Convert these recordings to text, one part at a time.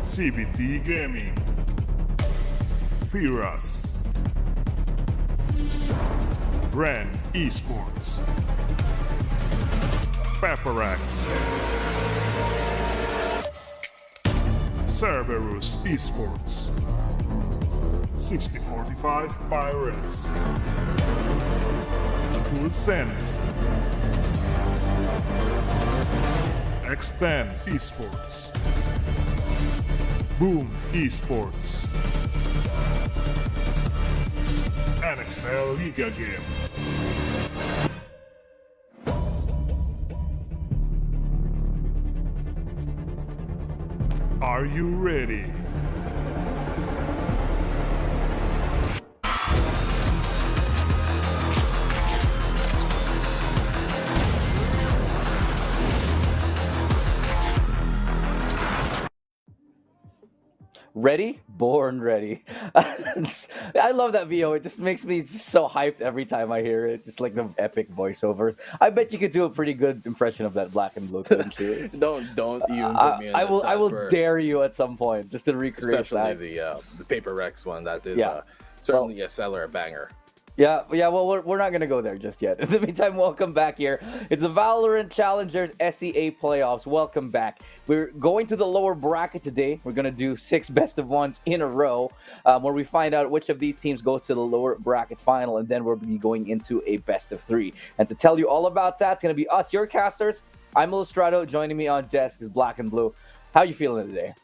CBT Gaming, Firas, Bren Esports, Paparax, Cerberus Esports, 6045 Pirates, Full Sense, X10 Esports, Boom Esports, and Excel Liga Game. Are you ready? Ready? Born ready. I love that VO. It just makes me just so hyped every time I hear it. Just like the epic voiceovers. I bet you could do a pretty good impression of that black and blue, couldn't you? Don't even put me on I will dare you at some point just to recreate especially that. the Paper Rex one. That is certainly a seller, a banger. Yeah. Well, we're not gonna go there just yet. In the meantime, welcome back here. It's the VALORANT Challengers SEA Playoffs. Welcome back. We're going to the lower bracket today. We're gonna do 6 best of ones in a row, where we find out which of these teams goes to the lower bracket final, and then we'll be going into a best of 3. And to tell you all about that, it's gonna be us, your casters. I'm Illustrato. Joining me on desk is Black and Blue. How you feeling today?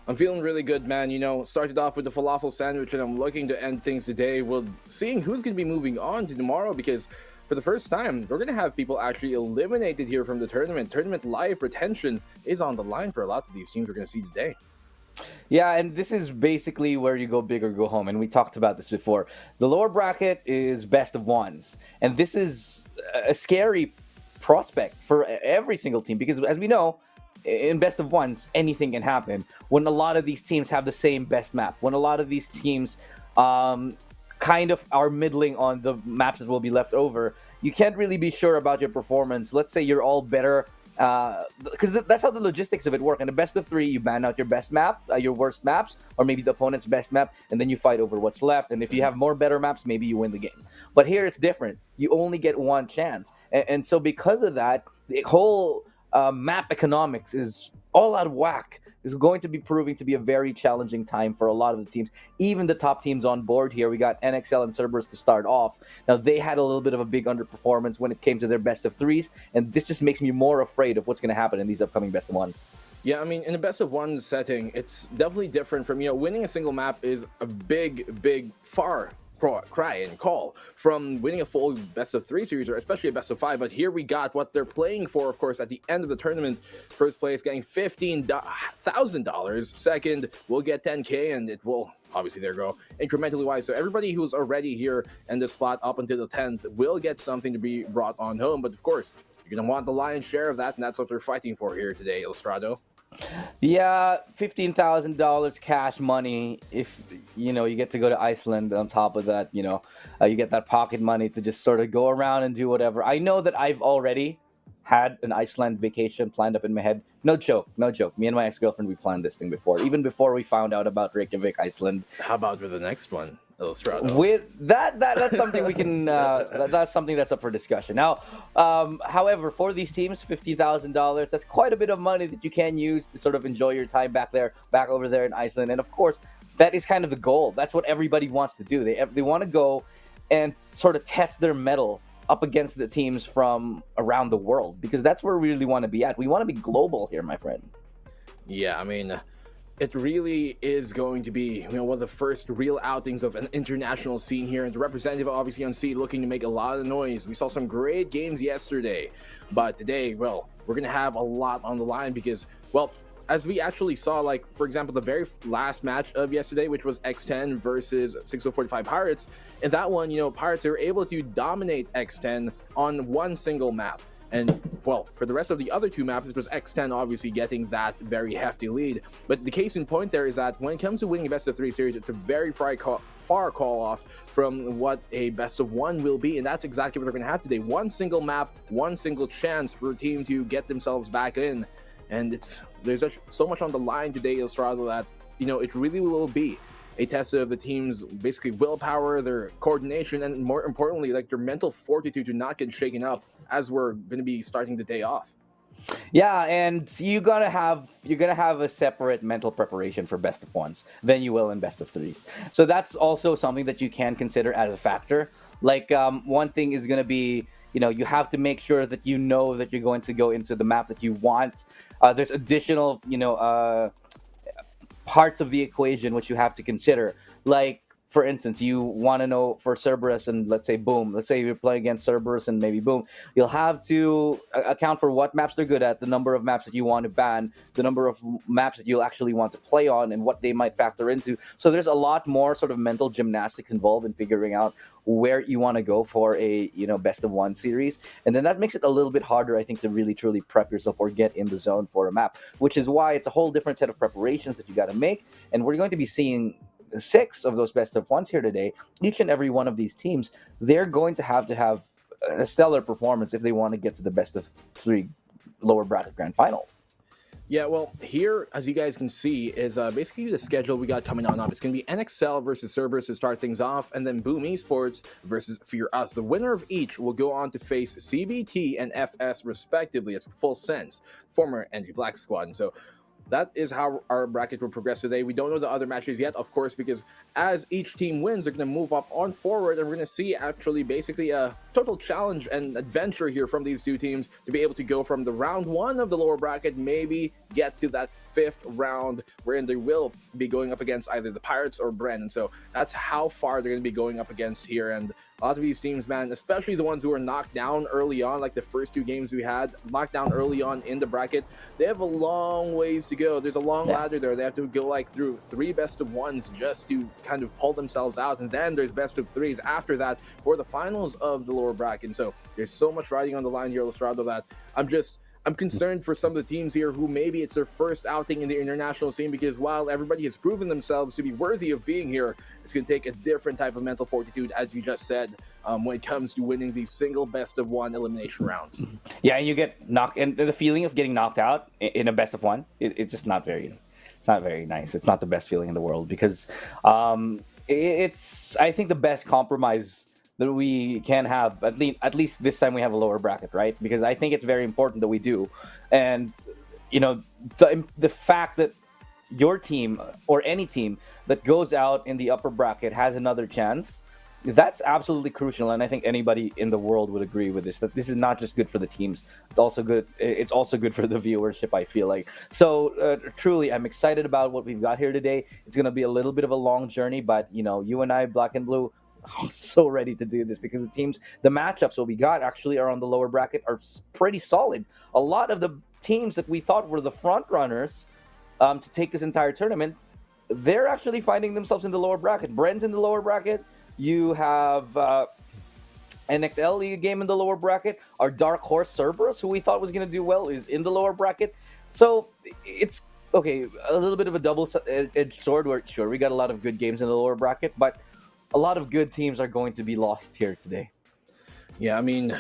I'm feeling really good, man. You know, started off with the falafel sandwich, and I'm looking to end things today with seeing who's going to be moving on to tomorrow, because for the first time, we're going to have people actually eliminated here from the tournament. Tournament life retention is on the line for a lot of these teams we're going to see today. Yeah, and this is basically where you go big or go home, and we talked about this before. The lower bracket is best of ones, and this is a scary prospect for every single team, because as we know, in best of ones, anything can happen. When a lot of these teams have the same best map, when a lot of these teams kind of are middling on the maps that will be left over, you can't really be sure about your performance. Let's say you're all better, because that's how the logistics of it work. In the best of 3, you ban out your best map, your worst maps, or maybe the opponent's best map, and then you fight over what's left. And if you have more better maps, maybe you win the game. But here it's different. You only get one chance. And so because of that, the whole map economics is all out of whack. It's going to be proving to be a very challenging time for a lot of the teams, even the top teams on board here. We got NXL and Cerberus to start off. Now, they had a little bit of a big underperformance when it came to their best of 3s, and this just makes me more afraid of what's going to happen in these upcoming best of 1s. Yeah, I mean, in a best of 1 setting, it's definitely different from, winning a single map is a big, far cry and call from winning a full best of 3 series, or especially a best of 5. But here we got what they're playing for, of course, at the end of the tournament. First place getting $15,000. Second will get 10K, and it will obviously there go incrementally wise. So everybody who's already here in this spot up until the 10th will get something to be brought on home. But of course, you're gonna want the lion's share of that, and that's what we're fighting for here today, Illustrado. Yeah, $15,000 cash money. If you get to go to Iceland on top of that, you get that pocket money to just sort of go around and do whatever. I know that I've already had an Iceland vacation planned up in my head. No joke. Me and my ex-girlfriend, we planned this thing before, even before we found out about Reykjavik, Iceland. How about with the next one, Illustrado? With that's something we can. That's something that's up for discussion. Now, however, for these teams, $50,000. That's quite a bit of money that you can use to sort of enjoy your time back over there in Iceland. And of course, that is kind of the goal. That's what everybody wants to do. They want to go and sort of test their mettle up against the teams from around the world, because that's where we really want to be at. We want to be global here, my friend. Yeah, I mean, it really is going to be, one of the first real outings of an international scene here, and the representative obviously on seed looking to make a lot of noise. We saw some great games yesterday, but today, well, we're going to have a lot on the line because, well, as we actually saw, like, for example, the very last match of yesterday, which was X10 versus 6045 Pirates. In that one, Pirates were able to dominate X10 on one single map. And, well, for the rest of the other two maps, it was X10 obviously getting that very hefty lead. But the case in point there is that when it comes to winning a best-of-3 series, it's a very far call-off from what a best-of-1 will be, and that's exactly what they're going to have today. One single map, one single chance for a team to get themselves back in. And there's so much on the line today, Estrada, that, it really will be a test of the team's basically willpower, their coordination, and more importantly, like their mental fortitude to not get shaken up as we're going to be starting the day off. Yeah, and you're gonna have a separate mental preparation for best of ones than you will in best of threes. So that's also something that you can consider as a factor. Like one thing is gonna be, you have to make sure that you know that you're going to go into the map that you want. There's additional, parts of the equation which you have to consider. Like, for instance, you want to know for Cerberus and let's say Boom. Let's say you're playing against Cerberus and maybe Boom. You'll have to account for what maps they're good at, the number of maps that you want to ban, the number of maps that you'll actually want to play on, and what they might factor into. So there's a lot more sort of mental gymnastics involved in figuring out where you want to go for a best of one series, and then that makes it a little bit harder, I think, to really truly prep yourself or get in the zone for a map, which is why it's a whole different set of preparations that you got to make. And we're going to be seeing 6 of those best of ones here today. Each and every one of these teams, they're going to have a stellar performance if they want to get to the best of 3 lower bracket grand finals. Yeah, well, here, as you guys can see, is basically the schedule we got coming on up. It's going to be NXL versus Cerberus to start things off, and then Boom Esports versus Fear Us. The winner of each will go on to face CBT and FS, respectively. It's Full Sense, former NG Black Squad. And so that is how our bracket will progress today. We don't know the other matches yet, of course, because as each team wins, they're going to move up on forward, and we're going to see actually basically a total challenge and adventure here from these two teams to be able to go from the round 1 of the lower bracket, maybe get to that 5th round, wherein they will be going up against either the Pirates or Bren. And so that's how far they're going to be going up against here. And a lot of these teams, man, especially the ones who were knocked down early on, like the first 2 games we had, knocked down early on in the bracket, they have a long ways to go. There's a long ladder there. They have to go like through 3 best of ones just to kind of pull themselves out. And then there's best of 3s after that for the finals of the lower bracket. And so there's so much riding on the line here, Lestrado, that I'm concerned for some of the teams here who maybe it's their first outing in the international scene, because while everybody has proven themselves to be worthy of being here, it's going to take a different type of mental fortitude, as you just said, when it comes to winning these single best of 1 elimination rounds. Yeah, and you get knocked, and the feeling of getting knocked out in a best of 1, it's just not very nice. It's not the best feeling in the world, because it's, I think, the best compromise that we can have, at least this time we have a lower bracket, right? Because I think it's very important that we do. And the fact that your team or any team that goes out in the upper bracket has another chance, that's absolutely crucial. And I think anybody in the world would agree with this, that this is not just good for the teams, it's also good for the viewership, I feel like. So truly, I'm excited about what we've got here today. It's going to be a little bit of a long journey, but you and I, Black and Blue, I'm so ready to do this, because the matchups that we got actually are on the lower bracket are pretty solid. A lot of the teams that we thought were the front runners to take this entire tournament, they're actually finding themselves in the lower bracket. Bren's in the lower bracket. You have NXL League game in the lower bracket. Our dark horse Cerberus, who we thought was going to do well, is in the lower bracket. So it's okay, a little bit of a double-edged sword where, sure, we got a lot of good games in the lower bracket, but a lot of good teams are going to be lost here today. Yeah, I mean,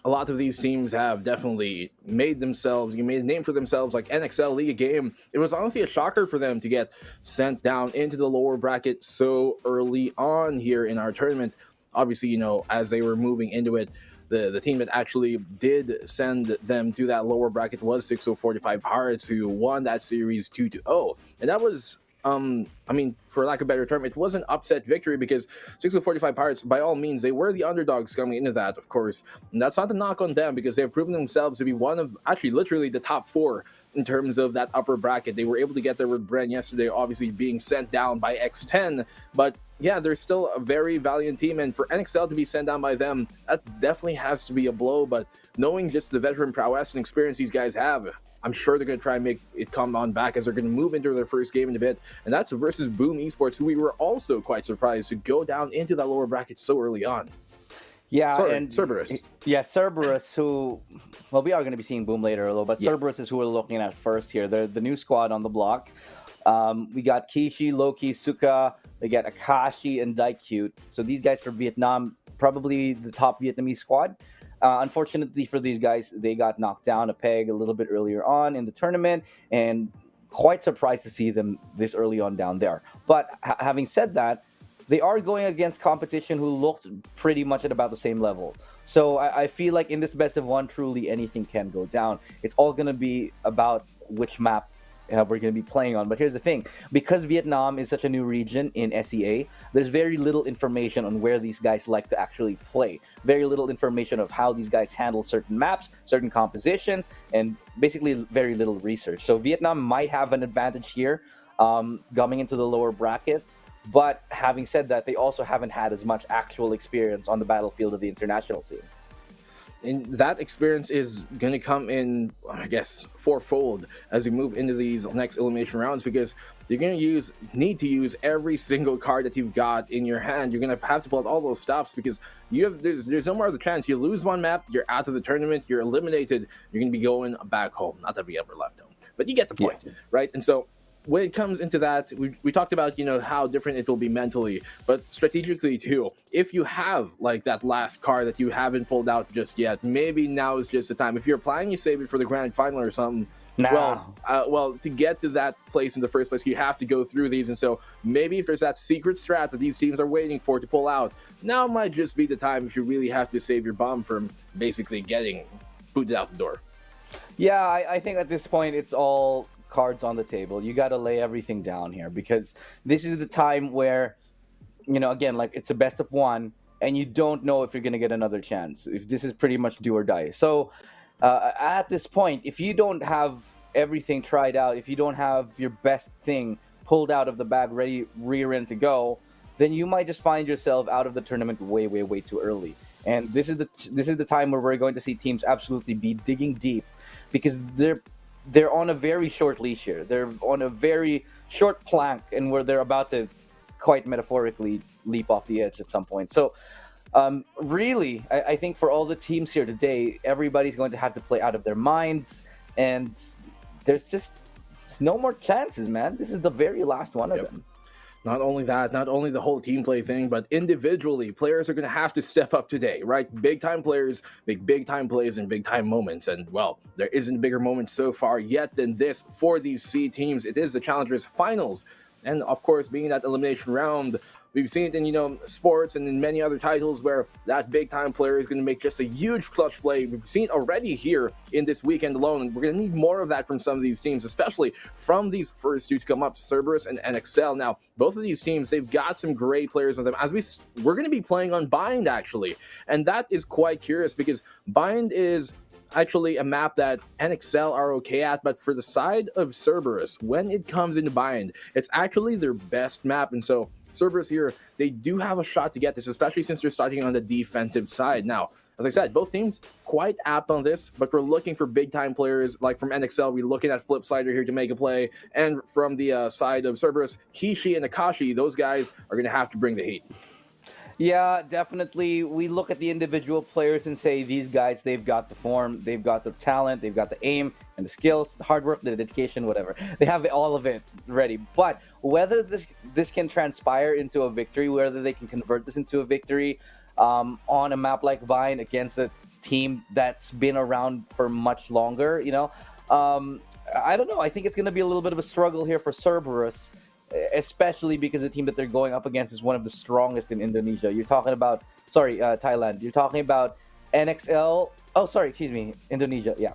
a lot of these teams have definitely made a name for themselves, like NXL League game. It was honestly a shocker for them to get sent down into the lower bracket so early on here in our tournament. Obviously, as they were moving into it, the team that actually did send them to that lower bracket was 6045 Pirates, who won that series 2-0. And that was for lack of a better term, it was an upset victory, because 6045 Pirates, by all means, they were the underdogs coming into that, of course. And that's not a knock on them, because they have proven themselves to be one of, actually, literally the top 4 in terms of that upper bracket. They were able to get there with Bren yesterday, obviously being sent down by X10. But yeah, they're still a very valiant team, and for NXL to be sent down by them, that definitely has to be a blow. But knowing just the veteran prowess and experience these guys have, I'm sure they're going to try and make it come on back, as they're going to move into their first game in a bit. And that's versus Boom Esports, who we were also quite surprised to go down into that lower bracket so early on. Yeah, Sorry, and Cerberus. Yeah, Cerberus, who, well, we are going to be seeing Boom later a little, but Yeah. Cerberus is who we're looking at first here. They're the new squad on the block. We got Kishi, Loki, Suka. We got Akashi and Daikute. So these guys for Vietnam, probably the top Vietnamese squad. Unfortunately for these guys, they got knocked down a peg a little bit earlier on in the tournament, and quite surprised to see them this early on down there. But having said that, they are going against competition who looked pretty much at about the same level. So I feel like in this best of one, truly anything can go down. It's all going to be about which map we're going to be playing on. But here's the thing. Because Vietnam is such a new region in SEA, there's very little information on where these guys like to actually play. Very little information of how these guys handle certain maps, certain compositions, and basically very little research. So Vietnam might have an advantage here coming into the lower brackets. But having said that, they also haven't had as much actual experience on the battlefield of the international scene. And that experience is going to come in, I guess, fourfold as we move into these next elimination rounds, because you're going to need to use every single card that you've got in your hand. You're going to have to pull out all those stops, because there's no more of the chance. You lose one map, you're out of the tournament, you're eliminated, you're going to be going back home. Not that we ever left home, but you get the point, right? And so when it comes into that, we talked about, how different it will be mentally, but strategically too. If you have like that last card that you haven't pulled out just yet, maybe now is just the time. If you're planning to save it for the grand final or something, well, to get to that place in the first place, you have to go through these. And so maybe if there's that secret strat that these teams are waiting for to pull out, now might just be the time if you really have to save your bomb from basically getting booted out the door. Yeah, I think at this point it's all cards on the table. You got to lay everything down here, because this is the time where, again, like it's a best of one, and you don't know if you're going to get another chance. If this is pretty much do or die. So at this point, if you don't have everything tried out, if you don't have your best thing pulled out of the bag, ready, rear end to go, then you might just find yourself out of the tournament way, way, way too early. And this is the time where we're going to see teams absolutely be digging deep, because they're on a very short leash here. They're on a very short plank, and where they're about to, quite metaphorically, leap off the edge at some point. So really, I think for all the teams here today, everybody's going to have to play out of their minds, and there's no more chances, man. This is the very last one of them. Not only that, not only the whole team play thing, but individually, players are going to have to step up today, right? Big-time players make big-time plays in big-time moments. And, well, there isn't a bigger moment so far yet than this for these C teams. It is the Challengers Finals. And, of course, being that elimination round, we've seen it in, sports and in many other titles where that big-time player is going to make just a huge clutch play. We've seen it already here in this weekend alone, and we're going to need more of that from some of these teams, especially from these first two to come up, Cerberus and NXL. Now, both of these teams, they've got some great players on them, as we're going to be playing on Bind, actually. And that is quite curious, because Bind is actually a map that NXL are okay at, but for the side of Cerberus, when it comes into Bind, it's actually their best map. And so Cerberus here, they do have a shot to get this, especially since they're starting on the defensive side. Now, as I said, both teams quite apt on this, but we're looking for big-time players. Like from NXL, we're looking at Flipsider here to make a play. And from the side of Cerberus, Kishi and Akashi, those guys are going to have to bring the heat. Yeah, definitely. We look at the individual players and say, these guys, they've got the form, they've got the talent, they've got the aim and the skills, the hard work, the dedication, whatever. They have all of it ready. But whether this can transpire into a victory, whether they can convert this into a victory on a map like Vine against a team that's been around for much longer, I don't know. I think it's going to be a little bit of a struggle here for Cerberus, especially because the team that they're going up against is one of the strongest in Indonesia. You're talking about, Thailand. You're talking about NXL. Oh, sorry, excuse me, Indonesia. Yeah.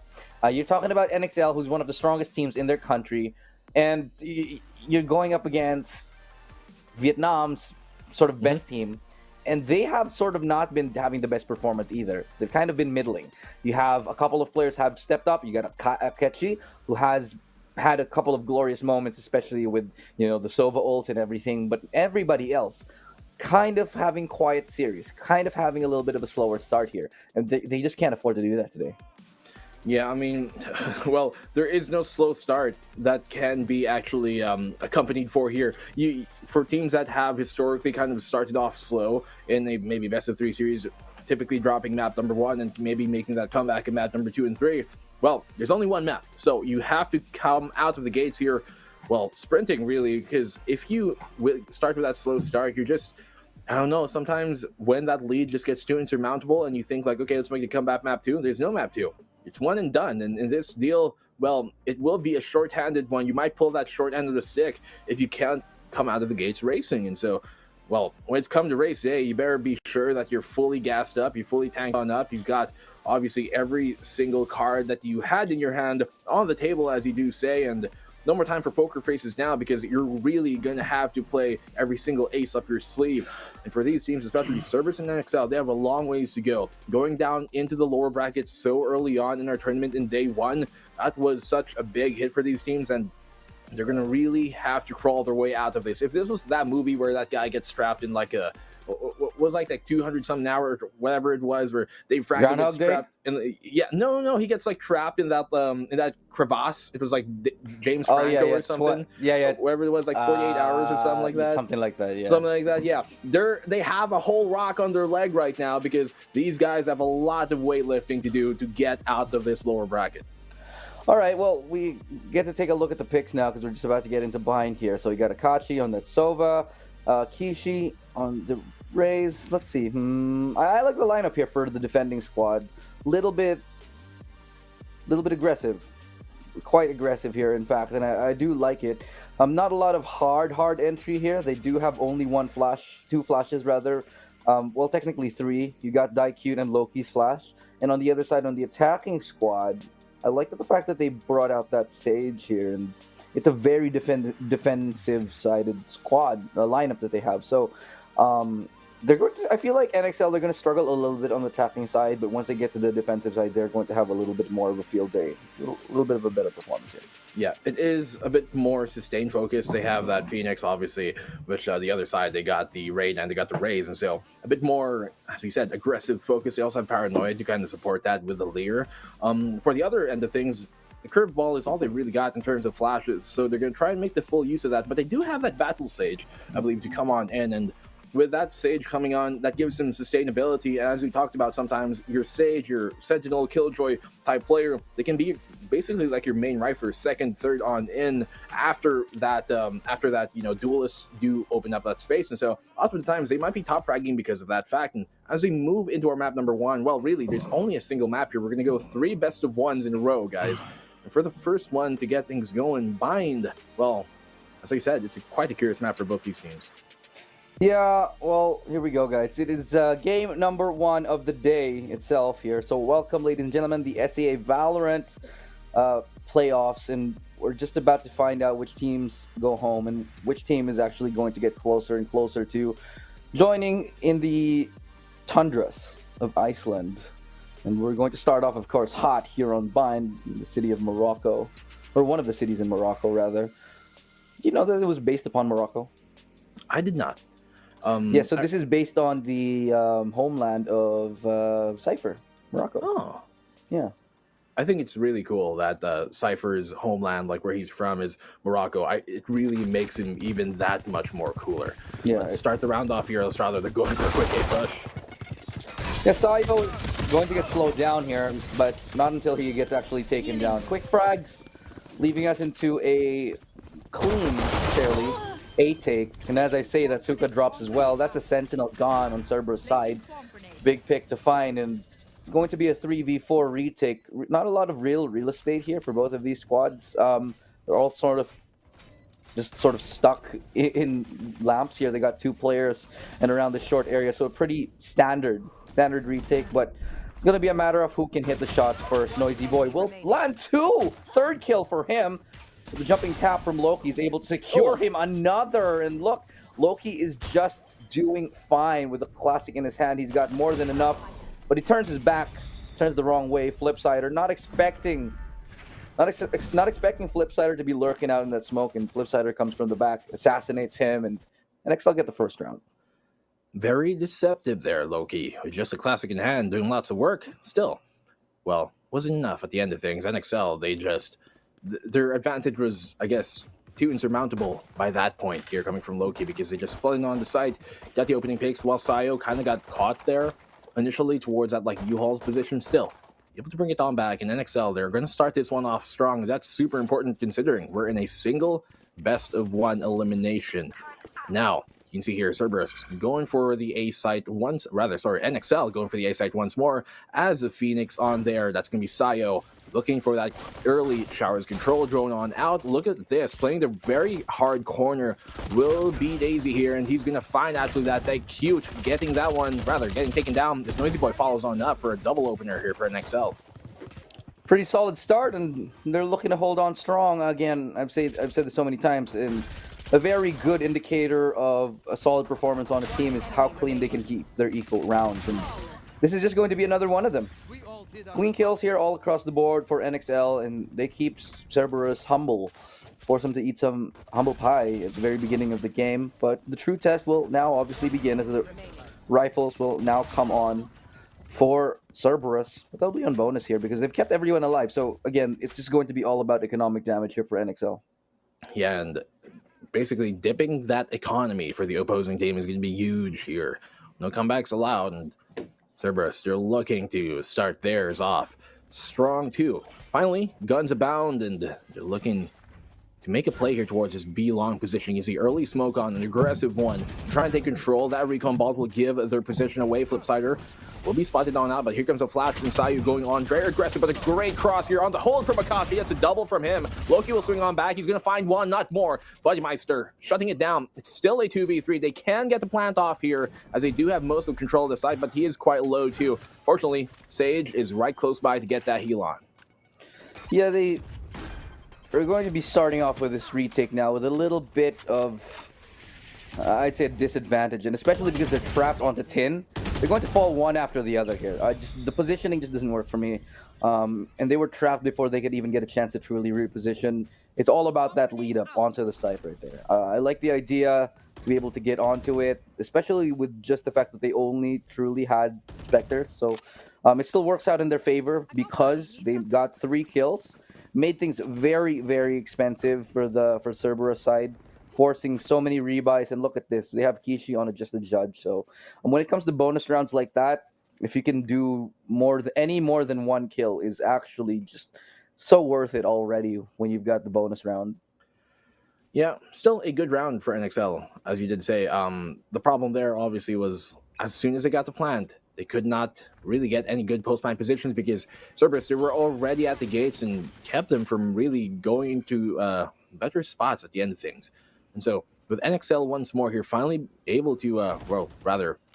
You're talking about NXL, who's one of the strongest teams in their country. And you're going up against Vietnam's sort of best team. And they have sort of not been having the best performance either. They've kind of been middling. You have a couple of players have stepped up. You got Akechi, who has had a couple of glorious moments, especially with the Sova ult and everything, but everybody else kind of having quiet series, kind of having a little bit of a slower start here, and they just can't afford to do that today. Yeah, I mean, well, there is no slow start that can be actually accompanied for here. For teams that have historically kind of started off slow in a maybe best of 3 series, typically dropping map number 1 and maybe making that comeback in map number 2 and 3. Well, there's only one map, so you have to come out of the gates here, well, sprinting really, because if you start with that slow start, you're just, I don't know, sometimes when that lead just gets too insurmountable and you think like, okay, let's make a comeback map 2, there's no map 2. It's one and done, and in this deal, well, it will be a short-handed one. You might pull that short end of the stick if you can't come out of the gates racing. And so, well, when it's come to race A, you better be sure that you're fully gassed up, you're fully tanked on up, you've got obviously every single card that you had in your hand on the table, as you do say, and no more time for poker faces now, because you're really going to have to play every single ace up your sleeve. And for these teams, especially Cerberus and NXL, they have a long ways to go. Going down into the lower brackets so early on in our tournament in day 1, that was such a big hit for these teams, and they're going to really have to crawl their way out of this. If this was that movie where that guy gets trapped in like a, what was like 200 something hour or whatever it was, where Dave Franco gets trapped in he gets like trapped in that crevasse. It was like James Franco or something. Whatever it was, like 48 hours or something like that. Something like that. Yeah. They have a whole rock on their leg right now, because these guys have a lot of weightlifting to do to get out of this lower bracket. All right, well, we get to take a look at the picks now, because we're just about to get into bind here. So you got Akachi on that Sova, Kishi on the Rays. Let's see. I like the lineup here for the defending squad. Little bit aggressive, quite aggressive here, in fact, and I do like it. Not a lot of hard entry here. They do have only two flashes rather. Well, technically 3. You got Daikute and Loki's flash, and on the other side, on the attacking squad, I like the fact that they brought out that Sage here, and it's a very defensive-sided squad lineup that they have. So they're going to, I feel like NXL, they're going to struggle a little bit on the attacking side, but once they get to the defensive side, they're going to have a little bit more of a field day, a little bit of a better performance here. Yeah, it is a bit more sustained focus. They have that Phoenix, obviously, which the other side, they got the Raid and they got the Rays, and so a bit more, as you said, aggressive focus. They also have Paranoia to kind of support that with the Leer. For the other end of things, the curveball is all they really got in terms of flashes, so they're going to try and make the full use of that, but they do have that Battle Sage, I believe, to come on in, and with that Sage coming on, that gives him sustainability. And as we talked about, sometimes your Sage, your Sentinel, Killjoy type player, they can be basically like your main rifler, second, third on in after that, duelists do open up that space. And so oftentimes they might be top fragging because of that fact. And as we move into our map number 1, well, really, there's only a single map here. We're going to go 3 best of 1s in a row, guys. And for the first one to get things going, Bind, well, as I said, it's quite a curious map for both these teams. Yeah, well, here we go, guys. It is game number 1 of the day itself here. So welcome, ladies and gentlemen, the SEA VALORANT playoffs, and we're just about to find out which teams go home and which team is actually going to get closer and closer to joining in the tundras of Iceland. And we're going to start off, of course, hot here on Bind, in the city of Morocco, or one of the cities in Morocco, rather. You know that it was based upon Morocco? I did not. Yeah, so this is based on the homeland of Cypher, Morocco. Oh. Yeah. I think it's really cool that Cypher's homeland, like where he's from, is Morocco. It really makes him even that much more cooler. Yeah. Let's start the round off here, let's rather than going for a quick hit push. Yeah, Saibo is going to get slowed down here, but not until he gets actually taken down. Quick frags, leaving us into a clean, fairly, A take. And as I say, that Suka drops as well. That's a Sentinel gone on Cerberus' side. Big pick to find, and it's going to be a 3v4 retake. Not a lot of real estate here for both of these squads. They're all sort of stuck in lamps here. They got 2 players and around the short area, so a pretty standard retake, but it's going to be a matter of who can hit the shots first. Noisy Boy will land 2! Third kill for him. The jumping tap from Loki is able to secure him another, and look, Loki is just doing fine with a classic in his hand. He's got more than enough, but he turns his back, turns the wrong way. Flipsider not expecting Flipsider to be lurking out in that smoke, and Flipsider comes from the back, assassinates him, and NXL get the first round. Very deceptive there, Loki. With just a classic in hand, doing lots of work. Still, well, wasn't enough at the end of things. NXL, their advantage was, I guess, too insurmountable by that point here coming from Loki, because they just flooded on the site, got the opening picks, while Sayo kind of got caught there initially towards that like U-Haul's position, still able to bring it on back. And NXL, they're going to start this one off strong. That's super important considering we're in a single best of one elimination. Now, you can see here, Cerberus going for the A site once, NXL going for the A site once more as a Phoenix on there. That's going to be Sayo looking for that early Showers control drone on out. Look at this, playing the very hard corner will be Daisy here, and he's going to find actually that cute, getting that one, getting taken down. This Noisy Boy follows on up for a double opener here for NXL. Pretty solid start, and they're looking to hold on strong. Again, I've said this so many times, and a very good indicator of a solid performance on a team is how clean they can keep their equal rounds, and this is just going to be another one of them. Clean kills here all across the board for NXL, and they keep Cerberus humble. Force them to eat some humble pie at the very beginning of the game. But the true test will now obviously begin as the rifles will now come on for Cerberus. But they'll be on bonus here because they've kept everyone alive. So again, it's just going to be all about economic damage here for NXL. Yeah, and basically dipping that economy for the opposing team is going to be huge here. No comebacks allowed, and Cerberus, they're looking to start theirs off strong too. Finally, guns abound, and they're looking to make a play here towards this B long position. You see early smoke on an aggressive one, trying to take control. That recon ball will give their position away. Flipsider will be spotted on out, but here comes a flash from Sayu going on very aggressive, but a great cross here on the hold from Akashi. That's a double from him. Loki will swing on back. He's going to find one, not more. Budmeister shutting it down. It's still a 2v3. They can get the plant off here as they do have most of control of the site, but he is quite low too. Fortunately, Sage is right close by to get that heal on. Yeah, we're going to be starting off with this retake now with a little bit of, I'd say, a disadvantage, and especially because they're trapped onto tin. They're going to fall one after the other here. The positioning just doesn't work for me. And they were trapped before they could even get a chance to truly reposition. It's all about that lead up onto the site right there. I like the idea to be able to get onto it, especially with just the fact that they only truly had Spectres. So it still works out in their favor because they got 3 kills. Made things very, very expensive for Cerberus side, forcing so many rebuys. And look at this, they have Kishi on just a judge. So when it comes to bonus rounds like that, if you can do any more than 1 kill is actually just so worth it already when you've got the bonus round. Yeah, still a good round for NXL, as you did say. The problem there obviously was as soon as they got the plant, they could not really get any good post-plant positions because Cerberus, they were already at the gates and kept them from really going to better spots at the end of things. And so with NXL once more here, finally able to,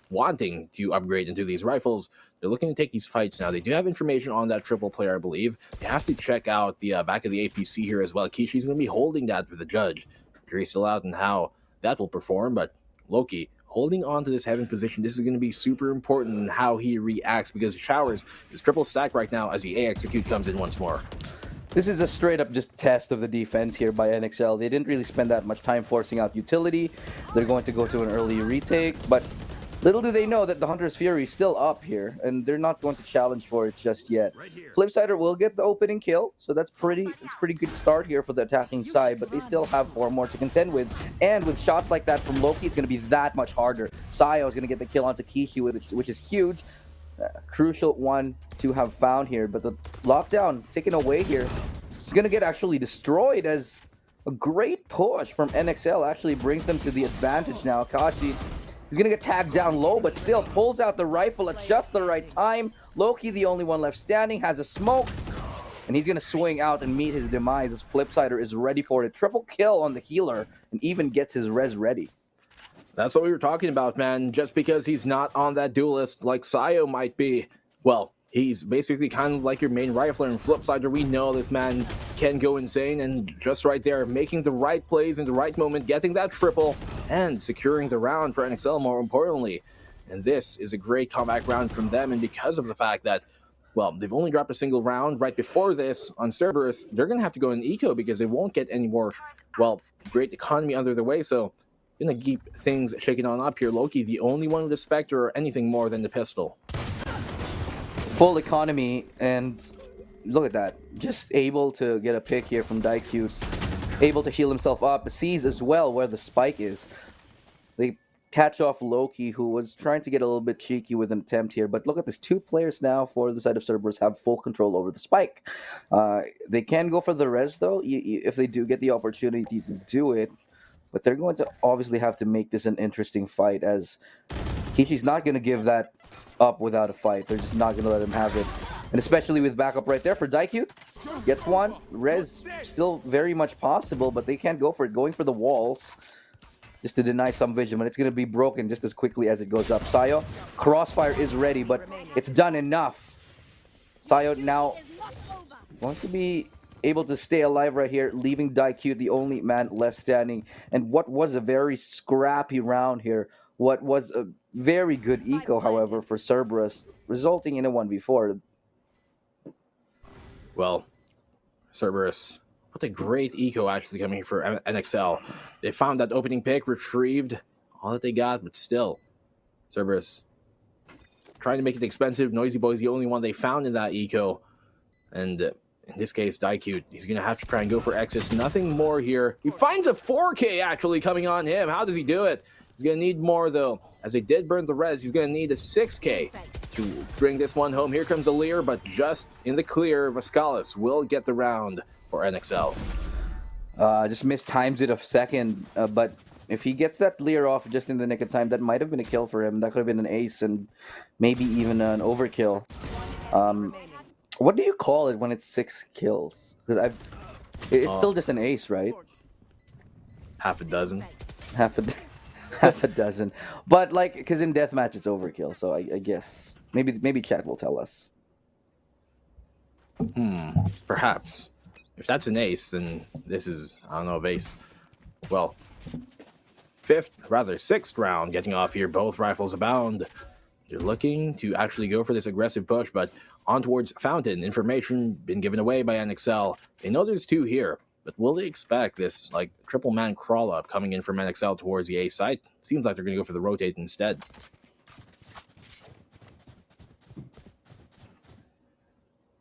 wanting to upgrade into these rifles, they're looking to take these fights now. They do have information on that triple player, I believe. They have to check out the back of the APC here as well. Kishi's going to be holding that with the judge. Jury's still out on how that will perform, but Loki holding on to this heaven position. This is going to be super important in how he reacts because Showers is triple stack right now as the A execute comes in once more. This is a straight up just test of the defense here by NXL. They didn't really spend that much time forcing out utility. They're going to go to an early retake, but little do they know that the Hunter's Fury is still up here, and they're not going to challenge for it just yet. Flipsider will get the opening kill, so it's pretty good start here for the attacking side, but they still have 4 more to contend with, and with shots like that from Loki, it's going to be that much harder. Sayo is going to get the kill onto Kishi, which is huge. Crucial one to have found here, but the lockdown taken away here is going to get actually destroyed as a great push from NXL actually brings them to the advantage now. Akashi, he's going to get tagged down low, but still pulls out the rifle at just the right time. Loki, the only one left standing, has a smoke, and he's going to swing out and meet his demise as Flipsider is ready for it. Triple kill on the healer and even gets his res ready. That's what we were talking about, man. Just because he's not on that duelist like Sayo might be, well, he's basically kind of like your main rifler in Flipsider. We know this man can go insane, and just right there, making the right plays in the right moment, getting that triple, and securing the round for NXL more importantly. And this is a great comeback round from them, and because of the fact that, well, they've only dropped a single round right before this on Cerberus, they're going to have to go in eco because they won't get any more, well, great economy under their way, so going to keep things shaking on up here. Loki, the only one with a Spectre or anything more than the pistol. Full economy, and look at that. Just able to get a pick here from Daikyu. Able to heal himself up. Sees as well where the spike is. They catch off Loki, who was trying to get a little bit cheeky with an attempt here. But look at this. 2 players now for the side of Cerberus have full control over the spike. They can go for the res, though, if they do get the opportunity to do it. But they're going to obviously have to make this an interesting fight, as Kishi's not going to give that up without a fight. They're just not going to let him have it. And especially with backup right there for Daikyu. Gets one. Res still very much possible, but they can't go for it. Going for the walls just to deny some vision, but it's going to be broken just as quickly as it goes up. Sayo, crossfire is ready, but it's done enough. Sayo now wants to be able to stay alive right here, leaving Daikyu the only man left standing. And what was a very scrappy round here, what was a very good eco, however, for Cerberus, resulting in a 1v4. Well, Cerberus, what a great eco actually coming for NXL. They found that opening pick, retrieved all that they got, but still, Cerberus trying to make it expensive. Noisy Boy's the only one they found in that eco. And in this case, Daikyu, he's going to have to try and go for Exis. Nothing more here. He finds a 4K actually coming on him. How does he do it? He's going to need more, though. As they did burn the res, he's going to need a 6K to bring this one home. Here comes Alir, but just in the clear, Vascalis will get the round for NXL. Just mistimes it a second, but if he gets that Lear off just in the nick of time, that might have been a kill for him. That could have been an ace and maybe even an overkill. What do you call it when it's 6 kills? Because it's still just an ace, right? Half a dozen. Half a dozen. But like, because in deathmatch it's overkill, so I guess maybe chat will tell us. Perhaps. If that's an ace, then this is, I don't know, of ace. Well, sixth round getting off here. Both rifles abound. They're looking to actually go for this aggressive push, but on towards Fountain. Information been given away by NXL. They know there's 2 here, but will they expect this, like, triple man crawl up coming in from NXL towards the A site? Seems like they're going to go for the rotate instead.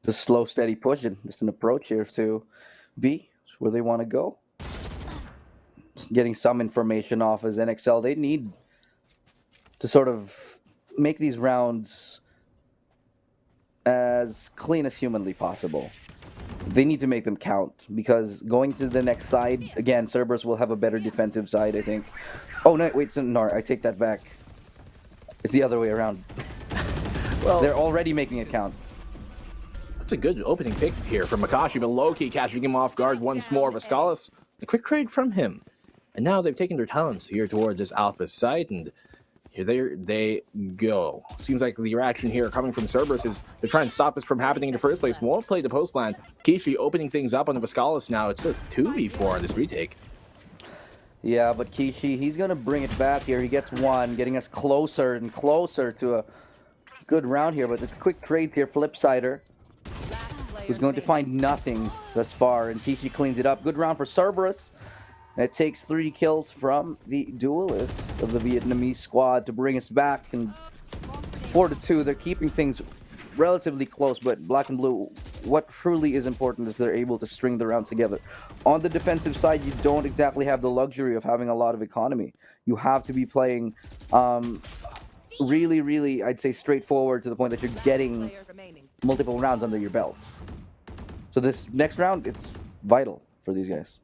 It's a slow, steady push, and just an approach here to B, where they want to go. Just getting some information off as NXL. They need to sort of make these rounds as clean as humanly possible. They need to make them count, because going to the next side, again, Cerberus will have a better defensive side, I think. Oh, no, wait, no, I take that back. It's the other way around. Well, they're already making it count. That's a good opening pick here from Makashi, but Loki catching him off guard once more. Vascalis, a quick trade from him. And now they've taken their talents here towards this alpha site, and here they go. Seems like the reaction here coming from Cerberus is they're trying to stop this from happening in the first place. Won't play the post plan. Kishi opening things up on the Vascalis now. It's a 2v4 on this retake. Yeah, but Kishi, he's going to bring it back here. He gets one, getting us closer and closer to a good round here. But it's a quick trade here. Flipsider, who's going to find nothing thus far, and Kishi cleans it up. Good round for Cerberus. And it takes 3 kills from the duelist of the Vietnamese squad to bring us back. And 4-2, they're keeping things relatively close, but Black and Blue, what truly is important is they're able to string the rounds together. On the defensive side, you don't exactly have the luxury of having a lot of economy. You have to be playing really, I'd say, straightforward to the point that you're getting multiple rounds under your belt. So this next round, it's vital for these guys.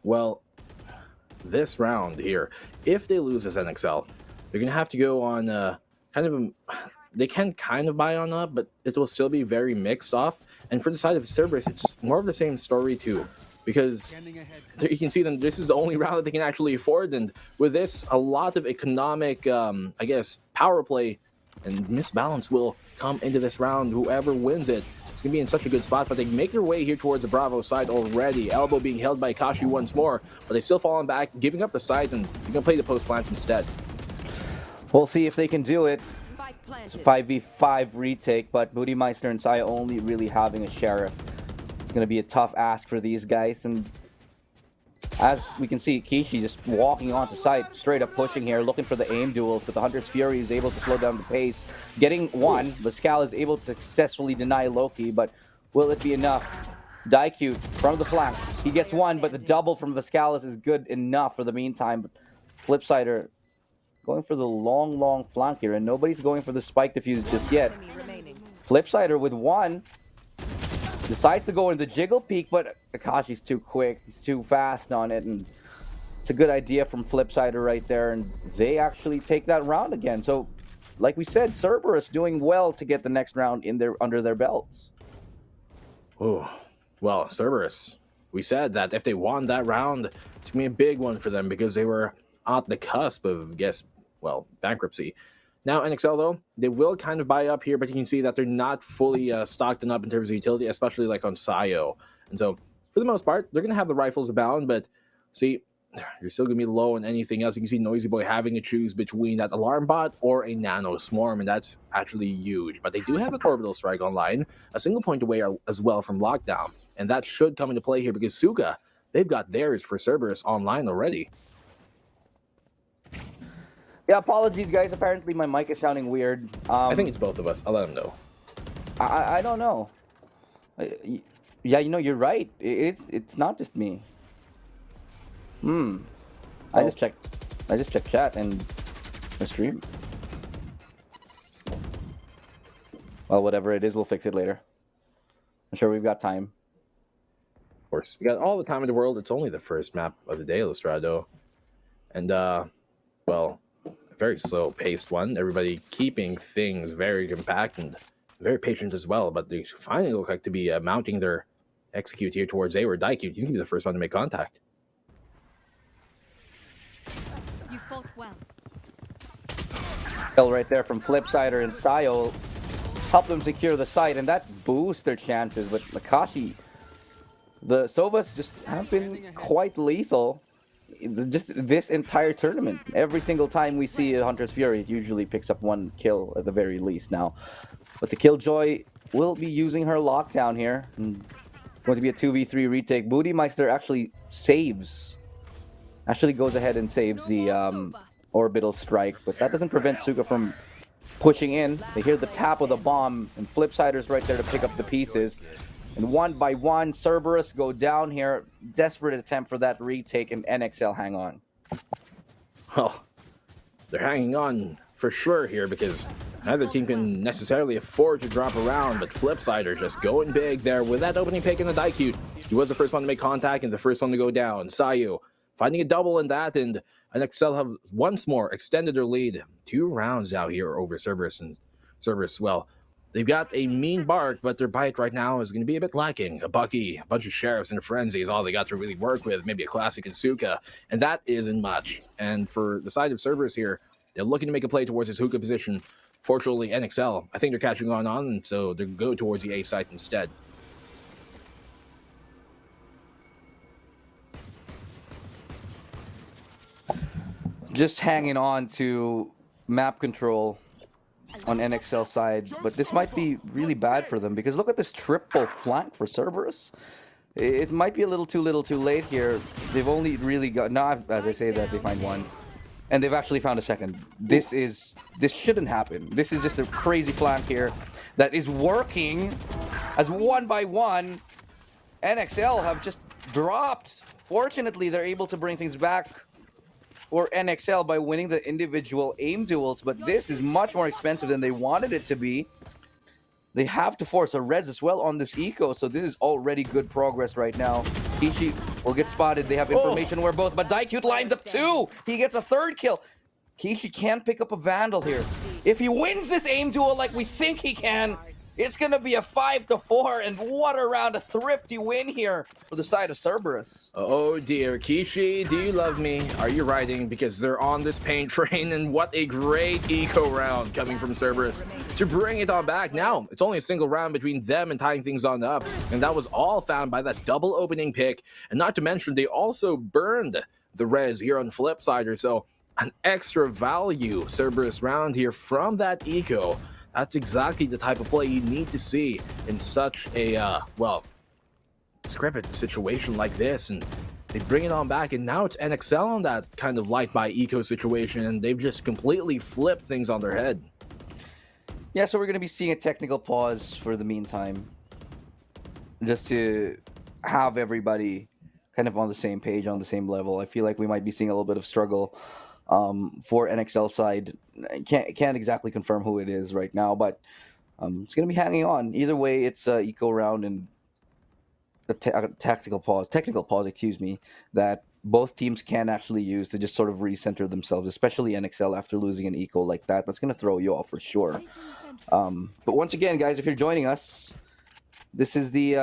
Well, this round here, if they lose as NXL, they're going to have to go on they can kind of buy on up, but it will still be very mixed off. And for the side of Cerberus, it's more of the same story too, because you can see them, this is the only round that they can actually afford. And with this, a lot of economic, I guess, power play and misbalance will come into this round. Whoever wins it, it's going to be in such a good spot, but they make their way here towards the Bravo side already. Elbow being held by Kashi once more, but they still falling back, giving up the side, and they're going to play the post plant instead. We'll see if they can do it. It's a 5v5 retake, but Bootymeister and Saya only really having a Sheriff. It's going to be a tough ask for these guys, and as we can see, Kishi just walking onto site, straight up pushing here, looking for the aim duels, but the Hunter's Fury is able to slow down the pace. Getting one, Vascal is able to successfully deny Loki, but will it be enough? Daikyu from the flank, he gets one, but the double from Vascalis is good enough for the meantime. But Flipsider going for the long flank here, and nobody's going for the spike defuse just yet. Flipsider with one. Decides to go into the jiggle peek, but Akashi's too quick. He's too fast on it, and it's a good idea from Flipsider right there, and they actually take that round again. So, like we said, Cerberus doing well to get the next round in under their belts. Oh, well, Cerberus, we said that if they won that round, it's going to be a big one for them because they were at the cusp of, bankruptcy. Now, NXL, though, they will kind of buy up here, but you can see that they're not fully stocked up in terms of utility, especially like on Sayo. And so, for the most part, they're going to have the rifles abound, but see, you're still going to be low on anything else. You can see Noisy Boy having to choose between that Alarm Bot or a Nano Swarm, and that's actually huge. But they do have a Orbital Strike online, a single point away as well from Lockdown, and that should come into play here because Suka, they've got theirs for Cerberus online already. Yeah, apologies, guys. Apparently, my mic is sounding weird. I think it's both of us. I'll let them know. I don't know. Yeah, you're right. It's not just me. I just checked chat and the stream. Well, whatever it is, we'll fix it later. I'm sure we've got time. Of course, we got all the time in the world. It's only the first map of the day, Illustrado, and very slow-paced one. Everybody keeping things very compact and very patient as well. But they finally look like to be mounting their execute here towards A or Daikyu. He's gonna be the first one to make contact. You fought well. Kill right there from Flipsider and Sayo help them secure the site, and that boosts their chances. But Makashi, the Sovas just have been quite lethal. Just this entire tournament. Every single time we see a Hunter's Fury, it usually picks up one kill at the very least now. But the Killjoy will be using her lockdown here. And it's going to be a 2v3 retake. Bootymeister actually goes ahead and saves the orbital strike, but that doesn't prevent Suka from pushing in. They hear the tap of the bomb, and Flipsider's right there to pick up the pieces. And one by one, Cerberus go down here. Desperate attempt for that retake, and NXL hang on. Well, they're hanging on for sure here because neither team can necessarily afford to drop around, but Flipsider just going big there with that opening pick in the Daikyu. He was the first one to make contact and the first one to go down. Sayu finding a double in that, and NXL have once more extended their lead. 2 rounds out here over Cerberus, and Cerberus, well, they've got a mean bark, but their bite right now is going to be a bit lacking. A Bucky, a bunch of Sheriffs, and a Frenzy is all they got to really work with. Maybe a Classic Asuka, and that isn't much. And for the side of Cerberus here, they're looking to make a play towards his hookah position. Fortunately, NXL, I think they're catching on, and so they go towards the A site instead. Just hanging on to map control on NXL side, but this might be really bad for them because look at this triple flank for Cerberus. It might be a little too late here. They've only really got, not as I say that, they find one, and they've actually found a second. This shouldn't happen. This is just a crazy flank here that is working as one by one. NXL have just dropped. Fortunately, they're able to bring things back for NXL by winning the individual aim duels, but this is much more expensive than they wanted it to be. They have to force a res as well on this eco, so this is already good progress right now. Kishi will get spotted. They have information where both, but Daikyu lines up 2. He gets a 3rd kill. Kishi can pick up a Vandal here. If he wins this aim duel like we think he can, it's going to be a 5-4, and what a round, a thrifty win here for the side of Cerberus. Oh dear, Kishi, do you love me? Are you riding? Because they're on this pain train, and what a great eco round coming from Cerberus to bring it on back. Now, it's only a single round between them and tying things on up, and that was all found by that double opening pick, and not to mention, they also burned the res here on Flipsider, so an extra value Cerberus round here from that eco. That's exactly the type of play you need to see in such a, scripted situation like this. And they bring it on back, and now it's NXL on that kind of light by eco situation, and they've just completely flipped things on their head. Yeah, so we're going to be seeing a technical pause for the meantime, just to have everybody kind of on the same page, on the same level. I feel like we might be seeing a little bit of struggle for NXL side. I can't exactly confirm who it is right now, but it's going to be hanging on. Either way, it's eco round and a technical pause, excuse me, that both teams can actually use to just sort of recenter themselves, especially NXL after losing an eco like that. That's going to throw you off for sure. But once again, guys, if you're joining us, this is the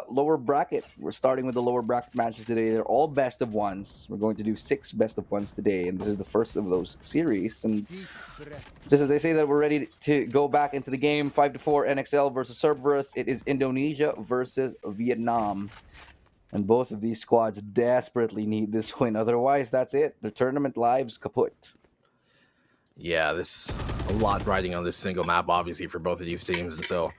lower bracket. We're starting with the lower bracket matches today. They're all best of ones. We're going to do 6 best of ones today, and this is the first of those series. And just as they say that we're ready to go back into the game, 5-4 NXL versus Cerberus. It is Indonesia versus Vietnam. And both of these squads desperately need this win. Otherwise, that's it. Their tournament lives kaput. Yeah, there's a lot riding on this single map, obviously, for both of these teams. And so,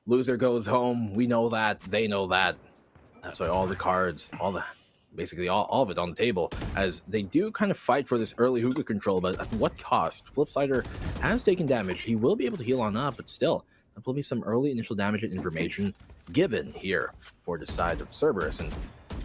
loser goes home. We know that. They know that. That's why all the cards, basically all of it on the table, as they do kind of fight for this early hookah control, but at what cost? Flipsider has taken damage. He will be able to heal on up, but still, there will be some early initial damage and information given here for the side of Cerberus, and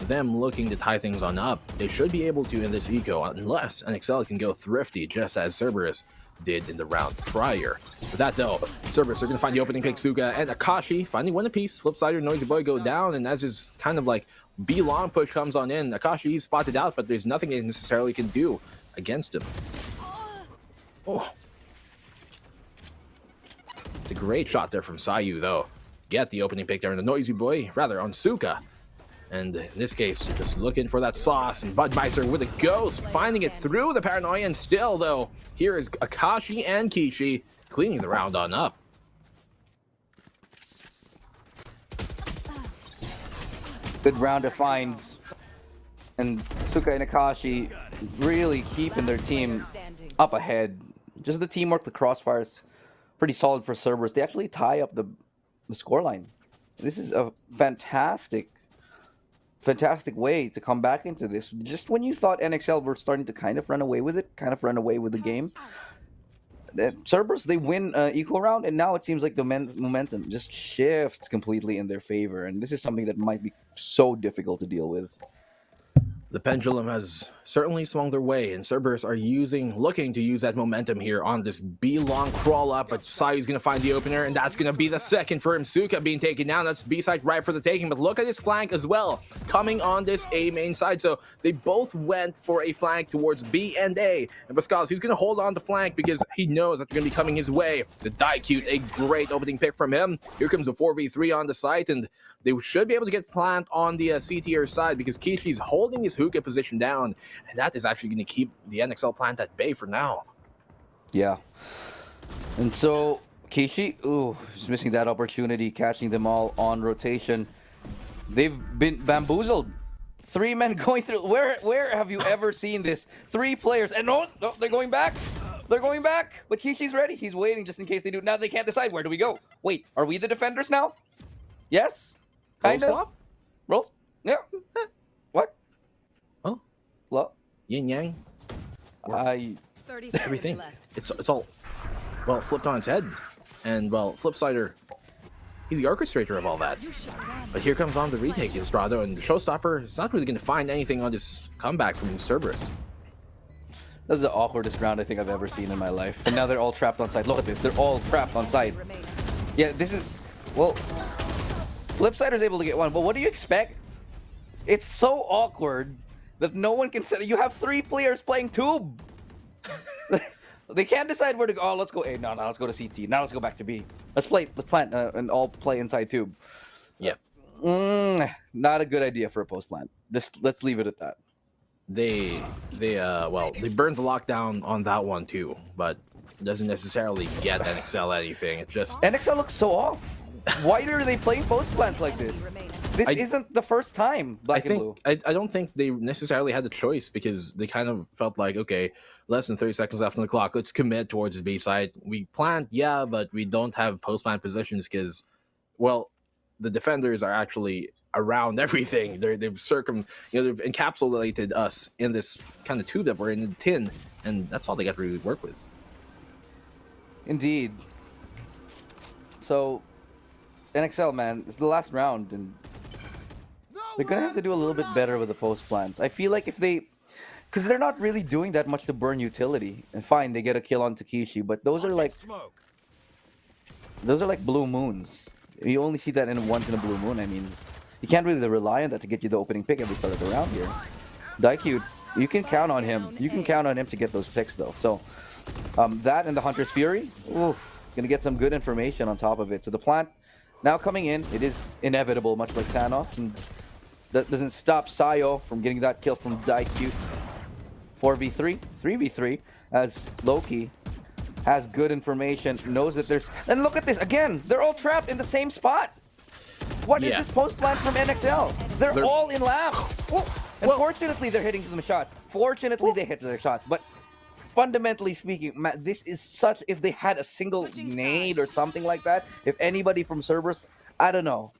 them looking to tie things on up. They should be able to in this eco, unless NXL can go thrifty, just as Cerberus did in the round prior. For that though, Cerberus are going to find the opening pick. Suga and Akashi finding one apiece. Flipsider, Noisy Boy go down, and as his kind of like B-long push comes on in, Akashi, he's spotted out, but there's nothing they necessarily can do against him. Oh. It's a great shot there from Sayu though. Get the opening pick there in the Noisy Boy, rather on Suka. And in this case, just looking for that sauce, and Budmeister with a ghost, finding it through the paranoia, and still though, here is Akashi and Kishi cleaning the round on up. Good round to find, and Suka and Akashi really keeping their team up ahead. Just the teamwork, the crossfires, pretty solid for Cerberus. They actually tie up the scoreline. This is a fantastic way to come back into this. Just when you thought NXL were starting to kind of run away with it, kind of run away with the game, Cerberus, they win equal round, and now it seems like the momentum just shifts completely in their favor, and this is something that might be so difficult to deal with. The pendulum has certainly swung their way, and Cerberus are looking to use that momentum here on this B-long crawl up, but Sayu's going to find the opener, and that's going to be the second for him. Suka being taken down. That's B-side right for the taking, but look at his flank as well, coming on this A main side. So they both went for a flank towards B and A, and Pascal, he's going to hold on to flank because he knows that they're going to be coming his way. The Daikute, a great opening pick from him. Here comes a 4v3 on the site, and they should be able to get plant on the C tier side because Kishi's holding his hookah position down, and that is actually going to keep the NXL plant at bay for now. Yeah. And so Kishi, he's missing that opportunity, catching them all on rotation. They've been bamboozled. 3 men going through. Where have you ever seen this? 3 players, and no, they're going back. They're going back. But Kishi's ready. He's waiting just in case they do. Now they can't decide. Where do we go? Wait, are we the defenders now? Yes. Kind of. Swap? Rolls? Yeah. What? Oh. What? Yin Yang. Everything. It's all, well, flipped on its head. And, well, Flipsider, he's the orchestrator of all that. But here comes on the retake, Estrado, and the showstopper is not really going to find anything on this comeback from Cerberus. This is the awkwardest round I think I've ever seen in my life. And now they're all trapped on side. Look at this. They're all trapped on side. Yeah, this is, well, Flipsider's able to get one, but what do you expect? It's so awkward that no one can set it. You have 3 players playing tube. They can't decide where to go. Oh, let's go A. No, let's go to CT. Now let's go back to B. Let's plant, and all play inside tube. Yep. Not a good idea for a post plant. Let's leave it at that. They burned the lockdown on that one too, but it doesn't necessarily get NXL anything. It just NXL looks so off. Why are they playing post plants like this? This isn't the first time. Black and Blue. I don't think they necessarily had the choice because they kind of felt like, okay, less than 30 seconds left on the clock. Let's commit towards the B side. We plant, yeah, but we don't have post plant positions because, well, the defenders are actually around everything. They've they've encapsulated us in this kind of tube that we're in the tin, and that's all they got to really work with. Indeed. So, NXL, man, it's the last round, and they're gonna have to do a little bit better with the post plans. I feel like if they because they're not really doing that much to burn utility. And fine, they get a kill on Takeshi, but those are like blue moons. You only see that once in a blue moon. I mean, you can't really rely on that to get you the opening pick every start of the round here. Daikyu, you can count on him. You can count on him to get those picks though. So that and the Hunter's Fury, gonna get some good information on top of it. So the plant now coming in, it is inevitable, much like Thanos, and that doesn't stop Sayo from getting that kill from Daikyu. 4v3, 3v3, as Loki has good information, knows that there's... And look at this, again, they're all trapped in the same spot. What is this post plant from NXL? They're all in lab. And fortunately, they're hitting them shots. Fortunately, they hit their shots. But fundamentally speaking, this is such... If they had a single nade or something like that, if anybody from Cerberus, I don't know.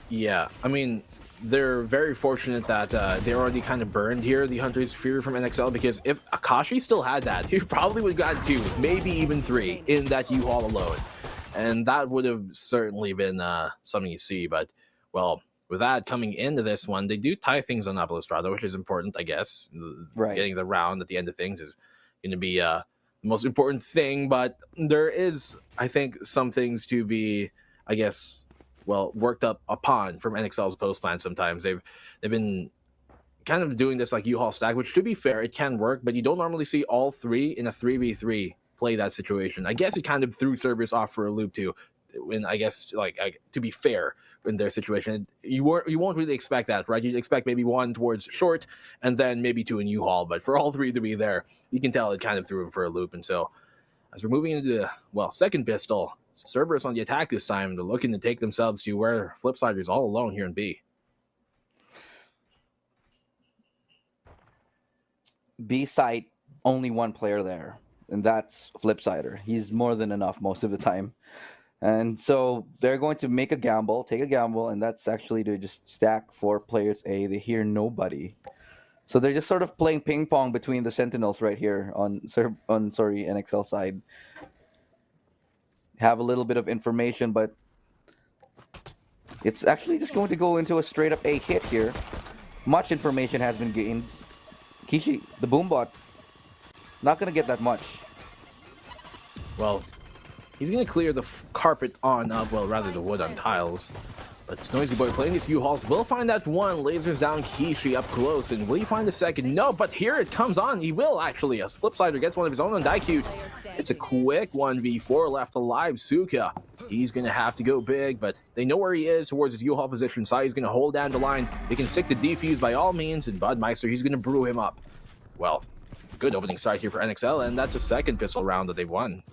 Yeah, I mean, they're very fortunate that they already kind of burned here, the Hunter's Fury from NXL, because if Akashi still had that, he probably would have got 2, maybe even 3 in that U-Haul alone. And that would have certainly been something you see. But, well, with that coming into this one, they do tie things on Apolostrada, which is important, I guess. Right. Getting the round at the end of things is going to be the most important thing. But there is, I think, some things to be, I guess... well, worked up upon from NXL's post plan sometimes. They've been kind of doing this like U-Haul stack, which to be fair, it can work, but you don't normally see all 3 in a 3v3 play that situation. I guess it kind of threw Cerberus off for a loop too. When I guess to be fair in their situation, you won't really expect that, right? You'd expect maybe 1 towards short and then maybe 2 in U-Haul, but for all 3 to be there, you can tell it kind of threw him for a loop. And so as we're moving into the second pistol, Cerberus on the attack this time. They're looking to take themselves to where Flipsider's all alone here in B. B side, only 1 player there, and that's Flipsider. He's more than enough most of the time. And so they're going to make a gamble, take a gamble, and that's actually to just stack 4 players A. They hear nobody. So they're just sort of playing ping pong between the Sentinels right here on NXL side. Have a little bit of information, but it's actually just going to go into a straight up A hit here. Much information has been gained. Kishi, the boombot, not going to get that much. Well, he's going to clear the carpet on, rather the wood on tiles. But Noisy Boy playing these U-Hauls will find that 1, lasers down Kishi up close, and will he find the second? No, but here it comes on. He will actually, as Flipsider gets one of his own on Daikyu. It's a quick 1v4 left alive. Suka, he's going to have to go big, but they know where he is towards his U-Haul position. Sai is going to hold down the line. They can stick the defuse by all means, and Budmeister, he's going to brew him up. Well, good opening start here for NXL, and that's a second pistol round that they've won.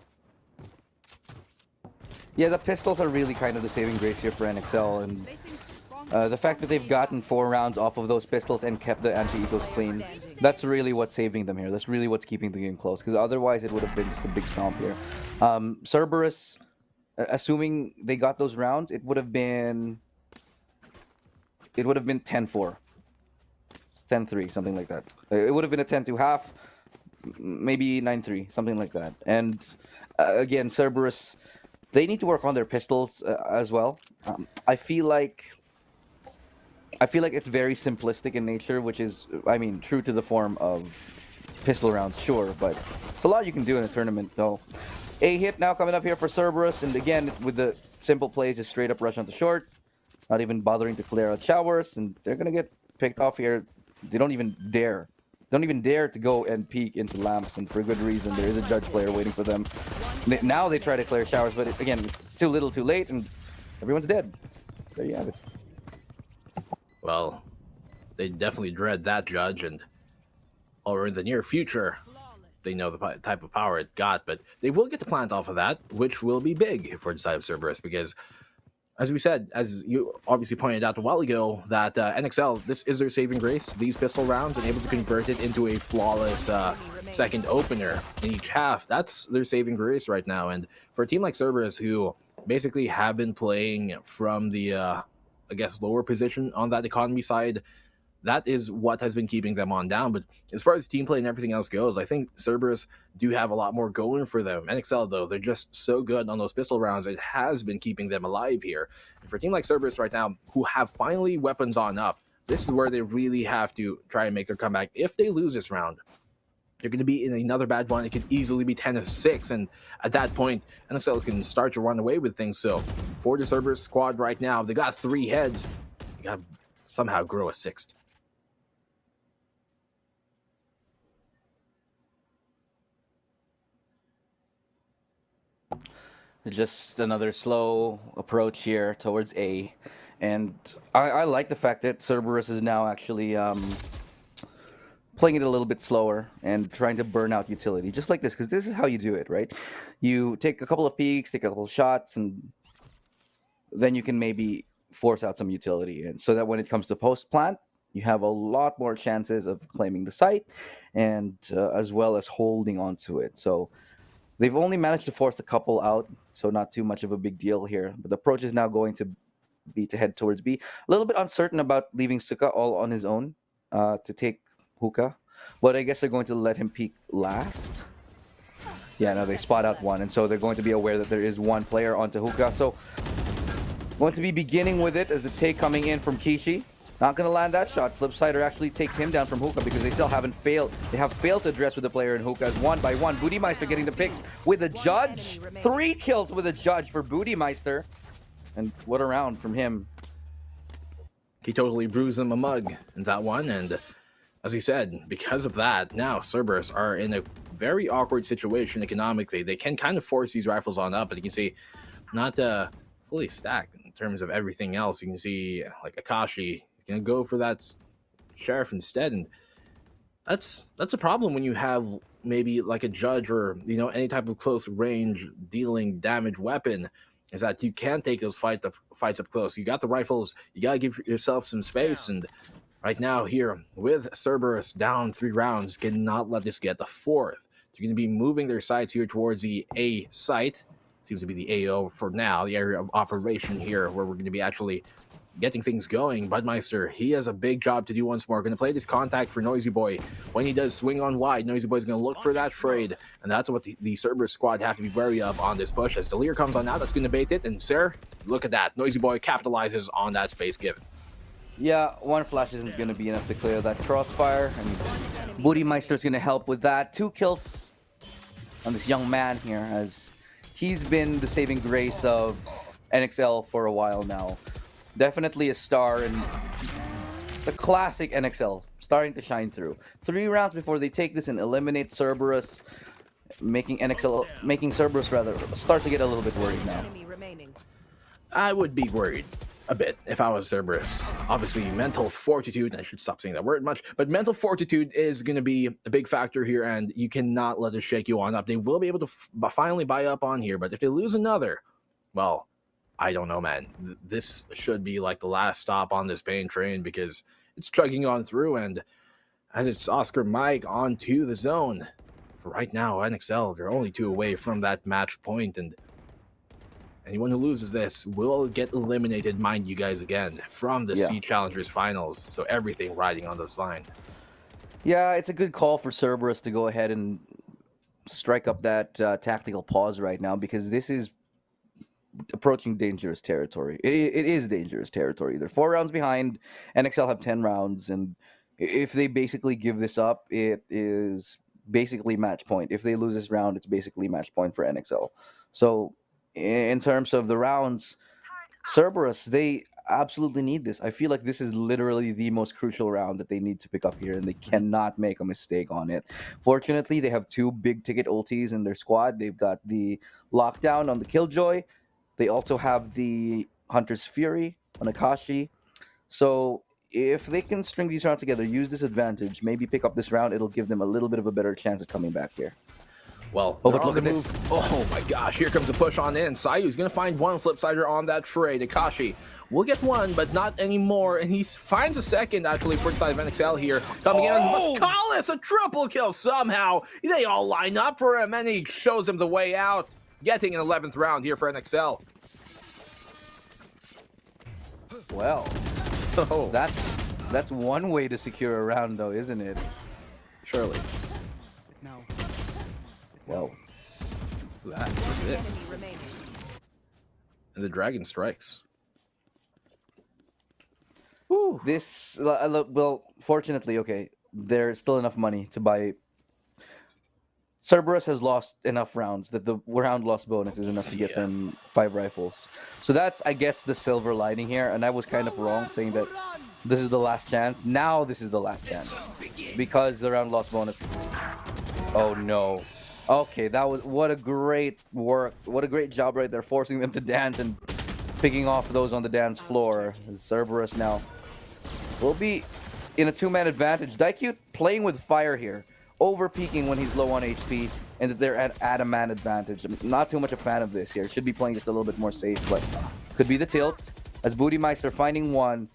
Yeah, the pistols are really kind of the saving grace here for NXL, and the fact that they've gotten 4 rounds off of those pistols and kept the anti-egos clean, that's really what's saving them here. That's really what's keeping the game close, because otherwise it would have been just a big stomp here. Cerberus, assuming they got those rounds, it would have been 10-4. 10-3, something like that. It would have been a 10-2 half, maybe 9-3, something like that. And again, Cerberus, they need to work on their pistols as well. I feel like it's very simplistic in nature, which is, I mean, true to the form of pistol rounds, sure, but it's a lot you can do in a tournament, though. A hit now coming up here for Cerberus, and again, with the simple plays, just straight up rush onto short, not even bothering to clear out showers, and they're gonna get picked off here. They don't even dare to go and peek into lamps, and for good reason. There is a judge player waiting for them. Now they try to clear showers, but again, it's too little too late, and everyone's dead. There you have it. Well, they definitely dread that judge, and or in the near future, they know the type of power it got, but they will get the plant off of that, which will be big for the side of Cerberus, because as we said, as you obviously pointed out a while ago, that NXL, this is their saving grace, these pistol rounds, and able to convert it into a flawless second opener in each half. That's their saving grace right now. And for a team like Cerberus, who basically have been playing from the, I guess, lower position on that economy side, that is what has been keeping them on down. But as far as team play and everything else goes, I think Cerberus do have a lot more going for them. NXL, though, they're just so good on those pistol rounds. It has been keeping them alive here. And for a team like Cerberus right now, who have finally weapons on up, this is where they really have to try and make their comeback. If they lose this round, they're going to be in another bad one. It could easily be 10-6, and at that point, NXL can start to run away with things. So for the Cerberus squad right now, they got 3 heads. They got to somehow grow a 6th. Just another slow approach here towards A. And I like the fact that Cerberus is now actually playing it a little bit slower and trying to burn out utility. Just like this, because this is how you do it, right? You take a couple of peeks, take a couple of shots, and then you can maybe force out some utility. And so that when it comes to post-plant, you have a lot more chances of claiming the site and as well as holding onto it. So they've only managed to force a couple out, so not too much of a big deal here. But the approach is now going to be to head towards B. A little bit uncertain about leaving Suka all on his own to take Hookah. But I guess they're going to let him peek last. Yeah, no, they spot out one. And so they're going to be aware that there is one player onto Hookah. So going to be beginning with it as the take coming in from Kishi. Not going to land that shot. Flipsider actually takes him down from Hookah because they still haven't failed. They have failed to address with the player in Hookah as one by one. Bootymeister getting the picks with a judge. 3 kills with a judge for Bootymeister. And what a round from him. He totally bruised them a mug in that one. And as he said, because of that, now Cerberus are in a very awkward situation economically. They can kind of force these rifles on up, but you can see not fully stacked in terms of everything else. You can see like Akashi gonna go for that sheriff instead, and that's a problem when you have maybe like a judge or any type of close range dealing damage weapon, is that you can take those fights up close. You got the rifles, you gotta give yourself some space, and right now here with Cerberus down 3 rounds, cannot let this get the 4th. They're gonna be moving their sights here towards the A site. Seems to be the AO for now, the area of operation here, where we're gonna be actually getting things going. Budmeister, he has a big job to do once more. Going to play this contact for Noisy Boy. When he does swing on wide, Noisy Boy is going to look for that trade, and that's what the Cerberus squad have to be wary of on this push. As Delir comes on now, that's going to bait it, and Sir, look at that. Noisy Boy capitalizes on that space given. Yeah, one flash isn't going to be enough to clear that crossfire, and Bootymeister is going to help with that. 2 kills on this young man here, as he's been the saving grace of NXL for a while now. Definitely a star, and the classic NXL starting to shine through. 3 rounds before they take this and eliminate Cerberus, making Cerberus start to get a little bit worried now. I would be worried a bit if I was Cerberus. Obviously, mental fortitude, I should stop saying that word much, but mental fortitude is going to be a big factor here, and you cannot let it shake you on up. They will be able to finally buy up on here, but if they lose another, well, I don't know, man. This should be like the last stop on this pain train, because it's chugging on through, and as it's Oscar Mike onto the zone. For right now, NXL, they're only 2 away from that match point, and anyone who loses this will get eliminated, mind you guys, again, from the SEA Challengers Finals. So everything riding on this line. Yeah, it's a good call for Cerberus to go ahead and strike up that tactical pause right now, because this is approaching dangerous territory. It is dangerous territory. They're 4 rounds behind. NXL have 10 rounds, and if they basically give this up, it is basically match point. If they lose this round, it's basically match point for NXL. So in terms of the rounds, Cerberus, they absolutely need this. I feel like this is literally the most crucial round that they need to pick up here, and they cannot make a mistake on it. Fortunately, they have 2 big ticket ultis in their squad. They've got the lockdown on the Killjoy. They also have the Hunter's Fury on Akashi. So if they can string these rounds together, use this advantage, maybe pick up this round, it'll give them a little bit of a better chance of coming back here. Well, but look at this. Oh my gosh, here comes the push on in. Sayu's going to find one Flipsider on that trade. Akashi will get one, but not anymore. And he finds a second, actually, for the side of NXL here. Coming in, Muscalis, a triple kill somehow. They all line up for him, and he shows him the way out. Getting an 11th round here for NXL. Well, that's one way to secure a round, though, isn't it? Surely. No. Whoa. Look at this. And the dragon strikes. This, well, fortunately, okay, there's still enough money to buy. Cerberus has lost enough rounds that the round loss bonus is enough to get them 5 rifles. So that's, I guess, the silver lining here. And I was kind of wrong saying that this is the last chance. Now this is the last chance because the round loss bonus. Oh no. Okay, that was what a great work. What a great job right there, forcing them to dance and picking off those on the dance floor. Cerberus now will be in a 2-man advantage. Daikyu playing with fire here, over peaking when he's low on HP, and that they're at a man advantage. I'm not too much a fan of this here. Should be playing just a little bit more safe, but could be the tilt. As Bootymeister finding one,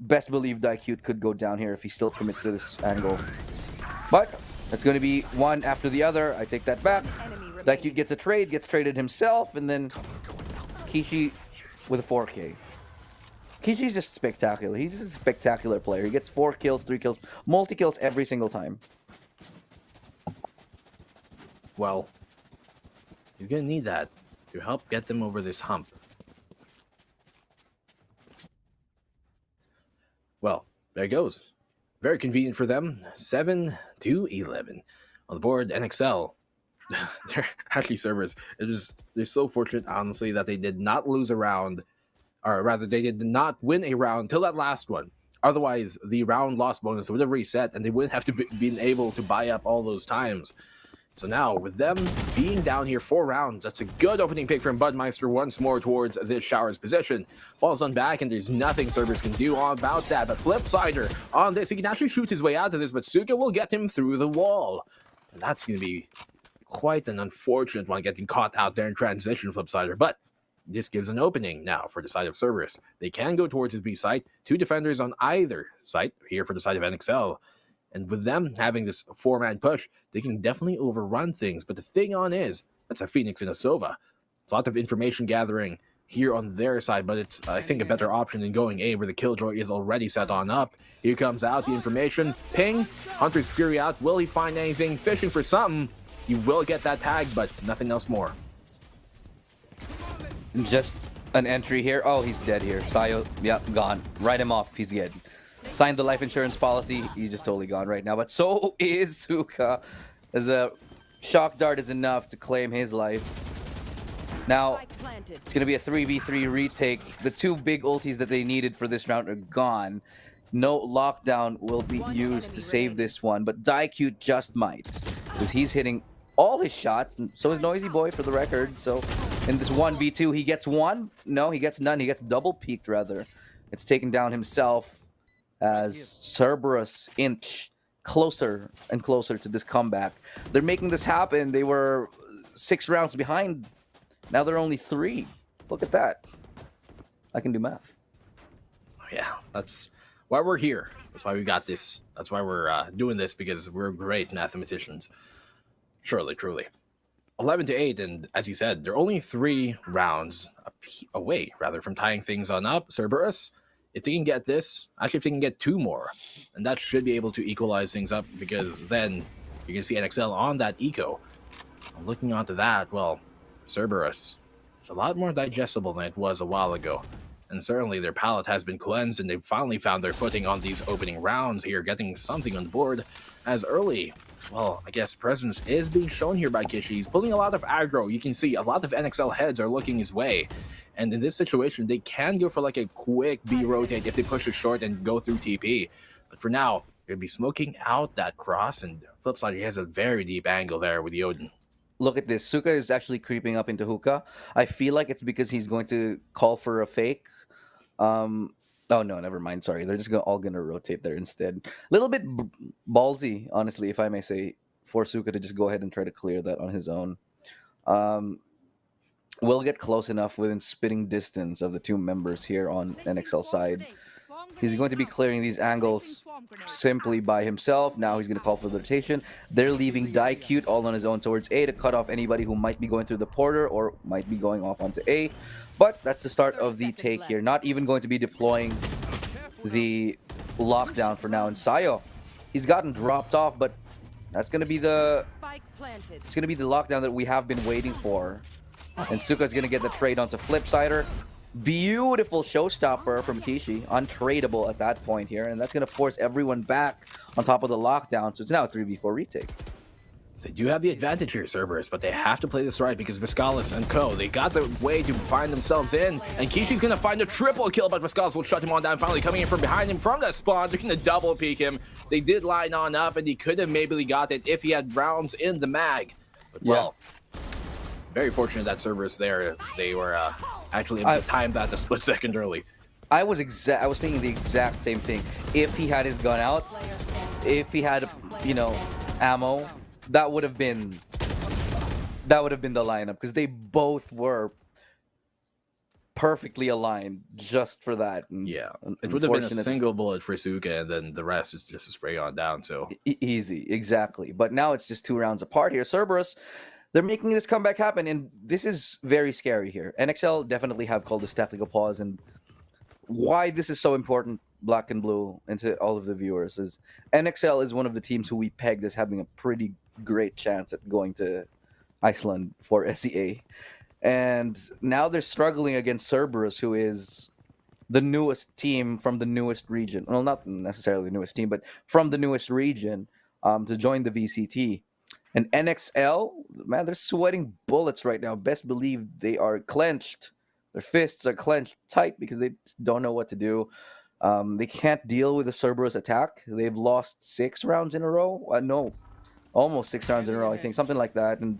best believe Daikyu could go down here if he still commits to this angle. But it's going to be one after the other. I take that back. Daikyu gets a trade, gets traded himself, and then Kishi with a 4K. Kishi's just spectacular. He's just a spectacular player. He gets 4 kills, 3 kills, multi-kills every single time. Well, he's going to need that to help get them over this hump. Well, there it goes. Very convenient for them. 7-11 on the board. NXL. They're actually Cerberus. They're so fortunate, honestly, that they did not lose a round, or rather, they did not win a round until that last one. Otherwise, the round loss bonus would have reset, and they wouldn't have to been able to buy up all those times. So now, with them being down here 4 rounds, that's a good opening pick from Budmeister once more towards this Shower's position. Falls on back, and there's nothing Cerberus can do about that. But Flipsider on this, he can actually shoot his way out of this, but Suka will get him through the wall. And that's going to be quite an unfortunate one, getting caught out there in transition, Flipsider. But this gives an opening now for the side of Cerberus. They can go towards his B site. 2 defenders on either site here for the side of NXL. And with them having this 4-man push, they can definitely overrun things. But the thing on is, that's a Phoenix and a Sova. It's a lot of information gathering here on their side, but it's, I think, a better option than going A, where the Killjoy is already set on up. Here comes out the information. Ping, Hunter's Fury out. Will he find anything? Fishing for something. He will get that tag, but nothing else more. Just an entry here. Oh, he's dead here. Sayo, yep, gone. Write him off. He's dead. Signed the life insurance policy. He's just totally gone right now. But so is Suka, as the shock dart is enough to claim his life. Now, it's going to be a 3v3 retake. The 2 big ultis that they needed for this round are gone. No lockdown will be used to save this one, but Daikyu just might, because he's hitting all his shots, and so is Noisy Boy, for the record. So in this 1v2, he gets 1. No, he gets none. He gets double peaked, rather. It's taken down himself as Cerberus inch closer and closer to this comeback. They're making this happen. They were 6 rounds behind. Now they're only 3. Look at that. I can do math. Yeah, that's why we're here. That's why we got this. That's why we're doing this, because we're great mathematicians. Surely, truly. 11-8, and as you said, they're only 3 rounds away, rather, from tying things on up. Cerberus, if they can get this, actually if they can get 2 more, and that should be able to equalize things up, because then you can see NXL on that eco. Looking onto that, well, Cerberus, it's a lot more digestible than it was a while ago. And certainly their palate has been cleansed, and they've finally found their footing on these opening rounds here, getting something on the board as early. Well, I guess presence is being shown here by Kishi. He's pulling a lot of aggro. You can see a lot of NXL heads are looking his way. And in this situation, they can go for like a quick B rotate if they push it short and go through TP. But for now, they'll be smoking out that cross, and Flipside, he has a very deep angle there with Yoden. Look at this. Suka is actually creeping up into hookah. I feel like it's because he's going to call for a fake. Oh, no, never mind. Sorry. They're just all going to rotate there instead. A little bit ballsy, honestly, if I may say, for Suka to just go ahead and try to clear that on his own. We'll get close enough within spitting distance of the 2 members here on NXL side. He's going to be clearing these angles simply by himself. Now he's going to call for the rotation. They're leaving Daikyu all on his own towards A to cut off anybody who might be going through the porter or might be going off onto A. But that's the start of the take here. Not even going to be deploying the lockdown for now. And Sayo, he's gotten dropped off, but that's going to be the lockdown that we have been waiting for. And Suka's going to get the trade onto Flipsider. Beautiful showstopper from Kishi, untradeable at that point here, and that's going to force everyone back on top of the lockdown, so it's now a 3v4 retake. They do have the advantage here, Cerberus, but they have to play this right because Viscalis and co, they got the way to find themselves in, and Kishi's going to find a triple kill, but Viscalis will shut him on down, finally coming in from behind him from that spawn. They're going to double peek him. They did line on up, and he could have maybe got it if he had rounds in the mag. But, well, very fortunate that Cerberus there, they were actually able to time that a split second early. I was thinking the exact same thing. If he had his gun out, if he had, you know, ammo, that would have been the lineup, because they both were perfectly aligned just for that. And yeah, it would have been a single bullet for Suka, and then the rest is just a spray on down. So easy, exactly. But now it's just 2 rounds apart here. Cerberus, they're making this comeback happen, and this is very scary here. NXL definitely have called this tactical pause, and why this is so important, Black and Blue, and to all of the viewers, is NXL is one of the teams who we pegged as having a pretty great chance at going to Iceland for SEA. And now they're struggling against Cerberus, who is the newest team from the newest region. Well, not necessarily the newest team, but from the newest region to join the VCT. And NXL, man, they're sweating bullets right now. Best believe they are clenched. Their fists are clenched tight because they don't know what to do. They can't deal with the Cerberus attack. They've lost 6 rounds in a row. No, almost 6 rounds in a row, I think, something like that. And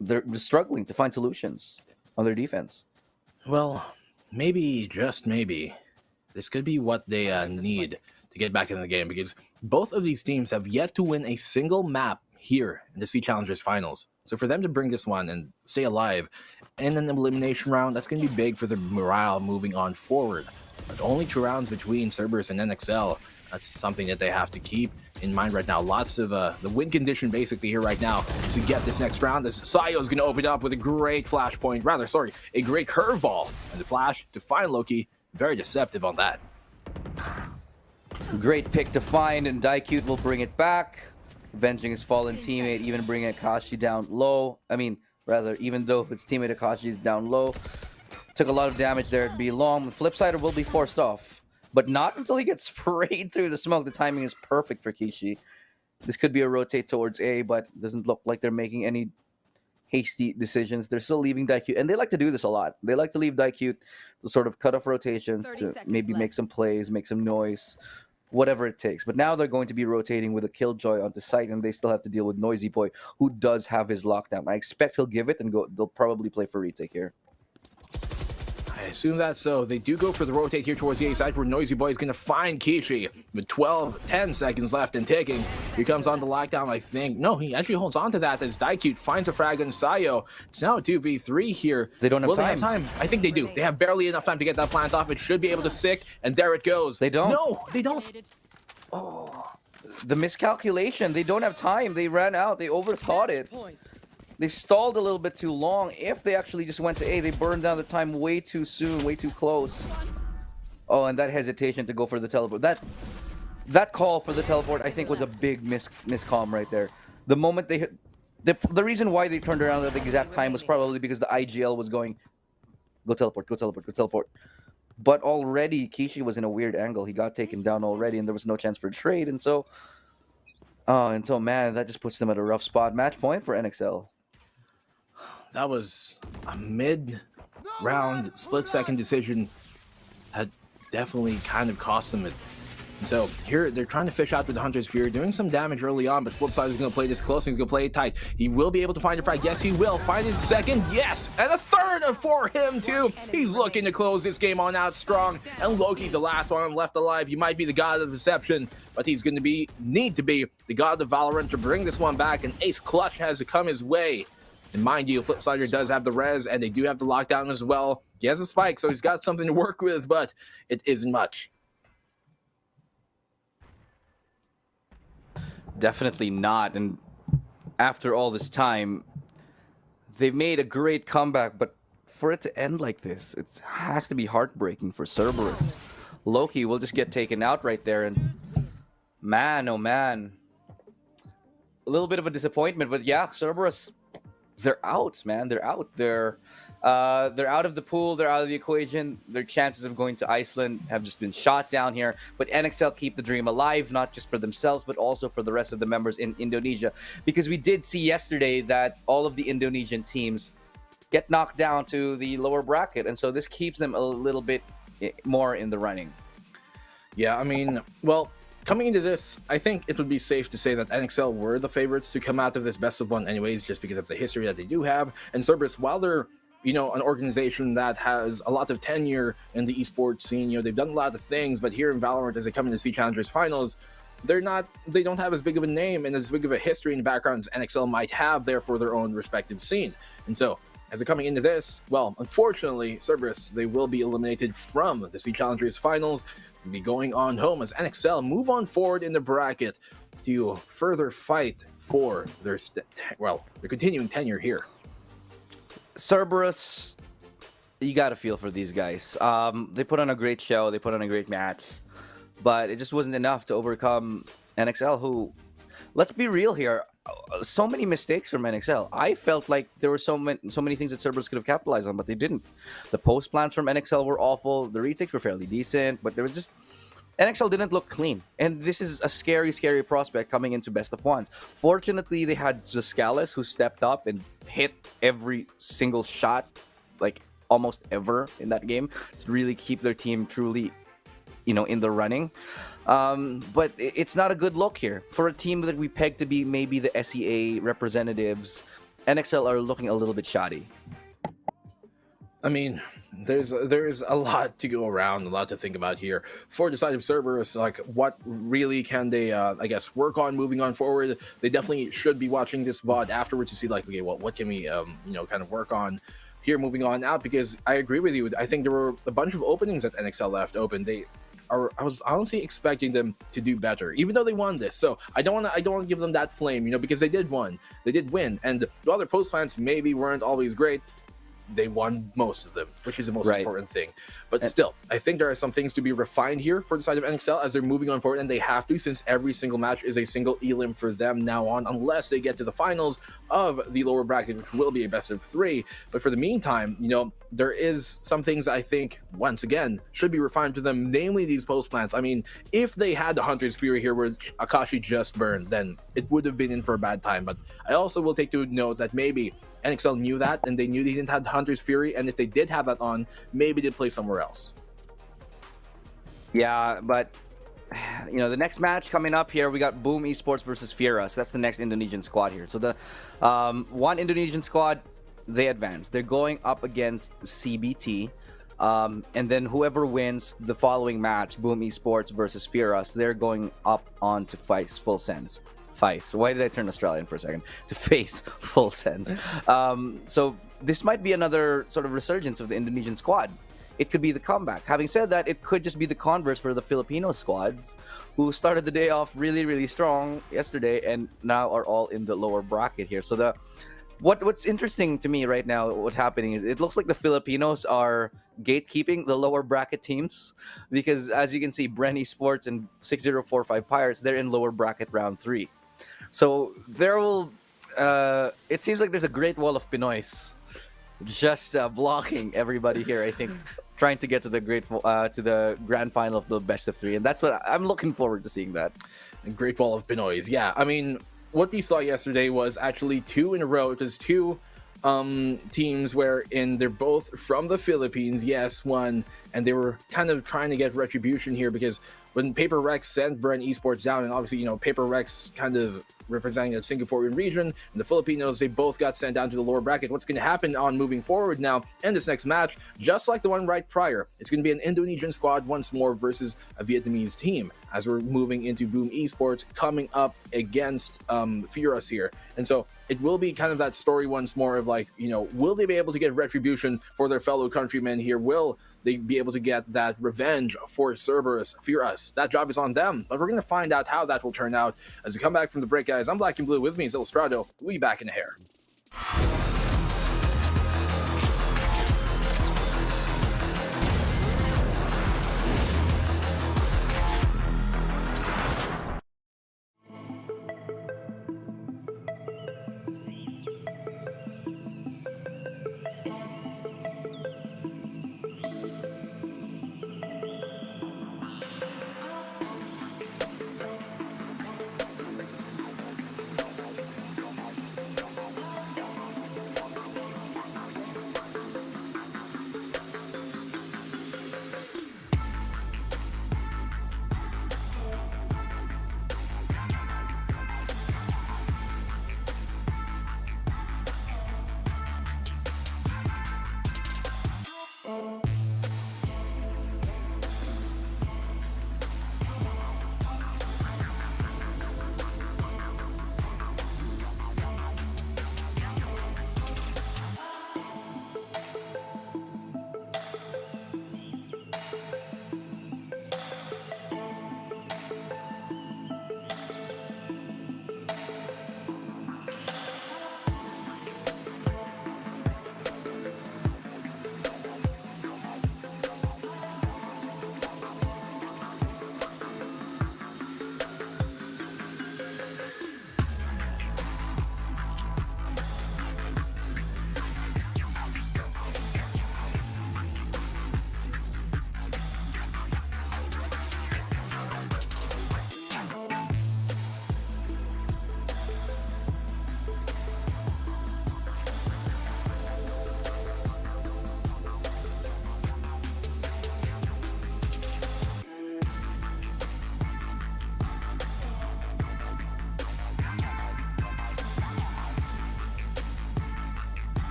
they're struggling to find solutions on their defense. Well, maybe, just maybe, this could be what they need to get back in the game, because both of these teams have yet to win a single map here in the SEA Challengers Finals. So for them to bring this one and stay alive in an elimination round, that's going to be big for their morale moving on forward. But only 2 rounds between Cerberus and NXL. That's something that they have to keep in mind right now. Lots of the win condition basically here right now to get this next round, as Sayo is going to open up with a great flashpoint, a great curveball, and the flash to find Loki. Very deceptive on that. Great pick to find, and Daikute will bring it back, avenging his fallen teammate, even bringing Akashi down low. I mean, rather, even though his teammate Akashi is down low, took a lot of damage there to be long. The Flipsider will be forced off, but not until he gets sprayed through the smoke. The timing is perfect for Kishi. This could be a rotate towards A, but doesn't look like they're making any hasty decisions. They're still leaving Daikute, and they like to do this a lot. They like to leave Daikute to sort of cut off rotations, to maybe make some plays, make some noise, whatever it takes. But now they're going to be rotating with a Killjoy onto site, and they still have to deal with Noisy Boy, who does have his lockdown. I expect he'll give it and go. They'll probably play for retake here. I assume that's so. They do go for the rotate here towards the A side, where Noisy Boy is going to find Kishi with 10 seconds left and ticking. Here comes on the lockdown, I think. No, he actually holds on to that as Daikute finds a frag on Sayo. It's now a 2v3 here. They don't have Will time. They have time? I think they do. They have barely enough time to get that plant off. It should be able to stick, and there it goes. They don't. No, they don't. Oh, the miscalculation. They don't have time. They ran out. They overthought it. They stalled a little bit too long. If they actually just went to A, they burned down the time way too soon, way too close. Oh, and that hesitation to go for the teleport. That call for the teleport, I think, was a big miscomm right there. The moment they hit... The reason why they turned around at the exact time was probably because the IGL was going, go teleport, go teleport, go teleport. But already, Kishi was in a weird angle. He got taken down already, and there was no chance for a trade. And so, man, that just puts them at a rough spot. Match point for NXL. That was a mid-round split-second decision that definitely kind of cost them it. So here they're trying to fish out with the Hunter's Fury, doing some damage early on, but Flipside is going to play this close and he's going to play it tight. He will be able to find a frag. Yes, he will. Find his second. Yes, and a third for him too. He's looking to close this game on out strong, and Loki's the last one left alive. He might be the god of deception, but he's going to need to be the god of Valorant to bring this one back, and Ace Clutch has to come his way. And mind you, Flipsider does have the res, and they do have the lockdown as well. He has a spike, so he's got something to work with, but it isn't much. Definitely not. And after all this time, they've made a great comeback, but for it to end like this, it has to be heartbreaking for Cerberus. Loki will just get taken out right there, and man, oh man. A little bit of a disappointment, but yeah, Cerberus they're out, man. They're out. They're out of the pool. They're out of the equation. Their chances of going to Iceland have just been shot down here. But NXL keep the dream alive, not just for themselves, but also for the rest of the members in Indonesia. Because we did see yesterday that all of the Indonesian teams get knocked down to the lower bracket, and so this keeps them a little bit more in the running. Yeah, I mean, well, coming into this, I think it would be safe to say that NXL were the favorites to come out of this best of one anyways, just because of the history that they do have. And Cerberus, while they're, an organization that has a lot of tenure in the esports scene, they've done a lot of things, but here in Valorant, as they come into SEA Challengers Finals, they don't have as big of a name and as big of a history and background as NXL might have there for their own respective scene. And so, as they're coming into this, well, unfortunately, Cerberus, they will be eliminated from the SEA Challengers Finals, and be going on home as NXL move on forward in the bracket to further fight for their continuing tenure here. Cerberus, you got to feel for these guys. They put on a great show. They put on a great match, but it just wasn't enough to overcome NXL, who, let's be real here, so many mistakes from NXL. I felt like there were so many things that Cerberus could have capitalized on, but they didn't. The post plans from NXL were awful. The retakes were fairly decent, but there was just NXL didn't look clean. And this is a scary, scary prospect coming into best of ones. Fortunately, they had Zascalis, who stepped up and hit every single shot, like almost ever in that game, to really keep their team truly, in the running. But it's not a good look here for a team that we pegged to be maybe the SEA representatives. NXL are looking a little bit shoddy. I mean, there's a lot to go around, a lot to think about here for the side of Cerberus. Like, what really can they, work on moving on forward? They definitely should be watching this VOD afterwards to see, like, okay, well, what can we, kind of work on here moving on out? Because I agree with you. I think there were a bunch of openings that NXL left open. I was honestly expecting them to do better, even though they won this. So I don't want to give them that flame, because they did win. And while their post plans maybe weren't always great, they won most of them, which is the most important thing. But still, I think there are some things to be refined here for the side of NXL as they're moving on forward, and they have to, since every single match is a single elim for them now on, unless they get to the finals of the lower bracket, which will be a best of 3. But for the meantime, there is some things I think, once again, should be refined to them, namely these post plants. I mean, if they had the Hunter's Fury here where Akashi just burned, then it would have been in for a bad time. But I also will take to note that maybe NXL knew that, and they knew they didn't have the Hunter's Fury, and if they did have that on, maybe they'd play somewhere else. Yeah, but the next match coming up here, we got Boom Esports versus Fieras. That's the next Indonesian squad here. So the one Indonesian squad, they advance. They're going up against CBT, and then whoever wins the following match, Boom Esports versus Fieras, they're going up on to face Full Sense. Face. Why did I turn Australian for a second? To face Full Sense. So this might be another sort of resurgence of the Indonesian squad. It could be the comeback. Having said that, it could just be the converse for the Filipino squads, who started the day off really, really strong yesterday and now are all in the lower bracket here. So what's interesting to me right now, what's happening is it looks like the Filipinos are gatekeeping the lower bracket teams, because as you can see, Bren Esports and 6045 Pirates, they're in lower bracket round 3. So there will, it seems like there's a great wall of Pinoys just blocking everybody here. I think trying to get to the grand final of the best of 3, and that's what I'm looking forward to seeing. That a great wall of Pinoys. Yeah, I mean, what we saw yesterday was actually 2 in a row. It was 2 teams wherein they're both from the Philippines. Yes, one, and they were kind of trying to get retribution here, because when Paper Rex sent Bren Esports down, and obviously, Paper Rex kind of representing the Singaporean region, and the Filipinos, they both got sent down to the lower bracket. What's going to happen on moving forward now in this next match, just like the one right prior, it's going to be an Indonesian squad once more versus a Vietnamese team, as we're moving into Boom Esports coming up against Fieras here. And so it will be kind of that story once more of, like, will they be able to get retribution for their fellow countrymen here? Will they be able to get that revenge for Cerberus Fieras? That job is on them, but we're going to find out how that will turn out as we come back from the break, guys. I'm Black and Blue. With me is Illustrado. We'll be back in a hair.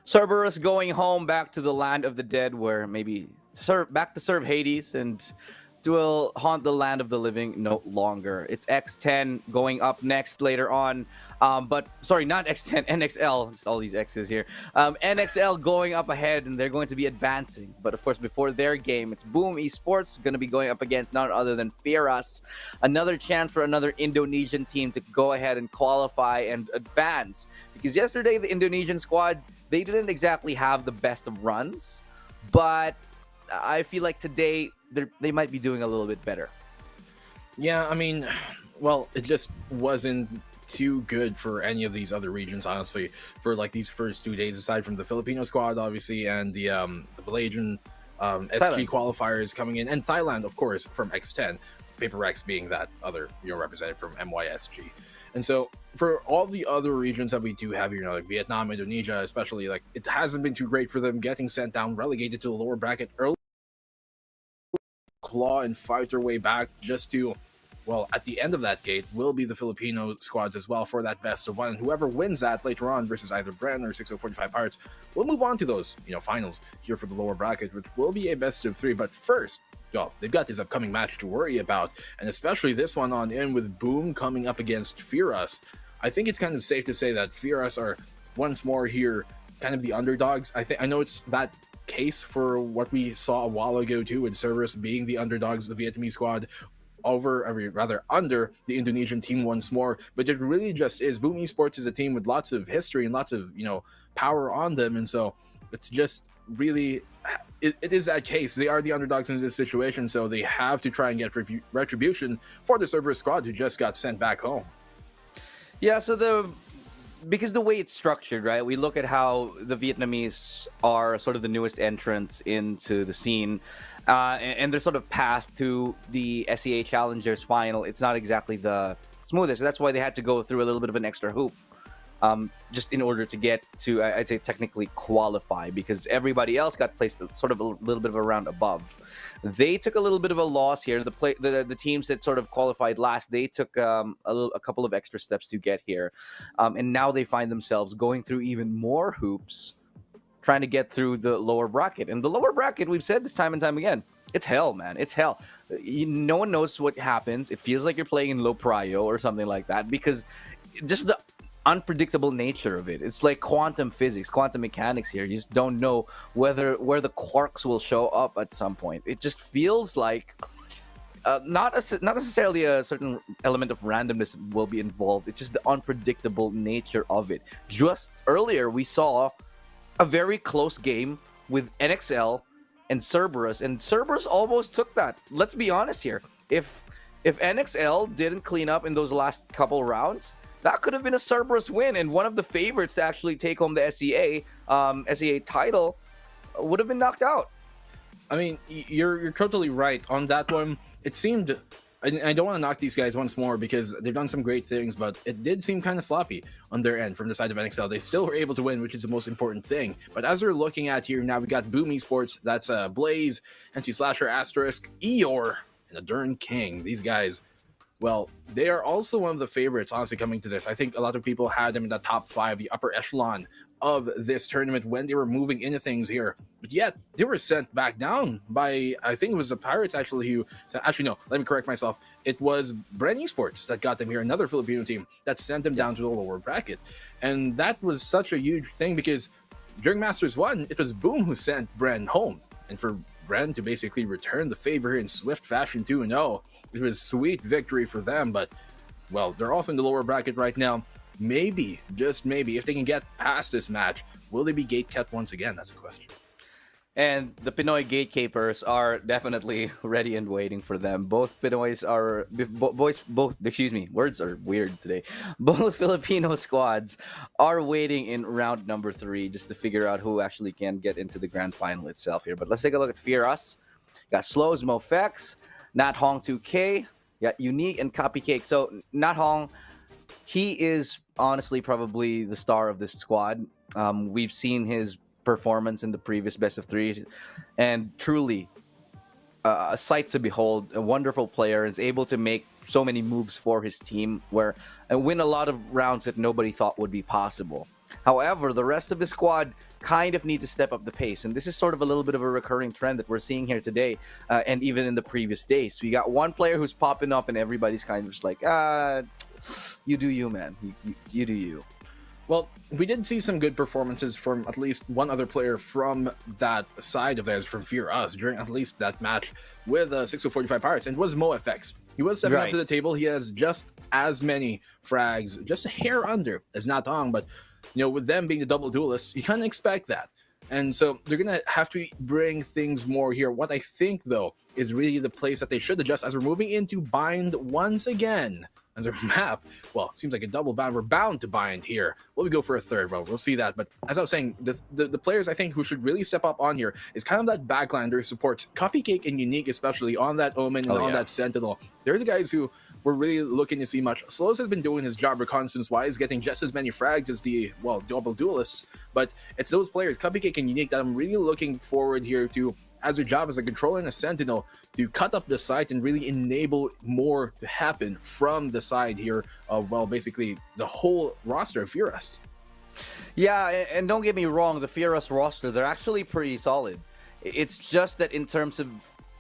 Cerberus going home back to the land of the dead, where maybe back to serve Hades and will haunt the land of the living no longer. It's X10 going up next later on. But sorry, not X10, NXL. Just all these X's here. NXL going up ahead, and they're going to be advancing. But of course, before their game, it's Boom Esports going to be going up against none other than Fearus. Another chance for another Indonesian team to go ahead and qualify and advance. Because yesterday, the Indonesian squad, they didn't exactly have the best of runs. But I feel like today they might be doing a little bit better. Yeah, I mean, well, it just wasn't too good for any of these other regions, honestly, for like these first 2 days, aside from the Filipino squad, obviously, and the Malaysian SG qualifiers coming in, and Thailand, of course, from X10, Paper Rex being that other representative from MYSG. And so for all the other regions that we do have here, like Vietnam, Indonesia, especially, like it hasn't been too great for them, getting sent down, relegated to the lower bracket early, claw and fight their way back just to, well, at the end of that gate will be the Filipino squads as well for that best of one. And whoever wins that later on versus either Bren or 6045 Pirates will move on to those, finals here for the lower bracket, which will be a best of three. But first, they've got this upcoming match to worry about, and especially this one on in with Boom coming up against Fearus. I think it's kind of safe to say that Fearus are once more here kind of the underdogs. I know it's that case for what we saw a while ago too, with Cerberus being the underdogs of the Vietnamese squad under the Indonesian team once more, but it really just is. Boom Esports is a team with lots of history and lots of power on them, and so it's just really it is that case. They are the underdogs in this situation, so they have to try and get retribution for the Cerberus squad who just got sent back home. Yeah, so because the way it's structured, right? We look at how the Vietnamese are sort of the newest entrants into the scene, and their sort of path to the SEA Challengers final. It's not exactly the smoothest. That's why they had to go through a little bit of an extra hoop, just in order to get to, I'd say, technically qualify, because everybody else got placed sort of a little bit of a round above. They took a little bit of a loss here. The teams that sort of qualified last, they took a couple of extra steps to get here, and now they find themselves going through even more hoops, trying to get through the lower bracket. And the lower bracket, we've said this time and time again, it's hell, man. It's hell. No one knows what happens. It feels like you're playing in low prio or something like that, because just the unpredictable nature of it. It's like quantum physics, quantum mechanics here. You just don't know where the quarks will show up at some point. It just feels like not necessarily a certain element of randomness will be involved. It's just the unpredictable nature of it. Just earlier, we saw a very close game with NXL and Cerberus almost took that. Let's be honest here. If NXL didn't clean up in those last couple rounds, that could have been a Cerberus win, and one of the favorites to actually take home the SEA title would have been knocked out. I mean, you're totally right on that one. It seemed, I don't want to knock these guys once more because they've done some great things, but it did seem kind of sloppy on their end from the side of NXL. They still were able to win, which is the most important thing. But as we're looking at here now, we got Boom Esports. That's Blaze, NC Slasher, Asterisk, Eeyore, and the Dern King. These guys, well, they are also one of the favorites, honestly, coming to this. I think a lot of people had them in the top 5, the upper echelon of this tournament when they were moving into things here. But yet, they were sent back down by, I think it was the Pirates, actually, no, let me correct myself. It was Bren Esports that got them here, another Filipino team that sent them down to the lower bracket. And that was such a huge thing because during Masters 1, it was Boom who sent Bren home. And for Bren to basically return the favor in swift fashion 2-0. It was a sweet victory for them, but, well, they're also in the lower bracket right now. Maybe, just maybe, if they can get past this match, will they be gate-kept once again? That's the question. And the Pinoy gatekeepers are definitely ready and waiting for them. Both Pinoys are, words are weird today. Both Filipino squads are waiting in round number 3 just to figure out who actually can get into the grand final itself here. But let's take a look at Fearus. Got Slows, Mofex, Nat Hong 2K, got Unique and Copy Cake. So Nat Hong, he is honestly probably the star of this squad. We've seen his performance in the previous best of 3, and truly a sight to behold. A wonderful player, is able to make so many moves for his team and win a lot of rounds that nobody thought would be possible. However, the rest of his squad kind of need to step up the pace. And this is sort of a little bit of a recurring trend that we're seeing here today, and even in the previous days. So you got one player who's popping up and everybody's kind of just like, you do you, man. You do you. Well, we did see some good performances from at least one other player from that side of theirs, from Fear Us, during at least that match with 6045 Pirates, and it was MoFX. He was stepping up to the table. He has just as many frags, just a hair under as Natong, but with them being the double duelists, you kind of expect that. And so they're going to have to bring things more here. What I think, though, is really the place that they should adjust as we're moving into Bind once again. As a map, well, it seems like a double bound. We're bound to bind here. Will we go for a third? Well, we'll see that. But as I was saying, the players I think who should really step up on here is kind of that backlander supports Cupcake and Unique, especially on that Omen and on that Sentinel. They're the guys who we're really looking to see much. Slows has been doing his job reconnaissance-wise, getting just as many frags as the, double duelists. But it's those players, Cupcake and Unique, that I'm really looking forward here to, as their job as a controller and a sentinel, to cut up the site and really enable more to happen from the side here of, basically the whole roster of Fear Us. Yeah, and don't get me wrong, the Fear Us roster, they're actually pretty solid. It's just that in terms of,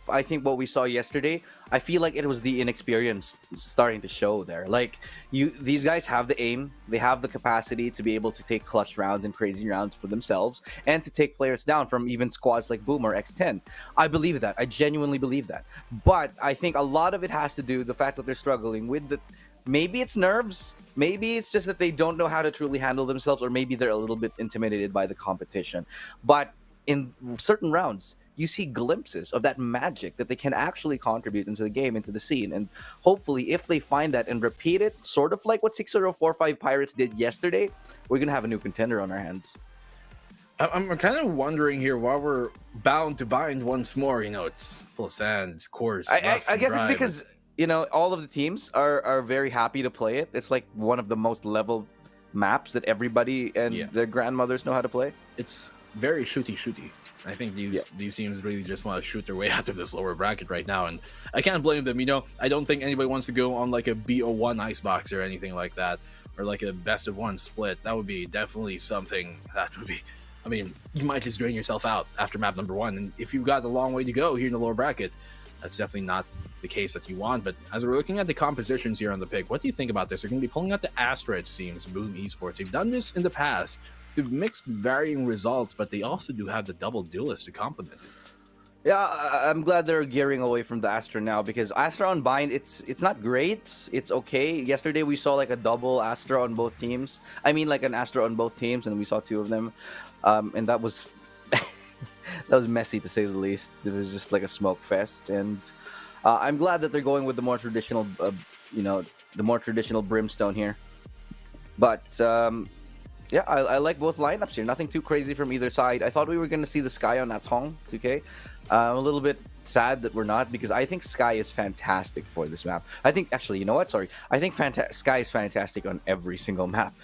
I think, what we saw yesterday, I feel like it was the inexperience starting to show there. Like, these guys have the aim, they have the capacity to be able to take clutch rounds and crazy rounds for themselves, and to take players down from even squads like Boom or X10. I believe that. I genuinely believe that. But I think a lot of it has to do with the fact that they're struggling with the... Maybe it's nerves, maybe it's just that they don't know how to truly handle themselves, or maybe they're a little bit intimidated by the competition. But in certain rounds, you see glimpses of that magic that they can actually contribute into the game, into the scene. And hopefully, if they find that and repeat it, sort of like what 6045 Pirates did yesterday, we're going to have a new contender on our hands. I'm kind of wondering here why we're bound to bind once more. It's full of sand, it's coarse. I guess it's because, all of the teams are very happy to play it. It's like one of the most level maps that everybody and their grandmothers know how to play. It's very shooty. I think these teams really just want to shoot their way out of this lower bracket right now, and I can't blame them. I don't think anybody wants to go on like a BO1 icebox or anything like that, or like a best of one split. That would be definitely something that would be, you might just drain yourself out after map number 1, and if you've got a long way to go here in the lower bracket, that's definitely not the case that you want. But as we're looking at the compositions here on the pick, what do you think about this? They're going to be pulling out the Astra, it seems, Boom Esports. They've done this in the past. They've mixed varying results, but they also do have the double duelist to complement it. Yeah, I'm glad they're gearing away from the Astra now, because Astra on Bind, it's not great. It's okay. Yesterday we saw like a double Astra on both teams. Like an Astra on both teams, and we saw 2 of them. And that was that was messy, to say the least. It was just like a smoke fest, and I'm glad that they're going with the more traditional, the more traditional Brimstone here. But yeah, I like both lineups here. Nothing too crazy from either side. I thought we were going to see the Sky on Natong 2K. I'm a little bit sad that we're not, because I think Sky is fantastic for this map. I think, actually, you know what? Sorry. I think Sky is fantastic on every single map.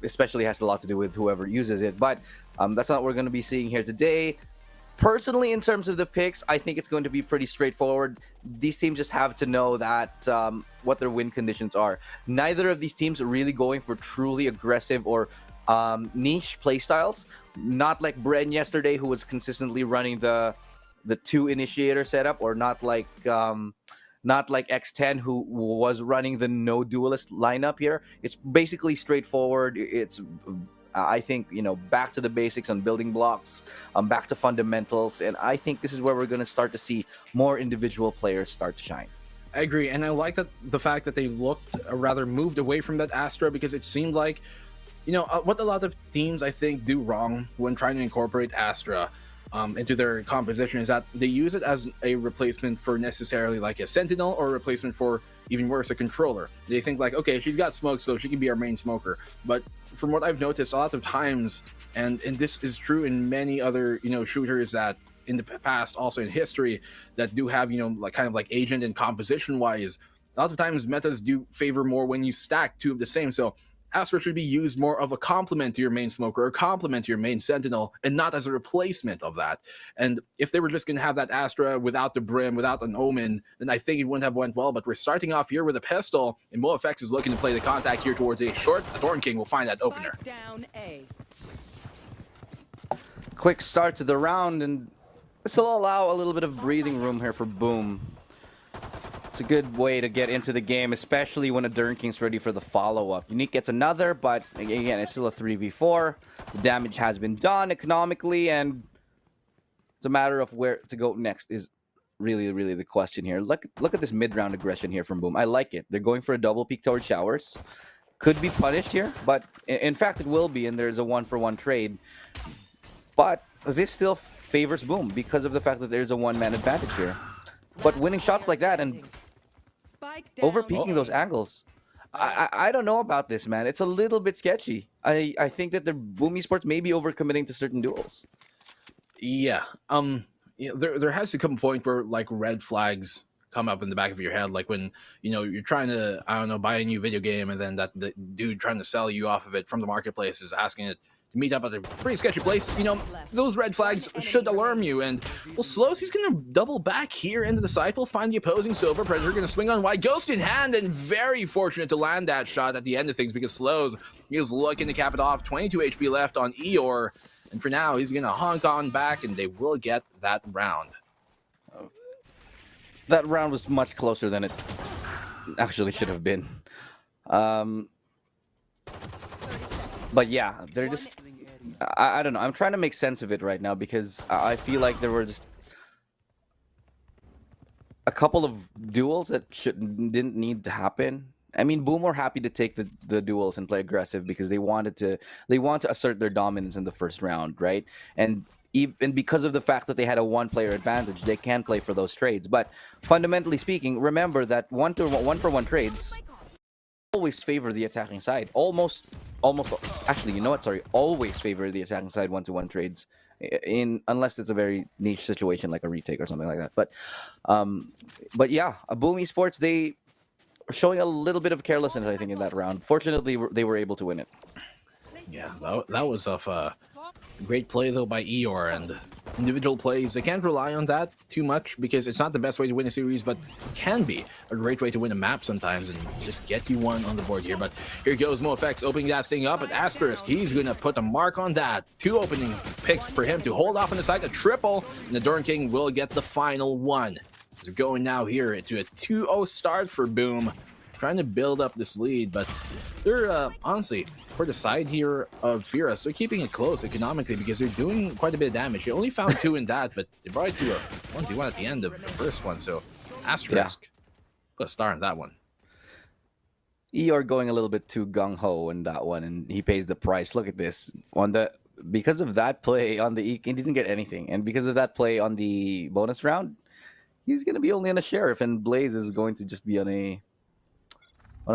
Especially has a lot to do with whoever uses it. But that's not what we're going to be seeing here today. Personally, in terms of the picks, I think it's going to be pretty straightforward. These teams just have to know that what their win conditions are. Neither of these teams are really going for truly aggressive or niche playstyles. Not like Bren yesterday, who was consistently running the 2 initiator setup, or not like X10, who was running the no duelist lineup here. It's basically straightforward. It's I think, back to the basics on building blocks, back to fundamentals, and I think this is where we're going to start to see more individual players start to shine. I agree, and I like that the fact that they looked, or rather moved away from that Astra, because it seemed like, what a lot of teams I think do wrong when trying to incorporate Astra into their composition is that they use it as a replacement for necessarily like a Sentinel, or a replacement for, even worse, a controller. They think like, okay, she's got smoke, so she can be our main smoker. But from what I've noticed, a lot of times, and this is true in many other, shooters that in the past, also in history, that do have, like kind of like agent and composition wise, a lot of times metas do favor more when you stack 2 of the same. So Astra should be used more of a complement to your main smoker, or complement to your main sentinel, and not as a replacement of that. And if they were just going to have that Astra without the Brim, without an Omen, then I think it wouldn't have went well. But we're starting off here with a pistol, and MoFX is looking to play the contact here towards a short. A Thorn King will find that opener. Down A. quick start to the round, and this will allow a little bit of breathing room here for Boom. It's a good way to get into the game, especially when a Durnking's ready for the follow-up. Unique gets another, but again, it's still a 3v4. The damage has been done economically, and it's a matter of where to go next is really the question here. Look at this mid-round aggression here from Boom. I like it. They're going for a double peek towards showers. Could be punished here, but in fact it will be, and there's a 1-for-1 trade. But this still favors Boom because of the fact that there's a one-man advantage here. But winning shots like that and over peeking those angles, I don't know about this, man. It's a little bit sketchy. I think that the Boom Esports may be overcommitting to certain duels. Yeah. There has to come a point where like red flags come up in the back of your head, like when you're trying to, I don't know, buy a new video game, and then the dude trying to sell you off of it from the marketplace is asking it to meet up at a pretty sketchy place. Those red flags should alarm you. And well, Slows, he's gonna double back here into the site. We'll find the opposing Silver Predator, gonna swing on wide, Ghost in hand, and very fortunate to land that shot at the end of things, because Slows, he was looking to cap it off. 22 HP left on Eeyore. And for now, he's going to honk on back, and they will get that round. That round was much closer than it actually should have been. But yeah, they're just... I don't know. I'm trying to make sense of it right now, because I feel like there were just a couple of duels that didn't need to happen. I mean, Boom were happy to take the duels and play aggressive because they want to assert their dominance in the first round, right? And even because of the fact that they had a one-player advantage, they can play for those trades. But fundamentally speaking, remember that one-for-one trades always favor the attacking side. Almost. Actually, you know what? Sorry, always favor the attacking side one-to-one trades. Unless it's a very niche situation like a retake or something like that. But yeah, a Boom Esports, they showing a little bit of carelessness, I think, in that round. Fortunately, they were able to win it. Yeah, that was a great play, though, by Eeyore. And individual plays, they can't rely on that too much, because it's not the best way to win a series, but it can be a great way to win a map sometimes and just get you one on the board here. But here goes MoFX opening that thing up at Asterisk. He's going to put a mark on that. 2 opening picks for him to hold off on the side, a triple, and the Dorn King will get the final one. So going now here into a 2-0 start for Boom, trying to build up this lead, but they're honestly, for the side here of Fierus, they're keeping it close economically because they're doing quite a bit of damage. They only found 2 in that, but they brought it to a 1v1 at the end of the first one, so Asterisk, put a star on that one. Eeyore going a little bit too gung-ho in that one, and he pays the price. Look at this. Because of that play on the he didn't get anything, and because of that play on the bonus round, he's going to be only on a Sheriff, and Blaze is going to just be on a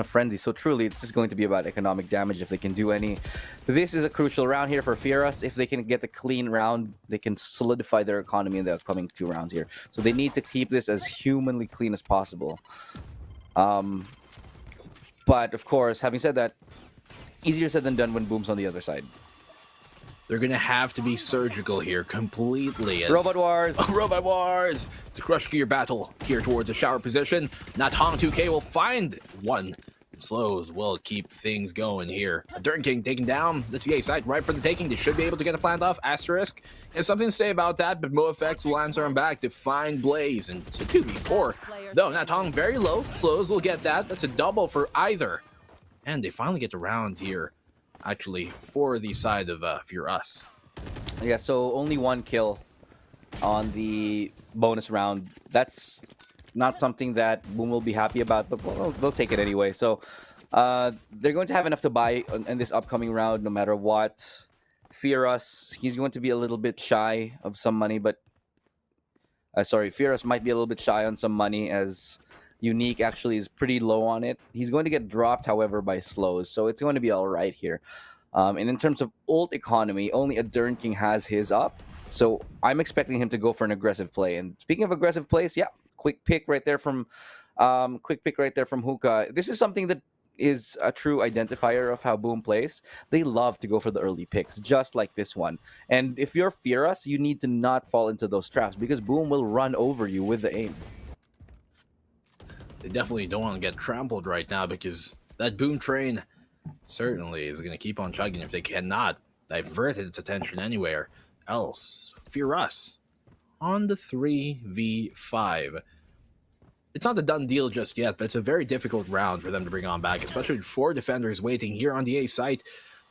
frenzy. So truly, it's just going to be about economic damage if they can do any. This is a crucial round here for Fierus. If they can get the clean round, they can solidify their economy in the upcoming 2 rounds here. So they need to keep this as humanly clean as possible. But of course, having said that, easier said than done when Boom's on the other side. They're going to have to be surgical here completely. Robot Wars! Robot Wars! To crush gear battle here towards a shower position. Natong 2K will find one. Slows will keep things going here. Durn King taken down. Let's see a site right for the taking. They should be able to get a plant off. Asterisk has something to say about that, but MoFX will answer him back to find Blaze. And it's a 2v4. Though Natong very low. Slows will get that. That's a double for either. And they finally get around here, actually, for the side of Fierus. Yeah, so only 1 kill on the bonus round. That's not something that Boom will be happy about, but well, they'll take it anyway. So they're going to have enough to buy in this upcoming round no matter what. Fierus, he's going to be a little bit shy of some money, but... Fierus might be a little bit shy on some money, as Unique actually is pretty low on it. He's going to get dropped, however, by Slows, so it's going to be all right here. And in terms of ult economy, only a Durn King has his up, so I'm expecting him to go for an aggressive play. And speaking of aggressive plays, yeah, quick pick right there from Hookah. This is something that is a true identifier of how Boom plays. They love to go for the early picks, just like this one. And if you're Fierus, you need to not fall into those traps, because Boom will run over you with the aim. They definitely don't want to get trampled right now, because that Boom train certainly is going to keep on chugging if they cannot divert its attention anywhere. else. Fear Us on the 3v5. It's not a done deal just yet, but it's a very difficult round for them to bring on back, especially with 4 defenders waiting here on the A site.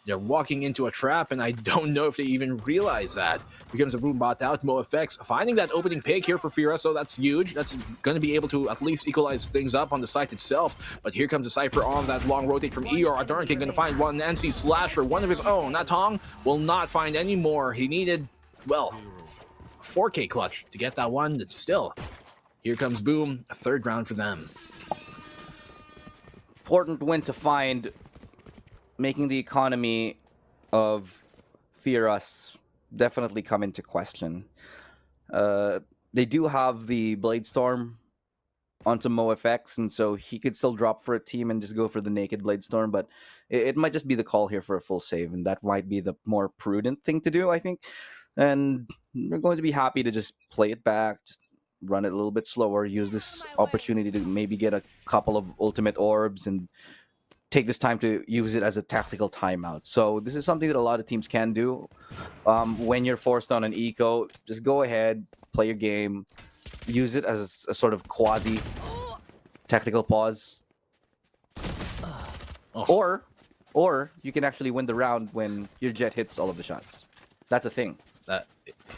They're walking into a trap, and I don't know if they even realize that. Becomes a boom bot out. MoFX finding that opening pick here for Fira, so that's huge. That's going to be able to at least equalize things up on the site itself. But here comes a Cypher on that long rotate from Eeyore. Adarnkin going to find one Nancy Slasher, one of his own. That Tong will not find any more. He needed, well, a 4K clutch to get that one. Still, here comes Boom, a 3rd round for them. Important win to find, making the economy of Fear Us definitely come into question. They do have the Blade Storm onto MoFX, and so he could still drop for a team and just go for the naked Blade Storm, but it might just be the call here for a full save, and that might be the more prudent thing to do, I think. And we're going to be happy to just play it back, just run it a little bit slower, use this opportunity to maybe get a couple of ultimate orbs and take this time to use it as a tactical timeout. So this is something that a lot of teams can do. When you're forced on an eco, just go ahead, play your game, use it as a sort of quasi tactical pause. Or you can actually win the round when your jet hits all of the shots. That's a thing. That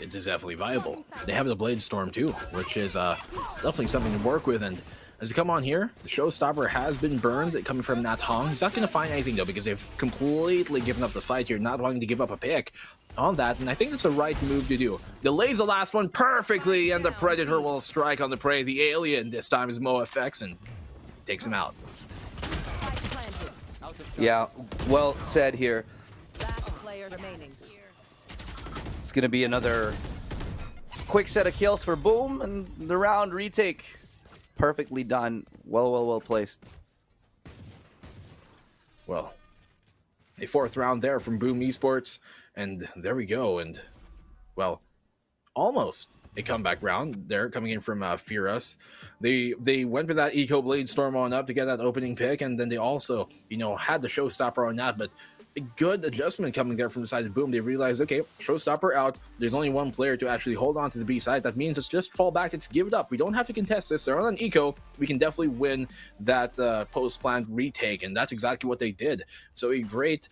it is definitely viable. They have the Blade Storm too, which is definitely something to work with. And as you come on here, the Showstopper has been burned coming from Nat Hong. He's not going to find anything though, because they've completely given up the site here, not wanting to give up a pick on that. And I think it's the right move to do. Delays the last one perfectly, and the Predator will strike on the prey. The alien this time is MoFX and takes him out. Yeah, well said here. Last player remaining. It's going to be another quick set of kills for Boom, and the round retake. Perfectly done. Well placed. Well, a 4th round there from Boom Esports, and there we go. And, well, almost a comeback round there coming in from Fear Us. They went with that Eco Blade Storm on up to get that opening pick, and then they also, had the Showstopper on that, but a good adjustment coming there from the side of Boom. They realized, okay, Showstopper out. There's only one player to actually hold on to the B side. That means it's just fall back. It's give it up. We don't have to contest this. They're on an eco. We can definitely win that post-planned retake, and that's exactly what they did. So a great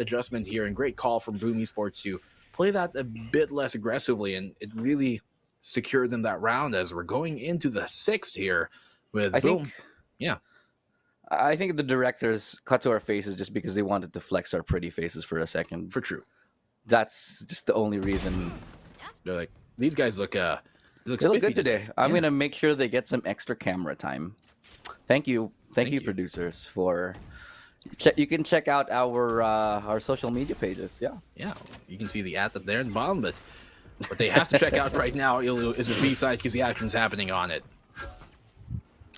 adjustment here and great call from Boom Esports to play that a bit less aggressively, and it really secured them that round as we're going into the 6th here with Boom. I think the directors cut to our faces just because they wanted to flex our pretty faces for a second. For true. That's just the only reason. They're like, these guys look they look good today. I'm going to make sure they get some extra camera time. Thank you, producers, for... You can check out our social media pages. Yeah, you can see the at there in the bottom, but what they have to check out right now is his B-side because the action's happening on it.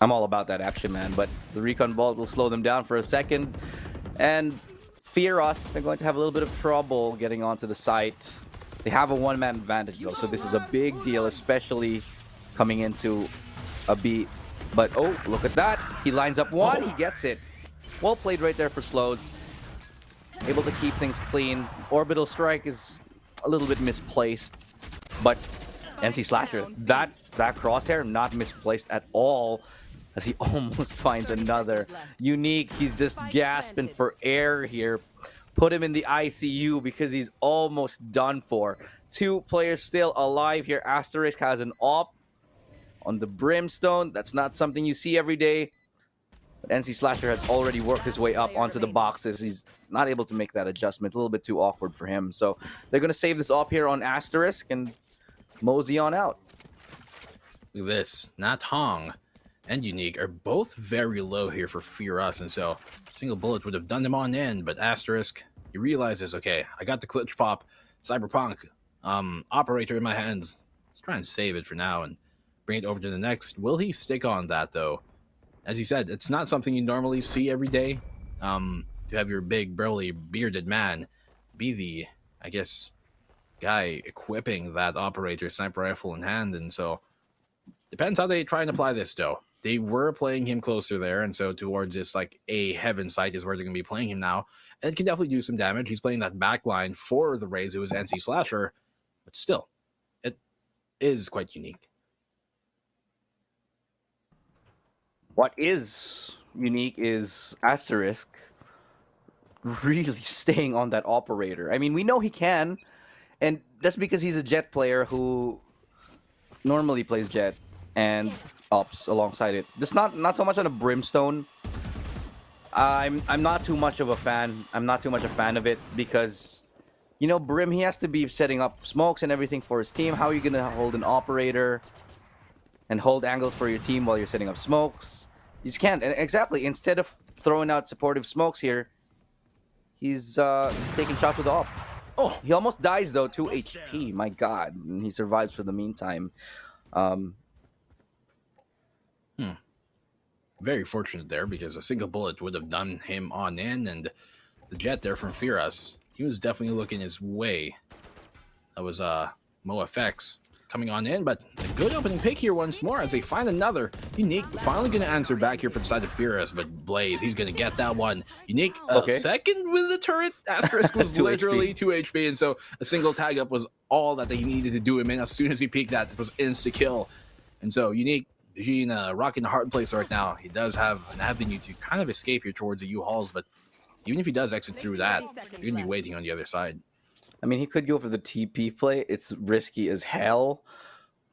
I'm all about that action, man, but the recon bolt will slow them down for a second. And Fear Us, they're going to have a little bit of trouble getting onto the site. They have a one-man advantage, though, so this is a big deal, especially coming into a B. But, oh, look at that. He lines up one. He gets it. Well played right there for Slows. Able to keep things clean. Orbital Strike is a little bit misplaced, but NC Slasher, that crosshair, not misplaced at all, as he almost finds another. Unique, he's just gasping for air here. Put him in the ICU because he's almost done for. 2 players still alive here. Asterisk has an op on the Brimstone. That's not something you see every day. But NC Slasher has already worked his way up onto the boxes. He's not able to make that adjustment. A little bit too awkward for him. So they're going to save this op here on Asterisk and mosey on out. Look at this. Nat Hong and Unique are both very low here for Fear Us, and so a single bullet would have done them on in, but Asterisk, he realizes, okay, I got the Clutch Pop Cyberpunk operator in my hands. Let's try and save it for now and bring it over to the next. Will he stick on that, though? As you said, it's not something you normally see every day, to have your big, burly, bearded man be the, I guess, guy equipping that operator sniper rifle in hand, and so depends how they try and apply this, though. They were playing him closer there, and so towards this, like, a heaven site is where they're going to be playing him now, and it can definitely do some damage. He's playing that backline for the Rays, who is NC Slasher, still, it is quite unique. What is unique is Asterisk really staying on that operator. I mean, we know he can, and that's because he's a Jet player who normally plays Jet and ops alongside it. Just not so much on a Brimstone. I'm not too much of a fan. I'm not too much a fan of it because, you know, Brim, he has to be setting up smokes and everything for his team. How are you gonna hold an operator and hold angles for your team while you're setting up smokes? You just can't. And exactly. Instead of throwing out supportive smokes here, he's taking shots with the op. Oh, He almost dies though, 2 HP. My God, and he survives for the meantime. very fortunate there because a single bullet would have done him on in, and the Jet there from Firas, he was definitely looking his way. That was MoFX coming on in, but a good opening pick here once more as they find another. Unique finally going to answer back here for the side of Firas, but Blaze, he's going to get that one. Unique, second with the turret. Asterisk was 2 literally HP. 2 HP, and so a single tag up was all that they needed to do him in. As soon as he peeked that, it was insta-kill. And so Unique, Jean, rocking the hard place right now. He does have an avenue to kind of escape here towards the U-Hauls, but even if he does exit through that, you're going to be waiting on the other side. I mean, he could go for the TP play. It's risky as hell,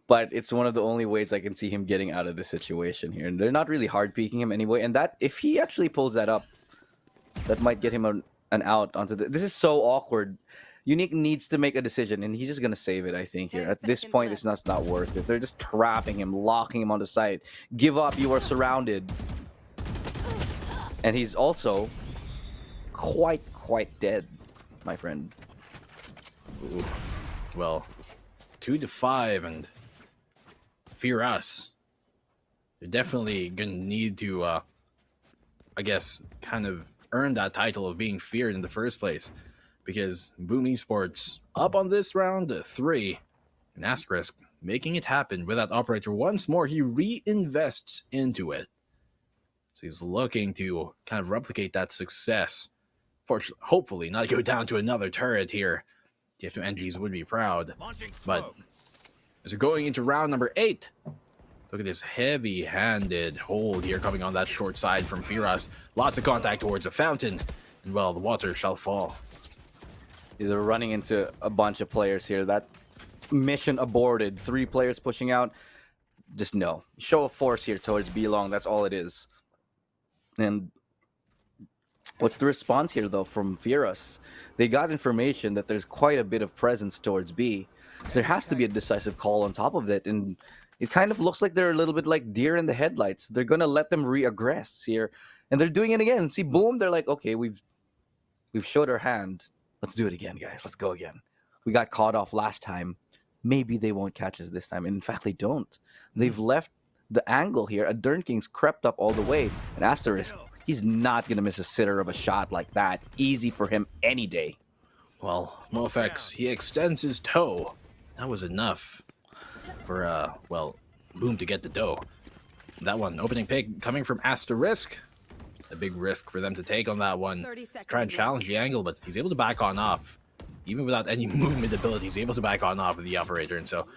but it's one of the only ways I can see him getting out of this situation here. And they're not really hard peeking him anyway. And that, if he actually pulls that up, that might get him an out onto the. This is so awkward. Unique needs to make a decision, and he's just gonna save it. I think here 10 at this seconds point, left. it's not worth it. They're just trapping him, locking him on the side. Give up. You are surrounded. And he's also quite dead, my friend. Ooh. Well, 2-5, and Fear Us. They're definitely going to need to, I guess, kind of earn that title of being feared in the first place. Because Boom Esports up on this round 3, and Asterisk making it happen with that operator once more. He reinvests into it. So he's looking to kind of replicate that success. Fortunately, hopefully not go down to another turret here. TF2NGs would be proud. But as we're going into round number 8, look at this heavy-handed hold here coming on that short side from Firas. Lots of contact towards the fountain. And well, the water shall fall. They're running into a bunch of players here. That mission aborted. 3 players pushing out. Just no. Show of force here towards B long. That's all it is. And what's the response here, though, from Firas? They got information that there's quite a bit of presence towards B. There has to be a decisive call on top of it. And it kind of looks like they're a little bit like deer in the headlights. They're going to let them re-aggress here. And they're doing it again. See, boom, they're like, okay, we've showed our hand. Let's do it again, guys. Let's go again. We got caught off last time. Maybe they won't catch us this time. And in fact, they don't. They've left the angle here. A Dernking's crept up all the way. And Asterisk, he's not going to miss a sitter of a shot like that. Easy for him any day. Well, MoFX, he extends his toe. That was enough for, well, Boom to get the dough. That one, opening pick coming from Asterisk. A big risk for them to take on that one. 30 seconds Try and challenge the angle, but he's able to back on off. Even without any movement ability, he's able to back on off with the operator. And so,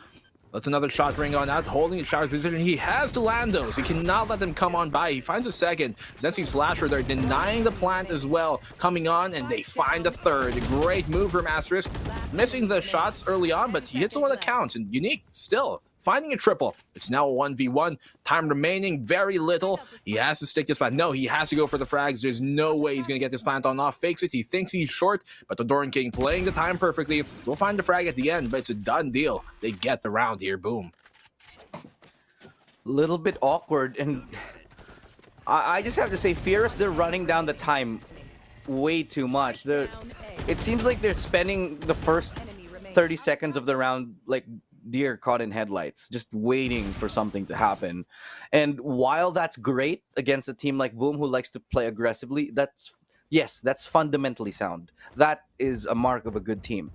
that's another shot ring on out, holding a shower position. He has to land those. He cannot let them come on by. He finds a second. Zensi Slasher there denying the plant as well. Coming on, and they find a third. A great move from Asterisk. Missing the shots early on, but he hits the one that counts. And Unique still finding a triple. It's now a 1v1. Time remaining, very little. He has to stick this plant. No, he has to go for the frags. There's no way he's going to get this plant on off. Fakes it. He thinks he's short, but the Dorn King playing the time perfectly. We'll find the frag at the end, but it's a done deal. They get the round here. Boom. Little bit awkward. And I just have to say, Fierce, they're running down the time way too much. It seems like they're spending the first 30 seconds of the round like deer caught in headlights, just waiting for something to happen. And while that's great against a team like Boom who likes to play aggressively, that's fundamentally sound. That is a mark of a good team.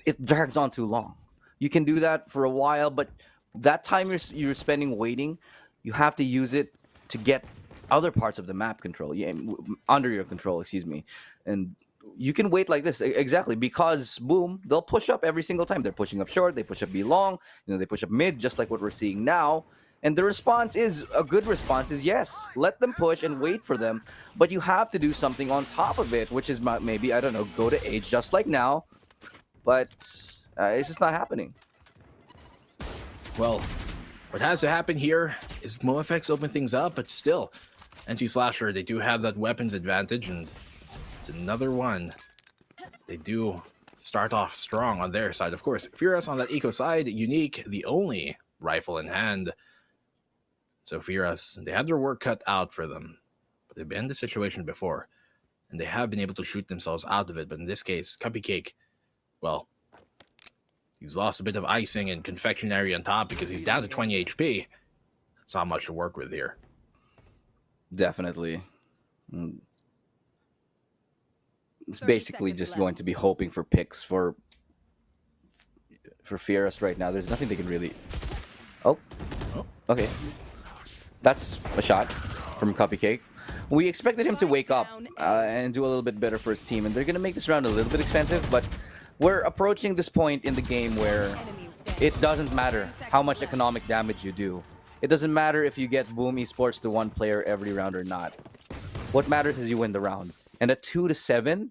It drags on too long. You can do that for a while, but that time you're spending waiting, you have to use it to get other parts of the map control, under your control, excuse me. And you can wait like this exactly because boom, they'll push up every single time. They're pushing up short, they push up B long, they push up mid, just like what we're seeing now. And the response is a good response is yes, let them push and wait for them, but you have to do something on top of it, which is maybe, I don't know, go to H just like now, but it's just not happening. Well, what has to happen here is MoFX open things up, but still, NC Slasher, they do have that weapons advantage, and it's another one. They do start off strong on their side. Of course, Furious on that eco side, Unique, the only rifle in hand. So Furious, they had their work cut out for them. But they've been in this situation before, and they have been able to shoot themselves out of it. But in this case, Cupcake, well, he's lost a bit of icing and confectionery on top because he's down to 20 HP. It's not much to work with here. Definitely. It's basically just going to be hoping for picks for Fierce right now. There's nothing they can really... Oh. Okay. That's a shot from Cupcake. We expected him to wake up and do a little bit better for his team, and they're going to make this round a little bit expensive, but we're approaching this point in the game where it doesn't matter how much economic damage you do. It doesn't matter if you get Boom Esports to one player every round or not. What matters is you win the round. And at 2-7,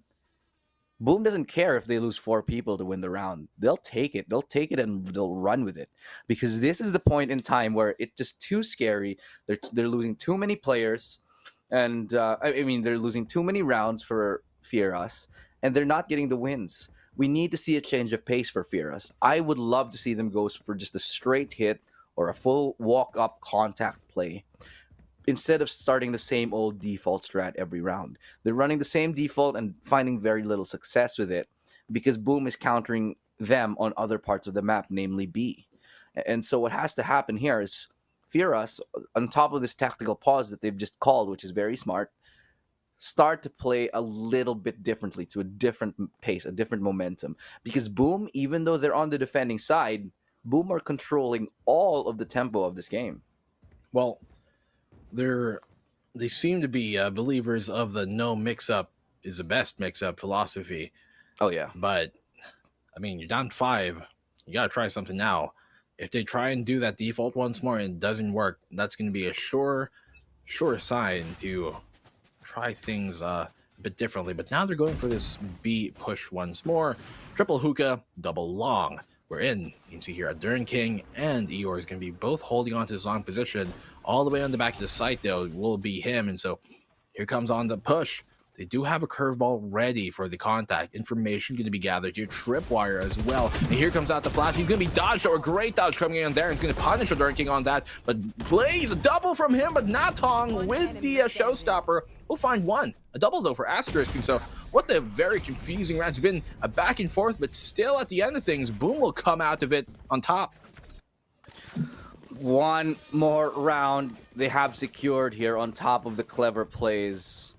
Boom doesn't care if they lose 4 people to win the round. They'll take it. They'll take it and they'll run with it. Because this is the point in time where it's just too scary. They're losing too many players. And, I mean, they're losing too many rounds for Fierce. And they're not getting the wins. We need to see a change of pace for Fierce. I would love to see them go for just a straight hit or a full walk-up contact play, instead of starting the same old default strat every round. They're running the same default and finding very little success with it because Boom is countering them on other parts of the map, namely B. And so what has to happen here is Fierce, on top of this tactical pause that they've just called, which is very smart, start to play a little bit differently, to a different pace, a different momentum. Because Boom, even though they're on the defending side, Boom are controlling all of the tempo of this game. Well, they seem to be believers of the no mix-up is the best mix-up philosophy. Oh, yeah. But, I mean, you're down 5. You got to try something now. If they try and do that default once more and it doesn't work, that's going to be a sure sign to try things a bit differently. But now they're going for this B push once more. Triple hookah, double long. We're in. You can see here, Adern King and Eeyore is going to be both holding on to this long position. All the way on the back of the site, though, will be him. And so here comes on the push. They do have a curveball ready for the contact. Information going to be gathered here. Tripwire as well. And here comes out the flash. He's going to be dodged, or a great dodge coming in there. And he's going to punish Adern King on that. But Blaze, a double from him, but not Tong with the showstopper. We'll find one. A double, though, for Asterisk. And so what a very confusing round. It's been a back and forth, but still at the end of things, Boom will come out of it on top. One more round they have secured here on top of the clever plays.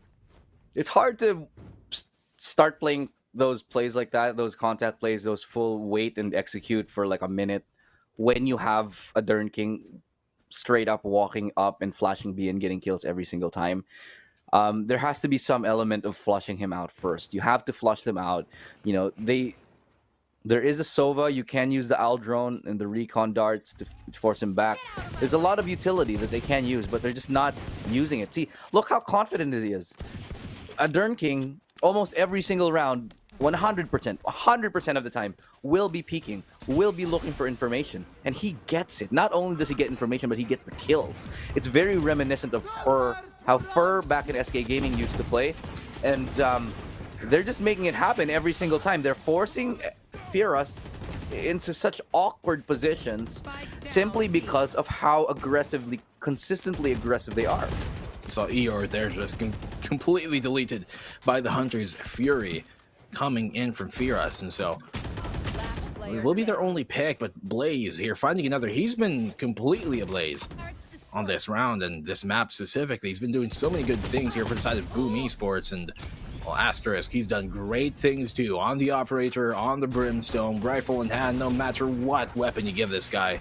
It's hard to start playing those plays like that, those contact plays, those full wait and execute for like a minute when you have a Adern King straight up walking up and flashing B and getting kills every single time. There has to be some element of flushing him out first. You have to flush them out. You know, there is a Sova. You can use the Owl Drone and the Recon Darts to force him back. There's a lot of utility that they can use, but they're just not using it. See, look how confident he is. Adern King, almost every single round, 100% of the time, will be peeking, will be looking for information, and he gets it. Not only does he get information, but he gets the kills. It's very reminiscent of how Fur back in SK Gaming used to play, and they're just making it happen every single time. They're forcing Fierce into such awkward positions simply because of how consistently aggressive they are. You saw Eeyore there just completely deleted by the Hunter's Fury coming in from Fierce, and so it will be their only pick. But Blaze here finding another. He's been completely ablaze on this round and this map specifically. He's been doing so many good things here for the side of Boom Esports, and well, Asterisk, he's done great things too on the Operator, on the Brimstone, rifle in hand, no matter what weapon you give this guy.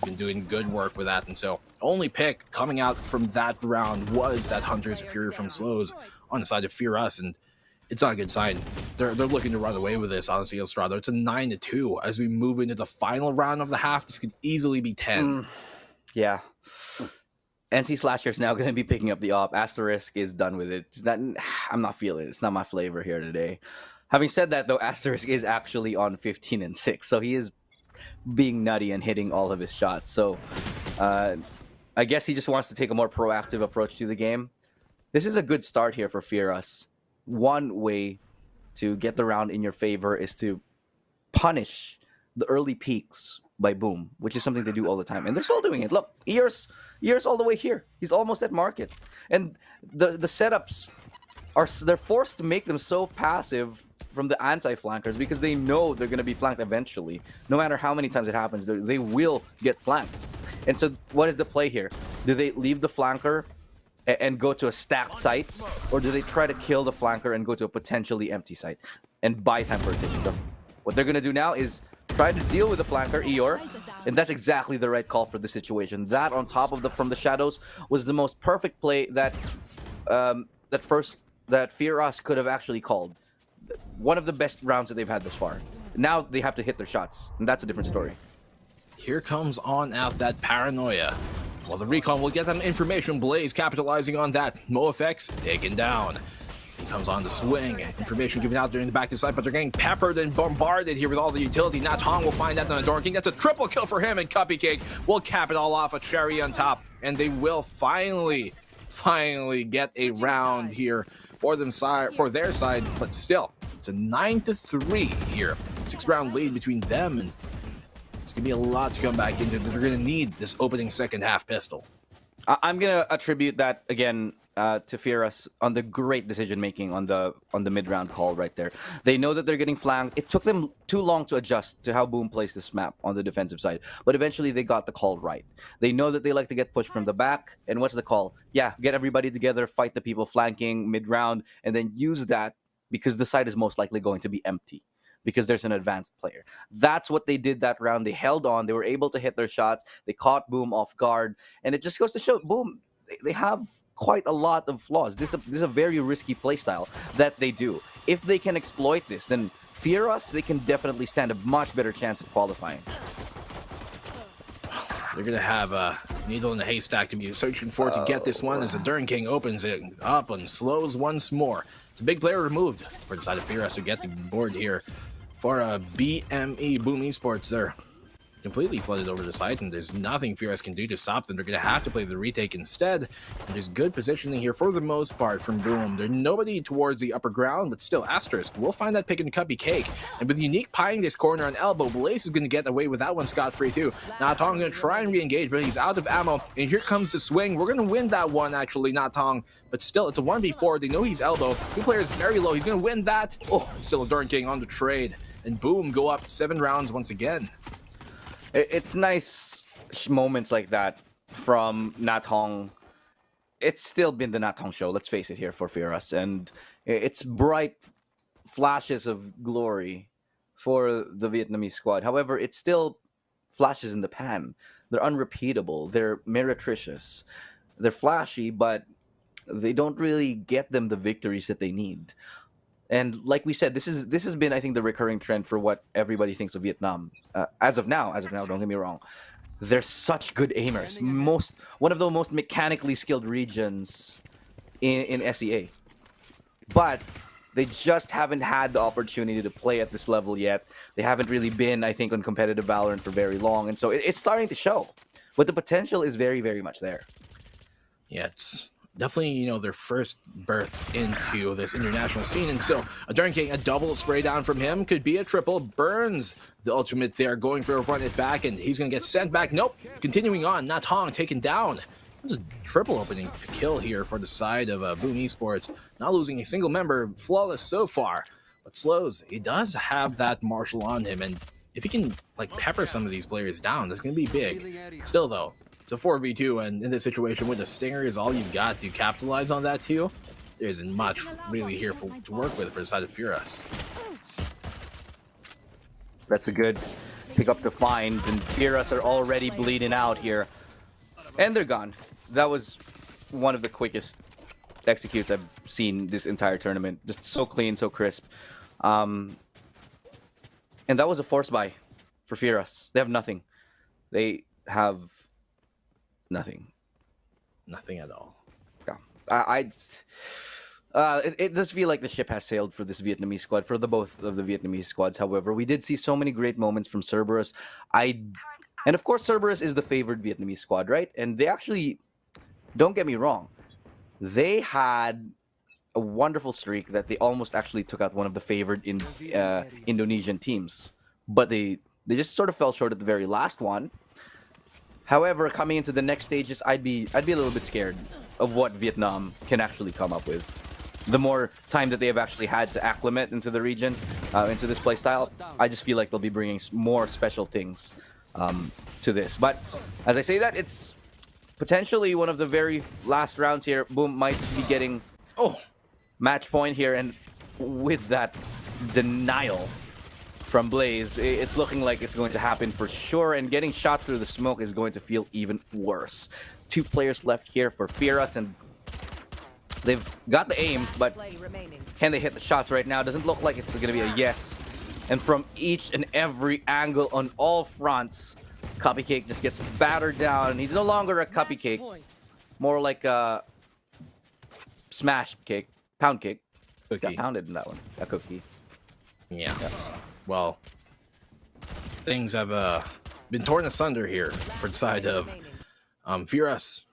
Been doing good work with that, and so only pick coming out from that round was that Hunter's Fury from Slows on the side of Fierce, and it's not a good sign. They're looking to run away with this, honestly, Estrado. It's a 9-2 as we move into the final round of the half. This could easily be 10. Yeah. NC Slasher is now going to be picking up the op. Asterisk is done with it. I'm not feeling it. It's not my flavor here today. Having said that, though, Asterisk is actually on 15-6, so he is being nutty and hitting all of his shots. So I guess he just wants to take a more proactive approach to the game. This is a good start here for Fierus. One way to get the round in your favor is to punish the early peaks by Boom, which is something they do all the time. And they're still doing it. Look, Ears all the way here. He's almost at market. And the setups they're forced to make them so passive from the anti-flankers because they know they're going to be flanked eventually. No matter how many times it happens, they will get flanked. And so what is the play here? Do they leave the flanker and go to a stacked site? Or do they try to kill the flanker and go to a potentially empty site and buy time for rotation? So what they're going to do now is try to deal with the flanker, Eeyore, and that's exactly the right call for the situation. That on top of from the shadows was the most perfect play that that Fierus could have actually called. One of the best rounds that they've had this far. Now they have to hit their shots, and that's a different story. Here comes on out that paranoia. Well, the recon will get them information. Blaze capitalizing on that. MoFX taken down. He comes on the swing. Information given out during the back to side, but they're getting peppered and bombarded here with all the utility. Nat Hong will find that on the Dorn King. That's a triple kill for him, and Cupcake will cap it all off, a cherry on top. And they will finally get a round here for their side, but still, it's a 9-3 here. 6-round lead between them, and it's gonna be a lot to come back into. They're gonna need this opening second half pistol. I'm gonna attribute that again to Fierus on the great decision making on the mid-round call right there. They know that they're getting flanked. It took them too long to adjust to how Boom plays this map on the defensive side, but eventually they got the call right. They know that they like to get pushed from the back, and what's the call? Yeah, get everybody together, fight the people flanking mid-round, and then use that because the side is most likely going to be empty because there's an advanced player. That's what they did that round. They held on. They were able to hit their shots. They caught Boom off guard, and it just goes to show Boom, they have quite a lot of flaws. This is a very risky playstyle that they do. If they can exploit this, then Fierus, they can definitely stand a much better chance at qualifying. They're going to have a needle in the haystack to be searching for to get this one as the Durn King opens it up and slows once more. It's a big player removed for the side of Fierus to get the board here for a BME, Boom Esports. They're completely flooded over the site, and there's nothing Fierus can do to stop them. They're going to have to play the retake instead. And there's good positioning here for the most part from Boom. There's nobody towards the upper ground, but still, Asterisk will find that pick and cuppy cake. And with Unique pieing this corner on elbow, Blaze is going to get away with that one scot-free too. Natong going to try and re-engage, but he's out of ammo. And here comes the swing. We're going to win that one, actually, Natong. But still, it's a 1v4. They know he's elbow. Two players very low. He's going to win that. Oh, still a Durn King on the trade. And Boom go up 7 rounds once again. It's nice moments like that from Nat Hong. It's still been the Nat Hong show, let's face it here for Fierus. And it's bright flashes of glory for the Vietnamese squad. However, it's still flashes in the pan. They're unrepeatable. They're meretricious. They're flashy, but they don't really get them the victories that they need. And like we said, this has been, I think, the recurring trend for what everybody thinks of Vietnam. As of now, don't get me wrong. They're such good aimers. One of the most mechanically skilled regions in SEA. But they just haven't had the opportunity to play at this level yet. They haven't really been, I think, on competitive Valorant for very long. And so it's starting to show. But the potential is very, very much there. Yeah, it's definitely, their first birth into this international scene. And so, a Durn King, a double spray down from him could be a triple. Burns the ultimate there, going for a run it back, and he's going to get sent back. Nope. Continuing on, Nat Hong taken down. This is a triple opening kill here for the side of Boom Esports. Not losing a single member. Flawless so far. But Slows, he does have that Marshall on him, and if he can pepper some of these players down, that's going to be big. Still, though, it's a 4v2, and in this situation with the Stinger is all you've got to capitalize on that too. There isn't much really here to work with for the side of Fierus. That's a good pick up to find, and Fierus are already bleeding out here. And they're gone. That was one of the quickest executes I've seen this entire tournament. Just so clean, so crisp. And that was a force buy for Firas. They have nothing. They have nothing. Nothing at all. Yeah. It does feel like the ship has sailed for this Vietnamese squad, for the both of the Vietnamese squads. However, we did see so many great moments from Cerberus. And of course, Cerberus is the favored Vietnamese squad, right? And they actually, don't get me wrong, they had a wonderful streak that they almost actually took out one of the favored Indonesian teams. But they just sort of fell short at the very last one. However, coming into the next stages, I'd be a little bit scared of what Vietnam can actually come up with. The more time that they have actually had to acclimate into the region, into this playstyle, I just feel like they'll be bringing more special things to this. But as I say that, it's potentially one of the very last rounds here. Boom might be getting match point here, and with that denial from Blaze, it's looking like it's going to happen for sure, and getting shot through the smoke is going to feel even worse. 2 players left here for Firas, and they've got the aim, but can they hit the shots right now? Doesn't look like it's going to be a yes. And from each and every angle on all fronts, Cupcake just gets battered down. He's no longer a cupcake, more like a smash cake, pound cake. Cookie. Got pounded in that one, a cookie. Yeah. Well, things have been torn asunder here for the side of Firas.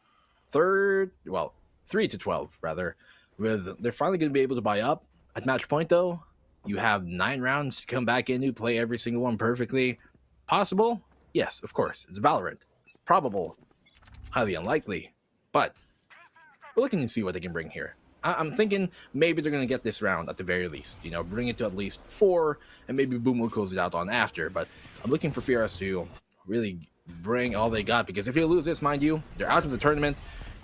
3-12 rather. They're finally going to be able to buy up at match point though. You have 9 rounds to come back into, play every single one perfectly. Possible? Yes, of course. It's Valorant. Probable? Highly unlikely. But we're looking to see what they can bring here. I'm thinking maybe they're going to get this round at the very least. You know, bring it to at least 4, and maybe Boom will close it out on after. But I'm looking for Firas to really bring all they got, because if they lose this, mind you, they're out of the tournament.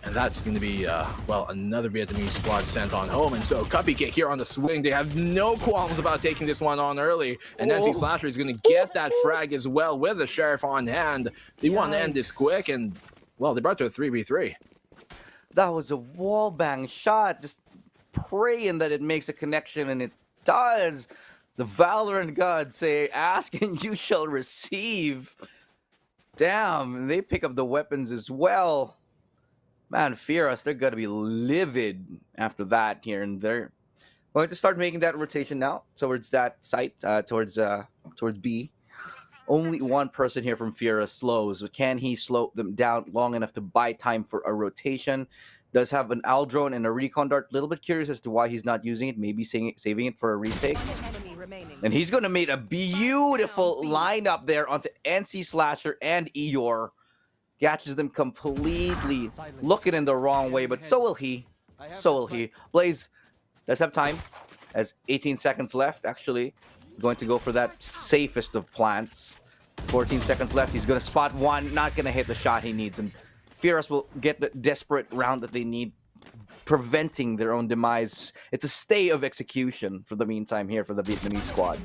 And that's going to be, another Vietnamese squad sent on home. And so Cupcake here on the swing. They have no qualms about taking this one on early. And NC Slasher is going to get that frag as well with the Sheriff on hand. They want to end this quick, and, well, they brought to a 3v3. That was a wall bang shot, just praying that it makes a connection, and it does. The Valorant gods say, ask and you shall receive. Damn, and they pick up the weapons as well. Man, Firas, they're going to be livid after that here, and they're going to start making that rotation now towards that site, towards B. Only one person here from Firas slows. Can he slow them down long enough to buy time for a rotation? Does have an Aldrone and a Recon Dart. A little bit curious as to why he's not using it. Maybe saving it for a retake. And he's going to make a beautiful lineup there onto NC Slasher and Eeyore. Catches them completely looking in the wrong way, but so will he. So will he. Blaze does have time, has 18 seconds left, actually. Going to go for that safest of plants. 14 seconds left. He's going to spot one, not going to hit the shot he needs. And Firas will get the desperate round that they need, preventing their own demise. It's a stay of execution for the meantime here for the Vietnamese squad.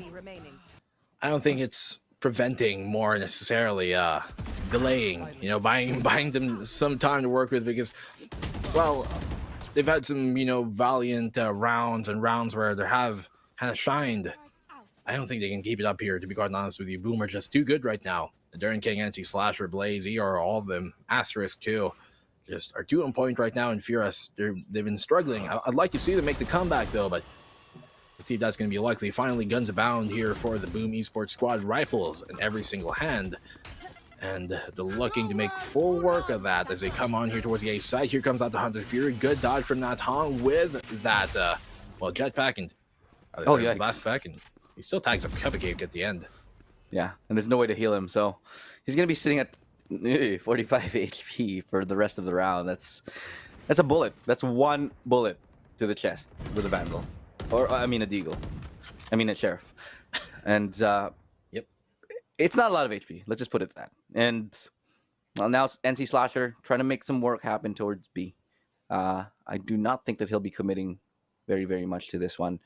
I don't think it's preventing, more necessarily delaying, you know, buying them some time to work with, because, well, they've had some, you know, valiant rounds where they have kind of shined. I don't think they can keep it up here, to be quite honest with you. Boom are just too good right now. The Darren King, NC Slasher, Blaze, ER, all of them, Asterisk too, just are 2 on point right now in Firas. They've been struggling. I'd like to see them make the comeback though, but let's see if that's going to be likely. Finally, guns abound here for the Boom Esports squad. Rifles in every single hand. And they're looking to make full work of that as they come on here towards the A side. Here comes out the Hunter Fury. Good dodge from Nat Hong with that, jetpack and last pack, and he still tags up Cupcake at the end. Yeah, and there's no way to heal him, so he's going to be sitting at 45 HP for the rest of the round. That's a bullet. That's 1 bullet to the chest with a Vandal. Or, I mean, a Deagle. I mean, a Sheriff. And, yep. It's not a lot of HP. Let's just put it that. And, well, now NC Slasher trying to make some work happen towards B. I do not think that he'll be committing very, very much to this one.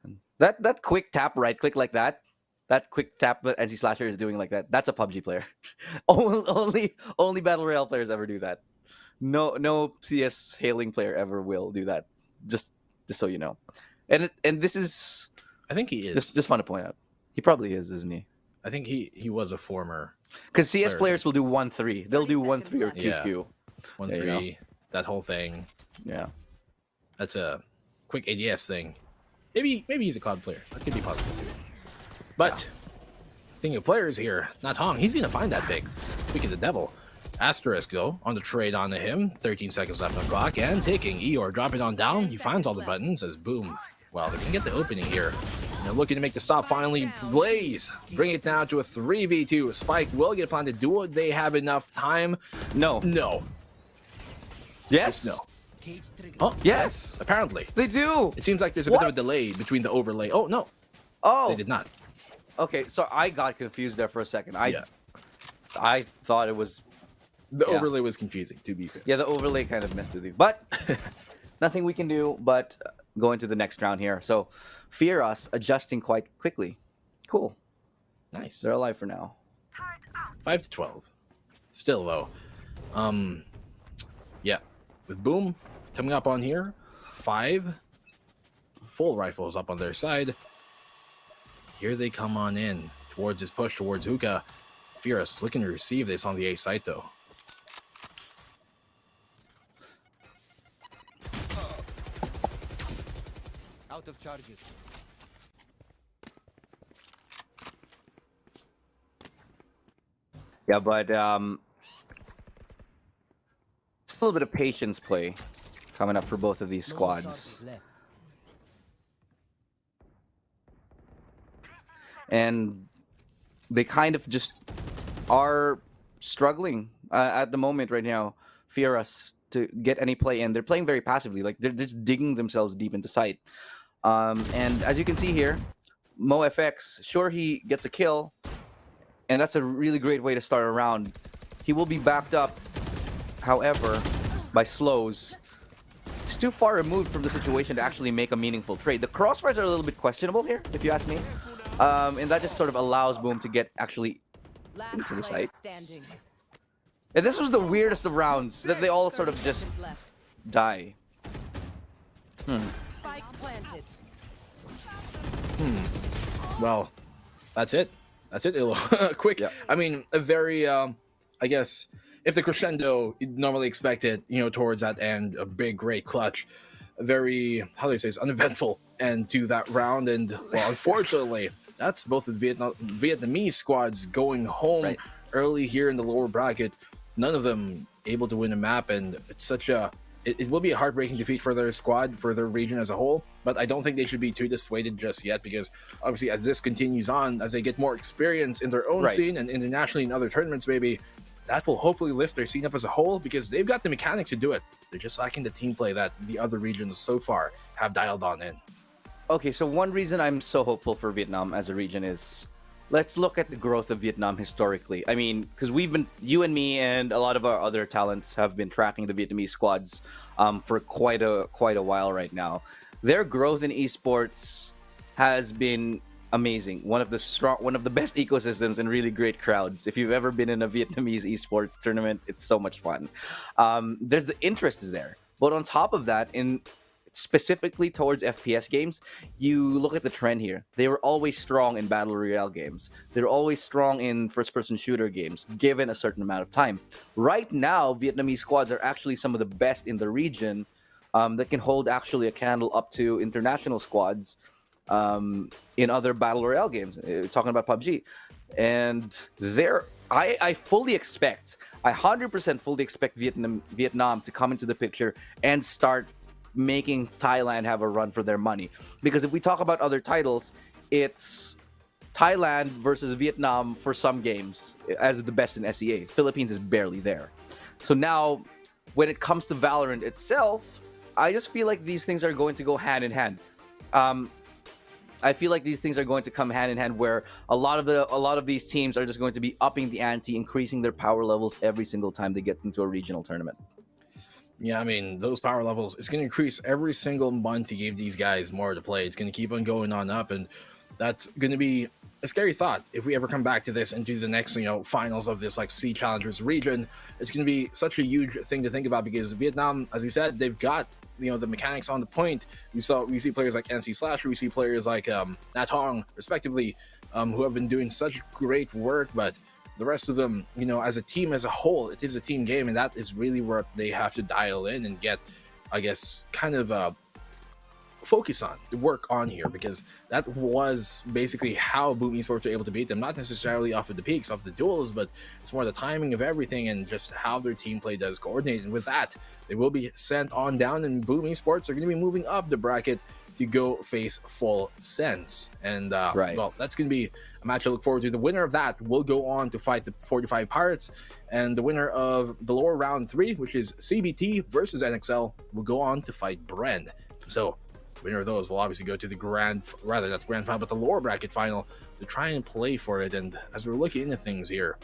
And that quick tap right click like that, that quick tap that NC Slasher is doing like that, that's a PUBG player. only Battle Royale players ever do that. No CS hailing player ever will do that. Just so you know. And this is I think he is. just fun to point out. He probably is, isn't he? I think he was a former Because CS Player or players will do 1-3. They'll do 30 1-3 or seconds left. 2Q. 1-3. That whole thing. Yeah. That's a quick ADS thing. Maybe he's a COD player. That could be possible too. But thinking of players here, not Hong. He's gonna find that pick. Speaking of the devil. Asterisk though on the trade onto him. 13 seconds left on the clock and taking Eeyore, dropping on down. He finds all the buttons as boom. Well, they're gonna get the opening here. They're looking to make the stop finally. Blaze bring it down to a 3v2. Spike will get planted. Do they have enough time? No. No. Yes. No. Oh Yes. apparently. They do. It seems like there's a bit of a What? delay between the overlay. Oh no, Oh. they did not. Okay. So I got confused there for a second. Yeah. I thought it was. The Yeah. overlay was confusing, to be fair. Yeah, the overlay kind of messed with you. But nothing we can do but go into the next round here. So Fear Us adjusting quite quickly. Cool. Nice. They're alive for now. 5-12. Still though. Yeah. With Boom coming up on here, 5 full rifles up on their side. Here they come on in towards his push towards Hookah. Fierce looking to receive this on the A site though. Out of charges. Yeah, but just a little bit of patience play coming up for both of these squads. And they kind of just are struggling at the moment right now. Fear Us to get any play in. They're playing very passively, like they're just digging themselves deep into sight. And as you can see here, MoFX, sure he gets a kill, and that's a really great way to start a round. He will be backed up, however, by slows. He's too far removed from the situation to actually make a meaningful trade. The crossfires are a little bit questionable here, if you ask me. And that just sort of allows Boom to get actually Last into the player site. standing. And this was the weirdest of rounds, that they all sort of just Seconds left. die. Spike planted. Well, that's it. That's it, Illo. Quick. Yeah. I mean, a very, I guess, if the crescendo you'd normally expect it, towards that end, a big, great clutch, a very, how do you say this, uneventful end to that round. And, well, unfortunately, that's both the Vietnamese squads going home Right. early here in the lower bracket. None of them able to win a map, and it's such a... It will be a heartbreaking defeat for their squad, for their region as a whole, but I don't think they should be too dissuaded just yet, because obviously as this continues on, as they get more experience in their own Right. scene and internationally in other tournaments, maybe, that will hopefully lift their scene up as a whole, because they've got the mechanics to do it. They're just lacking the team play that the other regions so far have dialed on in. Okay, so one reason I'm so hopeful for Vietnam as a region is, let's look at the growth of Vietnam historically. I mean, because you and me and a lot of our other talents have been tracking the Vietnamese squads for quite a while right now. Their growth in esports has been amazing. One of the best ecosystems and really great crowds. If you've ever been in a Vietnamese esports tournament, it's so much fun. There's the interest is there, but on top of that, specifically towards FPS games, you look at the trend here. They were always strong in battle royale games. They're always strong in first-person shooter games, given a certain amount of time. Right now, Vietnamese squads are actually some of the best in the region that can hold actually a candle up to international squads in other battle royale games. Talking about PUBG. And I fully expect, I 100% fully expect Vietnam to come into the picture and start making Thailand have a run for their money. Because if we talk about other titles, it's Thailand versus Vietnam for some games as the best in SEA. Philippines is barely there. So now, when it comes to VALORANT itself, I just feel like these things are going to go hand in hand. I feel like these things are going to come hand in hand, where a lot of these teams are just going to be upping the ante, increasing their power levels every single time they get into a regional tournament. Yeah, I mean, those power levels, it's going to increase every single month to give these guys more to play. It's going to keep on going on up, and that's going to be a scary thought. If we ever come back to this and do the next, finals of this like Sea Challengers region, it's going to be such a huge thing to think about, because Vietnam, as we said, they've got the mechanics on the point. We see players like NC Slasher, we see players like Nat Hong, respectively, who have been doing such great work, but the rest of them, as a team as a whole, it is a team game, and that is really where they have to dial in and get, I guess, kind of focus on, to work on here, because that was basically how Boom Esports were able to beat them, not necessarily off of the peaks, off the duels, but it's more the timing of everything and just how their team play does coordinate. And with that, they will be sent on down, and Boom Esports are going to be moving up the bracket to go face Full Sense. And well, that's going to be a match I look forward to. The winner of that will go on to fight the 45 Pirates, and the winner of the lower round 3, which is CBT versus NXL, will go on to fight Bren. So winner of those will obviously go to the not the grand final, but the lower bracket final, to try and play for it. And as we're looking into things here,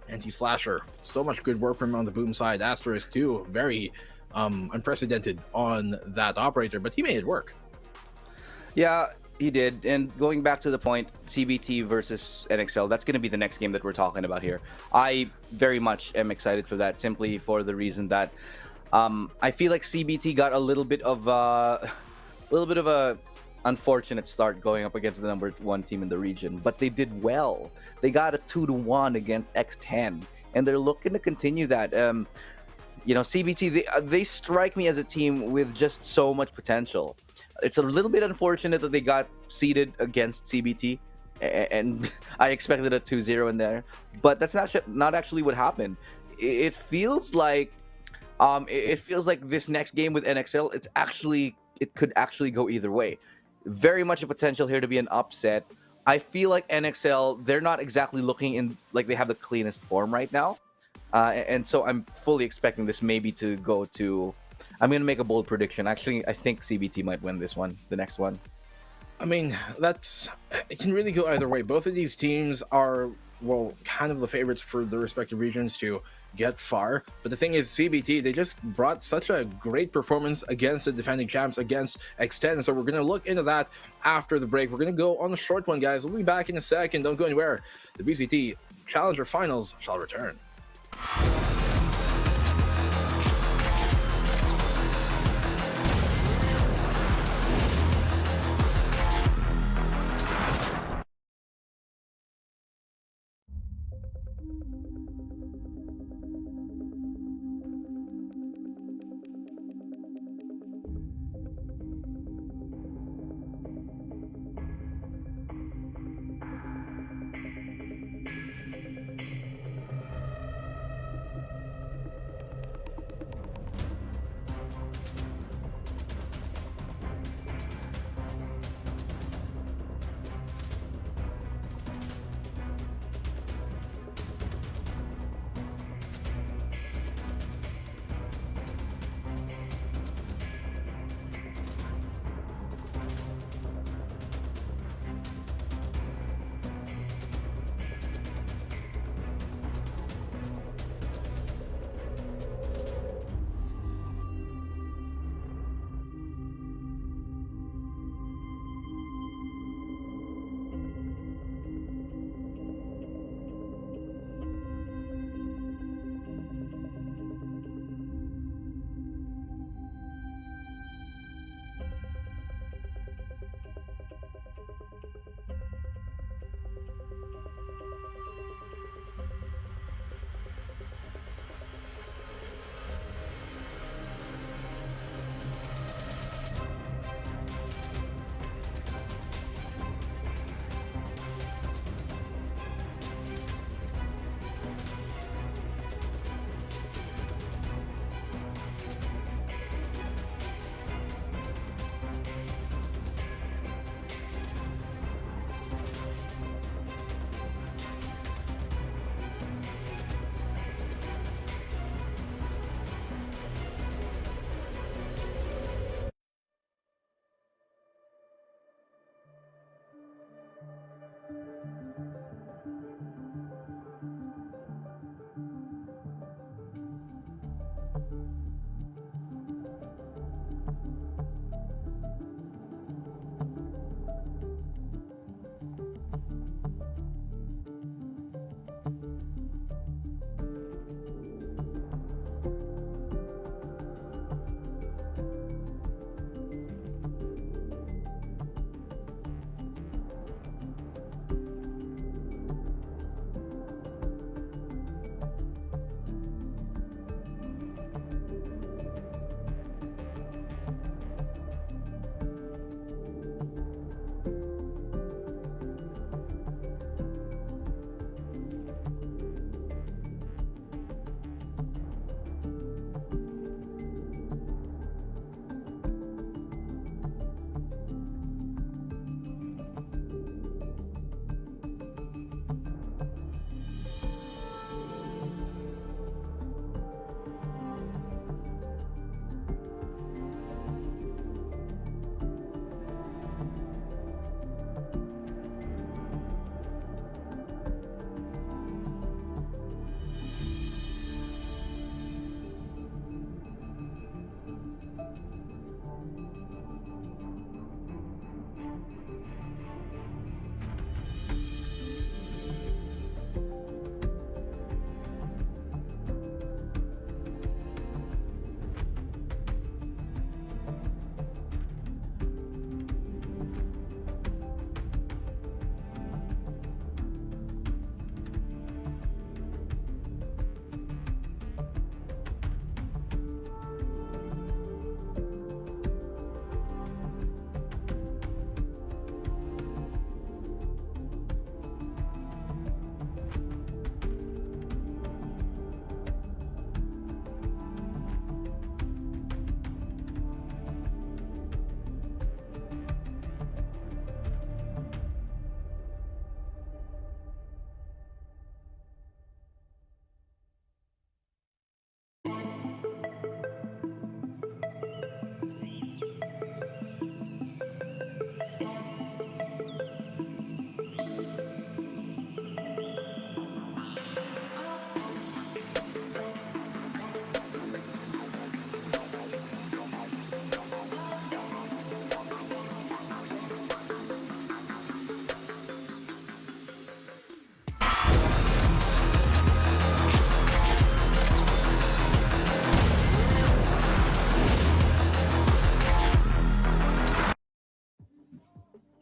Anti-Slasher, so much good work from him on the Boom side. Asterisk too, very unprecedented on that operator, but he made it work. Yeah, he did. And going back to the point, CBT versus NXL, that's going to be the next game that we're talking about here. I very much am excited for that, simply for the reason that I feel like CBT got a little bit of a unfortunate start going up against the number 1 team in the region, but they did well. They got a 2-1 against X10, and they're looking to continue that. CBT, they strike me as a team with just so much potential. It's a little bit unfortunate that they got seeded against CBT, and I expected a 2-0 in there, but that's not actually what happened. It feels like this next game with NXL, it could actually go either way. Very much a potential here to be an upset. I feel like NXL, they're not exactly looking in like they have the cleanest form right now. And so I'm fully expecting this maybe to go to... I'm going to make a bold prediction. Actually, I think CBT might win this one, the next one. I mean, it can really go either way. Both of these teams are, well, kind of the favorites for their respective regions to get far. But the thing is, CBT, they just brought such a great performance against the defending champs, against X10. So we're going to look into that after the break. We're going to go on a short one, guys. We'll be back in a second. Don't go anywhere. The VCT Challenger Finals shall return.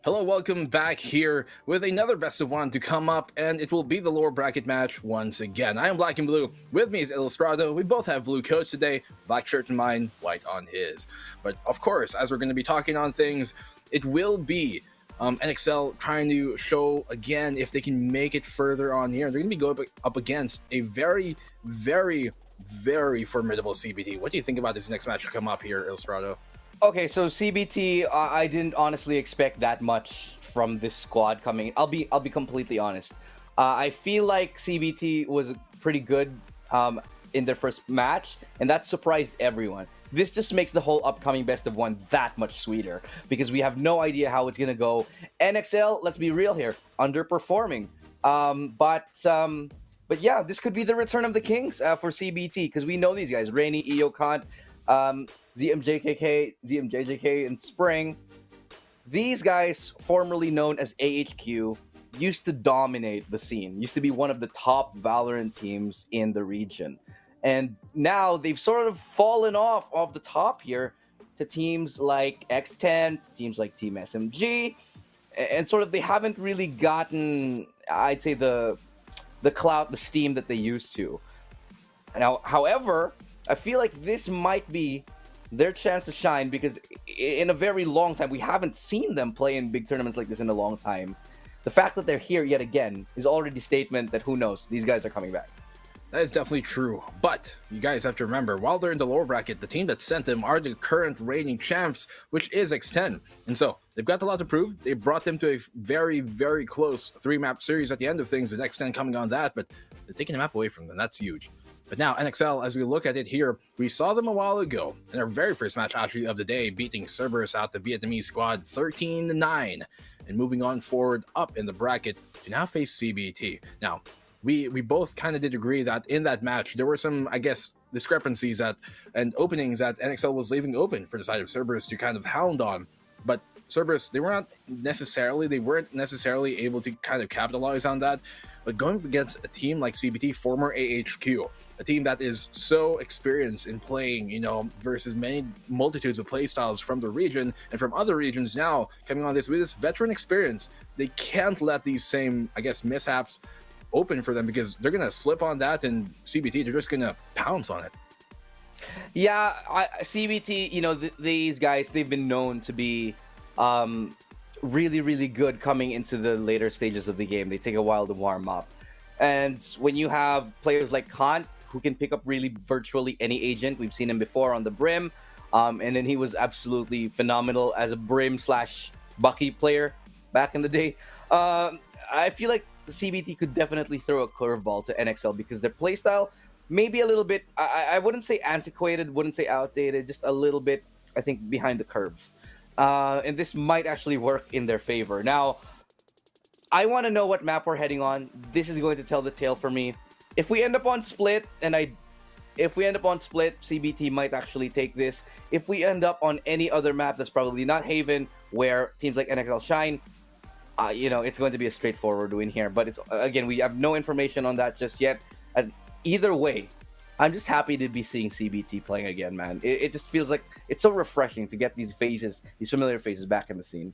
Hello, welcome back here with another best of one to come up, and it will be the lower bracket match once again. I am Black and Blue. With me is Illustrado. We both have blue coats today, black shirt on mine, white on his. But of course, as we're going to be talking on things, it will be NXL trying to show again if they can make it further on here. They're going to be going up against a very, very, very formidable CBT. What do you think about this next match to come up here, Illustrado? Okay, so CBT, I didn't honestly expect that much from this squad coming. I'll be completely honest. I feel like CBT was pretty good in their first match, and that surprised everyone. This just makes the whole upcoming best of one that much sweeter because we have no idea how it's gonna go. NXL, let's be real here, underperforming. But yeah, this could be the return of the Kings for CBT because we know these guys: Rainy, EO Kant, ZMJJK, and Spring. These guys, formerly known as AHQ, used to dominate the scene, used to be one of the top Valorant teams in the region. And now they've sort of fallen off the top here to teams like X10, to teams like Team SMG, and sort of they haven't really gotten, I'd say, the clout, the steam that they used to. Now, however, I feel like this might be their chance to shine because in a very long time, we haven't seen them play in big tournaments like this in a long time. The fact that they're here yet again is already a statement that who knows, these guys are coming back. That is definitely true, but you guys have to remember, while they're in the lower bracket, the team that sent them are the current reigning champs, which is X10. And so, they've got a lot to prove. They brought them to a very, very close 3-map series at the end of things, with X10 coming on that, but they're taking a map away from them. That's huge. But now, NXL, as we look at it here, we saw them a while ago in their very first match actually of the day, beating Cerberus out the Vietnamese squad 13-9, and moving on forward up in the bracket to now face CBT. Now, we both kind of did agree that in that match, there were some, I guess, discrepancies and openings that NXL was leaving open for the side of Cerberus to kind of hound on. But Cerberus, they weren't necessarily able to kind of capitalize on that. But going up against a team like CBT, former AHQ, a team that is so experienced in playing, versus many multitudes of playstyles from the region and from other regions now coming on this with this veteran experience, they can't let these same, I guess, mishaps open for them because they're going to slip on that and CBT, they're just going to pounce on it. Yeah, CBT, these guys, they've been known to be really, really good coming into the later stages of the game. They take a while to warm up. And when you have players like Kant, who can pick up really virtually any agent, we've seen him before on the Brim, and then he was absolutely phenomenal as a Brim/Bucky player back in the day. I feel like CBT could definitely throw a curveball to NXL because their playstyle may be a little bit, I wouldn't say antiquated, wouldn't say outdated, just a little bit, I think, behind the curve. And this might actually work in their favor. Now, I want to know what map we're heading on. This is going to tell the tale for me. If we end up on Split, CBT might actually take this. If we end up on any other map that's probably not Haven, where teams like NXL shine, it's going to be a straightforward win here. But it's again, we have no information on that just yet. And either way, I'm just happy to be seeing CBT playing again, man. It just feels like it's so refreshing to get these familiar faces back in the scene.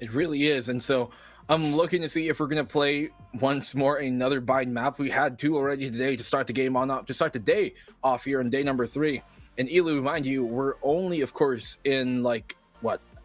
It really is. And so I'm looking to see if we're going to play once more another bind map. We had two already today to start the game to start the day off here on day number 3. And Ilu, mind you, we're only, of course, in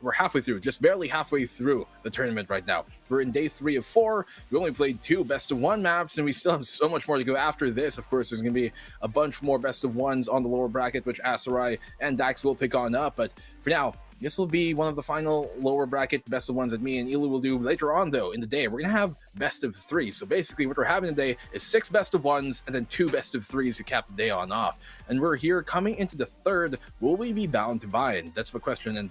we're halfway through, just barely halfway through the tournament right now. We're in day 3 of 4. We only played 2 best of 1 maps, and we still have so much more to go after this. Of course, there's going to be a bunch more best of 1s on the lower bracket, which Asarai and Dax will pick on up. But for now, this will be one of the final lower bracket best of 1s that me and Ilu will do later on, though, in the day. We're going to have best of 3. So basically, what we're having today is 6 best of 1s and then 2 best of 3s to cap the day on off. And we're here coming into the 3rd. Will we be bound to bind? That's the question. And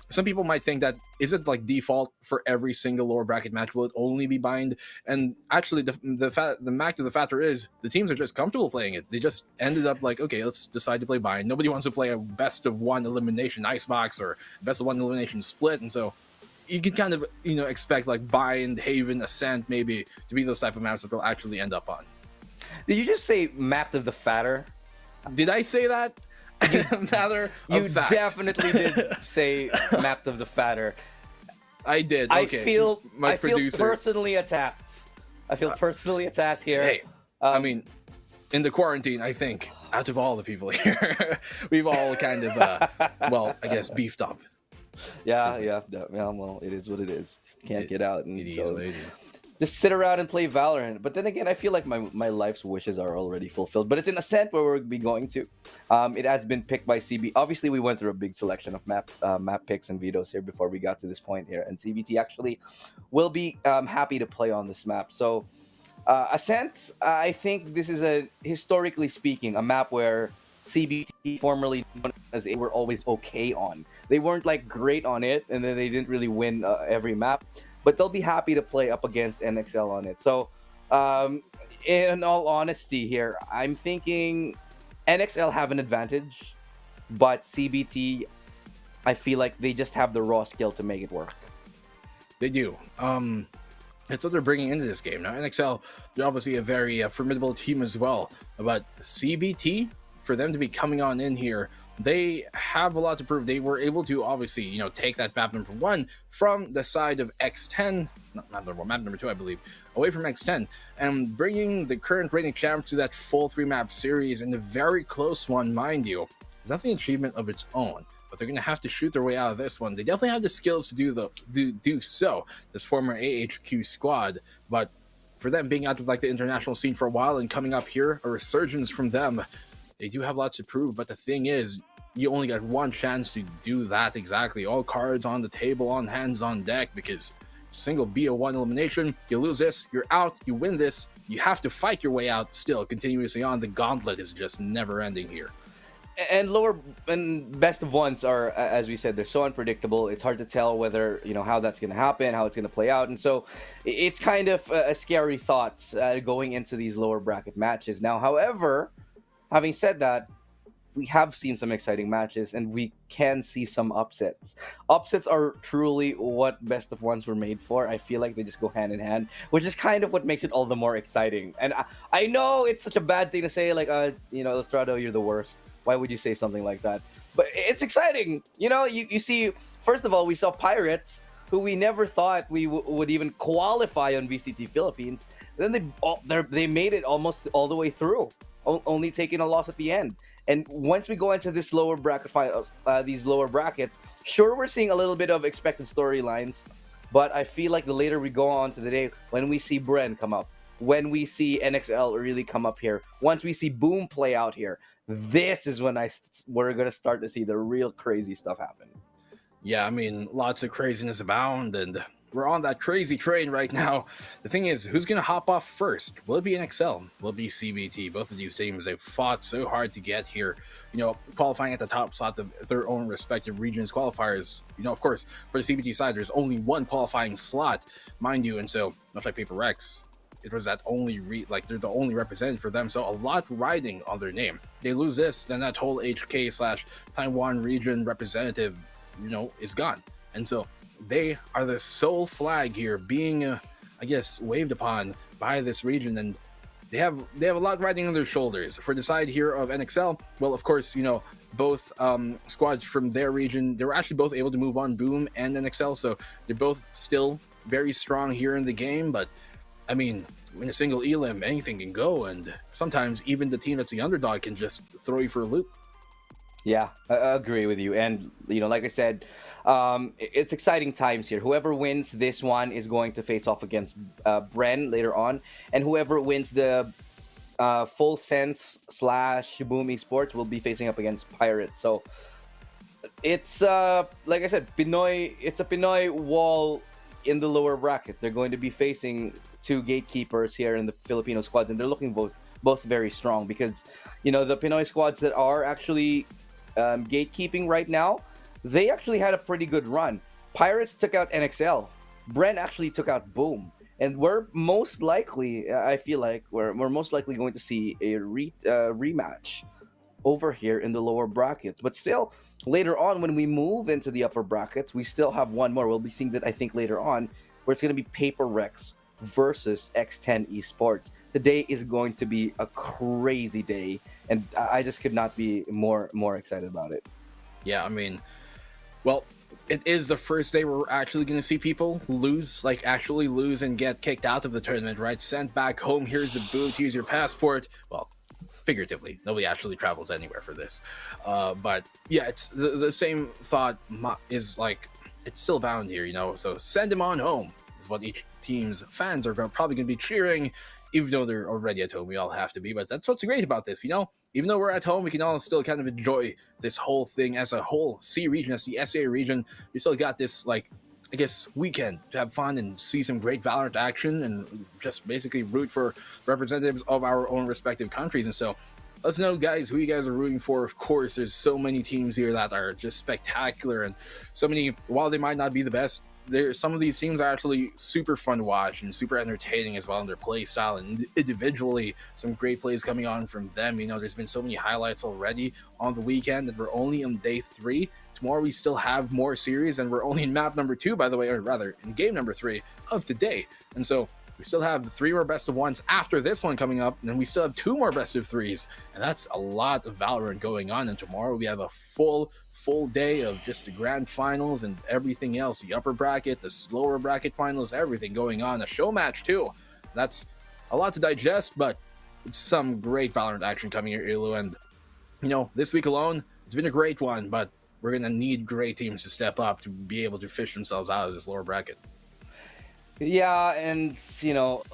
some people might think that, is it like default for every single lower bracket match? Will it only be bind? And actually, the fact of the factor is, the teams are just comfortable playing it. They just ended up like, okay, let's decide to play bind. Nobody wants to play a best of 1 elimination icebox or best of 1 elimination split. And so you can kind of, expect like bind, Haven, Ascent, maybe, to be those type of maps that they'll actually end up on. Did you just say map of the fatter? Did I say that? You definitely did say map of the fatter. I did. I Okay. feel my I producer. feel personally attacked. I feel personally attacked here. Hey, I mean, in the quarantine, I think out of all the people here, we've all kind of, well, I guess beefed up. Yeah. Well, it is what it is. Just can't get out, and It is so what it is. just sit around and play Valorant. But then again, I feel like my life's wishes are already fulfilled. But it's in Ascent where we'll be going to. It has been picked by CB. Obviously, we went through a big selection of map picks and vetoes here before we got to this point here. And CBT actually will be happy to play on this map. So Ascent, I think this is historically speaking, a map where CBT, formerly known as A, were always okay on. They weren't like great on it, and then they didn't really win every map. But they'll be happy to play up against NXL on it. So, in all honesty here, I'm thinking NXL have an advantage, but CBT, I feel like they just have the raw skill to make it work. They do. That's what they're bringing into this game. Now, NXL, they're obviously a very formidable team as well. But CBT, for them to be coming on in here, they have a lot to prove. They were able to obviously, take that map number 1 from the side of X10, not map number 1, map number 2, I believe, away from X10, and bringing the current reigning champ to that full 3-map series, and a very close one, mind you. Is definitely an achievement of its own. But they're going to have to shoot their way out of this one. They definitely have the skills to do so, this former AHQ squad. But for them being out of the international scene for a while and coming up here, a resurgence from them, they do have lots to prove. But the thing is, you only got one chance to do that exactly. All cards on the table, on hands on deck, because single BO1 elimination, you lose this, you're out, you win this, you have to fight your way out still, continuously on. The gauntlet is just never ending here. And lower and best of ones are, as we said, they're so unpredictable. It's hard to tell whether how that's going to happen, how it's going to play out, and so it's kind of a scary thought going into these lower bracket matches. Now, however, having said that, we have seen some exciting matches, and we can see some upsets. Upsets are truly what best of ones were made for. I feel like they just go hand in hand, which is kind of what makes it all the more exciting. And I know it's such a bad thing to say, like, Estrado, you're the worst. Why would you say something like that? But it's exciting. You see, first of all, we saw Pirates, who we never thought we would even qualify on VCT Philippines. Then they made it almost all the way through, only taking a loss at the end. And once we go into this lower bracket these lower brackets, sure, we're seeing a little bit of expected storylines, but I feel like the later we go on to the day, when we see Bren come up, when we see NXL really come up here, once we see Boom play out here, this is when we're going to start to see the real crazy stuff happen. Yeah, I mean, lots of craziness abound, and we're on that crazy train right now. The thing is, who's going to hop off first? Will it be NXL? Will it be CBT? Both of these teams, they've fought so hard to get here, qualifying at the top slot of their own respective regions qualifiers. Of course, for the CBT side, there's only one qualifying slot, mind you, and so, much like Paper Rex, it was that only they're the only representative for them, so a lot riding on their name. They lose this, then that whole HK/Taiwan region representative, is gone. And so they are the sole flag here being, waved upon by this region, and they have a lot riding on their shoulders. For the side here of NXL, well, of course, both squads from their region, they were actually both able to move on, Boom and NXL, so they're both still very strong here in the game. But I mean, in a single elim, anything can go, and sometimes even the team that's the underdog can just throw you for a loop. Yeah, I agree with you. And, like I said, it's exciting times here. Whoever wins this one is going to face off against Bren later on. And whoever wins the Full Sense / Boom Esports will be facing up against Pirates. So it's, like I said, it's a Pinoy wall in the lower bracket. They're going to be facing two gatekeepers here in the Filipino squads, and they're looking both very strong, because the Pinoy squads that are actually gatekeeping right now, they actually had a pretty good run. Pirates took out NXL. Bren actually took out Boom, and we're most likely, I feel like we're most likely going to see a rematch over here in the lower brackets. But still, later on, when we move into the upper brackets, we still have one more. We'll be seeing that, I think, later on, where it's going to be Paper Rex versus X10 Esports. Today is going to be a crazy day, and I just could not be more excited about it. Yeah, I mean, well, it is the first day we're actually going to see people lose, like actually lose and get kicked out of the tournament, right? Sent back home. Here's the boot. Here's your passport. Well, figuratively, nobody actually traveled anywhere for this. But yeah, it's the same thought is like, it's still bound here, so send him on home is what each team's fans are probably going to be cheering, even though they're already at home. We all have to be, but that's what's great about this, even though we're at home, we can all still kind of enjoy this whole thing as a whole C region, as the SEA region. We still got this, like, I guess, weekend to have fun and see some great Valorant action and just basically root for representatives of our own respective countries. And so let us know, guys, who you guys are rooting for. Of course, there's so many teams here that are just spectacular, and so many, while they might not be the best, some of these teams are actually super fun to watch and super entertaining as well in their play style, and individually some great plays coming on from them. There's been so many highlights already on the weekend, and we're only on day 3. Tomorrow we still have more series, and we're only in map number 2, by the way, or rather in game number 3 of today. And so we still have 3 more best of 1s after this one coming up, and then we still have 2 more best of 3s, and that's a lot of Valorant going on. And tomorrow we have a full day of just the grand finals and everything else, the upper bracket, the lower bracket finals, everything going on, a show match too. That's a lot to digest, but it's some great Valorant action coming here, Ilu. And this week alone, it's been a great one, but we're gonna need great teams to step up to be able to fish themselves out of this lower bracket. Yeah, and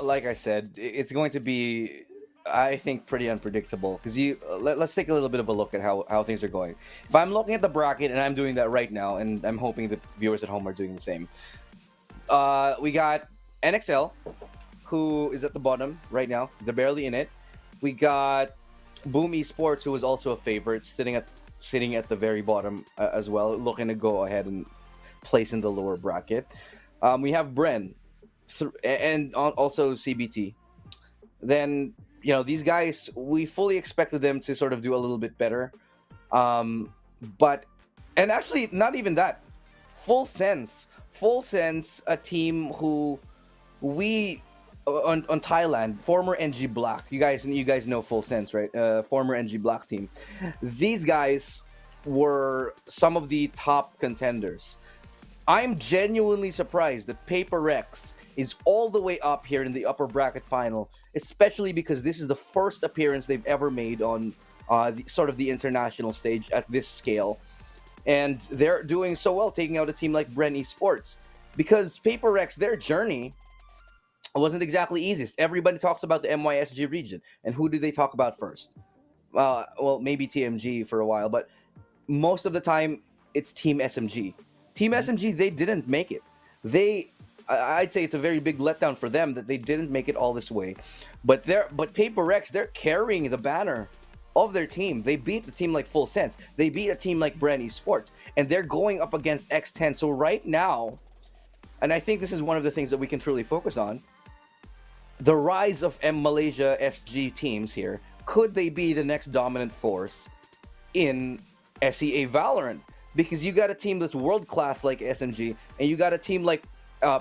like I said, it's going to be, I think, pretty unpredictable, because let's take a little bit of a look at how things are going. If I'm looking at the bracket, and I'm doing that right now, and I'm hoping the viewers at home are doing the same. We got NXL, who is at the bottom right now. They're barely in it. We got Boom Esports, who is also a favorite, sitting at the very bottom as well, looking to go ahead and place in the lower bracket. We have Bren, and also CBT. Then these guys, we fully expected them to sort of do a little bit better. And actually, not even that. Full Sense, a team who we on Thailand, former NG Black. You guys know Full Sense, right? Former NG Black team. These guys were some of the top contenders. I'm genuinely surprised that Paper Rex is all the way up here in the upper bracket final, especially because this is the first appearance they've ever made on the international stage at this scale. And they're doing so well, taking out a team like Bren Esports. Because Paper Rex, their journey wasn't exactly easiest. Everybody talks about the MYSG region. And who do they talk about first? Well, maybe TMG for a while, but most of the time, it's Team SMG. Team SMG, they didn't make it. I'd say it's a very big letdown for them that they didn't make it all this way. But Paper Rex, they're carrying the banner of their team. They beat a team like Full Sense. They beat a team like Bren Esports. And they're going up against X10. So right now, and I think this is one of the things that we can truly focus on, the rise of Malaysia SG teams here. Could they be the next dominant force in SEA Valorant? Because you got a team that's world-class like SMG, and you got a team like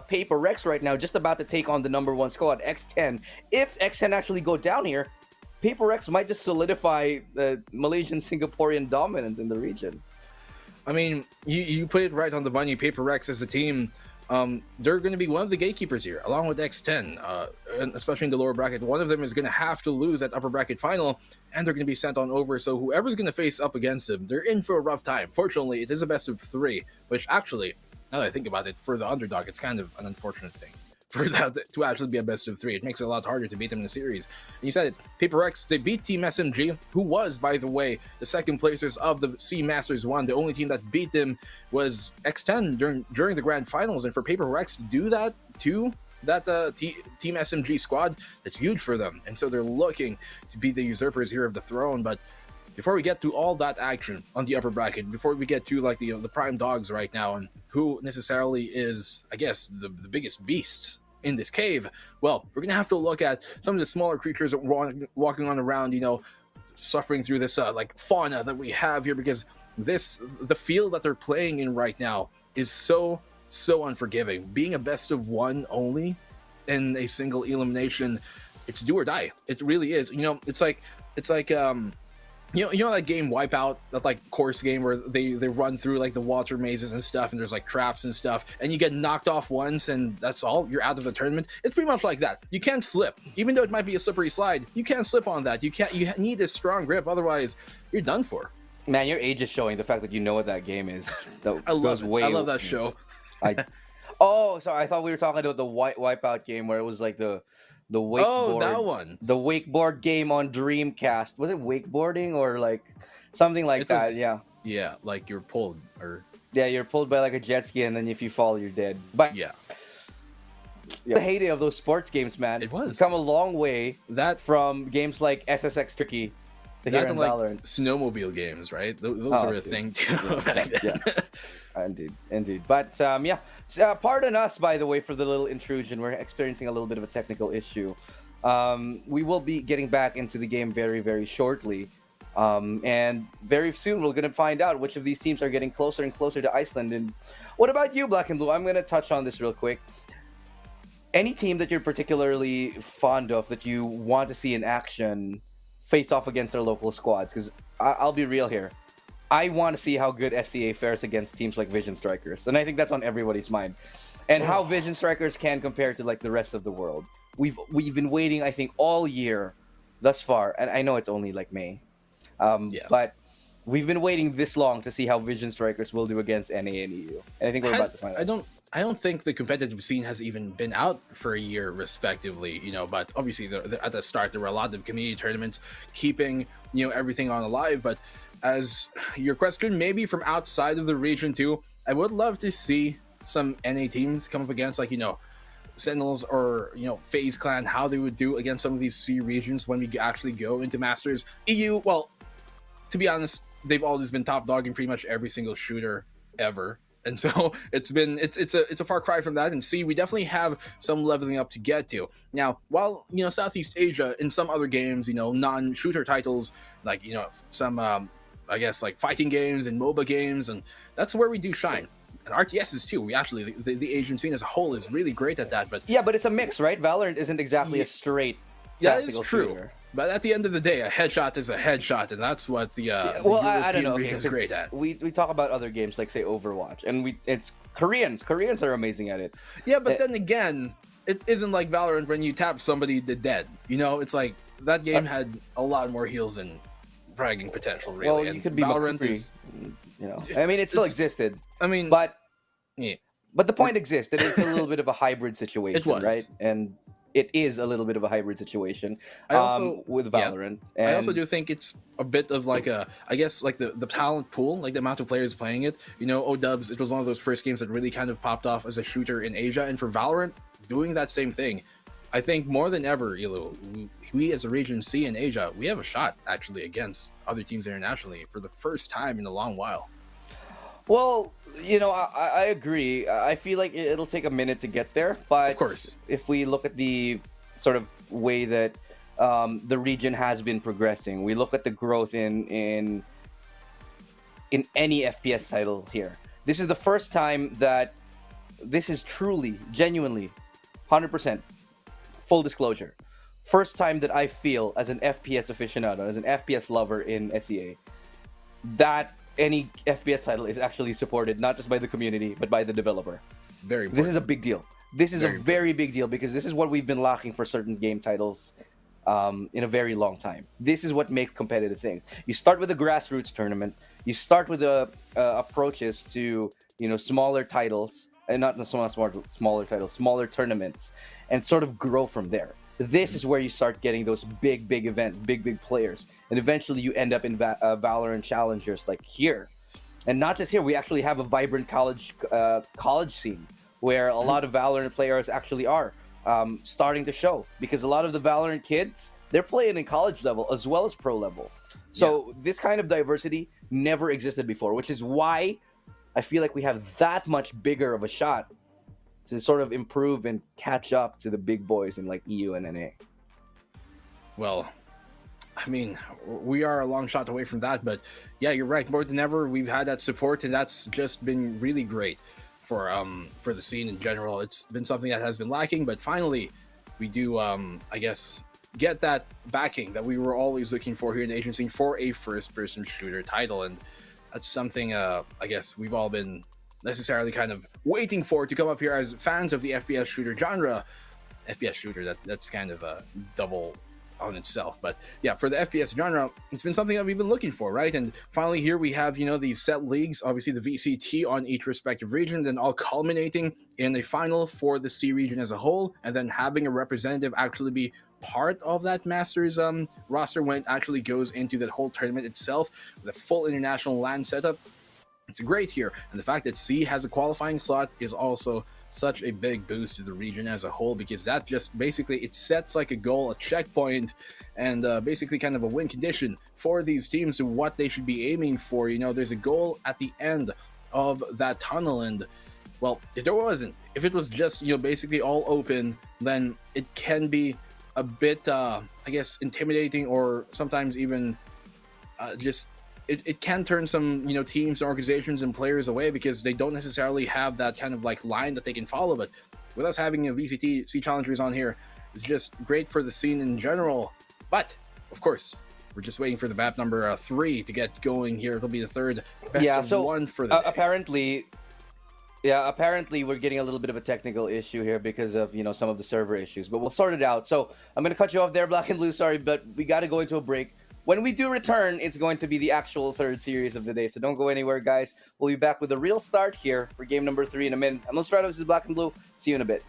Paper Rex right now just about to take on the number 1 squad, X10. If X10 actually go down here, Paper Rex might just solidify Malaysian Singaporean dominance in the region. I mean, you put it right on the money. Paper Rex as a team, they're going to be one of the gatekeepers here, along with X10, and especially in the lower bracket. One of them is going to have to lose that upper bracket final, and they're going to be sent on over. So whoever's going to face up against them, they're in for a rough time. Fortunately, it is a best of 3, which actually, now that I think about it, for the underdog, it's kind of an unfortunate thing for that to actually be a best of 3. It makes it a lot harder to beat them in the series. And you said it, Paper Rex, they beat Team SMG, who was, by the way, the second placers of the SEA Masters 1. The only team that beat them was X10 during the grand finals. And for Paper Rex to do that to that Team SMG squad, that's huge for them. And so they're looking to be the usurpers here of the throne. But before we get to all that action on the upper bracket, before we get to like the prime dogs right now and who necessarily is, I guess, the biggest beasts in this cave, well, we're gonna have to look at some of the smaller creatures that walking on around, suffering through this like fauna that we have here, because the field that they're playing in right now is so unforgiving. Being a best of 1 only in a single elimination, it's do or die. It really is. It's like You know that game Wipeout, that like course game where they run through like the water mazes and stuff, and there's like traps and stuff, and you get knocked off once, and that's all. You're out of the tournament. It's pretty much like that. You can't slip, even though it might be a slippery slide. You can't slip on that. You can't. You need a strong grip, otherwise you're done for. Man, your age is showing. The fact that you know what that game is. That I love goes it. way. I love that show. Oh, sorry. I thought we were talking about the Wipeout game where it was like the wakeboard. Oh, that one. The wakeboard game on Dreamcast. Was it wakeboarding or like something like that? Yeah. Yeah, like you're pulled or. Yeah, you're pulled by like a jet ski, and then if you fall, you're dead. But Yeah. the heyday of those sports games, man. It was. It's come a long way That from games like SSX Tricky to here that in and like Valorant. snowmobile games, right? Those Oh, are a dude. thing too. back then. Indeed. But yeah, pardon us, by the way, for the little intrusion. We're experiencing a little bit of a technical issue. We will be getting back into the game very, very shortly. And very soon we're going to find out which of these teams are getting closer and closer to Iceland. And what about you, Black and Blue? I'm going to touch on this real quick. Any team that you're particularly fond of that you want to see in action face off against their local squads? Because I'll be real here. I want to see how good SEA fares against teams like Vision Strikers. And I think that's on everybody's mind. And how Vision Strikers can compare to like the rest of the world. We've been waiting, I think, all year thus far. And I know it's only like May. But we've been waiting this long to see how Vision Strikers will do against NA and EU. And I think we're about to find out. I don't think the competitive scene has even been out for a year, respectively. But obviously, at the start there were a lot of community tournaments keeping everything on alive. But as your question, maybe from outside of the region too, I would love to see some NA teams come up against Sentinels or FaZe Clan, how they would do against some of these C regions when we actually go into Masters. EU, well, to be honest, they've always been top dog in pretty much every single shooter ever. And so it's a far cry from that. And C, we definitely have some leveling up to get to. Now, while Southeast Asia in some other games, non-shooter titles, like some I guess like fighting games and MOBA games, and that's where we do shine. And RTSs too. We actually the Asian scene as a whole is really great at that. But yeah, but it's a mix, right? Valorant isn't exactly a straight. That is true. Shooter. But at the end of the day, a headshot is a headshot, and that's what the I don't know. region is great at. We talk about other games like say Overwatch, and it's Koreans. Koreans are amazing at it. Yeah, but then again, it isn't like Valorant when you tap somebody to dead. It's like that game had a lot more heals and bragging potential. Really, well, and you could be Valorant McCree, is. I mean, it still existed. I mean, but yeah. But the point exists that it's a little bit of a hybrid situation, It was. right? And it is a little bit of a hybrid situation with Valorant. And I also do think it's a bit of like I guess like the talent pool, like the amount of players playing it. O-Dubs, it was one of those first games that really kind of popped off as a shooter in Asia. And for Valorant, doing that same thing, I think more than ever, we as a region C in Asia, we have a shot actually against other teams internationally for the first time in a long while. Well, I agree. I feel like it'll take a minute to get there, but of course, if we look at the sort of way that the region has been progressing, we look at the growth in any FPS title here. This is the first time that this is truly, genuinely, 100%, full disclosure, first time that I feel as an FPS aficionado, as an FPS lover in SEA, that any FPS title is actually supported not just by the community but by the developer. Very important. This is a big deal. This is a very big deal because this is what we've been lacking for certain game titles in a very long time. This is what makes competitive things. You start with a grassroots tournament. You start with the approaches to smaller titles, and not the smaller titles, smaller tournaments, and sort of grow from there. This is where you start getting those big events, big players, and eventually you end up in Valorant Challengers like here. And not just here, we actually have a vibrant college scene where a lot of Valorant players actually are starting to show, because a lot of the Valorant kids, they're playing in college level as well as pro level. So this kind of diversity never existed before, which is why I feel like we have that much bigger of a shot to sort of improve and catch up to the big boys in like EU and NA. Well, I mean, we are a long shot away from that, but yeah, you're right. More than ever, we've had that support, and that's just been really great for the scene in general. It's been something that has been lacking, but finally, we do, I guess, get that backing that we were always looking for here in the Asian scene for a first-person shooter title, and that's something I guess we've all been necessarily kind of waiting for to come up here as fans of the FPS shooter genre. FPS shooter, that's kind of a double on itself, but yeah, for the FPS genre, it's been something that we've been looking for, right? And finally here we have, these set leagues, obviously the VCT on each respective region, then all culminating in a final for the C region as a whole, and then having a representative actually be part of that Masters roster when it actually goes into that whole tournament itself with a full international LAN setup. It's great here, and the fact that C has a qualifying slot is also such a big boost to the region as a whole, because that just basically, it sets like a goal, a checkpoint, and basically kind of a win condition for these teams to what they should be aiming for. There's a goal at the end of that tunnel, and well, if there wasn't, if it was just basically all open, then it can be a bit I guess intimidating, or sometimes even just it can turn some teams, organizations, and players away because they don't necessarily have that kind of like line that they can follow. But with us having a VCT SEA Challengers on here, it's just great for the scene in general. But of course, we're just waiting for the map number 3 to get going here. It'll be the third best of one for the day. Apparently we're getting a little bit of a technical issue here because of some of the server issues, but we'll sort it out. So I'm gonna cut you off there, Black and Blue. Sorry, but we got to go into a break. When we do return, it's going to be the actual third series of the day, so don't go anywhere, guys. We'll be back with a real start here for game number 3 in a minute. I'm Nostradamus, this is Black and Blue. See you in a bit.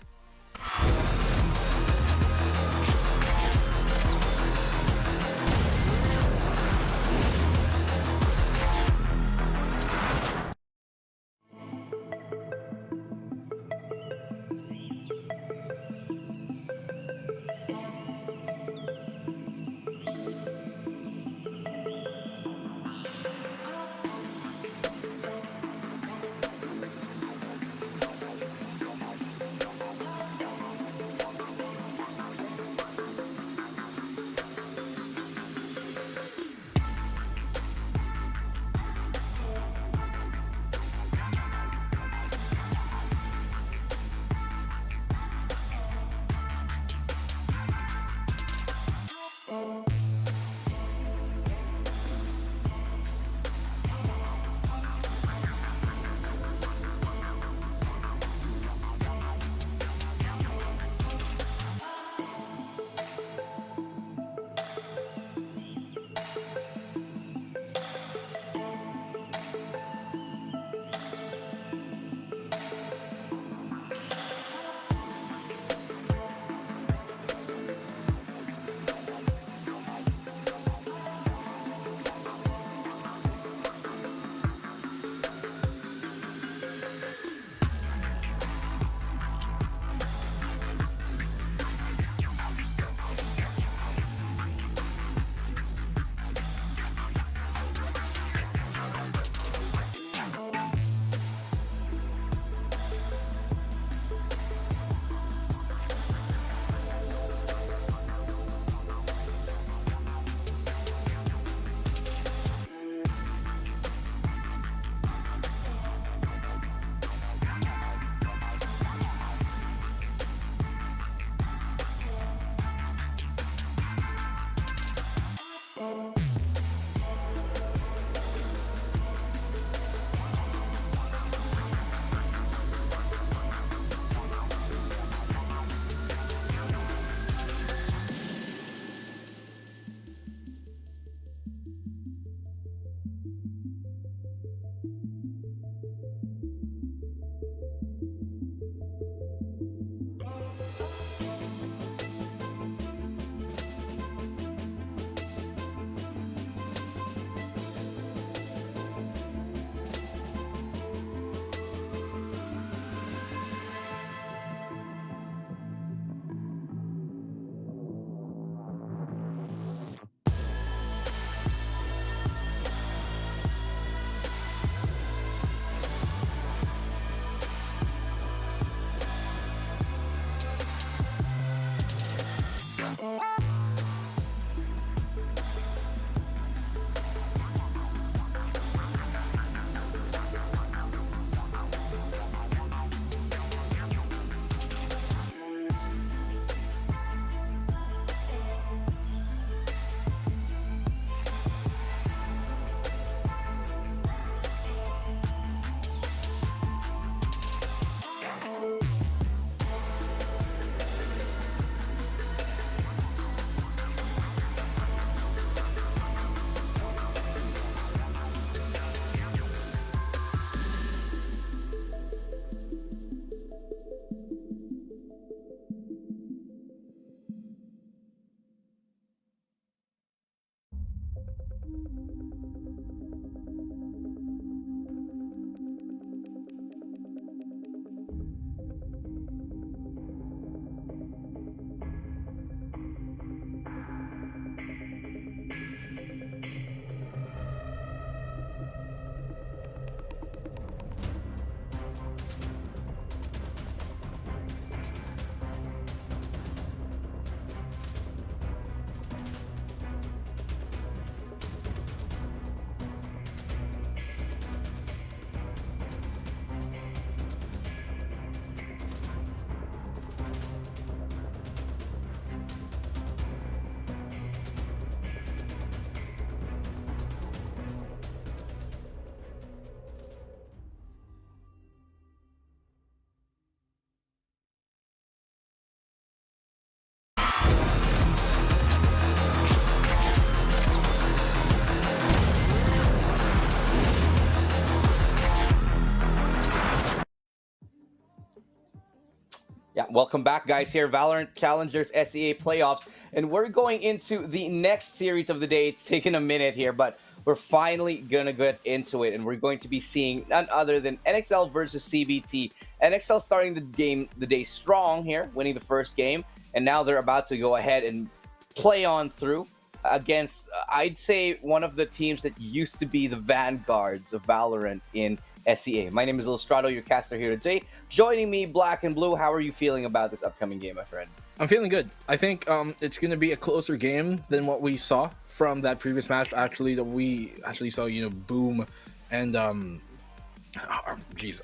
Welcome back, guys. Here, VALORANT Challengers SEA Playoffs, and we're going into the next series of the day. It's taken a minute here, but we're finally gonna get into it, and we're going to be seeing none other than NXL versus CBT. NXL starting the day strong here, winning the first game, and now they're about to go ahead and play on through against, I'd say, one of the teams that used to be the vanguards of VALORANT in SEA. My name is Illustrato, your caster here today. Joining me, Black and Blue. How are you feeling about this upcoming game, my friend? I'm feeling good. I think it's going to be a closer game than what we saw from that previous match. That we saw, Boom and I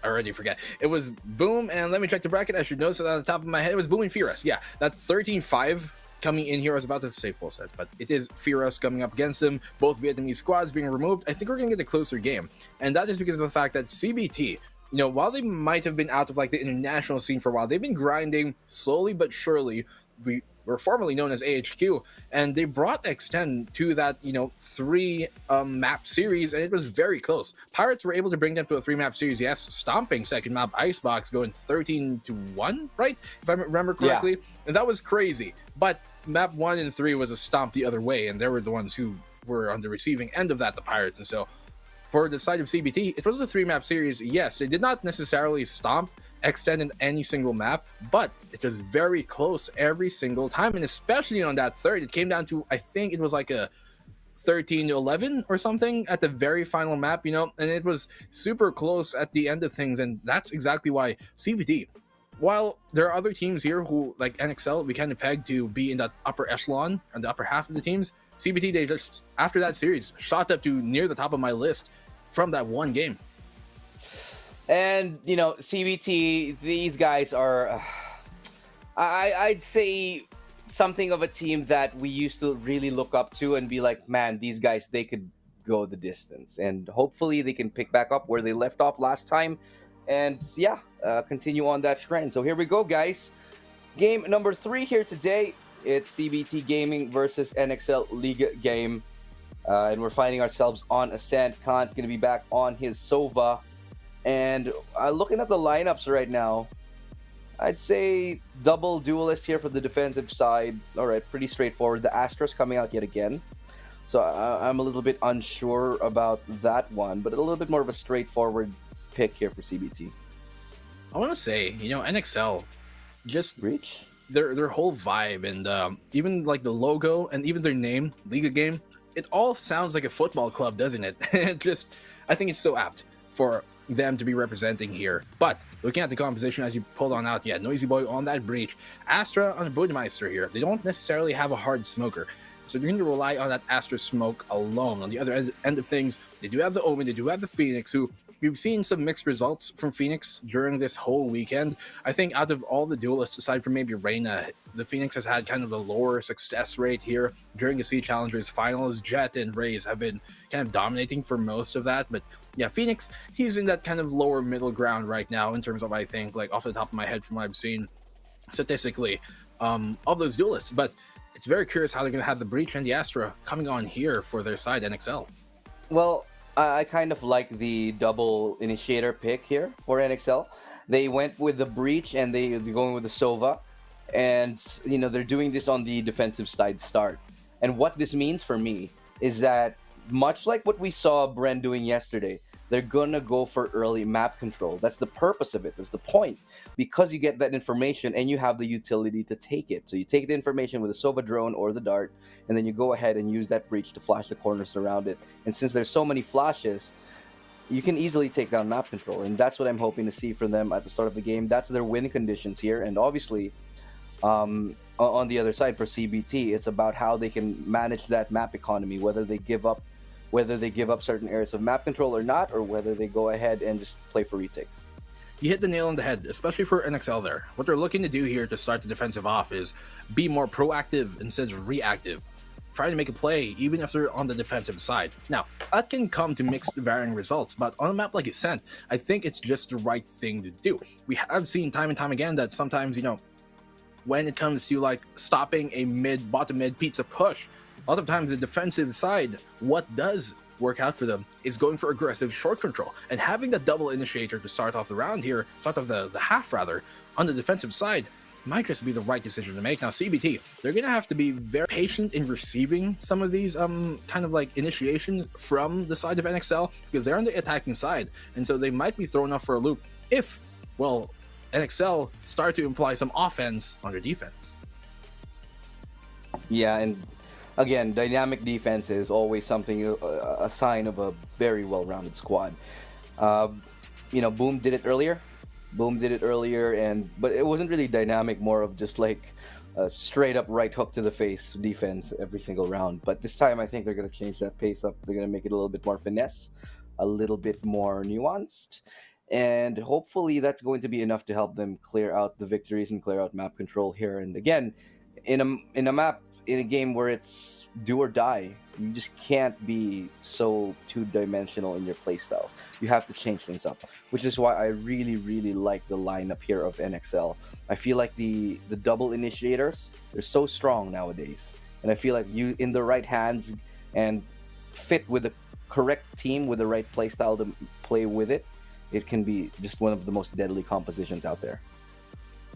already forget. It was Boom and let me check the bracket. I should notice it on the top of my head. It was Boom and Furious. Yeah, that 13-5 coming in here. I was about to say full sets, but it is Furious coming up against them. Both Vietnamese squads being removed. I think we're going to get a closer game, and that is because of the fact that CBT, while they might have been out of like the international scene for a while, they've been grinding slowly but surely. We were formerly known as AHQ, and they brought X10 to that 3 map series, and it was very close. Pirates were able to bring them to a 3-map series, yes, stomping second map Icebox, going 13-1, right, if I remember correctly. Yeah. And that was crazy. But map 1 and 3 was a stomp the other way, and they were the ones who were on the receiving end of that, the Pirates. And so for the side of CBT, it was a 3-map series. Yes, they did not necessarily stomp X10 in any single map, but it was very close every single time, and especially on that third, it came down to, I think it was like a 13-11 or something at the very final map, and it was super close at the end of things, and that's exactly why CBT, while there are other teams here who, like NXL, we kind of pegged to be in that upper echelon and the upper half of the teams, CBT, they just, after that series, shot up to near the top of my list from that one game. And, CBT, these guys are, I'd say, something of a team that we used to really look up to and be like, man, these guys, they could go the distance. And hopefully they can pick back up where they left off last time. And, continue on that trend. So here we go, guys. Game number 3 here today. It's CBT Gaming versus NXL League game. And we're finding ourselves on Ascent. Khan's going to be back on his Sova. And looking at the lineups right now, I'd say double duelist here for the defensive side. All right, pretty straightforward. The Astra's coming out yet again. So I'm a little bit unsure about that one, but a little bit more of a straightforward pick here for CBT. I want to say, NXL, just Reach? Their whole vibe and even like the logo and even their name, Liga Game, it all sounds like a football club, doesn't it? I think it's so apt for them to be representing here. But looking at the composition as you pulled on out, Noisy Boy on that breach, Astra on a Budmeister here. They don't necessarily have a hard smoker, so they're going to rely on that Astra smoke alone. On the other end of things, they do have the Omen, they do have the Phoenix, who we've seen some mixed results from Phoenix during this whole weekend. I think out of all the duelists, aside from maybe Reyna, the Phoenix has had kind of the lower success rate here during the SEA Challengers finals. Jet and Raze have been kind of dominating for most of that, but yeah, Phoenix, he's in that kind of lower middle ground right now in terms of, I think, like off the top of my head from what I've seen statistically of those duelists. But it's very curious how they're going to have the Breach and the Astra coming on here for their side, NXL. Well, I kind of like the double initiator pick here for NXL. They went with the Breach and they're going with the Sova. And, they're doing this on the defensive side start. And what this means for me is that much like what we saw Bren doing yesterday, they're going to go for early map control. That's the purpose of it. That's the point. Because you get that information and you have the utility to take it. So you take the information with the Sova drone or the Dart, and then you go ahead and use that breach to flash the corners around it. And since there's so many flashes, you can easily take down map control. And that's what I'm hoping to see from them at the start of the game. That's their win conditions here. And obviously, on the other side for CBT, it's about how they can manage that map economy, whether they give up certain areas of map control or not, or whether they go ahead and just play for retakes. You hit the nail on the head, especially for NXL there. What they're looking to do here to start the defensive off is be more proactive instead of reactive. Trying to make a play even if they're on the defensive side. Now, that can come to mixed varying results, but on a map like Ascent, I think it's just the right thing to do. We have seen time and time again that sometimes, when it comes to like stopping a bottom mid pizza push, a lot of times the defensive side, what does work out for them is going for aggressive short control, and having that double initiator to start off the round here, start off the half rather, on the defensive side, might just be the right decision to make. Now, CBT, they're going to have to be very patient in receiving some of these kind of like initiations from the side of NXL, because they're on the attacking side, and so they might be thrown off for a loop if, well, NXL start to imply some offense on their defense. Yeah, and again, dynamic defense is always something, a sign of a very well-rounded squad. Boom did it earlier. But it wasn't really dynamic, more of just like a straight up right hook to the face defense every single round. But this time I think they're going to change that pace up. They're going to make it a little bit more finesse, a little bit more nuanced, and hopefully that's going to be enough to help them clear out the victories and clear out map control here. And again, in a game where it's do or die, you just can't be so two-dimensional in your playstyle. You have to change things up, which is why I really, really like the lineup here of NXL. I feel like the double initiators, they're so strong nowadays, and I feel like you in the right hands and fit with the correct team with the right playstyle to play with it, it can be just one of the most deadly compositions out there.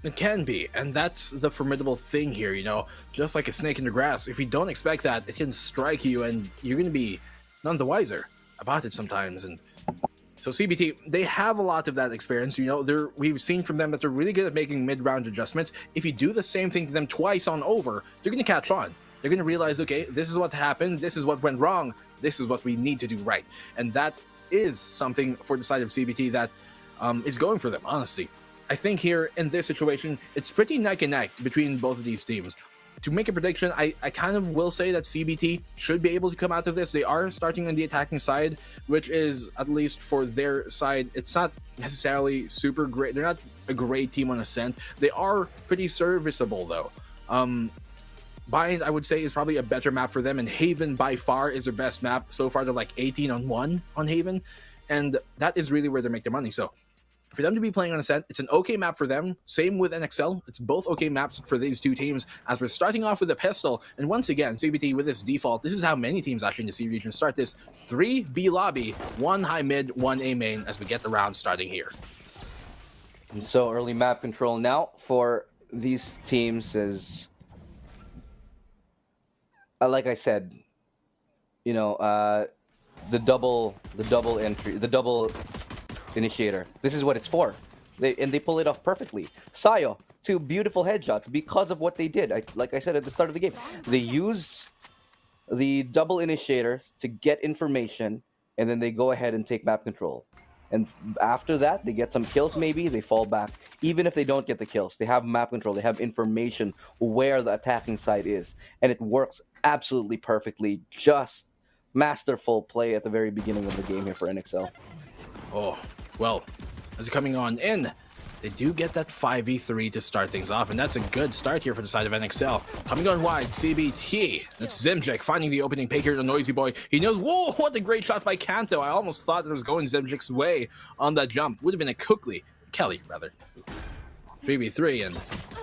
It can be, and that's the formidable thing here, just like a snake in the grass. If you don't expect that, it can strike you, and you're going to be none the wiser about it sometimes. And so CBT, they have a lot of that experience. We've seen from them that they're really good at making mid-round adjustments. If you do the same thing to them twice on over, they're going to catch on. They're going to realize, okay, this is what happened, this is what went wrong, this is what we need to do right. And that is something for the side of CBT that is going for them, honestly. I think here in this situation, it's pretty neck and neck between both of these teams. To make a prediction, I kind of will say that CBT should be able to come out of this. They are starting on the attacking side, which is, at least for their side, it's not necessarily super great. They're not a great team on Ascent. They are pretty serviceable, though. Bind, I would say, is probably a better map for them, and Haven by far is their best map. So far, they're like 18-1 on Haven, and that is really where they make their money. So for them to be playing on Ascent, it's an okay map for them. Same with NXL. It's both okay maps for these two teams, as we're starting off with a pistol. And once again, CBT with this default, this is how many teams actually in the C region start this. 3 B lobby, 1 high mid, 1 A main, as we get the round starting here. And so early map control now for these teams is, like I said, the double initiator. This is what it's for. They pull it off perfectly. Sayo, 2 beautiful headshots because of what they did. Like I said at the start of the game, they use the double initiators to get information, and then they go ahead and take map control. And after that, they get some kills maybe, they fall back. Even if they don't get the kills, they have map control, they have information where the attacking side is. And it works absolutely perfectly. Just masterful play at the very beginning of the game here for NXL. Oh, well, as they're coming on in, they do get that 5v3 to start things off, and that's a good start here for the side of NXL. Coming on wide, CBT. That's Zimjek finding the opening pick here, the Noisy Boy. He knows, whoa, what a great shot by Kanto. I almost thought that it was going Zimjek's way on that jump. Would have been a Kelly, rather. 3v3, and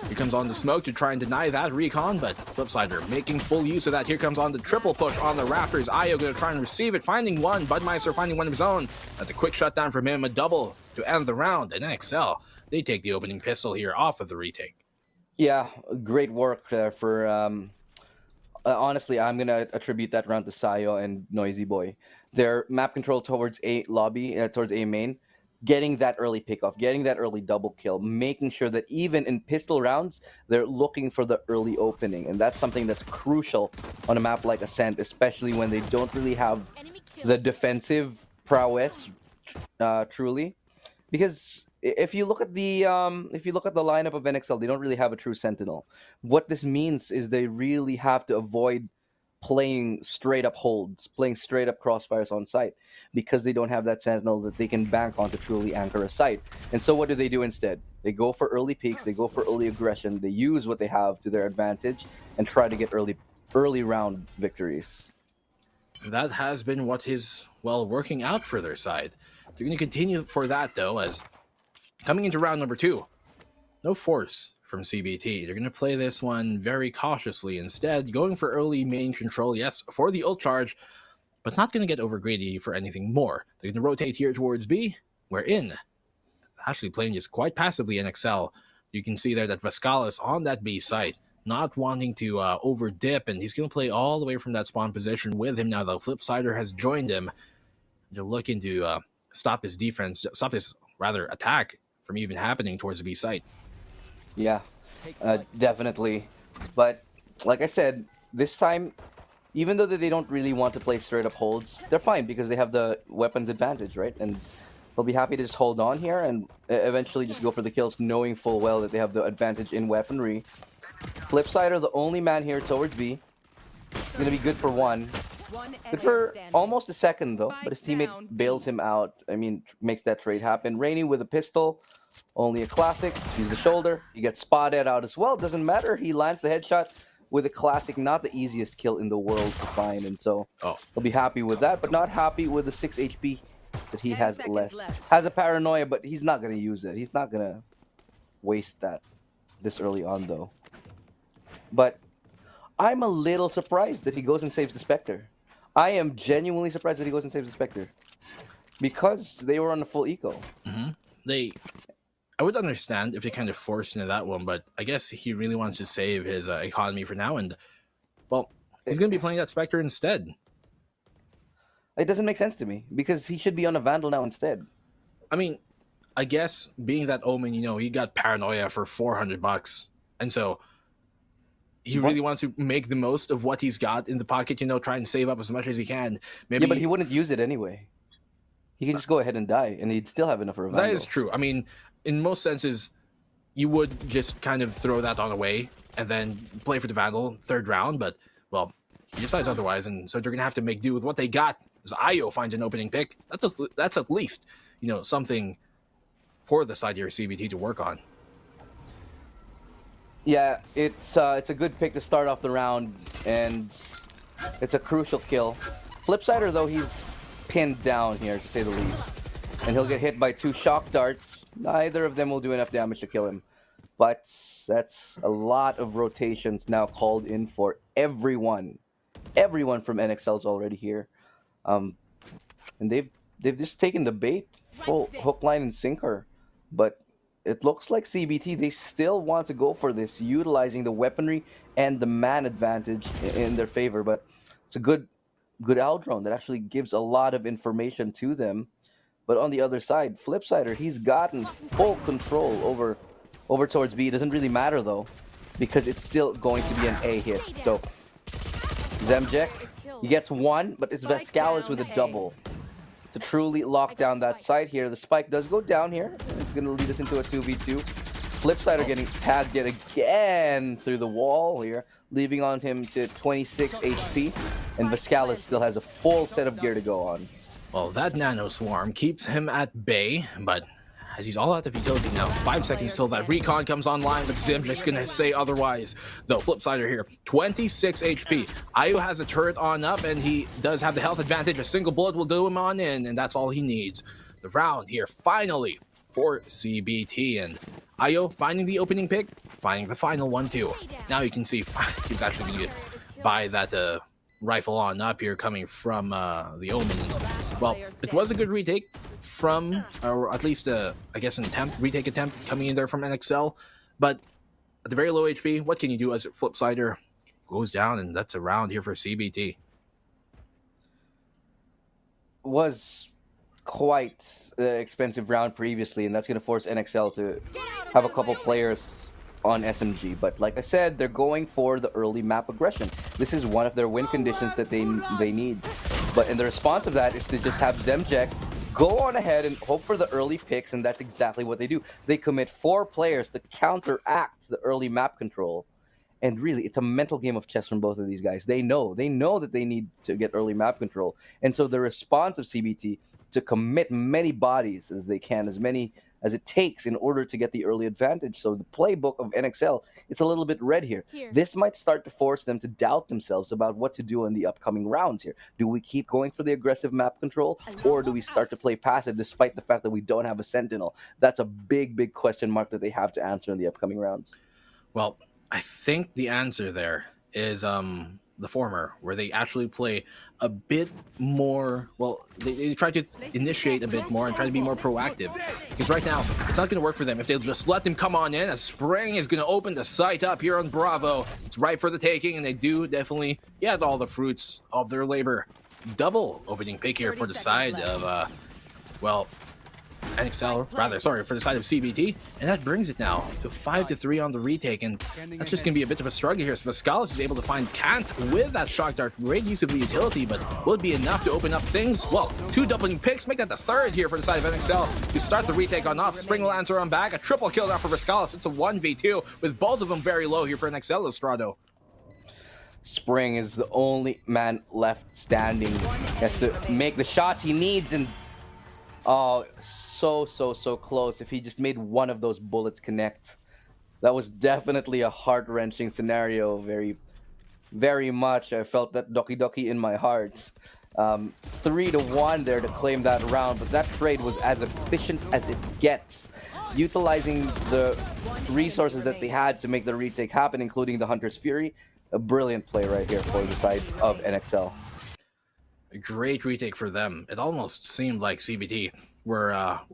here comes on the smoke to try and deny that recon, but Flipsider making full use of that. Here comes on the triple push on the rafters. Io gonna try and receive it, finding one. Budmeister finding one of his own. At the quick shutdown from him, a double to end the round. And NXL, they take the opening pistol here off of the retake. Yeah, great work for... honestly, I'm gonna attribute that round to Sayo and Noisy Boy. Their map control towards A lobby, towards A main, getting that early pickoff, getting that early double kill, making sure that even in pistol rounds, they're looking for the early opening. And that's something that's crucial on a map like Ascent, especially when they don't really have the defensive prowess, truly. Because if you look at the lineup of NXL, they don't really have a true sentinel. What this means is they really have to avoid playing straight up holds, playing straight up crossfires on site, because they don't have that sentinel that they can bank on to truly anchor a site. And so what do they do instead? They go for early peaks, they go for early aggression, they use what they have to their advantage and try to get early round victories. That has been what is, well, working out for their side. They're going to continue for that, though, as coming into round number 2, no force from CBT. They're going to play this one very cautiously instead, going for early main control, yes, for the ult charge, but not going to get over greedy for anything more. They're going to rotate here towards B, wherein actually playing this quite passively NXL you can see there that Vascalis on that B site, not wanting to over dip, and he's going to play all the way from that spawn position with him now. The Flipsider has joined him. They're looking to stop his defense, stop his rather attack from even happening towards the B site. Yeah, definitely. But like I said, this time, even though they don't really want to play straight up holds, they're fine because they have the weapons advantage, right? And they'll be happy to just hold on here and eventually just go for the kills, knowing full well that they have the advantage in weaponry. Flipsider, the only man here towards B. Gonna be good for one. Good for almost a second though, but his teammate bails him out. I mean, makes that trade happen. Rainy with a pistol, only a classic. Sees the shoulder. He gets spotted out as well. Doesn't matter. He lands the headshot with a classic. Not the easiest kill in the world to find, and so he'll be happy with that, but not happy with the 6 HP that he has less. Has a paranoia, but he's not gonna use it. He's not gonna waste that this early on though. But I'm a little surprised that he goes and saves the Spectre. I am genuinely surprised that he goes and saves the Spectre. Because they were on the full eco. Mm-hmm. I would understand if they kind of forced into that one, but I guess he really wants to save his economy for now, and, well, he's going to be playing that Spectre instead. It doesn't make sense to me, because he should be on a Vandal now instead. I mean, I guess being that Omen, he got paranoia for $400, and so he really wants to make the most of what he's got in the pocket, try and save up as much as he can. Maybe... Yeah, but he wouldn't use it anyway. He can just go ahead and die, and he'd still have enough for a Vandal. That is true. I mean, in most senses, you would just kind of throw that on away and then play for the Vandal third round, but, well, he decides otherwise, and so they're going to have to make do with what they got. As Io finds an opening pick, that's at least, something for the side here CBT to work on. Yeah, it's a good pick to start off the round, and it's a crucial kill. Flipsider, though, he's pinned down here, to say the least. And he'll get hit by 2 shock darts. Neither of them will do enough damage to kill him. But that's a lot of rotations now called in for everyone. Everyone from NXL's already here. And they've just taken the bait, full hook, line, and sinker. But it looks like CBT, they still want to go for this, utilizing the weaponry and the man advantage in their favor. But it's a good outdrawn that actually gives a lot of information to them. But on the other side, Flipsider, he's gotten full control over towards B. It doesn't really matter though, because it's still going to be an A hit. So Zemjek, he gets 1, but it's Vascalis with a double to truly lock down that side here. The spike does go down here. It's going to lead us into a 2v2. Flipsider getting tagged yet again through the wall here, leaving on him to 26 HP. And Vascalis still has a full set of gear to go on. Well, that Nano Swarm keeps him at bay, but as he's all out of utility now, 5 seconds till that recon comes online, but Zimjek's gonna say otherwise. Though, Flipsider here, 26 HP. Io has a turret on up, and he does have the health advantage. A single bullet will do him on in, and that's all he needs. The round here, finally, for CBT, and Io finding the opening pick, finding the final one too. Now you can see he's actually gonna get by that rifle on up here coming from the Omen. Well, it was a good retake from, or at least I guess an retake attempt coming in there from NXL, but at the very low HP, what can you do as a Flipsider goes down, and that's a round here for CBT. Was quite expensive round previously, and that's going to force NXL to have a couple players on SMG. But like I said, they're going for the early map aggression. This is one of their win conditions that they need. But in the response of that is to just have Zemjek go on ahead and hope for the early picks, and that's exactly what they do. They commit 4 players to counteract the early map control. And really, it's a mental game of chess from both of these guys. They know that they need to get early map control. And so the response of CBT to commit many bodies as they can, as many as it takes in order to get the early advantage. So the playbook of NXL, it's a little bit red here. This might start to force them to doubt themselves about what to do in the upcoming rounds here. Do we keep going for the aggressive map control, or do we start to play passive despite the fact that we don't have a Sentinel? That's a big question mark that they have to answer in the upcoming rounds. Well, I think the answer there is the former, where they actually play a bit more. Well, they try to initiate a bit more and try to be more proactive. Because right now, it's not going to work for them if they just let them come on in. As Spring is going to open the site up here on Bravo. It's ripe for the taking, and they do definitely get all the fruits of their labor. Double opening pick here for the side of, well, NXL, rather, sorry, for the side of CBT, and that brings it now to 5-3 on the retake, and that's just going to be a bit of a struggle here. So Vascalis is able to find Kant with that shock dart. Great use of the utility, but will it be enough to open up things? Well, 2 doubling picks, make that the 3rd here for the side of NXL to start the retake on off. Spring will answer on back, a triple kill now for Vascalis. It's a 1v2 with both of them very low here for NXL, Estrado. Spring is the only man left standing. He has to make the shots he needs, and oh, so close. If he just made one of those bullets connect, that was definitely a heart-wrenching scenario. Very much. I felt that Doki Doki in my heart. 3-1 there to claim that round, but that trade was as efficient as it gets, utilizing the resources that they had to make the retake happen, including the Hunter's Fury. A brilliant play right here for the side of NXL. A great retake for them. It almost seemed like CBT were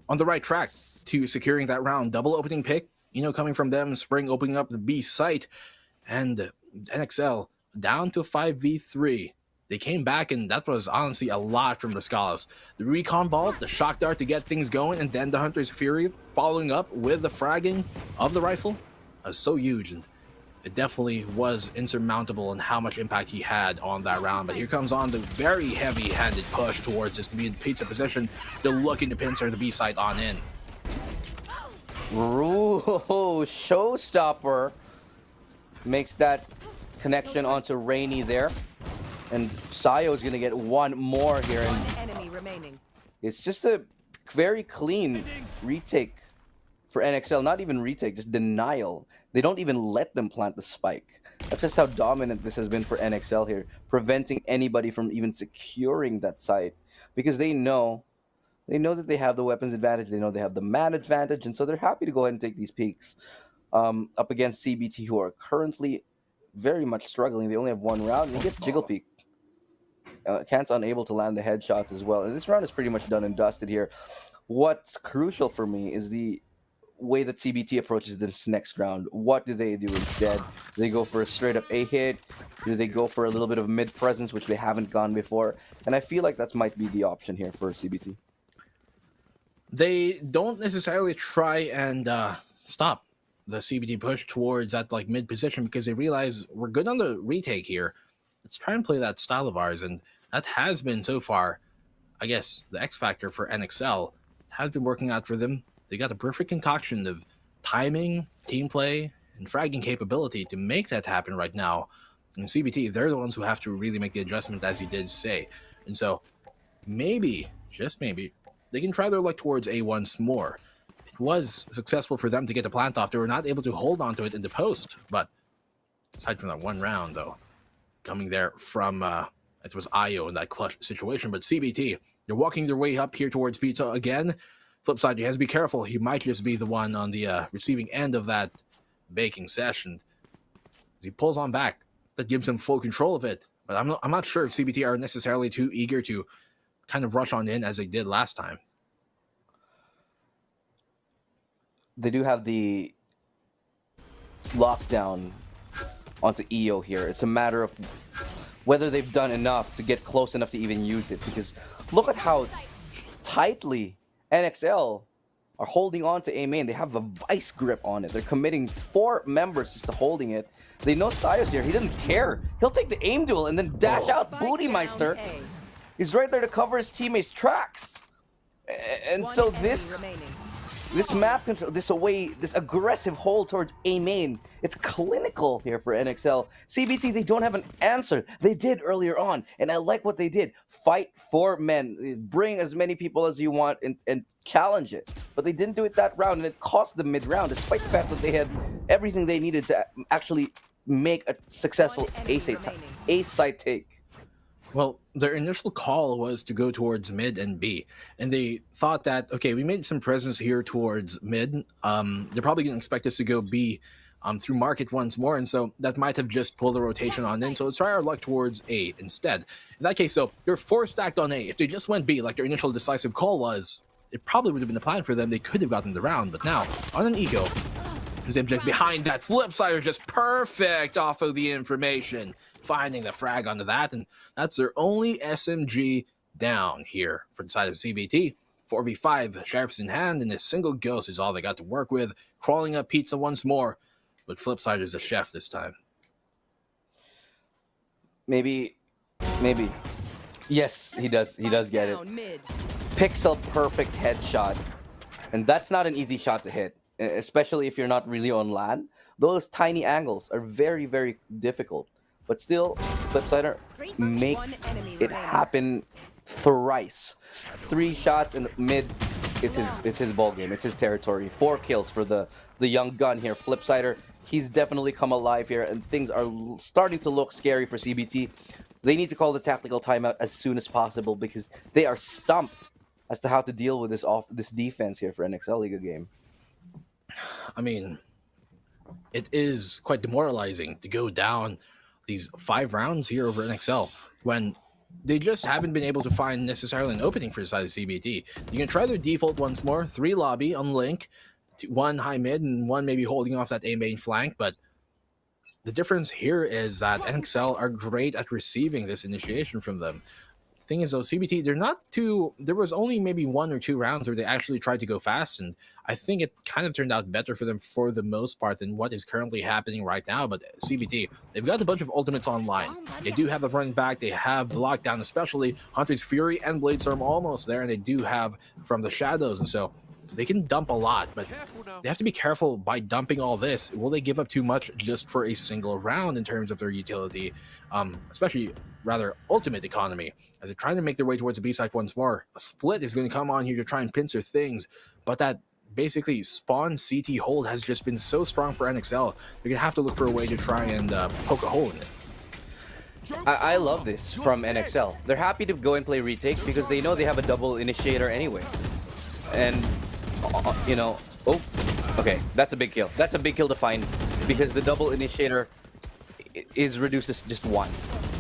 on the right track to securing that round. Double opening pick, coming from them. Spring opening up the B site, and NXL down to 5v3. They came back, and that was honestly a lot from the Vascalis. The recon ball, the shock dart to get things going, and then the Hunter's Fury following up with the fragging of the rifle. That was so huge, and it definitely was insurmountable in how much impact he had on that round. But here comes on the very heavy-handed push towards this mid-pizza position. They're looking to pincer the B side on in. Ooh, showstopper makes that connection onto Rainy there. And Sayo's going to get one more here. And Enemy remaining. it's just a very clean retake for NXL. Not even retake, just denial. They don't even let them plant the spike. That's just how dominant this has been for NXL here, preventing anybody from even securing that site, because they know that they have the weapons advantage, they know they have the man advantage, and so they're happy to go ahead and take these peaks up against CBT, who are currently very much struggling. They only have one round, and he gets Jiggle Peek. Kant's unable to land the headshots as well, and this round is pretty much done and dusted here. What's crucial for me is the way that CBT approaches this next round. What do they do instead? Do they go for a straight up A hit? Do they go for a little bit of mid presence, which they haven't gone before? And I feel like that might be the option here for CBT. They don't necessarily try and stop the CBT push towards that mid position, because they realize we're good on the retake here. Let's try and play that style of ours, and that has been so far, I guess, the X factor for NXL. Has been working out for them. They got the perfect concoction of timing, team play, and fragging capability to make that happen right now. And CBT, they're the ones who have to really make the adjustment, as you did say. And so maybe, just maybe, they can try their luck towards A once more. It was successful for them to get the plant off. They were not able to hold on to it in the post. But aside from that one round, though, coming there from, it was Io in that clutch situation. But CBT, they're walking their way up here towards Pizza again. Flip side, you have to be careful. He might just be the one on the receiving end of that baking session. As he pulls on back, that gives him full control of it. But I'm not sure if CBT are necessarily too eager to kind of rush on in as they did last time. They do have the lockdown onto EO here. It's a matter of whether they've done enough to get close enough to even use it. Because look at how tightly NXL are holding on to A main. They have a vice grip on it. They're committing 4 members just to holding it. They know Sayo's here. He doesn't care. He'll take the aim duel and then dash out. Booty Meister. He's right there to cover his teammates' tracks. And so this map control, this aggressive hold towards A main, it's clinical here for NXL. CBT, they don't have an answer. They did earlier on, and I like what they did. Fight for men. Bring as many people as you want and challenge it. But they didn't do it that round, and it cost them mid-round, despite the fact that they had everything they needed to actually make a successful A side take. Well, their initial call was to go towards mid and B, and they thought that, okay, we made some presence here towards mid. They're probably going to expect us to go B through market once more, and so that might have just pulled the rotation on in. So let's try our luck towards A instead. In that case, though, they're 4 stacked on A. If they just went B, like their initial decisive call was, it probably would have been the plan for them. They could have gotten the round, but now on an ego, Zimjek behind that flip side are just perfect off of the information, finding the frag onto that, and that's their only SMG down here for the side of CBT. 4v5, sheriffs in hand, and a single ghost is all they got to work with. Crawling up pizza once more, but Flipside is a chef this time. Maybe. Yes, he does get it. Pixel perfect headshot. And that's not an easy shot to hit, especially if you're not really on LAN. Those tiny angles are very, very difficult. But still, Flipsider makes it happen thrice. 3 shots in the mid. It's his ball game. It's his territory. 4 kills for the young gun here. Flipsider, he's definitely come alive here, and things are starting to look scary for CBT. They need to call the tactical timeout as soon as possible because they are stumped as to how to deal with this defense here for NXL Liga game. I mean, it is quite demoralizing to go down these 5 rounds here over NXL when they just haven't been able to find necessarily an opening for the side of CBT. You can try their default once more, 3 lobby on Link, 1 high mid, and 1 maybe holding off that A main flank, but the difference here is that NXL are great at receiving this initiation from them. The thing is though, CBT, there was only maybe 1 or 2 rounds where they actually tried to go fast, and I think it kind of turned out better for them for the most part than what is currently happening right now. But CBT, they've got a bunch of ultimates online. They do have the running back, they have the lockdown, especially Hunter's Fury and Bladestorm almost there, and they do have from the shadows, and so they can dump a lot, but they have to be careful by dumping all this. Will they give up too much just for a single round in terms of their utility, especially rather ultimate economy, as they're trying to make their way towards the B side once more. A split is going to come on here to try and pincer things, but that basically spawn CT hold has just been so strong for NXL. They're going to have to look for a way to try and poke a hole in it. I love this from NXL. They're happy to go and play retake because they know they have a double initiator anyway. And you know, oh, okay, that's a big kill. That's a big kill to find because the double initiator is reduced to just 1.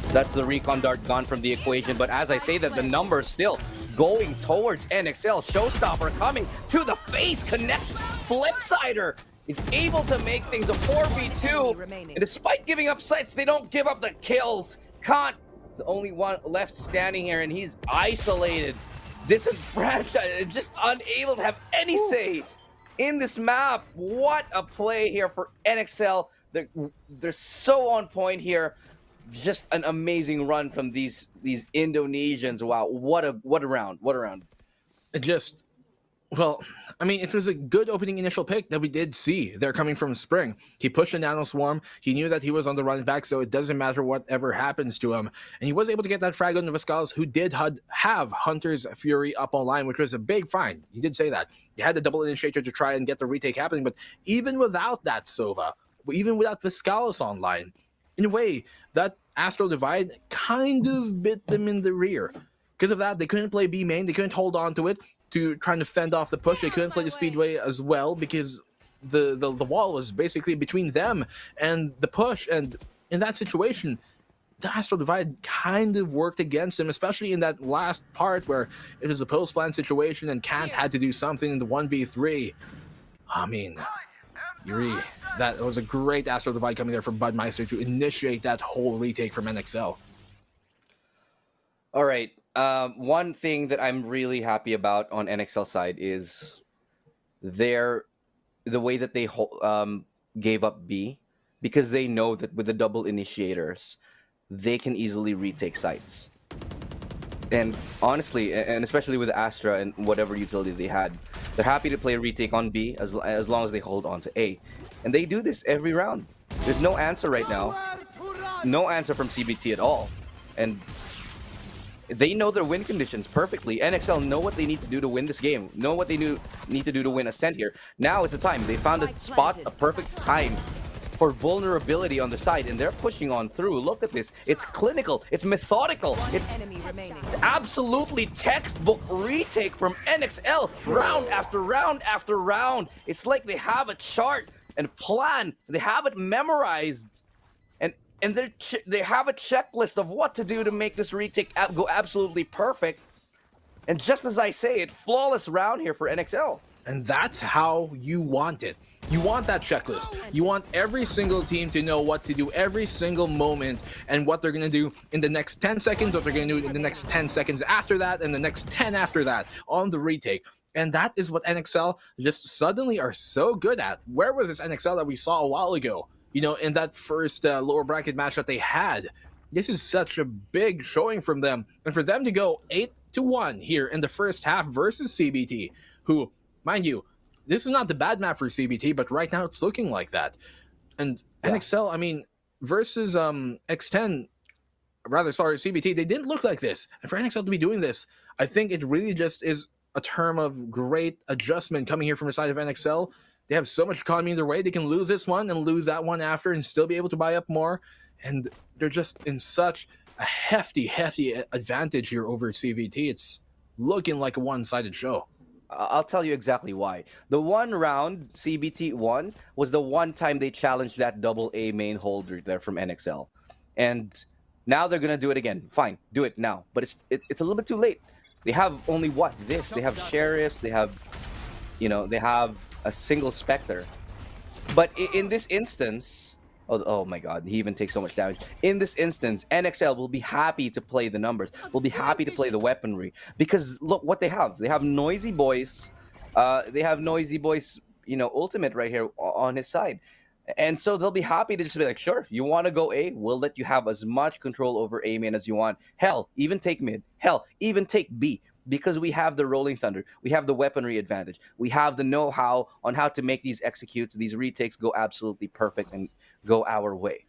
That's the recon dart gone from the equation. But as I say that, the numbers still going towards NXL. Showstopper coming to the face, connects. Flipsider is able to make things a 4v2. And despite giving up sights, they don't give up the kills. Kant, the only one left standing here, and he's isolated. Disenfranchised, just unable to have any say in this map. What a play here for NXL. They're so on point here. Just an amazing run from these Indonesians. Wow, what a round. What a round. It just, well, I mean, it was a good opening initial pick that we did see there coming from Spring. He pushed a nano swarm. He knew that he was on the run back, so it doesn't matter whatever happens to him. And he was able to get that frag on Vascalis, who did have Hunter's Fury up online, which was a big find. He did say that. He had the double initiator to try and get the retake happening, but even without that Sova, even without Vascalis online, in a way, that Astral Divide kind of bit them in the rear. Because of that, they couldn't play B main, they couldn't hold on to it to trying to fend off the push. They couldn't play the Speedway as well because the wall was basically between them and the push. And in that situation, the Astral Divide kind of worked against them, especially in that last part where it was a post-plan situation and Kant had to do something in the 1v3. I mean, Yuri, that was a great Astral Divide coming there from Budmeister to initiate that whole retake from NXL. All right. One thing that I'm really happy about on NXL side is the way that they gave up B, because they know that with the double initiators, they can easily retake sites. And honestly, and especially with Astra and whatever utility they had, they're happy to play retake on B as long as they hold on to A. And they do this every round. There's no answer right now. No answer from CBT at all. And they know their win conditions perfectly. NXL know what they need to do to win this game. Know what they need to do to win Ascent here. Now is the time. They found a spot, a perfect time for vulnerability on the side, and they're pushing on through. Look at this. It's clinical. It's methodical. It's absolutely textbook retake from NXL. Round after round after round. It's like they have a chart and plan. They have it memorized. And they have a checklist of what to do to make this retake go absolutely perfect. And just as I say it, flawless round here for NXL. And that's how you want it. You want that checklist. You want every single team to know what to do every single moment and what they're going to do in the next 10 seconds, what they're going to do in the next 10 seconds after that, and the next 10 after that on the retake. And that is what NXL just suddenly are so good at. Where was this NXL that we saw a while ago? You know, in that first lower bracket match that they had. This is such a big showing from them. And for them to go 8-1 here in the first half versus CBT, who, mind you, this is not the bad map for CBT, but right now it's looking like that. And NXL, I mean, versus X10, CBT, they didn't look like this. And for NXL to be doing this, I think it really just is a term of great adjustment coming here from the side of NXL. They have so much economy in their way. They can lose this one and lose that one after and still be able to buy up more. And they're just in such a hefty advantage here over CVT. It's looking like a one-sided show. I'll tell you exactly why. The one round CBT won was the one time they challenged that double A main holder there from NXL. And now they're going to do it again. Fine, do it now. But it's a little bit too late. They have only what? This. They have Sheriffs. They have, they have a single Spectre. But in this instance, oh my god, he even takes so much damage. In this instance, NXL will be happy to play the numbers, will be happy to play the weaponry. Because look what they have. They have Noisy Boys. Ultimate right here on his side. And so they'll be happy to just be like, sure, you want to go A? We'll let you have as much control over A main as you want. Hell, even take mid. Hell, even take B. Because we have the Rolling Thunder, we have the weaponry advantage, we have the know-how on how to make these executes, these retakes go absolutely perfect and go our way.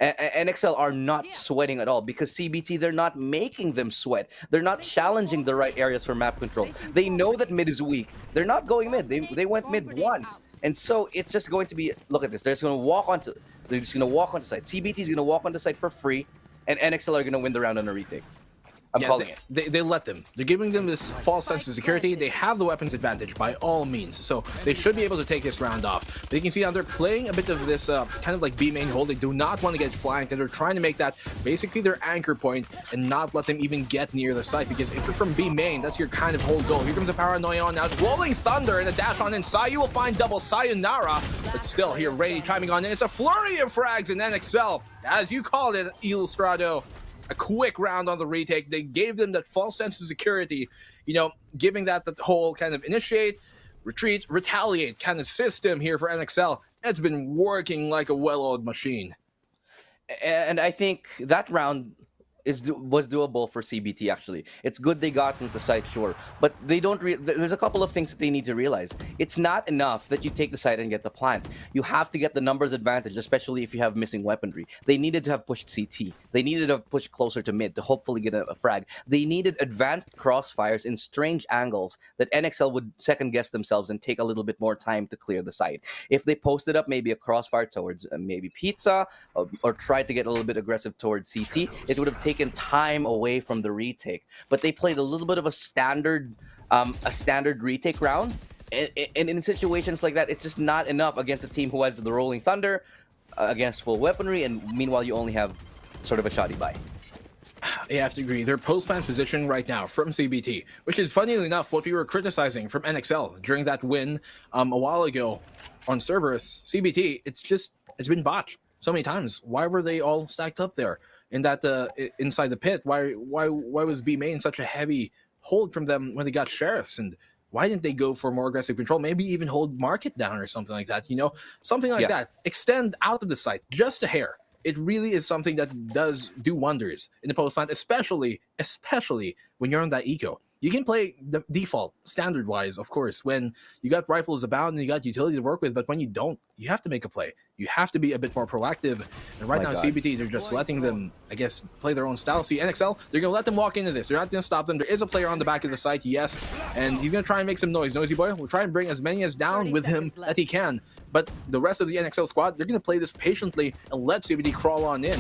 NXL are not sweating at all because CBT, they're not making them sweat. They're not challenging the right areas for map control. They know that mid is weak. They're not going mid. They went mid once. And so it's just going to be, look at this. They're just going to walk onto site. CBT is going to walk onto site for free, and NXL are going to win the round on a retake. I'm calling it. They let them. They're giving them this false sense of security. They have the weapons advantage by all means, so they should be able to take this round off. But you can see now they're playing a bit of this kind of like B main hold. They do not want to get flanked, and they're trying to make that basically their anchor point and not let them even get near the site. Because if you're from B main, that's your kind of whole goal. Here comes the Paranoia on now. Rolling Thunder and a dash on inside. You will find double Sayonara, but still here, Ray chiming on in. It's a flurry of frags in NXL, as you called it, Illustrado. A quick round on the retake. They gave them that false sense of security, giving that whole kind of initiate, retreat, retaliate kind of system here for NXL. It's been working like a well-oiled machine. And I think that round was doable for CBT, actually. It's good they got into the site, sure. But they don't. There's a couple of things that they need to realize. It's not enough that you take the site and get the plant. You have to get the numbers advantage, especially if you have missing weaponry. They needed to have pushed CT. They needed to have pushed closer to mid to hopefully get a frag. They needed advanced crossfires in strange angles that NXL would second guess themselves and take a little bit more time to clear the site. If they posted up maybe a crossfire towards maybe Pizza or tried to get a little bit aggressive towards CT, it would have taken time away from the retake. But they played a little bit of a standard retake round, and in situations like that, it's just not enough against a team who has the Rolling Thunder, against full weaponry, and meanwhile you only have sort of a shoddy buy. I have to agree. Their post-plant position right now from CBT, which is funnily enough what we were criticizing from NXL during that win a while ago on Cerberus. CBT, it's been botched so many times. Why were they all stacked up there in that inside the pit? Why was B main such a heavy hold from them when they got Sheriffs? And why didn't they go for more aggressive control? Maybe even hold market down or something like that. Something like that. Extend out of the site just a hair. It really is something that does do wonders in the post plant, especially when you're on that eco. You can play the default, standard-wise, of course, when you got rifles abound and you got utility to work with, but when you don't, you have to make a play. You have to be a bit more proactive. And right now, CBT, they're just letting them, I guess, play their own style. See, NXL, they're going to let them walk into this. They're not going to stop them. There is a player on the back of the site, yes, and he's going to try and make some noise. Noisy Boy will try and bring as many as down with him that he can. But the rest of the NXL squad, they're going to play this patiently and let CBT crawl on in.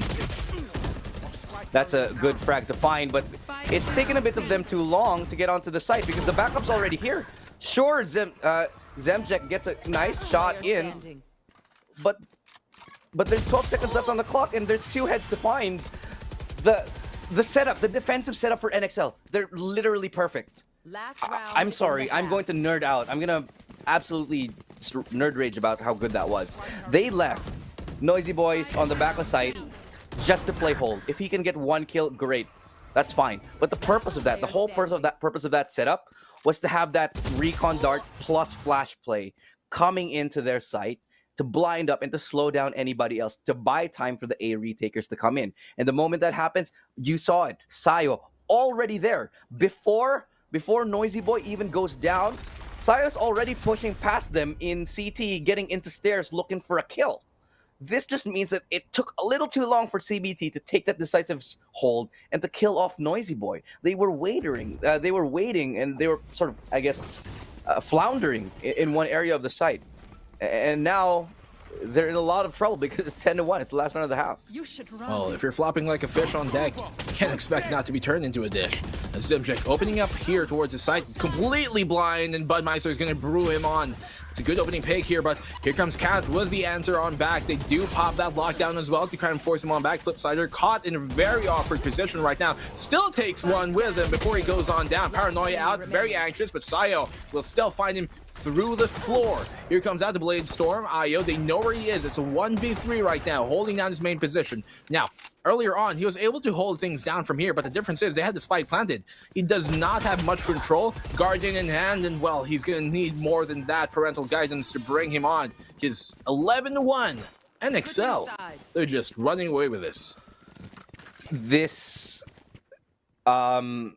That's a good frag to find, but it's taken a bit of them too long to get onto the site because the backup's already here. Sure, Zemjek gets a nice shot in, but there's 12 seconds left on the clock, and there's 2 heads to find. The setup, the defensive setup for NXL, they're literally perfect. Last round. I'm sorry, in the I'm going to nerd out. I'm gonna absolutely nerd rage about how good that was. They left Noisy Boys on the back of site just to play hold. If he can get 1 kill, great. That's fine. But the purpose of that, the whole purpose of that setup was to have that recon dart plus flash play coming into their site to blind up and to slow down anybody else, to buy time for the A retakers to come in. And the moment that happens, you saw it. Sayo already there. Before Noisy Boy even goes down, Sayo's already pushing past them in CT, getting into stairs, looking for a kill. This just means that it took a little too long for CBT to take that decisive hold and to kill off Noisy Boy. They were waiting, and they were sort of, I guess, floundering in one area of the site. And now they're in a lot of trouble because it's 10-1. It's the last round of the half. You should run. Well, if you're flopping like a fish on deck, you can't expect not to be turned into a dish. Zimjek opening up here towards the side, completely blind, and Budmeister is going to brew him on. It's a good opening pick here, but here comes Cat with the answer on back. They do pop that lockdown as well to try and force him on back. Flipsider caught in a very awkward position right now. Still takes one with him before he goes on down. Paranoia out, very anxious, but Sayo will still find him through the floor. Here comes out the Blade Storm. Ayo, they know where he is. It's a 1v3 right now, holding down his main position. Now, earlier on, he was able to hold things down from here, but the difference is they had the spike planted. He does not have much control. Guardian in hand, and well, he's going to need more than that parental guidance to bring him on. His 11-1 NXL. They're just running away with this. I'm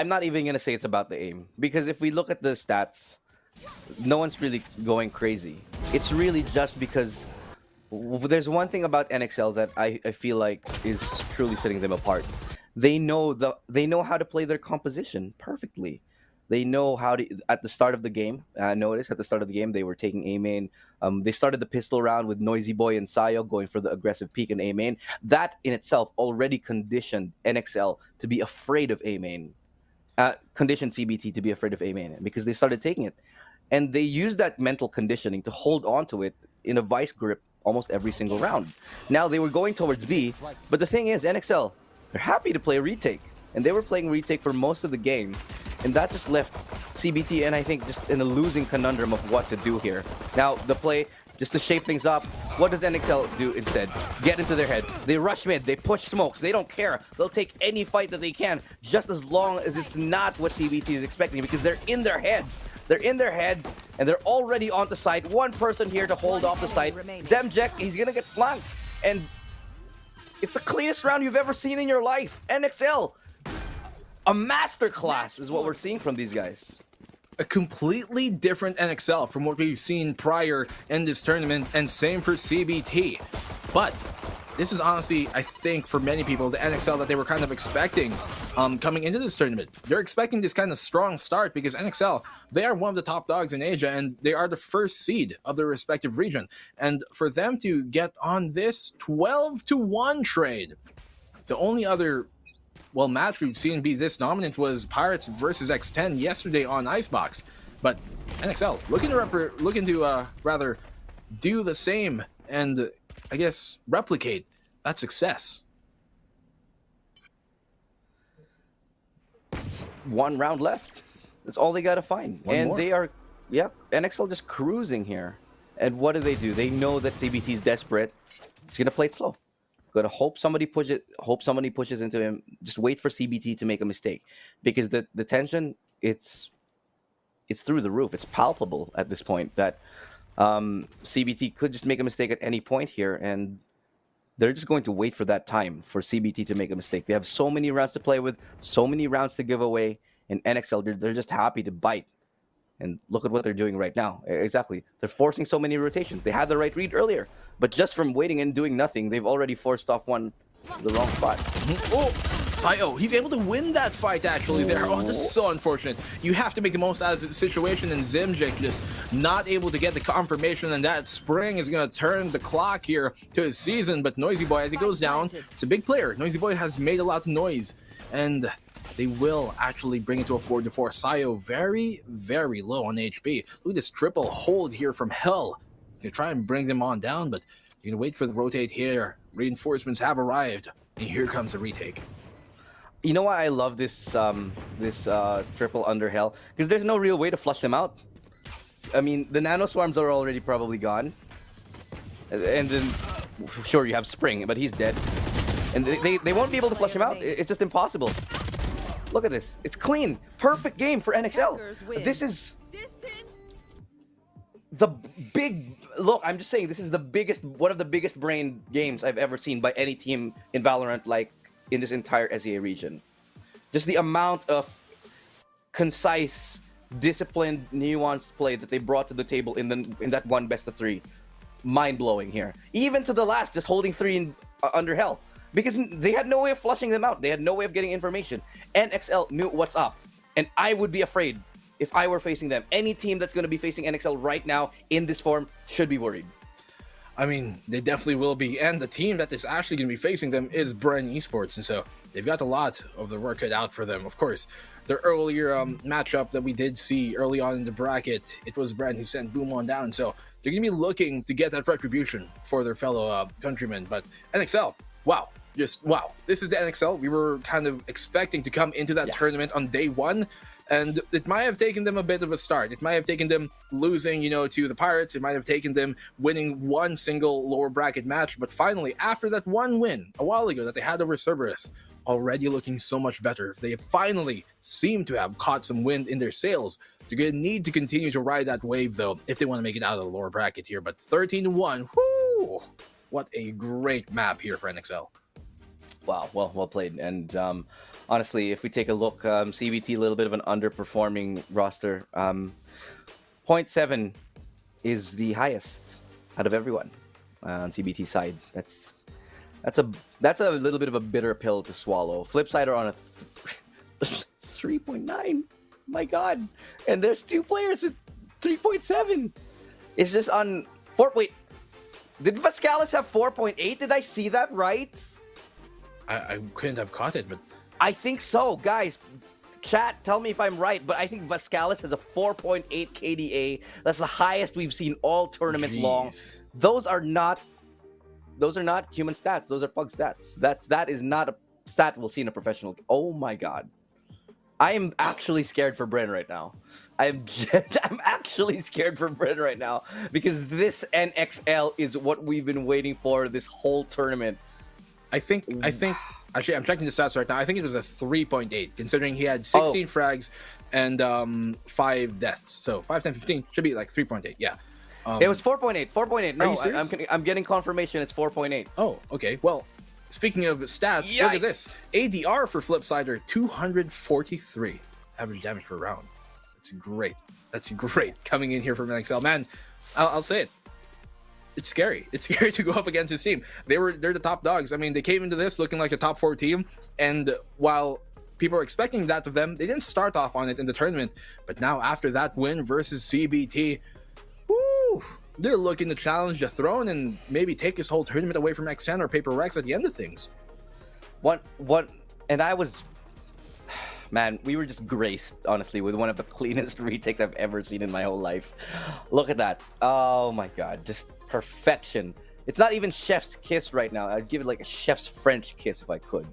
not even going to say it's about the aim, because if we look at the stats, no one's really going crazy. It's really just because there's one thing about NXL that I feel like is truly setting them apart. They know how to play their composition perfectly. They know how to, at the start of the game, notice at the start of the game, they were taking A main. They started the pistol round with Noisy Boy and Sayo going for the aggressive peek in A main. That in itself already conditioned NXL to be afraid of A main. Conditioned CBT to be afraid of A main because they started taking it. And they used that mental conditioning to hold on to it in a vice grip almost every single round. Now they were going towards B, but the thing is, NXL, they're happy to play retake. And they were playing retake for most of the game. And that just left CBT, and I think, just in a losing conundrum of what to do here. Now, the play, just to shape things up, what does NXL do instead? Get into their head. They rush mid, they push smokes, they don't care. They'll take any fight that they can, just as long as it's not what CBT is expecting, because they're in their heads. They're in their heads, and they're already on the site. One person here to hold off the site. Zemjek, he's gonna get flanked. And it's the cleanest round you've ever seen in your life. NXL, a masterclass is what we're seeing from these guys. A completely different NXL from what we've seen prior in this tournament, and same for CBT. But this is honestly, I think, for many people, the NXL that they were kind of expecting coming into this tournament. They're expecting this kind of strong start because NXL, they are one of the top dogs in Asia, and they are the first seed of their respective region. And for them to get on this 12-1 trade, the only other match we've seen be this dominant was Pirates versus X10 yesterday on Icebox. But NXL looking to rather do the same and, I guess, replicate that success. One round left. That's all they got to find. One more. They are, NXL just cruising here. And what do? They know that CBT is desperate. It's going to play it slow. Going to hope somebody pushes into him. Just wait for CBT to make a mistake. Because the tension, it's through the roof. It's palpable at this point that CBT could just make a mistake at any point here, and they're just going to wait for that time for CBT to make a mistake. They have so many rounds to play with, so many rounds to give away, and NXL, they're just happy to bite. And look at what they're doing right now. Exactly. They're forcing so many rotations. They had the right read earlier, but just from waiting and doing nothing, they've already forced off one the wrong spot. Oh, Sayo, he's able to win that fight actually there. Oh, that's so unfortunate. You have to make the most out of the situation, and Zimjik just not able to get the confirmation, and that Spring is going to turn the clock here to his season. But Noisy Boy, as he goes down, it's a big player. Noisy Boy has made a lot of noise, and they will actually bring it to a 4-4. Sayo very, very low on HP. Look at this triple hold here from Hell. to try and bring them on down, but you're gonna wait for the rotate here. Reinforcements have arrived, and here comes the retake. You know why I love this triple under hell? Because there's no real way to flush them out. I mean, the nano swarms are already probably gone, and then sure you have Spring, but he's dead, and they won't be able to flush him out. It's just impossible. Look at this. It's clean, perfect game for NXL. This is the big look. I'm just saying, this is one of the biggest brain games I've ever seen by any team in Valorant, like in this entire SEA region. Just the amount of concise, disciplined, nuanced play that they brought to the table in that one best of 3. Mind-blowing here. Even to the last, just holding 3 under hell. Because they had no way of flushing them out. They had no way of getting information. NXL knew what's up. And I would be afraid if I were facing them. Any team that's going to be facing NXL right now in this form should be worried. I mean, they definitely will be, and the team that is actually going to be facing them is Bren Esports, and so they've got a lot of the work cut out for them. Of course, the earlier matchup that we did see early on in the bracket, it was Bren who sent Boom on down, so they're going to be looking to get that retribution for their fellow countrymen. But NXL, wow, just wow. This is the NXL we were kind of expecting to come into that tournament on day 1. And it might have taken them a bit of a start. It might have taken them losing, to the Pirates. It might have taken them winning one single lower bracket match. But finally, after that one win a while ago that they had over Cerberus, already looking so much better. They finally seem to have caught some wind in their sails. They're going to need to continue to ride that wave, though, if they want to make it out of the lower bracket here. But 13-1, whoo! What a great map here for NXL. Wow, well played. And honestly, if we take a look, CBT, a little bit of an underperforming roster. 0.7 is the highest out of everyone on CBT side. That's a little bit of a bitter pill to swallow. Flip side are on a 3.9. My God, and there's 2 players with 3.7. It's just on 4. Wait, did Vascalis have 4.8? Did I see that right? I couldn't have caught it, but I think so, guys. Chat, tell me if I'm right, but I think Vascalis has a 4.8 KDA. That's the highest we've seen all tournament long. Those are not human stats. Those are pug stats. That is not a stat we'll see in a professional. Oh my God, I am actually scared for Bren right now. I'm actually scared for Bren right now because this NXL is what we've been waiting for this whole tournament. I think actually I'm checking the stats right now. I think it was a 3.8 considering he had 16 frags and 5 deaths. So 5, 10, 15 should be like 3.8. Yeah. It was 4.8. 4.8. No, are you serious? I'm getting confirmation it's 4.8. Oh, okay. Well, speaking of stats, Yikes. Look at this. ADR for Flipsider 243 average damage per round. That's great. That's great coming in here from NXL. Man, I'll say it. It's scary. It's scary to go up against his team. They're the top dogs. I mean, they came into this looking like a top 4 team, and while people are expecting that of them, they didn't start off on it in the tournament. But now, after that win versus CBT, woo, they're looking to challenge the throne and maybe take this whole tournament away from XN or Paper Rex at the end of things. And I was, man, we were just graced, honestly, with one of the cleanest retakes I've ever seen in my whole life. Look at that. Oh my God, just perfection. It's not even chef's kiss right now. I'd give it like a chef's French kiss if I could.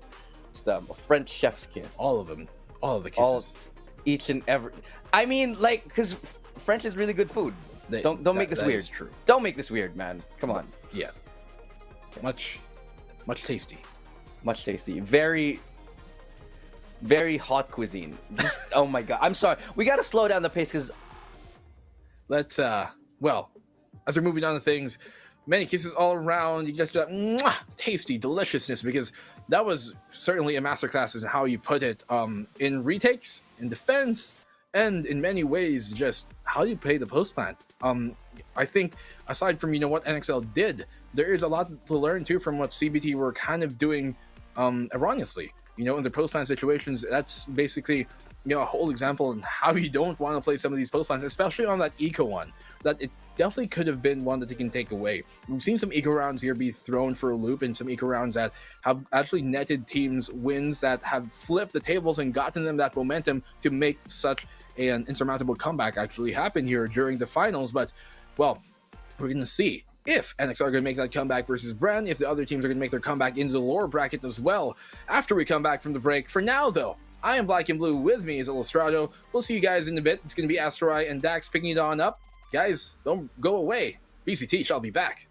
Just a French chef's kiss. All of them. All of the kisses. Each and every. I mean, like, because French is really good food. Don't make this weird. That is true. Don't make this weird, man. Come on. Yeah. Much tasty. Much tasty. Very, very hot cuisine. Just, oh my God. I'm sorry. We got to slow down the pace because. Let's, well, as we're moving on to things, many kisses all around. You get that tasty deliciousness because that was certainly a masterclass in how you put it in retakes, in defense, and in many ways just how you play the post plant. I think aside from what NXL did, there is a lot to learn too from what CBT were kind of doing erroneously. In their post plant situations, that's basically a whole example on how you don't want to play some of these post plants, especially on that eco one. That it definitely could have been one that they can take away. We've seen some eco rounds here be thrown for a loop, and some eco rounds that have actually netted teams wins that have flipped the tables and gotten them that momentum to make such an insurmountable comeback actually happen here during the finals. But, well, we're going to see if NX are going to make that comeback versus Bren, if the other teams are going to make their comeback into the lower bracket as well after we come back from the break. For now, though, I am Black and Blue. With me is Illustrado. We'll see you guys in a bit. It's going to be Asteroid and Dax picking it on up. Guys, don't go away. VCT shall be back.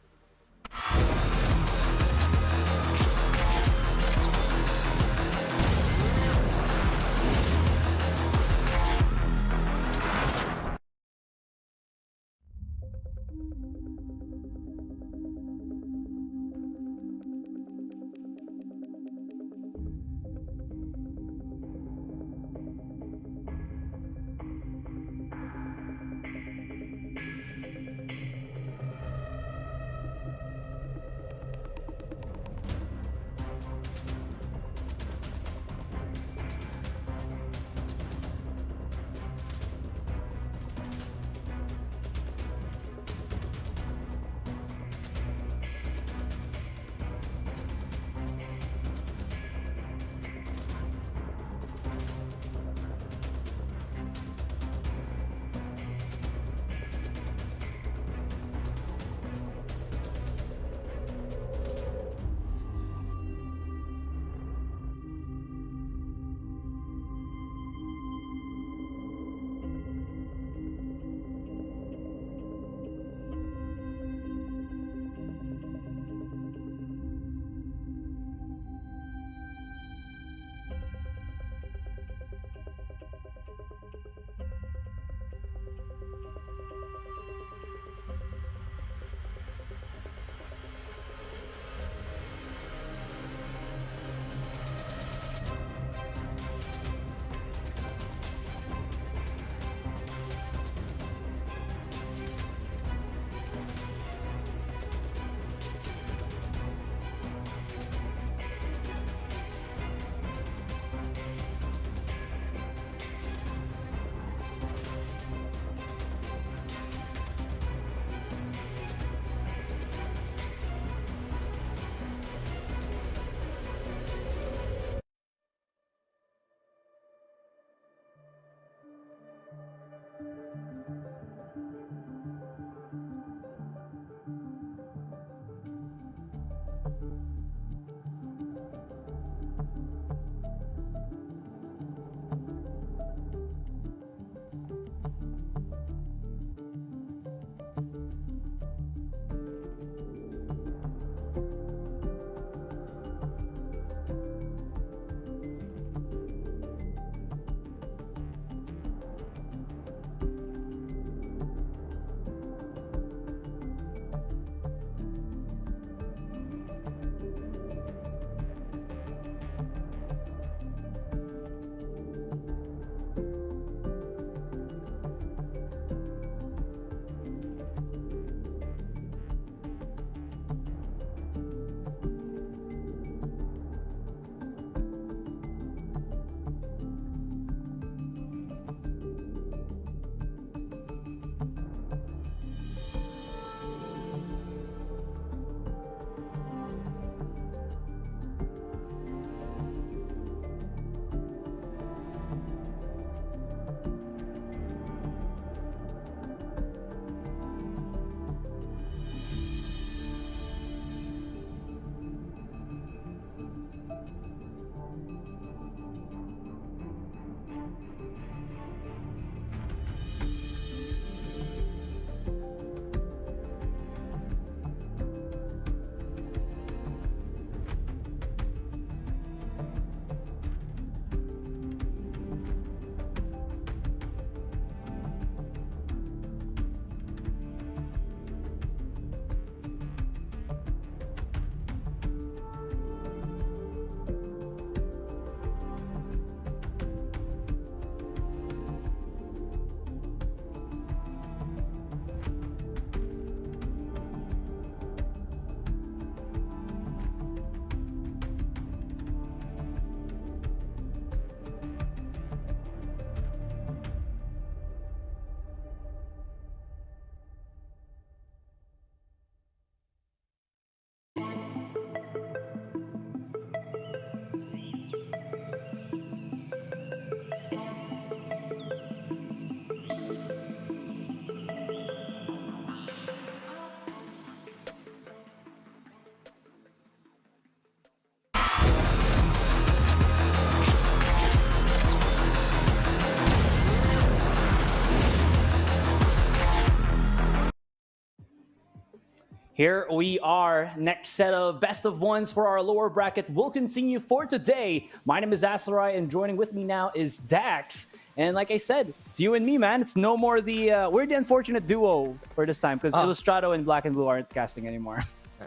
Here we are. Next set of best of ones for our lower bracket will continue for today. My name is Asarai, and joining with me now is Dax. And like I said, it's you and me, man. It's no more we're the unfortunate duo for this time because Illustrato and Black and Blue aren't casting anymore.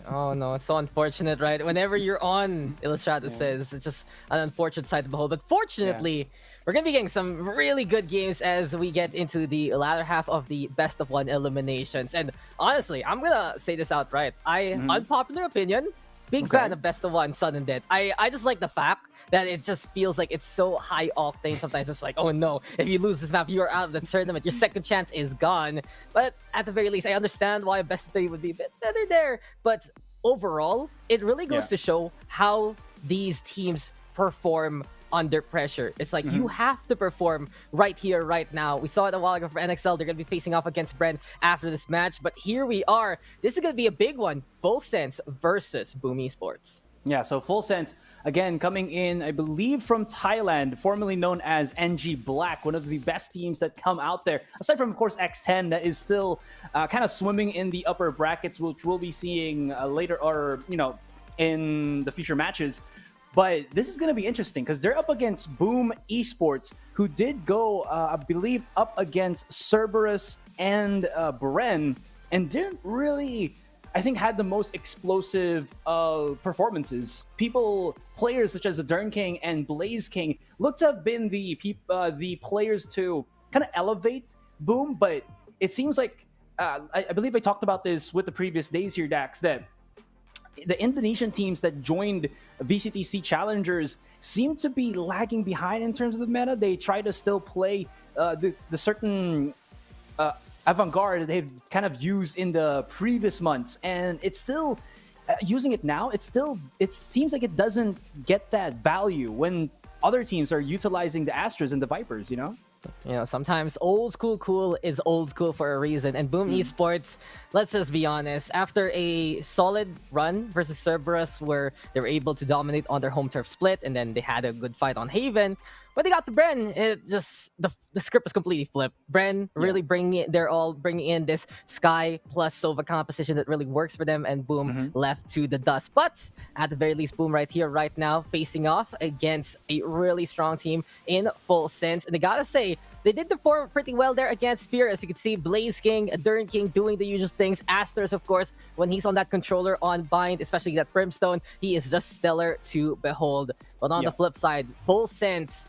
Oh no, it's so unfortunate, right? Whenever you're on Illustrato says it's just an unfortunate sight to behold. But fortunately, we're gonna be getting some really good games as we get into the latter half of the best of one eliminations. And honestly, I'm gonna say this outright. Unpopular opinion, big fan of best of one sudden death. I just like the fact that it just feels like it's so high octane. Sometimes it's like, oh no, if you lose this map, you're out of the tournament. Your second chance is gone. But at the very least, I understand why best of three would be a bit better there. But overall, it really goes to show how these teams perform under pressure. It's like you have to perform right here, right now. We saw it a while ago for NXL. They're going to be facing off against Bren after this match. But here we are. This is going to be a big one. Full Sense versus Boom Esports. Yeah, so Full Sense, again, coming in, I believe, from Thailand, formerly known as NG Black, one of the best teams that come out there. Aside from, of course, X10, that is still kind of swimming in the upper brackets, which we'll be seeing later or, in the future matches. But this is going to be interesting because they're up against Boom Esports, who did go, I believe, up against Cerberus and Bren, and didn't really, I think, had the most explosive performances. Players such as the Dern King and Blaze King looked to have been the players to kind of elevate Boom, but it seems like, I believe I talked about this with the previous days here, Dax, that the Indonesian teams that joined VCT SEA Challengers seem to be lagging behind in terms of the meta. They try to still play the certain avant-garde they've kind of used in the previous months, and it's still using it now. It seems like it doesn't get that value when other teams are utilizing the Astras and the Vipers, Sometimes old school cool is old school for a reason. And Boom Esports, let's just be honest, after a solid run versus Cerberus where they were able to dominate on their home turf split, and then they had a good fight on Haven, when they got to Bren, it just the script was completely flipped. Bren really they're all bringing in this Sky plus Sova composition that really works for them, and Boom left to the dust. But at the very least, Boom right here, right now, facing off against a really strong team in Full Sense. And I gotta say, they did perform pretty well there against Spear. As you can see, Blaze King, Dern King doing the usual things. Asters, of course, when he's on that controller on Bind, especially that Brimstone, he is just stellar to behold. But on the flip side, Full Sense,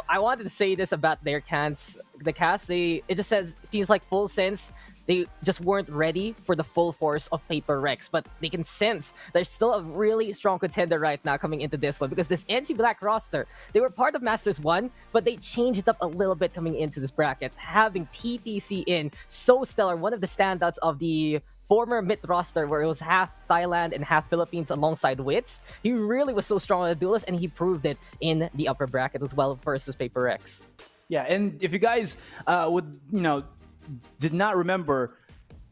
I wanted to say this about their cast. It just feels like Full Sense, they just weren't ready for the full force of Paper Rex, but they can sense there's still a really strong contender right now coming into this one, because this NG Black roster, they were part of Masters 1, but they changed it up a little bit coming into this bracket. Having PTC in, so stellar, one of the standouts of the former mid roster where it was half Thailand and half Philippines alongside Wits. He really was so strong on the duelist, and he proved it in the upper bracket as well versus Paper X. Yeah, and if you guys did not remember,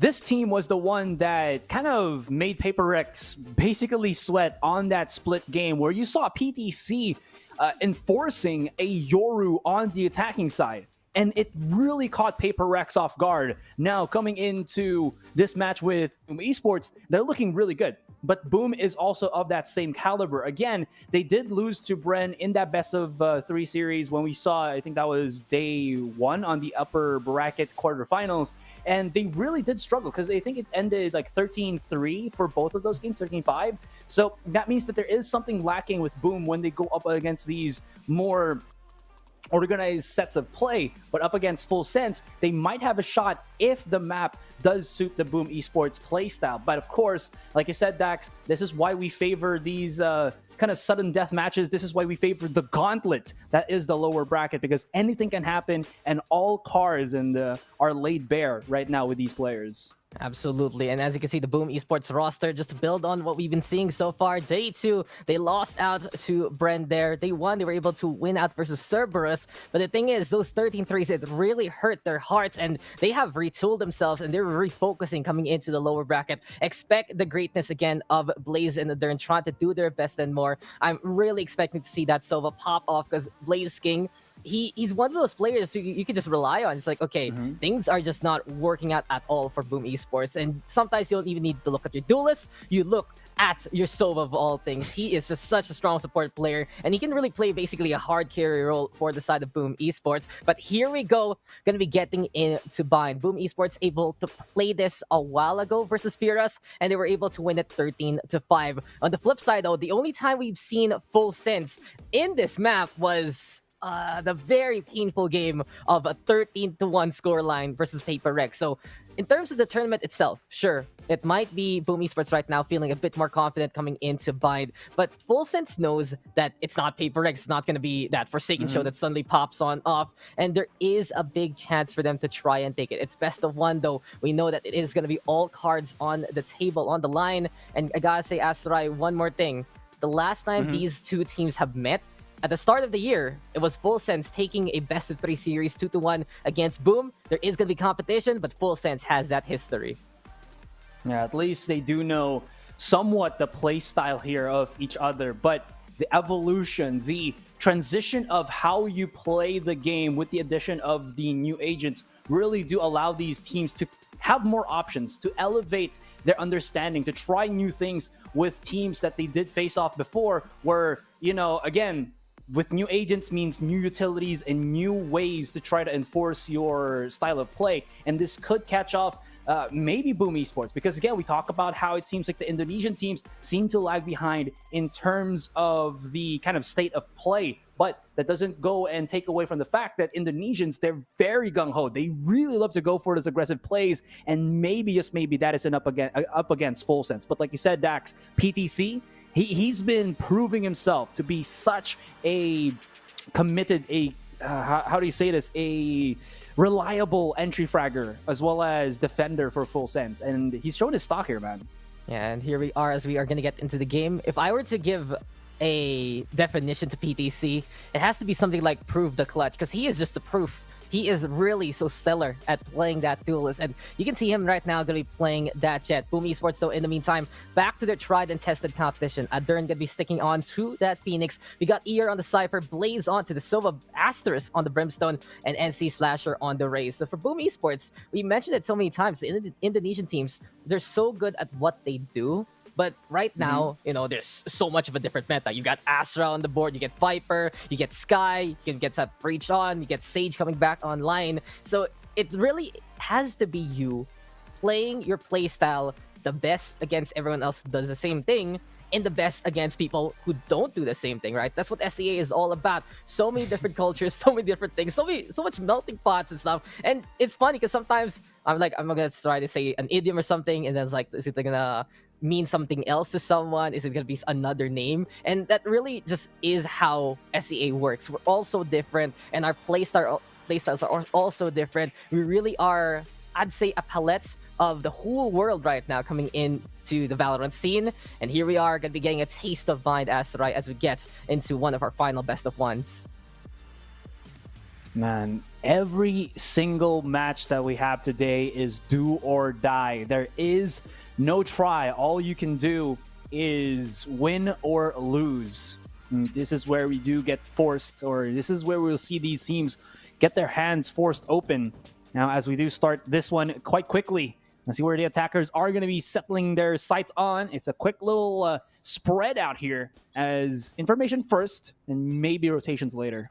this team was the one that kind of made Paper X basically sweat on that split game where you saw PTC enforcing a Yoru on the attacking side. And it really caught Paper Rex off guard. Now, coming into this match with Boom Esports, they're looking really good. But Boom is also of that same caliber. Again, they did lose to Bren in that best of 3 series when we saw, I think that was day 1 on the upper bracket quarterfinals. And they really did struggle because I think it ended like 13-3 for both of those games, 13-5. So that means that there is something lacking with Boom when they go up against these more organized sets of play. But up against Full Sense, they might have a shot if the map does suit the Boom Esports playstyle. But of course, like you said, Dax, this is why we favor these kind of sudden death matches. This is why we favor the gauntlet that is the lower bracket, because anything can happen and all cards are laid bare right now with these players. Absolutely. And as you can see, the Boom Esports roster, just to build on what we've been seeing so far, day 2, they lost out to Bren there. Day 1, they were able to win out versus Cerberus. But the thing is, those 13 threes, it really hurt their hearts, and they have retooled themselves, and they're refocusing coming into the lower bracket. Expect the greatness again of Blaze and Dern trying to do their best and more. I'm really expecting to see that Sova pop off, because Blaze King, he's one of those players who you can just rely on. It's like, okay, things are just not working out at all for Boom Esports. And sometimes you don't even need to look at your duelists. You look at your Sova of all things. He is just such a strong support player, and he can really play basically a hard carry role for the side of Boom Esports. But here we go, gonna be getting into bind. Boom Esports able to play this a while ago versus Firas, and they were able to win it 13-5. On the flip side, though, the only time we've seen full sense in this map was the very painful game of a 13-1 scoreline versus Paper Rex. So in terms of the tournament itself, sure, it might be Boom Esports right now feeling a bit more confident coming into bind, but Full Sense knows that it's not Paper Rex. It's not going to be that Forsaken show that suddenly pops on off, and there is a big chance for them to try and take it. It's best of one, though. We know that it is going to be all cards on the table, on the line, and I gotta say, Asterai, one more thing. The last time these two teams have met, at the start of the year, it was Full Sense taking a best-of-3 series 2-1 against Boom. There is going to be competition, but Full Sense has that history. Yeah, at least they do know somewhat the play style here of each other, but the evolution, the transition of how you play the game with the addition of the new agents really do allow these teams to have more options, to elevate their understanding, to try new things with teams that they did face off before, where, you know, again, with new agents means new utilities and new ways to try to enforce your style of play. And this could catch off maybe Boom Esports, because again, we talk about how it seems like the Indonesian teams seem to lag behind in terms of the kind of state of play. But that doesn't go and take away from the fact that Indonesians, they're very gung-ho. They really love to go for those aggressive plays, and maybe, just maybe, that is up against Full Sense. But like you said, Dax, PTC, he's been proving himself to be such a committed, how do you say this, a reliable entry fragger as well as defender for Full Sense, and he's shown his stock here, man. Yeah, and here we are as we are going to get into the game. If I were to give a definition to PTC, it has to be something like prove the clutch, because he is just the proof. He is really so stellar at playing that duelist, and you can see him right now going to be playing that Jet. Boom Esports, though, in the meantime, back to their tried and tested competition. Adern going to be sticking on to that Phoenix. We got Ear on the Cypher, Blaze on to the Sova, Asterisk on the Brimstone, and NC Slasher on the Raze. So for Boom Esports, we mentioned it so many times, the Indonesian teams, they're so good at what they do. But right now, you know, there's so much of a different meta. You got Astra on the board, you get Viper, you get Sky, you can get that Breach on, you get Sage coming back online. So it really has to be you playing your playstyle the best against everyone else who does the same thing, and the best against people who don't do the same thing, right? That's what SEA is all about. So many different cultures, so many different things, so much melting pots and stuff. And it's funny because sometimes I'm gonna try to say an idiom or something, and then it's like, is it gonna mean something else to someone? Is it gonna be another name? And that really just is how SEA works. We're all so different, and our playstyles are also different. We really are, I'd say, a palette of the whole world right now coming into the Valorant scene. And here we are, gonna be getting a taste of Bind Asterai as we get into one of our final best of ones. Man, every single match that we have today is do or die. There is no try. All you can do is win or lose. And this is where we do get forced, or this is where we'll see these teams get their hands forced open. Now, as we do start this one quite quickly, let's see where the attackers are going to be settling their sights on. It's a quick little spread out here, as information first and maybe rotations later.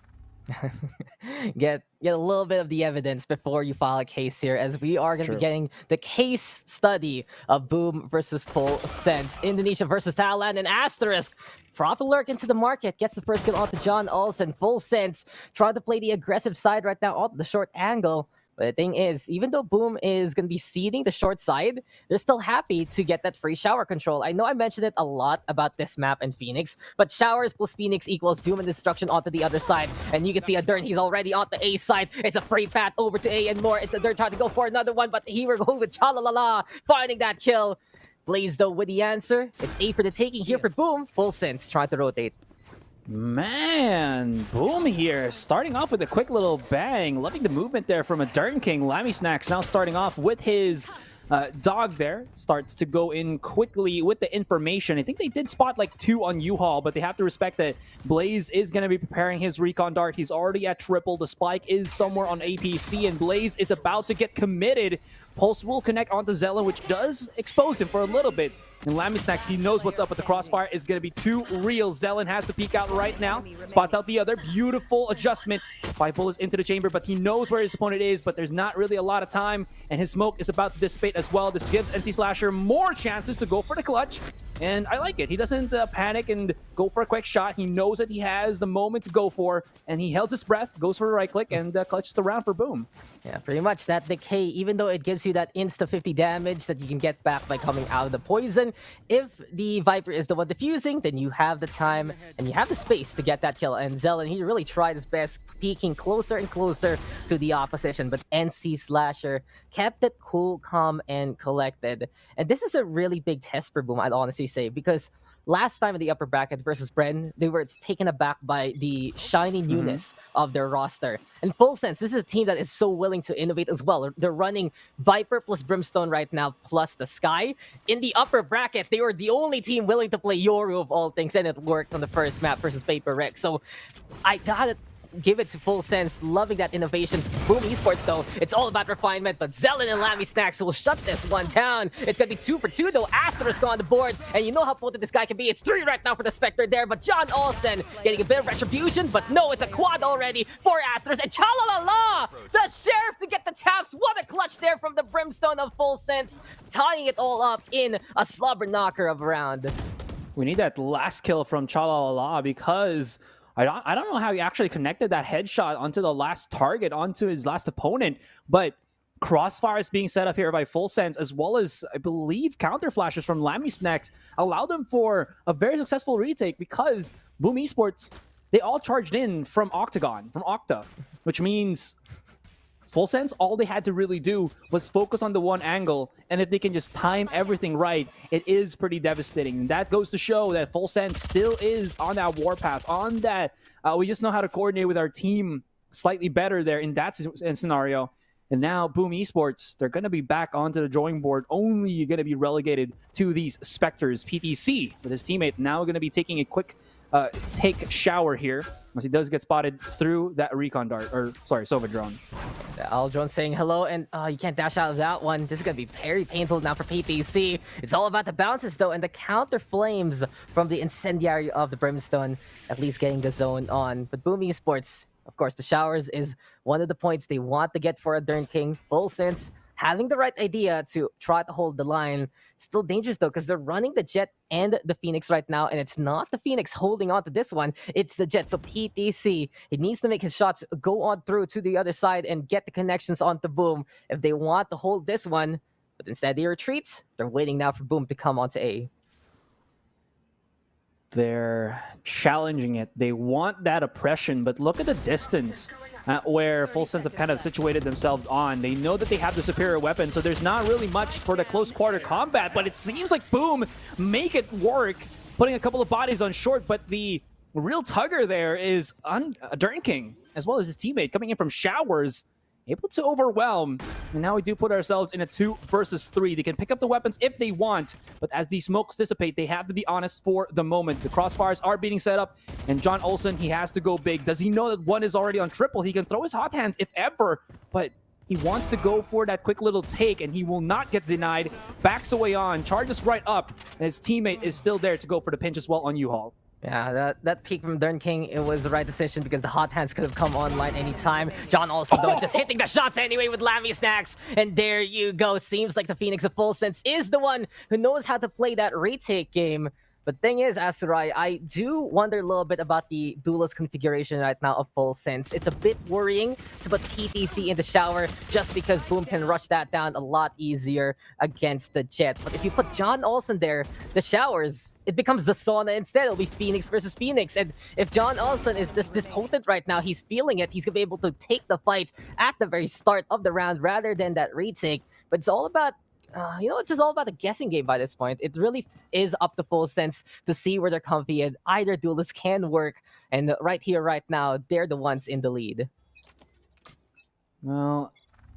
Get a little bit of the evidence before you file a case here, as we are going to be getting the case study of Boom versus Full Sense. Indonesia versus Thailand, and Asterisk drop a lurk into the market, gets the first kill onto John Olsen. Full Sense trying to play the aggressive side right now on the short angle. But the thing is, even though Boom is going to be seeding the short side, they're still happy to get that free shower control. I know I mentioned it a lot about this map and Phoenix, but showers plus Phoenix equals Doom and Destruction onto the other side. And you can see Adern, he's already on the A side. It's a free path over to A and more. It's Adern trying to go for another one, but here we go with Chalalala, finding that kill. Blaze, though, with the answer. It's A for the taking here for Boom. Full Sense trying to rotate. Man, Boom here, starting off with a quick little bang. Loving the movement there from a Dern King. Lammy Snacks now starting off with his Dog there starts to go in quickly with the information. I think they did spot like 2 on U-Haul, but they have to respect that Blaze is going to be preparing his recon dart. He's already at triple. The spike is somewhere on APC, and Blaze is about to get committed. Pulse will connect onto Zelen, which does expose him for a little bit. And Lammy Snacks, he knows what's up with the crossfire. Is going to be too real. Zelen has to peek out right now. Spots out the other. Beautiful adjustment. 5 bullets into the chamber, but he knows where his opponent is, but there's not really a lot of time, and his smoke is about to dissipate as well. This gives NC Slasher more chances to go for the clutch, and I like it. He doesn't panic and go for a quick shot. He knows that he has the moment to go for, and he held his breath, goes for a right click, and clutches the round for Boom. Yeah, pretty much that decay, even though it gives you that insta 50 damage that you can get back by coming out of the poison, if the Viper is the one defusing, then you have the time and you have the space to get that kill. And Zelen, he really tried his best, peeking closer and closer to the opposition, but NC Slasher kept it cool, calm, and collected. And this is a really big test for Boom, I'd honestly say, because last time in the upper bracket versus Bren, they were taken aback by the shiny newness of their roster. And Full Sense, this is a team that is so willing to innovate as well. They're running Viper plus Brimstone right now, plus the Sky. In the upper bracket, they were the only team willing to play Yoru of all things, and it worked on the first map versus Paper Rex. So I gotta give it to Full Sense, loving that innovation. Boom Esports, though, it's all about refinement, but Zelen and Lammy Snacks will shut this one down. It's gonna be 2 for 2, though. Asterisk on the board, and you know how potent this guy can be. It's 3 right now for the Spectre there, but John Olsen getting a bit of retribution, but no, it's a quad already for Asterisk, and Chalalala, the Sheriff to get the taps. What a clutch there from the Brimstone of Full Sense, tying it all up in a slobber knocker of a round. We need that last kill from Chalalala, because I don't know how he actually connected that headshot onto the last target, onto his last opponent, but crossfire is being set up here by Full Sense, as well as, I believe, counter flashes from Lammy Snacks allowed them for a very successful retake, because Boom Esports, they all charged in from Octagon, from Octa, which means Full Sense, all they had to really do was focus on the one angle, and if they can just time everything right, it is pretty devastating. And that goes to show that Full Sense still is on that warpath, on that, we just know how to coordinate with our team slightly better there in that scenario. And now Boom Esports, they're going to be back onto the drawing board, only going to be relegated to these Spectres. PTC, with his teammate, now going to be taking a quick take shower here, as he does get spotted through that recon dart, or sorry, Sova drone. Aldron saying hello, and you can't dash out of that one. This is going to be very painful now for PTC. It's all about the bounces, though, and the counter flames from the incendiary of the Brimstone, at least getting the zone on. But Boom Esports, of course, the showers is one of the points they want to get for a Dern King. Full Sense having the right idea to try to hold the line. Still dangerous, though, because they're running the Jet and the Phoenix right now, and it's not the Phoenix holding on to this one, it's the Jet. So PTC, he needs to make his shots go on through to the other side and get the connections onto Boom if they want to hold this one. But instead, they retreat. They're waiting now for Boom to come onto A. They're challenging it. They want that oppression, but look at the distance where Full Sense have kind of situated themselves on. They know that they have the superior weapon, so there's not really much for the close quarter combat, but it seems like Boom make it work, putting a couple of bodies on short, but the real tugger there is Dern King, as well as his teammate coming in from Showers, able to overwhelm. And now we do put ourselves in a 2 versus 3. They can pick up the weapons if they want, but as these smokes dissipate, they have to be honest for the moment. The crossfires are being set up, and John Olsen, he has to go big. Does he know that one is already on triple? He can throw his hot hands if ever, but he wants to go for that quick little take, and he will not get denied. Backs away on, charges right up, and his teammate is still there to go for the pinch as well on U-Haul. Yeah, that peek from Dern King, it was the right decision because the hot hands could have come online anytime. John also, though, just hitting the shots anyway with Lammy Snacks. And there you go. Seems like the Phoenix of Full Sense is the one who knows how to play that retake game. But thing is, Asturai, I do wonder a little bit about the duelist configuration right now of Full Sense. It's a bit worrying to put PTC in the shower just because Boom can rush that down a lot easier against the Jet. But if you put John Olsen there, the showers, it becomes the sauna instead. It'll be Phoenix versus Phoenix. And if John Olsen is just this potent right now, he's feeling it. He's going to be able to take the fight at the very start of the round rather than that retake. But it's all about it's just all about a guessing game by this point. It really is up to Full Sense to see where they're comfy, and either duelist can work. And right here, right now, they're the ones in the lead. Well,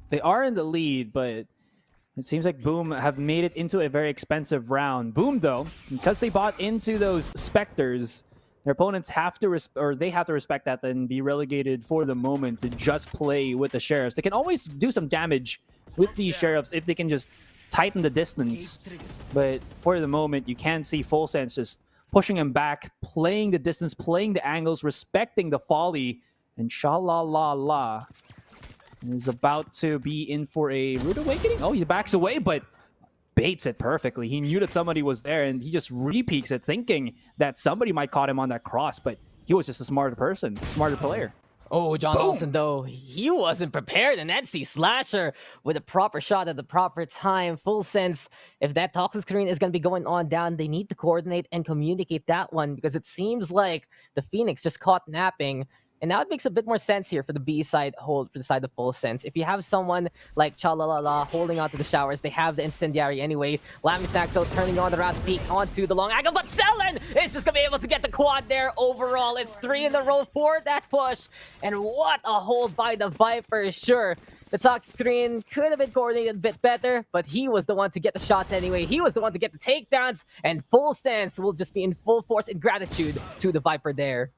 they are in the lead, but It seems like Boom have made it into a very expensive round. Boom, though, because they bought into those Spectres, their opponents have to they have to respect that and be relegated for the moment to just play with the Sheriffs. They can always do some damage with these Sheriffs if they can just tighten the distance. But for the moment, you can see Full Sense just pushing him back, playing the distance, playing the angles, respecting the folly. And Sha-la-la-la is about to be in for a rude awakening. Oh, he backs away, but baits it perfectly. He knew that somebody was there, and he just re-peeks it, thinking that somebody might caught him on that cross, but he was just a smarter person, smarter player. Oh, John Boom. Olsen, though, he wasn't prepared. And NC Slasher with a proper shot at the proper time. Full Sense, if that toxic screen is going to be going on down, they need to coordinate and communicate that one, because it seems like the Phoenix just caught napping. And now it makes a bit more sense here for the B side hold, for the side of Full Sense. If you have someone like Cha-la-la-la holding onto the showers, they have the incendiary anyway. Lammy Saxo turning on the route peak onto the long angle, but Selen is just going to be able to get the quad there overall. It's 3 in a row for that push. And what a hold by the Viper. Sure, the toxic screen could have been coordinated a bit better, but he was the one to get the shots anyway. He was the one to get the takedowns, and Full Sense will just be in full force in gratitude to the Viper there.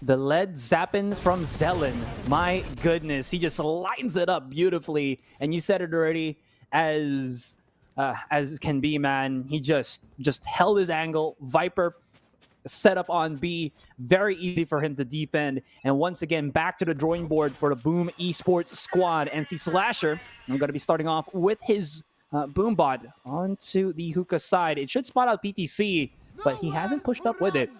The lead zapping from Zelen. My goodness, he just lines it up beautifully. And you said it already, as can be, man. He just held his angle. Viper set up on B. Very easy for him to defend. And once again, back to the drawing board for the Boom Esports squad. NC Slasher, I'm going to be starting off with his Boom bot onto the hookah side. It should spot out PTC, but he hasn't pushed up with it.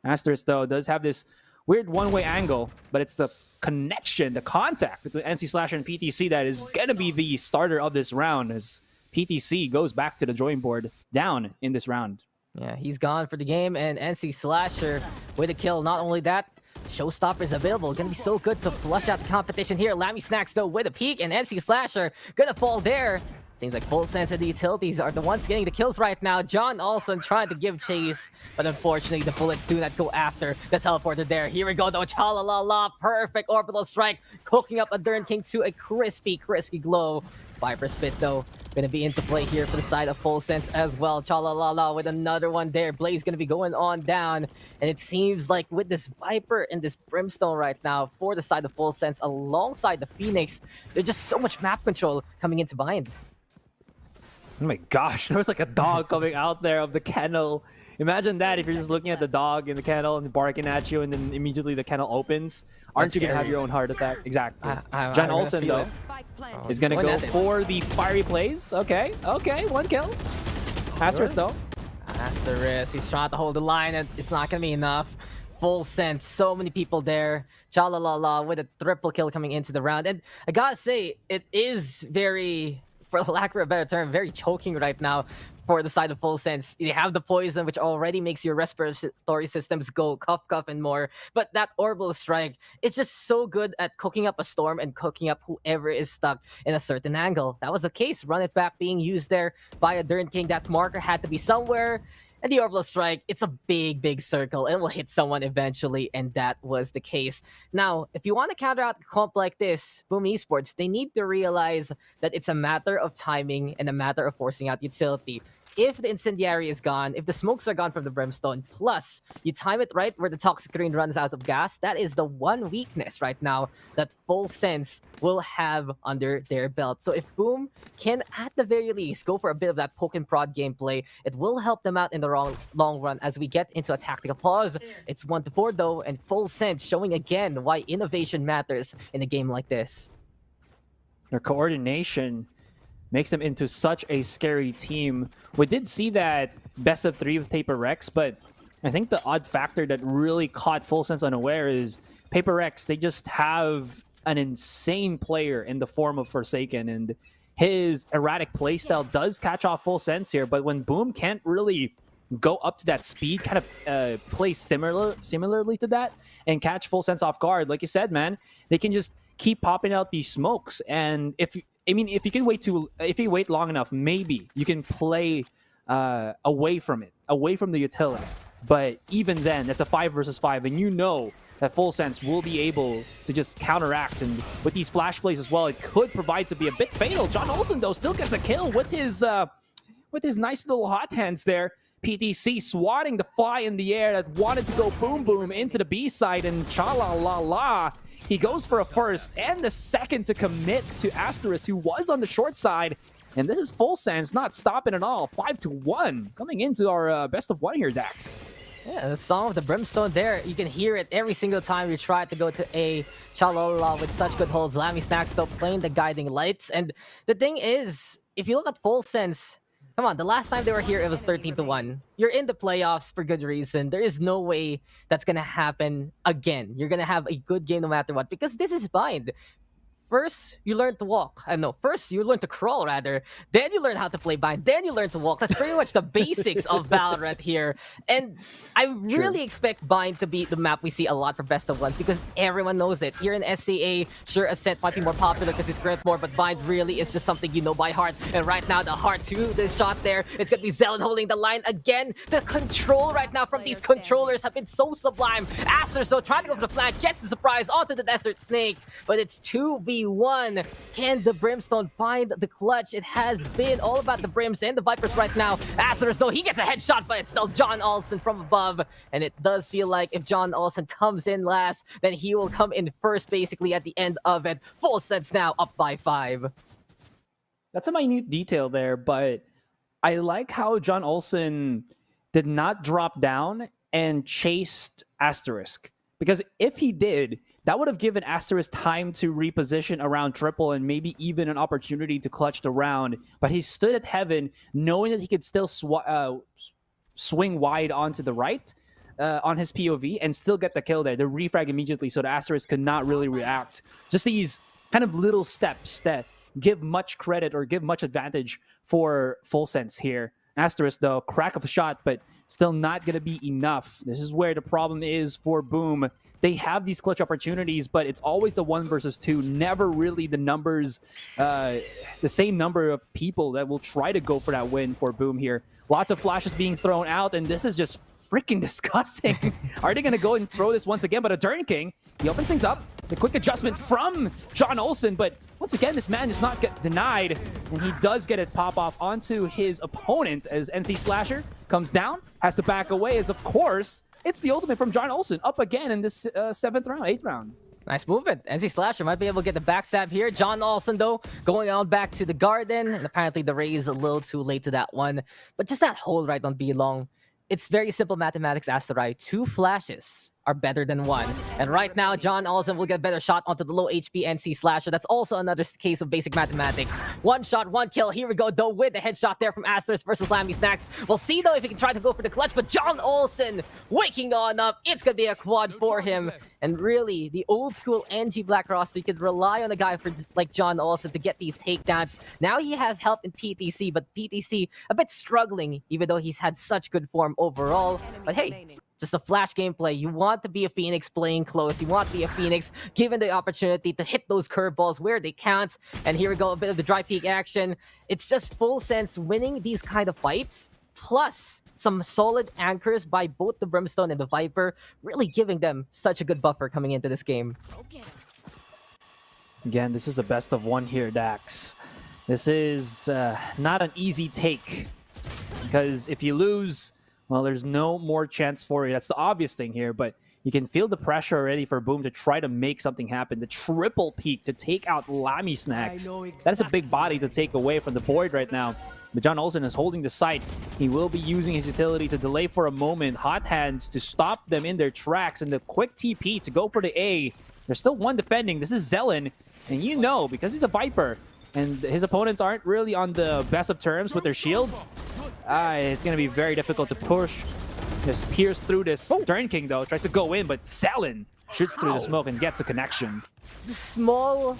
Masters, though, does have this weird one-way angle, but it's the connection, the contact between NC Slasher and PTC that is going to be the starter of this round, as PTC goes back to the drawing board down in this round. Yeah, he's gone for the game, and NC Slasher with a kill. Not only that, Showstoppers available. Gonna be so good to flush out the competition here. Lammy Snacks, though, with a peek, and NC Slasher gonna fall there. Seems like Full Sense and the utilities are the ones getting the kills right now. John Olsen trying to give chase, but unfortunately the bullets do not go after the teleporter there. Here we go though, Cha-la-la-la, perfect orbital strike, cooking up a Dern King to a crispy glow. Viper Spit though, gonna be into play here for the side of Full Sense as well. Cha-la-la-la with another one there. Blaze gonna be going on down, and it seems like with this Viper and this Brimstone right now for the side of Full Sense alongside the Phoenix, there's just so much map control coming into bind. Oh my gosh, there was like a dog coming out there of the kennel. Imagine that if you're just looking at the dog in the kennel and barking at you, and then immediately the kennel opens. Aren't you going to have your own heart attack? Exactly. John Olsen, though, is going to go for the fiery plays. Okay, one kill. Asterisk, though. Asterisk, he's trying to hold the line, and it's not going to be enough. Full Sense, so many people there. Cha-la-la-la with a triple kill coming into the round. And I gotta say, it is very, for lack of a better term, very choking right now for the side of Full Sense. You have the poison, which already makes your respiratory systems go cough, and more. But that orbital strike is just so good at cooking up a storm and cooking up whoever is stuck in a certain angle. That was the case. Run it back being used there by a Dern King. That marker had to be somewhere. And the orbital strike, it's a big circle. It will hit someone eventually, and that was the case. Now, if you want to counter out a comp like this, Boom Esports, they need to realize that it's a matter of timing and a matter of forcing out utility. If the incendiary is gone, if the smokes are gone from the Brimstone, plus you time it right where the toxic green runs out of gas, that is the one weakness right now that Full Sense will have under their belt. So if Boom can, at the very least, go for a bit of that poke and prod gameplay, it will help them out in the long run as we get into a tactical pause. It's 1-4 though, and Full Sense showing again why innovation matters in a game like this. Their coordination makes them into such a scary team. We did see that best of 3 with Paper Rex, but I think the odd factor that really caught Full Sense unaware is Paper Rex. They just have an insane player in the form of Forsaken, and his erratic playstyle does catch off Full Sense here, but when Boom can't really go up to that speed, kind of play similarly to that, and catch Full Sense off guard, like you said, man, they can just keep popping out these smokes. And if you wait long enough, maybe you can play away from the utility. But even then, that's a 5 versus 5, and you know that Full Sense will be able to just counteract. And with these flash plays as well, it could provide to be a bit fatal. John Olsen, though, still gets a kill with his nice little hot hands there. PTC swatting the fly in the air that wanted to go boom boom into the B side, and cha-la-la-la. He goes for a first and the second to commit to Asterisk, who was on the short side. And this is Full Sense not stopping at all. 5-1 coming into our best of one here, Dax. Yeah, the song of the Brimstone there, you can hear it every single time you try to go to A. Cha-la-la with such good holds. Lammy Snacks though playing the guiding lights. And the thing is, if you look at Full Sense, come on, the last time they were here, it was 13-1. You're in the playoffs for good reason. There is no way that's going to happen again. You're going to have a good game no matter what, because this is Bind. First, you learn to walk. First, you learn to crawl, rather. Then you learn how to play Bind. Then you learn to walk. That's pretty much the basics of Valorant here. And I really expect Bind to be the map we see a lot for Best of Ones, because everyone knows it. Here in SCA, sure, Ascent might be more popular because it's great more, but Bind really is just something you know by heart. And right now, the heart to the shot there. It's going to be Zelen holding the line again. The control right now from these controllers have been so sublime. Aster, so trying to go for the flank, gets the surprise onto the Desert Snake, but it's 2v1. Can the Brimstone find the clutch? It has been all about the Brims and the Vipers right now. Asterisk, though, he gets a headshot, but it's still John Olsen from above. And it does feel like if John Olsen comes in last, then he will come in first, basically, at the end of it. Full Sense now up by 5. That's a minute detail there, but I like how John Olsen did not drop down and chased Asterisk. Because if he did, that would have given Asterisk time to reposition around triple and maybe even an opportunity to clutch the round. But he stood at heaven knowing that he could still swing wide onto the right on his POV and still get the kill there. The refrag immediately, so the Asterisk could not really react. Just these kind of little steps that give much credit or give much advantage for Full Sense here. Asterisk, though, crack of a shot, but still not going to be enough. This is where the problem is for Boom. They have these clutch opportunities, but it's always the 1 versus 2, never really the numbers, the same number of people that will try to go for that win for Boom here. Lots of flashes being thrown out, and this is just freaking disgusting. Are they going to go and throw this once again? But a Turn King, he opens things up. The quick adjustment from John Olsen, but once again, this man does not get denied, and he does get it pop off onto his opponent as NC Slasher comes down, has to back away as, of course, it's the ultimate from John Olsen up again in this 8th round. Nice movement. NC Slasher might be able to get the backstab here. John Olsen, though, going on back to the garden. And apparently the Ray is a little too late to that one. But just that hold right on B long. It's very simple mathematics, Asterai. 2 flashes are better than 1. And right now, John Olsen will get a better shot onto the low HP NC Slasher. That's also another case of basic mathematics. 1 shot, 1 kill. Here we go, though, with the headshot there from Asterisk versus Lammy Snacks. We'll see, though, if he can try to go for the clutch. But John Olsen waking on up. It's going to be a quad for him. And really, the old school NG Black roster, you could rely on a guy like John Olsen to get these takedowns. Now he has help in PTC, but PTC a bit struggling, even though he's had such good form overall. But hey, just a flash gameplay. You want to be a Phoenix playing close. You want to be a Phoenix given the opportunity to hit those curveballs where they count. And here we go, a bit of the dry peek action. It's just Full Sense winning these kind of fights, plus some solid anchors by both the Brimstone and the Viper, really giving them such a good buffer coming into this game. Again, this is a best of 1 here, Dax. This is not an easy take, because if you lose, well, there's no more chance for you. That's the obvious thing here, but you can feel the pressure already for Boom to try to make something happen. The triple peak to take out Lammy Snacks. That's a big body to take away from the board right now. But John Olsen is holding the site. He will be using his utility to delay for a moment. Hot hands to stop them in their tracks. And the quick TP to go for the A. There's still 1 defending. This is Zelen. And you know, because he's a Viper, and his opponents aren't really on the best of terms with their shields, it's going to be very difficult to push. Just pierce through this. Turn King, though, tries to go in, but Zelen shoots through the smoke and gets a connection. The small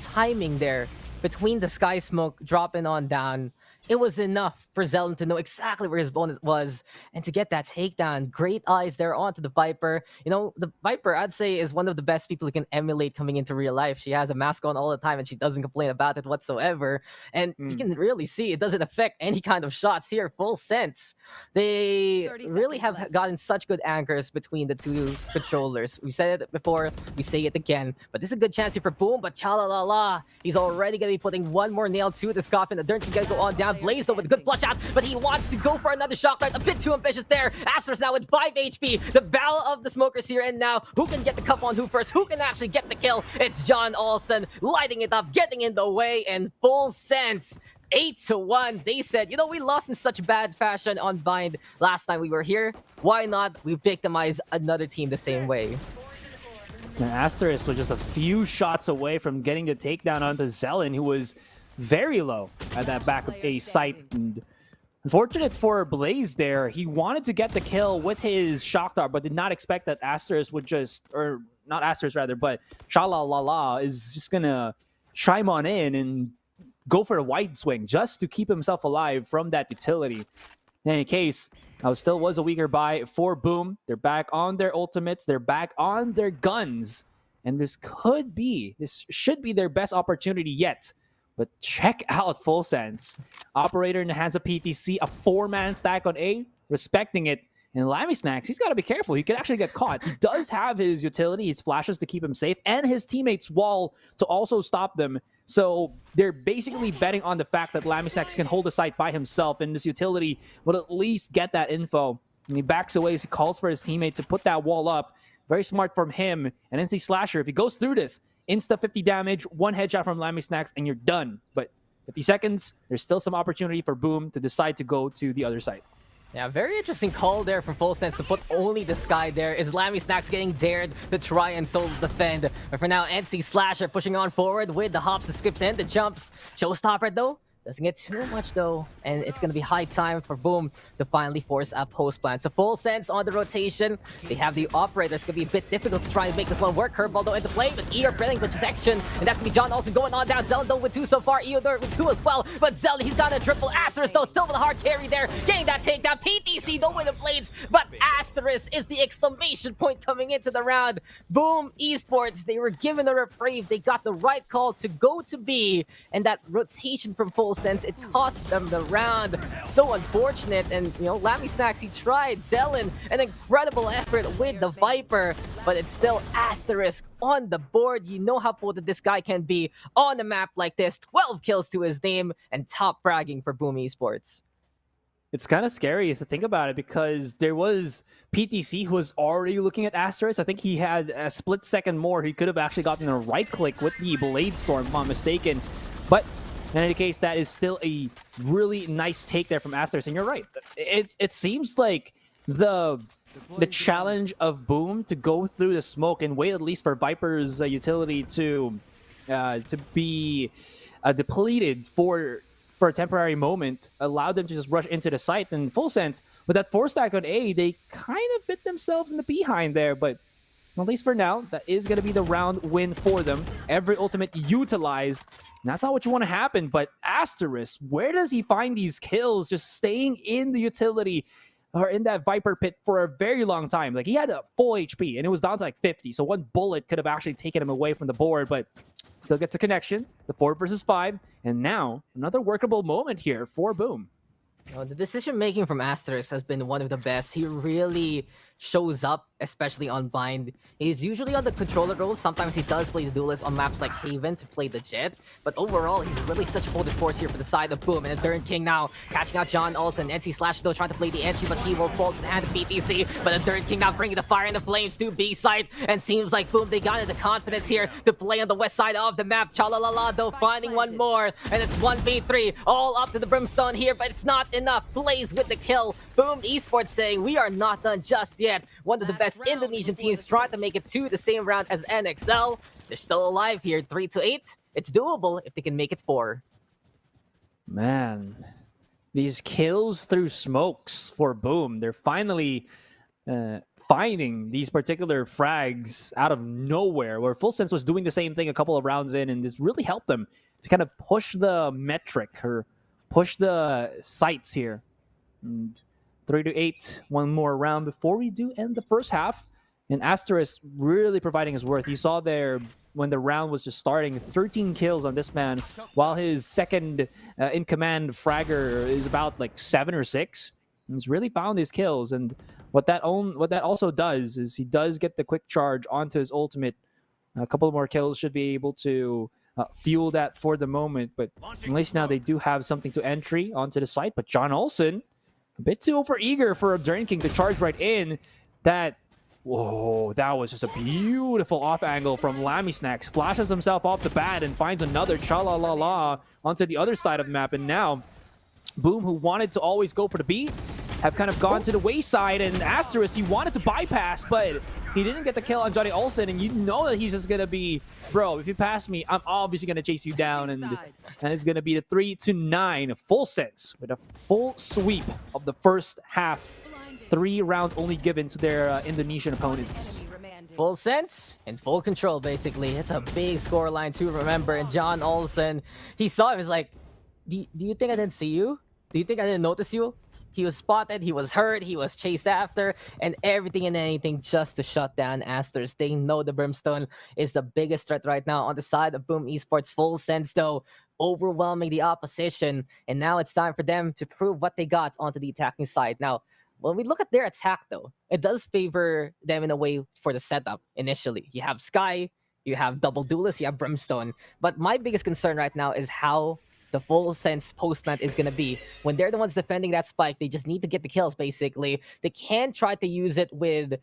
timing there between the sky smoke dropping on down it was enough for Zelen to know exactly where his opponent was and to get that takedown. Great eyes there onto the Viper. You know, the Viper, I'd say, is one of the best people who can emulate coming into real life. She has a mask on all the time and she doesn't complain about it whatsoever. And you can really see it doesn't affect any kind of shots here. Full sense. They 30 really seconds have left. gotten such good anchors between the two controllers. We said it before, we say it again. But this is a good chance here for Boom, but Chalalala, he's already going to be putting one more nail to this coffin. The Dirt can go on down. Blaze though with a good flush out, but he wants to go for another shotgun. A bit too ambitious there. Aster's now with 5 HP. The battle of the smokers here, and now who can get the cup on who first? Who can actually get the kill? It's John Olsen lighting it up, getting in the way, and full sense. 8-1. They said, you know, we lost in such bad fashion on Bind last time we were here. Why not? We victimize another team the same way. And Asterisk was just a few shots away from getting the takedown onto Zelen, who was very low at that back of A site. And unfortunate for Blaze there, he wanted to get the kill with his shock dart, but did not expect that Asterisk would just, or not Asterisk rather, but Shalalala is just gonna chime on in and go for a wide swing just to keep himself alive from that utility. In any case, still was a weaker buy for Boom. They're back on their ultimates. They're back on their guns. And this should be their best opportunity yet. But check out Full Sense. Operator in the hands of PTC, a 4-man stack on A, respecting it. And Lammy Snacks, he's got to be careful. He could actually get caught. He does have his utility, his flashes to keep him safe, and his teammates' wall to also stop them. So they're basically betting on the fact that Lammy Snacks can hold the site by himself, and this utility will at least get that info. And he backs away as he calls for his teammate to put that wall up. Very smart from him. And NC Slasher, if he goes through this, insta 50 damage, 1 headshot from Lammy Snacks, and you're done. But 50 seconds, there's still some opportunity for Boom to decide to go to the other side. Yeah, very interesting call there from Full Sense to put only the sky there. Is Lammy Snacks getting dared to try and solo defend? But for now, NC Slasher pushing on forward with the hops, the skips, and the jumps. Showstopper though, doesn't get too much though, and it's going to be high time for Boom to finally force a post plan. So Full Sense on the rotation. They have the operator. It's going to be a bit difficult to try and make this one work. Curveball though into play, but ER bringing the protection, and that's going to be John Olsen going on down. Zelen though with 2 so far. Eodor with 2 as well, but Zelen, he's got a triple. Asterisk though, still with a hard carry there, getting that takedown. PTC don't win the blades, but Asterisk is the exclamation point coming into the round. Boom Esports, they were given a reprieve. They got the right call to go to B, and that rotation from Full Sense, it cost them the round. So unfortunate. And you know, Lammy Snacks, he tried. Zelen, an incredible effort with the Viper, but it's still Asterisk on the board. You know how potent this guy can be on a map like this. 12 kills to his name, and top fragging for Boom Esports. It's kind of scary to think about it, because there was PTC who was already looking at Asterisk. I think he had a split second more. He could have actually gotten a right click with the Blade Storm, if I'm mistaken. But in any case, that is still a really nice take there from Asterisk. And you're right. It seems like the challenge of Boom to go through the smoke and wait at least for Viper's utility to be depleted for a temporary moment allowed them to just rush into the site. And Full Sense, with that 4-stack on A, they kind of bit themselves in the behind there, but at least for now, that is going to be the round win for them. Every ultimate utilized. And that's not what you want to happen, but Asterisk, where does he find these kills? Just staying in the utility or in that Viper pit for a very long time. Like, he had a full HP and it was down to like 50. So 1 bullet could have actually taken him away from the board, but still gets a connection. The 4 versus 5. And now another workable moment here for Boom. You know, the decision making from Asterisk has been one of the best. He really shows up, especially on Bind. He's usually on the controller role. Sometimes he does play the duelist on maps like Haven to play the Jet. But overall, he's really such a potent force here for the side of Boom. And the Third King now catching out John Olsen. NC Slash though trying to play the entry, but he will fall to the hand of PTC. But the Third King now bringing the fire and the flames to B side. And seems like Boom, they got the confidence here to play on the west side of the map. Chalalala though finding one more. And it's 1v3. All up to the Brimstone here, but it's not enough. Blaze with the kill. Boom Esports saying, we are not done just yet. One of the best Indonesian teams trying to make it to the same round as NXL. They're still alive here, 3-8. It's doable if they can make it 4. Man, these kills through smokes for Boom. They're finally finding these particular frags out of nowhere, where Full Sense was doing the same thing a couple of rounds in, and this really helped them to kind of push the metric or push the sights here. And 3-8, one more round before we do end the first half. And Asterisk really providing his worth. You saw there when the round was just starting, 13 kills on this man, while his second in command fragger is about like 7 or 6. He's really found his kills, and what that also does is he does get the quick charge onto his ultimate. A couple more kills should be able to fuel that for the moment, but at least now they do have something to entry onto the site. But John Olsen, a bit too overeager for Observing King to charge right in. Whoa, that was just a beautiful off angle from Lammy Snacks. Flashes himself off the bat and finds another cha-la-la-la onto the other side of the map. And now, Boom, who wanted to always go for the B, have kind of gone to the wayside. And Asterisk, he wanted to bypass, but he didn't get the kill on Johnny Olsen. And you know that he's just going to be, bro, if you pass me, I'm obviously going to chase you down. And it's going to be the 3-9 full sense with a full sweep of the first half. 3 rounds only given to their Indonesian opponents. Full sense and full control, basically. It's a big scoreline to remember. And John Olsen, he saw it, was like, do you think I didn't see you? Do you think I didn't notice you? He was spotted, he was hurt, he was chased after, and everything and anything just to shut down Asters. They know the Brimstone is the biggest threat right now on the side of Boom Esports. Full sense, though, overwhelming the opposition. And now it's time for them to prove what they got onto the attacking side. Now, when we look at their attack, though, it does favor them in a way for the setup initially. You have Sky, you have Double Duelist, you have Brimstone. But my biggest concern right now is how the full sense post-plant is going to be. When they're the ones defending that spike, they just need to get the kills, basically. They can try to use it with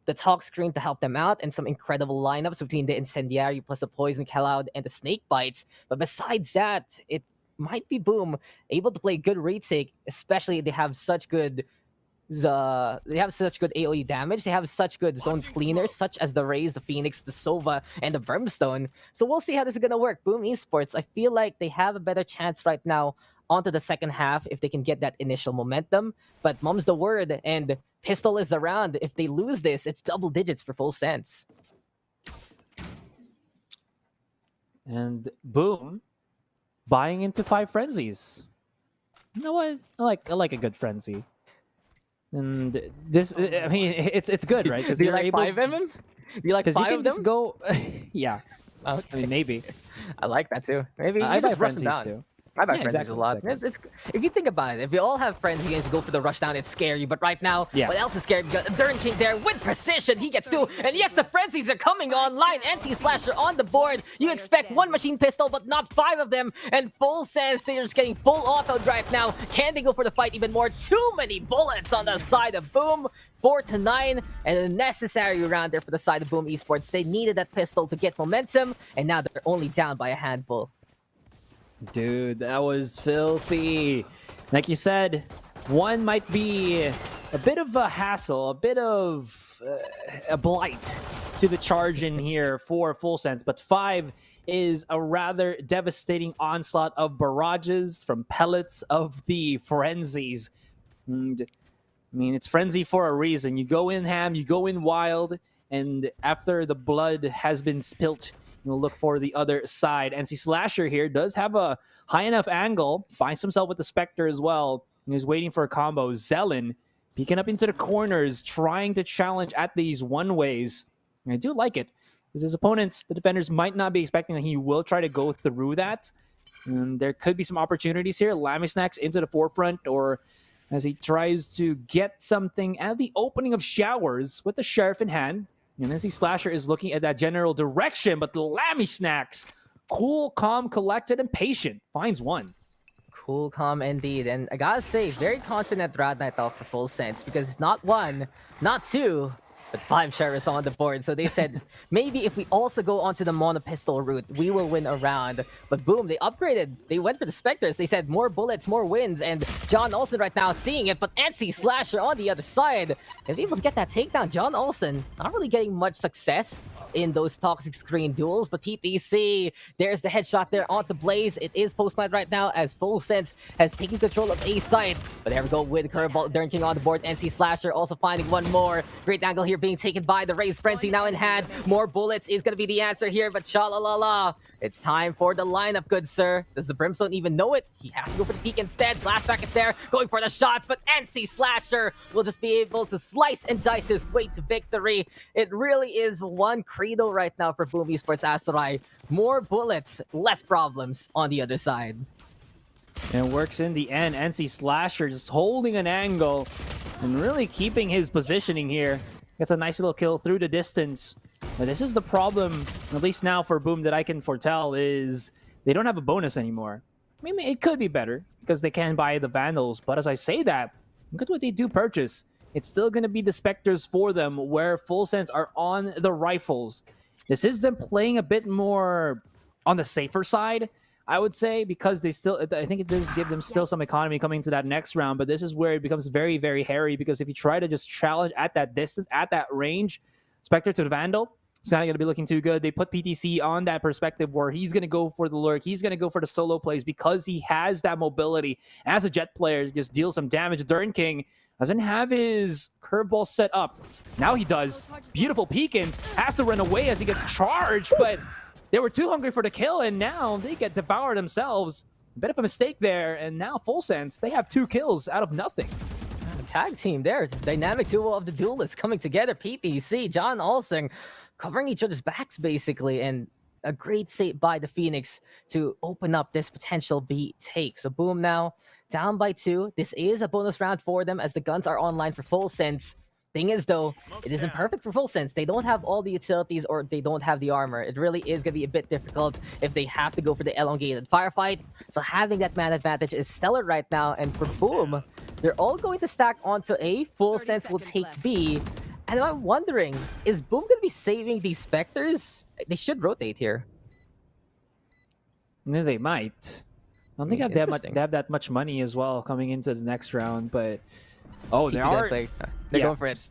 the talk screen to help them out and some incredible lineups between the Incendiary plus the Poison Cloud and the Snake Bites. But besides that, it might be Boom able to play good retake, especially they have such good AoE damage. They have such good zone cleaners, such as the Raze, the Phoenix, the Sova, and the Brimstone. So we'll see how this is gonna work. Boom Esports, I feel like they have a better chance right now onto the second half if they can get that initial momentum. But mum's the word, and pistol is around. If they lose this, it's double digits for full sense. And Boom buying into 5 frenzies. You know what? I like a good frenzy. And this, I mean, it's good, right? Because Do you like 5 of them? Do you like 5 you can of them? just go, yeah. Okay. I mean, maybe. I like that too. Maybe you I buy just rush them frenzies down. too. I buy Yeah, frenzies exactly, a lot. exactly. It's, if you think about it, if we all have friends against go for the rush down, it's scary. But right now, Yeah. what else is scary? Because Durin King there with precision, he gets 2. And yes, the frenzies are coming online. NC Slasher on the board. You expect 1 machine pistol, but not 5 of them. And full sense, they're just getting full autoed right now. Can they go for the fight even more? Too many bullets on the side of Boom. 4-9, and a necessary round there for the side of Boom Esports. They needed that pistol to get momentum, and now they're only down by a handful. Dude, that was filthy. Like you said, 1 might be a bit of a hassle, a bit of a blight to the charge in here for full sense, but 5 is a rather devastating onslaught of barrages from pellets of the frenzies. And I mean, it's frenzy for a reason. You go in ham, you go in wild, and after the blood has been spilt, you'll look for the other side. NC Slasher here does have a high enough angle, finds himself with the Spectre as well, and he's waiting for a combo. Zelen peeking up into the corners, trying to challenge at these one-ways. And I do like it, because his opponents, the defenders, might not be expecting that he will try to go through that. And there could be some opportunities here. Lammy Snacks into the forefront, or as he tries to get something at the opening of Showers with the Sheriff in hand. And NC Slasher is looking at that general direction, but the Lammy Snacks, cool, calm, collected, and patient, finds 1. Cool, calm indeed. And I gotta say, very confident Rad Night Off for full sense, because it's not 1, not 2, but 5 sheriffs on the board. So they said, maybe if we also go onto the mono pistol route, we will win a round. But boom, they upgraded. They went for the Spectres. They said more bullets, more wins. And John Olsen right now seeing it, but NC Slasher on the other side. And able to get that takedown. John Olsen not really getting much success in those toxic screen duels. But PTC, there's the headshot there onto Blaze. It is post-plant right now as Full Sense has taken control of A site. But there we go with Curveball, Durn King on the board. NC Slasher also finding one more. Great angle here being taken by the Raze Frenzy now in hand. More bullets is going to be the answer here, but sha-la-la-la. It's time for the lineup, good sir. Does the Brimstone even know it? He has to go for the peek instead. Blastback is there, going for the shots, but NC Slasher will just be able to slice and dice his way to victory. It really is one credo right now for Boom Esports Asarai. More bullets, less problems on the other side. And it works in the end. NC Slasher just holding an angle and really keeping his positioning here. Gets a nice little kill through the distance. But this is the problem, at least now for Boom, that I can foretell, is they don't have a bonus anymore. I mean, it could be better because they can buy the Vandals. But as I say that, look at what they do purchase. It's still going to be the Spectres for them, where Full Sense are on the rifles. This is them playing a bit more on the safer side, I would say, because they still, I think it does give them still some economy coming to that next round. But this is where it becomes very, very hairy, because if you try to just challenge at that distance, at that range, Spectre to the Vandal, it's not going to be looking too good. They put PTC on that perspective where he's going to go for the lurk. He's going to go for the solo plays because he has that mobility. As a jet player, just deal some damage. Durn King doesn't have his curveball set up. Now he does. Beautiful Peekins. Has to run away as he gets charged, but they were too hungry for the kill, and now they get devoured themselves. A bit of a mistake there, and now Full Sense, they have 2 kills out of nothing. Tag team there. Dynamic duo of the duelists coming together. PTC, John Olsing, covering each other's backs basically, and a great save by the Phoenix to open up this potential B take. So Boom now down by 2. This is a bonus round for them as the guns are online for Full Sense. Thing is though, it isn't perfect for Full Sense. They don't have all the utilities, or they don't have the armor. It really is going to be a bit difficult if they have to go for the elongated firefight. So having that man advantage is stellar right now, and for Boom, they're all going to stack onto A. Full Sense will take B. And I'm wondering, is Boom going to be saving these Spectres? They should rotate here. Yeah, they might. I don't think they have that much money as well coming into the next round, but oh, they're going for it.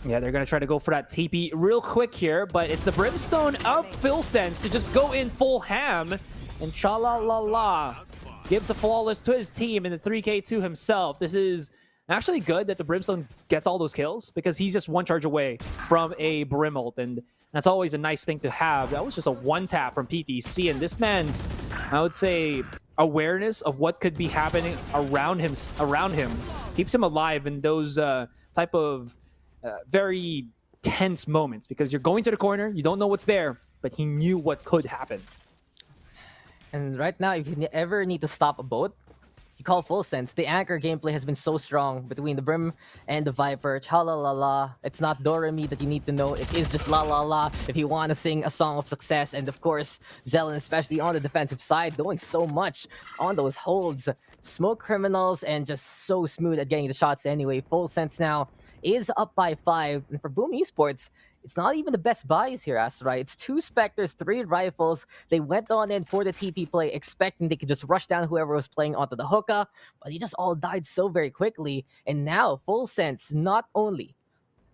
Yeah, they're going to try to go for that TP real quick here, but it's the Brimstone of Full Sense to just go in full ham, and cha-la-la-la gives the flawless to his team in the 3K2 himself. This is actually good that the Brimstone gets all those kills, because he's just 1 charge away from a Brim ult, and that's always a nice thing to have. That was just a 1-tap from PTC, and this man's, I would say, awareness of what could be happening around him keeps him alive in those type of very tense moments, because you're going to the corner, you don't know what's there, but he knew what could happen. And right now, if you ever need to stop a boat, you call Full Sense. The anchor gameplay has been so strong between the Brim and the Viper. Cha-la-la-la. It's not Do-Re-Mi that you need to know. It is just la-la-la if you want to sing a song of success. And of course, Zelen, especially on the defensive side, doing so much on those holds. Smoke criminals and just so smooth at getting the shots anyway. Full Sense now is up by 5. And for Boom Esports, it's not even the best buys here, Asarai. It's 2 Spectres, 3 rifles. They went on in for the TP play, expecting they could just rush down whoever was playing onto the hookah, but they just all died so very quickly. And now, Full Sense, not only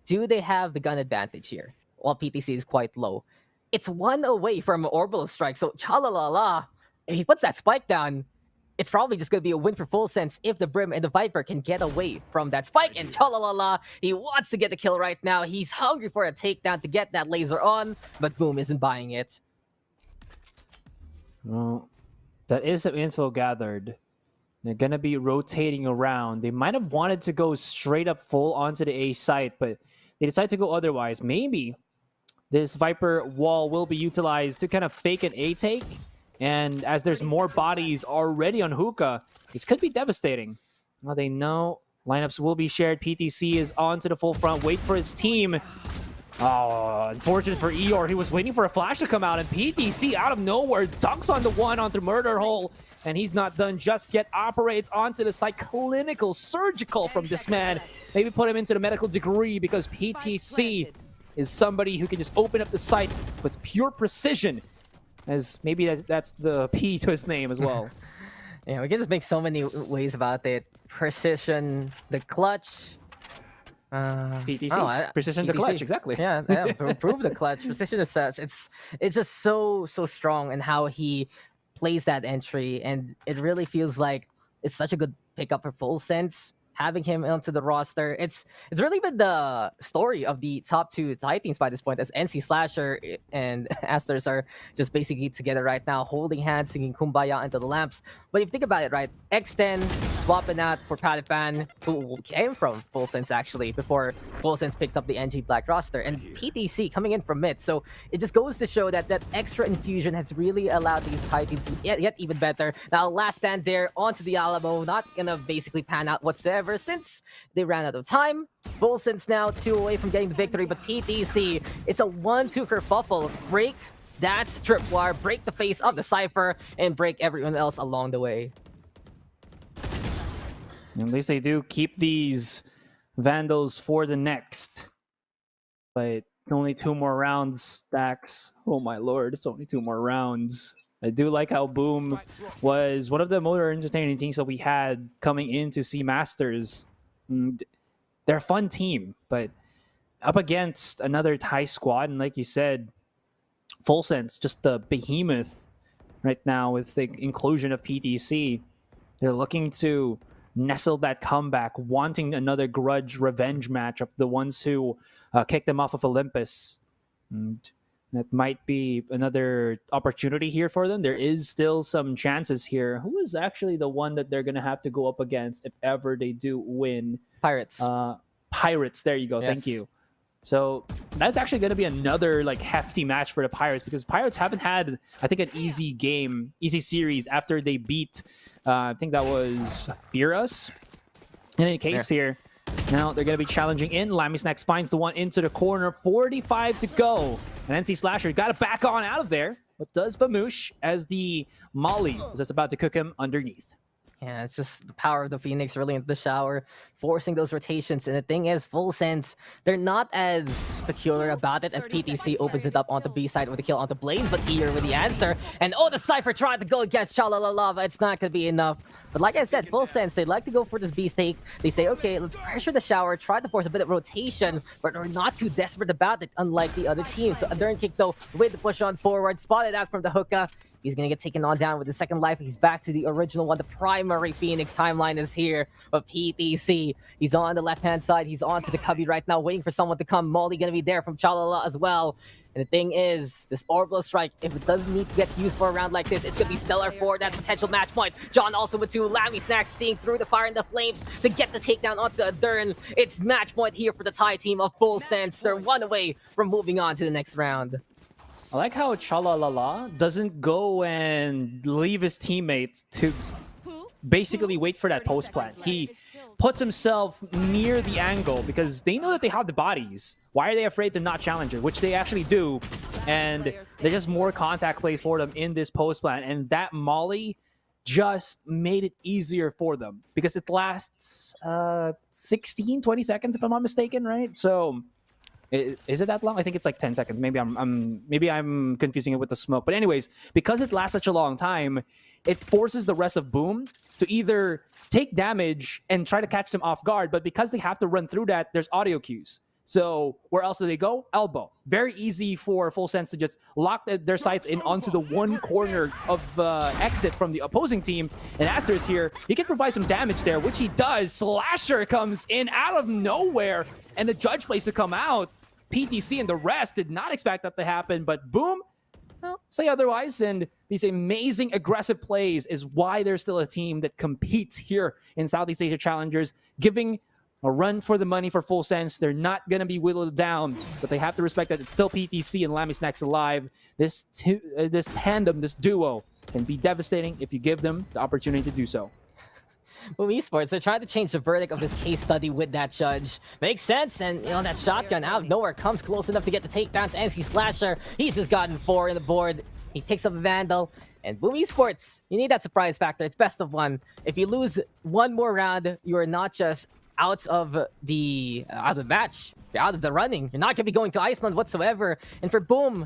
do they have the gun advantage here, while PTC is quite low, it's 1 away from an orbital strike. So, cha-la-la-la, if he puts that spike down, it's probably just going to be a win for Full Sense if the Brim and the Viper can get away from that spike. And cha-la-la-la, he wants to get the kill right now. He's hungry for a takedown to get that laser on, but Boom isn't buying it. Well, that is some info gathered. They're going to be rotating around. They might have wanted to go straight up full onto the A site, but they decided to go otherwise. Maybe this Viper wall will be utilized to kind of fake an A take. And as there's more bodies already on hookah, this could be devastating. Well, they know lineups will be shared. PTC is on to the full front. Wait for his team. Oh, unfortunate for Eeyore. He was waiting for a flash to come out, and PTC out of nowhere dunks on the one onto Murder Hole. And he's not done just yet. Operates onto the side. Clinical, surgical from this man. Maybe put him into the medical degree, because PTC is somebody who can just open up the site with pure precision. As maybe that's the P to his name as well. Yeah, we can just make so many ways about it. Precision, the clutch, PTC. Oh, Precision to PTC. clutch, exactly. Yeah, prove the clutch. Precision is such. It's just so strong in how he plays that entry, and it really feels like it's such a good pickup for Full Sense. Having him onto the roster, it's really been the story of the top two Thai teams by this point, as NC Slasher and Asters are just basically together right now, holding hands, singing Kumbaya into the lamps. But if you think about it, right, X10 swapping out for Palipan, who came from Full Sense actually before Full Sense picked up the NG Black roster, and PTC coming in from mid. So it just goes to show that extra infusion has really allowed these Thai teams to get even better. Now, last stand there onto the Alamo, not gonna basically pan out whatsoever since they ran out of time. Full Sense now 2 away from getting the victory, but PTC, it's a 1-2 kerfuffle. Break that tripwire, break the face of the Cypher, and break everyone else along the way. At least they do keep these Vandals for the next. But it's only 2 more rounds, Stacks. Oh my lord, it's only 2 more rounds. I do like how Boom was one of the more entertaining teams that we had coming into SEA Masters. They're a fun team, but up against another Thai squad, and like you said, Full Sense, just the behemoth right now with the inclusion of PTC. They're looking to nestle that comeback, wanting another grudge revenge matchup, the ones who kicked them off of Olympus. And that might be another opportunity here for them. There is still some chances here. Who is actually the one that they're going to have to go up against if ever they do win? Pirates. Pirates, there you go. Yes. Thank you. So that's actually going to be another like hefty match for the Pirates, because Pirates haven't had, I think, an easy series after they beat, I think that was Fearus. In any case here, now they're going to be challenging in. Lammy Snacks finds the one into the corner. 45 to go. And NC Slasher got it back on out of there. What does Bamoosh as the Molly is just about to cook him underneath? Yeah, it's just the power of the Phoenix really into the shower, forcing those rotations. And the thing is, Full Sense, they're not as peculiar about it as PTC opens it up onto B side with the kill onto Blaze, but here with the answer. And oh, the Cypher tried to go against Lava. It's not going to be enough. But like I said, Full Sense, they like to go for this B stake. They say, okay, let's pressure the shower, try to force a bit of rotation, but they're not too desperate about it, unlike the other teams. So Adern kick, though, with the push on forward, spotted out from the hookah. He's going to get taken on down with the second life. He's back to the original one. The primary Phoenix timeline is here. But PTC, he's on the left-hand side. He's on to the cubby right now, waiting for someone to come. Molly going to be there from Chalala as well. And the thing is, this orbital strike, if it doesn't need to get used for a round like this, it's going to be stellar for that potential match point. John also with 2. Lammy Snacks seeing through the fire and the flames to get the takedown onto Adern. It's match point here for the Thai team of Full Sense. They're 1 away from moving on to the next round. I like how Chalalala doesn't go and leave his teammates to basically wait for that post plant. He puts himself near the angle because they know that they have the bodies. Why are they afraid to not challenge it? Which they actually do. And there's just more contact plays for them in this post plant. And that Molly just made it easier for them because it lasts 16, 20 seconds if I'm not mistaken, right? So is it that long? I think it's like 10 seconds. Maybe I'm confusing it with the smoke. But anyways, because it lasts such a long time, it forces the rest of Boom to either take damage and try to catch them off guard. But because they have to run through that, there's audio cues. So where else do they go? Elbow. Very easy for Full Sense to just lock their sights in onto the one corner of exit from the opposing team. And Aster's here. He can provide some damage there, which he does. Slasher comes in out of nowhere. And the judge plays to come out. PTC and the rest did not expect that to happen. But Boom, well, say otherwise. And these amazing aggressive plays is why there's still a team that competes here in Southeast Asia Challengers, giving a run for the money for Full Sense. They're not going to be whittled down, but they have to respect that it's still PTC and Lammy Snacks alive. This tandem, this duo can be devastating if you give them the opportunity to do so. Boom Esports, they're trying to change the verdict of this case study with that judge. Makes sense, and you know, that shotgun out of nowhere comes close enough to get the takedowns. NC Slasher, he's just gotten 4 in the board. He picks up a Vandal. And Boom Esports, you need that surprise factor. It's best of 1. If you lose one more round, you're not just out of the match, you're out of the running. You're not going to be going to Iceland whatsoever. And for Boom,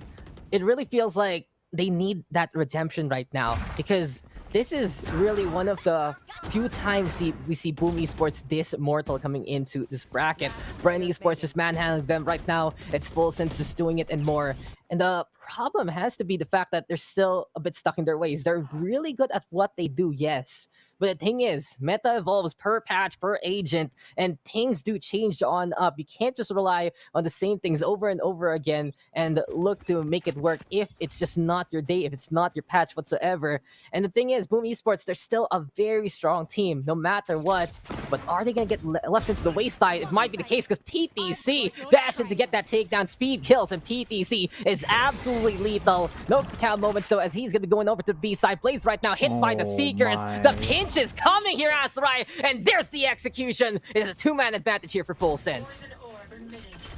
it really feels like they need that redemption right now, because this is really one of the few times we see Boom Esports this mortal coming into this bracket. Bren Esports just manhandling them right now. It's Full Sense just doing it and more. And the problem has to be the fact that they're still a bit stuck in their ways. They're really good at what they do, yes. But the thing is, meta evolves per patch, per agent, and things do change on up. You can't just rely on the same things over and over again and look to make it work if it's just not your day, if it's not your patch whatsoever. And the thing is, Boom Esports, they're still a very strong team, no matter what. But are they going to get left into the wayside? It might be the case because PTC dashed in to get that takedown, speed kills, and PTC is absolutely lethal. No child moments though, as he's going to be going over to the B side. Blaze right now hit by the Seekers. The pinch is coming here, Asarai, and there's the execution. It is a two-man advantage here for Full Sense.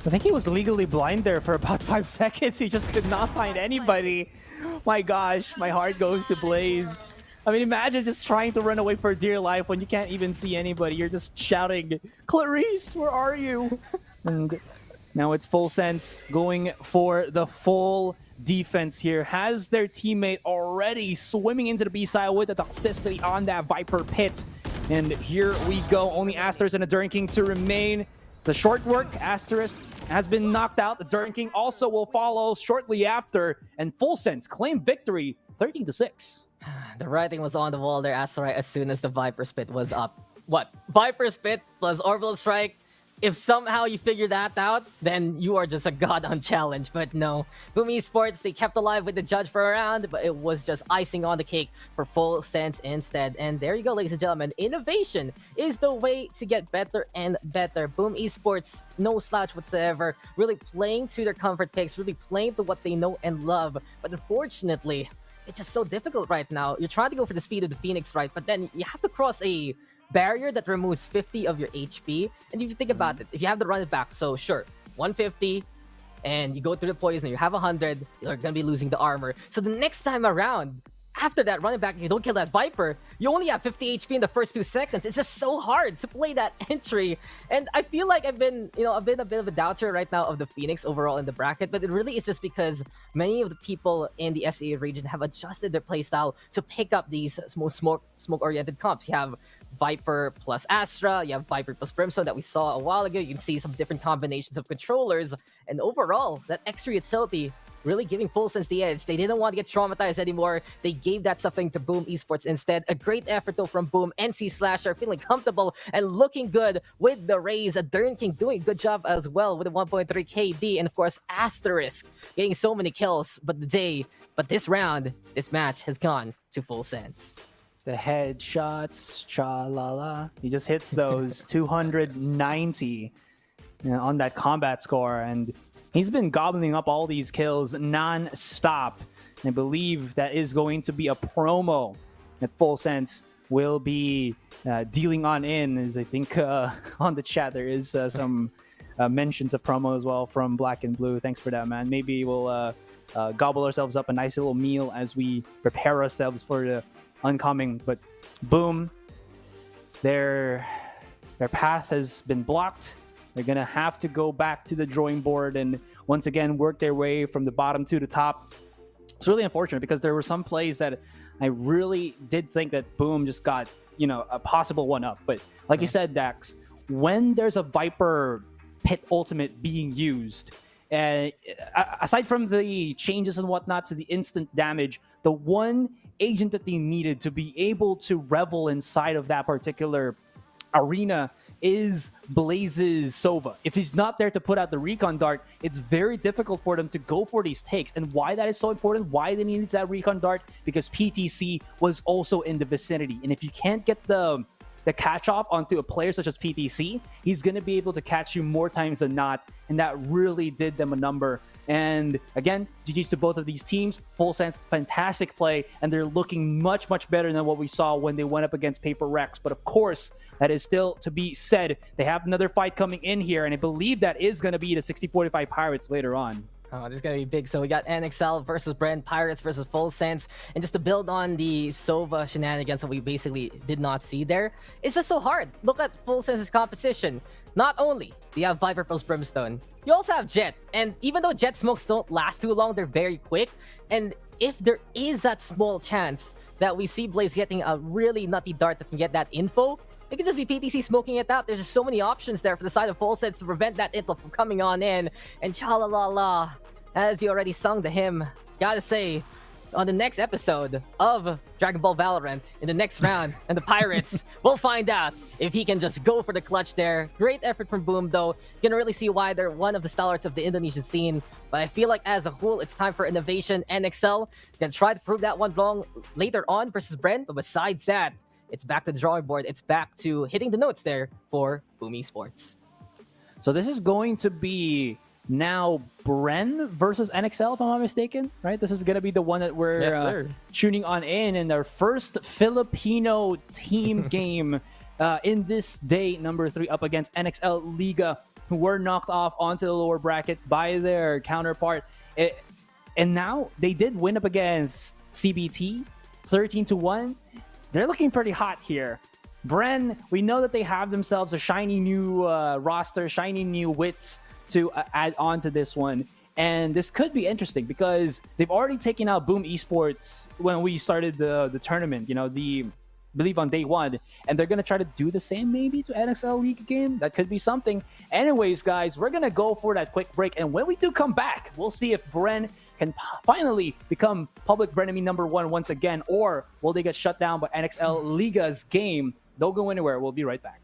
I think he was legally blind there for about 5 seconds. He just could not find anybody. My gosh, my heart goes to Blaze. I mean, imagine just trying to run away for dear life when you can't even see anybody. You're just shouting, Clarice, where are you? And now it's Full Sense going for the full defense here. Has their teammate already swimming into the B side with the toxicity on that Viper pit. And here we go. Only Asterisk and a Durin King to remain. It's a short work. Asterisk has been knocked out. The Durin King also will follow shortly after. And Full Sense claim victory 13-6. The writing was on the wall there, Asarai, as soon as the Viper Spit was up. What? Viper Spit plus Orbital Strike? If somehow you figure that out, then you are just a god on challenge. But no, Boom Esports, they kept alive with the judge for a round, but it was just icing on the cake for Full Sense instead. And there you go, ladies and gentlemen. Innovation is the way to get better and better. Boom Esports, no slouch whatsoever. Really playing to their comfort picks, really playing to what they know and love. But unfortunately, it's just so difficult right now. You're trying to go for the speed of the Phoenix, right? But then you have to cross a barrier that removes 50 of your HP. And if you think about it, if you have to run it back, so sure, 150, and you go through the poison, you have 100, you're gonna be losing the armor. So the next time around, after that running back, if you don't kill that Viper, you only have 50 HP in the first 2 seconds. It's just so hard to play that entry. And I feel like I've been a bit of a doubter right now of the Phoenix overall in the bracket, but it really is just because many of the people in the SEA region have adjusted their playstyle to pick up these smoke-oriented comps. You have Viper plus Astra, you have Viper plus Brimstone that we saw a while ago. You can see some different combinations of controllers, and overall, that extra utility really giving Full Sense the edge. They didn't want to get traumatized anymore. They gave that suffering to Boom Esports instead. A great effort though from Boom. NC Slasher feeling comfortable and looking good with the raise. A Durin King doing a good job as well with a 1.3 KD. And of course, Asterisk getting so many kills. But this round, this match has gone to Full Sense. The headshots, cha-la-la. He just hits those 290 on that combat score. And he's been gobbling up all these kills non-stop. And I believe that is going to be a promo that Full Sense will be dealing on in. As I think on the chat there is some mentions of promo as well from Black and Blue. Thanks for that, man. Maybe we'll gobble ourselves up a nice little meal as we prepare ourselves for the oncoming. But Boom, their path has been blocked. They're going to have to go back to the drawing board and once again work their way from the bottom to the top. It's really unfortunate because there were some plays that I really did think that Boom just got, a possible one-up. But like you said, Dax, when there's a Viper pit ultimate being used, aside from the changes and whatnot to the instant damage, the one agent that they needed to be able to revel inside of that particular arena is Blaze's Sova. If he's not there to put out the recon dart, it's very difficult for them to go for these takes. And why that is so important, why they needed that recon dart, because PTC was also in the vicinity. And if you can't get the catch off onto a player such as PTC, he's going to be able to catch you more times than not. And that really did them a number. And again, GG's to both of these teams. Full Sense, fantastic play. And they're looking much, much better than what we saw when they went up against Paper Rex. But of course, that is still to be said. They have another fight coming in here, and I believe that is going to be the 60-45 Pirates later on. Oh, this is going to be big. So we got NXL versus Bren, Pirates versus Full Sense. And just to build on the Sova shenanigans that we basically did not see there, it's just so hard. Look at Full Sense's composition. Not only do you have Viper plus Brimstone, you also have Jet. And even though Jet smokes don't last too long, they're very quick. And if there is that small chance that we see Blaze getting a really nutty dart that can get that info. It could just be PTC smoking it out. There's just so many options there for the side of Volsets to prevent that intel from coming on in. And Chalalala, as you already sung the hymn, gotta say, on the next episode of Dragon Ball Valorant, in the next round, and the Pirates, we'll find out if he can just go for the clutch there. Great effort from Boom, though. You can really see why they're one of the stalwarts of the Indonesian scene. But I feel like as a whole, it's time for innovation. NXL can try to prove that one wrong later on versus Bren. But besides that, it's back to the drawing board. It's back to hitting the notes there for Boom Esports. So this is going to be now Bren versus NXL, if I'm not mistaken, right? This is going to be the one that we're tuning on in our first Filipino team game in this day number 3 up against NXL Liga, who were knocked off onto the lower bracket by their counterpart. And now they did win up against CBT 13-1. They're looking pretty hot here. Bren, we know that they have themselves a shiny new roster, shiny new wits to add on to this one. And this could be interesting because they've already taken out Boom Esports when we started the tournament, believe on day 1. And they're going to try to do the same maybe to NXL League game. That could be something. Anyways, guys, we're going to go for that quick break. And when we do come back, we'll see if Bren can finally become public Brenemy number 1 once again, or will they get shut down by NXL Liga's game? Don't go anywhere. We'll be right back.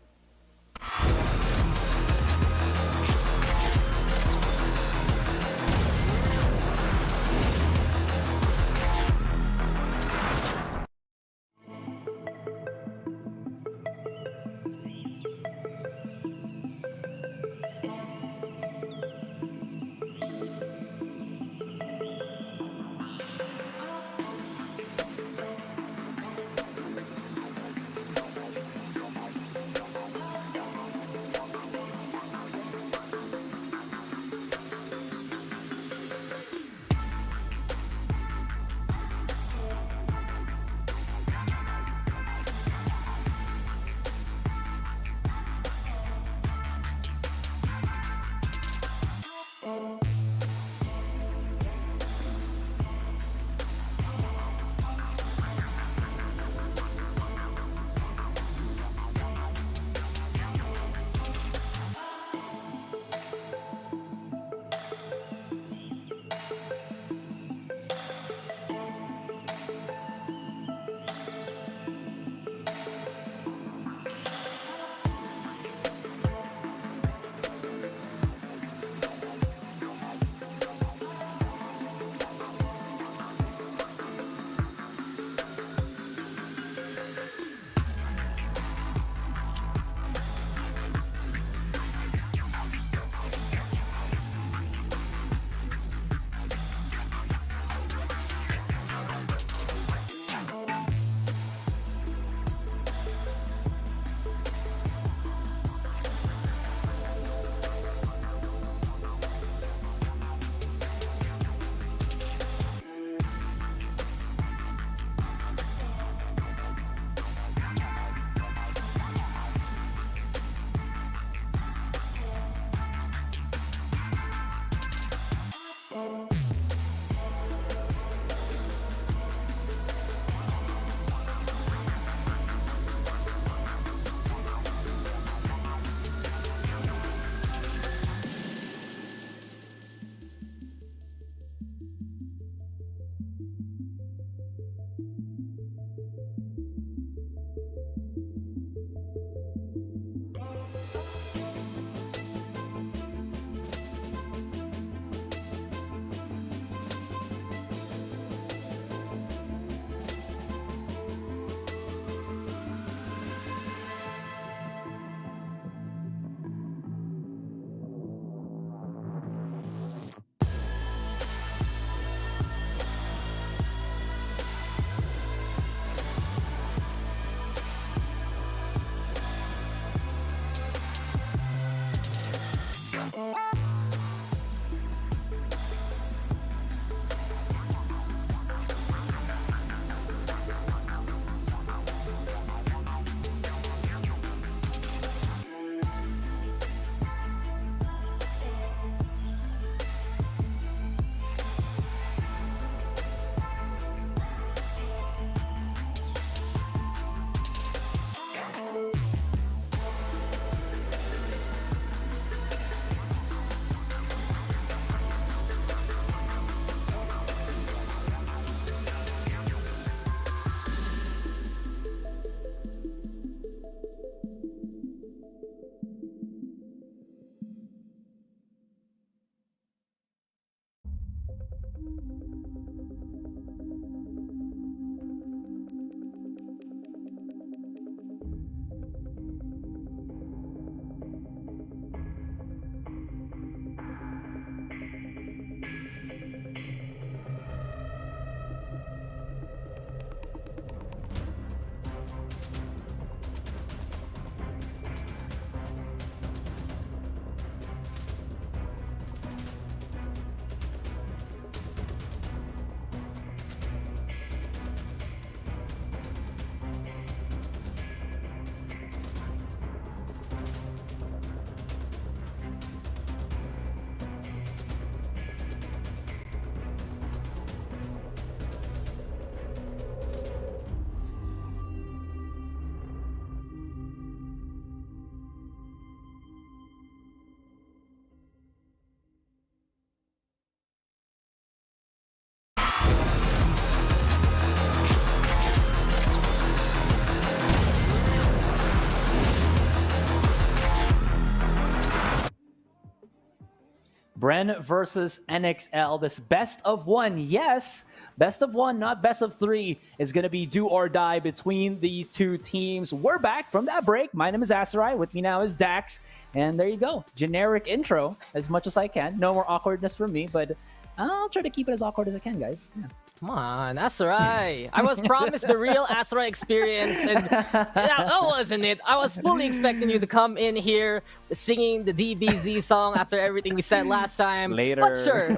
Bren versus NXL. This best of one, yes, best of one, not best of three, is going to be do or die between these two teams. We're back from that break. My name is Asarai. With me now is Dax. And there you go. Generic intro as much as I can. No more awkwardness from me, but I'll try to keep it as awkward as I can, guys. Yeah. Come on, Asarai. I was promised the real Asarai experience, and that wasn't it. I was fully expecting you to come in here singing the DBZ song after everything we said last time. Later. But sure,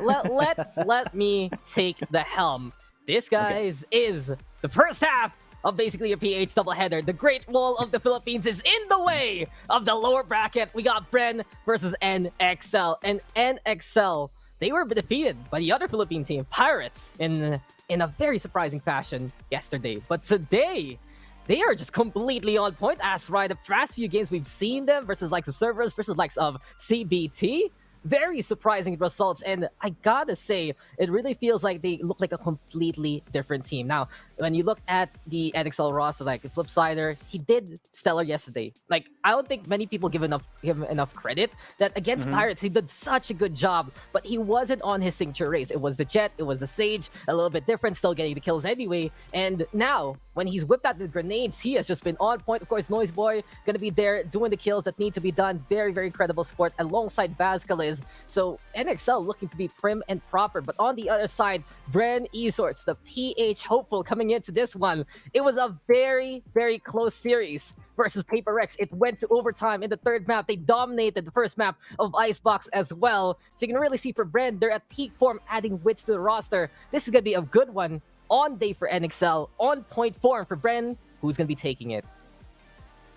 let me take the helm. This, guys, is the first half of basically a PH doubleheader. The Great Wall of the Philippines is in the way of the lower bracket. We got Bren versus NXL. And NXL, they were defeated by the other Philippine team, Pirates, in a very surprising fashion yesterday. But today, they are just completely on point. As right, the past few games we've seen them versus likes of Cerberus, versus likes of CBT. Very surprising results, and I gotta say, it really feels like they look like a completely different team. Now, when you look at the NXL roster, like Flipsider, he did stellar yesterday. Like, I don't think many people give him enough credit that against Pirates, he did such a good job, but he wasn't on his signature race. It was the Jet, it was the Sage, a little bit different, still getting the kills anyway. And now, when he's whipped out the grenades, he has just been on point. Of course, Noise Boy gonna be there doing the kills that need to be done. Very, very credible support alongside Vascaliz. So NXL looking to be prim and proper. But on the other side, Bren Esports, the PH hopeful, coming into this one. It was a very, very close series versus Paper Rex. It went to overtime in the third map. They dominated the first map of Icebox as well. So you can really see for Bren, they're at peak form, adding wits to the roster. This is gonna be a good one. On day for NXL, on point form for Bren, who's going to be taking it.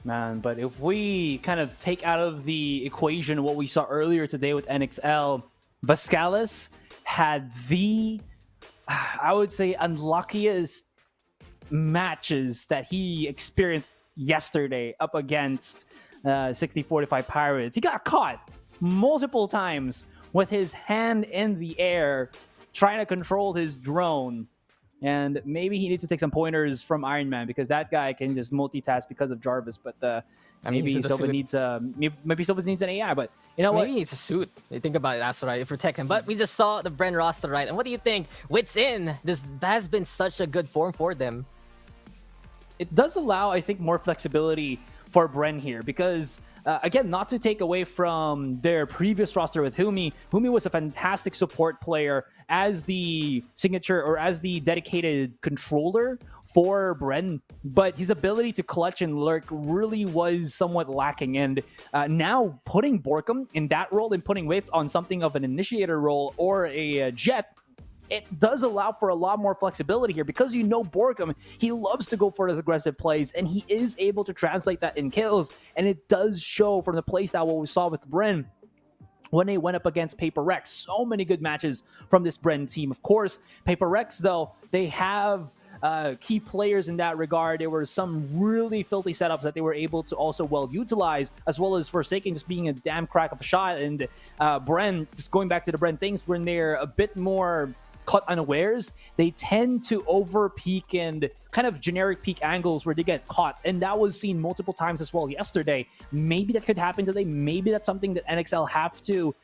Man, but if we kind of take out of the equation what we saw earlier today with NXL, Vascalis had the, I would say, unluckiest matches that he experienced yesterday up against 6045 Pirates. He got caught multiple times with his hand in the air trying to control his drone. And maybe he needs to take some pointers from Iron Man, because that guy can just multitask because of Jarvis. But maybe Silva needs maybe Silva needs an AI. But you know what? Maybe he needs a suit. You think about it, that's right, to protect him. But we just saw the Bren roster, right? And what do you think? Wits in. This has been such a good form for them. It does allow, I think, more flexibility for Bren here, because again, not to take away from their previous roster with Humi. Humi was a fantastic support player as the signature or as the dedicated controller for Bren, but his ability to clutch and lurk really was somewhat lacking. And now putting Borkum in that role and putting Wits on something of an initiator role or a Jet, it does allow for a lot more flexibility here, because you know Borkum, he loves to go for those aggressive plays, and he is able to translate that in kills. And it does show from the playstyle what we saw with Bren when they went up against Paper Rex. So many good matches from this Bren team. Of course, Paper Rex, though, they have key players in that regard. There were some really filthy setups that they were able to also well utilize, as well as Forsaken just being a damn crack of a shot. And Bren, just going back to the Bren things, when they're a bit more caught unawares, they tend to over peak and kind of generic peak angles where they get caught, and that was seen multiple times as well yesterday. Maybe that could happen today. Maybe that's something that NXL have to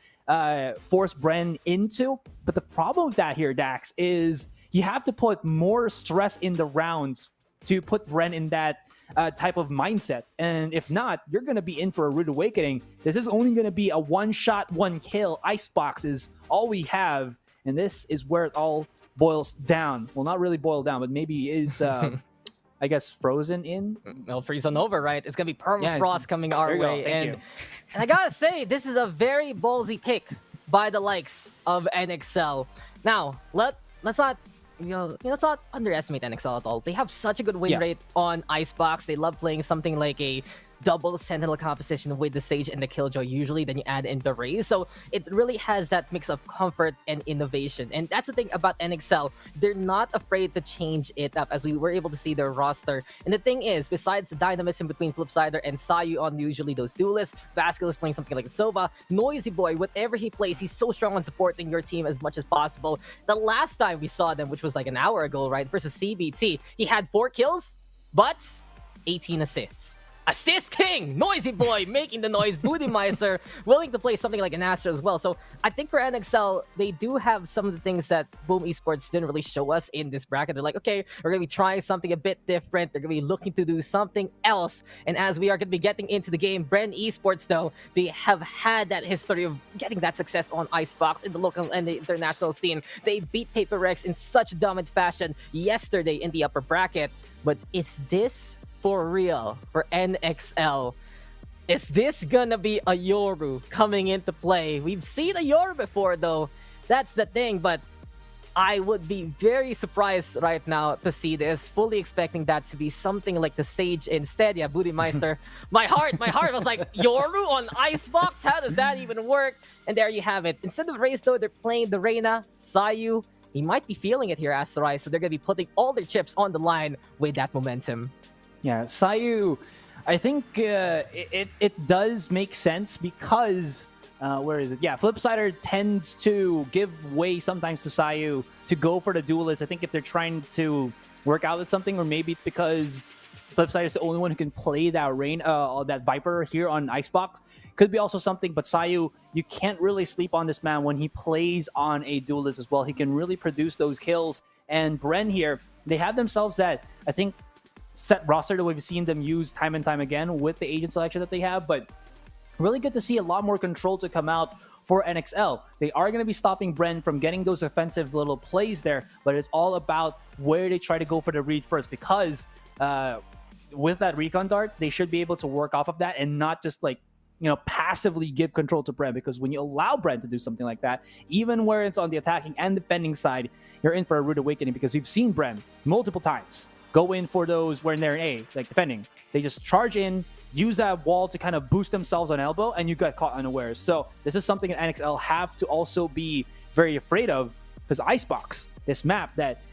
force Bren into. But the problem with that here, Dax, is you have to put more stress in the rounds to put Bren in that type of mindset. And if not, you're going to be in for a rude awakening. This is only going to be a one-shot, one-kill. Icebox is all we have. And this is where it all boils down. Well, not really boiled down, but maybe is, I guess, frozen in. It'll freeze on over, right? It's going to be permafrost coming our way. And I got to say, this is a very ballsy pick by the likes of NXL. Now, let's not let's not underestimate NXL at all. They have such a good win rate on Icebox. They love playing something like a double Sentinel composition with the Sage and the Killjoy usually, then you add in the Raze. So it really has that mix of comfort and innovation. And that's the thing about NXL. They're not afraid to change it up, as we were able to see their roster. And the thing is, besides the dynamism between Flipsider and Sayu on usually those duelists, Vascal is playing something like Sova. Noisy Boy, whatever he plays, he's so strong on supporting your team as much as possible. The last time we saw them, which was like an hour ago, right, versus CBT, he had 4 kills, but 18 assists. Assist King, Noisy Boy, making the noise, Booty Meister, willing to play something like an Astra as well. So I think for NXL, they do have some of the things that Boom Esports didn't really show us in this bracket. They're like, okay, we're going to be trying something a bit different. They're going to be looking to do something else. And as we are going to be getting into the game, Bren Esports, though, they have had that history of getting that success on Icebox in the local and the international scene. They beat Paper Rex in such dominant fashion yesterday in the upper bracket. But is this for real for NXL? Is this gonna be a Yoru coming into play? We've seen a Yoru before, though. That's the thing, but I would be very surprised right now to see this, fully expecting that to be something like the Sage instead. Yeah, Booty Meister. my heart was like, Yoru on Icebox? How does that even work? And there you have it. Instead of Raze, though, they're playing the Reyna, Sayu. He might be feeling it here, Asterai, so they're going to be putting all their chips on the line with that momentum. Yeah, Sayu, I think it does make sense because, where is it? Yeah, Flipsider tends to give way sometimes to Sayu to go for the duelist. I think if they're trying to work out with something, or maybe it's because Flipsider is the only one who can play that that Viper here on Icebox. Could be also something, but Sayu, you can't really sleep on this man when he plays on a duelist as well. He can really produce those kills. And Bren here, they have themselves that, I think, set roster that we've seen them use time and time again with the agent selection that they have, but really good to see a lot more control to come out for NXL. They are going to be stopping Bren from getting those offensive little plays there, but it's all about where they try to go for the read first, because with that recon dart, they should be able to work off of that and not just like, passively give control to Bren, because when you allow Bren to do something like that, even where it's on the attacking and defending side, you're in for a rude awakening, because we've seen Bren multiple times go in for those when they're in A, like defending. They just charge in, use that wall to kind of boost themselves on elbow, and you got caught unawares. So this is something that NXL have to also be very afraid of, because Icebox, this map that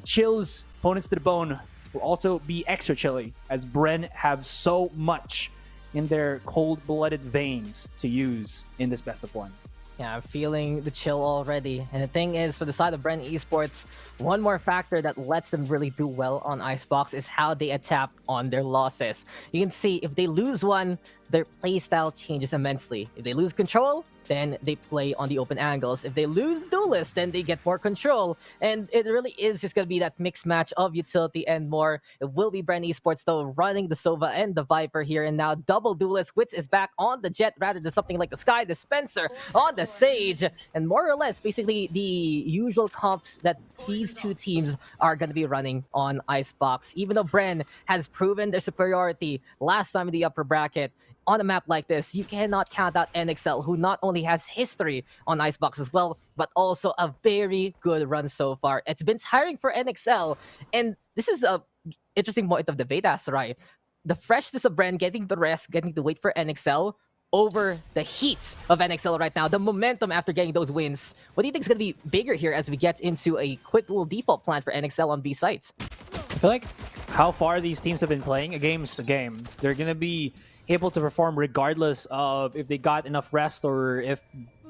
chills opponents to the bone, will also be extra chilly, as Bren have so much in their cold-blooded veins to use in this best of one. Yeah, I'm feeling the chill already. And the thing is, for the side of Bren Esports, one more factor that lets them really do well on Icebox is how they attack on their losses. You can see if they lose one, their playstyle changes immensely. If they lose control, then they play on the open angles. If they lose duelist, then they get more control. And it really is just going to be that mixed match of utility and more. It will be Bren Esports, though, running the Sova and the Viper here. And now double duelist. Wits is back on the Jet rather than something like the Sky Dispenser on the Sage. And more or less, basically, the usual comps that these two teams are going to be running on Icebox. Even though Bren has proven their superiority last time in the upper bracket, on a map like this, you cannot count out NXL, who not only has history on Icebox as well, but also a very good run so far. It's been tiring for NXL, and this is a interesting point of debate, Asterai. The freshness of Bren getting the rest, getting to wait for NXL, over the heat of NXL right now, the momentum after getting those wins. What do you think is going to be bigger here as we get into a quick little default plan for NXL on B sites? I feel like how far these teams have been playing, a game's a game. They're going to be able to perform regardless of if they got enough rest or if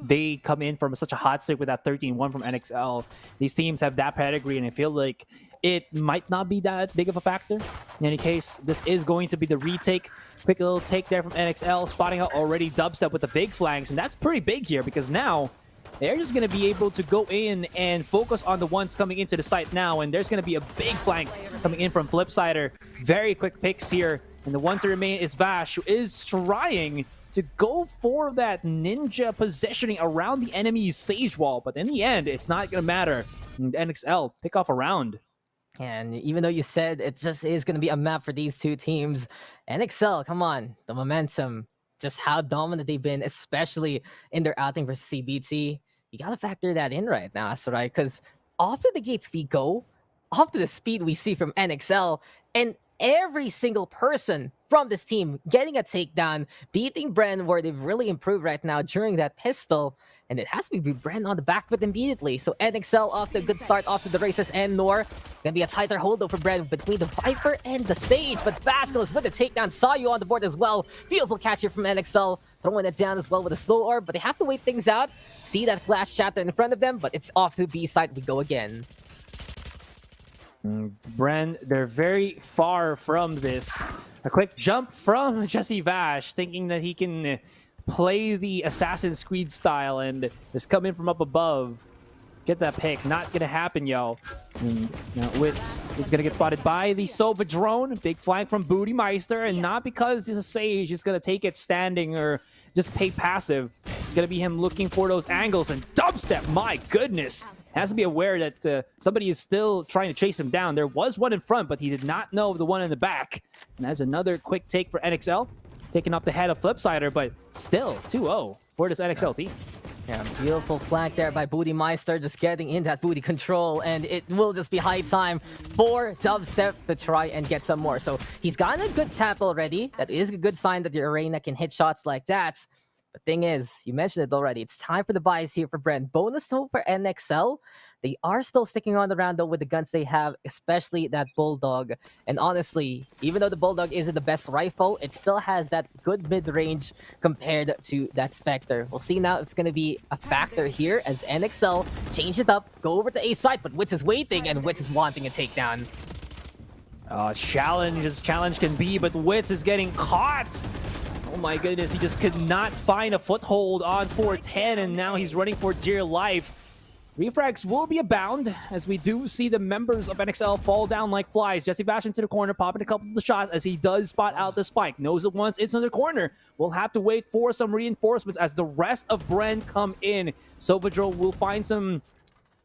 they come in from such a hot streak with that 13-1 from NXL. These teams have that pedigree, and I feel like it might not be that big of a factor. In any case, this is going to be the retake. Quick little take there from NXL, spotting out already Dubstep with the big flanks, and that's pretty big here because now they're just going to be able to go in and focus on the ones coming into the site now, and there's going to be a big flank coming in from Flipsider. Very quick picks here. And the one to remain is Vash, who is trying to go for that ninja positioning around the enemy's Sage Wall. But in the end, it's not going to matter. And NXL pick off a round. And even though you said it just is going to be a map for these two teams, NXL, come on, the momentum, just how dominant they've been, especially in their outing versus CBT. You got to factor that in right now, Sarai, because off to the gates we go, off to the speed we see from NXL, and every single person from this team getting a takedown, beating Bren where they've really improved right now during that pistol. And it has to be Bren on the back foot immediately. So NXL off to a good start, off to the races, and Nor. Gonna be a tighter hold though for Bren between the Viper and the Sage. But Baskel is with the takedown. Saw you on the board as well. Beautiful catch here from NXL. Throwing it down as well with a slow orb, but they have to wait things out. See that flash chatter in front of them, but it's off to the B side we go again. Bren, they're very far from this. A quick jump from Jesse Vash, thinking that he can play the Assassin's Creed style and just come in from up above. Get that pick. Not gonna happen, yo. And now Witz is gonna get spotted by the Sova drone. Big flank from Booty Meister, and not because he's a Sage, he's gonna take it standing or just pay passive. It's gonna be him looking for those angles, and dubstep, my goodness. Has to be aware that somebody is still trying to chase him down. There was one in front, but he did not know the one in the back. And that's another quick take for NXL. Taking up the head of Flipsider, but still 2-0 for this NXL team. Yeah, beautiful flank there by Booty Meister, just getting in that booty control, and it will just be high time for Dubstep to try and get some more. So he's gotten a good tap already. That is a good sign that your Arena can hit shots like that. The thing is, you mentioned it already, it's time for the buys here for Bren. Bonus tool for NXL. They are still sticking on the round though with the guns they have, especially that Bulldog. And honestly, even though the Bulldog isn't the best rifle, it still has that good mid-range compared to that Spectre. We'll see now if it's going to be a factor here as NXL change it up, go over to A side, but Witz is waiting and Witz is wanting a takedown. Challenge as challenge can be, but Witz is getting caught. Oh my goodness, he just could not find a foothold on 410, and now he's running for dear life. Refrags will be abound as we do see the members of NXL fall down like flies. Jesse Vash into the corner, popping a couple of the shots as he does spot out the spike. Knows it once it's in the corner. We'll have to wait for some reinforcements as the rest of Bren come in. Sovadro will find some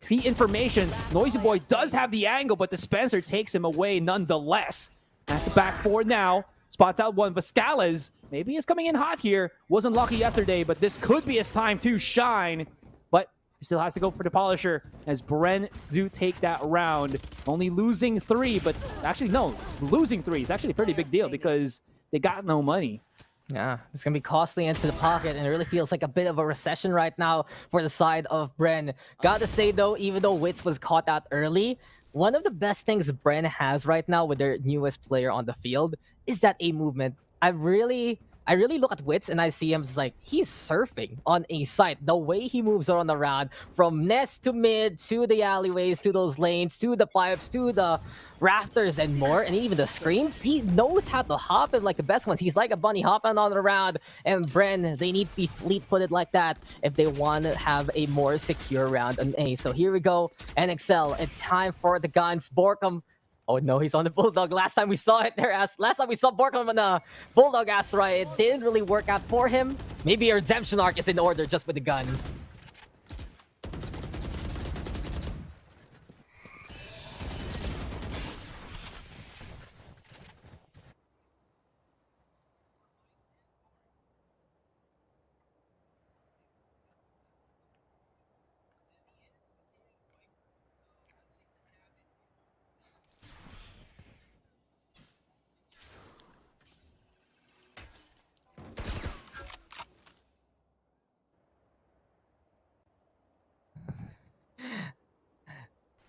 key information. Noisy Boy does have the angle, but Dispenser takes him away nonetheless. That's the back four now. Spots out one. Vascales maybe is coming in hot here. Wasn't lucky yesterday, but this could be his time to shine. But he still has to go for the Polisher as Bren do take that round. Only losing 3, but actually, no. Losing 3 is actually a pretty big deal because they got no money. Yeah, it's going to be costly into the pocket, and it really feels like a bit of a recession right now for the side of Bren. Gotta say, though, even though Witz was caught out early, one of the best things Bren has right now with their newest player on the field is that A movement. I really look at Witz and I see him just like, he's surfing on a site. The way he moves around the round, from nest to mid, to the alleyways, to those lanes, to the pipes, to the rafters and more, and even the screens, he knows how to hop in like the best ones. He's like a bunny hopping on the round, and Bren, they need to be fleet-footed like that if they want to have a more secure round on A. So here we go, NXL, it's time for the guns. Borkum, oh no, he's on the Bulldog. Last time we saw it there, last time we saw Borkum on the Bulldog Asteroid, it didn't really work out for him. Maybe a redemption arc is in order just with the gun.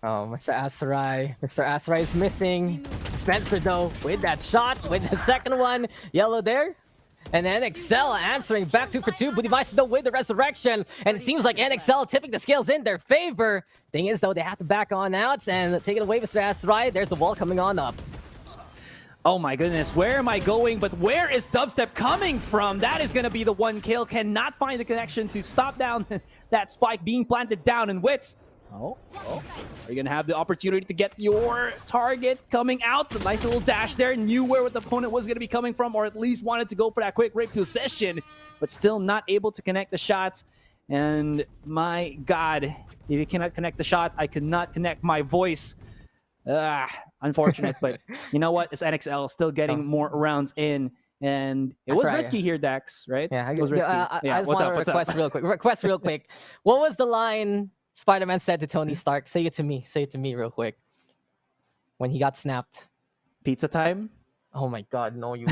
Oh, Mr. Asarai. Mr. Asarai is missing. Spencer, though, with that shot, with the second one. Yellow there. And NXL answering back 2 for 2. Booty Meister, though, with the resurrection. And it seems like NXL tipping the scales in their favor. Thing is, though, they have to back on out and take it away, Mr. Asarai. There's the wall coming on up. Oh my goodness, where am I going? But where is Dubstep coming from? That is going to be the one kill. Cannot find the connection to stop down that spike being planted down. And Witz, oh, are you going to have the opportunity to get your target coming out? The nice little dash there. Knew where the opponent was going to be coming from, or at least wanted to go for that quick rape possession, but still not able to connect the shots. And my God, if you cannot connect the shots, I cannot connect my voice. Unfortunate, but you know what? It's NXL still getting more rounds in, and it was risky here, Dax, right? Yeah, it was risky. I just want to request real quick. What was the line Spider-Man said to Tony Stark? Say it to me real quick. When he got snapped. Pizza time? Oh my God, no, you.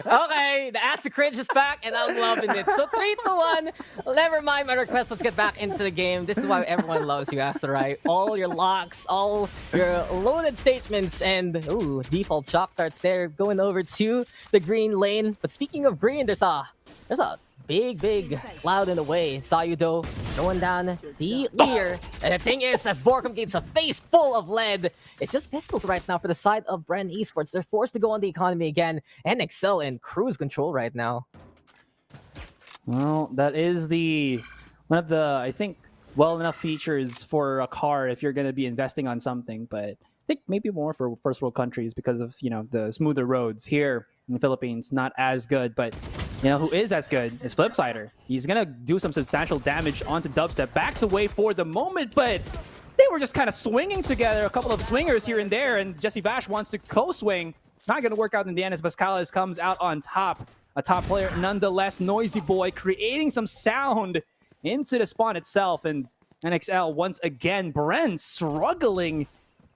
Okay, the Acid Cringe is back, and I'm loving it. So 3-1. Never mind my request. Let's get back into the game. This is why everyone loves you, Asteroid. All your locks, all your loaded statements, and ooh, default shock darts there going over to the green lane. But speaking of green, there's a big cloud in the way. Sayudo throwing down the leer. And the thing is, as Borkum gets a face full of lead, it's just pistols right now for the side of Bren Esports. They're forced to go on the economy again and excel in cruise control right now. Well, that is one of the, I think, well enough features for a car if you're going to be investing on something, but I think maybe more for first world countries because of, the smoother roads. Here in the Philippines, not as good, but who is as good is Flipsider. He's going to do some substantial damage onto Dubstep. Backs away for the moment, but they were just kind of swinging together, a couple of swingers here and there, and Jesse Bash wants to co-swing. Not going to work out in the end as Vascalis comes out on top. A top player nonetheless. Noisy Boy creating some sound into the spawn itself, and NXL once again. Bren struggling,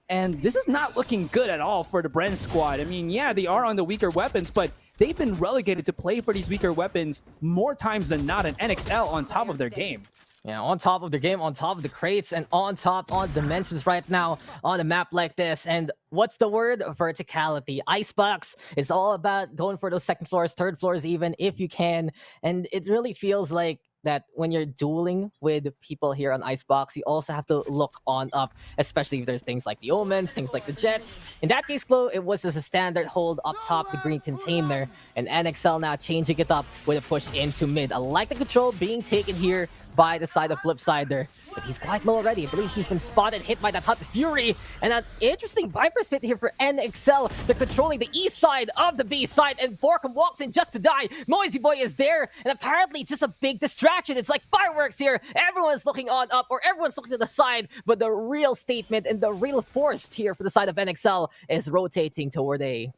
and this is not looking good at all for the Bren squad. I mean, yeah, they are on the weaker weapons, but they've been relegated to play for these weaker weapons more times than not, and NXL on top of their game. Yeah, on top of the game, on top of the crates, and on top on dimensions right now on a map like this. And what's the word? Verticality. Icebox is all about going for those second floors, third floors even, if you can. And it really feels like that when you're dueling with people here on Icebox, you also have to look on up, especially if there's things like the Omens, things like the Jets. In that case, Glow, it was just a standard hold up top, the green container, and NXL now changing it up with a push into mid. I like the control being taken here by the side of Flipsider, but he's quite low already. I believe he's been spotted, hit by that Hunter's Fury, and an interesting Viper Spit here for NXL. They're controlling the east side of the B side, and Borkum walks in just to die. Noisy Boy is there, and apparently it's just a big distraction. It's like fireworks here. Everyone's looking on up, or everyone's looking to the side, but the real statement and the real force here for the side of NXL is rotating toward A.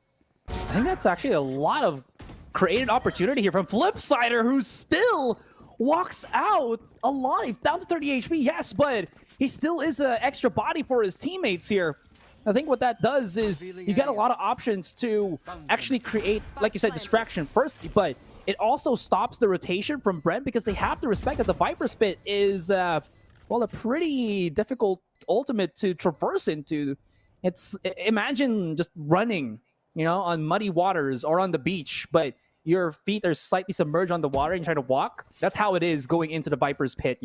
I think that's actually a lot of created opportunity here from Flipsider, who still walks out alive, down to 30 HP, yes, but he still is an extra body for his teammates here. I think what that does is you get a lot of options to actually create, like you said, distraction first, but it also stops the rotation from Bren because they have to respect that the Viper Spit is, well, a pretty difficult ultimate to traverse into. Imagine just running, on muddy waters or on the beach, but your feet are slightly submerged on the water and try to walk. That's how it is going into the Viper's pit,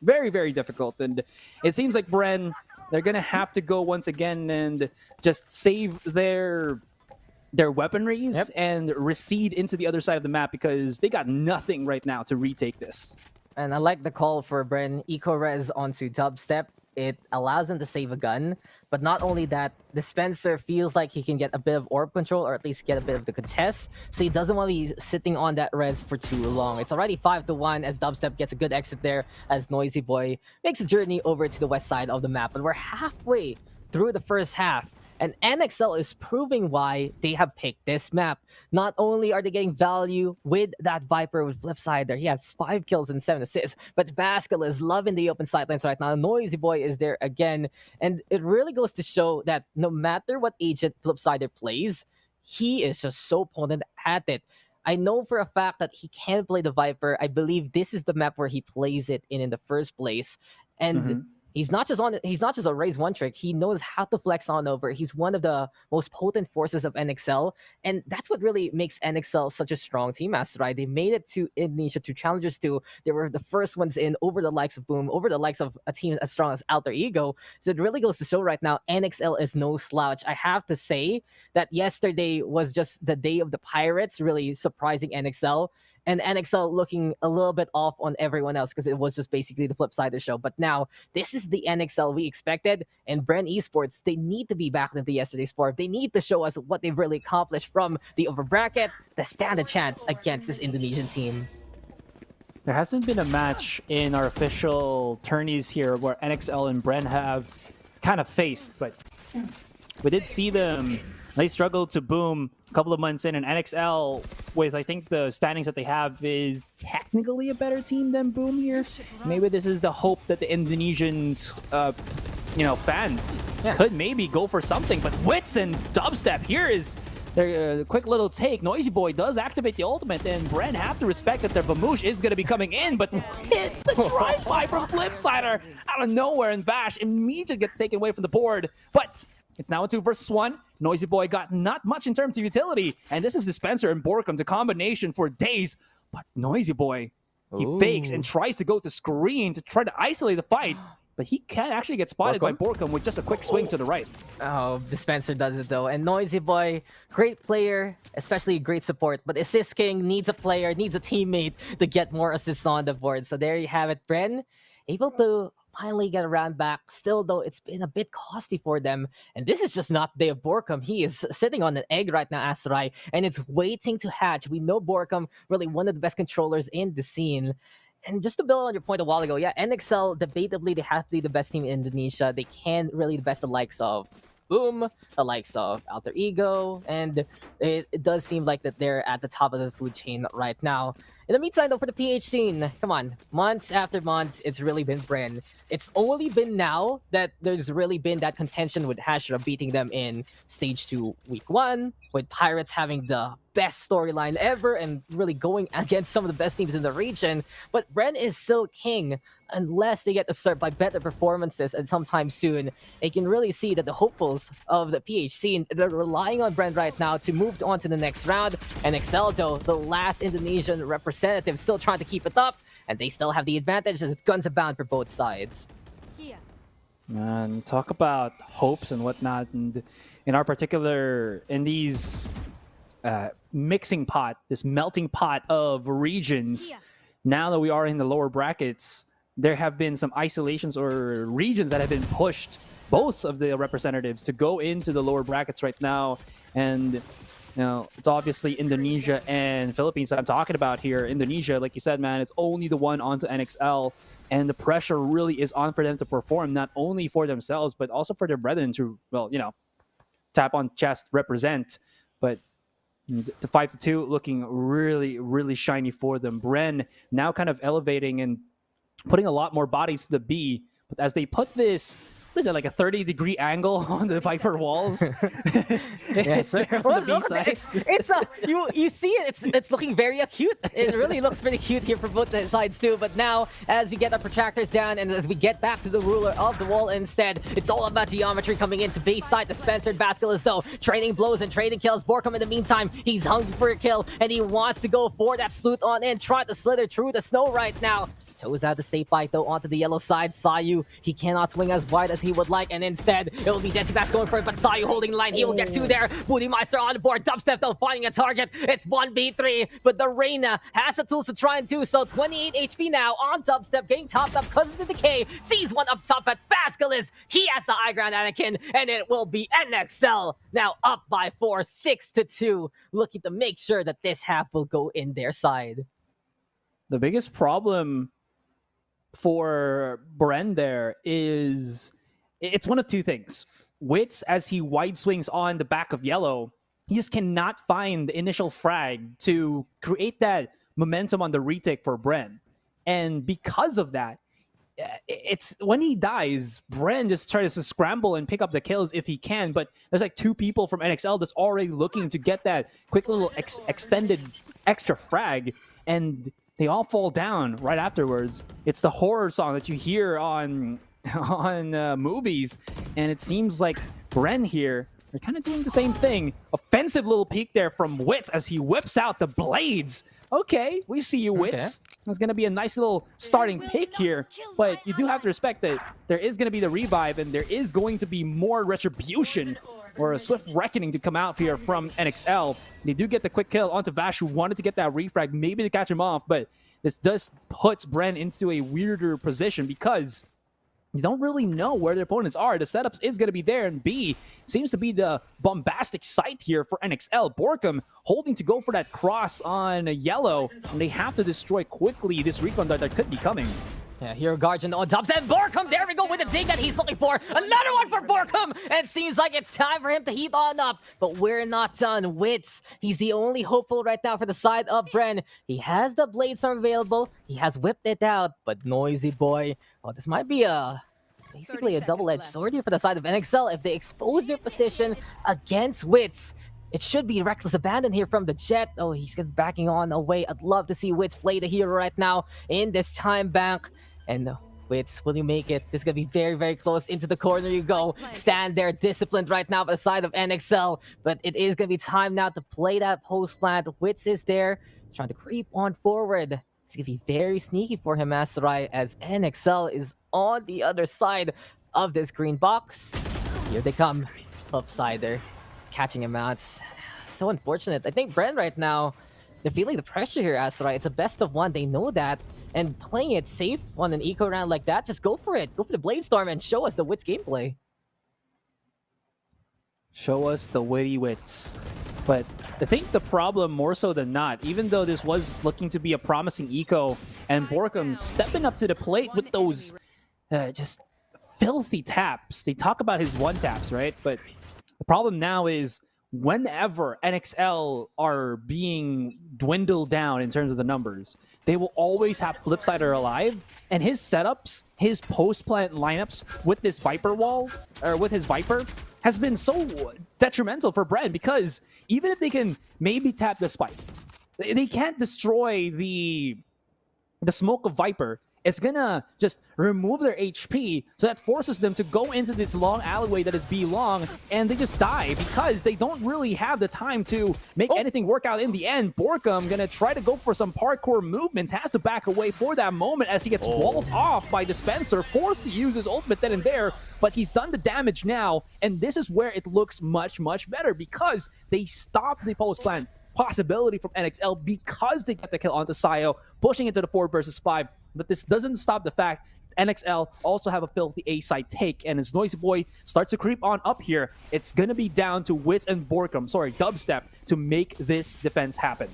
Very, very difficult. And it seems like Bren, they're going to have to go once again and just save their weaponries and recede into the other side of the map because they got nothing right now to retake this. And I like the call for Bren. Eco-res onto Dubstep. It allows him to save a gun, but not only that, Dispenser feels like he can get a bit of orb control or at least get a bit of the contest, so he doesn't want to be sitting on that res for too long. It's already 5-1 as Dubstep gets a good exit there as Noisy Boy makes a journey over to the west side of the map. And we're halfway through the first half, and NXL is proving why they have picked this map. Not only are they getting value with that Viper with Flipsider, he has 5 kills and 7 assists, but Vascal is loving the open sidelines right now. Noisy Boy is there again, and it really goes to show that no matter what agent Flipsider plays, he is just so potent at it. I know for a fact that he can play the Viper. I believe this is the map where he plays it in the first place, and he's not just a raise one trick. He knows how to flex on over. He's one of the most potent forces of NXL, and that's what really makes NXL such a strong team, Master, right? They made it to Indonesia, to Challengers 2. They were the first ones in over the likes of Boom, over the likes of a team as strong as Alter Ego. So it really goes to show right now, NXL is no slouch. I have to say that yesterday was just the day of the Pirates, really surprising NXL. And NXL looking a little bit off on everyone else because it was just basically the flip side of the show. But now, this is the NXL we expected. And Bren Esports, they need to be back into yesterday's form. They need to show us what they've really accomplished from the upper bracket to stand a chance against this Indonesian team. There hasn't been a match in our official tourneys here where NXL and Bren have kind of faced, but we did see them. They struggled to Boom a couple of months in, and NXL, with I think the standings that they have, is technically a better team than Boom here. Maybe this is the hope that the Indonesians, fans could maybe go for something. But Wits and Dubstep, here is their quick little take. Noisy Boy does activate the ultimate, and Bren have to respect that their Bamoosh is going to be coming in, but hits the drive-by from Flipsider out of nowhere, and Bash immediately gets taken away from the board. But it's now a 2 versus 1. Noisy Boy got not much in terms of utility, and this is Dispenser and Borkum, the combination for days. But Noisy Boy, he fakes and tries to go to screen to try to isolate the fight. But he can actually get spotted by Borkum with just a quick swing to the right. Oh, Dispenser does it though. And Noisy Boy, great player, especially great support. But Assist King needs a player, needs a teammate to get more assists on the board. So there you have it, Bren. Able to finally get around back. Still though, it's been a bit costly for them. And this is just not the day of Borkum. He is sitting on an egg right now, Asarai, and it's waiting to hatch. We know Borkum, really one of the best controllers in the scene. And just to build on your point a while ago, yeah, NXL, debatably, they have to be the best team in Indonesia. They can really the best the likes of Boom, the likes of Alter Ego, and it does seem like that they're at the top of the food chain right now. In the meantime, though, for the PH scene, come on, months after months, it's really been Bren. It's only been now that there's really been that contention with Hashra beating them in Stage 2 Week 1, with Pirates having the best storyline ever and really going against some of the best teams in the region. But Bren is still king unless they get usurped by better performances and sometime soon. You can really see that the hopefuls of the PH scene, they're relying on Bren right now to move on to the next round. And Exceldo, the last Indonesian representative, still trying to keep it up, and they still have the advantage as it's guns abound for both sides. Here. Man, talk about hopes and whatnot. And in our particular, in these mixing pot, this melting pot of regions, Here. now that we are in the lower brackets, there have been some isolations or regions that have been pushed, both of the representatives, to go into the lower brackets right now. And you know, it's obviously Indonesia and Philippines that I'm talking about here. Indonesia, like you said, man, it's only the one onto NXL, and the pressure really is on for them to perform, not only for themselves, but also for their brethren to, well, you know, tap on chest, represent. But the 5-2 looking really, really shiny for them. Bren now kind of elevating and putting a lot more bodies to the B. But as they put this, what is it, like a 30-degree angle on the Viper walls? It's you see it, it's looking very acute. It really looks pretty cute here for both the sides too. But now, as we get our protractors down and as we get back to the ruler of the wall instead, it's all about geometry coming into base side. The Spencer Baskel is though trading blows and trading kills. Borkum in the meantime, he's hungry for a kill and he wants to go for that sleuth on in, trying to slither through the snow right now. Toes out the state fight though onto the yellow side. Sayu, he cannot swing as wide as he would like, and instead it will be Jesse Bash going for it, but Sayu holding line. He will get two there. Bootymeister on the board. Dubstep though finding a target. It's 1v3, but the Reina has the tools to try and do so. 28 HP now on Dubstep, getting topped up because of the decay. Sees one up top at Bascalis. He has the high ground, Anakin, and it will be NXL now up by 4, 6-2, looking to make sure that this half will go in their side. The biggest problem for Bren there is it's one of two things. Wits, as he wide swings on the back of yellow, he just cannot find the initial frag to create that momentum on the retake for Bren. And because of that, it's when he dies, Bren just tries to scramble and pick up the kills if he can, but there's like two people from NXL that's already looking to get that quick little extended extra frag, and they all fall down right afterwards. It's the horror song that you hear on movies, and it seems like Bren here, they're kind of doing the same thing. Offensive little peek there from Wits as he whips out the blades. Okay, we see you, Wits. Okay. That's going to be a nice little starting pick here, but you do have to respect that there is going to be the revive, and there is going to be more retribution or a swift reckoning to come out here from NXL. They do get the quick kill onto Vash, who wanted to get that refrag, maybe to catch him off, but this does puts Bren into a weirder position because you don't really know where their opponents are. The setups is going to be there, and B seems to be the bombastic site here for NXL. Borkum holding to go for that cross on yellow, and they have to destroy quickly this recon that could be coming. Yeah, Hero Guardian on top, and Borkum, there we go with the dig that he's looking for. Another one for Borkum, and it seems like it's time for him to heat on up, but we're not done. Wits, he's the only hopeful right now for the side of Bren. He has the blades available, he has whipped it out, but Noisy Boy, well, this might be basically a double-edged sword here for the side of NXL. If they expose their position against Wits, it should be reckless abandon here from the Jet. Oh, he's backing on away. I'd love to see Wits play the hero right now in this time bank. And Wits, will you make it? This is gonna be very, very close. Into the corner you go. Stand there, disciplined right now by the side of NXL. But it is gonna be time now to play that post plant. Wits is there, trying to creep on forward. It's gonna be very sneaky for him, Asterai, as NXL is on the other side of this green box. Here they come. Upsider, catching him out. So unfortunate. I think Bren right now, they're feeling the pressure here, Asterai. It's a best of one. They know that. And playing it safe on an eco round like that, just go for it. Go for the Blade Storm and show us the Wits gameplay. Show us the witty Wits. But I think the problem, more so than not, even though this was looking to be a promising eco, and Borkum stepping up to the plate with those just filthy taps. They talk about his one taps, right? But the problem now is whenever NXL are being dwindled down in terms of the numbers, they will always have Flipsider alive, and his setups, his post-plant lineups with this Viper wall, or with his Viper, has been so detrimental for Bren, because even if they can maybe tap the spike, they can't destroy the smoke of Viper. It's gonna just remove their HP, so that forces them to go into this long alleyway that is B long, and they just die because they don't really have the time to make anything work out in the end. Borkum gonna try to go for some parkour movements, has to back away for that moment as he gets walled off by Dispenser, forced to use his ultimate then and there, but he's done the damage now, and this is where it looks much, much better because they stopped the post plant possibility from NXL because they get the kill onto Sayo, pushing into the 4 versus 5. But this doesn't stop the fact NXL also have a filthy A-side take, and as Noisy Boy starts to creep on up here, it's gonna be down to Wits and Borkum, Dubstep, to make this defense happen.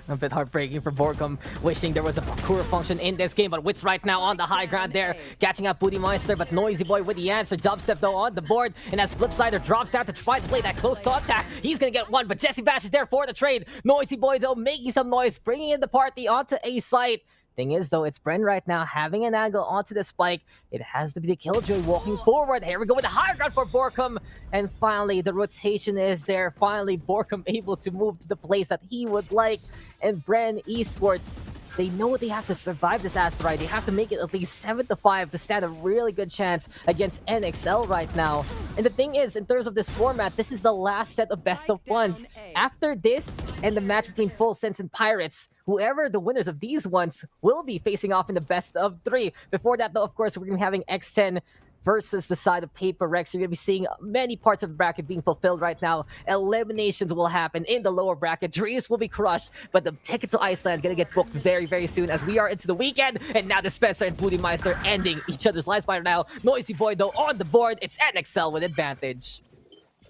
A bit heartbreaking for Borkum, wishing there was a parkour function in this game, but Wits right now on the high ground there, catching up Booty Monster, but Noisy Boy with the answer. Dubstep though on the board, and as Flipsider drops down to try to play that close contact, he's gonna get one, but Jesse Bash is there for the trade. Noisy Boy though making some noise, bringing in the party onto A site. Thing is though, it's Bren right now having an angle onto the spike. It has to be the Killjoy walking forward. Here we go with the higher ground for Borkum, and finally the rotation is there. Finally Borkum able to move to the place that he would like, and Bren Esports, they know they have to survive this asteroid. They have to make it at least 7-5 to stand a really good chance against NXL right now. And the thing is, in terms of this format, this is the last set of best of ones. After this and the match between Full Sense and Pirates, whoever the winners of these ones will be facing off in the best of 3. Before that though, of course, we're going to be having X10 versus the side of Paper Rex. You're going to be seeing many parts of the bracket being fulfilled right now. Eliminations will happen in the lower bracket. Dreams will be crushed, but the ticket to Iceland going to get booked very, very soon as we are into the weekend. And now Dispenser and Booty Meister ending each other's lives by now. Noisy Boy, though, on the board. It's NXL with advantage.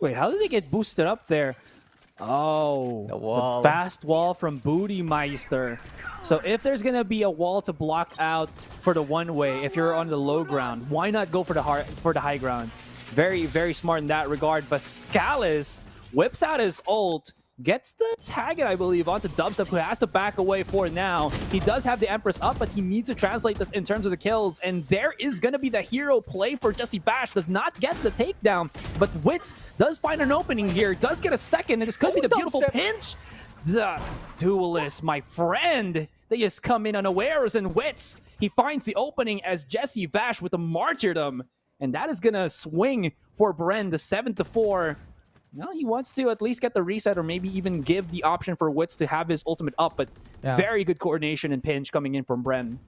Wait, how did they get boosted up there? Oh, the fast wall from Booty Meister. So if there's going to be a wall to block out for the one-way, if you're on the low ground, why not go for the high ground? Very, very smart in that regard. But Scalus whips out his ult, gets the tag, I believe, onto Dubstep, who has to back away for now. He does have the Empress up, but he needs to translate this in terms of the kills. And there is going to be the hero play for Jesse Bash. Does not get the takedown, but Wits does find an opening here. Does get a second, and this could be the beautiful pinch. The Duelist, my friend, they just come in unawares, and Wits, he finds the opening as Jesse Bash with the martyrdom. And that is going to swing for Bren, the 7-4. No, he wants to at least get the reset or maybe even give the option for Wits to have his ultimate up, but very good coordination and pinch coming in from Bren.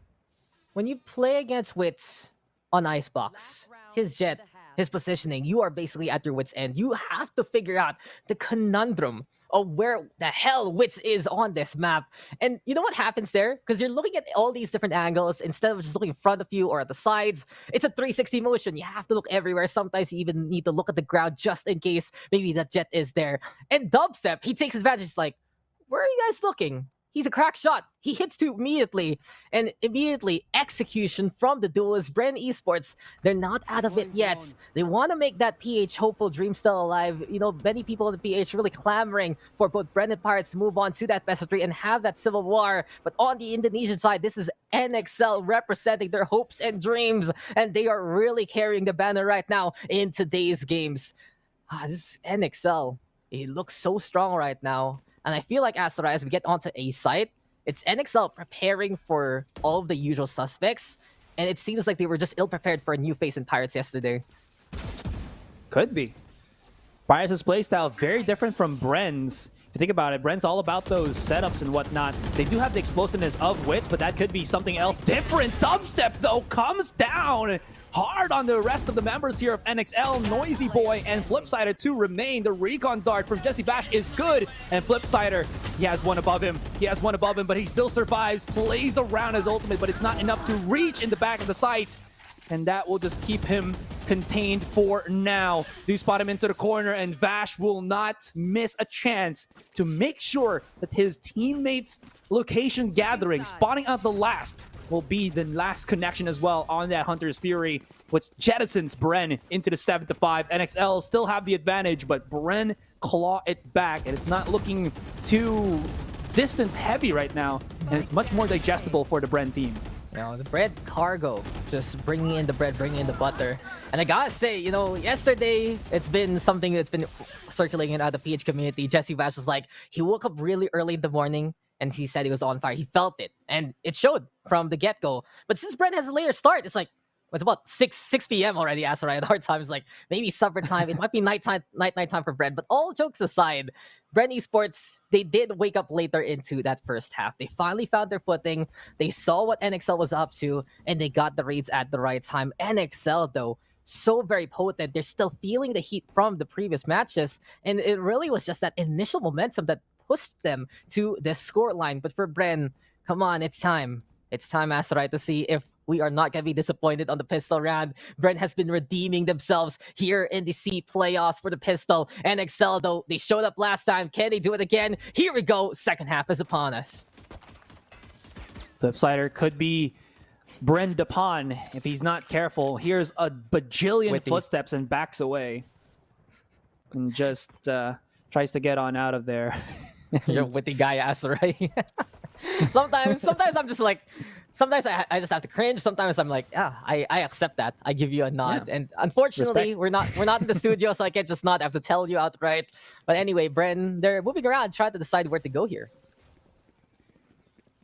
When you play against Wits on Icebox, his jet, his positioning, you are basically at your wits' end. You have to figure out the conundrum of where the hell Wits is on this map. And you know what happens there? Because you're looking at all these different angles instead of just looking in front of you or at the sides. It's a 360 motion. You have to look everywhere. Sometimes you even need to look at the ground just in case maybe that jet is there. And Dubstep, he takes advantage. It's like, where are you guys looking? He's a crack shot. He hits two immediately. And immediately, execution from the duelist. Bren Esports, they're not out of it yet. They want to make that PH hopeful dream still alive. You know, many people in the PH really clamoring for both Bren and Pirates to move on to that best of 3 and have that civil war. But on the Indonesian side, this is NXL representing their hopes and dreams. And they are really carrying the banner right now in today's games. This is NXL. It looks so strong right now. And I feel like Asura, as we get onto A site, it's NXL preparing for all of the usual suspects. And it seems like they were just ill-prepared for a new face in Pirates yesterday. Could be. Pirates' playstyle very different from Bren's. If you think about it, Bren's all about those setups and whatnot. They do have the explosiveness of Wit, but that could be something else different. Dubstep, though, comes down hard on the rest of the members here of NXL. Noisy Boy and Flipsider to remain. The recon dart from Jesse Bash is good. And Flipsider, he has one above him. He has one above him, but he still survives. Plays around his ultimate, but it's not enough to reach in the back of the site. And that will just keep him contained for now. Do spot him into the corner, and Vash will not miss a chance to make sure that his teammates' location gathering, spotting out the last, will be the last connection as well on that Hunter's Fury, which jettisons Bren into the 7-5. NXL still have the advantage, but Bren claw it back, and it's not looking too distance heavy right now, and it's much more digestible for the Bren team. You know, the bread cargo, just bringing in the bread, bringing in the butter. And I gotta say, you know, yesterday, it's been something that's been circulating in the PH community. Jesse Bash was like, he woke up really early in the morning and he said he was on fire. He felt it. And it showed from the get-go. But since Bren has a later start, it's like, it's about 6 p.m. already, Asarai. Our time is like maybe supper time. It might be night time for Bren. But all jokes aside, Bren Esports, they did wake up later into that first half. They finally found their footing. They saw what NXL was up to, and they got the raids at the right time. NXL, though, so very potent. They're still feeling the heat from the previous matches, and it really was just that initial momentum that pushed them to the scoreline. But for Bren, come on, it's time. It's time, Asteroid, to see if we are not going to be disappointed on the pistol round. Bren has been redeeming themselves here in the SEA playoffs for the pistol. NXL, though, they showed up last time. Can they do it again? Here we go. Second half is upon us. Flipsider could be Bren Dupon if he's not careful. Here's a bajillion footsteps and backs away. And just tries to get on out of there. You're a witty guy, Asarai. Sometimes I'm just like, sometimes I just have to cringe. Sometimes I'm like, yeah, I accept that. I give you a nod. Yeah. And unfortunately, we're not in the studio, so I can't just nod. I have to tell you outright. But anyway, Bren, they're moving around, trying to decide where to go here.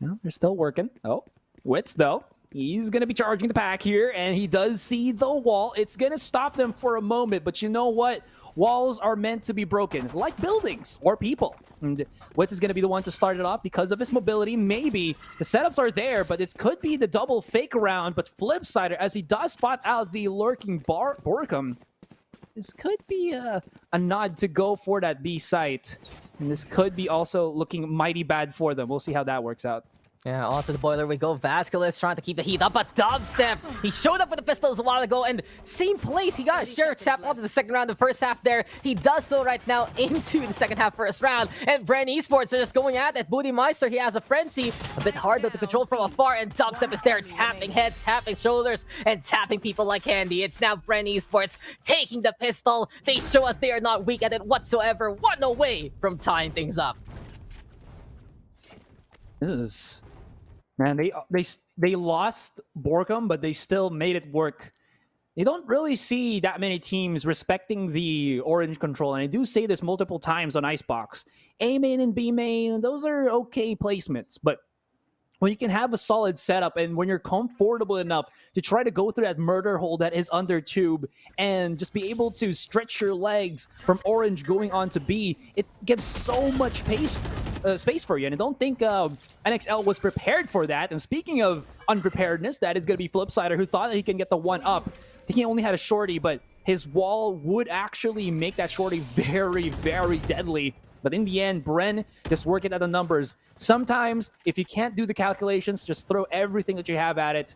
No, they're still working. Oh, Wits, though. He's going to be charging the pack here, and he does see the wall. It's going to stop them for a moment, but you know what? Walls are meant to be broken, like buildings or people. And Wits is going to be the one to start it off because of his mobility. Maybe the setups are there, but it could be the double fake around. But Flipsider, as he does spot out the lurking Borkum, this could be a nod to go for that B site. And this could be also looking mighty bad for them. We'll see how that works out. Yeah, onto the boiler we go. Vasquez trying to keep the heat up, but Dubstep, he showed up with the pistols a while ago, and same place, he got a share tap onto the second round, the first half there. He does so right now into the second half first round, and Bren Esports are just going at it. Booty Meister, he has a frenzy, a bit hard though to control from afar, and Dubstep is there tapping heads, tapping shoulders, and tapping people like candy. It's now Bren Esports taking the pistol. They show us they are not weak at it whatsoever. One away from tying things up. This is... Man, they lost Borkum, but they still made it work. You don't really see that many teams respecting the orange control, and I do say this multiple times on Icebox. A main and B main, those are okay placements, but when you can have a solid setup and when you're comfortable enough to try to go through that murder hole that is under tube and just be able to stretch your legs from orange going on to B, it gives so much space for you. And I don't think NXL was prepared for that. And speaking of unpreparedness, that is going to be Flipsider, who thought that he can get the one up. I think he only had a shorty, but his wall would actually make that shorty very, very deadly. But in the end, Bren just working at the numbers. Sometimes, if you can't do the calculations, just throw everything that you have at it.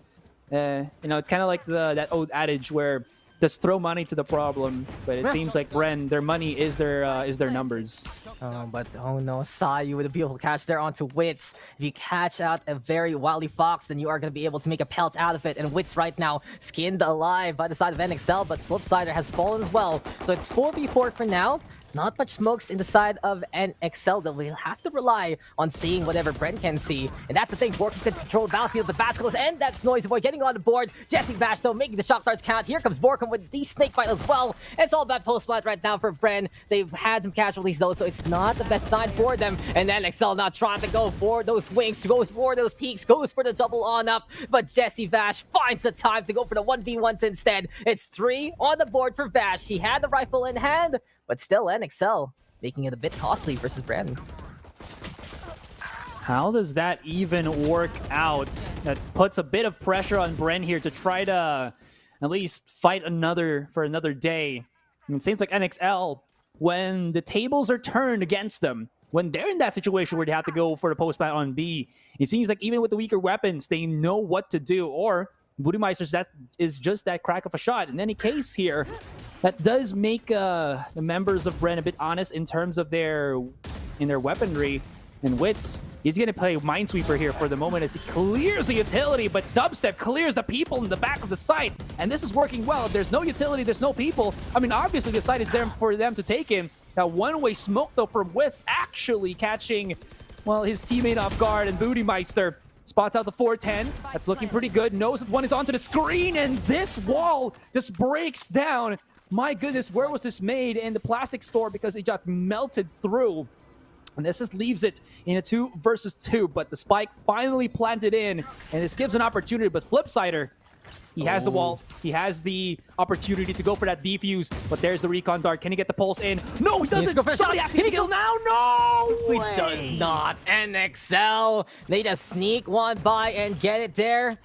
You know, it's kind of like that old adage where just throw money to the problem. But it seems like Bren, their money is their numbers. But oh no, Sayu with a beautiful catch there onto Wits. If you catch out a very wily fox, then you are going to be able to make a pelt out of it. And Wits right now skinned alive by the side of NXL, but Flipsider has fallen as well. So it's 4v4 for now. Not much smokes in the side of NXL that we'll have to rely on seeing whatever Bren can see. And that's the thing, Borkum can control the battlefield, but Basculus and that's Noisy Boy getting on the board. Jesse Vash though making the shock darts count. Here comes Borkum with the snake bite as well. It's all about post plant right now for Bren. They've had some casualties though, so it's not the best sign for them. And NXL now trying to go for those wings, goes for those peaks, goes for the double on up. But Jesse Vash finds the time to go for the 1v1s instead. It's 3 on the board for Vash. He had the rifle in hand, but still NXL making it a bit costly versus Bren. How does that even work out? That puts a bit of pressure on Bren here to try to at least fight for another day. I mean, it seems like NXL, when the tables are turned against them, when they're in that situation where they have to go for the post-plant on B, it seems like even with the weaker weapons, they know what to do. Or Bootymeister's that is just that crack of a shot. In any case here, that does make the members of Bren a bit honest in terms of their weaponry and wits. He's going to play Minesweeper here for the moment as he clears the utility, but Dubstep clears the people in the back of the site. And this is working well. If there's no utility, there's no people. I mean, obviously the site is there for them to take in. That one-way smoke, though, from With actually catching, well, his teammate off guard, and Bootymeister spots out the 410. That's looking pretty good. Knows that one is onto the screen, and this wall just breaks down. My goodness, where was this made? In the plastic store, because it got melted through. And this just leaves it in a 2 versus 2, but the spike finally planted in, and this gives an opportunity. But Flipsider, he has the wall. He has the opportunity to go for that defuse, but there's the recon dart. Can he get the pulse in? No, he doesn't. Somebody has to kill now. No He way. does not. NXL, they just sneak one by and get it there.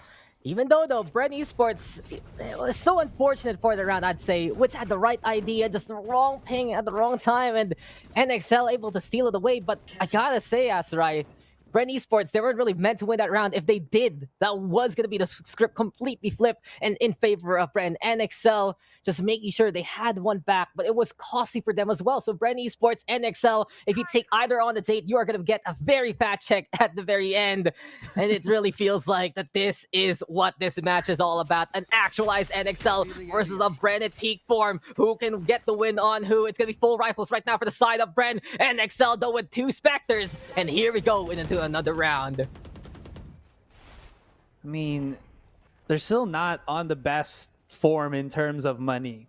Even though Bren Esports, it was so unfortunate for the round, I'd say. Wits had the right idea, just the wrong ping at the wrong time, and NXL able to steal it away. But I gotta say, Asarai, Bren Esports, they weren't really meant to win that round. If they did, that was going to be the script completely flipped and in favor of Bren. NXL just making sure they had one back, but it was costly for them as well. So Bren Esports, NXL, if you take either on the date, you are going to get a very fat check at the very end. And it really feels like that this is what this match is all about. An actualized NXL versus a Bren at peak form. Who can get the win on who? It's going to be full rifles right now for the side of Bren. NXL though with 2 Spectres. And here we go into another round. I mean, they're still not on the best form in terms of money.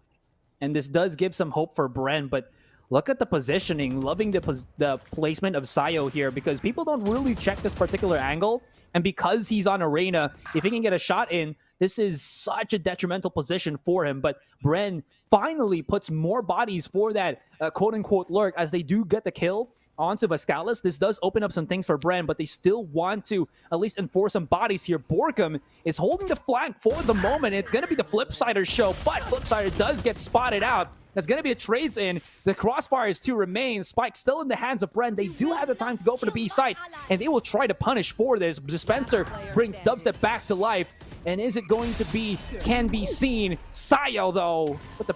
And this does give some hope for Bren, but look at the positioning. Loving the placement of Sayo here, because people don't really check this particular angle. And because he's on Arena, if he can get a shot in, this is such a detrimental position for him. But Bren finally puts more bodies for that quote-unquote lurk as they do get the kill onto Vascalis. This does open up some things for Bren, but they still want to at least enforce some bodies here. Borkum is holding the flank for the moment. It's going to be the Flipsider show, but Flipsider does get spotted out. That's going to be a trades in. The crossfires to remain. Spike still in the hands of Bren. They do have the time to go for the B site, and they will try to punish for this. Dispenser brings Dubstep back to life, and is it going to be, can be seen. Sayo, though, with the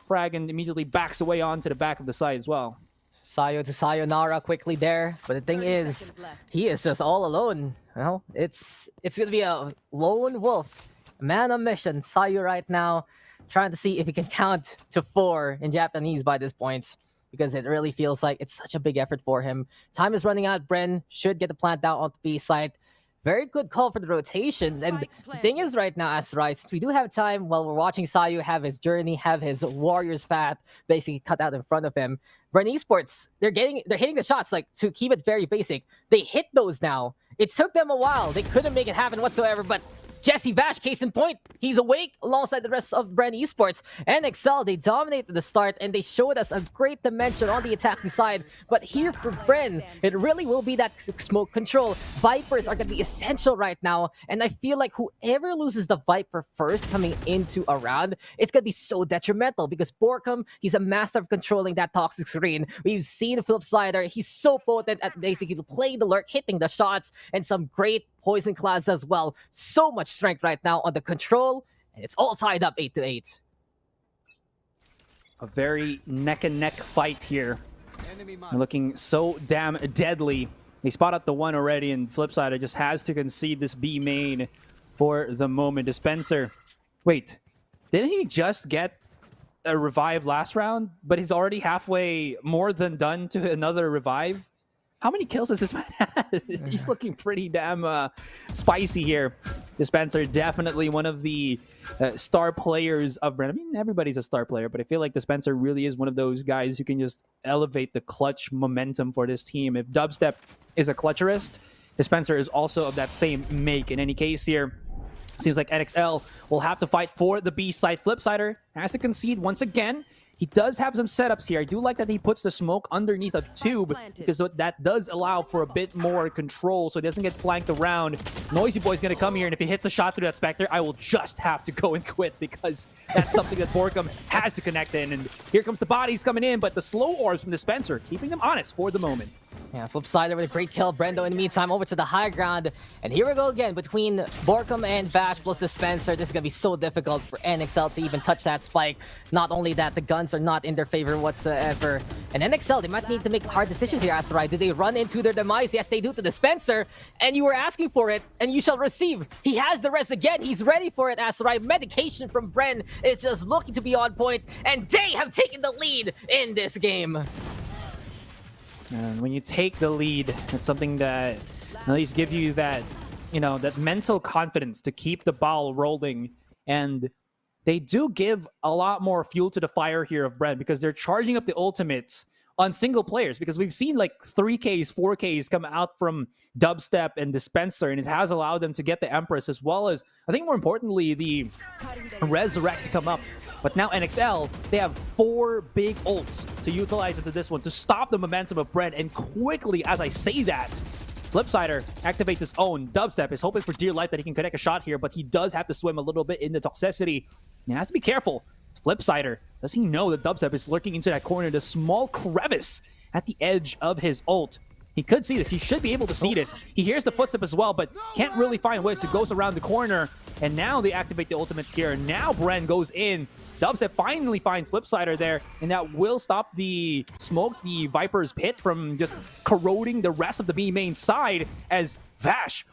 frag and immediately backs away onto the back of the site as well. Sayo to Sayonara quickly there, but the thing is, he is just all alone. You know, it's gonna be a lone wolf, man on mission. Sayo right now, trying to see if he can count to 4 in Japanese by this point, because it really feels like it's such a big effort for him. Time is running out. Bren should get the plant down on the B site. Very good call for the rotations. And the thing is right now, Asarai, since we do have time while we're watching Sayu have his journey, have his warrior's path basically cut out in front of him. Bren Esports, they're hitting the shots, like, to keep it very basic. They hit those now. It took them a while. They couldn't make it happen whatsoever, but Jesse Vash, case in point, he's awake alongside the rest of Bren Esports. NXL, they dominated the start, and they showed us a great dimension on the attacking side. But here for Bren, it really will be that smoke control. Vipers are going to be essential right now, and I feel like whoever loses the Viper first coming into a round, it's going to be so detrimental, because Borkum, he's a master of controlling that toxic screen. We've seen Flipsider, he's so potent at basically playing the lurk, hitting the shots, and some great poison clouds as well. So much strength right now on the control, and it's all tied up 8-8. A very neck and neck fight here. Looking so damn deadly. They spot out the one already, and Flipsider just has to concede this B main for the moment. Dispenser. Wait, didn't he just get a revive last round, but he's already halfway more than done to another revive. How many kills has this man had? He's looking pretty damn spicy here. Dispenser, definitely one of the star players of Bren. I mean, everybody's a star player, but I feel like Dispenser really is one of those guys who can just elevate the clutch momentum for this team. If Dubstep is a clutcherist, Dispenser is also of that same make. In any case here, seems like NXL will have to fight for the B side. Flipsider has to concede once again. He does have some setups here. I do like that he puts the smoke underneath a tube because that does allow for a bit more control so he doesn't get flanked around. Noisy Boy's going to come here, and if he hits a shot through that Spectre, I will just have to go and quit because that's something that Borkum has to connect in. And here comes the bodies coming in, but the slow orbs from Dispenser, keeping them honest for the moment. Yeah, flip side with a great kill. Brendo in the meantime over to the high ground. And here we go again between Borkum and Vash plus Dispenser. This is going to be so difficult for NXL to even touch that spike. Not only that, the guns are not in their favor whatsoever. And NXL, they might need to make hard decisions here, Asteroid. Do they run into their demise? Yes, they do to Dispenser. And you were asking for it, and you shall receive. He has the rest again. He's ready for it, Asteroid. Medication from Bren is just looking to be on point. And they have taken the lead in this game. And when you take the lead, it's something that at least give you that, that mental confidence to keep the ball rolling. And they do give a lot more fuel to the fire here of Bren because they're charging up the ultimates on single players, because we've seen like 3Ks, 4Ks come out from Dubstep and Dispenser, and it has allowed them to get the Empress as well as, I think more importantly, the Resurrect to come up. But now NXL, they have 4 big ults to utilize into this one to stop the momentum of Bren. And quickly, as I say that, Flipsider activates his own. Dubstep is hoping for dear life that he can connect a shot here, but he does have to swim a little bit in the toxicity. He has to be careful. Flipsider, does he know that Dubstep is lurking into that corner, the small crevice at the edge of his ult? He could see this. He should be able to see this. He hears the footstep as well, but can't really find ways. He goes around the corner, and now they activate the ultimates here. Now Bren goes in. Dubstep finally finds Flipsider there, and that will stop the smoke, the Viper's pit, from just corroding the rest of the B main side as Vash,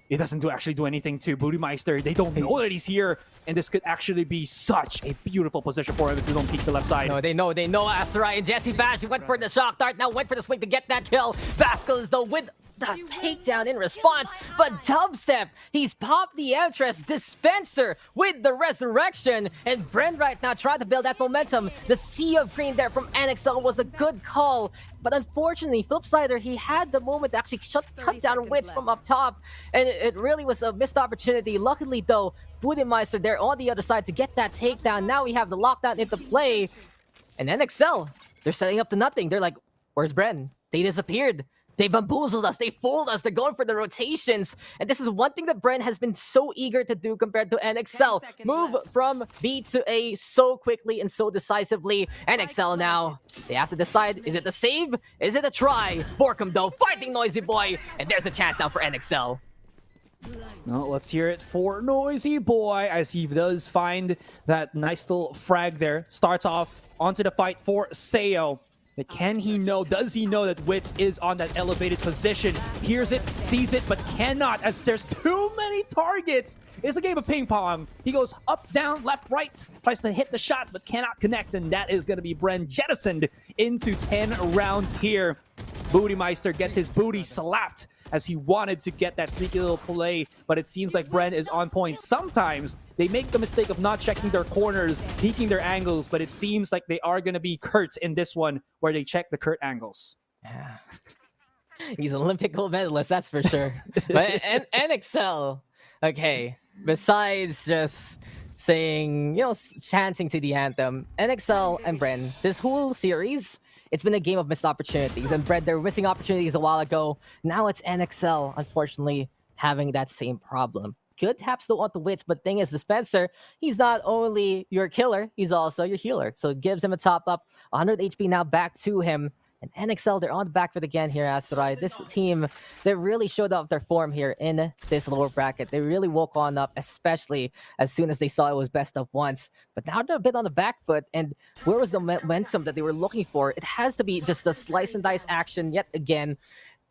it doesn't actually do anything to Bootymeister. They don't know that he's here, and this could actually be such a beautiful position for him if you don't peek the left side. No, they know Asteroid and Jesse Vash. He went for the shock dart, now went for the swing to get that kill. Vascal is though with the takedown in response, but Dubstep, he's popped the Empress. Dispenser with the resurrection, and Bren right now trying to build that momentum. The sea of green there from NXL was a good call, but unfortunately Flipsider, he had the moment to actually cut down Wits from up top, and it really was a missed opportunity. Luckily though, Bootymeister there on the other side to get that takedown. Now we have the lockdown into play, and NXL, they're setting up to nothing. They're like, where's Bren? They disappeared. They bamboozled us. They fooled us. They're going for the rotations. And this is one thing that Bren has been so eager to do compared to NXL. Move from B to A so quickly and so decisively. NXL now, they have to decide, is it the save? Is it a try? Borkum though, fighting Noisy Boy. And there's a chance now for NXL. Well, let's hear it for Noisy Boy as he does find that nice little frag there. Starts off onto the fight for Sayo. But can he know, does he know that Wits is on that elevated position? Hears it, sees it, but cannot, as there's too many targets. It's a game of ping pong. He goes up, down, left, right, tries to hit the shots, but cannot connect, and that is going to be Bren jettisoned into 10 rounds here. Bootymeister gets his booty slapped as he wanted to get that sneaky little play, but it seems like Bren is on point. Sometimes they make the mistake of not checking their corners, peeking their angles, but it seems like they are going to be Kurt in this one, where they check the Kurt angles. Yeah. He's an Olympic gold medalist, that's for sure. But NXL, okay, besides just saying, chanting to the anthem, NXL and Bren, this whole series, it's been a game of missed opportunities, and Bren, they're missing opportunities a while ago. Now it's NXL, unfortunately, having that same problem. Good taps still on the Wits, but thing is, Dispenser, he's not only your killer, he's also your healer. So it gives him a top up, 100 HP now back to him. And NXL, they're on the back foot again here, Asteroid. This team, they really showed off their form here in this lower bracket. They really woke on up, especially as soon as they saw it was best of once. But now they're a bit on the back foot, and where was the momentum that they were looking for? It has to be just a slice and dice action yet again.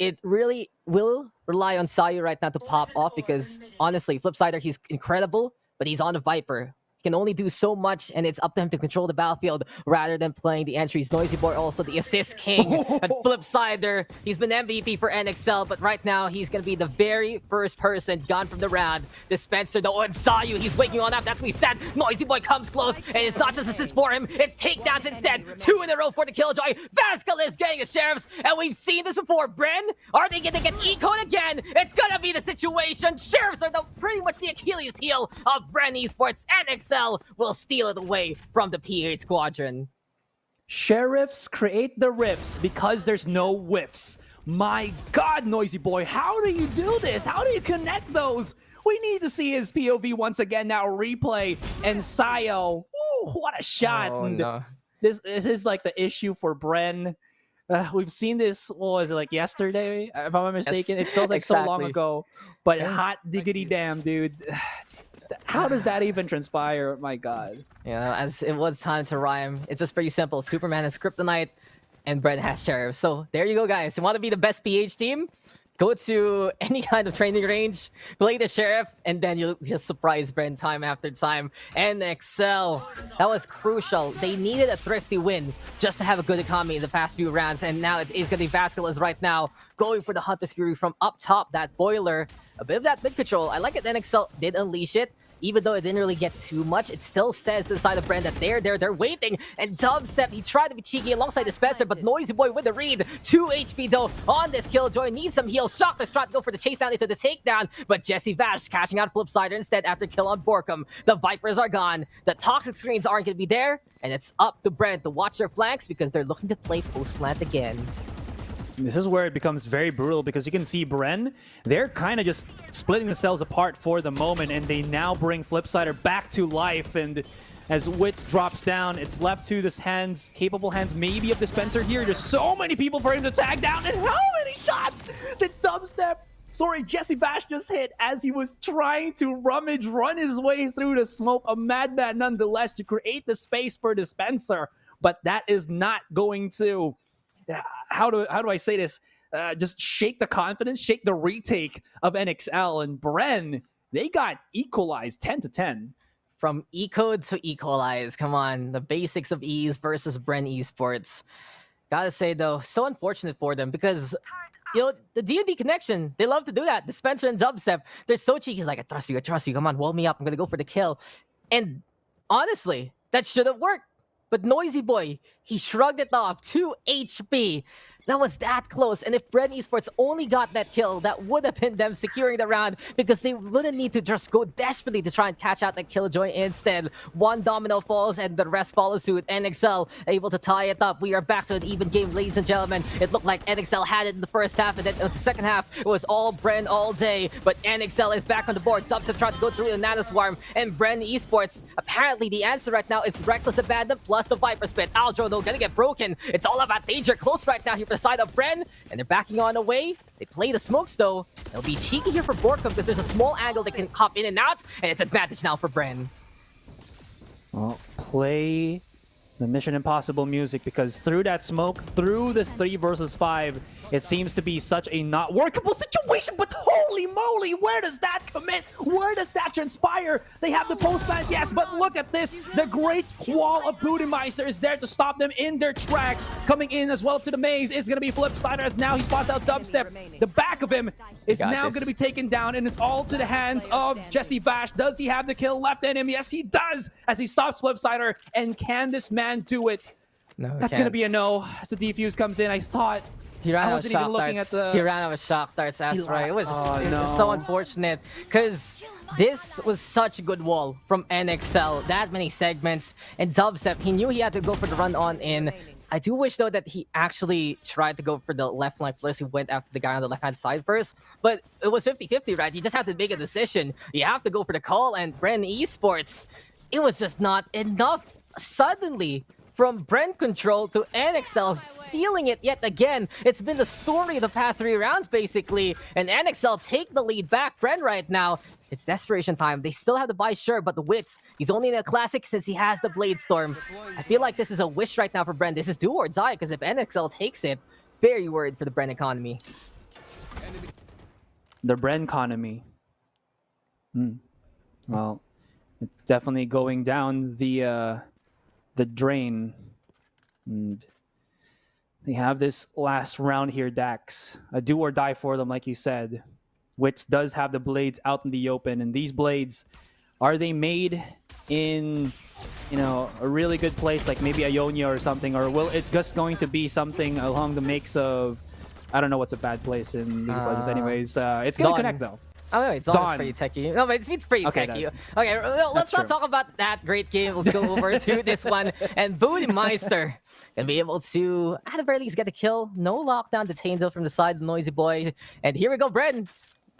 It really will rely on Sayu right now to pop off because, honestly, Flipsider, he's incredible, but he's on a Viper. can only do so much, and it's up to him to control the battlefield rather than playing the entries. Noisy Boy also the assist king. And flip side there, he's been MVP for NXL, but right now he's going to be the very first person gone from the round. Dispenser, no one saw you. He's waking on up. That's what he said. Noisy Boy comes close, and it's not just assists for him. It's takedowns instead. 2 in a row for the Killjoy. Vascal is getting the Sheriffs, and we've seen this before. Bren, are they going to get ecoed again? It's going to be the situation. Sheriffs are pretty much the Achilles heel of Bren Esports. NXL will steal it away from the P8 squadron. Sheriffs create the rifts because there's no whiffs. My God, Noisy Boy, how do you do this? How do you connect those? We need to see his POV once again now. Replay and Sayo. Ooh, what a shot. Oh, no. This is like the issue for Bren. We've seen this, what was it, like yesterday, if I'm not mistaken? Yes, it felt like so long exactly. ago. But hot diggity damn, dude. How does that even transpire? My God. Yeah, as it was time to rhyme, it's just pretty simple. Superman has Kryptonite, and Bren has Sheriff. So there you go, guys. You want to be the best PH team? Go to any kind of training range, play the Sheriff, and then you'll just surprise Bren time after time. NXL, that was crucial. They needed a thrifty win just to have a good economy in the past few rounds, and now it is going to be Vascal is right now going for the Hunter's Fury from up top, that boiler. A bit of that mid control. I like it. NXL did unleash it. Even though it didn't really get too much, it still says to the side of Bren that they're waiting. And Dubstep, he tried to be cheeky alongside Dispenser, but Noisy Boy with the read. 2 HP though on this Killjoy. Needs some heal. Shockers trying to go for the chase down into the takedown, but Jesse Vash cashing out Flipsider instead after kill on Borkum. The Vipers are gone. The toxic screens aren't going to be there, and it's up to Bren to watch their flanks because they're looking to play post plant again. This is where it becomes very brutal because you can see Bren, they're kind of just splitting themselves apart for the moment, and they now bring Flipsider back to life. And as Wits drops down, it's left to this hands, capable hands maybe of Dispenser here. There's so many people for him to tag down, and how many shots did Jesse Bash just hit as he was trying to run his way through the smoke. A madman nonetheless to create the space for Dispenser, but that is not going to... How do I say this? Just shake the confidence, shake the retake of NXL. And Bren, they got equalized 10-10. From eco to equalize, come on. The basics of ease versus Bren Esports. Gotta say though, so unfortunate for them because, you know, the D&D connection, they love to do that. Dispenser and Dubstep, they're so cheeky. He's like, I trust you. Come on, wall me up. I'm gonna go for the kill. And honestly, that should have worked. But Noisy Boy, he shrugged it off. 2 HP. That was that close. And if Bren Esports only got that kill, that would have been them securing the round because they wouldn't need to just go desperately to try and catch out that Killjoy instead. 1 domino falls and the rest follow suit. NXL able to tie it up. We are back to an even game, ladies and gentlemen. It looked like NXL had it in the first half, and then in the second half, it was all Bren all day. But NXL is back on the board. Dubstep tried to go through the Nano Swarm, and Bren Esports, apparently the answer right now is Reckless Abandon plus the Viper Spit. Aldro, though, gonna get broken. It's all about danger close right now here for the side of Bren, and they're backing on away. They play the smokes though. They'll be cheeky here for Borkum because there's a small angle they can hop in and out, and it's advantage now for Bren. Well, play the Mission Impossible music because through that smoke, through this 3 versus 5, it seems to be such a not workable situation, but holy moly, where does that commit? Where does that transpire? They have the post-plant, yes, but look at this. The great wall of Budimeister is there to stop them in their tracks. Coming in as well to the maze is going to be Flipsider as now he spots out Dubstep. The back of him is now going to be taken down, and it's all to the hands of Jesse Bash. Does he have the kill left in him? Yes, he does, as he stops Flipsider. And can this man do it? No, that's going to be a no as the defuse comes in. I thought... He ran I out of wasn't even shock looking darts. at the... He ran out of shock darts, Astray. It was just Oh, it was no. so unfortunate because this was such a good wall from NXL. That many segments. And Dubstep, he knew he had to go for the run on in. I do wish, though, that he actually tried to go for the left line first. He went after the guy on the left-hand side first. But it was 50-50, right? You just have to make a decision. You have to go for the call. And Bren Esports, it was just not enough. Suddenly, from Bren control to NXL stealing it yet again. It's been the story of the past 3 rounds, basically. And NXL take the lead back. Bren right now, it's desperation time. They still have to buy, sure, but the Wits, he's only in a classic since he has the Blade Storm. I feel like this is a wish right now for Bren. This is do or die, because if NXL takes it, very worried for the Bren economy. The Bren economy. Well, Definitely going down the drain. And they have this last round here, Dax. A do or die for them, like you said. Wits does have the blades out in the open, and these blades, are they made in, a really good place, like maybe Ionia or something, or will it just going to be something along the makes of, I don't know what's a bad place in League of Legends anyways. It's going to connect, though. Oh, wait, Zon is pretty techy. No, but it's pretty techy. Okay, well, let's not talk about that great game. Let's go over to this one. And Boodmeister gonna be able to, at the very least, get a kill. No lockdown detained though from the side of Noisy Boy. And here we go, Bren.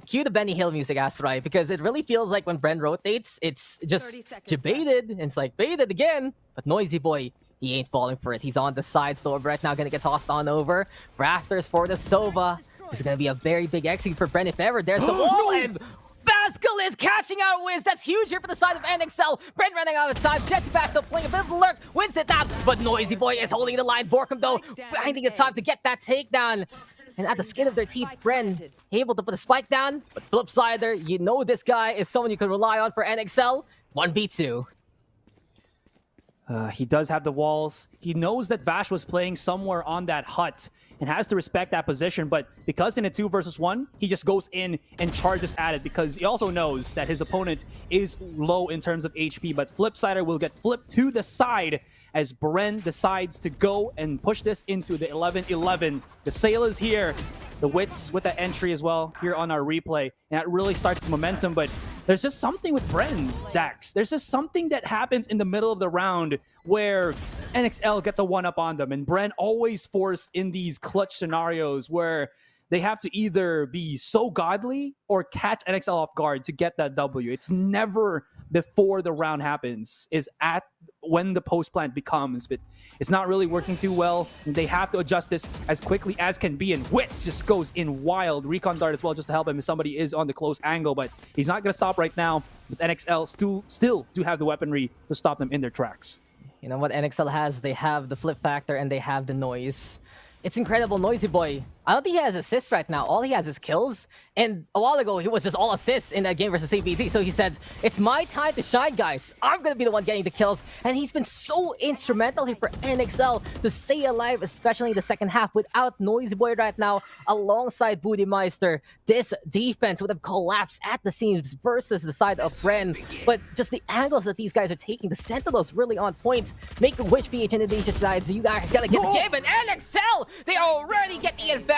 Cue the Benny Hill music, Astray, because it really feels like when Bren rotates, it's just baited, and it's like baited again. But Noisy Boy, he ain't falling for it. He's on the side, so right now gonna get tossed on over. Rafters for the Sova. This is gonna be a very big execute for Bren if ever. There's the wall, and Vascal is catching out Wiz. That's huge here for the side of NXL. Bren running out of time. Jesse Bash though playing a bit of a lurk. Wins it out, but Noisy Boy is holding the line. Borkum though finding the time to get that takedown. And at the skin of their teeth, Bren able to put a spike down. But Flipsider, you know this guy is someone you can rely on for NXL. 1v2. He does have the walls. He knows that Vash was playing somewhere on that hut and has to respect that position, but because in a 2 versus 1, he just goes in and charges at it because he also knows that his opponent is low in terms of HP, but Flipsider will get flipped to the side as Bren decides to go and push this into the 11-11. The Sail is here. The Wits with that entry as well here on our replay. And that really starts the momentum, but there's just something with Bren, Dax. There's just something that happens in the middle of the round where NXL get the one-up on them, and Bren always forced in these clutch scenarios where they have to either be so godly or catch NXL off guard to get that W. It's never before the round happens. It's at when the post plant becomes, but it's not really working too well. They have to adjust this as quickly as can be, and Wits just goes in wild. Recon dart as well just to help him if somebody is on the close angle, but he's not going to stop right now. But NXL still do have the weaponry to stop them in their tracks. You know what NXL has? They have the flip factor and they have the noise. It's incredible. Noisy Boy, I don't think he has assists right now. All he has is kills. And a while ago, he was just all assists in that game versus CBT. So he said, it's my time to shine, guys. I'm going to be the one getting the kills. And he's been so instrumental here for NXL to stay alive, especially in the second half. Without Noisy Boy right now, alongside Boodmeister, this defense would have collapsed at the seams versus the side of Bren. But just the angles that these guys are taking, the Sentinels really on point. Make the Witch PH Indonesia sides. You guys got to get the game. And NXL, they already get the advantage.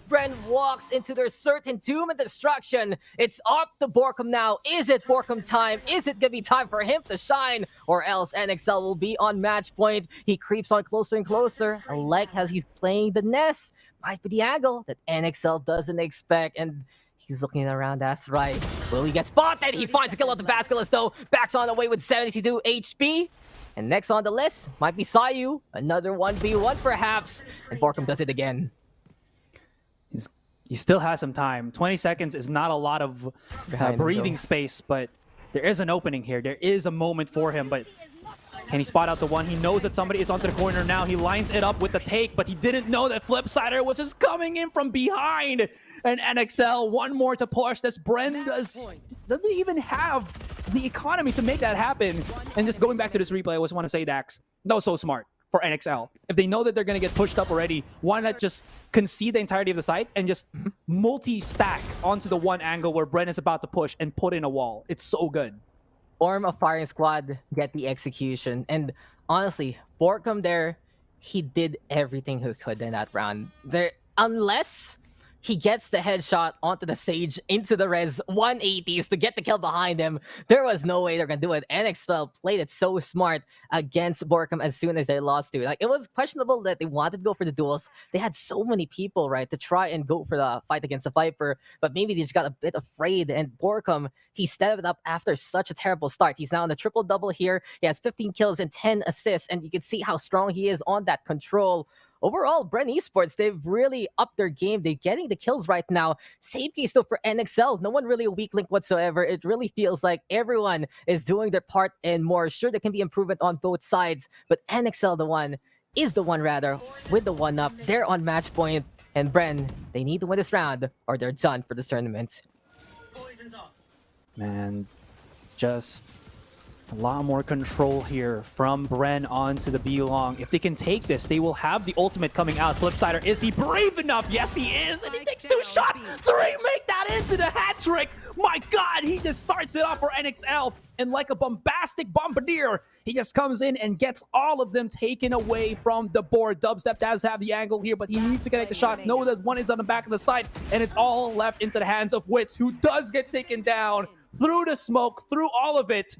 Bren walks into their certain doom and destruction. It's up to Borkum now. Is it Borkum time? Is it gonna be time for him to shine? Or else NXL will be on match point. He creeps on closer and closer. I like how he's playing the nest. Might be the angle that NXL doesn't expect. And he's looking around, that's right. Will he get spotted? He finds a kill out the Basculus though. Backs on the way with 72 HP. And next on the list might be Sayu. Another 1v1 perhaps. And Borkum does it again. He still has some time. 20 seconds is not a lot of breathing space, but there is an opening here. There is a moment for him, but can he spot out the one? He knows that somebody is onto the corner now. He lines it up with the take, but he didn't know that Flipsider was just coming in from behind. And NXL, one more to push. This Bren doesn't even have the economy to make that happen. And just going back to this replay, I just want to say, Dax, that was so smart for NXL. If they know that they're going to get pushed up already, why not just concede the entirety of the site and just multi-stack onto the one angle where Bren is about to push and put in a wall? It's so good. Form a firing squad, get the execution. And honestly, Borkum there, he did everything he could in that round. Unless he gets the headshot onto the Sage into the res 180s to get the kill behind him, there was no way they're gonna do it. NXL played it so smart against Borkum as soon as they lost to it. Like, it was questionable that they wanted to go for the duels. They had so many people, right, to try and go for the fight against the Viper, but maybe they just got a bit afraid. And Borkum, he stepped it up after such a terrible start. He's now on the triple-double here. He has 15 kills and 10 assists, and you can see how strong he is on that control. Overall, Bren Esports, they've really upped their game. They're getting the kills right now. Same case though for NXL. No one really a weak link whatsoever. It really feels like everyone is doing their part and more. Sure, there can be improvement on both sides, but NXL is the one rather with the 1-up. They're on match point, and Bren, they need to win this round or they're done for this tournament. Man, just A lot more control here from Bren onto the B-Long. If they can take this, they will have the ultimate coming out. Flipsider, is he brave enough? Yes, he is. And he takes 2 shots. 3, make that into the hat trick. My God, he just starts it off for NXL. And like a bombastic bombardier, he just comes in and gets all of them taken away from the board. Dubstep does have the angle here, but he needs to connect the shots. Know that one is on the back of the side, and it's all left into the hands of Wits, who does get taken down through the smoke, through all of it.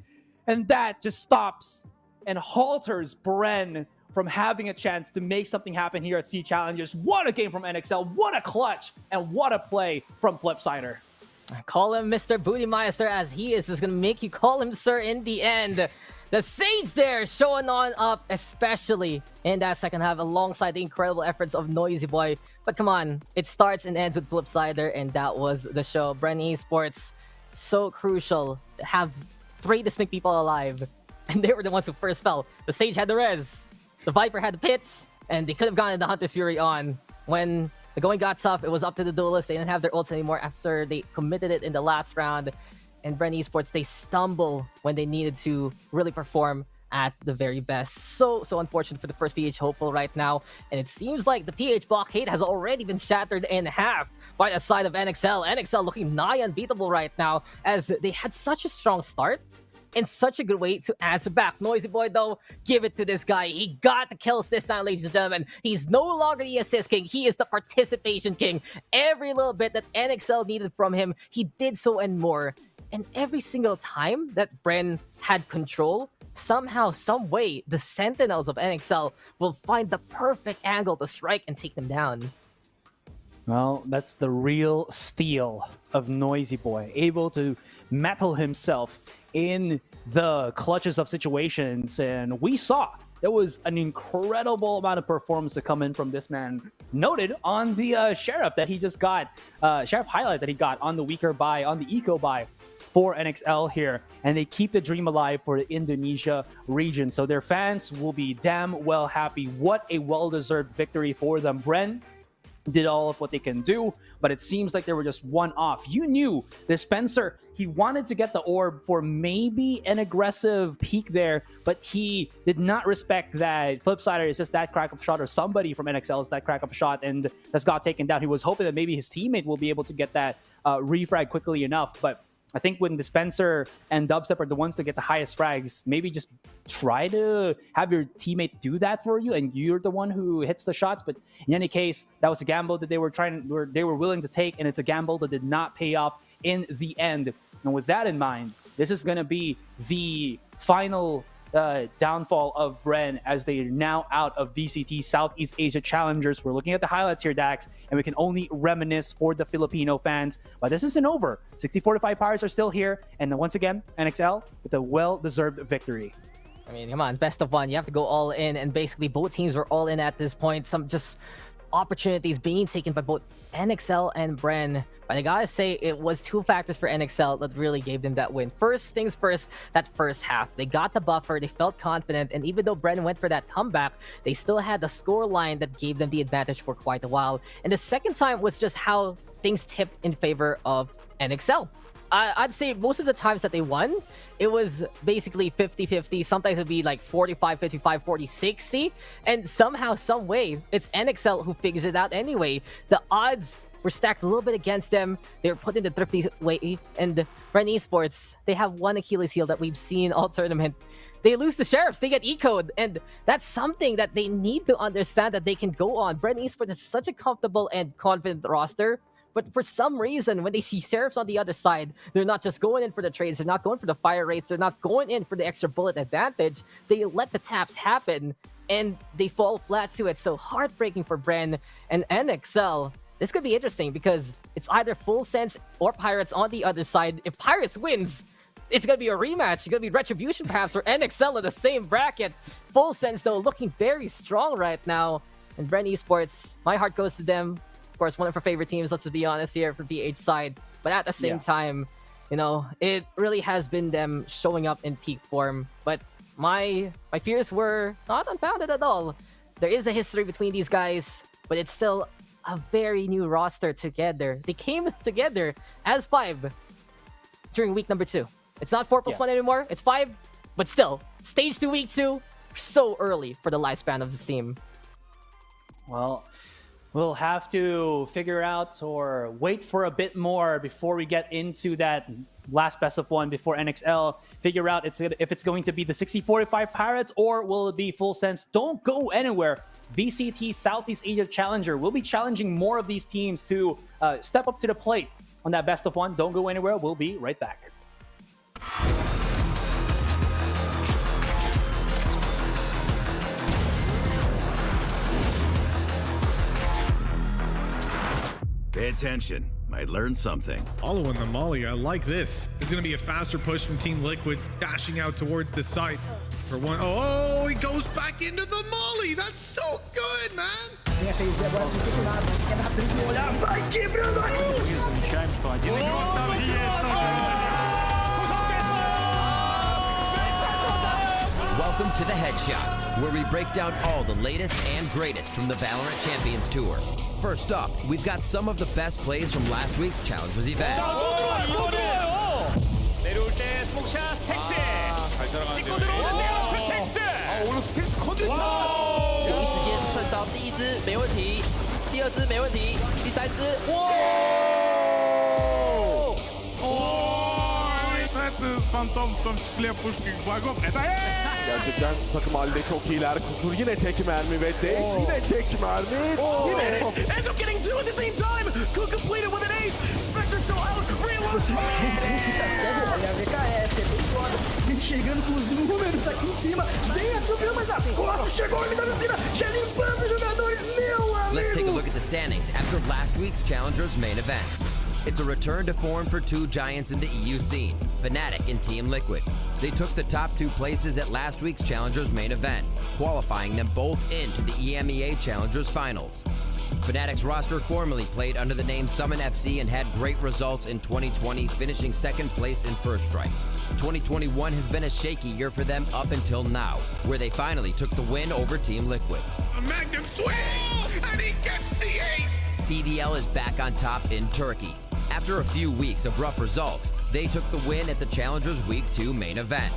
And that just stops and halters Bren from having a chance to make something happen here at SEA Challengers. What a game from NXL, what a clutch, and what a play from Flipsider. Call him Mr. Bootymeister, as he is just going to make you call him sir in the end. The Sage there showing on up, especially in that second half, alongside the incredible efforts of Noisy Boy. But come on, it starts and ends with Flipsider, and that was the show. Bren Esports, so crucial to have 3 distinct people alive, and they were the ones who first fell. The Sage had the res, the Viper had the pits, and they could have gotten the Hunter's Fury on. When the going got tough, it was up to the duelists. They didn't have their ults anymore after they committed it in the last round. And Bren Esports, they stumble when they needed to really perform at the very best. So unfortunate for the first PH hopeful right now. And it seems like the PH blockade has already been shattered in half by the side of NXL. NXL looking nigh unbeatable right now, as they had such a strong start and such a good way to answer back. Noisy Boy, though, give it to this guy. He got the kills this time, ladies and gentlemen. He's no longer the assist king. He is the participation king. Every little bit that NXL needed from him, he did so and more. And every single time that Bren had control, somehow, some way, the Sentinels of NXL will find the perfect angle to strike and take them down. Well, that's the real steal of Noisy Boy, able to metal himself in the clutches of situations. And we saw there was an incredible amount of performance to come in from this man. Noted on the Sheriff that he just got, Sheriff highlight that he got on the weaker buy, on the eco buy for NXL here. And they keep the dream alive for the Indonesia region. So their fans will be damn well happy. What a well-deserved victory for them. Bren did all of what they can do, but it seems like they were just one off. You knew the Spencer, he wanted to get the orb for maybe an aggressive peak there, but he did not respect that Flipsider is just that crack of a shot, or somebody from NXL is that crack of a shot, and that's got taken down. He was hoping that maybe his teammate will be able to get that refrag quickly enough, but I think when Dispenser and Dubstep are the ones to get the highest frags, maybe just try to have your teammate do that for you, and you're the one who hits the shots. But in any case, that was a gamble that they were willing to take, and it's a gamble that did not pay off in the end. And with that in mind, this is going to be the final downfall of Bren, as they are now out of VCT Southeast Asia Challengers. We're looking at the highlights here, Dax, and we can only reminisce for the Filipino fans. But this isn't over. 64-5 Pirates are still here, and once again, NXL with a well-deserved victory. I mean, come on, best of one. You have to go all in, and basically both teams were all in at this point. Some just opportunities being taken by both NXL and Bren. But I gotta say, it was 2 factors for NXL that really gave them that win. First things first, that first half. They got the buffer, they felt confident, and even though Bren went for that comeback, they still had the score line that gave them the advantage for quite a while. And the second time was just how things tipped in favor of NXL. I'd say most of the times that they won, it was basically 50-50. Sometimes it'd be like 45-55, 40-60. And somehow, some way, it's NXL who figures it out anyway. The odds were stacked a little bit against them. They were put in the thrifty way. And Bren Esports, they have one Achilles heel that we've seen all tournament. They lose the Sheriffs, they get ecoed. And that's something that they need to understand that they can go on. Bren Esports is such a comfortable and confident roster. But for some reason, when they see Sheriffs on the other side, they're not just going in for the trades, they're not going for the fire rates, they're not going in for the extra bullet advantage. They let the taps happen, and they fall flat to it. So heartbreaking for Bren and NXL. This could be interesting because it's either Full Sense or Pirates on the other side. If Pirates wins, it's going to be a rematch. It's going to be Retribution perhaps, or NXL in the same bracket. Full Sense, though, looking very strong right now. And Bren Esports, my heart goes to them. Of course, one of our favorite teams, let's just be honest here, for BH side. But at the same time, you know, it really has been them showing up in peak form. But my fears were not unfounded at all. There is a history between these guys, but it's still a very new roster together. They came together as 5 during week number 2. It's not 4+1 anymore. It's 5. But still, stage 2, week 2, so early for the lifespan of the team. Well, we'll have to figure out or wait for a bit more before we get into that last best of one before NXL figure out if it's going to be the 60-45 Pirates or will it be Full Sense. Don't go anywhere. VCT Southeast Asia Challenger will be challenging more of these teams to step up to the plate on that best of one. Don't go anywhere. We'll be right back. Pay attention. Might learn something. Following the Molly, I like this. There's going to be a faster push from Team Liquid, dashing out towards the site. For one, oh, he goes back into the Molly. That's so good, man. Welcome to the Headshot, where we break down all the latest and greatest from the VALORANT Champions Tour. First up, we've got some of the best plays from last week's Challengers event. Gerçekten takım halinde çok iyiler. Kusur yine tek mermi ve Dash yine tek mermi. Yine ends up getting two at the same time. Could complete it with an ace. Spectre still out. Reload. Chegando com os números aqui em cima, bem atropelando, mas nas costas chegou a vida cima, já limpando os jogadores, meu amigo. Let's take a look at the standings after last week's Challengers main events. It's a return to form for two giants in the EU scene, Fnatic and Team Liquid. They took the top 2 places at last week's Challengers main event, qualifying them both into the EMEA Challengers finals. Fnatic's roster formerly played under the name Summon FC and had great results in 2020, finishing 2nd place in First Strike. 2021 has been a shaky year for them up until now, where they finally took the win over Team Liquid. A Magnum swing, and he gets the ace. PPGL is back on top in Turkey. After a few weeks of rough results, they took the win at the Challengers Week 2 main event.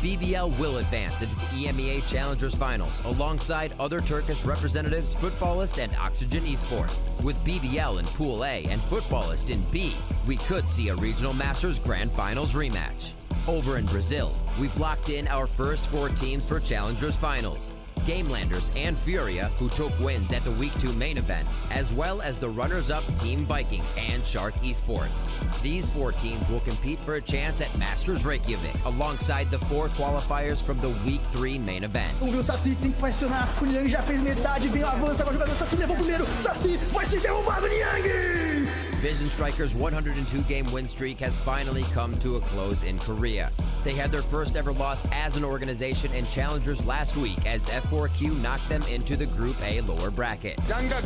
BBL will advance into the EMEA Challengers Finals alongside other Turkish representatives, Footballist and Oxygen Esports. With BBL in Pool A and Footballist in B, we could see a Regional Masters Grand Finals rematch. Over in Brazil, we've locked in our first 4 teams for Challengers Finals. Gamelanders and Furia, who took wins at the Week 2 main event, as well as the runners-up Team Vikings and Shark Esports. These 4 teams will compete for a chance at Masters Reykjavik, alongside the 4 qualifiers from the Week 3 main event. O Saci tem que pressionar, o Niang já fez metade, bem avança, agora o jogador Saci levou o primeiro, Saci vai ser derrubado, Niang! Vision Strikers' 102-game win streak has finally come to a close in Korea. They had their first ever loss as an organization in Challengers last week as F4Q knocked them into the Group A lower bracket. Ganga.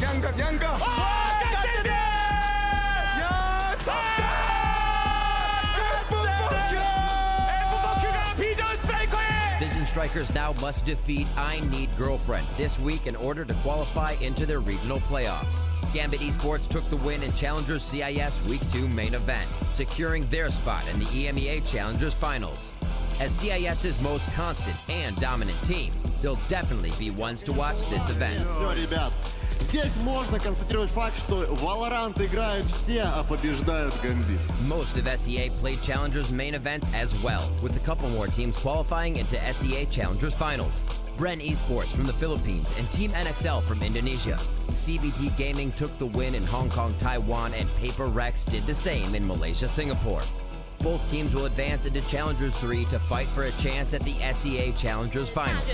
Vision Strikers now must defeat I Need Girlfriend this week in order to qualify into their regional playoffs. Gambit Esports took the win in Challengers CIS Week 2 main event, securing their spot in the EMEA Challengers Finals. As CIS's most constant and dominant team, they'll definitely be ones to watch this event. Все, ребят, здесь можно констатировать факт, что VALORANT играют все, а побеждают Gambit. Most of SEA played Challengers main events as well, with a couple more teams qualifying into SEA Challengers Finals. Bren Esports from the Philippines and Team NXL from Indonesia. CBT Gaming took the win in Hong Kong, Taiwan, and Paper Rex did the same in Malaysia, Singapore. Both teams will advance into Challengers 3 to fight for a chance at the SEA Challengers Finals.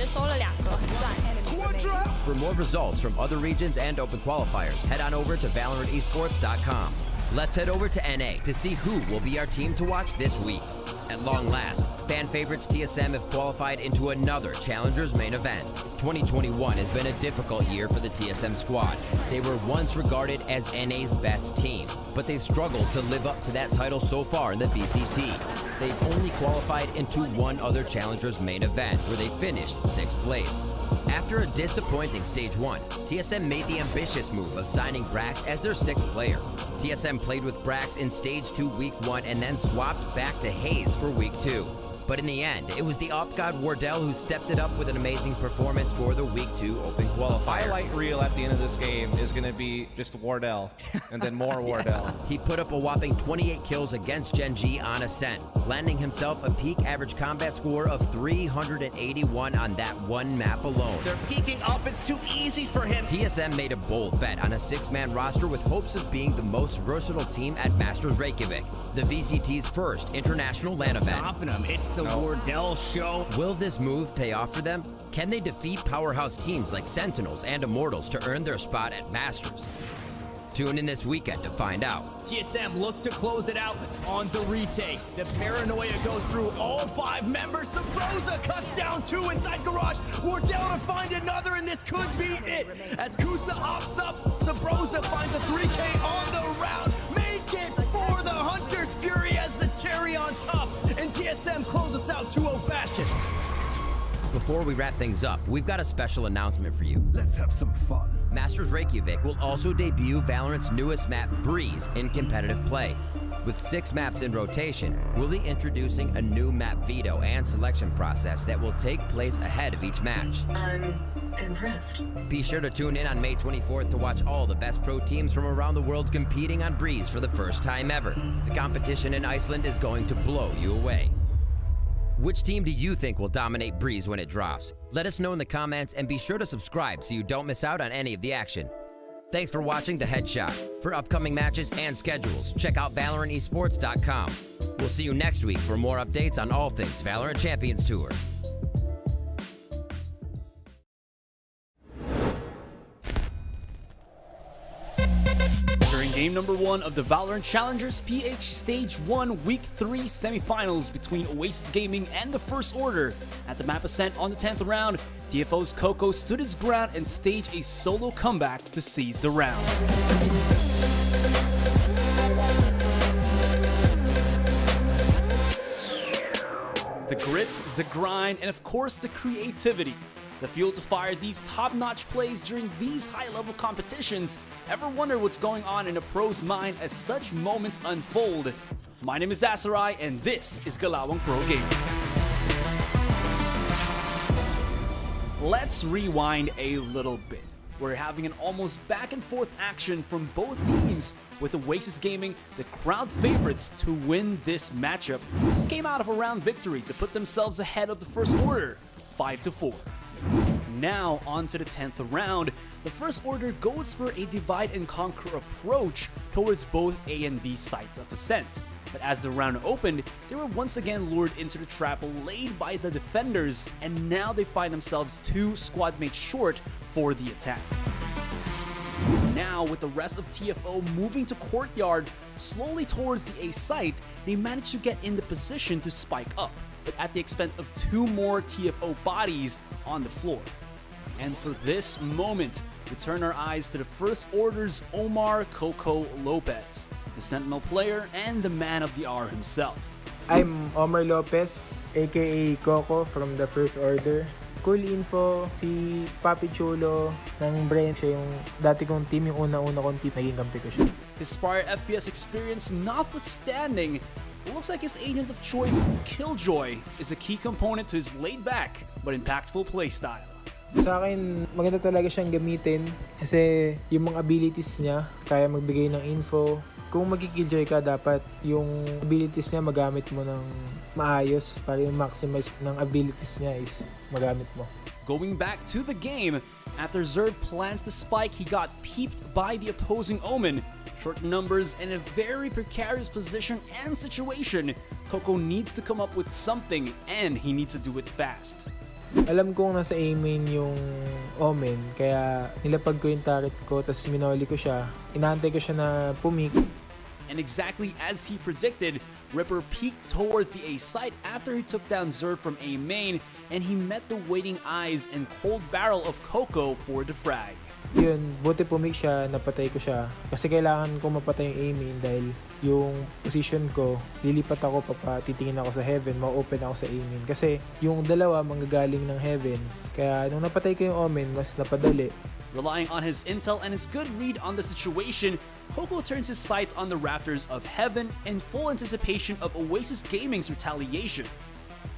For more results from other regions and open qualifiers, head on over to ValorantEsports.com. Let's head over to NA to see who will be our team to watch this week. At long last, fan favorites TSM have qualified into another Challengers main event. 2021 has been a difficult year for the TSM squad. They were once regarded as NA's best team, but they've struggled to live up to that title so far in the VCT. They've only qualified into one other Challengers main event, where they finished 6th place. After a disappointing Stage 1, TSM made the ambitious move of signing Brax as their 6th player. TSM played with Brax in Stage 2 Week 1 and then swapped back to Hayes for Week 2. But in the end, it was the off-god Wardell who stepped it up with an amazing performance for the Week 2 Open qualifier. Highlight reel at the end of this game is going to be just Wardell, and then more Wardell. He put up a whopping 28 kills against Gen G on Ascent, landing himself a peak average combat score of 381 on that one map alone. They're peeking up, it's too easy for him. TSM made a bold bet on a 6-man roster with hopes of being the most versatile team at Masters Reykjavik, the VCT's first international LAN event. Stopping him, it's the Wardell show. Will this move pay off for them? Can they defeat powerhouse teams like Sentinels and Immortals to earn their spot at Masters? Tune in this weekend to find out. TSM look to close it out on the retake. The paranoia goes through all 5 members. Sabrosa cuts down 2 inside garage. Wardell to find another, and this could be it. As Kusna opts up, Sabrosa finds a 3K on the round. Make it for the Hunter's Fury as the cherry on top. And TSM closes out 2-0 fashion. Before we wrap things up, we've got a special announcement for you. Let's have some fun. Masters Reykjavik will also debut Valorant's newest map, Breeze, in competitive play. With 6 maps in rotation, we'll be introducing a new map veto and selection process that will take place ahead of each match. I'm impressed. Be sure to tune in on May 24th to watch all the best pro teams from around the world competing on Breeze for the first time ever. The competition in Iceland is going to blow you away. Which team do you think will dominate Breeze when it drops? Let us know in the comments, and be sure to subscribe so you don't miss out on any of the action. Thanks for watching The Headshot. For upcoming matches and schedules, check out ValorantEsports.com. We'll see you next week for more updates on all things Valorant Champions Tour. During game number 1 of the VALORANT Challengers PH Stage 1 Week 3 semifinals between Oasis Gaming and the First Order, at the map Ascent on the 10th round, TFO's Coco stood his ground and staged a solo comeback to seize the round. The grit, the grind, and of course the creativity. The fuel to fire these top-notch plays during these high-level competitions. Ever wonder what's going on in a pro's mind as such moments unfold? My name is Asarai, and this is Galawang Pro Gaming. Let's rewind a little bit. We're having an almost back-and-forth action from both teams, with Oasis Gaming the crowd favorites to win this matchup. This came out of a round victory to put themselves ahead of the First Order, 5-4. Now, on to the 10th round. The First Order goes for a divide-and-conquer approach towards both A and B sites of Ascent. But as the round opened, they were once again lured into the trap laid by the defenders, and now they find themselves 2 squad mates short for the attack. Now, with the rest of TFO moving to Courtyard, slowly towards the A site, they managed to get in the position to spike up, but at the expense of 2 more TFO bodies on the floor. And for this moment, we turn our eyes to the First Order's Omar Coco Lopez, the Sentinel player and the man of the hour himself. I'm Omar Lopez, aka Coco from the First Order. Cool info, si Papi Chulo ng Bren, siya yung dati kong team, yung una-una kong team, naging kampi ko siya. His prior FPS experience notwithstanding, it looks like his agent of choice, Killjoy, is a key component to his laid-back but impactful playstyle. Sa akin, maganda talaga siyang gamitin kasi yung mga abilities niya, kaya magbigay ng info. Kung mag-killjoy ka, dapat yung abilities niya magamit mo ng maayos para yung maximize ng abilities niya is magamit mo. Going back to the game, after Zerb plants the spike, he got peeped by the opposing Omen. Short numbers and a very precarious position and situation, Coco needs to come up with something and he needs to do it fast. Alam kong nasa A-main yung Omen, kaya nilapag ko yung turret ko, tapos minoli ko siya. Inaantay ko siya na pumik. And exactly as he predicted, Ripper peeked towards the A site after he took down Zerb from A main, and he met the waiting eyes and cold barrel of Coco for the frag. Yun, buti pumik siya, napatay ko siya. Kasi kailangan ko mapatay yung A-main dahil yung position ko, lilipat ako, titingin ako sa heaven, ma-open ako sa A-main. Kasi yung dalawa manggagaling ng heaven. Kaya nung napatay ko yung Omen, mas napadali. Relying on his intel and his good read on the situation, Coco turns his sights on the rafters of heaven in full anticipation of Oasis Gaming's retaliation.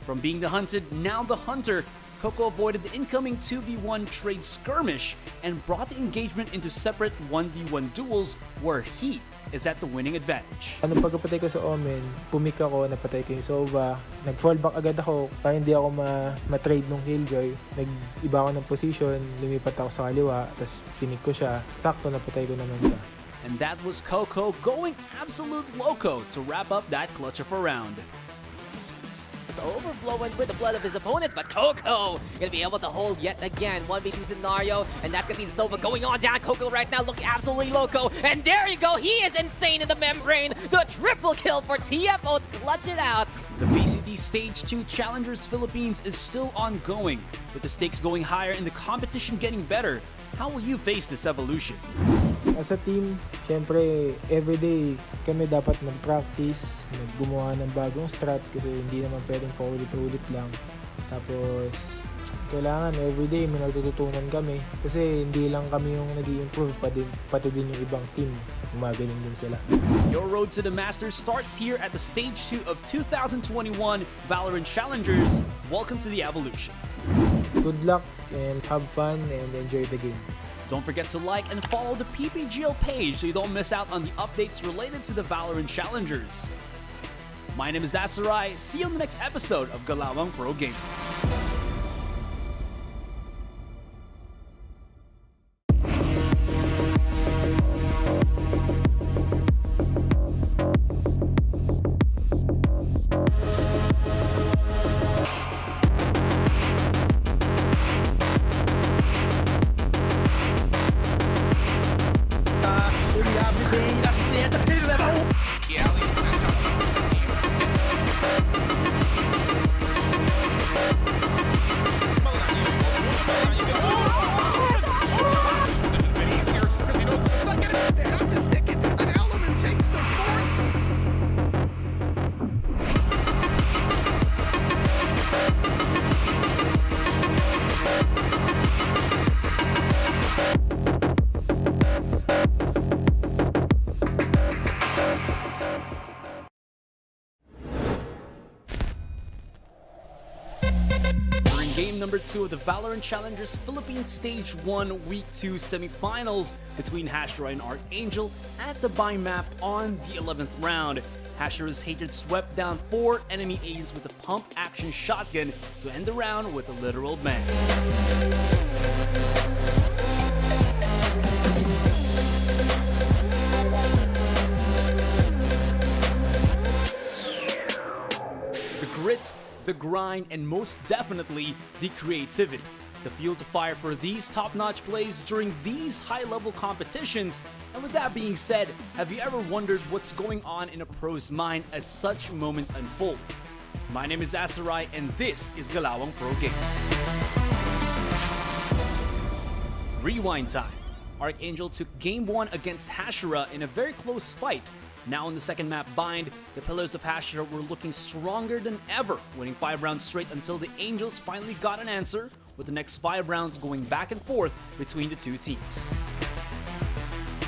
From being the hunted, now the hunter, Coco avoided the incoming 2v1 trade skirmish and brought the engagement into separate 1v1 duels where he is at the winning advantage. Anong pagkapatay ko sa Omen, pumik ako, napatay ko yung Sova. Nag-fallback agad ako para hindi ako ma-trade nung Killjoy. Nag-iba ako ng position, lumipat ako sa kaliwa, tapos pinik ko siya. Sakto, napatay ko naman siya. And that was Coco going absolute loco to wrap up that clutch of a round. Overflowing with the blood of his opponents, but Coco gonna be able to hold yet again. 1v2 scenario, and that's gonna be Sova going on down. Coco right now looking absolutely loco, and there you go, he is insane in the membrane. The triple kill for TFO to clutch it out. The VCT Stage 2 Challengers Philippines is still ongoing, with the stakes going higher and the competition getting better. How will you face this evolution? As a team, syempre, everyday kami dapat mag-practice, gumawa ng bagong strat kasi hindi naman pwedeng paulit-ulit lang. Tapos, kailangan everyday may natututunan kami kasi hindi lang kami yung nag-i-improve, pati din yung ibang team. Gumagaling din sila. Your road to the Masters starts here at the Stage 2 of 2021 VALORANT Challengers. Welcome to the evolution. Good luck and have fun and enjoy the game. Don't forget to like and follow the PPGL page so you don't miss out on the updates related to the VALORANT Challengers. My name is Asarai. See you on the next episode of Galawang Pro Game. Game number 2 of the VALORANT Challengers Philippines Stage 1 Week 2 semifinals between Hashira and Archangel at the buy map on the 11th round. Hashira's Hatred swept down 4 enemy agents with a pump action shotgun to end the round with a literal bang. The grit, the grind, and most definitely the creativity. The fuel to fire for these top-notch plays during these high-level competitions. And with that being said, have you ever wondered what's going on in a pro's mind as such moments unfold? My name is Asarai, and this is Galawang Pro Game. Rewind time. Archangel took Game 1 against Hashira in a very close fight. Now in the second map bind, the Pillars of Hashira were looking stronger than ever, winning 5 rounds straight until the Angels finally got an answer, with the next 5 rounds going back and forth between the two teams.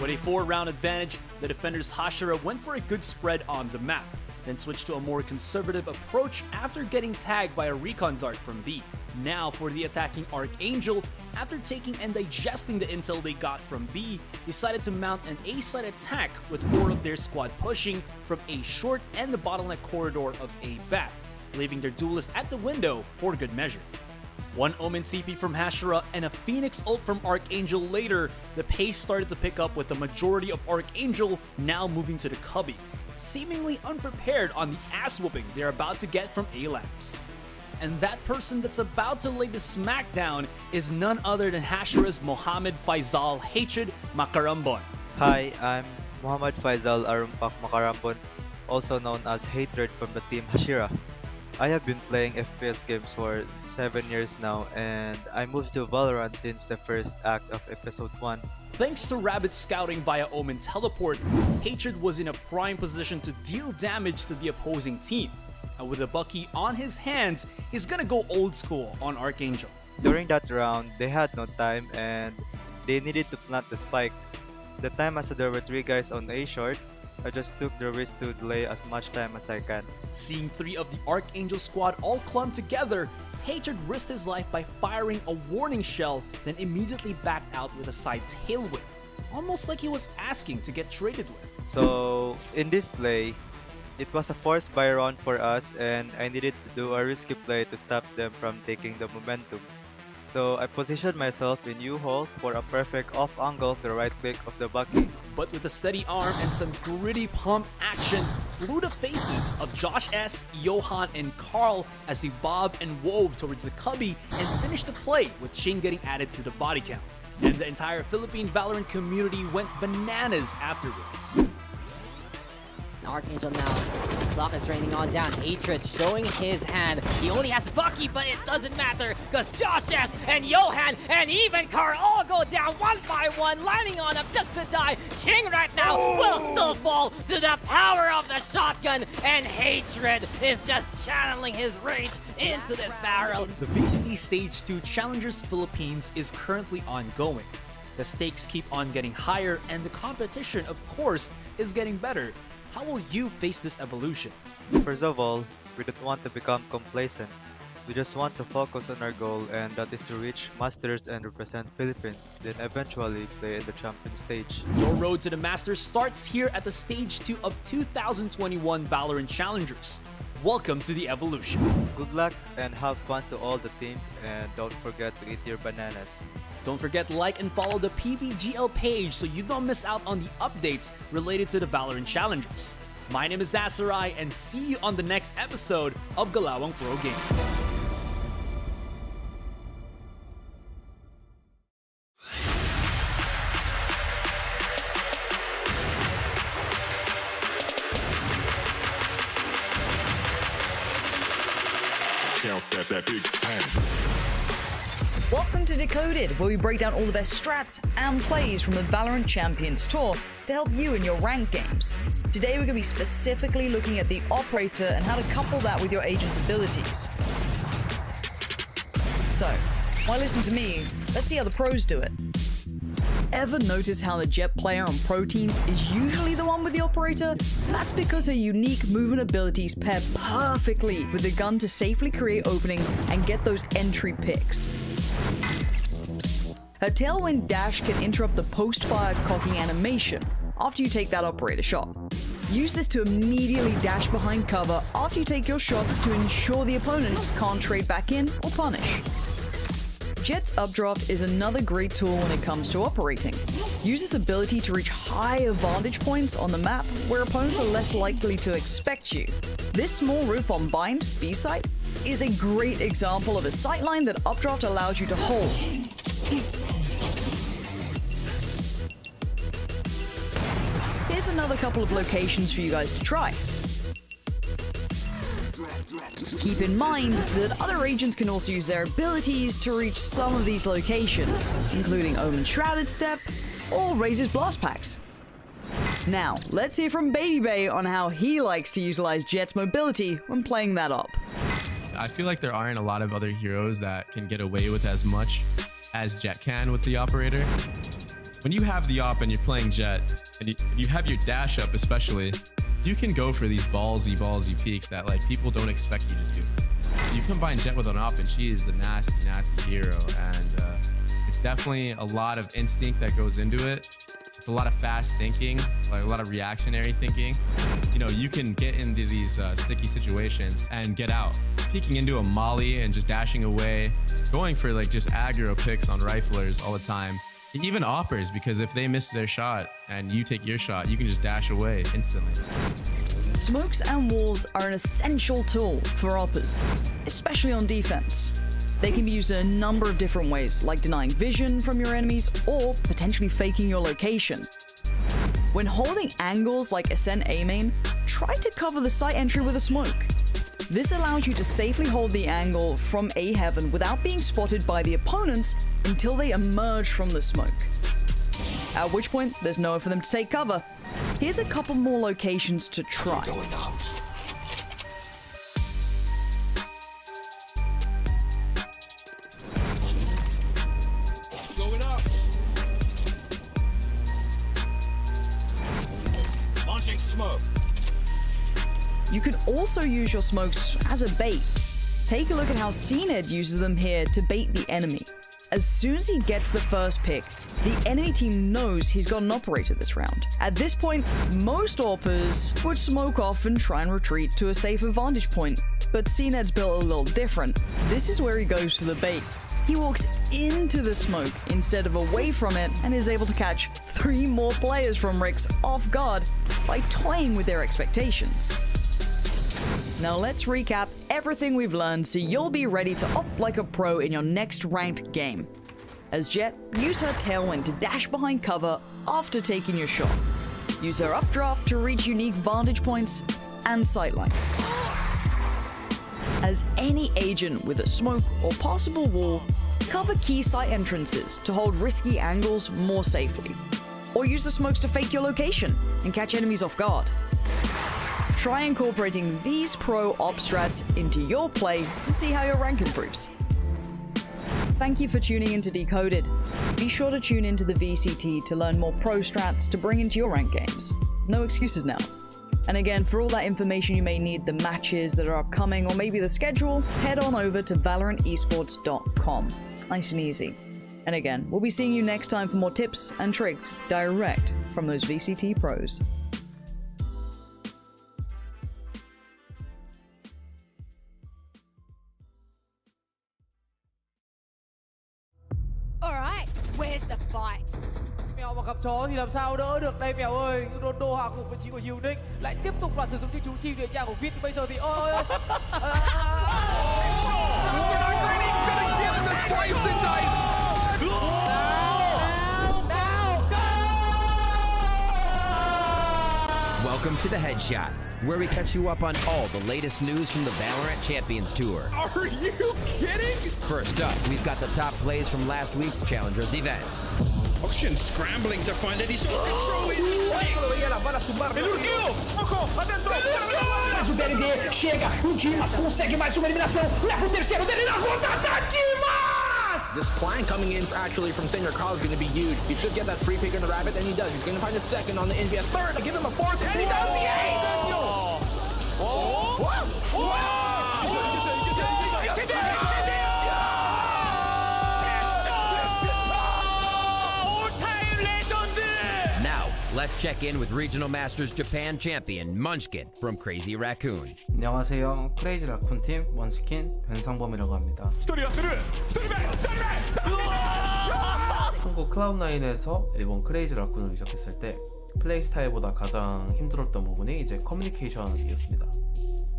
With a 4-round advantage, the defenders Hashira went for a good spread on the map, then switched to a more conservative approach after getting tagged by a recon dart from B. Now for the attacking Archangel, after taking and digesting the intel they got from B, decided to mount an A-side attack with 4 of their squad pushing from A short and the bottleneck corridor of A back, leaving their duelists at the window for good measure. One Omen TP from Hashira and a Phoenix ult from Archangel later, the pace started to pick up with the majority of Archangel now moving to the cubby, seemingly unprepared on the ass whooping they're about to get from A-Labs. And that person that's about to lay the smackdown is none other than Hashira's Mohammed Faisal Hatred Makarambon. Hi, I'm Mohammed Faisal Arumpak Makarambon, also known as Hatred from the team Hashira. I have been playing FPS games for 7 years now, and I moved to Valorant since the first act of Episode 1. Thanks to Rabbit scouting via Omen Teleport, Hatred was in a prime position to deal damage to the opposing team. And with a Bucky on his hands, he's gonna go old school on Archangel. During that round, they had no time and they needed to plant the spike. The time as there were 3 guys on A short, I just took the risk to delay as much time as I can. Seeing 3 of the Archangel squad all clump together, Hatred risked his life by firing a warning shell, then immediately backed out with a side tailwind, almost like he was asking to get traded with. So in this play, it was a forced buy round for us and I needed to do a risky play to stop them from taking the momentum. So I positioned myself in U-Hole for a perfect off-angle to the right click of the Bucky. But with a steady arm and some gritty pump action, blew the faces of Josh S, Johan, and Carl as he bobbed and wove towards the cubby and finished the play with Shane getting added to the body count. And the entire Philippine Valorant community went bananas afterwards. Archangel now. Clock is draining on down. Hatred showing his hand. He only has Bucky, but it doesn't matter because Josh S and Johan and even Carl all go down one by one, lining on up just to die. Ching right now will still fall to the power of the shotgun, and Hatred is just channeling his rage into this barrel. The VCT Stage 2 Challengers Philippines is currently ongoing. The stakes keep on getting higher and the competition, of course, is getting better. How will you face this evolution? First of all, we don't want to become complacent. We just want to focus on our goal, and that is to reach Masters and represent Philippines, then eventually play in the champion stage. Your road to the Masters starts here at the Stage 2 of 2021 VALORANT Challengers. Welcome to the evolution. Good luck and have fun to all the teams, and don't forget to eat your bananas. Don't forget to like and follow the PPGL page so you don't miss out on the updates related to the VALORANT Challengers. My name is Zasarai, and see you on the next episode of Galawang Pro Game. Count that big pan. Welcome to Decoded, where we break down all the best strats and plays from the VALORANT Champions Tour to help you in your ranked games. Today we're going to be specifically looking at the operator and how to couple that with your agent's abilities. So, while listening to me, let's see how the pros do it. Ever notice how the Jet player on pro teams is usually the one with the operator? That's because her unique movement abilities pair perfectly with the gun to safely create openings and get those entry picks. Her tailwind dash can interrupt the post-fire cocking animation after you take that operator shot. Use this to immediately dash behind cover after you take your shots to ensure the opponents can't trade back in or punish. Jet's updraft is another great tool when it comes to operating. Use this ability to reach higher vantage points on the map where opponents are less likely to expect you. This small roof on Bind, B-site, is a great example of a sightline that updraft allows you to hold. Here's another couple of locations for you guys to try. Keep in mind that other agents can also use their abilities to reach some of these locations, including Omen's Shrouded Step or Razor's Blast Packs. Now, let's hear from Baby Bay on how he likes to utilize Jet's mobility when playing that up. I feel like there aren't a lot of other heroes that can get away with as much as Jet can with the operator. When you have the op and you're playing Jet, and you have your dash up especially, you can go for these ballsy peaks that like people don't expect you to do. You combine Jet with an op and she is a nasty hero, and it's definitely a lot of instinct that goes into it. It's a lot of fast thinking, like a lot of reactionary thinking. You know, you can get into these sticky situations and get out. Peeking into a molly and just dashing away, going for like just aggro picks on riflers all the time. Even oppers, because if they miss their shot and you take your shot, you can just dash away instantly. Smokes and walls are an essential tool for oppers, especially on defense. They can be used in a number of different ways, like denying vision from your enemies or potentially faking your location. When holding angles like Ascent A main, try to cover the site entry with a smoke. This allows you to safely hold the angle from A heaven without being spotted by the opponents until they emerge from the smoke. At which point, there's nowhere for them to take cover. Here's a couple more locations to try. Going up. Launching smoke. You can also use your smokes as a bait. Take a look at how CNED uses them here to bait the enemy. As soon as he gets the first pick, the enemy team knows he's got an operator this round. At this point, most AWPers would smoke off and try and retreat to a safer vantage point. But CNED's built a little different. This is where he goes for the bait. He walks into the smoke instead of away from it and is able to catch 3 more players from Rix off guard by toying with their expectations. Now let's recap everything we've learned so you'll be ready to op like a pro in your next ranked game. As Jet, use her tailwind to dash behind cover after taking your shot. Use her updraft to reach unique vantage points and sightlines. As any agent with a smoke or passable wall, cover key site entrances to hold risky angles more safely. Or use the smokes to fake your location and catch enemies off guard. Try incorporating these pro op strats into your play and see how your rank improves. Thank you for tuning into Decoded. Be sure to tune into the VCT to learn more pro strats to bring into your rank games. No excuses now. And again, for all that information you may need, the matches that are upcoming or maybe the schedule, head on over to ValorantEsports.com. Nice and easy. And again, we'll be seeing you next time for more tips and tricks direct from those VCT pros. Alright, where's the fight? Mèo mà gặp chó thì làm sao đỡ được đây mèo ơi. Rondo hạ gục vị trí của Unique lại tiếp tục là sử dụng những chú chim địa tra của Vít. Bây giờ thì ôi Welcome to the Headshot, where we catch you up on all the latest news from the VALORANT Champions Tour. Are you kidding? First up, we've got the top plays from last week's Challengers events. Ocean scrambling to find it. He's not controlling Mas o BND chega, o Dimas consegue mais uma eliminação, leva o terceiro dele na rodada, Dimas! This flank coming in actually from Senior Carl is going to be huge. He should get that free pick on the rabbit, and he does. He's going to find a second on the NV, a third, give him a fourth, and he does the eighth! Now, let's check in with Regional Masters Japan champion Munchkin from Crazy Raccoon. 안녕하세요. 크레이지 라쿤 팀 원스킨 변상범이라고 합니다. 한국 클라우드9에서 일본 크레이지 라쿤을 이적했을 때 플레이 스타일보다 가장 힘들었던 부분이 이제 커뮤니케이션이었습니다.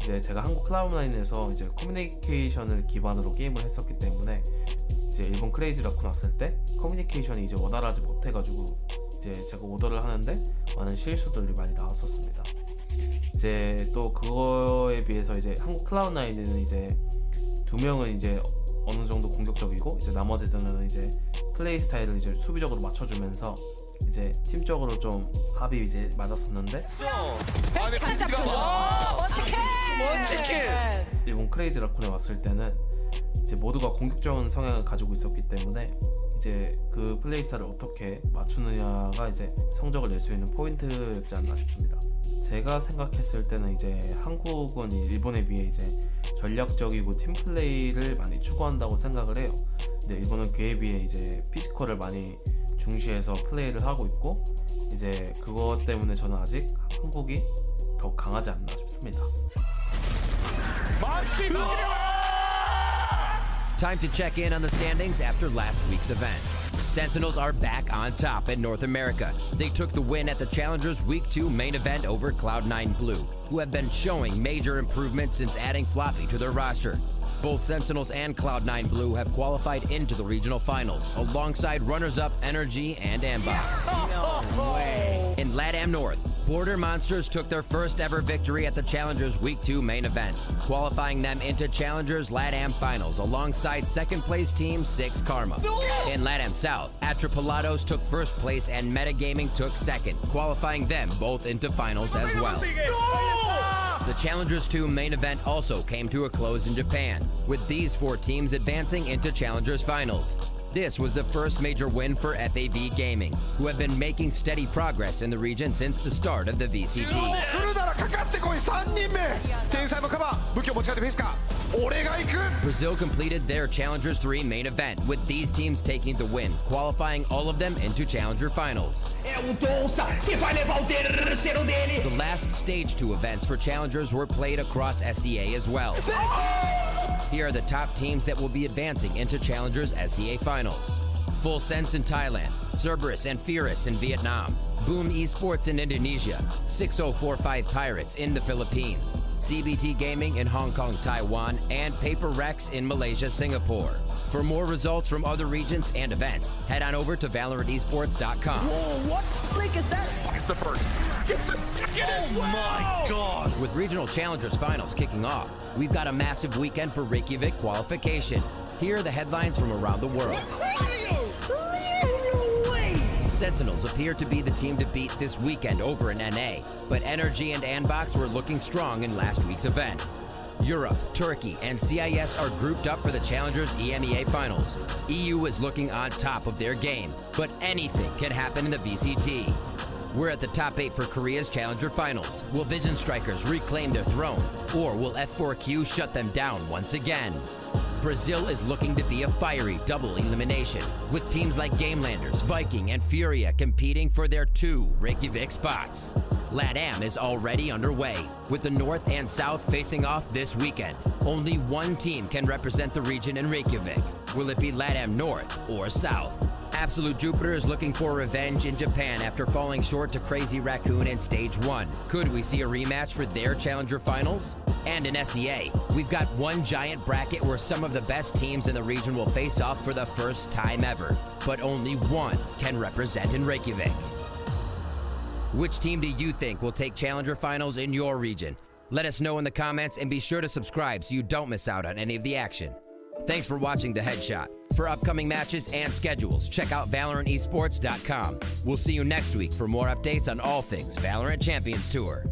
이제 제가 한국 클라우드9에서 이제 커뮤니케이션을 기반으로 게임을 했었기 때문에 이제 일본 크레이지 라쿤 왔을 때 커뮤니케이션이 이제 원활하지 못해가지고 이제 제가 오더를 하는데 많은 실수들이 많이 나왔었습니다. 이제 또 그거에 비해서 이제 한국 클라우드9은 이제 2명은 이제 어느 정도 공격적이고 이제 나머지들은 이제 플레이 스타일을 이제 수비적으로 맞춰주면서 이제 팀적으로 좀 합이 이제 맞았었는데 일본 크레이지 라쿤에 왔을 때는 이제 모두가 공격적인 성향을 가지고 있었기 때문에 이제 그 플레이 스타일을 어떻게 맞추느냐가 이제 성적을 낼 수 있는 포인트였지 않나 싶습니다. 제가 생각했을 때는 이제 한국은 일본에 비해 이제 전략적이고 팀 플레이를 많이 추구한다고 생각을 해요. 근데 일본은 그에 비해 이제 피지컬을 많이 중시해서 플레이를 하고 있고 이제 그것 때문에 저는 아직 한국이 더 강하지 않나 싶습니다. Time to check in on the standings after last week's events. Sentinels are back on top in North America. They took the win at the Challengers Week 2 main event over Cloud9 Blue, who have been showing major improvements since adding Floppy to their roster. Both Sentinels and Cloud9 Blue have qualified into the regional finals, alongside runners-up Energy and Ambox. No way. In LATAM North, Border Monsters took their first ever victory at the Challengers Week 2 main event, qualifying them into Challengers LATAM Finals alongside second place team 6 Karma. In LATAM South, Atropolados took first place and Metagaming took second, qualifying them both into finals as well. The Challengers 2 main event also came to a close in Japan, with these 4 teams advancing into Challengers Finals. This was the first major win for FAV Gaming, who have been making steady progress in the region since the start of the VCT. かかってこい3人目天才のカバー武器を持ち帰ってフェイスか俺が行く Brazil completed their Challengers 3 main event, with these teams taking the win, qualifying all of them into Challenger Finals. É o Donsa que vai levar o terceiro dele. The last stage 2 events for Challengers were played across SEA as well. Here are the top teams that will be advancing into Challengers SEA Finals. Full Sense in Thailand, Cerberus and Fierce in Vietnam, Boom Esports in Indonesia, 6045 Pirates in the Philippines, CBT Gaming in Hong Kong, Taiwan, and Paper Rex in Malaysia, Singapore. For more results from other regions and events, head on over to VALORANTesports.com. Whoa, what link is that? It's the first. It's the second as well. My God. With Regional Challengers Finals kicking off, we've got a massive weekend for Reykjavik qualification. Here are the headlines from around the world. Sentinels appear to be the team to beat this weekend over in NA, but Energy and Anbox were looking strong in last week's event. Europe, Turkey, and CIS are grouped up for the Challengers EMEA Finals. EU is looking on top of their game, but anything can happen in the VCT. We're at the top 8 for Korea's Challenger Finals. Will Vision Strikers reclaim their throne, or will F4Q shut them down once again? Brazil is looking to be a fiery double elimination, with teams like Gamelanders, Viking, and Furia competing for their 2 Reykjavik spots. LATAM is already underway, with the North and South facing off this weekend. Only one team can represent the region in Reykjavik. Will it be LATAM North or South? Absolute Jupiter is looking for revenge in Japan after falling short to Crazy Raccoon in Stage 1. Could we see a rematch for their Challenger Finals? And in SEA, we've got one giant bracket where some of the best teams in the region will face off for the first time ever, but only one can represent in Reykjavik. Which team do you think will take Challenger Finals in your region? Let us know in the comments, and be sure to subscribe so you don't miss out on any of the action. Thanks for watching The Headshot. For upcoming matches and schedules, check out VALORANTesports.com. We'll see you next week for more updates on all things Valorant Champions Tour.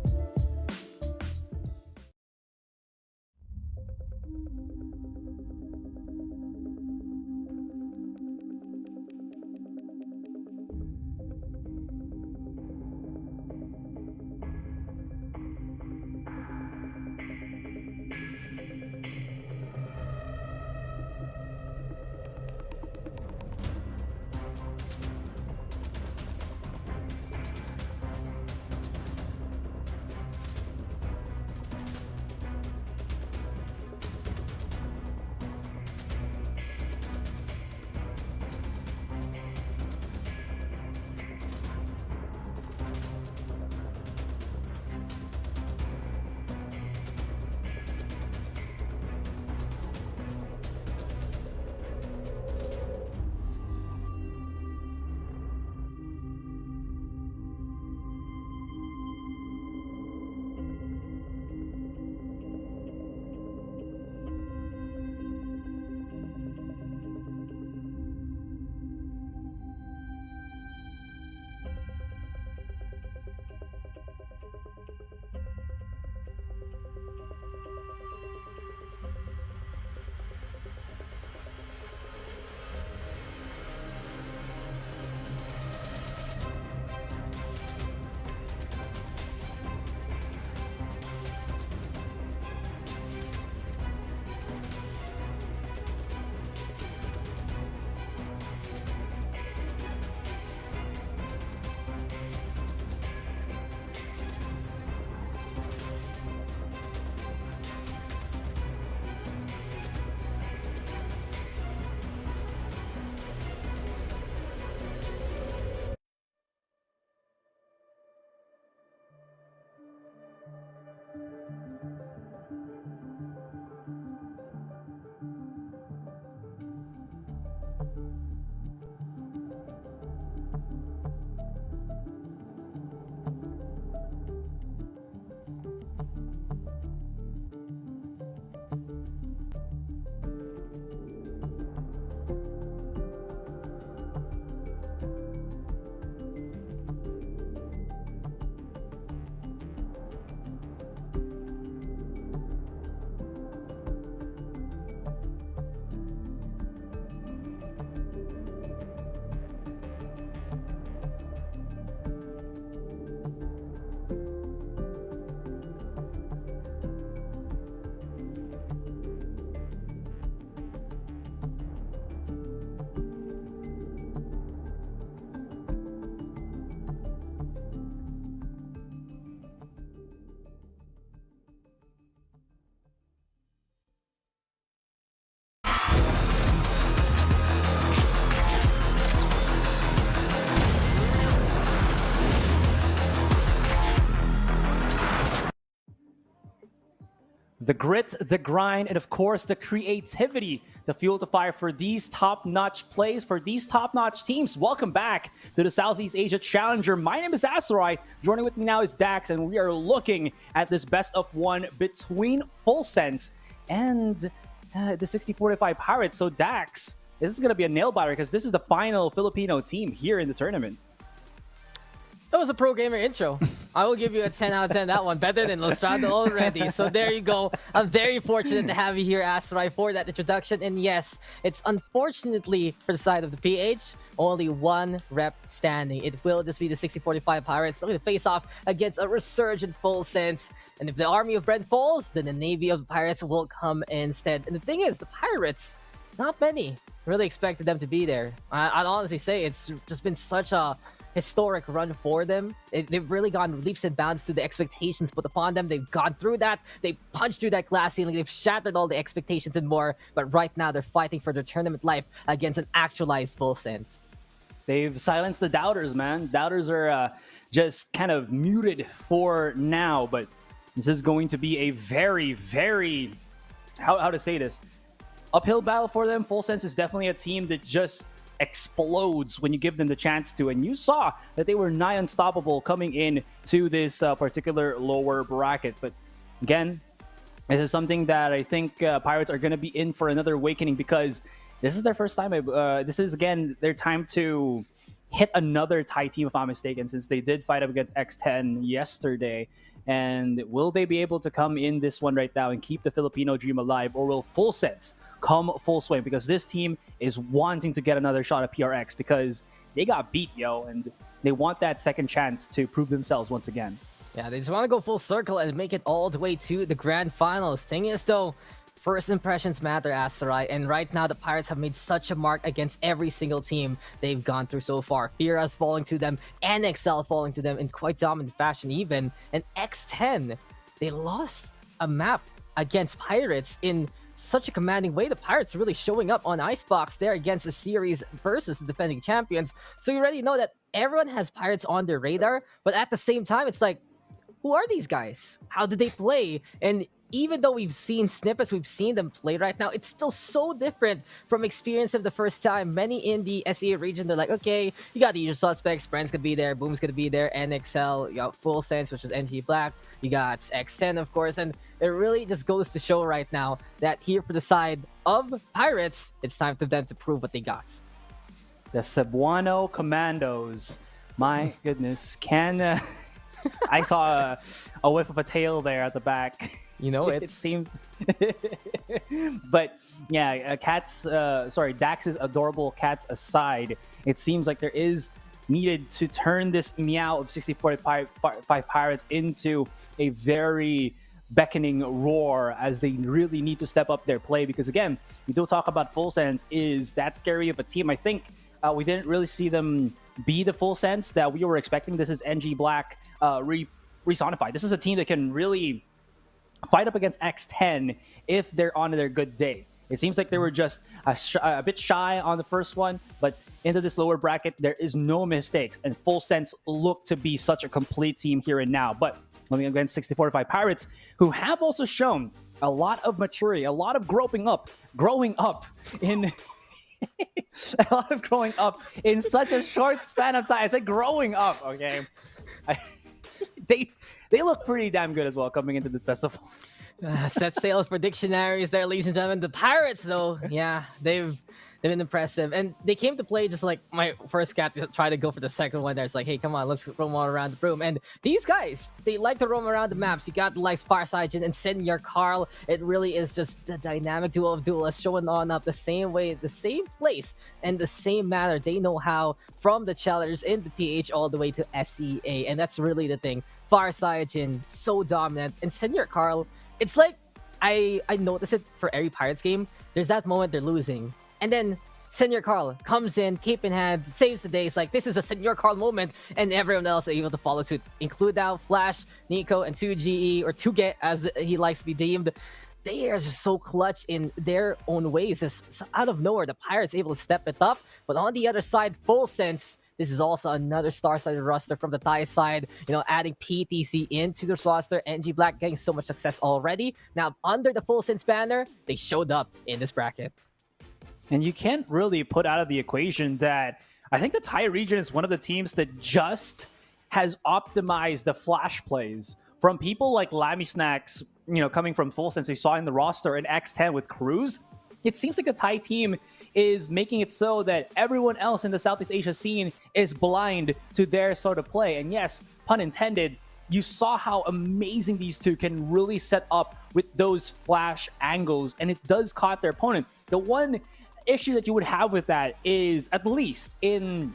the grit, the grind, and of course the creativity, the fuel to fire for these top-notch plays, for these top-notch teams. Welcome back to the Southeast Asia Challenger. My name is Asarai. Joining with me now is Dax, and we are looking at this best of one between Full Sense and the 6045 Pirates. So Dax, this is going to be a nail-biter because this is the final Filipino team here in the tournament. That was a pro gamer intro. I will give you a 10 out of 10. That one better than Lostrado already. So there you go. I'm very fortunate to have you here, Asarai, for that introduction. And yes, it's unfortunately for the side of the PH, only one rep standing. It will just be the 6045 Pirates looking to face off against a resurgent Full Sense. And if the army of Bren falls, then the navy of the Pirates will come instead. And the thing is, the Pirates, not many really expected them to be there. I'd honestly say it's just been such a historic run for them. They've really gone leaps and bounds to the expectations put upon them. They've gone through that. They punched through that glass ceiling. They've shattered all the expectations and more. But right now, they're fighting for their tournament life against an actualized Full Sense. They've silenced the doubters, man. Doubters are just kind of muted for now. But this is going to be a very, very, how to say this, uphill battle for them. Full Sense is definitely a team that just explodes when you give them the chance to, and you saw that they were nigh unstoppable coming in to this particular lower bracket. But again, this is something that I think Pirates are going to be in for another awakening, because this is their first time. This is again their time to hit another Thai team, if I'm mistaken, since they did fight up against X10 yesterday. And will they be able to come in this one right now and keep the Filipino dream alive, or will Full Sense come full swing? Because this team is wanting to get another shot at PRX because they got beat, yo, and they want that second chance to prove themselves once again. Yeah, they just want to go full circle and make it all the way to the grand finals. Thing is, though, first impressions matter, Asarai, and right now the Pirates have made such a mark against every single team they've gone through so far. Fira's falling to them, NXL falling to them in quite dominant fashion even, and X10, they lost a map against Pirates in such a commanding way. The Pirates really showing up on Icebox there against the series versus the defending champions. So you already know that everyone has Pirates on their radar, but at the same time, it's like, who are these guys? How do they play? And even though we've seen snippets, we've seen them play right now, it's still so different from experience of the first time. Many in the SEA region, they're like, okay, you got the usual suspects, Bren's gonna be there, Boom's gonna be there, NXL, you got Full Sense, which is NG Black, you got X10, of course, and it really just goes to show right now that here for the side of Pirates, it's time for them to prove what they got. The Cebuano Commandos, my goodness, can... I saw a whiff of a tail there at the back. You know it. It seemed... But yeah, Dax's adorable cats aside, it seems like there is needed to turn this meow of 6045 Pirates into a very beckoning roar, as they really need to step up their play. Because again, we do talk about Full Sense is that scary of a team. I think we didn't really see them be the Full Sense that we were expecting. This is NG Black resonified. This is a team that can really fight up against X10 if they're on their good day. It seems like they were just a bit shy on the first one, but into this lower bracket, there is no mistakes, and Full Sense look to be such a complete team here and now. But going against 6045 Pirates, who have also shown a lot of maturity, a lot of growing up in a lot of growing up in such a short span of time. I said growing up, okay? They look pretty damn good as well coming into this festival. Set sails for dictionaries there, ladies and gentlemen. The Pirates, though, yeah, they've been impressive. And they came to play just like my first cat to try to go for the second one there. It's like, hey, come on, let's roam all around the room. And these guys, they like to roam around the maps. You got the likes Farsight and Senior Carl. It really is just the dynamic duo of duelists showing on up the same way, the same place, and the same manner. They know how, from the challengers in the PH all the way to SEA. And that's really the thing. Farsight so dominant. And Senior Carl, it's like, I notice it for every Pirates game. There's that moment they're losing, and then Senior Carl comes in, cape in hand, saves the day. It's like, this is a Senior Carl moment, and everyone else are able to follow suit. Include now Flash, Nico, and 2GE, or 2Get as he likes to be deemed. They are just so clutch in their own ways. Just out of nowhere, the Pirates able to step it up. But on the other side, Full Sense, This is also another star-studded roster from the Thai side. You know, adding PTC into this roster. NG Black getting so much success already. Now, under the Full Sense banner, they showed up in this bracket. And you can't really put out of the equation that I think the Thai region is one of the teams that just has optimized the flash plays from people like Lammy Snacks, you know, coming from Full Sense we saw in the roster, and X10 with Cruz. It seems like the Thai team is making it so that everyone else in the Southeast Asia scene is blind to their sort of play. And yes, pun intended, you saw how amazing these two can really set up with those flash angles, and it does caught their opponent. The one issue that you would have with that is, at least in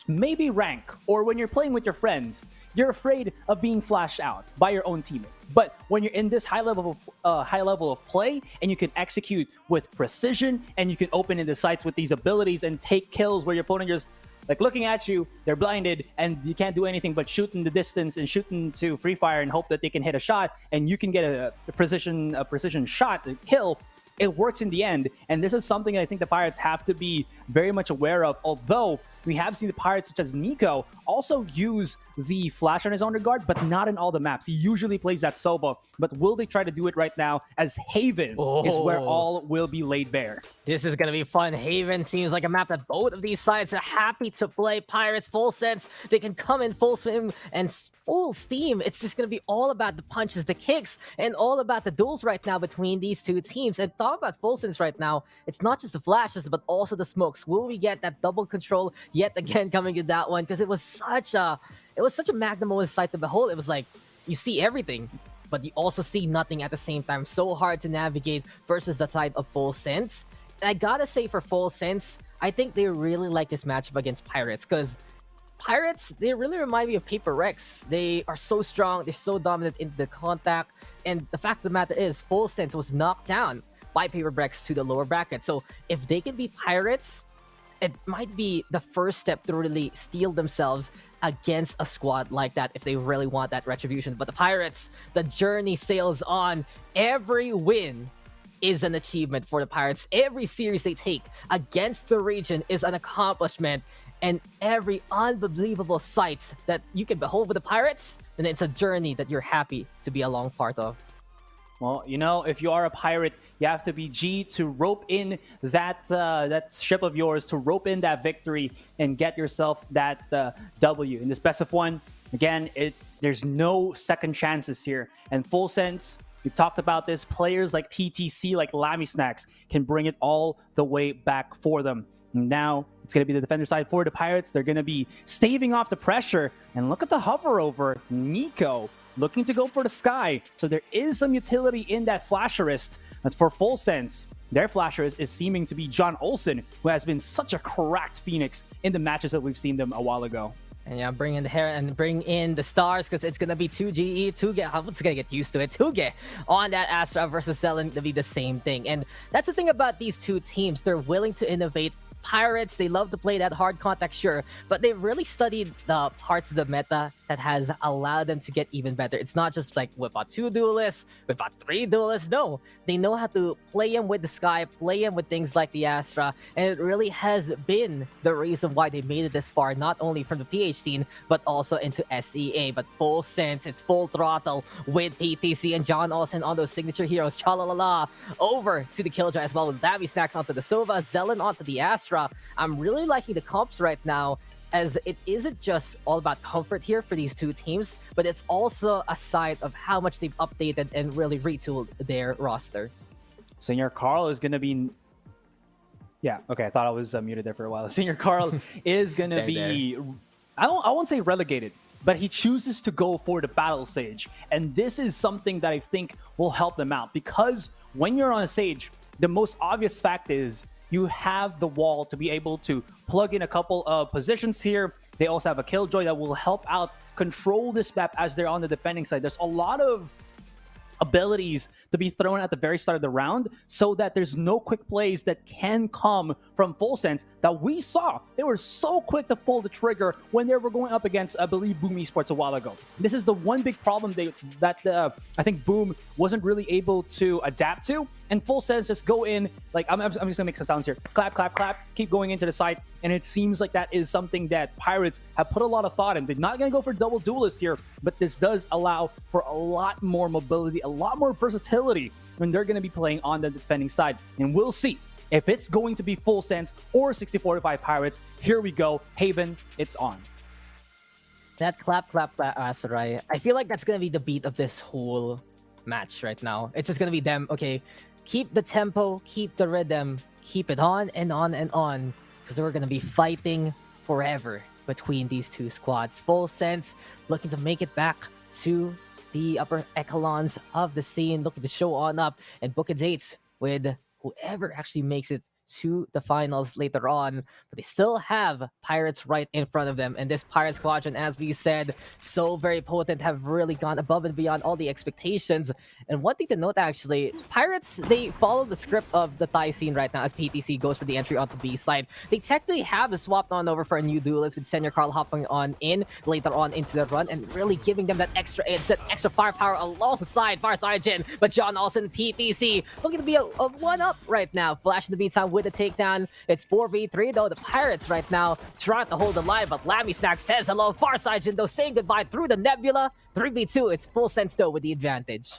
maybe rank or when you're playing with your friends, you're afraid of being flashed out by your own teammate. But when you're in this high level of play and you can execute with precision and you can open into sights with these abilities and take kills where your opponent just like looking at you, they're blinded and you can't do anything but shoot in the distance and shoot into free fire and hope that they can hit a shot and you can get a precision shot to kill. It works in the end, and this is something I think the Pirates have to be very much aware of, although we have seen the Pirates such as Nico also use the flash on his own regard, but not in all the maps. He usually plays that Soba, but will they try to do it right now as Haven is where all will be laid bare? This is going to be fun. Haven seems like a map that both of these sides are happy to play. Pirates, Full Sense, they can come in full swim and full steam. It's just going to be all about the punches, the kicks, and all about the duels right now between these two teams. And talk about Full Sense right now, it's not just the flashes, but also the smokes. Will we get that double control yet again coming in that one? Because it was such a magnanimous sight to behold. It was like, you see everything, but you also see nothing at the same time. So hard to navigate versus the type of Full Sense. And I gotta say for Full Sense, I think they really like this matchup against Pirates, because Pirates, they really remind me of Paper Rex. They are so strong, they're so dominant in the contact, and the fact of the matter is, Full Sense was knocked down by Paper Rex to the lower bracket. So if they can beat Pirates, it might be the first step to really steel themselves against a squad like that if they really want that retribution. But the Pirates, the journey sails on. Every win is an achievement for the Pirates. Every series they take against the region is an accomplishment. And every unbelievable sight that you can behold with the Pirates, then it's a journey that you're happy to be along part of. Well, you know, if you are a Pirate, you have to be G to rope in that ship of yours, to rope in that victory and get yourself that W. In this best of one, again, there's no second chances here. And Full Sense, we talked about this, players like PTC, like Lammy Snacks, can bring it all the way back for them. Now it's going to be the defender side for the Pirates. They're going to be staving off the pressure. And look at the hover over. Nico looking to go for the sky. So there is some utility in that flasherist. But for Full Sense, their flasherist is seeming to be John Olsen, who has been such a cracked Phoenix in the matches that we've seen them a while ago. And yeah, bring in the hair and bring in the stars, because it's going to be 2GE, 2Ge. I'm just going to get used to it. 2Ge on that Astra versus Zelen to be the same thing. And that's the thing about these two teams. They're willing to innovate. Pirates, they love to play that hard contact, sure, but they've really studied the parts of the meta that has allowed them to get even better. It's not just like whip out 2 duelists, whip out 3 duelists. No, they know how to play him with the sky, play him with things like the Astra, and it really has been the reason why they made it this far, not only from the PH scene, but also into SEA. But Full Sense, it's full throttle with PTC and John Olsen on those signature heroes. Chalalala over to the Killjoy as well, with Davy Snacks onto the Sova, Zelen onto the Astra. I'm really liking the comps right now, as it isn't just all about comfort here for these two teams, but it's also a side of how much they've updated and really retooled their roster. Senior Carl is going to be... Yeah, okay, I thought I was muted there for a while. Senior Carl is going to be... I won't say relegated, but he chooses to go for the battle stage. And this is something that I think will help them out, because when you're on a stage, the most obvious fact is you have the wall to be able to plug in a couple of positions here. They also have a Killjoy that will help out control this map as they're on the defending side. There's a lot of abilities to be thrown at the very start of the round so that there's no quick plays that can come from Full Sense that we saw. They were so quick to pull the trigger when they were going up against, I believe, Boom Esports a while ago. This is the one big problem that I think Boom wasn't really able to adapt to. And Full Sense just go in, like, I'm just going to make some sounds here. Clap, clap, clap, keep going into the site. And it seems like that is something that Pirates have put a lot of thought in. They're not going to go for double duelist here, but this does allow for a lot more mobility, a lot more versatility when they're going to be playing on the defending side. And we'll see if it's going to be Full Sense or 6045 Pirates. Here we go. Haven, it's on. That clap, clap, clap, Sarai. I feel like that's going to be the beat of this whole match right now. It's just going to be them, okay, keep the tempo, keep the rhythm, keep it on and on and on, because we're going to be fighting forever between these two squads. Full Sense looking to make it back to the upper echelons of the scene, looking to show on up and book a dates with whoever actually makes it to the finals later on. But they still have Pirates right in front of them, and this Pirate Squadron, as we said, so very potent, have really gone above and beyond all the expectations. And one thing to note, actually, Pirates, they follow the script of the Thai scene right now as PTC goes for the entry onto B side. They technically have swapped on over for a new duelist with Senior Carl hopping on in later on into the run and really giving them that extra edge, that extra firepower alongside Far Sargent. But John Olsen, PTC, looking to be a one-up right now. Flash in the meantime with the takedown. It's 4v3 though. The Pirates right now trying to hold the line, but Lammy Snack says hello. Far Sargent though saying goodbye through the nebula. 3v2. It's Full Sense though with the advantage.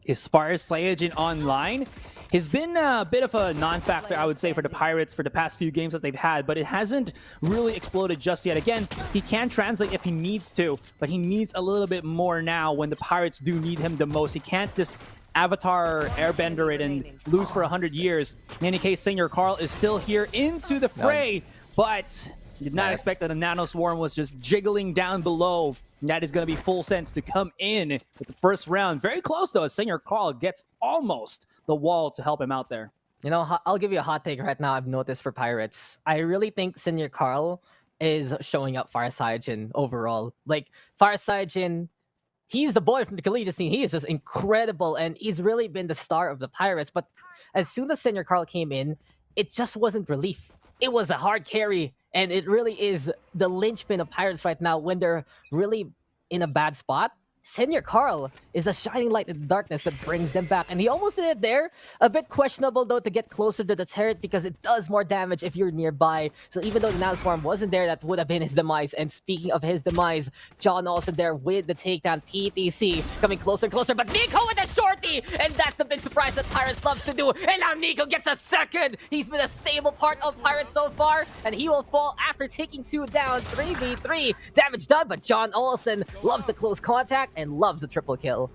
Is Far Sargent online? He's been a bit of a non-factor, I would say, for the Pirates for the past few games that they've had, but it hasn't really exploded just yet. Again, he can translate if he needs to, but he needs a little bit more now when the Pirates do need him the most. He can't just Avatar Airbender it and lose for 100 years. In any case, Senior Carl is still here into the fray, but did not expect that the Nano Swarm was just jiggling down below. And that is going to be Full Sense to come in with the first round. Very close, though, as Senior Carl gets almost the wall to help him out there. You know, I'll give you a hot take right now. I've noticed for Pirates. I really think Senior Carl is showing up Far Sargent overall. Like, Far Sargent, he's the boy from the collegiate scene. He is just incredible, and he's really been the star of the Pirates. But as soon as Senior Carl came in, it just wasn't relief. It was a hard carry, and it really is the linchpin of Pirates right now when they're really in a bad spot. Senior Carl is a shining light in the darkness that brings them back. And he almost did it there. A bit questionable, though, to get closer to the turret because it does more damage if you're nearby. So even though the Nano Swarm wasn't there, that would have been his demise. And speaking of his demise, John Olsen there with the takedown. PTC coming closer and closer. But Nico with the shorty! And that's the big surprise that Pirates loves to do. And now Nico gets a second! He's been a stable part of Pirates so far. And he will fall after taking 2 down. 3v3. Damage done, but John Olsen loves the close contact and loves the triple kill.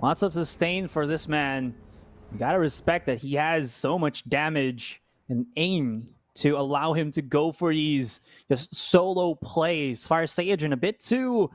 Lots of sustain for this man. You gotta respect that he has so much damage and aim to allow him to go for these just solo plays. Far Sargent a bit too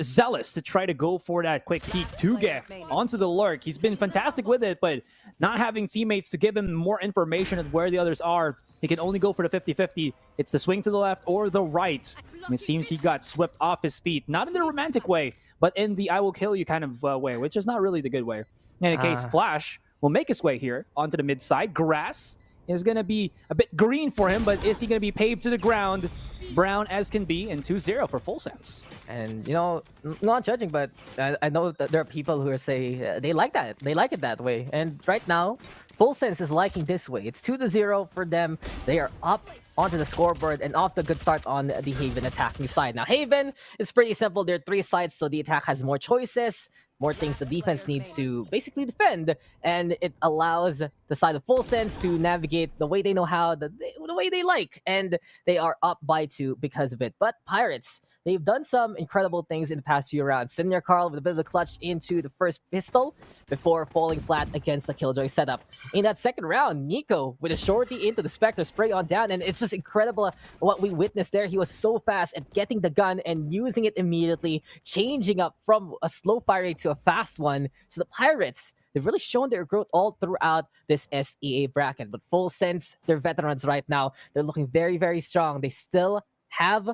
zealous to try to go for that quick peek to get onto the lurk. He's been fantastic with it, but not having teammates to give him more information of where the others are, he can only go for the 50-50. It's the swing to the left or the right. And it seems he got swept off his feet. Not in the romantic way, but in the I will kill you kind of way, which is not really the good way. In any case, Flash will make his way here onto the mid side. Grass is going to be a bit green for him, but is he going to be paved to the ground? Brown as can be, and 2-0 for Full Sense. And, you know, not judging, but I know that there are people who are saying they like that. They like it that way. And right now, Full Sense is liking this way. It's 2-0 for them. They are up onto the scoreboard and off the good start on the Haven attacking side. Now, Haven is pretty simple. There are 3 sides, so the attack has more choices, more things the defense needs to basically defend, and it allows the side of Full Sense to navigate the way they know how, the way they like, and they are up by 2 because of it. But Pirates, they've done some incredible things in the past few rounds. Senior Carl with a bit of a clutch into the first pistol before falling flat against the Killjoy setup. In that second round, Nico with a shorty into the Spectre spray on down, and it's just incredible what we witnessed there. He was so fast at getting the gun and using it immediately, changing up from a slow fire rate to a fast one. So the Pirates, they've really shown their growth all throughout this SEA bracket. But Full Sense, they're veterans right now. They're looking very, very strong. They still have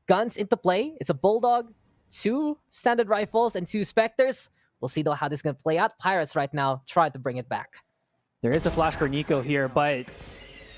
guns into play. It's a Bulldog, 2 standard rifles, and 2 Spectres. We'll see though how this is gonna play out. Pirates right now try to bring it back. There is a flash for Nico here, but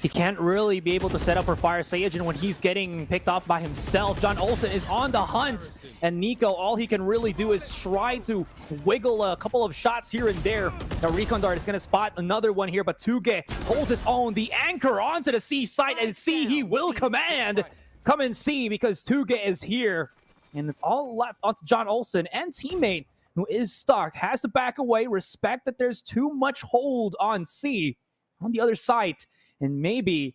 he can't really be able to set up for Fire Sage, and when he's getting picked off by himself, John Olsen is on the hunt, and Nico, all he can really do is try to wiggle a couple of shots here and there. Now Recon Dart is going to spot another one here, but Tuge holds his own. The anchor onto the C site, and C he will command. Come and see, because Tuge is here, and it's all left onto John Olsen and teammate, who is stuck, has to back away, respect that there's too much hold on C on the other side. And maybe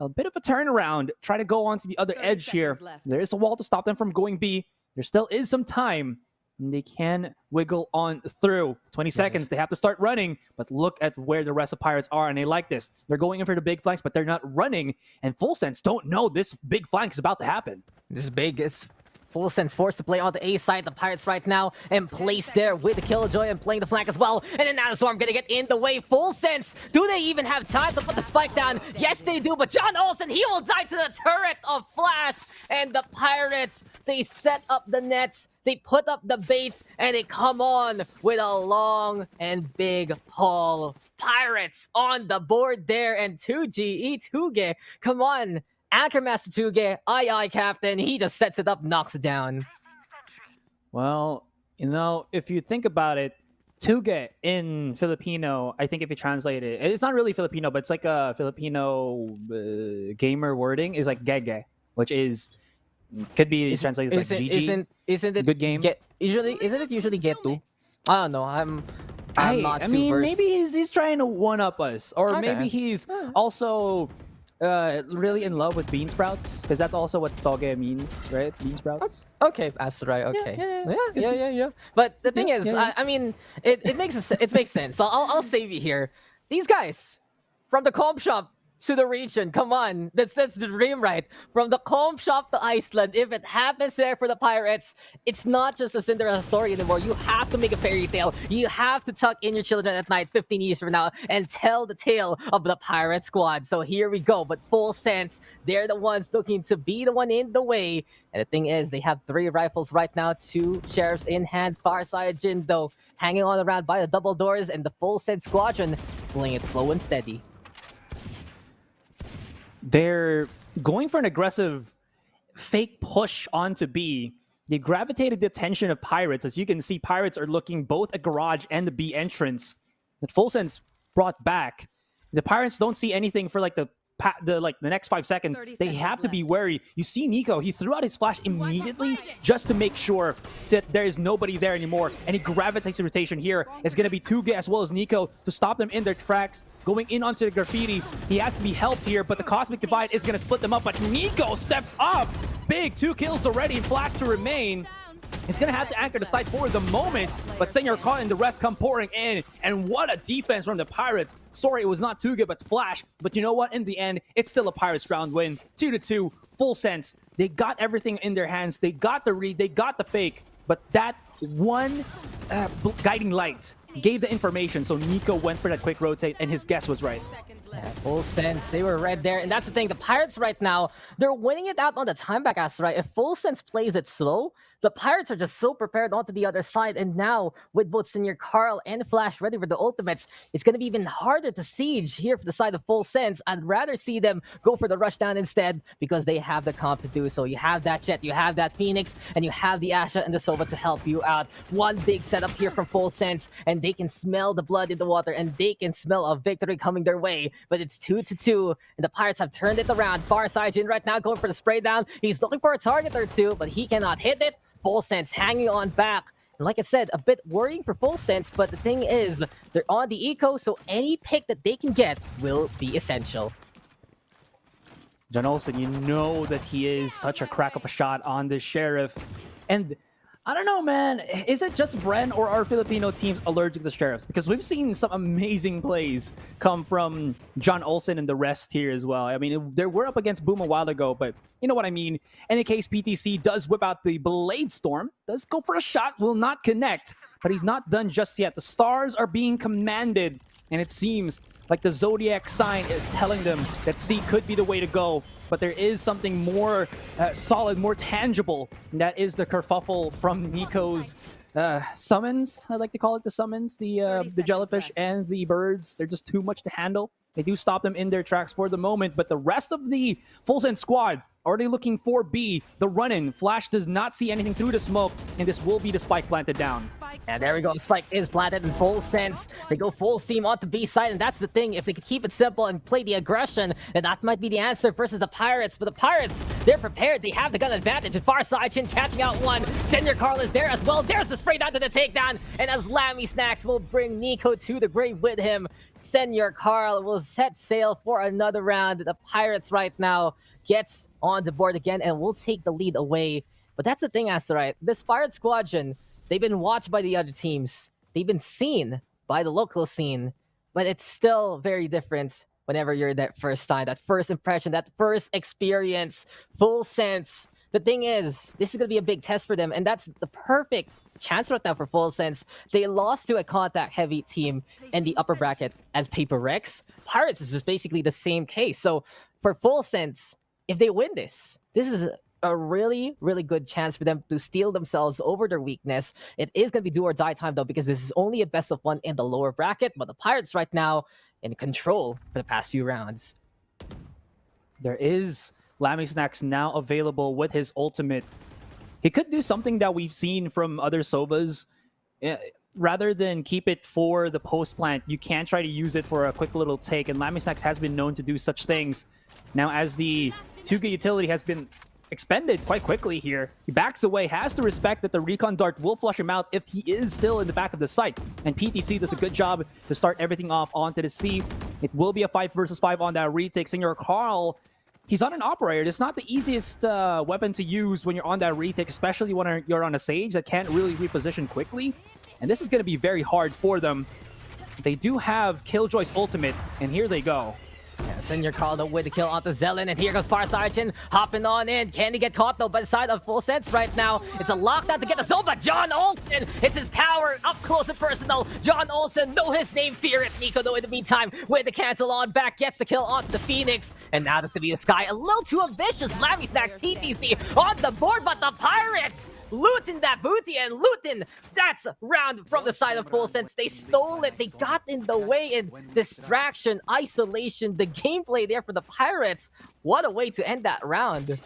a bit of a turnaround, try to go onto the other edge here. There is a wall to stop them from going B. There still is some time, and they can wiggle on through. 20 seconds, they have to start running, but look at where the rest of Pirates are, and they like this. They're going in for the big flanks, but they're not running, and Full Sense don't know this big flank is about to happen. This big is Full Sense forced to play on the A side. The Pirates right now and placed there with the Killjoy and playing the flank as well. And then now the Swarm gonna get in the way. Full Sense, do they even have time to put the spike down? Yes, they do, but John Olsen, he will die to the turret of Flash. And the Pirates, they set up the nets, they put up the baits, and they come on with a long and big haul. Pirates on the board there, and 2G, Tuge, come on. Anchor Master Tuge, aye Captain, he just sets it up, knocks it down. Well, you know, if you think about it, Tuge in Filipino, I think if you translate it, it's not really Filipino, but it's like a Filipino gamer wording, is like Gege, which is, could be translated like GG. Isn't it good game? Isn't it usually get to? I don't know, I'm not I too mean, versed. maybe he's trying to one-up us, or Okay. maybe he's also really in love with bean sprouts, because that's also what Toge means, right? Bean sprouts. Okay, Asturai, okay. Yeah. But the thing is, I mean, it makes sense. So I'll save you here. These guys from the comp shop to the region, come on, that's the dream, right? From the comp shop to Iceland, if it happens there for the Pirates, it's not just a Cinderella story anymore. You have to make a fairy tale. You have to tuck in your children at night 15 years from now and tell the tale of the Pirate Squad. So here we go. But Full Sense, they're the ones looking to be the one in the way. And the thing is, they have 3 rifles right now, 2 sheriffs in hand. Farside Jin, though, hanging on around by the double doors, and the Full Sense squadron pulling it slow and steady. They're going for an aggressive fake push onto B. They gravitated the attention of Pirates. As you can see, Pirates are looking both at Garage and the B entrance that Full Sense brought back. The Pirates don't see anything for like the next 5 seconds. They have to be wary. You see Nico, he threw out his flash immediately just to make sure that there is nobody there anymore. And he gravitates the rotation here. It's going to be Tuge as well as Nico to stop them in their tracks. Going in onto the graffiti. He has to be helped here, but the Cosmic Divide is going to split them up. But Nico steps up. Big 2 kills already and flash to remain. He's going to have to anchor the site for the moment, but Senor Caught and the rest come pouring in. And what a defense from the Pirates. Sorry, it was not Tuge, but Flash. But you know what? In the end, it's still a Pirates round win. 2-2, Full Sense. They got everything in their hands. They got the read. They got the fake. But that one guiding light gave the information, so Nico went for that quick rotate, and his guess was right. Yeah, Full Sense, they were right there. And that's the thing, the Pirates right now, they're winning it out on the time back, right? If Full Sense plays it slow, the Pirates are just so prepared onto the other side. And now, with both Senior Carl and Flash ready for the ultimates, it's going to be even harder to siege here for the side of Full Sense. I'd rather see them go for the rushdown instead, because they have the comp to do so. You have that Jet, you have that Phoenix, and you have the Asha and the Sova to help you out. One big setup here from Full Sense, and they can smell the blood in the water, and they can smell a victory coming their way. But it's 2-2, and the Pirates have turned it around. Farside Jin right now going for the spray down. He's looking for a target or two, but he cannot hit it. Full Sense hanging on back. And like I said, a bit worrying for Full Sense, but the thing is, they're on the eco, so any pick that they can get will be essential. John Olsen, you know that he is such a crack of a shot on this Sheriff. And I don't know, man. Is it just Bren, or are Filipino teams allergic to Sheriffs? Because we've seen some amazing plays come from John Olsen and the rest here as well. I mean, they were up against Boom a while ago, but you know what I mean. In any case, PTC does whip out the Blade Storm, does go for a shot, will not connect, but he's not done just yet. The stars are being commanded, and it seems like the Zodiac sign is telling them that C could be the way to go. But there is something more solid, more tangible, and that is the kerfuffle from Nico's summons. I like to call it the summons. The jellyfish and the birds. They're just too much to handle. They do stop them in their tracks for the moment, but the rest of the Full Send squad already looking for B. The run-in. Flash does not see anything through the smoke, and this will be the spike planted down. And there we go. Spike is planted in full sense. They go full steam onto B side, and that's the thing. If they could keep it simple and play the aggression, then that might be the answer versus the Pirates. But the Pirates, they're prepared. They have the gun advantage. And far side chin catching out one. Senior Carl is there as well. There's the spray down to the takedown. And as Lammy Snacks will bring Nico to the grave with him, Senior Carl will set sail for another round. The Pirates right now gets on the board again and will take the lead away. But that's the thing, Asterite. This Pirate Squadron, they've been watched by the other teams. They've been seen by the local scene. But it's still very different whenever you're that first time, that first impression, that first experience, full sense. The thing is, this is going to be a big test for them, and that's the perfect chance right now for Full Sense. They lost to a contact-heavy team in the upper bracket as Paper Rex. Pirates is just basically the same case. So for Full Sense, if they win this is a really, really good chance for them to steal themselves over their weakness. It is going to be do or die time, though, because this is only a best of one in the lower bracket, but the Pirates right now in control for the past few rounds. There is Lammy Snacks now available with his ultimate. He could do something that we've seen from other Sovas. Rather than keep it for the post plant, you can try to use it for a quick little take, and Lammy Snacks has been known to do such things. Now, as the 2K utility has been expended quite quickly here, he backs away, has to respect that the recon dart will flush him out if he is still in the back of the site. And PTC does a good job to start everything off onto the C. It will be a 5 versus 5 on that retake. Senior Carl, he's on an operator. It's not the easiest weapon to use when you're on that retake, especially when you're on a Sage that can't really reposition quickly. And this is going to be very hard for them. They do have Killjoy's ultimate, and here they go. Yeah, Senior Carl though with the kill onto Zelen, and here goes Farsarchin hopping on in. Can he get caught though by the side of Full Sense right now? It's a lockdown to get the zone, but John Olsen, it's his power up close and personal. John Olsen, know his name, fear it. Nico though in the meantime with the cancel on back, gets the kill onto the Phoenix, and now this could be the Sky. A little too ambitious. Lammy Snacks PTC on the board, but the Pirates looting that booty and looting that round from the side of Full Sense. They stole it. They got in the way, and distraction, isolation, the gameplay there for the Pirates. What a way to end that round.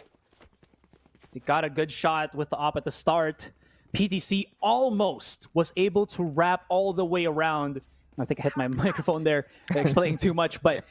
They got a good shot with the op at the start. PTC almost was able to wrap all the way around. I think I hit my microphone there, explaining too much, but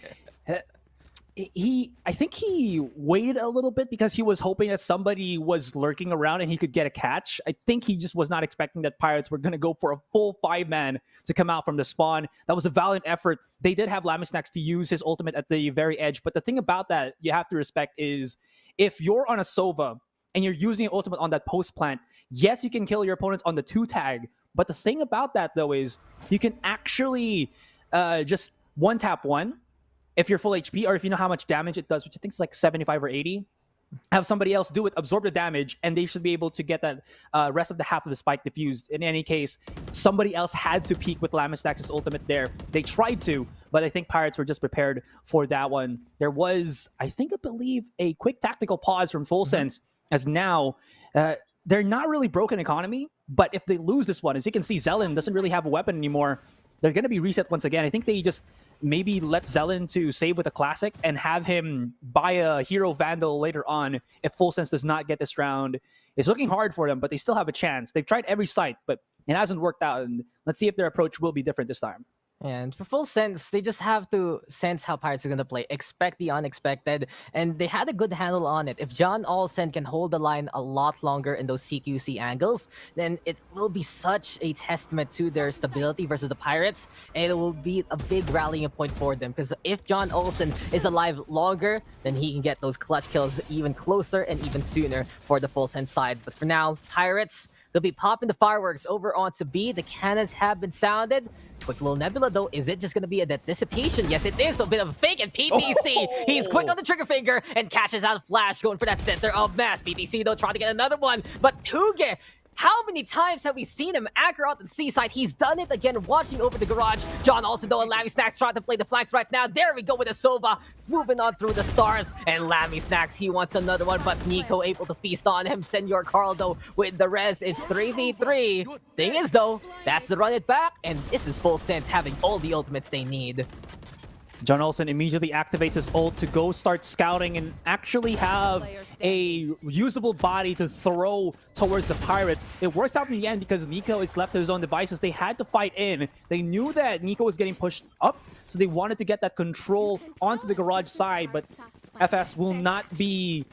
I think he waited a little bit because he was hoping that somebody was lurking around and he could get a catch. I think he just was not expecting that Pirates were going to go for a full 5-man to come out from the spawn. That was a valiant effort. They did have Lammy Snacks to use his ultimate at the very edge, but the thing about that you have to respect is if you're on a Sova and you're using an ultimate on that post plant, yes, you can kill your opponents on the 2 tag, but the thing about that though is you can actually just one tap one if you're full HP, or if you know how much damage it does, which I think is like 75 or 80, have somebody else do it, absorb the damage, and they should be able to get that rest of the half of the spike diffused. In any case, somebody else had to peek with Lammy Snacks' ultimate there. They tried to, but I think Pirates were just prepared for that one. There was, I believe, a quick tactical pause from Full Sense, as now they're not really broken economy, but if they lose this one, as you can see, Zelen doesn't really have a weapon anymore. They're going to be reset once again. I think they just maybe let Zelen to save with a classic and have him buy a hero Vandal later on if Full Sense does not get this round. It's looking hard for them, but they still have a chance. They've tried every site, but it hasn't worked out. And let's see if their approach will be different this time. And for Full Sense, they just have to sense how Pirates are going to play. Expect the unexpected. And they had a good handle on it. If John Olsen can hold the line a lot longer in those CQC angles, then it will be such a testament to their stability versus the Pirates. And it will be a big rallying point for them. Because if John Olsen is alive longer, then he can get those clutch kills even closer and even sooner for the Full Sense side. But for now, Pirates, they'll be popping the fireworks over onto B. The cannons have been sounded. Quick little Nebula though, is it just going to be a dissipation? Yes, it is. So a bit of a fake, and PTC, he's quick on the trigger finger and catches out Flash, going for that center of mass. PTC though trying to get another one, but Tuge How many times have we seen him anchor out the seaside? He's done it again, watching over the garage. John Olsen, though, and Lammy Snacks trying to play the flanks right now. There we go with a Sova. It's moving on through the stars. And Lammy Snacks, he wants another one, but Nico able to feast on him. Senor Carl, though, with the res. It's 3v3. Thing is, though, that's the run it back. And this is Full Sense having all the ultimates they need. John Olsen immediately activates his ult to go start scouting and actually have a usable body to throw towards the Pirates. It works out in the end because Nico is left to his own devices. They had to fight in. They knew that Nico was getting pushed up, so they wanted to get that control onto the garage side, but FS will not be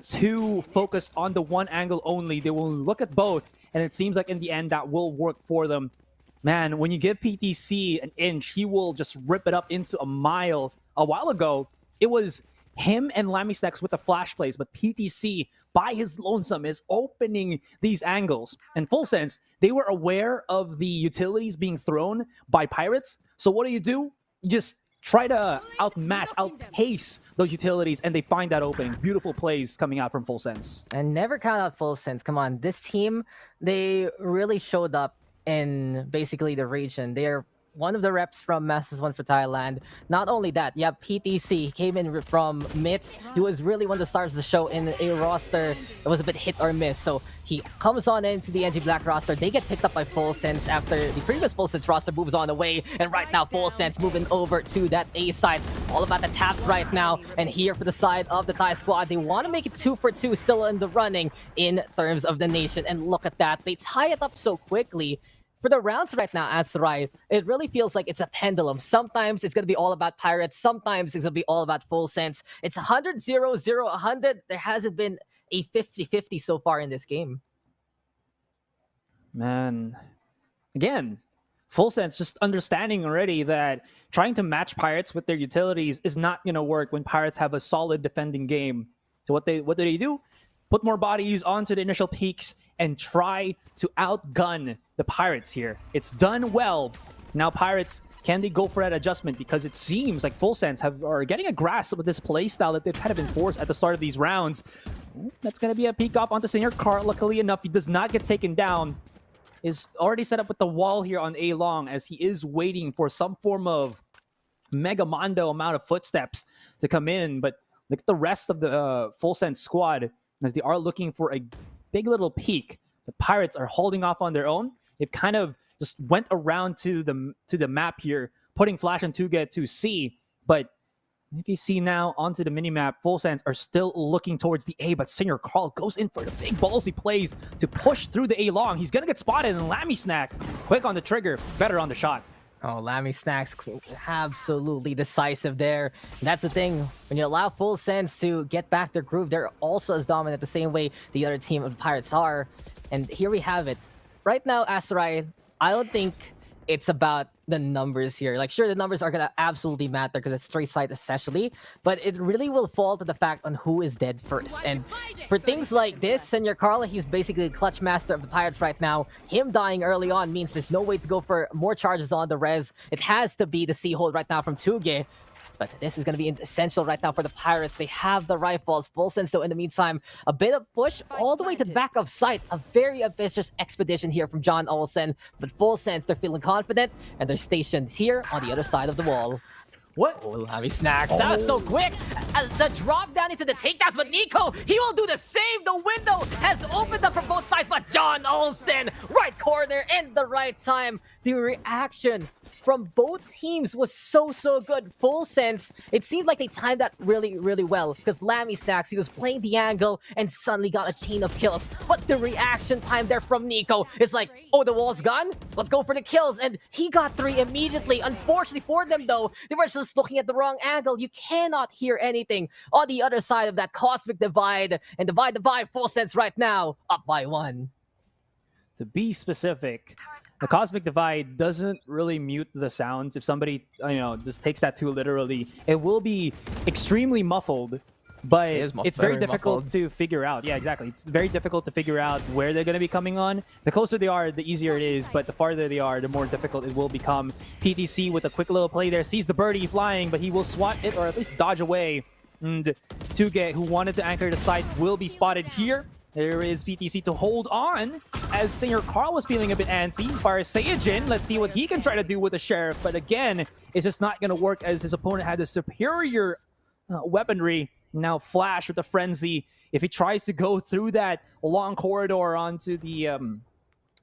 too focused on the one angle only. They will look at both, and it seems like in the end that will work for them. Man, when you give PTC an inch, he will just rip it up into a mile. A while ago, it was him and Lammy Snacks with the flash plays, but PTC, by his lonesome, is opening these angles. And Full Sense, they were aware of the utilities being thrown by Pirates. So what do? You just try to outpace those utilities, and they find that opening. Beautiful plays coming out from Full Sense. And never count out Full Sense. Come on, this team, they really showed up in basically the region. They're one of the reps from Masters 1 for Thailand. Not only that, you have PTC came in from MITS. He was really one of the stars of the show in a roster that was a bit hit or miss. So he comes on into the NG Black roster. They get picked up by Full Sense after the previous Full Sense roster moves on away. And right now, Full Sense moving over to that A side. All about the taps right now. And here for the side of the Thai squad, they want to make it 2 for 2 still in the running in terms of the nation. And look at that. They tie it up so quickly. For the rounds right now, Azurai, it really feels like it's a pendulum. Sometimes it's going to be all about Pirates. Sometimes it's going to be all about Full Sense. It's 100, 0, 0, 100. There hasn't been a 50-50 so far in this game. Man, again, Full Sense just understanding already that trying to match Pirates with their utilities is not going to work when Pirates have a solid defending game. So what do they do? Put more bodies onto the initial peaks and try to outgun the Pirates here. It's done well. Now Pirates, can they go for that adjustment? Because it seems like Full Sense are getting a grasp of this playstyle that they've kind of enforced at the start of these rounds. That's going to be a peek off onto Senior Carl. Luckily enough, he does not get taken down. Is already set up with the wall here on A long as he is waiting for some form of Mega Mondo amount of footsteps to come in. But look at the rest of the Full Sense squad as they are looking for a big little peak. The Pirates are holding off on their own. They've kind of just went around to the map here, putting Flash and Tuga to C. But if you see now onto the minimap, Full Sense are still looking towards the A, but Senior Carl goes in for the big ballsy plays to push through the A long. He's going to get spotted, and Lammy Snacks, quick on the trigger, better on the shot. Oh, Lammy Snacks, absolutely decisive there. That's the thing. When you allow Full Sense to get back their groove, they're also as dominant the same way the other team of the Pirates are. And here we have it. Right now, Asteroid, I don't think it's about the numbers here. Like, sure, the numbers are gonna absolutely matter because it's 3 sides especially, but it really will fall to the fact on who is dead first. And for things like this, Senor Carla, he's basically the clutch master of the Pirates right now. Him dying early on means there's no way to go for more charges on the res. It has to be the C-hold right now from Tuge. But this is going to be essential right now for the Pirates. They have the rifles. Full Sense, though, in the meantime, a bit of push all the way to the back of sight. A very ambitious expedition here from John Olsen. But Full Sense, they're feeling confident, and they're stationed here on the other side of the wall. What? Oh, Lammy Snacks. Oh. That was so quick. The drop down into the takedowns, but Nico, he will do the same. The window has opened up for both sides, but John Olsen, right corner in the right time. The reaction from both teams was so good. Full Sense, it seemed like they timed that really well because Lammy Snacks, he was playing the angle and suddenly got a chain of kills. But the reaction time there from Nico is like, oh, the wall's gone? Let's go for the kills. And he got 3 immediately. Unfortunately for them, though, they were just looking at the wrong angle. You cannot hear anything on the other side of that cosmic divide. And divide, Full Sense right now, up by 1. To be specific, the cosmic divide doesn't really mute the sounds. If somebody, just takes that too literally, it will be extremely muffled, but it's very difficult to figure out. Yeah, exactly. It's very difficult to figure out where they're going to be coming on. The closer they are, the easier it is, but the farther they are, the more difficult it will become. PTC with a quick little play there, sees the birdie flying, but he will swat it or at least dodge away. And Tuge, who wanted to anchor the site, will be spotted here. There is PTC to hold on as Singer Carl was feeling a bit antsy. Fire Saiyajin, let's see what he can try to do with the Sheriff. But again, it's just not going to work as his opponent had the superior weaponry. Now Flash with the Frenzy. If he tries to go through that long corridor onto the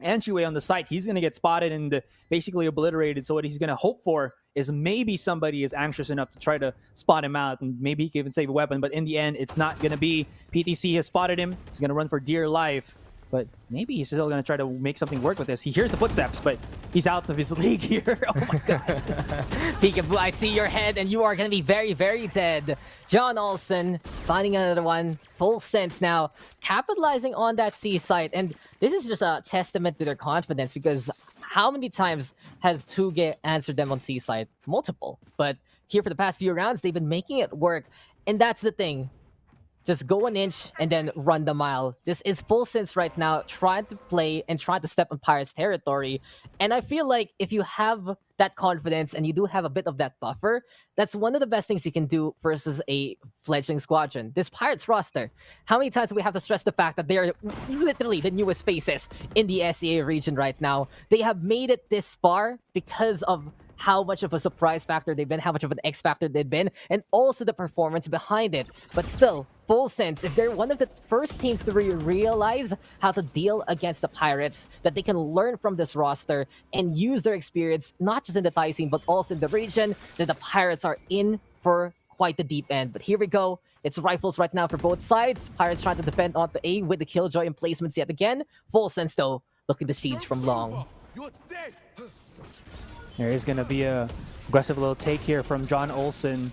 entryway on the site, he's going to get spotted and basically obliterated. So what he's going to hope for is maybe somebody is anxious enough to try to spot him out, and maybe he can even save a weapon. But in the end, it's not going to be. PTC has spotted him. He's going to run for dear life. But maybe he's still going to try to make something work with this. He hears the footsteps, but he's out of his league here. Oh my god. Peekaboo, I see your head, and you are going to be very, very dead. John Olsen finding another one. Full sense now. Capitalizing on that C site. And this is just a testament to their confidence, because how many times has Tuge answered them on C site? Multiple. But here for the past few rounds, they've been making it work. And that's the thing. Just go an inch and then run the mile. This is Full Sense right now, trying to play and trying to step on Pirates territory. And I feel like if you have that confidence and you do have a bit of that buffer, that's one of the best things you can do versus a fledgling squadron. This Pirates roster, how many times do we have to stress the fact that they are literally the newest faces in the SEA region right now? They have made it this far because of how much of a surprise factor they've been, how much of an X factor they've been, and also the performance behind it. But still, Full Sense, if they're one of the first teams to realize how to deal against the Pirates, that they can learn from this roster and use their experience, not just in the Thai scene, but also in the region, that the Pirates are in for quite the deep end. But here we go. It's rifles right now for both sides. Pirates trying to defend onto A with the Killjoy emplacements yet again. Full Sense, though, looking to siege from long. There is going to be a aggressive little take here from John Olsen.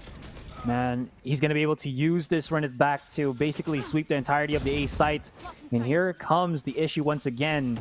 Man, he's going to be able to use this, run it back to basically sweep the entirety of the A site. And here comes the issue once again.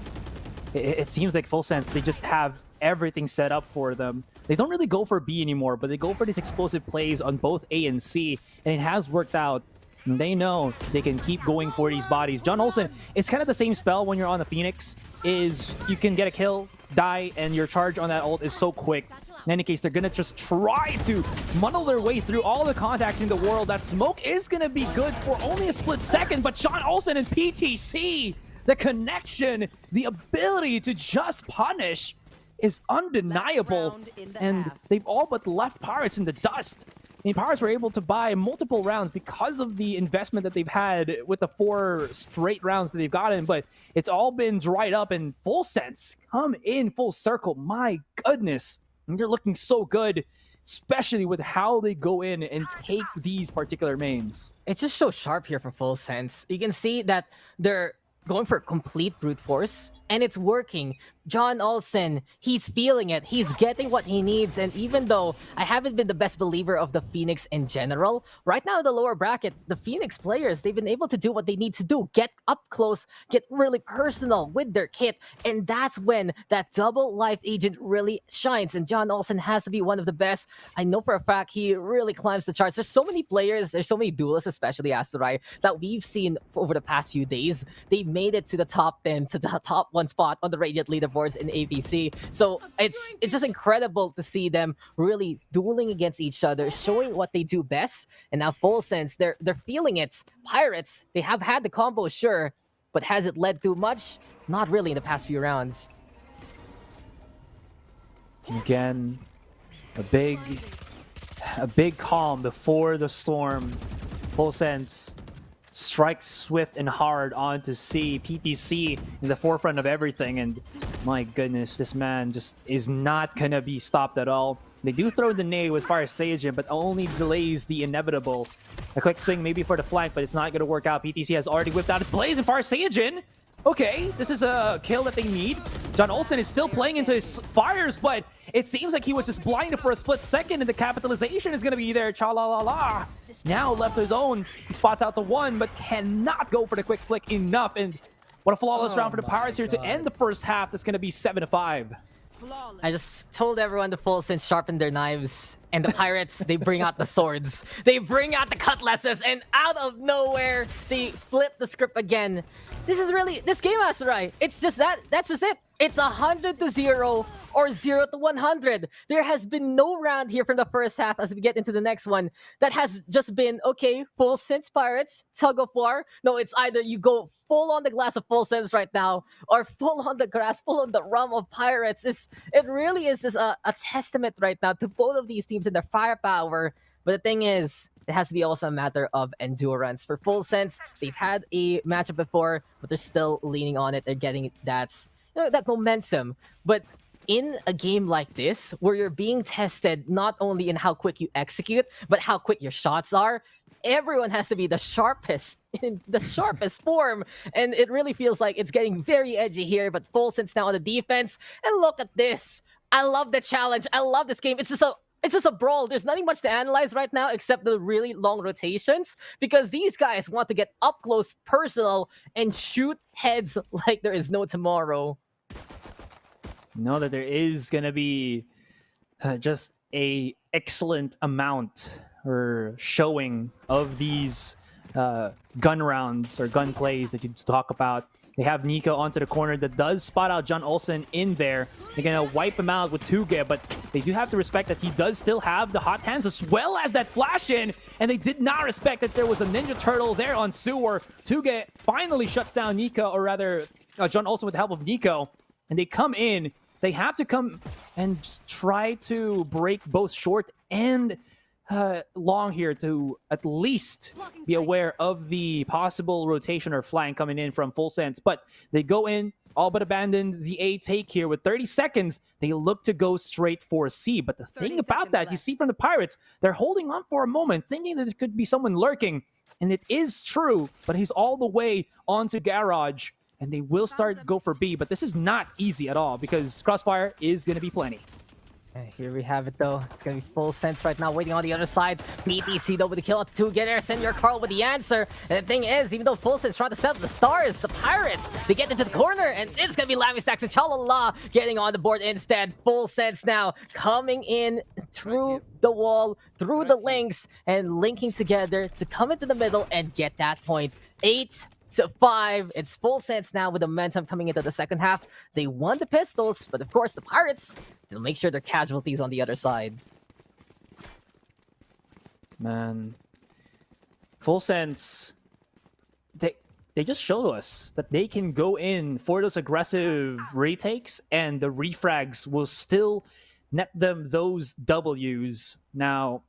It seems like Full Sense, they just have everything set up for them. They don't really go for B anymore, but they go for these explosive plays on both A and C. And it has worked out. And they know they can keep going for these bodies. John Olsen, it's kind of the same spell when you're on the Phoenix, is you can get a kill, die, and your charge on that ult is so quick. In any case, they're going to just try to muddle their way through all the contacts in the world. That smoke is going to be good for only a split second, but John Olsen and PTC, the connection, the ability to just punish is undeniable. And they've all but left Pirates in the dust. I mean, Pirates were able to buy multiple rounds because of the investment that they've had with the 4 straight rounds that they've gotten, but it's all been dried up. In Full Sense come in full circle. My goodness. And they're looking so good, especially with how they go in and take these particular mains. It's just so sharp here from Full Sense. You can see that they're going for complete brute force, and it's working. John Olsen, he's feeling it. He's getting what he needs. And even though I haven't been the best believer of the Phoenix in general, right now in the lower bracket, the Phoenix players, they've been able to do what they need to do. Get up close, get really personal with their kit. And that's when that double life agent really shines. And John Olsen has to be one of the best. I know for a fact he really climbs the charts. There's so many players, there's so many duelists, especially Asterai, that we've seen over the past few days. They've made it to the top 10, to the top 1 spot on the Radiant leaderboard in ABC. So it's just incredible to see them really dueling against each other, showing what they do best. And now Full Sense, they're feeling it. Pirates, they have had the combo, sure, but has it led to much? Not really in the past few rounds. Again, a big calm before the storm. Full Sense strikes swift and hard onto C. PTC in the forefront of everything, and my goodness, this man just is not gonna be stopped at all. They do throw the nade with Fire Saiyajin, but only delays the inevitable. A quick swing maybe for the flank, but it's not gonna work out. PTC has already whipped out his blaze, and Fire Saiyajin, okay, this is a kill that they need. John Olsen is still playing into his fires, but it seems like he was just blinded for a split second, and the capitalization is going to be there. Cha-la-la-la. Now left his own. He spots out the 1, but cannot go for the quick flick enough. And what a flawless round for the Pirates here to end the first half. That's going to be 7-5. I just told everyone to Full Sense sharpen their knives. And the Pirates, they bring out the swords. They bring out the cutlasses, and out of nowhere, they flip the script again. This is really, this game, Asarai, it's just that, that's just it. It's 100-0 or 0-100. There has been no round here from the first half as we get into the next one that has just been, okay, full sense Pirates, tug of war. No, it's either you go full on the glass of full sense right now or full on the grass, full on the rum of Pirates. It really is just a testament right now to both of these teams and their firepower. But the thing is, it has to be also a matter of endurance. For Full Sense, they've had a matchup before, but they're still leaning on it. They're getting that momentum. But in a game like this, where you're being tested not only in how quick you execute, but how quick your shots are, everyone has to be the sharpest in the sharpest form. And it really feels like it's getting very edgy here, but Full Sense now on the defense. And look at this. I love the challenge. I love this game. It's just a brawl. There's nothing much to analyze right now except the really long rotations, because these guys want to get up close, personal, and shoot heads like there is no tomorrow. Know that there is going to be just a excellent amount or showing of these gun rounds or gun plays that you talk about. They have Nico onto the corner that does spot out John Olsen in there. They're going to wipe him out with Tuge, but they do have to respect that he does still have the hot hands as well as that flash in, and they did not respect that there was a Ninja Turtle there on Sewer. Tuge finally shuts down Nico, or rather John Olsen with the help of Nico, and they come in. They have to come and just try to break both short and long here to at least be aware of the possible rotation or flank coming in from Full Sense. But they go in, all but abandon the A take here with 30 seconds. They look to go straight for C. But the thing about that, you see from the Pirates, they're holding on for a moment, thinking that there could be someone lurking. And it is true, but he's all the way onto Garage. And they will start go for B, but this is not easy at all because Crossfire is going to be plenty. And here we have it though. It's going to be Full Sense right now waiting on the other side. BTC though with the kill out to 2. Get there, Senor Carl with the answer. And the thing is, even though Full Sense trying to set up the stars, the Pirates, they get into the corner and it's going to be Lammy Stacks and Chalala getting on the board instead. Full Sense now coming in through the wall, through the links, and linking together to come into the middle and get that point. 8-5. It's Full Sense now with the momentum coming into the second half. They won the pistols, but of course the Pirates, they'll make sure they're casualties on the other sides. Man, Full Sense, they just showed us that they can go in for those aggressive retakes and the refrags will still net them those W's. Now,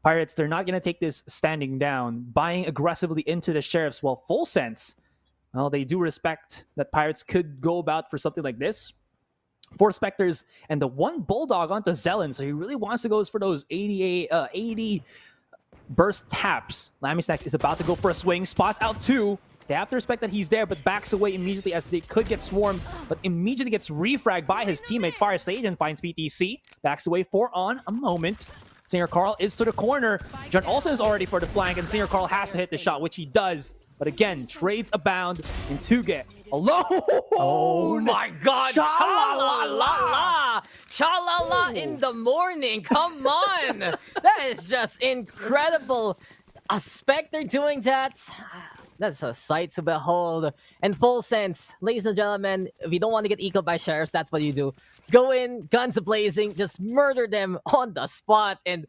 Pirates, they're not going to take this standing down, buying aggressively into the Sheriffs, while Full Sense, well, they do respect that Pirates could go about for something like this. 4 Spectres and the 1 Bulldog onto Zelen, so he really wants to go for those 80 burst taps. Lammy Stacks is about to go for a swing, spots out 2. They have to respect that he's there, but backs away immediately as they could get swarmed, but immediately gets refragged by his teammate Fire Sage and finds PTC. Backs away for on a moment. Singer Carl is to the corner. John Olsen is already for the flank, and Singer Carl has to hit the shot, which he does. But again, trades abound in Tuge alone. Oh my god! Cha-la-la-la-la! Cha-la-la in the morning! Come on! That is just incredible! A Spectre doing that, that's a sight to behold. And Full Sense, ladies and gentlemen, if you don't want to get equaled by Sheriffs, that's what you do. Go in, guns blazing, just murder them on the spot. And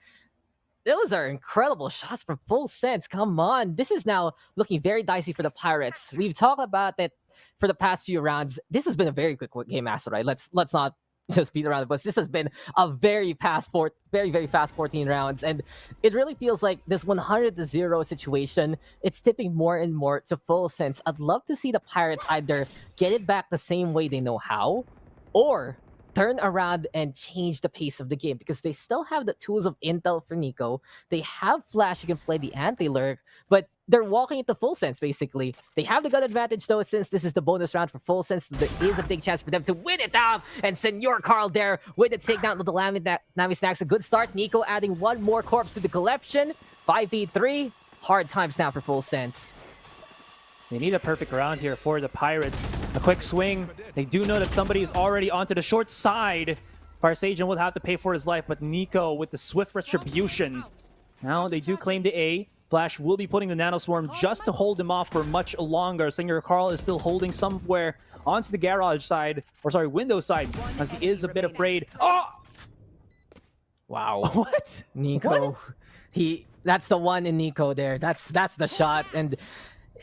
those are incredible shots from Full Sense. Come on. This is now looking very dicey for the Pirates. We've talked about that for the past few rounds. This has been a very quick game master, right? Let's not just beat around the bush. This has been a very fast 14 rounds, and it really feels like this 100-0 situation, it's tipping more and more to Full Sense. I'd love to see the Pirates either get it back the same way they know how, or turn around and change the pace of the game, because they still have the tools of intel for Nico. They have Flash who can play the anti-lurk, but they're walking into Full Sense, basically. They have the gun advantage, though, since this is the bonus round for Full Sense. There is a big chance for them to win it out. And Senor Carl there with the takedown of the Lammy Snacks. A good start. Nico adding 1 more corpse to the collection. 5v3. Hard times now for Full Sense. They need a perfect round here for the Pirates. A quick swing. They do know that somebody is already onto the short side. Fire Sagen will have to pay for his life, but Nico with the swift retribution. Now they do claim the A. Flash will be putting the Nano Swarm just to hold him off for much longer. Senor Carl is still holding somewhere onto the garage side, or sorry, window side, as he is a bit afraid. Oh! Wow. What? Nico. What? That's the one in Nico there. That's the shot. And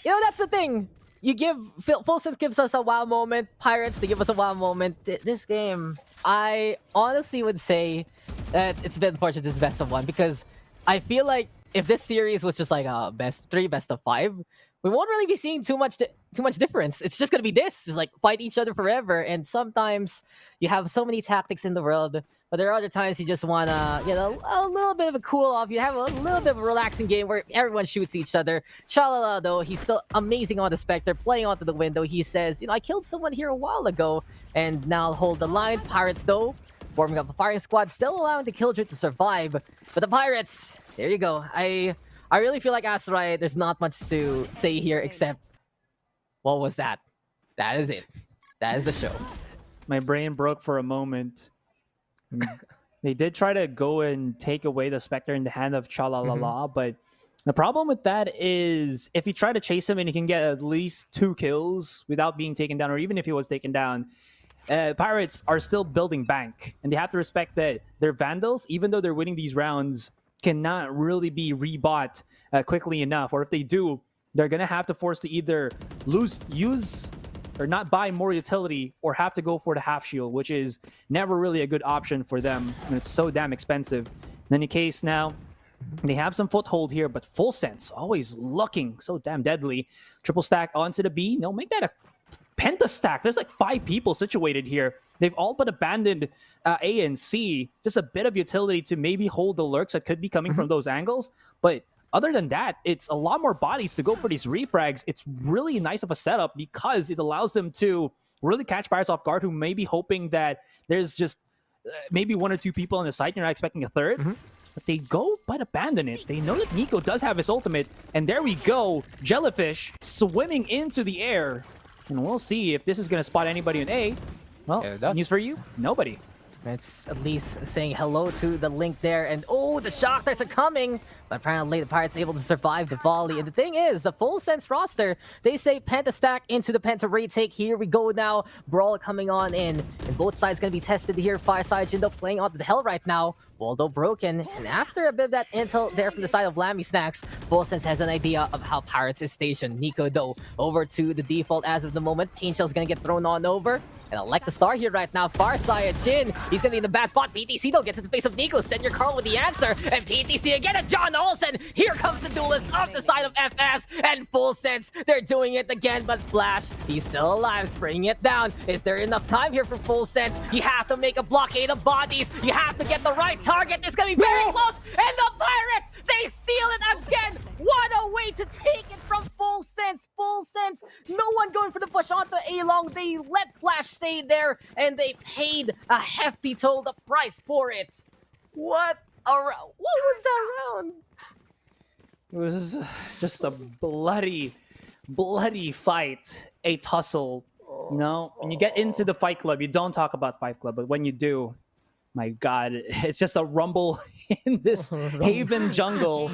you know, that's the thing. You give Full Sense gives us a wow moment. Pirates, they give us a wow moment. This game, I honestly would say that it's a bit unfortunate this is best of 1, because I feel like if this series was just like a best of 5, we won't really be seeing too much difference. It's just gonna be this, just like fight each other forever. And sometimes you have so many tactics in the world, but there are other times you just wanna, you know, a little bit of a cool off. You have a little bit of a relaxing game where everyone shoots each other. Chalala, though, he's still amazing on the Spectre, playing onto the window. He says, you know, I killed someone here a while ago, and now I'll hold the line. Pirates, though, forming up a firing squad, still allowing the Killjoy to survive. But the Pirates, there you go. I really feel like Asteroid, there's not much to say here except, what was that? That is it. That is the show. My brain broke for a moment. They did try to go and take away the Spectre in the hand of Chalalala, but the problem with that is if you try to chase him and he can get at least 2 kills without being taken down, or even if he was taken down, Pirates are still building bank, and they have to respect that their Vandals, even though they're winning these rounds, cannot really be rebought quickly enough. Or if they do, they're going to have to force to either use or not buy more utility, or have to go for the half shield, which is never really a good option for them. And it's so damn expensive. In any case, now they have some foothold here, but Full Sense always looking so damn deadly. Triple stack onto the B. No, make that a penta stack. There's like 5 people situated here. They've all but abandoned A and C. Just a bit of utility to maybe hold the lurks that could be coming from those angles. But other than that, it's a lot more bodies to go for these refrags. It's really nice of a setup because it allows them to really catch Pirates off guard, who may be hoping that there's just maybe 1 or 2 people on the site. You're not expecting a third. But they go but abandon it. They know that Nico does have his ultimate. And there we go. Jellyfish swimming into the air. And we'll see if this is going to spot anybody in A. Well, news for you, nobody. It's at least saying hello to the Link there. And oh, the shock darts are coming. But apparently the Pirates are able to survive the volley. And the thing is, the Full Sense roster, they say Penta stack into the Penta retake. Here we go now. Brawl coming on in. And both sides going to be tested here. Fireside Jindo playing onto the hell right now. Waldo broken. And after a bit of that intel there from the side of Lammy Snacks, Full Sense has an idea of how Pirates is stationed. Nico, though, over to the default as of the moment. Pain Shell's going to get thrown on over. And I like the star here right now. Farside Jin, he's going to be in the bad spot. PTC, though, gets in the face of Nico. Senor Carl with the answer. And PTC again at John Olsen. Here comes the duelist off the side of FS. And Full Sense, they're doing it again. But Flash, he's still alive, spraying it down. Is there enough time here for Full Sense? You have to make a blockade of bodies. You have to get the right target. It's going to be very close. And the Pirates, they steal it again. What a way to take it from Full Sense. Full Sense, no one going for the push onto A-Long. They let Flash stay there, and they paid a hefty toll, the price for it. What was that round? It was just a bloody fight, a tussle. You know, when you get into the Fight Club, you don't talk about Fight Club, but when you do, my God, it's just a rumble in this Haven jungle.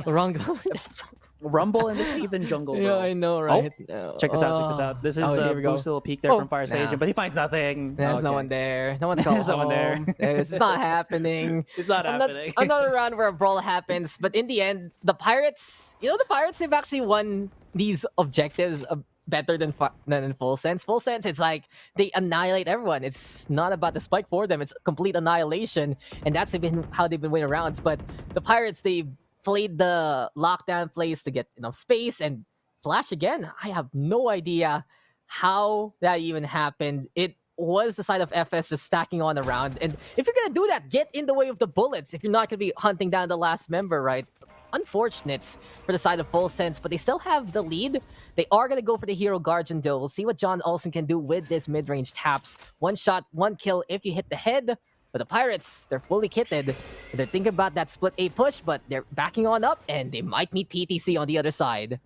Rumble in this Haven jungle, bro. Yeah, I know, right? Oh, check this out, check this out. This is Boost little peek there from Fire Sage, but he finds nothing. There's no one there. No one to call There's no one there. It's not happening. It's not happening. Another round where a brawl happens, but in the end, the Pirates, they've actually won these objectives better than in Full Sense. Full Sense, it's like they annihilate everyone. It's not about the spike for them. It's complete annihilation, and that's been how they've been winning rounds. But the Pirates, they played the lockdown plays to get enough space, and Flash again. I have no idea how that even happened. It was the side of FS just stacking on around, and if you're gonna do that, get in the way of the bullets if you're not gonna be hunting down the last member, right? Unfortunate for the side of Full Sense, but they still have the lead. They are going to go for the Hero Guardian, though. We'll see what John Olsen can do with this mid-range taps. 1 shot, 1 kill if you hit the head. But the Pirates, they're fully kitted. They're thinking about that split A push, but they're backing on up, and they might meet PTC on the other side.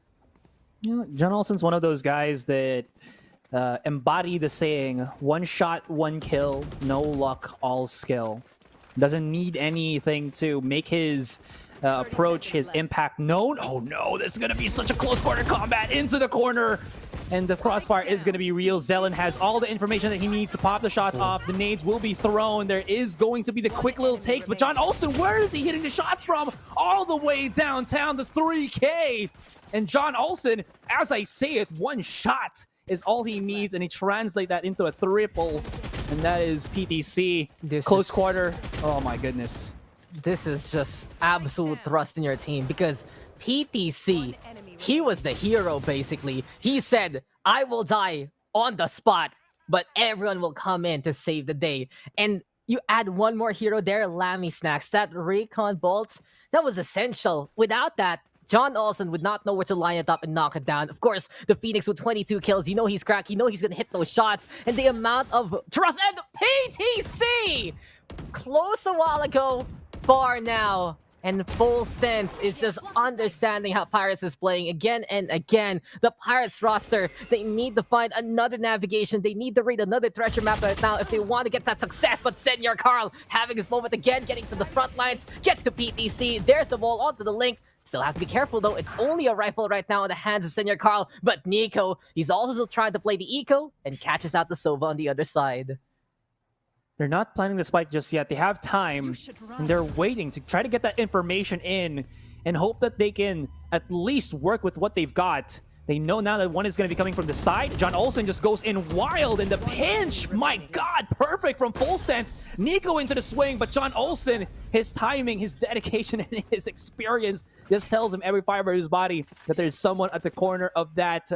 You know, John Olsen's one of those guys that embody the saying, one shot, one kill, no luck, all skill. Doesn't need anything to make his approach, his impact known. Oh no, this is going to be such a close quarter combat into the corner. And the crossfire is going to be real. Zelen has all the information that he needs to pop the shots off. The nades will be thrown. There is going to be the quick little takes. But John Olsen, where is he hitting the shots from? All the way downtown, the 3K. And John Olsen, as I say it, one shot is all he needs. And he translates that into a triple. And that is PTC. Close quarter. Oh my goodness. This is just absolute thrust in your team because PTC, he was the hero basically. He said, I will die on the spot, but everyone will come in to save the day. And you add one more hero there, Lammy Snacks. That recon bolt, that was essential. Without that, John Olsen would not know where to line it up and knock it down. Of course, the Phoenix with 22 kills. You know he's cracked. You know he's going to hit those shots. And the amount of trust. And PTC! Close a while ago, far now. And Full Sense is just understanding how Pirates is playing again and again. The Pirates roster, they need to find another navigation. They need to read another treasure map right now if they want to get that success. But Senor Carl having his moment again, getting to the front lines, gets to PTC. There's the ball onto the link. Still have to be careful though. It's only a rifle right now in the hands of Senor Carl. But Nico, he's also trying to play the eco and catches out the Sova on the other side. They're not planning the spike just yet. They have time, and they're waiting to try to get that information in and hope that they can at least work with what they've got. They know now that one is going to be coming from the side. John Olsen just goes in wild in the pinch. My God, perfect from Full Sense. Nico into the swing, but John Olsen, his timing, his dedication, and his experience just tells him every fiber of his body that there's someone at the corner of that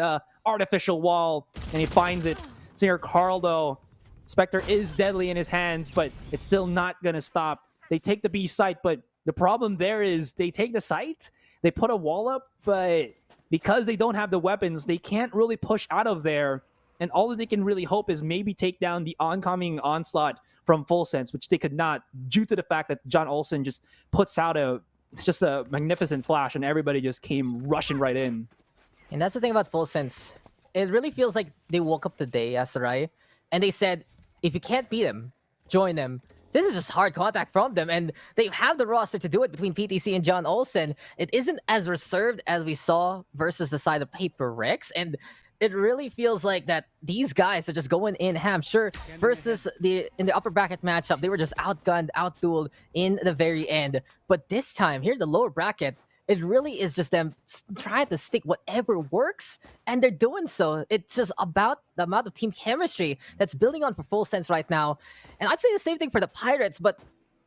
artificial wall, and he finds it. Senor Carl, though, Spectre is deadly in his hands, but it's still not going to stop. They take the B site, but the problem there is they take the site, they put a wall up, but because they don't have the weapons, they can't really push out of there. And all that they can really hope is maybe take down the oncoming onslaught from Full Sense, which they could not due to the fact that John Olsen just puts out a magnificent flash and everybody just came rushing right in. And that's the thing about Full Sense. It really feels like they woke up today, Asarai, and they said, if you can't beat them, join them. This is just hard contact from them, and they have the roster to do it between PTC and John Olsen. It isn't as reserved as we saw versus the side of Paper Rex, and it really feels like that these guys are just going in ham. Sure, versus in the upper bracket matchup, they were just outgunned, outdueled in the very end. But this time, here in the lower bracket, it really is just them trying to stick whatever works, and they're doing so. It's just about the amount of team chemistry that's building on for Full Sense right now. And I'd say the same thing for the Pirates, but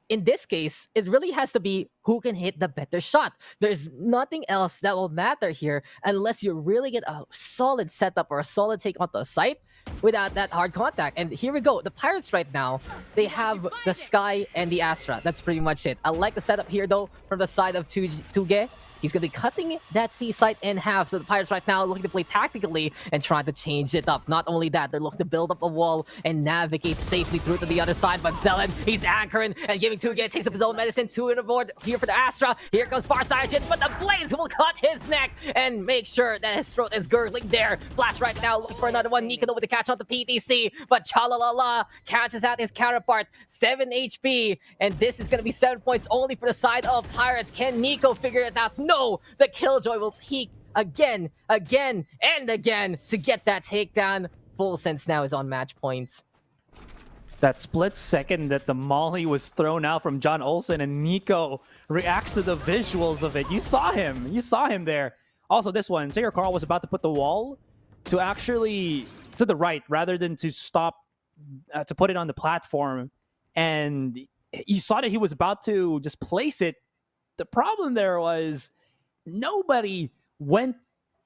in this case, it really has to be who can hit the better shot. There's nothing else that will matter here unless you really get a solid setup or a solid take onto a site without that hard contact. And here we go. The Pirates right now, they have the Sky and the Astra. That's pretty much it. I like the setup here, though, from the side of Tuge. He's going to be cutting that C site in half. So the Pirates right now looking to play tactically and trying to change it up. Not only that, they're looking to build up a wall and navigate safely through to the other side. But Zelen, he's anchoring and giving Tuge takes up his own medicine. 2 in the board here for the Astra. Here comes Farsigen, but the Blaze will cut his neck and make sure that his throat is gurgling there. Flash right now looking for another one. Nico with the catch on the PTC, but Chalalala catches out his counterpart. 7 HP, and this is going to be 7 points only for the side of Pirates. Can Nico figure it out? No, the Killjoy will peak again, and again to get that takedown. Full Sense now is on match points. That split second that the Molly was thrown out from John Olsen and Nico reacts to the visuals of it. You saw him there. Also this one, Sayer Carl was about to put the wall to actually to the right rather than to stop to put it on the platform. And you saw that he was about to just place it. The problem there was nobody went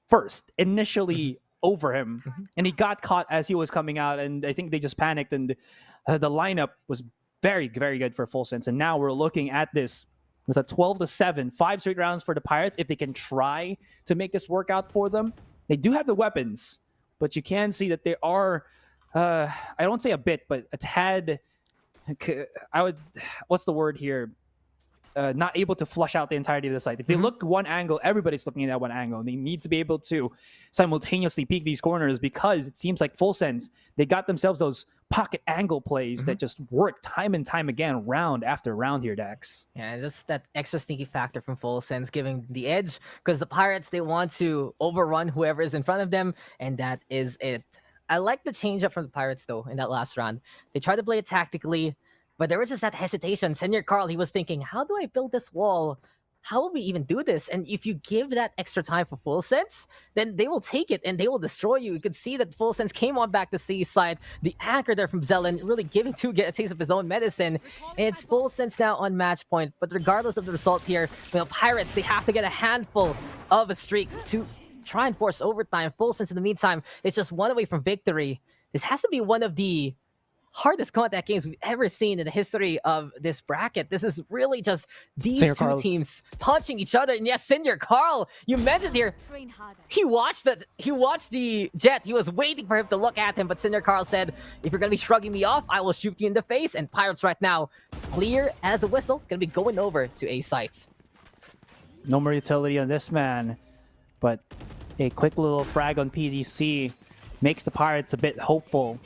first initially over him, and he got caught as he was coming out, and I think they just panicked, and the lineup was very, very good for Full Sense. And now we're looking at this with a 12-7, 5 straight rounds for the Pirates. If they can try to make this work out for them, they do have the weapons, but you can see that they are, I don't say a bit, but a tad, what's the word here? not able to flush out the entirety of the site. If they look one angle, everybody's looking at that one angle. They need to be able to simultaneously peek these corners, because it seems like Full Sense, they got themselves those pocket angle plays that just work time and time again, round after round here, Dex. Yeah, just that extra sneaky factor from Full Sense giving the edge, because the Pirates, they want to overrun whoever is in front of them, and that is it. I like the change up from the Pirates, though, in that last round. They tried to play it tactically, but there was just that hesitation. Senior Carl, he was thinking, how do I build this wall? How will we even do this? And if you give that extra time for Full Sense, then they will take it and they will destroy you. You could see that Full Sense came on back to sea side. The anchor there from Zelen really giving get a taste of his own medicine. And it's Full Sense now on match point. But regardless of the result here, Pirates, they have to get a handful of a streak to try and force overtime. Full Sense, in the meantime, is just one away from victory. This has to be one of the hardest contact games we've ever seen in the history of this bracket. This is really just these two teams punching each other. And yes, Senior Carl, you mentioned here, he watched the Jet. He was waiting for him to look at him, but Senior Carl said, if you're going to be shrugging me off, I will shoot you in the face. And Pirates right now, clear as a whistle, going to be going over to A sites. No more utility on this man, but a quick little frag on PDC makes the Pirates a bit hopeful.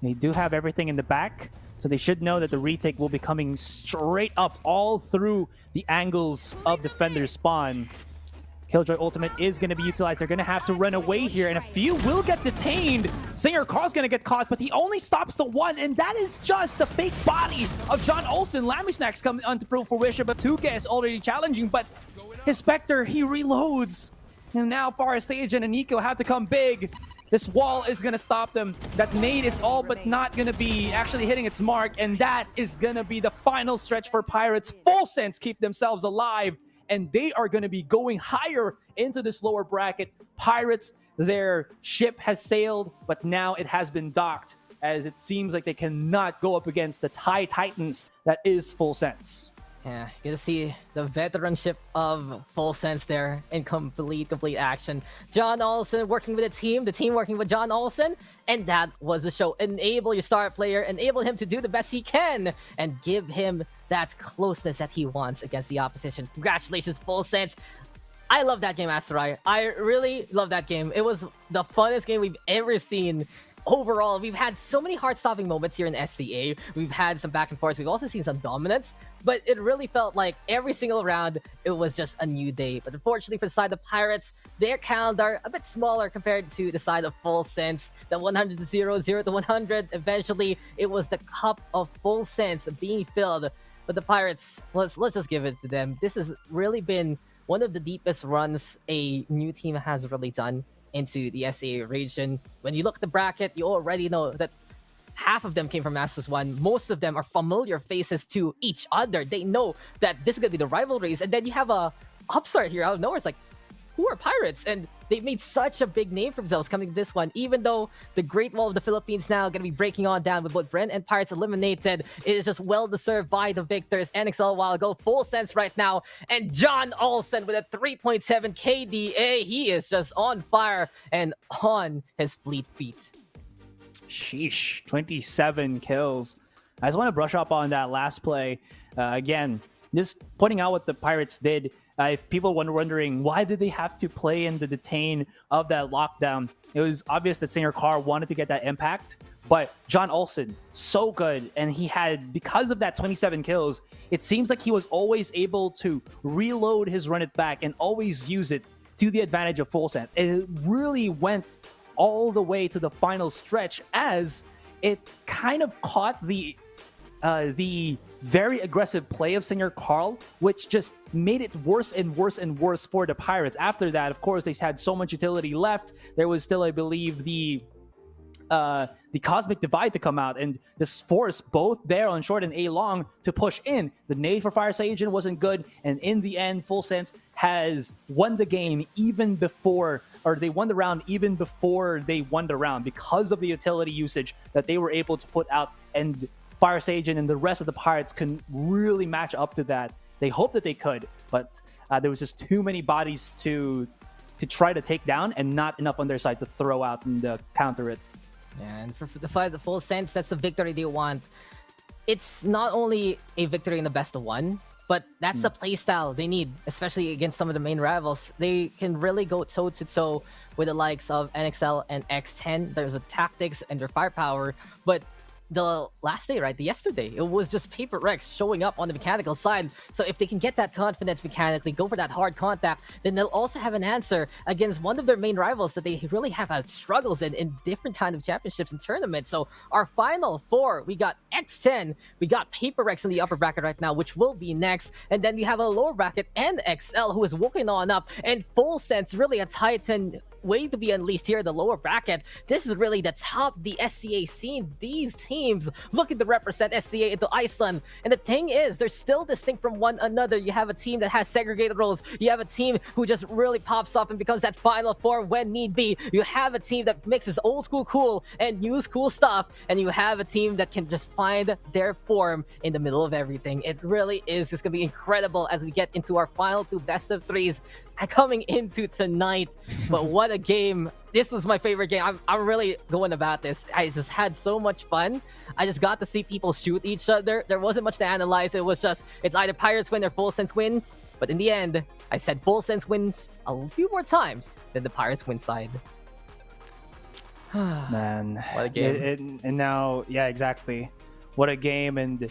They do have everything in the back, so they should know that the retake will be coming straight up all through the angles of Defender's spawn. Killjoy ultimate is going to be utilized. They're going to have to run away here, and a few will get detained. Singer Carl's going to get caught, but he only stops the one, and that is just the fake body of John Olsen. Lammy Snacks come onto fruition, but Tuke is already challenging, but his Spectre, he reloads. And now Far Sage and Aniko have to come big. This wall is going to stop them. That nade is all but not going to be actually hitting its mark. And that is going to be the final stretch for Pirates. Full Sense keep themselves alive. And they are going to be going higher into this lower bracket. Pirates, their ship has sailed, but now it has been docked, as it seems like they cannot go up against the TIE Titans that is Full Sense. Yeah, you get to see the veteranship of Full Sense there in complete action. John Olsen working with the team working with John Olsen, and that was the show. Enable your star player, enable him to do the best he can, and give him that closeness that he wants against the opposition. Congratulations, Full Sense. I love that game, Asterai. I really love that game. It was the funnest game we've ever seen. Overall, we've had so many heart-stopping moments here in SCA. We've had some back and forth. We've also seen some dominance, but it really felt like every single round, it was just a new day. But unfortunately for the side of Pirates, their calendar a bit smaller compared to the side of Full Sense. The 100 to 0, 0 to 100. Eventually, it was the cup of Full Sense being filled. But the Pirates, let's just give it to them. This has really been one of the deepest runs a new team has really done into the SAA region. When you look at the bracket, you already know that half of them came from Masters 1. Most of them are familiar faces to each other. They know that this is going to be the rivalries. And then you have a upstart here out of nowhere. It's like, who are Pirates? And they made such a big name for themselves coming to this one. Even though the Great Wall of the Philippines now going to be breaking on down with both Bren and Pirates eliminated, it is just well-deserved by the victors. NXL while go Full Sense right now. And John Olsen with a 3.7 KDA. He is just on fire and on his fleet feet. Sheesh, 27 kills. I just want to brush up on that last play. Again, just pointing out what the Pirates did. If people were wondering, why did they have to play in the detain of that lockdown? It was obvious that Singer Carr wanted to get that impact, but John Olsen, so good. And he had, because of that 27 kills, it seems like he was always able to reload his run it back and always use it to the advantage of Full Sense. It really went all the way to the final stretch, as it kind of caught the very aggressive play of Singer Carl, which just made it worse and worse and worse for the Pirates. After that, of course, they had so much utility left. There was still, I believe, the Cosmic Divide to come out, and this forced both there on short and A long to push in. The nade for Fire Sage wasn't good, and in the end, Full Sense has won the game even before, or they won the round even before they won the round, because of the utility usage that they were able to put out. And Fire Sage and the rest of the Pirates couldn't really match up to that. They hoped that they could, but there was just too many bodies to try to take down, and not enough on their side to throw out and counter it. And for the fight, the Full Sense, that's the victory they want. It's not only a victory in the best of one, But that's the playstyle they need, especially against some of the main rivals. They can really go toe-to-toe with the likes of NXL and X10. There's a tactics and their firepower, but the last day, right, yesterday, it was just Paper Rex showing up on the mechanical side. So if they can get that confidence mechanically, go for that hard contact, then they'll also have an answer against one of their main rivals that they really have had struggles in different kind of championships and tournaments. So our final four, we got X10, we got Paper Rex in the upper bracket right now, which will be next, and then we have a lower bracket NXL who is walking on up, and Full Sense, really a titan way to be unleashed here in the lower bracket. This is really the top the SCA scene. These teams looking to represent SCA into Iceland. And the thing is, they're still distinct from one another. You have a team that has segregated roles. You have a team who just really pops off and becomes that final four when need be. You have a team that mixes old school cool and new school stuff. And you have a team that can just find their form in the middle of everything. It really is just going to be incredible as we get into our final two best of threes coming into tonight. But what a game. This was my favorite game. I'm really going about this. I just had so much fun. I just got to see people shoot each other. There wasn't much to analyze. It was just, it's either Pirates win or Full Sense wins. But in the end, I said Full Sense wins a few more times than the Pirates win side. Man, what a game. And now, yeah, exactly. What a game. And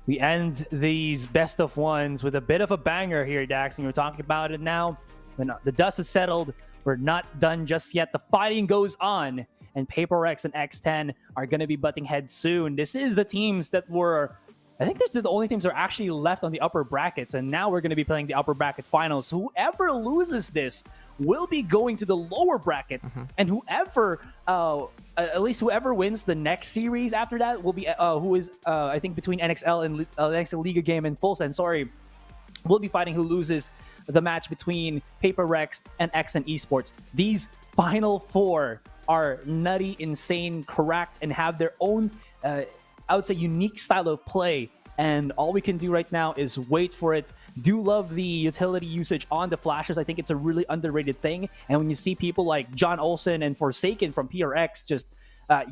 we end these best of ones with a bit of a banger here, Dax. And we're talking about it now. When the dust is settled, we're not done just yet. The fighting goes on, and Paper Rex and X10 are going to be butting heads soon. This is the teams that were, I think this is the only teams that are actually left on the upper brackets, and now we're going to be playing the upper bracket finals. Whoever loses this will be going to the lower bracket, and whoever, at least whoever wins the next series after that will be, who is, I think between NXL and NXL Liga game and Full Sense, will be fighting who loses the match between Paper Rex and X10 Esports. These final four are nutty, insane, correct, and have their own, I would say, unique style of play. And all we can do right now is wait for it. Do love the utility usage on the flashes. I think it's a really underrated thing. And when you see people like John Olsen and Forsaken from PRX just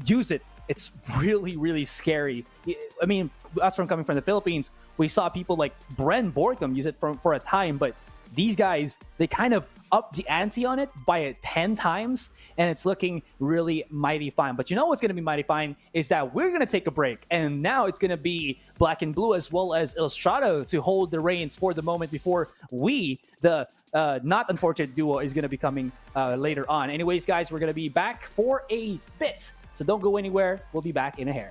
use it, it's really, really scary. I mean, us coming from the Philippines, we saw people like Bren Borkum use it for a time, but these guys, they kind of up the ante on it by 10 times, and it's looking really mighty fine. But you know what's going to be mighty fine is that we're going to take a break, and now it's going to be Black and Blue as well as Illustrado to hold the reins for the moment before we, the not unfortunate duo, is going to be coming later on. Anyways, guys, we're going to be back for a bit, so don't go anywhere. We'll be back in a hair.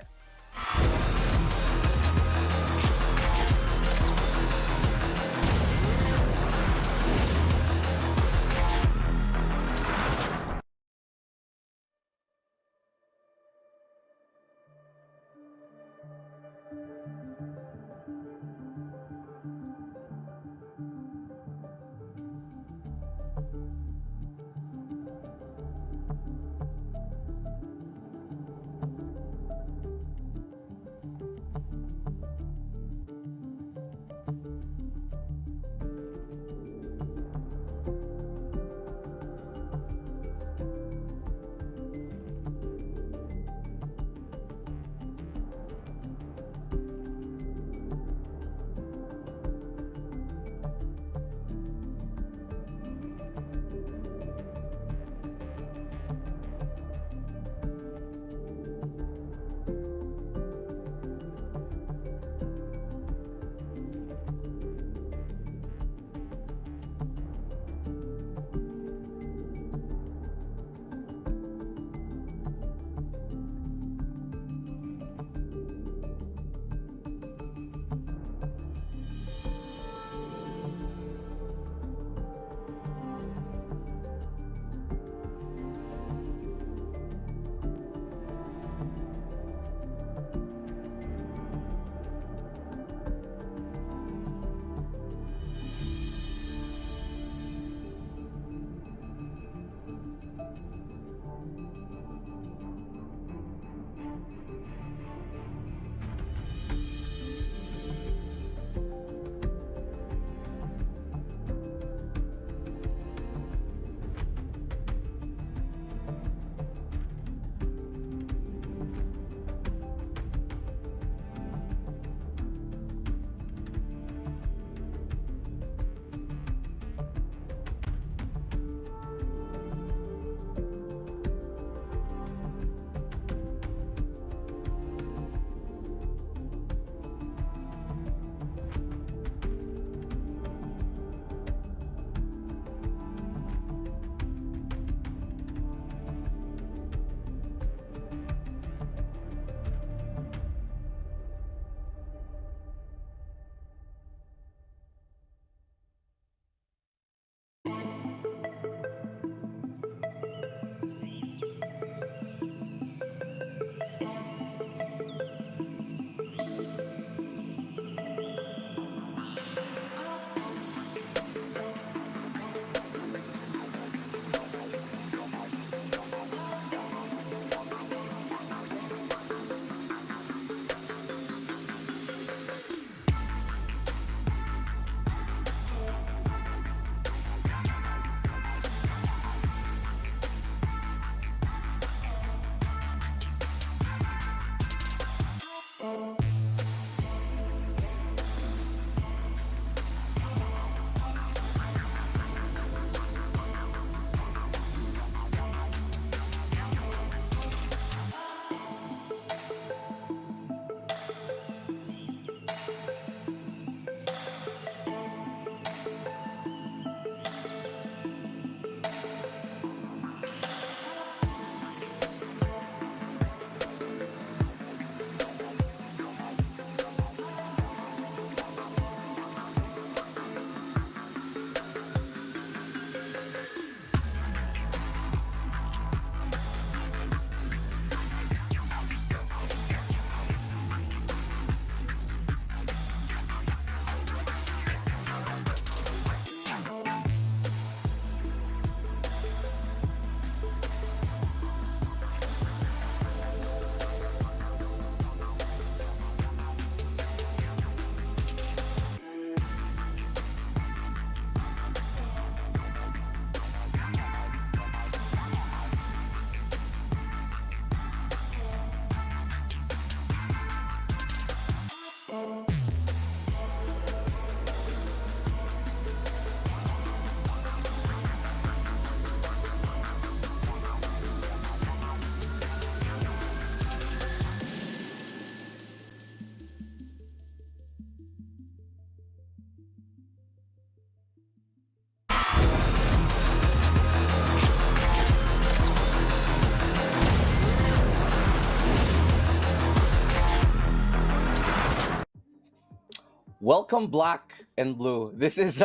welcome Black and Blue. This is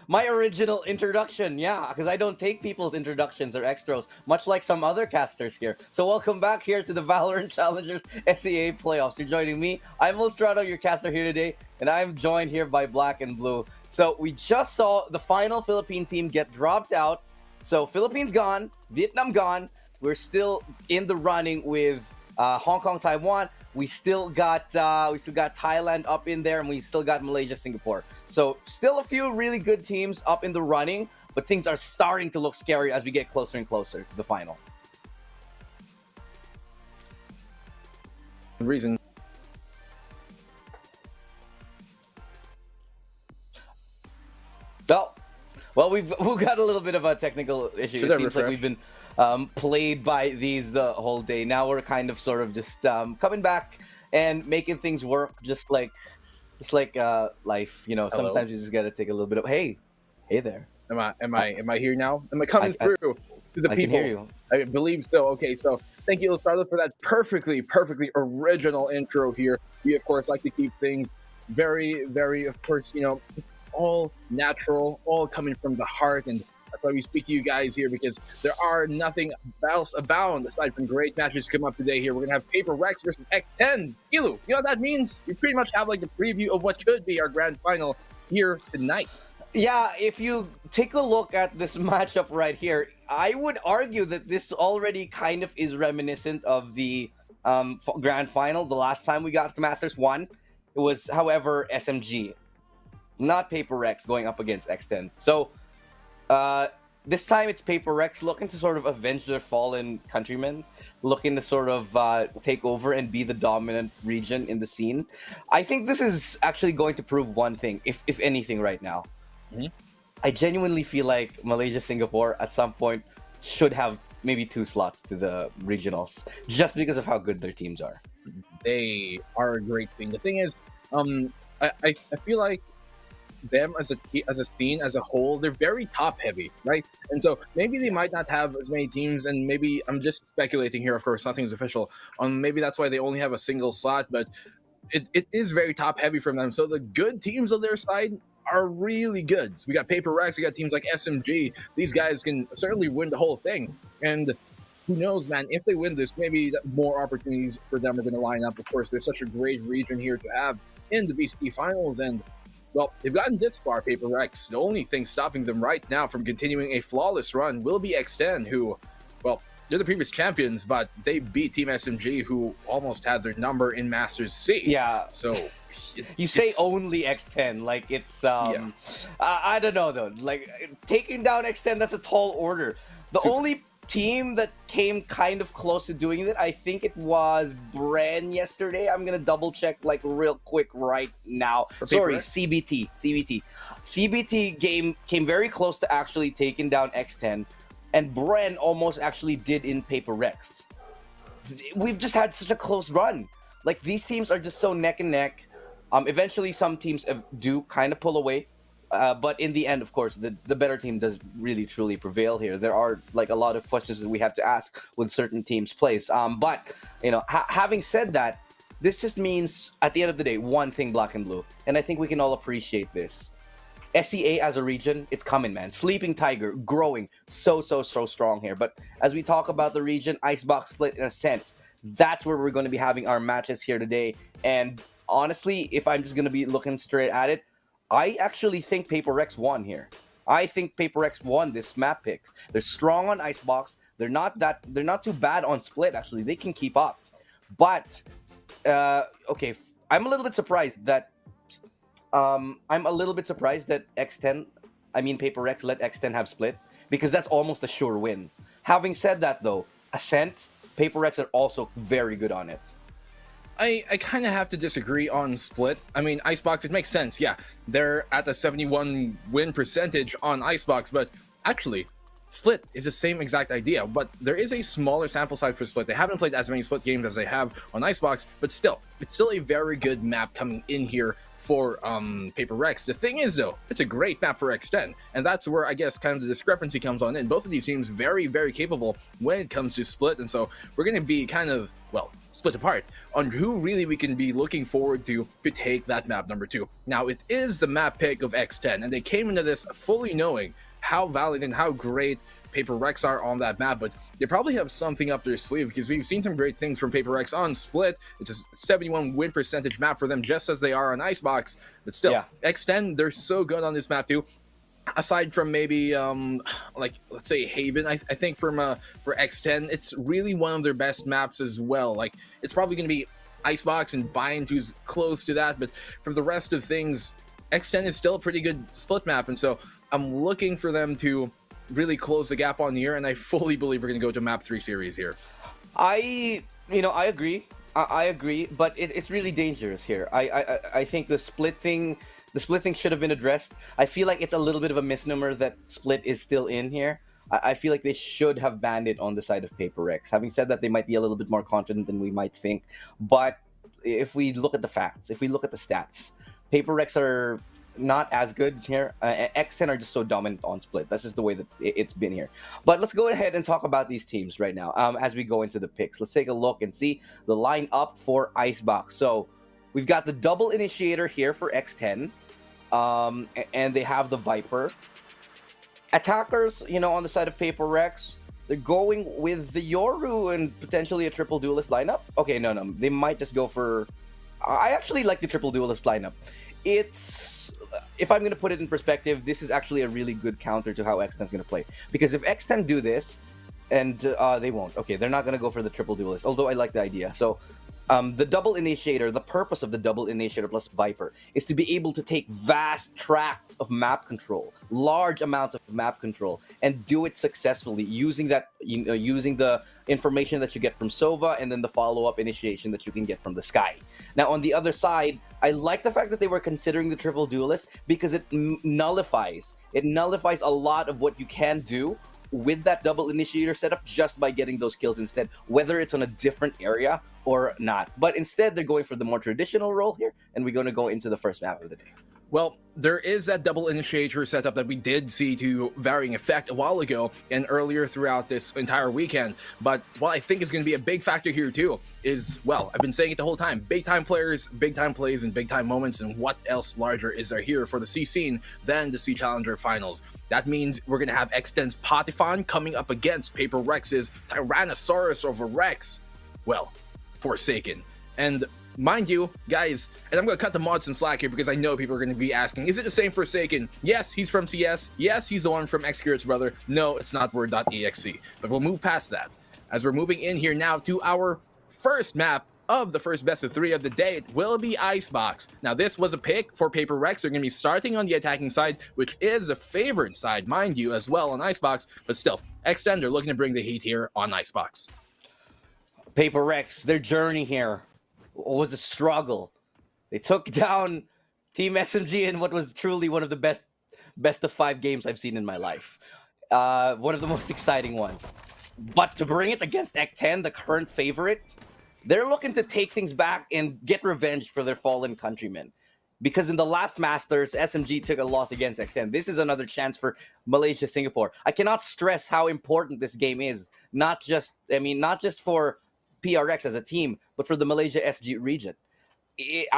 my original introduction, yeah, because I don't take people's introductions or extras, much like some other casters here. So welcome back here to the VALORANT Challengers SEA Playoffs. You're joining me. I'm Lustrado, your caster here today, and I'm joined here by Black and Blue. So we just saw the final Philippine team get dropped out. So Philippines gone, Vietnam gone. We're still in the running with Hong Kong, Taiwan. We still got Thailand up in there, and we still got Malaysia, Singapore. So still a few really good teams up in the running, but things are starting to look scary as we get closer and closer to the final. Reason. Well, we've got a little bit of a technical issue. It seems like we've been played by these the whole day. Now we're kind of sort of just coming back and making things work, just like life. You know, Hello? sometimes you just gotta take a little bit of hey there. Am I here now? Am I coming through to the I people? can hear you. I believe so. Okay, so thank you, Lustrado, for that perfectly original intro here. We of course like to keep things very, of course, you know, all natural, all coming from the heart, and that's why we speak to you guys here, because there are nothing else abound aside from great matches come up today here. We're gonna have Paper Rex versus X10. Ilu, you know what that means? We pretty much have like the preview of what could be our grand final here tonight. Yeah, if you take a look at this matchup right here, I would argue that this already kind of is reminiscent of the grand final. The last time we got to Masters 1, it was, however, SMG, not Paper Rex going up against X10. So this time it's Paper Rex looking to sort of avenge their fallen countrymen, looking to sort of take over and be the dominant region in the scene. I think this is actually going to prove one thing, if anything, right now. Mm-hmm. I genuinely feel like Malaysia, Singapore at some point should have maybe 2 slots to the regionals, just because of how good their teams are. They are a great team. The thing is, I feel like them as a scene as a whole, they're very top heavy, right? And so maybe they might not have as many teams, and maybe I'm just speculating here, of course, nothing's official, maybe that's why they only have a single slot, but it is very top heavy from them. So the good teams on their side are really good. So we got Paper Rex, we got teams like SMG. These guys can certainly win the whole thing, and who knows, man, if they win this, maybe more opportunities for them are going to line up. Of course, there's such a great region here to have in the VCT finals, and well, they've gotten this far, Paper Rex. The only thing stopping them right now from continuing a flawless run will be X10, who, well, they're the previous champions, but they beat Team SMG, who almost had their number in Masters C. Yeah. So you say only X10, like it's I don't know though. Like taking down X10, that's a tall order. The only team that came kind of close to doing it, I think it was Bren yesterday. I'm gonna double check like real quick right now. Sorry, CBT. CBT game came very close to actually taking down X10, and Bren almost actually did in Paper Rex. We've just had such a close run. Like these teams are just so neck and neck. Eventually some teams do kind of pull away. But in the end, of course, the better team does really truly prevail here. There are like a lot of questions that we have to ask with certain teams' plays. But you know, having said that, this just means at the end of the day, one thing, Black and Blue, and I think we can all appreciate this. SEA as a region, it's coming, man. Sleeping Tiger, growing so strong here. But as we talk about the region, Icebox Split and Ascent, that's where we're going to be having our matches here today. And honestly, if I'm just going to be looking straight at it, I actually think Paper Rex won here. I think Paper Rex won this map pick. They're strong on Icebox. They're not too bad on Split, actually. They can keep up. But okay, I'm a little bit surprised that X10, I mean Paper Rex let X10 have Split, because that's almost a sure win. Having said that though, Ascent, Paper Rex are also very good on it. I kind of have to disagree on Split. I mean, Icebox, it makes sense. Yeah, they're at a 71 win percentage on Icebox, but actually, Split is the same exact idea, but there is a smaller sample size for Split. They haven't played as many Split games as they have on Icebox, but still, it's still a very good map coming in here for Paper Rex. The thing is, though, it's a great map for X10, and that's where I guess kind of the discrepancy comes on in. Both of these teams very, very capable when it comes to split, and so we're going to be kind of, well, split apart on who really we can be looking forward to take that map number 2. Now, it is the map pick of X10, and they came into this fully knowing how valid and how great Paper Rex are on that map, but they probably have something up their sleeve because we've seen some great things from Paper Rex on Split. It's a 71 win percentage map for them, just as they are on Icebox, but still, X10, they're so good on this map too. Aside from maybe like, let's say Haven, I think for X10, it's really one of their best maps as well. Like, it's probably going to be Icebox and Bind, who's close to that, but from the rest of things, X10 is still a pretty good split map, and so I'm looking for them to really close the gap on the year, and I fully believe we're going to go to map 3 series here. I agree. I agree, but it's really dangerous here. I think the split thing should have been addressed. I feel like it's a little bit of a misnomer that split is still in here. I feel like they should have banned it on the side of Paper Rex. Having said that, they might be a little bit more confident than we might think, but if we look at the facts, if we look at the stats, Paper Rex are not as good here. X10 are just so dominant on split. That's just the way that it's been here. But let's go ahead and talk about these teams right now as we go into the picks. Let's take a look and see the lineup for Icebox. So we've got the double initiator here for X10, and they have the Viper. Attackers, on the side of Paper Rex, they're going with the Yoru and potentially a triple duelist lineup. Okay, no, they might just go for... I actually like the triple duelist lineup. If I'm going to put it in perspective, this is actually a really good counter to how X10 is going to play. Because if X10 do this, and they won't. Okay, they're not going to go for the triple duelist, although I like the idea. So the double initiator, the purpose of the double initiator plus Viper is to be able to take vast tracts of map control, large amounts of map control, and do it successfully using that, using the information that you get from Sova and then the follow-up initiation that you can get from the sky. Now, on the other side, I like the fact that they were considering the triple duelist because it nullifies a lot of what you can do with that double initiator setup just by getting those kills instead, whether it's on a different area or not. But instead, they're going for the more traditional role here, and we're going to go into the first map of the day. Well, there is that double initiator setup that we did see to varying effect a while ago and earlier throughout this entire weekend. But what I think is going to be a big factor here too is, well, I've been saying it the whole time, big time players, big time plays, and big time moments, and what else larger is there here for the C scene than the C Challenger Finals. That means we're going to have X10's Potifon coming up against Paper Rex's Tyrannosaurus over Rex. Well, Forsaken. And mind you, guys, and I'm going to cut the mod some slack here because I know people are going to be asking, is it the same Forsaken? Yes, he's from CS. Yes, he's the one from Xcurate's brother. No, it's not Word.exe. But we'll move past that. As we're moving in here now to our first map of the first best of 3 of the day, it will be Icebox. Now, this was a pick for Paper Rex. They're going to be starting on the attacking side, which is a favored side, mind you, as well on Icebox. But still, X10, they're looking to bring the heat here on Icebox. Paper Rex, their journey here was a struggle. They took down Team SMG in what was truly one of the best of 5 games I've seen in my life. One of the most exciting ones. But to bring it against X10, the current favorite, they're looking to take things back and get revenge for their fallen countrymen. Because in the last Masters, SMG took a loss against X10. This is another chance for Malaysia, Singapore. I cannot stress how important this game is. Not just for PRX as a team, but for the Malaysia SG region. It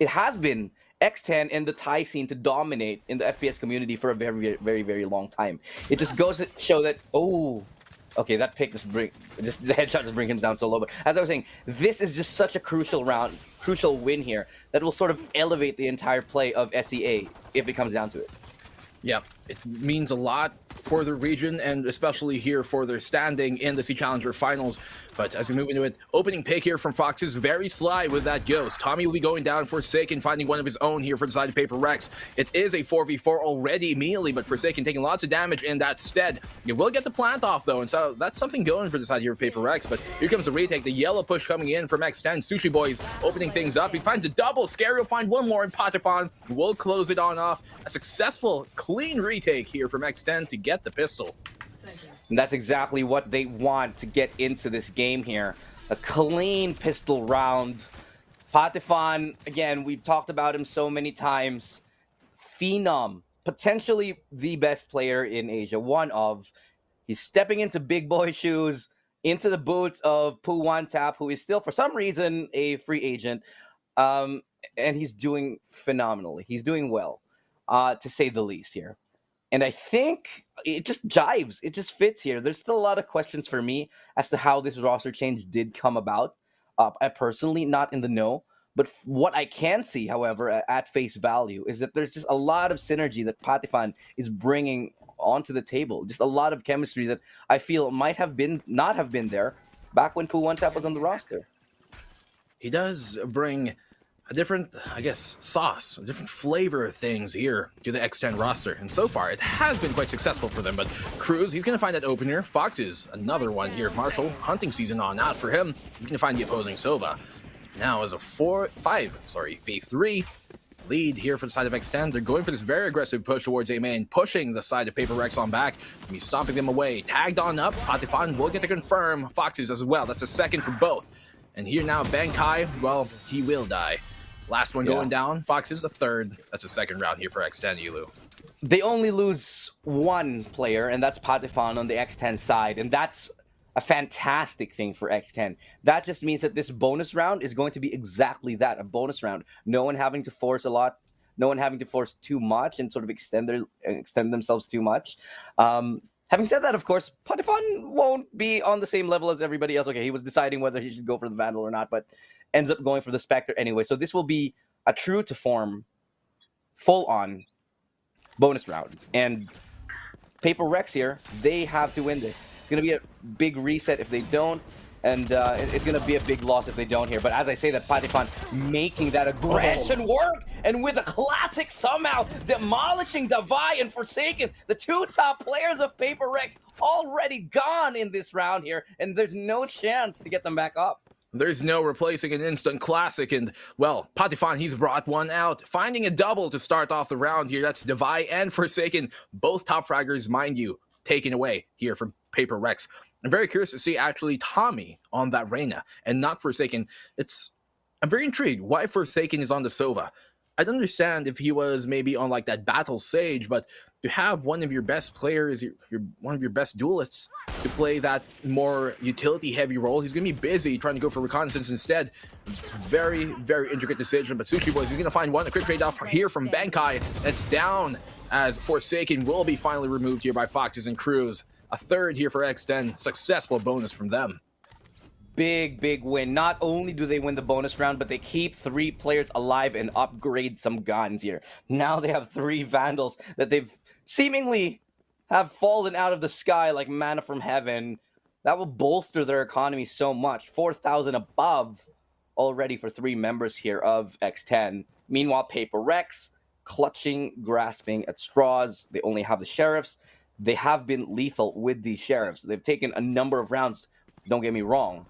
has been X10 and the Thai scene to dominate in the FPS community for a very, very, very long time. It just goes to show that, okay, that pick the headshot just brings him down so low. But as I was saying, this is just such a crucial win here that will sort of elevate the entire play of SEA if it comes down to it. Yeah, it means a lot for the region and especially here for their standing in the C Challenger Finals. But as we move into it, opening pick here from Fox is very sly with that Ghost. Tommy will be going down Forsaken, finding one of his own here for the side of Paper Rex. It is a 4v4 already immediately, but Forsaken taking lots of damage in that stead. You will get the plant off though, and so that's something going for the side here of Paper Rex. But here comes the retake, the yellow push coming in from X10. Sushi Boys opening things up. He finds a double. Scary will find one more in Potifon. Will close it on off. A successful, clean retake here from X10 to get the pistol. And that's exactly what they want to get into this game here. A clean pistol round Patifon, again, we've talked about him so many times. Phenom, potentially the best player in Asia. One of. He's stepping into big boy shoes, into the boots of Poo One Tap, who is still, for some reason, a free agent. And he's doing phenomenally. He's doing well, to say the least here. And I think it just jives. It just fits here. There's still a lot of questions for me as to how this roster change did come about. I personally not in the know. But what I can see, however, at face value, is that there's just a lot of synergy that Patifon is bringing onto the table. Just a lot of chemistry that I feel might have been not have been there back when Poo One Tap was on the roster. He does bring a different, I guess, sauce, a different flavor of things here to the X10 roster. And so far, it has been quite successful for them. But Cruz, he's going to find that opener. Fox is another one here. Marshall, hunting season on out for him. He's going to find the opposing Sova. Now as a V3 lead here for the side of X10. They're going for this very aggressive push towards A main, pushing the side of Paper Rex on back. He's stomping them away. Tagged on up. Patifon will get to confirm Foxes as well. That's a second for both. And here now, Bankai, well, he will die. Last one going down. Foxes a third. That's a second round here for X10, Elu. They only lose one player, and that's Patifon on the X10 side. And that's a fantastic thing for X10. That just means that this bonus round is going to be exactly that, a bonus round. No one having to force a lot, no one having to force too much and sort of extend themselves too much. Having said that, of course, Patifon won't be on the same level as everybody else. Okay, he was deciding whether he should go for the Vandal or not, but ends up going for the Spectre anyway. So this will be a true to form, full-on bonus round. And Paper Rex here, they have to win this. It's going to be a big reset if they don't, and it's going to be a big loss if they don't here. But as I say, that Patifon making that aggression work, and with a classic somehow demolishing Davai and Forsaken, the two top players of Paper Rex already gone in this round here, and there's no chance to get them back up. There's no replacing an instant classic, and, well, Patifon, he's brought one out, finding a double to start off the round here. That's Davai and Forsaken, both top fraggers, mind you, taken away here from Paper Rex. I'm very curious to see actually Tommy on that Reyna and not Forsaken. I'm very intrigued why Forsaken is on the Sova. I'd understand if he was maybe on like that Battle Sage, but to have one of your best players, one of your best duelists, to play that more utility-heavy role, he's going to be busy trying to go for reconnaissance instead. Very, very intricate decision, but Sushi Boys, he's going to find one. A quick trade-off here from Bankai. It's down as Forsaken will be finally removed here by Foxes and Cruz. A third here for X10. Successful bonus from them. Big win. Not only do they win the bonus round, but they keep 3 players alive and upgrade some guns here. Now they have 3 Vandals that they've seemingly have fallen out of the sky like manna from heaven. That will bolster their economy so much. 4,000 above already for 3 members here of X10. Meanwhile, Paper Rex clutching, grasping at straws. They only have the Sheriffs. They have been lethal with the Sheriffs. They've taken a number of rounds, don't get me wrong.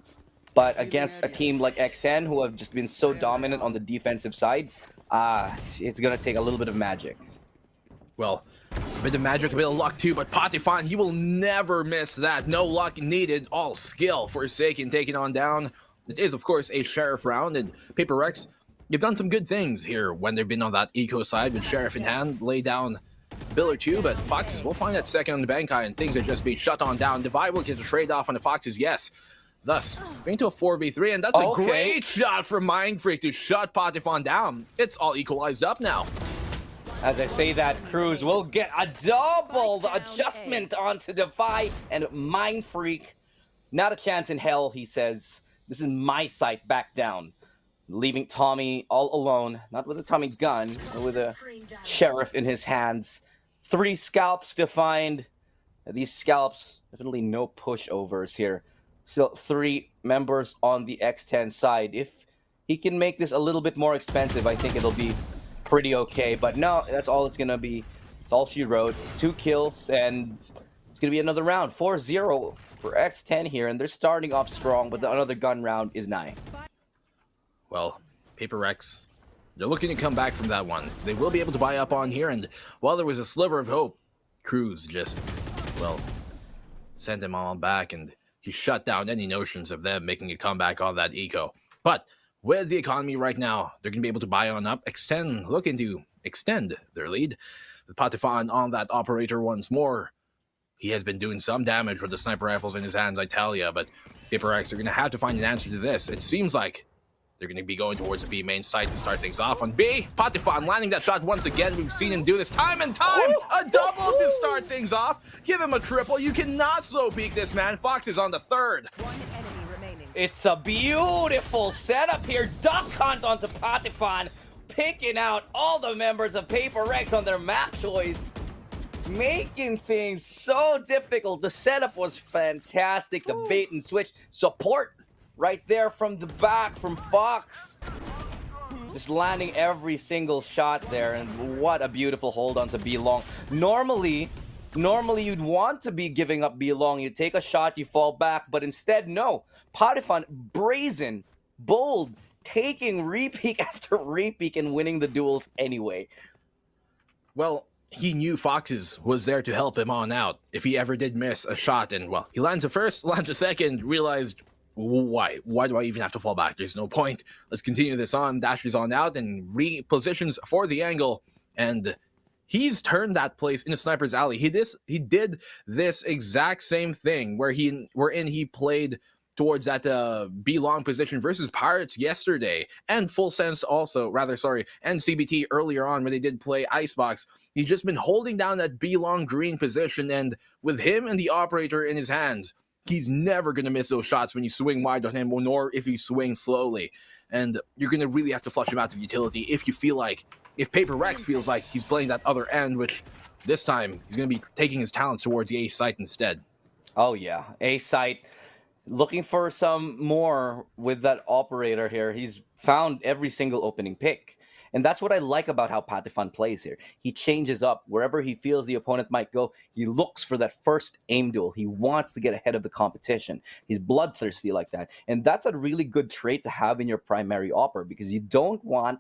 But against a team like X10, who have just been so dominant on the defensive side, it's going to take a little bit of magic. Well, a bit of magic, a bit of luck too, but Patifon, he will never miss that. No luck needed, all skill. Forsaken taking on down. It is, of course, a Sheriff round, and Paper Rex, you've done some good things here when they've been on that eco side with Sheriff in hand, lay down a bill or two, but Foxes will find that second on the Bankai, and things are just being shut on down. Divide will get a trade off on the Foxes, yes. Thus, going to a 4v3, and that's a great shot from Mind Freak to shut Patifon down. It's all equalized up now. As I say that, Cruz will get a double adjustment onto Defy and Mind Freak. Not a chance in hell, he says. This is my site, back down. Leaving Tommy all alone, not with a Tommy gun, but with a Sheriff in his hands. 3 scalps to find. These scalps, definitely no pushovers here. Still 3 members on the X10 side. If he can make this a little bit more expensive, I think it'll be pretty okay. But no, that's all it's going to be. It's all she wrote. 2 kills, and it's going to be another round. 4-0 for X10 here, and they're starting off strong, but another gun round is 9. Well, Paper Rex, they're looking to come back from that one. They will be able to buy up on here, and while there was a sliver of hope, Cruz just, well, sent them all back, and he shut down any notions of them making a comeback on that eco. But with the economy right now, they're going to be able to buy on up, looking to extend their lead. With Patifan on that operator once more. He has been doing some damage with the sniper rifles in his hands, I tell ya, but Paper X are going to have to find an answer to this. It seems like they're going to be going towards the B main site to start things off. On B, Patifan landing that shot once again. We've seen him do this time and time. A double to start things off. Give him a triple. You cannot slow peek this man. Fox is on the third. It's a beautiful setup here. Duck hunt onto Patifan, picking out all the members of Paper Rex on their map choice, making things so difficult. The setup was fantastic. The bait and switch support right there from the back from Fox. Just landing every single shot there, and what a beautiful hold on to B long. Normally you'd want to be giving up B long. You take a shot, you fall back, but instead, no. Patifan, brazen, bold, taking repeat after repeat and winning the duels anyway. Well, he knew Foxes was there to help him on out if he ever did miss a shot, and well, he lands a first, lands a second, realized, why do I even have to fall back? There's no point. Let's continue this on. Dashes on out and repositions for the angle, and he's turned that place into Sniper's Alley. He did this exact same thing wherein he played towards that B long position versus Pirates yesterday, and Full Sense also, and CBT earlier on when they did play Icebox. He's just been holding down that B long green position, and with him and the operator in his hands, he's never going to miss those shots when you swing wide on him, nor if you swing slowly. And you're going to really have to flush him out of utility if Paper Rex feels like he's playing that other end, which this time he's going to be taking his talents towards the A site instead. Oh yeah, A site. Looking for some more with that operator here. He's found every single opening pick. And that's what I like about how Patifan plays here. He changes up. Wherever he feels the opponent might go, he looks for that first aim duel. He wants to get ahead of the competition. He's bloodthirsty like that. And that's a really good trait to have in your primary opper, because you don't want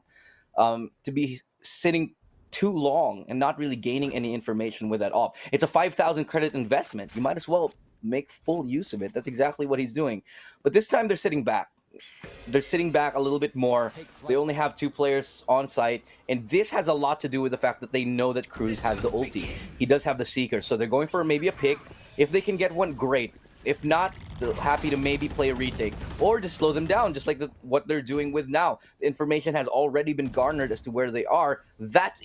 to be sitting too long and not really gaining any information with that op. It's a 5,000 credit investment. You might as well make full use of it. That's exactly what he's doing. But this time they're sitting back. They're sitting back a little bit more. They only have 2 players on site, and this has a lot to do with the fact that they know that Cruz has the ulti. He does have the Seeker, so they're going for maybe a pick. If they can get one, great. If not, they're happy to maybe play a retake or just slow them down, just like what they're doing with now. Information has already been garnered as to where they are. That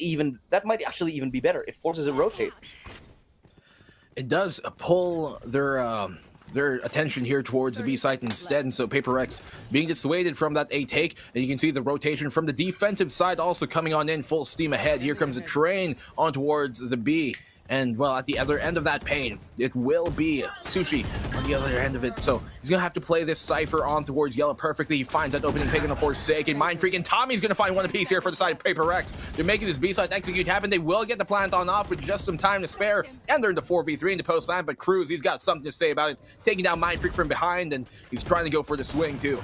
might actually even be better. It forces a rotate. It does pull their attention here towards the B site instead, and so Paper Rex being dissuaded from that A take, and you can see the rotation from the defensive side also coming on in full steam ahead. Here comes a train on towards the B, and well, at the other end of that pain, it will be Sushi on the other end of it, so he's gonna have to play this Cypher on towards Yellow perfectly. He finds that opening pick in the Forsaken. Mind Freak and Tommy's gonna find one apiece here for the side of Paper Rex. They're making this B site execute happen. They will get the plant on off with just some time to spare, and they're in the 4v3 in the post plant, but Cruz, he's got something to say about it, taking down Mind Freak from behind, and he's trying to go for the swing too.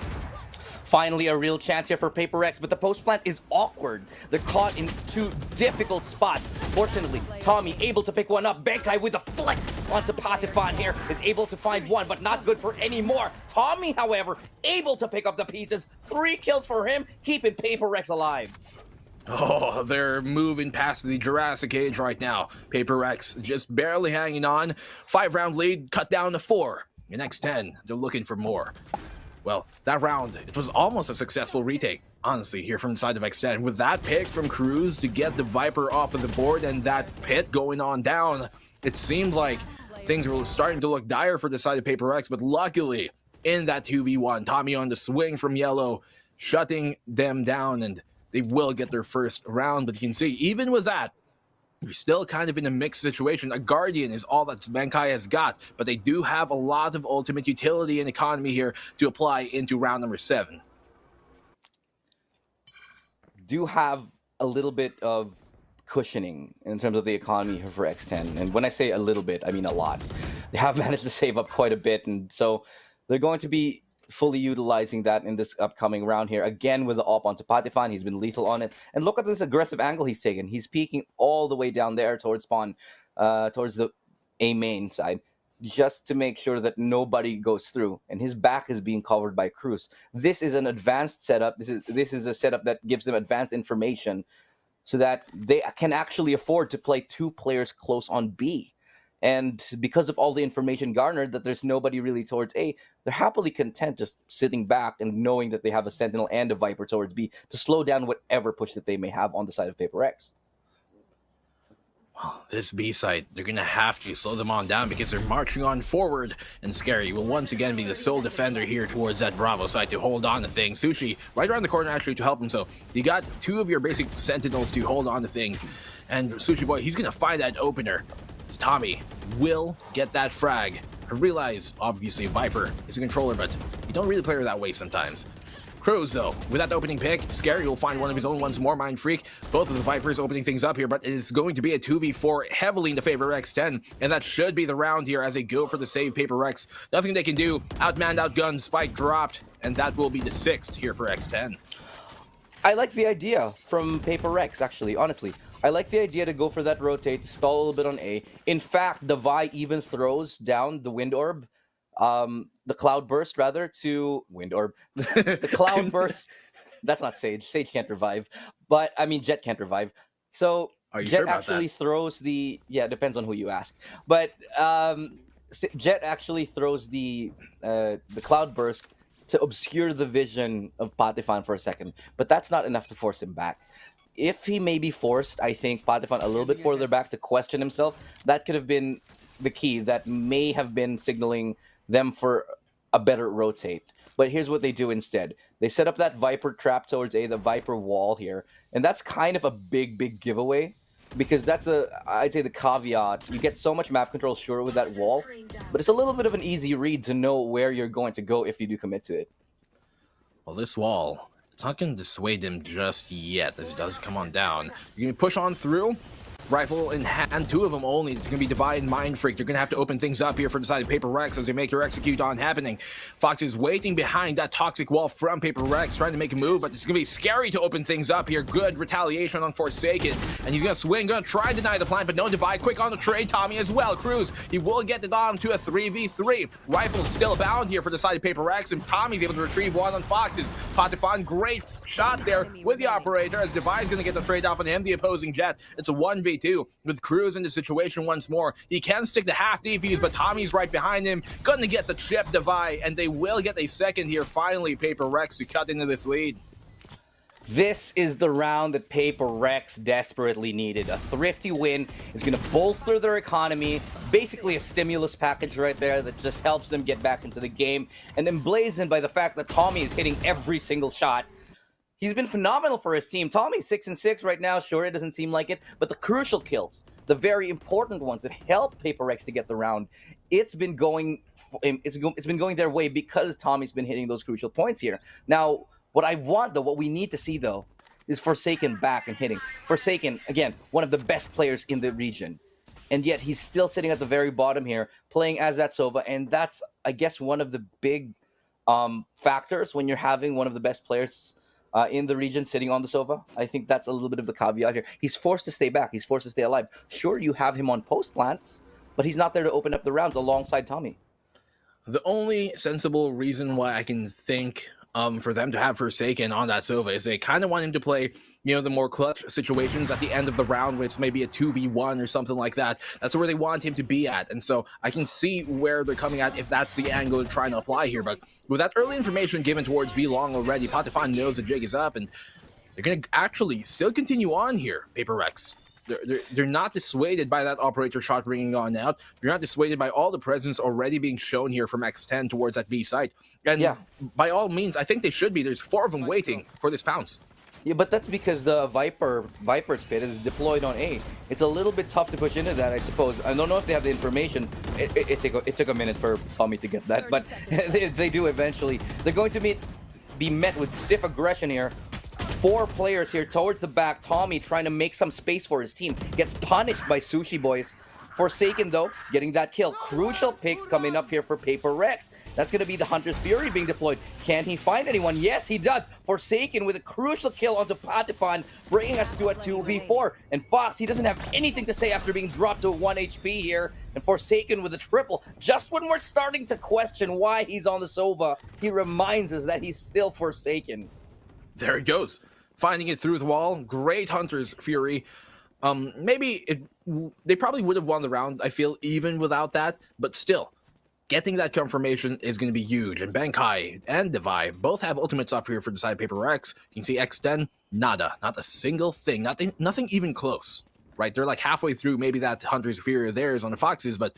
Finally, a real chance here for Paper X, but the post plant is awkward. They're caught in 2 difficult spots. Fortunately, Tommy able to pick one up. Benkai with a flick onto Patifan here is able to find one, but not good for any more. Tommy, however, able to pick up the pieces. 3 kills for him, keeping Paper X alive. Oh, they're moving past the Jurassic Age right now. Paper X just barely hanging on. 5-round lead cut down to 4. In X10, they're looking for more. Well, that round, it was almost a successful retake, honestly, here from the side of X10. With that pick from Cruz to get the Viper off of the board and that pit going on down, it seemed like things were starting to look dire for the side of Paper X, but luckily, in that 2v1, Tommy on the swing from Yellow, shutting them down, and they will get their first round. But you can see, even with that, you're still kind of in a mixed situation. A Guardian is all that Benkai has got, but they do have a lot of ultimate utility and economy here to apply into round number 7. Do have a little bit of cushioning in terms of the economy here for X10. And when I say a little bit, I mean a lot. They have managed to save up quite a bit, and so they're going to be fully utilizing that in this upcoming round here. Again, with the op onto Patifan, he's been lethal on it. And look at this aggressive angle he's taken. He's peeking all the way down there towards spawn, towards the A main side. just to make sure that nobody goes through, and his back is being covered by Cruz. This is an advanced setup. This is a setup that gives them advanced information so that they can actually afford to play 2 players close on B. And because of all the information garnered that there's nobody really towards A, they're happily content just sitting back and knowing that they have a Sentinel and a Viper towards B to slow down whatever push that they may have on the side of Paper X. This B site, they're going to have to slow them on down because they're marching on forward, and Scary will once again be the sole defender here towards that Bravo site to hold on to things. Sushi right around the corner actually to help him, so you got 2 of your basic Sentinels to hold on to things, and Sushi Boy, he's going to find that opener. It's Tommy will get that frag. I realize, obviously, Viper is a controller, but you don't really play her that way sometimes. Cruz, though, with that opening pick, Scary will find one of his own ones more, Mind Freak. Both of the Vipers opening things up here, but it is going to be a 2v4 heavily in the favor of X10, and that should be the round here as they go for the save. Paper Rex, nothing they can do. Outmanned, outgunned, Spike dropped, and that will be the 6th here for X10. I like the idea from Paper Rex, actually, honestly. I like the idea to go for that rotate, to stall a little bit on A. In fact, the Vi even throws down the Wind Orb, the Cloud Burst, rather, to Wind Orb. The Cloud Burst, that's not Sage. Sage can't revive. But, I mean, Jet can't revive. So, Are you Jet sure about actually that? throws the... Yeah, depends on who you ask. But, Jet actually throws the Cloud Burst to obscure the vision of Patifan for a second. But that's not enough to force him back. If he may be forced, I think, Patifan a little bit further back to question himself, that could have been the key. That may have been signaling them for a better rotate. But here's what they do instead. They set up that Viper trap towards A, the Viper wall here. And that's kind of a big giveaway. Because that's I'd say the caveat. You get so much map control, sure, with that wall. But it's a little bit of an easy read to know where you're going to go if you do commit to it. Well, this wall, it's not going to dissuade them just yet, as it does come on down. You're going to push on through. Rifle in hand, 2 of them only. It's going to be Divine Mind Freak. They're going to have to open things up here for the side of Paper Rex as they make their execute on happening. Fox is waiting behind that toxic wall from Paper Rex, trying to make a move, but it's going to be Scary to open things up here. Good retaliation on Forsaken, and he's going to swing, going to try and deny the plant, but no Divide. Quick on the trade, Tommy as well. Cruz, he will get it on to a 3v3. Rifle still bound here for the side of Paper Rex, and Tommy's able to retrieve one on Fox's. Patifan, great shot there with the operator as Divide's going to get the trade off on him, the opposing Jet. It's a 1v2 with Cruz in the situation once more. He can stick the half defuse, but Tommy's right behind him, gonna get the chip Divide, and they will get a second here. Finally, Paper Rex to cut into this lead. This is the round that Paper Rex desperately needed. A thrifty win is going to bolster their economy. Basically a stimulus package right there that just helps them get back into the game. And emblazoned by the fact that Tommy is hitting every single shot. He's been phenomenal for his team. Tommy's 6-6 right now. Sure, it doesn't seem like it. But the crucial kills, the very important ones that help Paper Rex to get the round, it's been going their way because Tommy's been hitting those crucial points here. Now, what we need to see, though, is Forsaken back and hitting. Forsaken, again, one of the best players in the region. And yet he's still sitting at the very bottom here, playing as that Sova. And that's, I guess, one of the big factors when you're having one of the best players in the region sitting on the Sova. I think that's a little bit of the caveat here. He's forced to stay back. He's forced to stay alive. Sure, you have him on post plants, but he's not there to open up the rounds alongside Tommy. The only sensible reason why I can think for them to have Forsaken on that Sova is they kind of want him to play, the more clutch situations at the end of the round, which may be a 2v1 or something like that. That's where they want him to be at. And so I can see where they're coming at if that's the angle they're trying to apply here. But with that early information given towards B-Long already, Patifan knows the jig is up, and they're going to actually still continue on here, Paper Rex. They're not dissuaded by that operator shot ringing on out. They're not dissuaded by all the presence already being shown here from X10 towards that B site. And yeah, by all means, I think they should be. There's 4 of them waiting for this pounce. Yeah, but that's because the Viper spit is deployed on A. It's a little bit tough to push into that, I suppose. I don't know if they have the information. It took a minute for Tommy to get that, but they do eventually. They're going to be met with stiff aggression here. 4 players here towards the back. Tommy trying to make some space for his team. Gets punished by Sushi Boys. Forsaken, though, getting that kill. Crucial picks coming up here for Paper Rex. That's going to be the Hunter's Fury being deployed. Can he find anyone? Yes, he does. Forsaken with a crucial kill onto Patifan, bringing us to a 2v4. And Fox, he doesn't have anything to say after being dropped to 1 HP here. And Forsaken with a triple. Just when we're starting to question why he's on the Sova, he reminds us that he's still Forsaken. There it goes. Finding it through the wall. Great Hunter's Fury. They probably would have won the round, I feel, even without that. But still, getting that confirmation is going to be huge. And Benkai and Devi both have ultimates up here for the side Paper Rex. You can see X10, nada. Not a single thing. Nothing even close. Right? They're like halfway through maybe that Hunter's Fury of theirs on the Foxes. But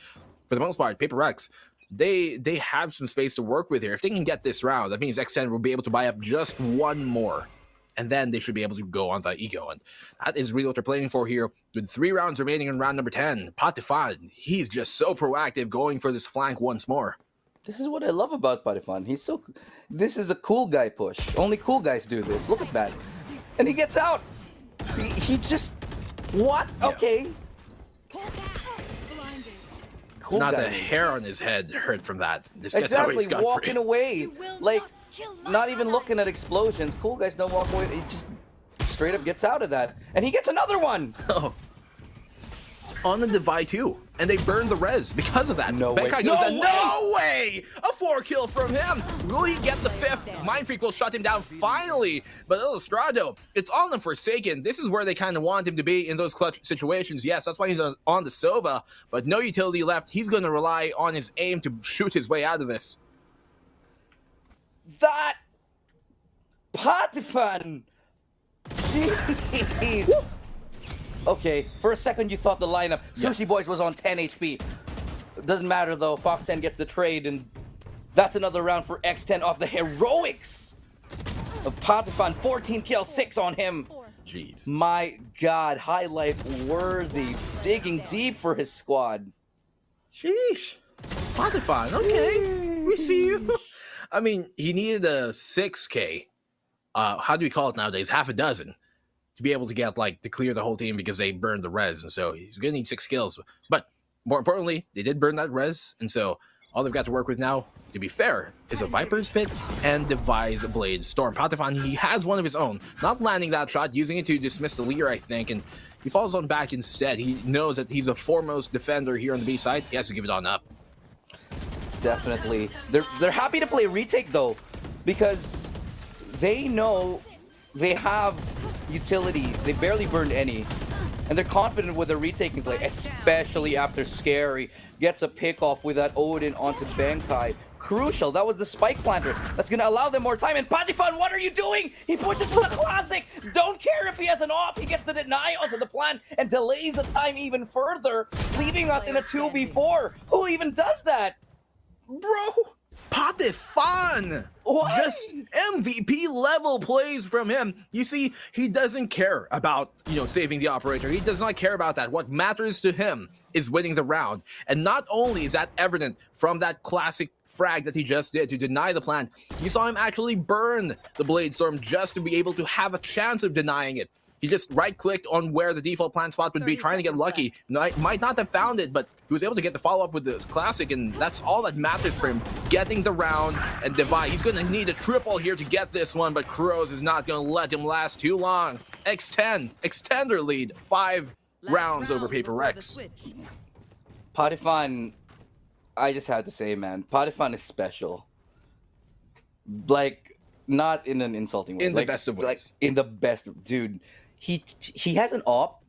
for the most part, Paper Rex, they have some space to work with here. If they can get this round, that means X10 will be able to buy up just one more. And then they should be able to go on the Ego. And that is really what they're playing for here. With 3 rounds remaining in round number 10, Patifan, he's just so proactive going for this flank once more. This is what I love about Patifan. This is a cool guy push. Only cool guys do this. Look at that. And he gets out. He just... What? Yeah. Okay. Cool Not a hair on his head hurt from that. Just exactly, walking away. Like... Not even looking at explosions. Cool guys don't walk away. He just straight up gets out of that. And he gets another one! Oh. On the Devi too. And they burn the res because of that. No way. Benkai goes, no way! A 4 kill from him! Will he get the 5th? Mind Freak will shut him down finally. But Illustrado, it's all in Forsaken. This is where they kind of want him to be in those clutch situations. Yes, that's why he's on the Sova. But no utility left. He's going to rely on his aim to shoot his way out of this. That Patifan! Jeez! Okay, for a second you thought the lineup Sushi Boys was on 10 HP. Doesn't matter though, Fox 10 gets the trade, and that's another round for X10 off the heroics of Patifan. 14 kills, 6 on him. Jeez. My god, highlight worthy. Digging deep for his squad. Sheesh. Patifan, okay. We see you. I mean, he needed a 6K. How do we call it nowadays? Half a dozen to be able to get to clear the whole team because they burned the res, and so he's gonna need 6 kills. But more importantly, they did burn that res, and so all they've got to work with now, to be fair, is a Viper's Pit and Devi's Blade Storm. Patifan, he has one of his own, not landing that shot, using it to dismiss the leader, I think, and he falls on back instead. He knows that he's a foremost defender here on the B side. He has to give it on up. Definitely. They're happy to play retake though, because they know they have utility. They barely burned any, and they're confident with the retaking play, especially after Scary gets a pick off with that Odin onto Benkai. Crucial. That was the spike planter. That's gonna allow them more time. And Patifan, what are you doing? He pushes for the classic. Don't care if he has an op. He gets the deny onto the plant and delays the time even further, leaving us in a 2v4. Who even does that? Bro, Patifan! What? Just MVP level plays from him. You see, he doesn't care about, saving the operator. He does not care about that. What matters to him is winning the round. And not only is that evident from that classic frag that he just did to deny the plant, you saw him actually burn the Blade Storm just to be able to have a chance of denying it. He just right-clicked on where the default plant spot would be, trying to get lucky. Might not have found it, but he was able to get the follow-up with the classic, and that's all that matters for him. Getting the round, and Devi, he's going to need a triple here to get this one, but Crows is not going to let him last too long. X10, extend their lead, 5 rounds over Paper Rex. Patifan, I just have to say, man, Patifan is special. Not in an insulting way. In the best of ways. In the best, dude. He has an op.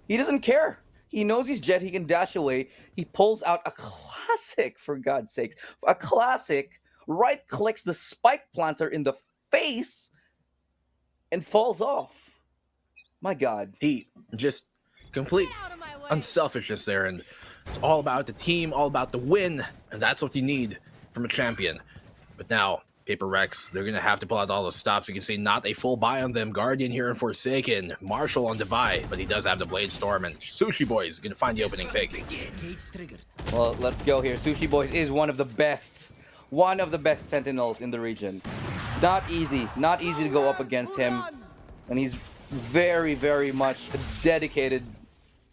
He doesn't care. He knows he's Jet. He can dash away. He pulls out a classic, for God's sakes. A classic. Right clicks the spike planter in the face and falls off. My God. He just complete unselfishness there. And it's all about the team, all about the win. And that's what you need from a champion. But now, Paper Rex, they're going to have to pull out all those stops. You can see not a full buy on them. Guardian here in Forsaken. Marshall on Devi, but he does have the Blade Storm. And Sushi Boys going to find the opening pick. Well, let's go here. Sushi Boys is one of the best Sentinels in the region. Not easy to go up against him. And he's very, very much a dedicated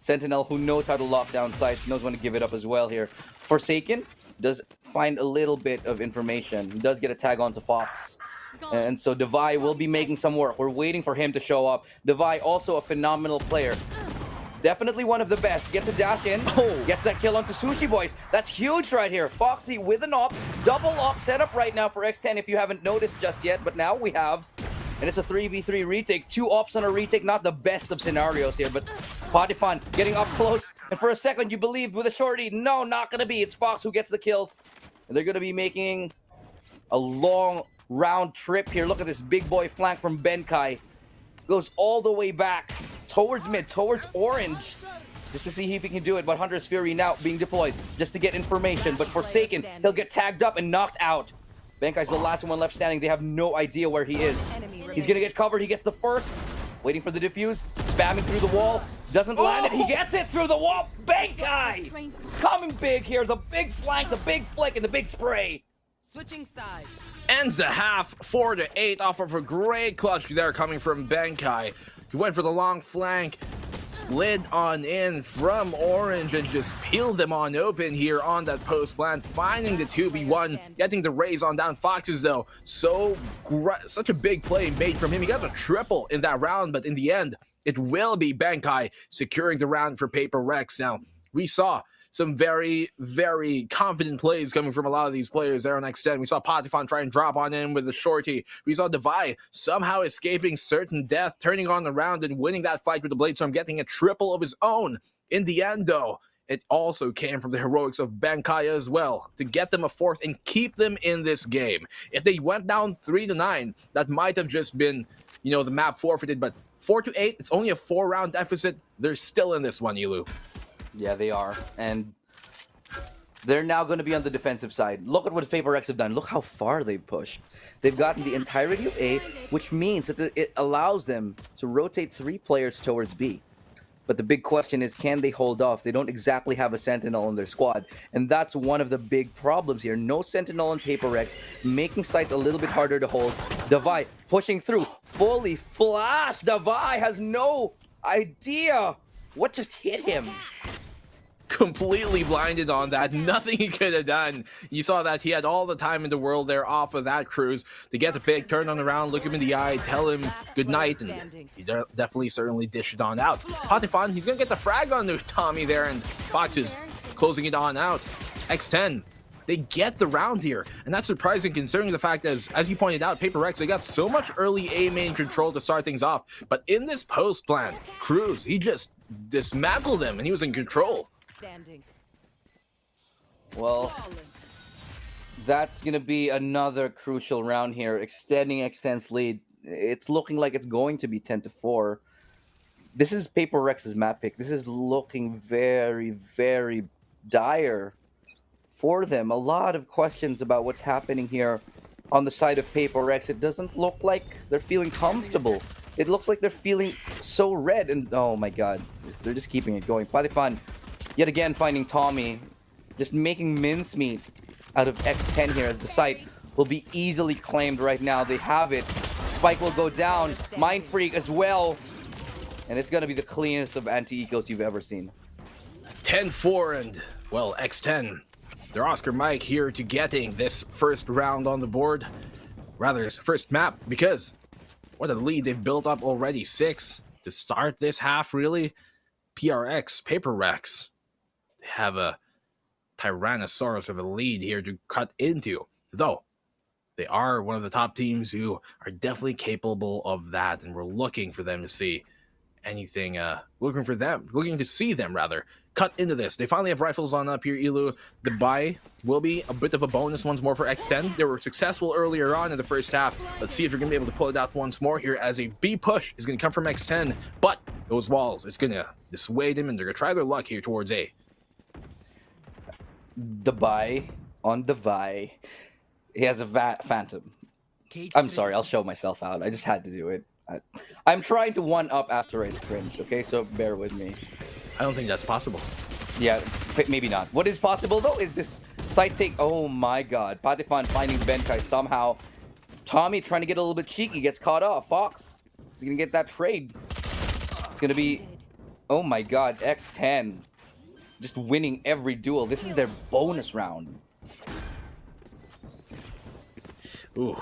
Sentinel who knows how to lock down sites, knows when to give it up as well here. Forsaken does find a little bit of information. He does get a tag onto Fox. And so Devi will be making some work. We're waiting for him to show up. Devi also a phenomenal player. Definitely one of the best. Gets a dash in. Gets that kill onto Sushi Boys. That's huge right here. Foxy with an op. Double op setup right now for X10 if you haven't noticed just yet. But now we have... And it's a 3v3 retake. 2 ops on a retake. Not the best of scenarios here, but Patifan getting up close. And for a second, you believed with a shorty. No, not going to be. It's Fox who gets the kills. And they're going to be making a long round trip here. Look at this big boy flank from Benkai. Goes all the way back towards mid, towards orange. Just to see if he can do it. But Hunter's Fury now being deployed just to get information. But Forsaken, he'll get tagged up and knocked out. Benkai's the last one left standing. They have no idea where he is. He's going to get covered. He gets the first. Waiting for the defuse. Spamming through the wall. Doesn't land it. He gets it through the wall. Benkai! Coming big here. The big flank, the big flick, and the big spray. Switching sides. Ends the half 4-8 off of a great clutch there coming from Benkai. He went for the long flank. Slid on in from orange and just peeled them on open here on that post plant, finding the 2v1, getting the raise on down. Foxes though, such a big play made from him. He got a triple in that round, but in the end, it will be Benkai securing the round for Paper Rex. Now, we saw some very, very confident plays coming from a lot of these players there on X10. We saw Patifan try and drop on in with the shorty. We saw Devi somehow escaping certain death, turning on the round and winning that fight with the Bladestorm, getting a triple of his own. In the end, though, it also came from the heroics of Benkai as well to get them a fourth and keep them in this game. If they went down 3-9, that might have just been, you know, the map forfeited, but 4-8, it's only a 4-round deficit. They're still in this one, Elu. Yeah, they are. And they're now going to be on the defensive side. Look at what Paper Rex have done. Look how far they've pushed. They've gotten the entirety of A, which means that it allows them to rotate 3 players towards B. But the big question is, can they hold off? They don't exactly have a Sentinel in their squad. And that's one of the big problems here. No Sentinel on Paper Rex, making sites a little bit harder to hold. Devi pushing through, fully flashed. Devi has no idea what just hit him. Completely blinded on that. Nothing he could have done. You saw that he had all the time in the world there off of that cruise to get the pick, turn on around, look him in the eye, tell him good night, and he definitely certainly dished it on out. Patifan, he's gonna get the frag on to Tommy there, and Fox is closing it on out. X10, they get the round here, and that's surprising considering the fact that, as you pointed out, Paper Rex, they got so much early A main control to start things off, but in this post plan, Cruz, he just dismantled them and he was in control. Well, that's going to be another crucial round here, extending X10's lead. It's looking like it's going to be 10-4. This is Paper Rex's map pick. This is looking very, very dire for them. A lot of questions about what's happening here on the side of Paper Rex. It doesn't look like they're feeling comfortable. It looks like they're feeling so red, and oh my god, they're just keeping it going. Patifan, yet again, finding Tommy, just making mincemeat out of X10 here, as the site will be easily claimed right now. They have it. Spike will go down. Mind Freak as well. And it's going to be the cleanest of anti-ecos you've ever seen. 10-4, and, well, X10, they're Oscar Mike here to getting this first round on the board. Rather, it's first map, because what a lead they've built up already. 6 to start this half, really. PRX, Paper Rex, they have a Tyrannosaurus of a lead here to cut into. Though, they are one of the top teams who are definitely capable of that, and we're looking for them to see anything, looking to see them, rather, cut into this. They finally have rifles on up here, Elu. The buy will be a bit of a bonus once more for X10. They were successful earlier on in the first half. Let's see if you're going to be able to pull it out once more here, as a B push is going to come from X10. But those walls, it's going to dissuade them, and they're going to try their luck here towards A. The buy on Devi. He has a Phantom. I'm sorry, I'll show myself out. I just had to do it. I'm trying to one-up Asteroid's cringe, okay? So bear with me. I don't think that's possible. Yeah, maybe not. What is possible, though, is this site take. Oh, my God. Patifan finding Benkai somehow. Tommy trying to get a little bit cheeky, gets caught off. Fox is going to get that trade. It's going to be Oh my god, X10 just winning every duel. This is their bonus round. Ooh.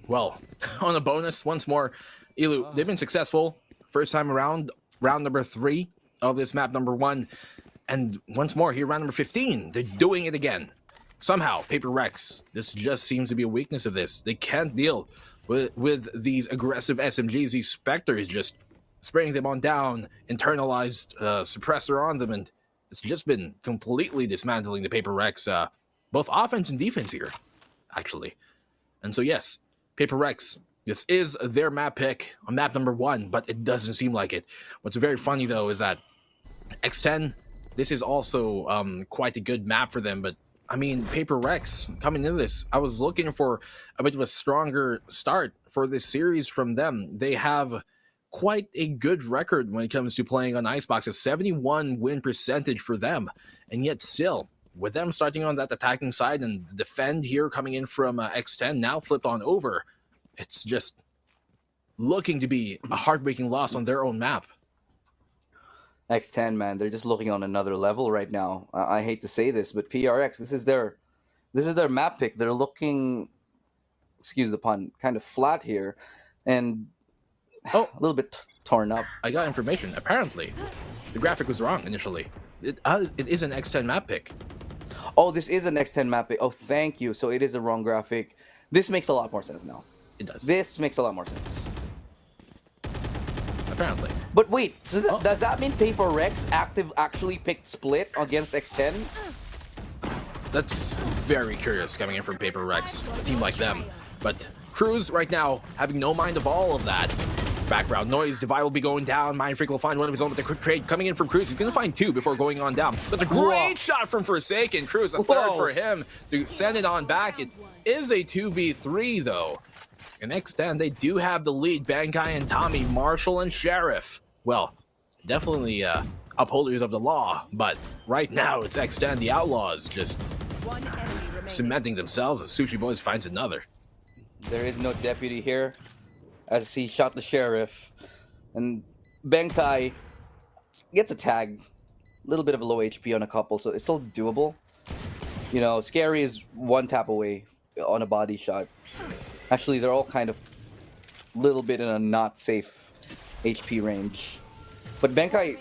Well, on a bonus, once more, Ilu, they've been successful. First time around, round number 3 of this map number 1. And once more, here, round number 15, they're doing it again. Somehow, Paper Rex, this just seems to be a weakness of this. They can't deal with these aggressive SMGs, these Spectres just spraying them on down, internalized suppressor on them, and it's just been completely dismantling the Paper Rex, both offense and defense here, actually. And so yes, Paper Rex, this is their map pick on map number 1, but it doesn't seem like it. What's very funny though is that X10, this is also quite a good map for them, but I mean, Paper Rex coming into this, I was looking for a bit of a stronger start for this series from them. They have quite a good record when it comes to playing on Icebox, a 71 win percentage for them, and yet still, with them starting on that attacking side and the defend here coming in from X10 now flipped on over, it's just looking to be a heartbreaking loss on their own map. X10, man, they're just looking on another level right now. I hate to say this, but PRX, this is their map pick. They're looking, excuse the pun, kind of flat here, and a little bit torn up. I got information. Apparently, the graphic was wrong initially. It is an X10 map pick. Oh, this is an X10 map pick. Oh, thank you. So it is a wrong graphic. This makes a lot more sense now. It does. This makes a lot more sense. Apparently. But wait, so does that mean Paper Rex actually picked Split against X10? That's very curious coming in from Paper Rex, a team like them. But Cruz right now having no mind of all of that. Background noise, Devi will be going down. Mindfreak will find one of his own with the quick trade coming in from Cruz. He's going to find 2 before going on down. But a great shot from Forsaken. Cruz, a third for him to send it on back. It is a 2v3 though. And X10, they do have the lead. Bankai and Tommy, Marshall and Sheriff. Well, definitely upholders of the law. But right now, it's X10, the Outlaws, just cementing themselves as Sushi Boys finds another. There is no deputy here, as he shot the Sheriff. And Bankai gets a tag. A little bit of a low HP on a couple, so it's still doable. You know, Scary is 1 tap away on a body shot. Actually, they're all kind of a little bit in a not safe HP range. But Bankai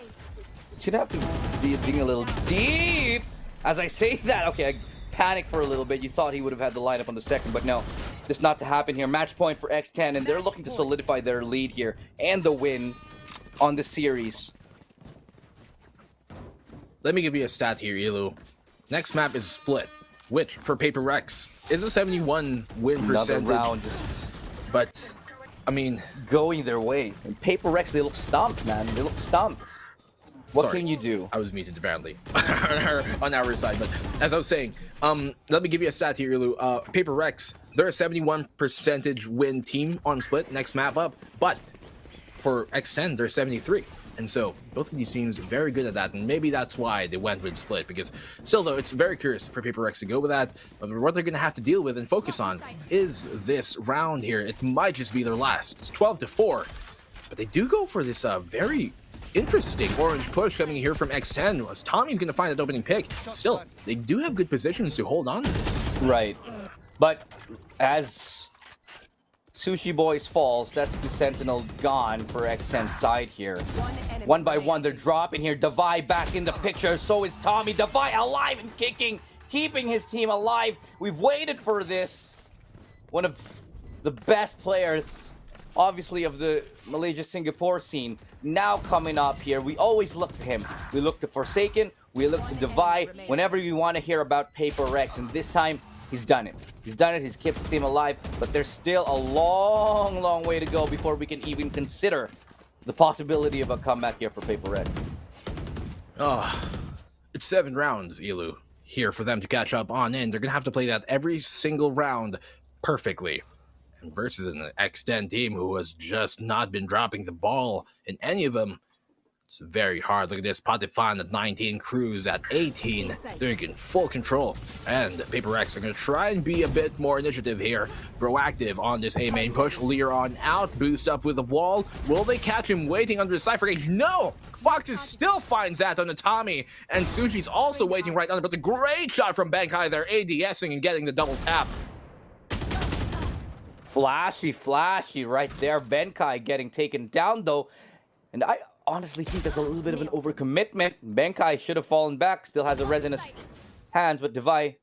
should have to be digging a little deep. As I say that, okay, I panicked for a little bit. You thought he would have had the lineup on the second, but no. This not to happen here. Match point for X10, and they're looking to solidify their lead here and the win on the series. Let me give you a stat here, Ilu. Next map is Split, which for Paper Rex is a 71 win percentage. Another round just, but I mean, going their way. And Paper Rex, they look stumped, man. They look stumped. What can you do? I was muted apparently on our side, but as I was saying, let me give you a stat here, Ilu. Paper Rex, they're a 71 percentage win team on Split, next map up, but for X10, they're 73. And so both of these teams are very good at that, and maybe that's why they went with Split, because still though, it's very curious for Paper Rex to go with that. But what they're going to have to deal with and focus on is this round here. It might just be their last. It's 12-4, but they do go for this very interesting orange push coming here from X10. As Tommy's going to find that opening pick. Still, they do have good positions to hold on to this. Right. But as Sushi Boys falls, that's the Sentinel gone for X10's side here. 1 by 1, they're dropping here. Devi back in the picture. So is Tommy. Devi alive and kicking, keeping his team alive. We've waited for this. One of the best players, obviously, of the Malaysia-Singapore scene, now coming up here. We always look to him. We look to Forsaken. We look to Devi whenever we want to hear about Paper Rex. And this time, he's done it. He's done it. He's kept his team alive. But there's still a long, long way to go before we can even consider the possibility of a comeback here for Paper Rex. It's 7 rounds, Ilu, here for them to catch up on in. They're going to have to play that every single round perfectly. And versus an X10 team who has just not been dropping the ball in any of them, It's very hard. Look at this. Patifan at 19, Cruz at 18. They're in full control. And Paper Rex are going to try and be a bit more initiative here. Proactive on this A main push. Lear on out. Boost up with the wall. Will they catch him waiting under the Cypher Gauge? No! Foxes still finds that on the Tommy. And Sushi's also waiting right under. But the great shot from Benkai there. ADSing and getting the double tap. Flashy right there. Benkai getting taken down, though. And I honestly think there's a little bit of an overcommitment. Benkai should have fallen back. Still has a res in his hands, but Devai,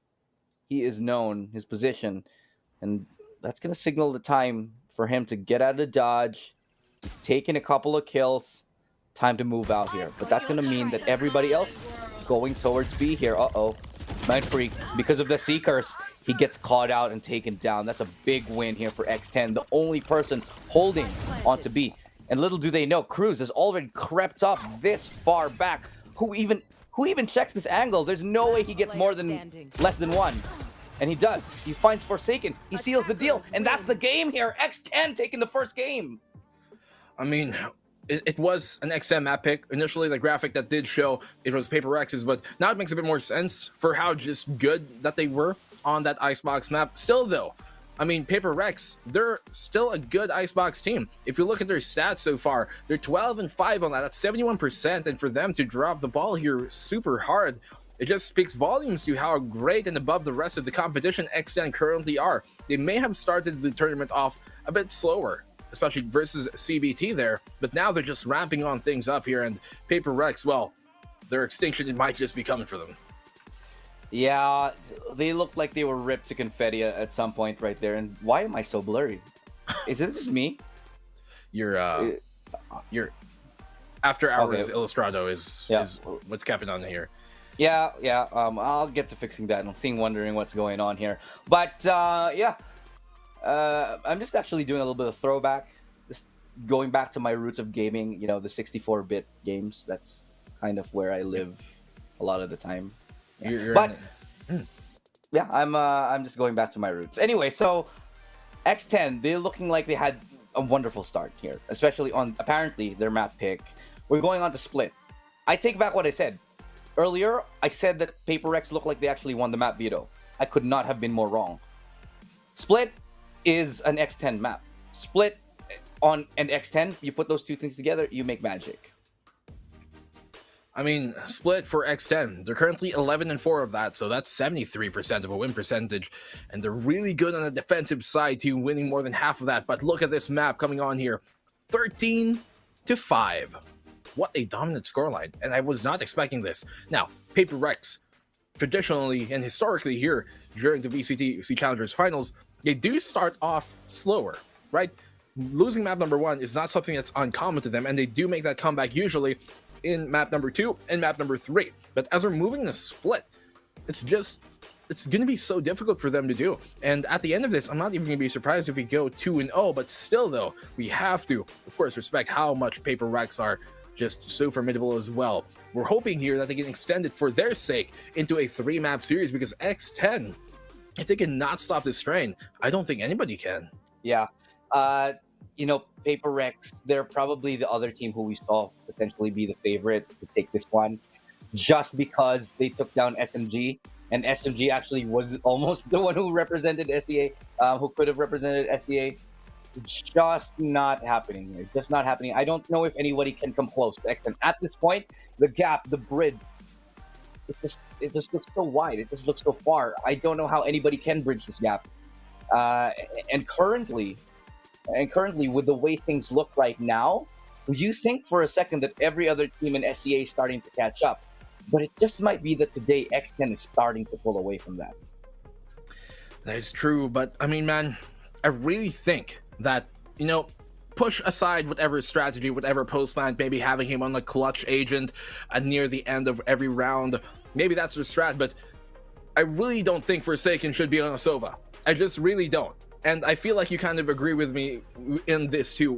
he is known, his position. And that's going to signal the time for him to get out of the dodge. He's taking a couple of kills. Time to move out here. But that's going to mean that everybody else going towards B here. Uh-oh. Mind Freak, because of the Seekers, he gets caught out and taken down. That's a big win here for X10. The only person holding onto B. And little do they know, Cruz has already crept up this far back. Who even checks this angle? There's no way he gets less than one. And he does. He finds Forsaken. He seals the deal. And that's the game here. X10 taking the first game. I mean, it was an XM map pick. Initially, the graphic that did show it was Paper Rex's, but now it makes a bit more sense for how just good that they were on that Icebox map. Still, though, I mean, Paper Rex, they're still a good Icebox team. If you look at their stats so far, they're 12-5 on that. That's 71%. And for them to drop the ball here super hard, it just speaks volumes to how great and above the rest of the competition X10 currently are. They may have started the tournament off a bit slower, especially versus CBT there, but now they're just ramping on things up here. And Paper Rex, well, their extinction, it might just be coming for them. Yeah, they looked like they were ripped to confetti at some point right there. And why am I so blurry? Is it just me? Your after hours Illustrado is what's capping on here. Yeah. I'll get to fixing that. I'm wondering what's going on here. But I'm just actually doing a little bit of throwback, just going back to my roots of gaming. You know, the 64-bit games. That's kind of where I live a lot of the time. Yeah. I'm just going back to my roots. Anyway, so X10, they're looking like they had a wonderful start here, especially on apparently their map pick. We're going on to Split. I take back what I said earlier. I said that Paper X looked like they actually won the map veto. I could not have been more wrong. Split is an X10 map. Split on an X10, you put those two things together, you make magic. I mean, Split for X10, they're currently 11-4 of that, so that's 73% of a win percentage, and they're really good on the defensive side too, winning more than half of that. But look at this map coming on here, 13-5. What a dominant scoreline, and I was not expecting this. Now, Paper Rex, traditionally and historically here during the VCT SEA Challengers Finals, they do start off slower, right? Losing map number 1 is not something that's uncommon to them, and they do make that comeback usually in map number 2 and map number 3. But as we're moving to Split, it's going to be so difficult for them to do. And at the end of this, I'm not even going to be surprised if we go 2-0, but still though, we have to, of course, respect how much Paper Rex are just so formidable as well. We're hoping here that they can extend it for their sake into a 3-map series, because X10, if they cannot stop this train, I don't think anybody can. Yeah. You know, Paper Rex, they're probably the other team who we saw potentially be the favorite to take this one, just because they took down SMG, and SMG actually was almost the one who represented SEA, who could have represented SEA. Just not happening here. Just not happening. I don't know if anybody can come close to X10. At this point, the gap, the bridge, it just looks so wide. It just looks so far. I don't know how anybody can bridge this gap. And currently, with the way things look right now, you think for a second that every other team in SEA is starting to catch up. But it just might be that today X10 is starting to pull away from that. That is true, but I mean, man, I really think that, you know, push aside whatever strategy, whatever post-plan, maybe having him on the clutch agent near the end of every round, maybe that's the strat, but I really don't think Forsaken should be on a Sova. I just really don't. And I feel like you kind of agree with me in this too.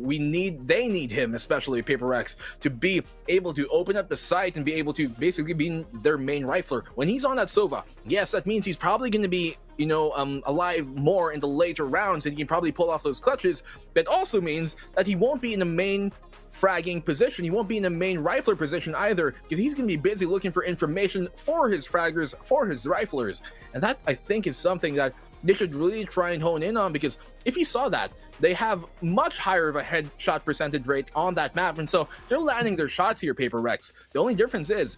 They need him, especially Paper Rex, to be able to open up the site and be able to basically be their main rifler. When he's on that Sova, yes, that means he's probably going to be, you know, alive more in the later rounds, and he can probably pull off those clutches. But also means that he won't be in the main fragging position. He won't be in a main rifler position either, because he's going to be busy looking for information for his fraggers, for his riflers. And that, I think, is something that they should really try and hone in on, because if you saw that, they have much higher of a headshot percentage rate on that map, and so they're landing their shots here, Paper Rex. The only difference is,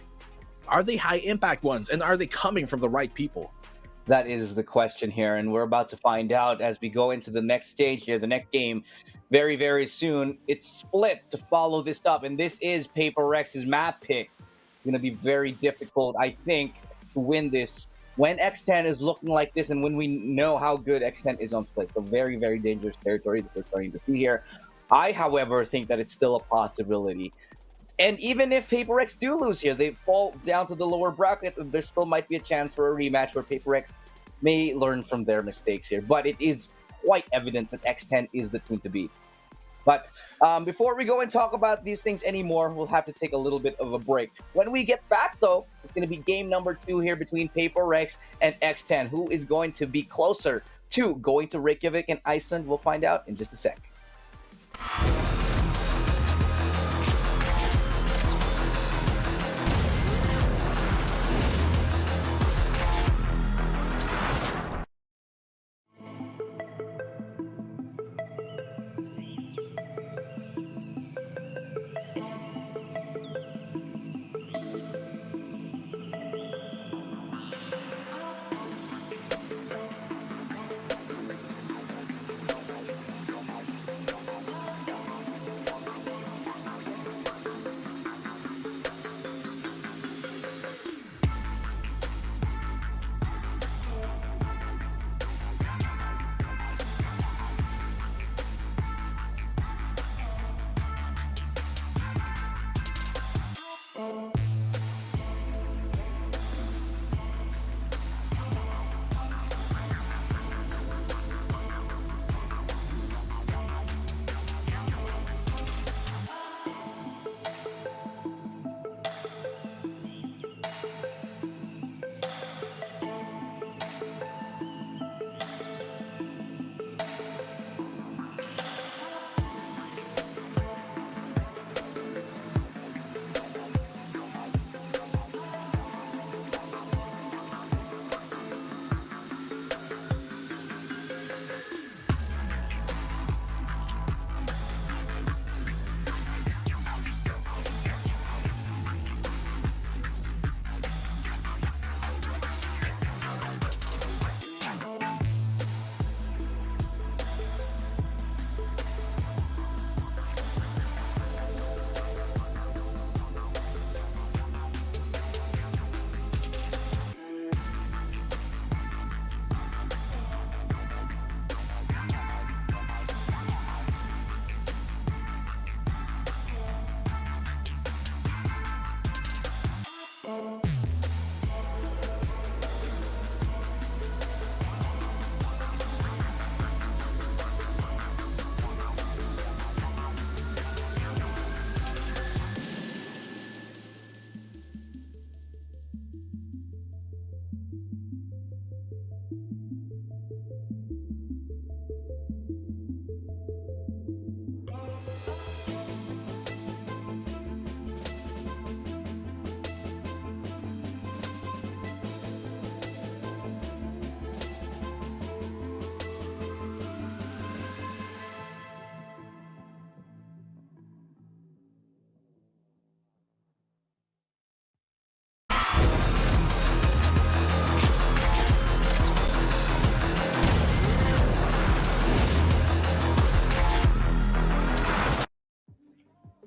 are they high impact ones, and are they coming from the right people? That is the question here, and we're about to find out as we go into the next stage here, the next game, very, very soon. It's split to follow this up, and this is Paper Rex's map pick. It's going to be very difficult, I think, to win this when X10 is looking like this, and when we know how good X10 is on split. So very, very dangerous territory that we're starting to see here. I, however, think that it's still a possibility. And even if Paper X do lose here, they fall down to the lower bracket, there still might be a chance for a rematch where Paper X may learn from their mistakes here. But it is quite evident that X10 is the team to beat. But before we go and talk about these things anymore, we'll have to take a little bit of a break. When we get back, though, it's going to be game number 2 here between Paper Rex and X10. Who is going to be closer to going to Reykjavik and Iceland? We'll find out in just a sec.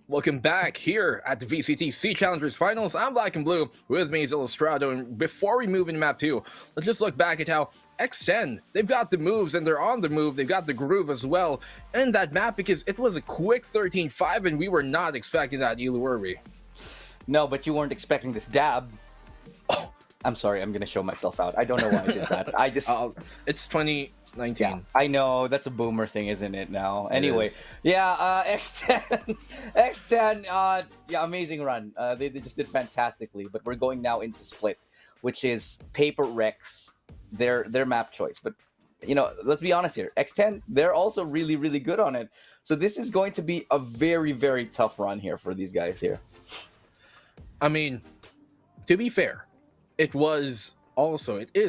Welcome back here at the VCT SEA Challengers Finals. I'm Black and Blue, with me is Illustrado, and before we move into map 2, let's just look back at how X10, they've got the moves and they're on the move, they've got the groove as well in that map, because it was a quick 13-5 and we were not expecting that, Elu, were we? No, but you weren't expecting this dab. Oh, I'm sorry, I'm gonna show myself out. I don't know why I did that. I just... it's 2019. Yeah, I know, that's a boomer thing, isn't it now? Anyway, yeah, X10, X10, yeah, amazing run. They just did fantastically, but we're going now into split, which is Paper Rex, their map choice. But, you know, let's be honest here, X10, they're also really, really good on it. So this is going to be a very, very tough run here for these guys here. I mean, to be fair, it is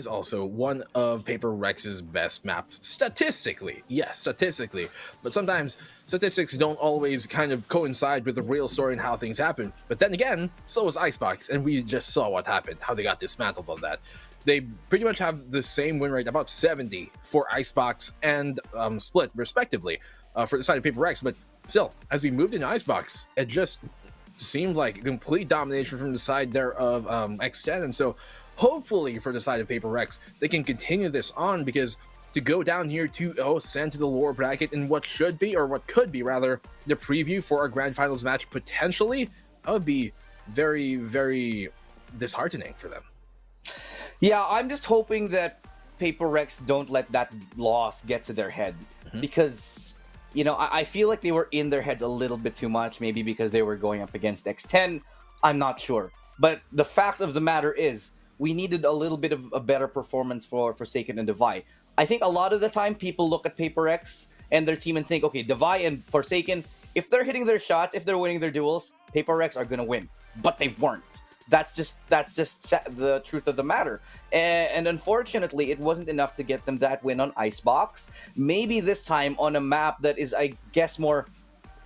also one of Paper Rex's best maps statistically. Yes, statistically. But sometimes statistics don't always kind of coincide with the real story and how things happen. But then again, so is Icebox, and we just saw what happened, how they got dismantled on that. They pretty much have the same win rate, about 70 for Icebox and Split, respectively, for the side of Paper Rex. But still, as we moved into Icebox, it just seemed like complete domination from the side there of X10. And so hopefully for the side of Paper Rex, they can continue this on, because to go down here 2-0, sent to the lower bracket in what should be, or what could be rather, the preview for our grand finals match potentially, that would be very, very disheartening for them. Yeah, I'm just hoping that Paper Rex don't let that loss get to their head, because, you know, I feel like they were in their heads a little bit too much, maybe because they were going up against X10. I'm not sure. But the fact of the matter is, we needed a little bit of a better performance for Forsaken and Devi. I think a lot of the time people look at Paper Rex and their team and think, okay, Devi and Forsaken, if they're hitting their shots, if they're winning their duels, Paper Rex are going to win. But they weren't. That's just the truth of the matter. And unfortunately, it wasn't enough to get them that win on Icebox. Maybe this time on a map that is, I guess,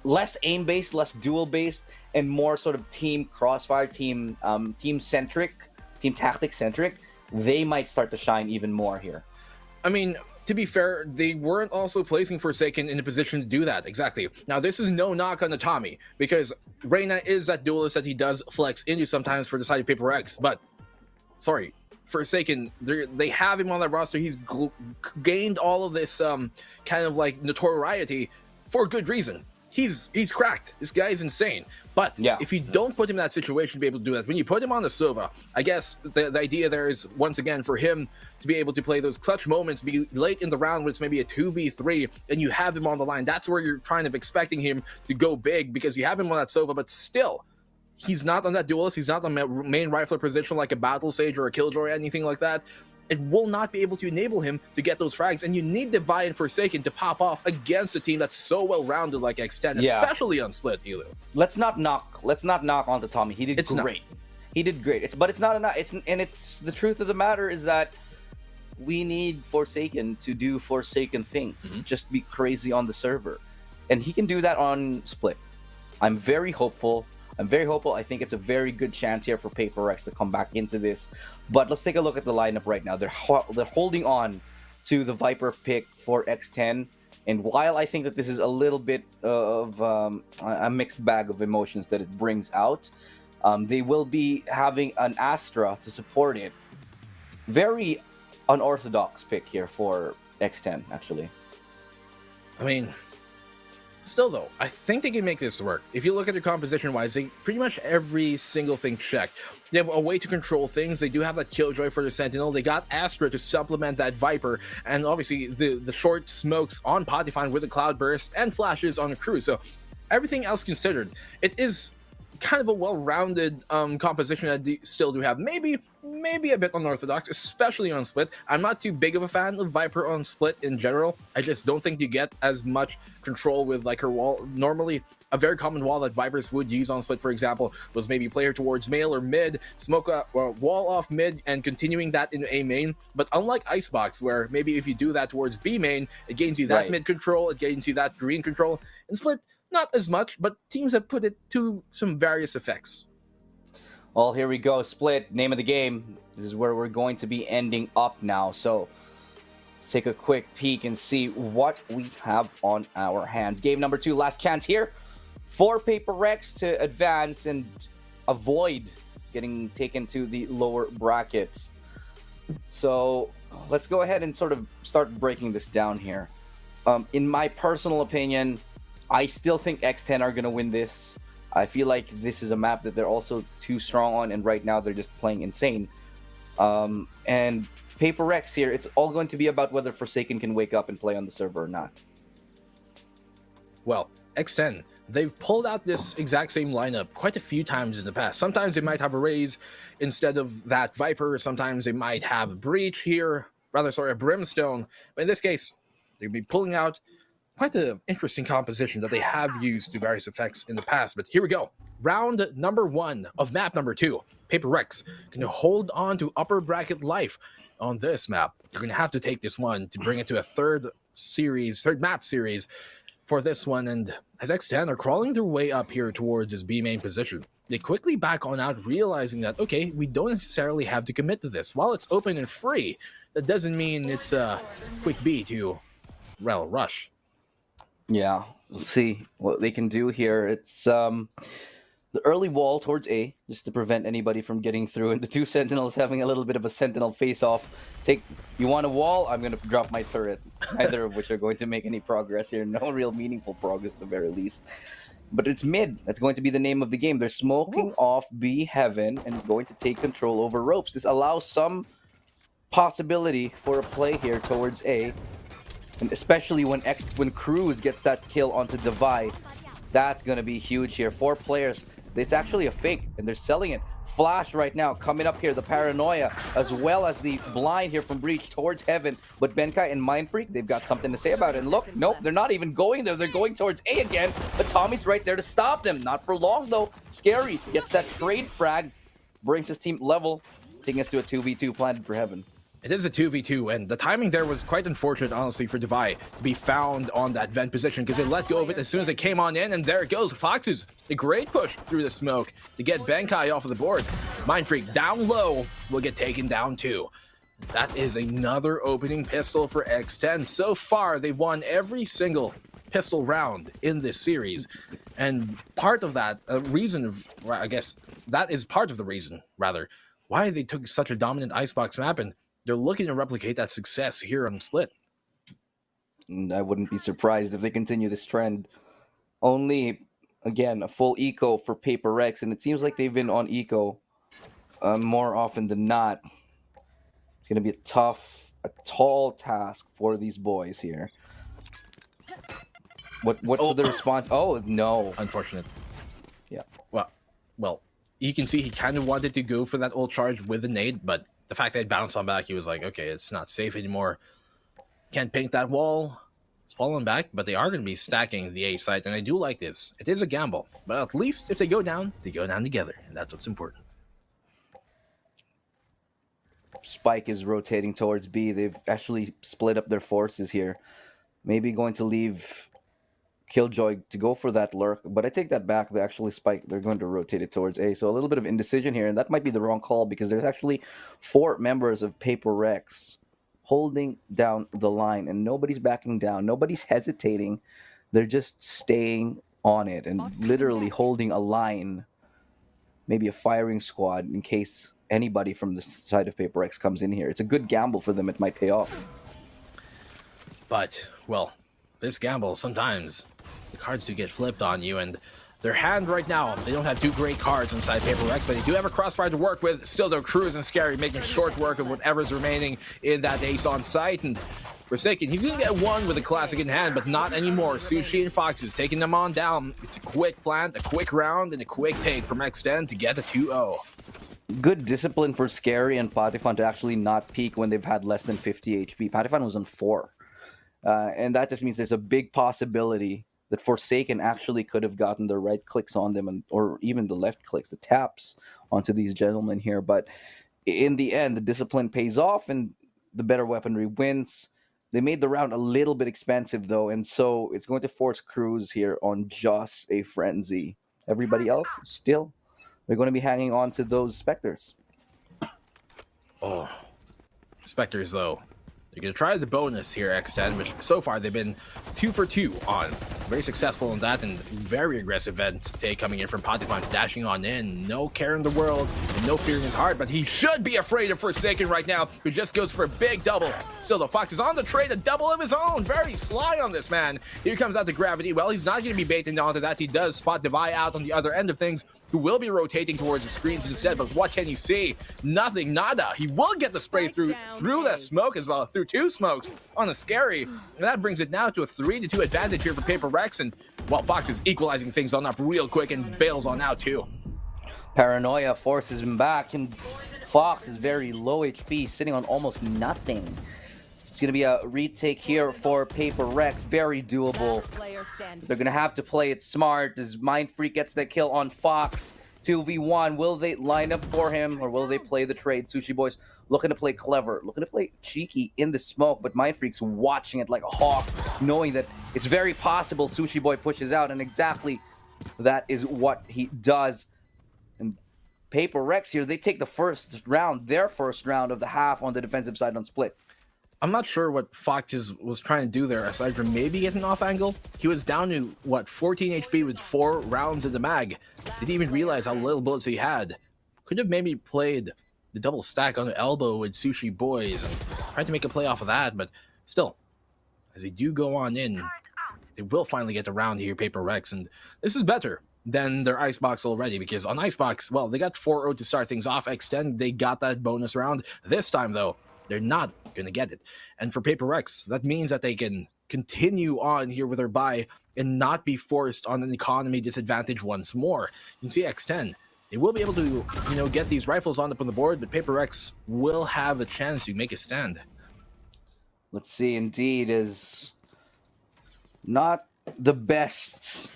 less aim-based, less duel-based, and more sort of team crossfire, team-centric, team tactic-centric, they might start to shine even more here. I mean, to be fair, they weren't also placing Forsaken in a position to do that. Exactly. Now, this is no knock on Tommy, because Reyna is that duelist that he does flex into sometimes for the side of Paper X. But, sorry, Forsaken, they have him on that roster. He's gained all of this kind of like notoriety for a good reason. He's cracked. This guy is insane. But if you don't put him in that situation to be able to do that, when you put him on the Sova, I guess the idea there is, once again, for him to be able to play those clutch moments, be late in the round when it's maybe a 2v3, and you have him on the line. That's where you're kind of expecting him to go big, because you have him on that Sova, but still, he's not on that duelist. He's not on the main rifler position like a Battle Sage or a Killjoy or anything like that. It will not be able to enable him to get those frags, and you need Devi and Forsaken to pop off against a team that's so well-rounded like X10, especially on Split, Elu. Let's not knock onto Tommy. He did great. He did great. But it's not enough. It's the truth of the matter is that we need Forsaken to do Forsaken things. Just be crazy on the server, and he can do that on Split. I'm very hopeful. I think it's a very good chance here for Paper Rex to come back into this. But let's take a look at the lineup right now. They're holding on to the Viper pick for X10. And while I think that this is a little bit of a mixed bag of emotions that it brings out, they will be having an Astra to support it. Very unorthodox pick here for X10, actually. I mean, still though, I think they can make this work. If you look at their composition wise, they pretty much every single thing checked. They have a way to control things. They do have that Killjoy for the Sentinel. They got Astra to supplement that Viper, and obviously the short smokes on Potifine with the Cloud Burst and flashes on the crew. So everything else considered, it is kind of a well-rounded composition that they still do have. Maybe a bit unorthodox, especially on Split. I'm not too big of a fan of Viper on Split in general. I just don't think you get as much control with like her wall. Normally, a very common wall that Vipers would use on Split, for example, was maybe player towards mail or mid, smoke a wall off mid, and continuing that into A main. But unlike Icebox, where maybe if you do that towards B main, it gains you that mid control, it gains you that green control. In Split, not as much, but teams have put it to some various effects. Well, here we go. Split, name of the game. This is where we're going to be ending up now. So let's take a quick peek and see what we have on our hands. Game number 2, last chance here for Paper Rex to advance and avoid getting taken to the lower brackets. So let's go ahead and sort of start breaking this down here. In my personal opinion, I still think X10 are going to win this. I feel like this is a map that they're also too strong on, and right now they're just playing insane. And Paper Rex here, it's all going to be about whether Forsaken can wake up and play on the server or not. Well, X10, they've pulled out this exact same lineup quite a few times in the past. Sometimes they might have a Raze instead of that Viper. Sometimes they might have a Breach here. A Brimstone. But in this case, they'll be pulling out quite an interesting composition that they have used to various effects in the past. But here we go. Round number 1 of map number 2. Paper Rex going to hold on to upper bracket life on this map. You're going to have to take this one to bring it to a third map series for this one. And as X10 are crawling their way up here towards his B main position, they quickly back on out, realizing that, okay, we don't necessarily have to commit to this. While it's open and free, that doesn't mean it's a quick B to rush. Yeah, we'll see what they can do here. It's the early wall towards A, just to prevent anybody from getting through, and the two Sentinels having a little bit of a Sentinel face-off. You want a wall? I'm going to drop my turret. Neither of which are going to make any progress here. No real meaningful progress at the very least. But it's mid. That's going to be the name of the game. They're smoking off B Heaven and going to take control over ropes. This allows some possibility for a play here towards A. And especially when Cruz gets that kill onto Devi, that's going to be huge here. 4 players. It's actually a fake, and they're selling it. Flash right now coming up here. The Paranoia, as well as the blind here from Breach towards Heaven. But Benkai and Mindfreak, they've got something to say about it. And look, nope, they're not even going there. They're going towards A again. But Tommy's right there to stop them. Not for long, though. Scary gets that trade frag. Brings his team level, taking us to a 2v2 planted for Heaven. It is a 2v2, and the timing there was quite unfortunate, honestly, for Devi to be found on that vent position, because they let go of it as soon as it came on in, and there it goes. Foxes, a great push through the smoke to get Benkai off of the board. Mindfreak down low will get taken down too. That is another opening pistol for X10. So far, they've won every single pistol round in this series, and part of that I guess that is part of the reason, rather, why they took such a dominant icebox map, and they're looking to replicate that success here on Split. I wouldn't be surprised if they continue this trend. Only, again, a full eco for Paper Rex, and it seems like they've been on eco more often than not. It's going to be a tall task for these boys here. What's the response? Oh, no. Unfortunate. Yeah. Well, you can see he kind of wanted to go for that ult charge with the nade, but the fact that it bounced on back, he was like, okay, it's not safe anymore. Can't paint that wall. It's falling back, but they are going to be stacking the A site, and I do like this. It is a gamble, but at least if they go down together, and that's what's important. Spike is rotating towards B. They've actually split up their forces here. Maybe going to leave Killjoy to go for that lurk, but I take that back. They actually Spike. They're going to rotate it towards A. So a little bit of indecision here, and that might be the wrong call because there's actually 4 members of Paper Rex holding down the line, and nobody's backing down. Nobody's hesitating. They're just staying on it and literally holding a line, maybe a firing squad in case anybody from the side of Paper Rex comes in here. It's a good gamble for them. It might pay off. But, well, this gamble, sometimes the cards do get flipped on you, and their hand right now, they don't have 2 great cards inside Paper Rex, but they do have a crossfire to work with. Still, though, Cruz and Scary making short work of whatever's remaining in that ace on site, and Forsaken, he's going to get 1 with a classic in hand, but not anymore. Sushi and Foxes taking them on down. It's a quick plant, a quick round, and a quick take from X10 to get a 2-0. Good discipline for Scary and Patifan to actually not peak when they've had less than 50 HP. Patifan was on 4. And that just means there's a big possibility that Forsaken actually could have gotten the right clicks on them, or even the left clicks, the taps onto these gentlemen here. But in the end, the discipline pays off and the better weaponry wins. They made the round a little bit expensive, though, and so it's going to force Cruz here on just a frenzy. Everybody else, still, they're going to be hanging on to those Spectres. Oh, Spectres, though. You're going to try the bonus here, X10, which so far they've been 2 for 2 on. Very successful in that, and very aggressive end take coming in from Patifan, dashing on in. No care in the world, and no fear in his heart, but he should be afraid of Forsaken right now, who just goes for a big double. Still, the Fox is on the trade, a double of his own. Very sly on this man. Here comes out the Gravity. Well, he's not going to be baiting onto that. He does spot Devi out on the other end of things, who will be rotating towards the screens instead, but what can he see? Nothing, nada. He will get the spray through that smoke as well, through 2 smokes on a Scary, and that brings it now to a 3-2 advantage here for Paper Rex, and well, Fox is equalizing things on up real quick and bails on out too. Paranoia forces him back, and Fox is very low HP, sitting on almost nothing. It's going to be a retake here for Paper Rex. Very doable. They're going to have to play it smart as Mind Freak gets the kill on Fox. 2v1. Will they line up for him or will they play the trade? Sushi Boys looking to play clever, looking to play cheeky in the smoke, but Mind Freak's watching it like a hawk, knowing that it's very possible Sushi Boy pushes out, and exactly that is what he does. And Paper Rex here, they take the first round, their first round of the half on the defensive side on split. I'm not sure what Fox was trying to do there, aside from maybe getting off angle. He was down to, what, 14 HP with 4 rounds in the mag. Didn't even realize how little bullets he had. Could have maybe played the double stack on the elbow with Sushi Boys and tried to make a play off of that, but still, as they do go on in, they will finally get the round here, Paper Rex, and this is better than their Icebox already, because on Icebox, well, they got 4-0 to start things off. X10, they got that bonus round. This time, though, they're not going to get it. And for Paper Rex, that means that they can continue on here with their bye and not be forced on an economy disadvantage once more. You can see X10. They will be able to, get these rifles on up on the board, but Paper Rex will have a chance to make a stand. Let's see, indeed, is not the best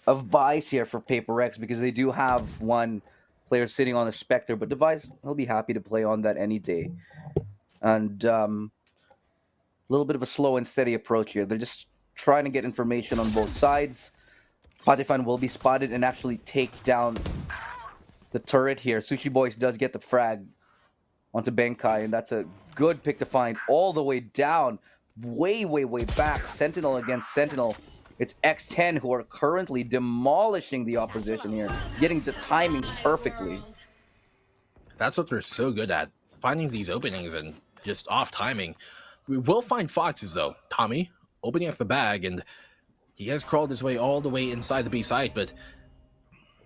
of buys here for Paper Rex because they do have one player sitting on a Spectre, but Device, he'll be happy to play on that any day. And a little bit of a slow and steady approach here. They're just trying to get information on both sides. Patifan will be spotted and actually take down the turret here. Sushi Boys does get the frag onto Benkai, and that's a good pick to find all the way down. Way back. Sentinel against Sentinel. It's X10 who are currently demolishing the opposition here. Getting the timings perfectly. That's what they're so good at. Finding these openings and just off timing. We will find Foxes though. Tommy opening up the bag, and he has crawled his way all the way inside the B site, but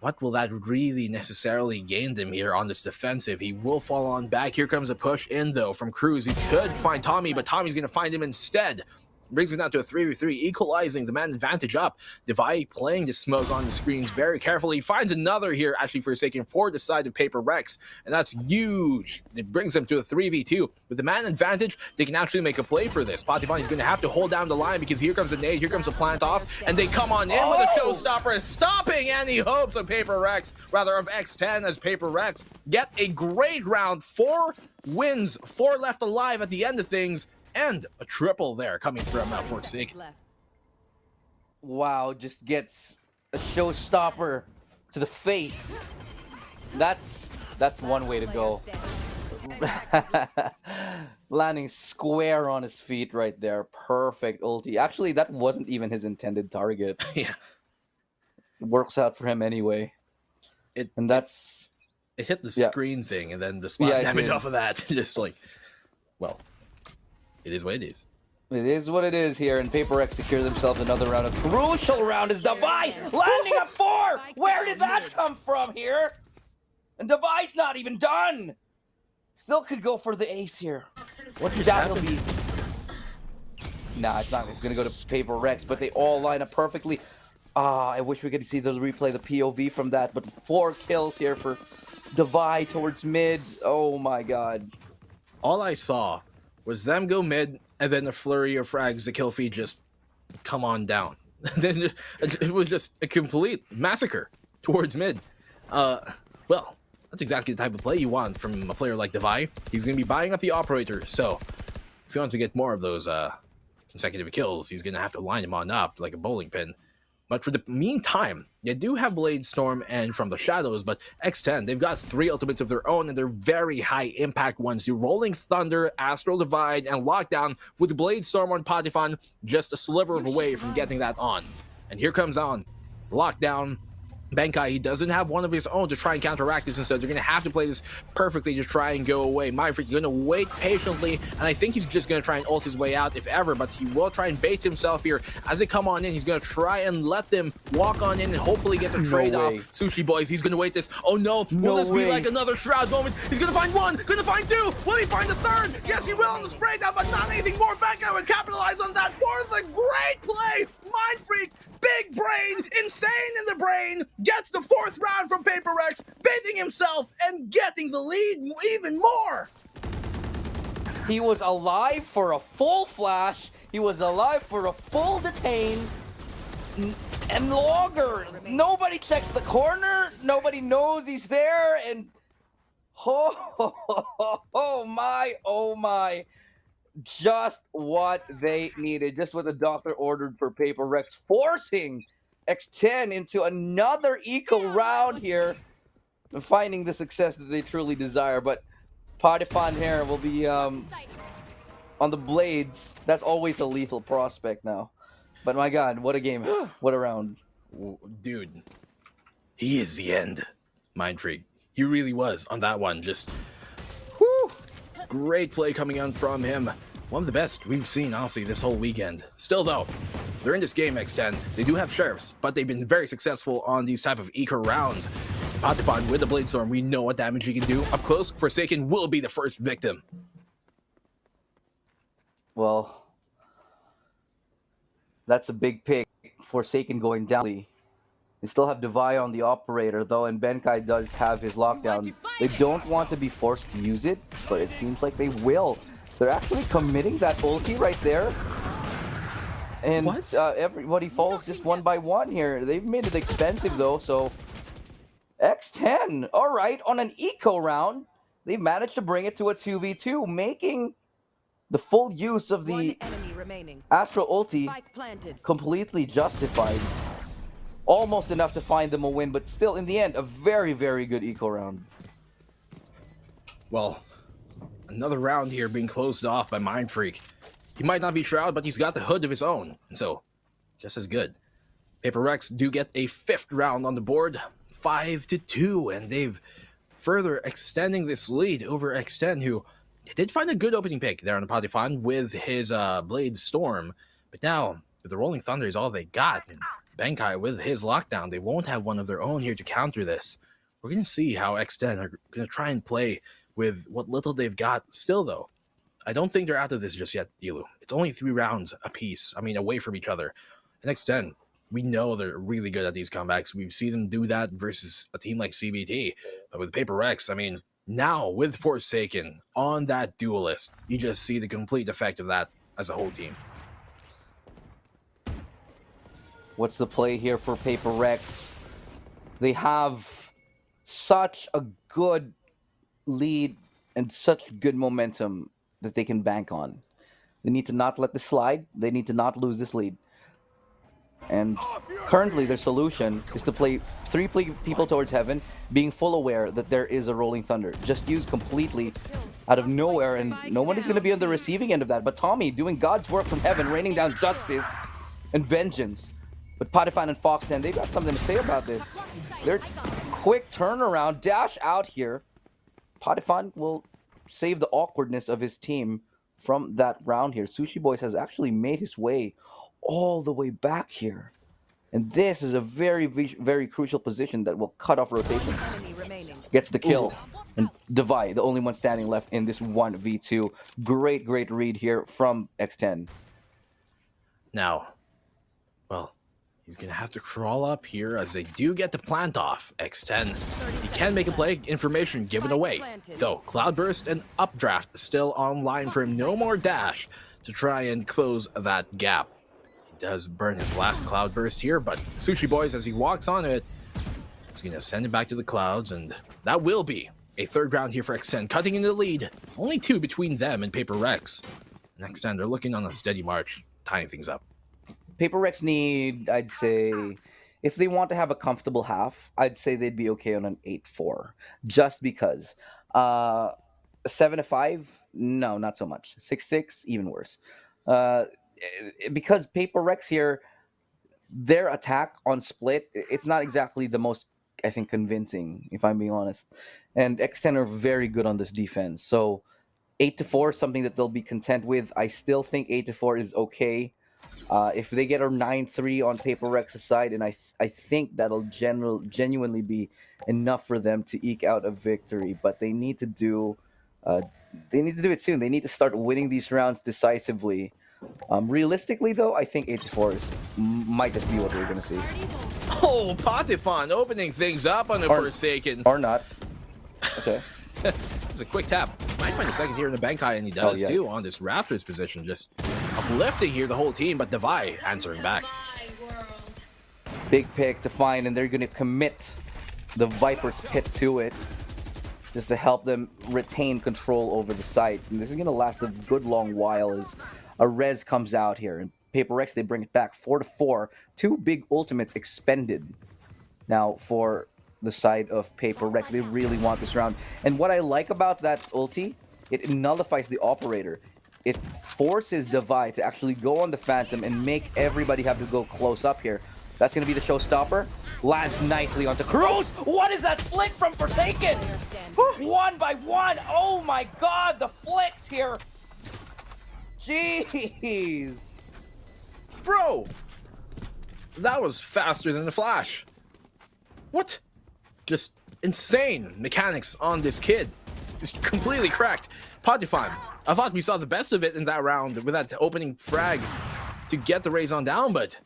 what will that really necessarily gain them here on this defensive? He will fall on back. Here comes a push in though from Cruz. He could find Tommy, but Tommy's going to find him instead. Brings it down to a 3v3, equalizing the man advantage up. Devi playing the smoke on the screens very carefully. He finds another here, actually forsaken for the side of Paper Rex, and that's huge. It brings them to a 3v2. With the man advantage, they can actually make a play for this. Patifani's going to have to hold down the line because here comes a nade, here comes a plant off, and they come on in with a showstopper, stopping any hopes of Paper Rex, rather of X10, as Paper Rex get a great round. 4 wins, 4 left alive at the end of things. And a triple there coming from Forsaken. Wow, just gets a showstopper to the face. That's one way to go. Landing square on his feet right there. Perfect ulti. Actually, that wasn't even his intended target. Yeah. It works out for him anyway. It hit the screen thing, and then the spot damage off of that. Just like, well, it is what it is. It is what it is here, and Paper X secure themselves another round. A crucial round is Devi landing a 4! Where did that come from here? And Devi's not even done! Still could go for the ace here. What just happened? Be... Nah, it's not. It's gonna go to Paper Rex, but they all line up perfectly. I wish we could see the replay, the POV from that, but 4 kills here for Devi towards mid. Oh my god. All I saw was them go mid, and then a flurry of frags, the kill feed just come on down. Then it was just a complete massacre towards mid. Well, that's exactly the type of play you want from a player like Devi. He's going to be buying up the operator, so if he wants to get more of those consecutive kills, he's going to have to line them on up like a bowling pin. But for the meantime, they do have Blade Storm and From the Shadows, but X10, they've got 3 ultimates of their own, and they're very high impact ones. You Rolling Thunder, Astral Divide, and Lockdown with Blade Storm on Patifan, just a sliver of away from getting that on. And here comes on Lockdown. Benkai, he doesn't have one of his own to try and counteract this, instead they're going to have to play this perfectly to try and go away. Mindfreak going to wait patiently, and I think he's just going to try and ult his way out if ever, but he will try and bait himself here. As they come on in, he's going to try and let them walk on in and hopefully get the trade off. Sushi Boys, he's going to wait this. Oh no, will this be like another Shroud moment? He's going to find 1, going to find 2, will he find the 3rd? Yes, he will on the spray down, but not anything more. Benkai would capitalize on that for the great play. Mindfreak, big brain, insane in the brain, gets the 4th round from Paper Rex, baiting himself and getting the lead even more. He was alive for a full flash. He was alive for a full detain. And longer. Nobody checks the corner. Nobody knows he's there. And oh my. Just what they needed. Just what the doctor ordered for Paper Rex. Forcing X10 into another eco round here. And finding the success that they truly desire. But Potifon here will be on the blades. That's always a lethal prospect now. But my God, what a game. What a round. Dude, he is the end, Mind Freak. He really was on that one. Just, whew, great play coming on from him. One of the best we've seen, honestly, this whole weekend. Still, though, they're in this game, X10. They do have sheriffs, but they've been very successful on these type of eco rounds. Potifon with the Blade Storm, we know what damage he can do. Up close, Forsaken will be the first victim. Well, that's a big pick. Forsaken going down. They still have Devi on the operator, though, and Benkai does have his lockdown. They don't want to be forced to use it, but it seems like they will. They're actually committing that ulti right there. And everybody falls just one by one here. They've made it expensive, though, so... X10, all right, on an eco round, they've managed to bring it to a 2v2, making the full use of the Astro ulti completely justified. Almost enough to find them a win, but still, in the end, a very, very good eco round. Well, another round here being closed off by Mind Freak. He might not be Shroud, but he's got the hood of his own, and so, just as good. Paper Rex do get a 5th round on the board, 5-2, and they've further extending this lead over X10, who did find a good opening pick there on the Potifon with his Blade Storm, but now the Rolling Thunder is all they got. And Benkai with his lockdown, they won't have one of their own here to counter this. We're going to see how X10 are going to try and play with what little they've got. Still, though, I don't think they're out of this just yet, Ilu. It's only 3 rounds apiece, away from each other. And X10, we know they're really good at these comebacks. We've seen them do that versus a team like CBT. But with Paper Rex, now with Forsaken on that duelist, you just see the complete effect of that as a whole team. What's the play here for Paper Rex? They have such a good lead and such good momentum that they can bank on. They need to not let this slide. They need to not lose this lead. And currently their solution is to play 3 people towards heaven, being full aware that there is a Rolling Thunder. Just used completely out of nowhere, and nobody's going to be on the receiving end of that. But Tommy doing God's work from heaven, raining down justice and vengeance. But Potifon and Foxten, they've got something to say about this. Their quick turnaround, dash out here. Potifon will save the awkwardness of his team from that round here. Sushi Boys has actually made his way all the way back here. And this is a very, very crucial position that will cut off rotations. Gets the kill. Ooh. And Devi, the only one standing left in this 1v2. Great read here from X10. Now, well, he's going to have to crawl up here as they do get the plant off. X10, he can make a play, information given away. Though, Cloudburst and Updraft still online for him. No more dash to try and close that gap. He does burn his last Cloudburst here, but Sushi Boys, as he walks on it, is going to send it back to the clouds, and that will be a 3rd round here for X10, cutting into the lead. Only 2 between them and Paper Rex. Next time, they're looking on a steady march, tying things up. Paper Rex need, I'd say, if they want to have a comfortable half, I'd say they'd be okay on an 8-4. Just because. 7-5? No, not so much. 6-6? Even worse. Because Paper Rex here, their attack on split, it's not exactly the most, I think, convincing, if I'm being honest. And X10 are very good on this defense. So 8-4 is something that they'll be content with. I still think 8-4 is okay. If they get a 9-3 on Paper Rex's side, and I think that'll genuinely be enough for them to eke out a victory. But they need to do it soon. They need to start winning these rounds decisively. Realistically, though, I think 8-4 might just be what we're going to see. Oh, Potifon opening things up on the Forsaken. Or not. Okay. It's a quick tap. might find a second here in the Bankai, and he does yes. too on this Raptors position. Just uplifting here the whole team, but Devi answering back. Big pick to find, and they're going to commit the Viper's Pit to it just to help them retain control over the site. And this is going to last a good long while as a res comes out here. And Paper Rex, they bring it back 4-4. 2 big ultimates expended. Now, for the side of Paper Rex, they really want this round. And what I like about that ulti, it nullifies the operator. It forces Devi to actually go on the Phantom and make everybody have to go close up here. That's going to be the showstopper. Lands nicely onto Cruz. What is that flick from Forsaken? 1 by 1. Oh my god, the flicks here. Jeez. Bro, that was faster than the Flash. What? Just insane mechanics on this kid. Just completely cracked. Potifan, I thought we saw the best of it in that round with that opening frag to get the Raze on down, but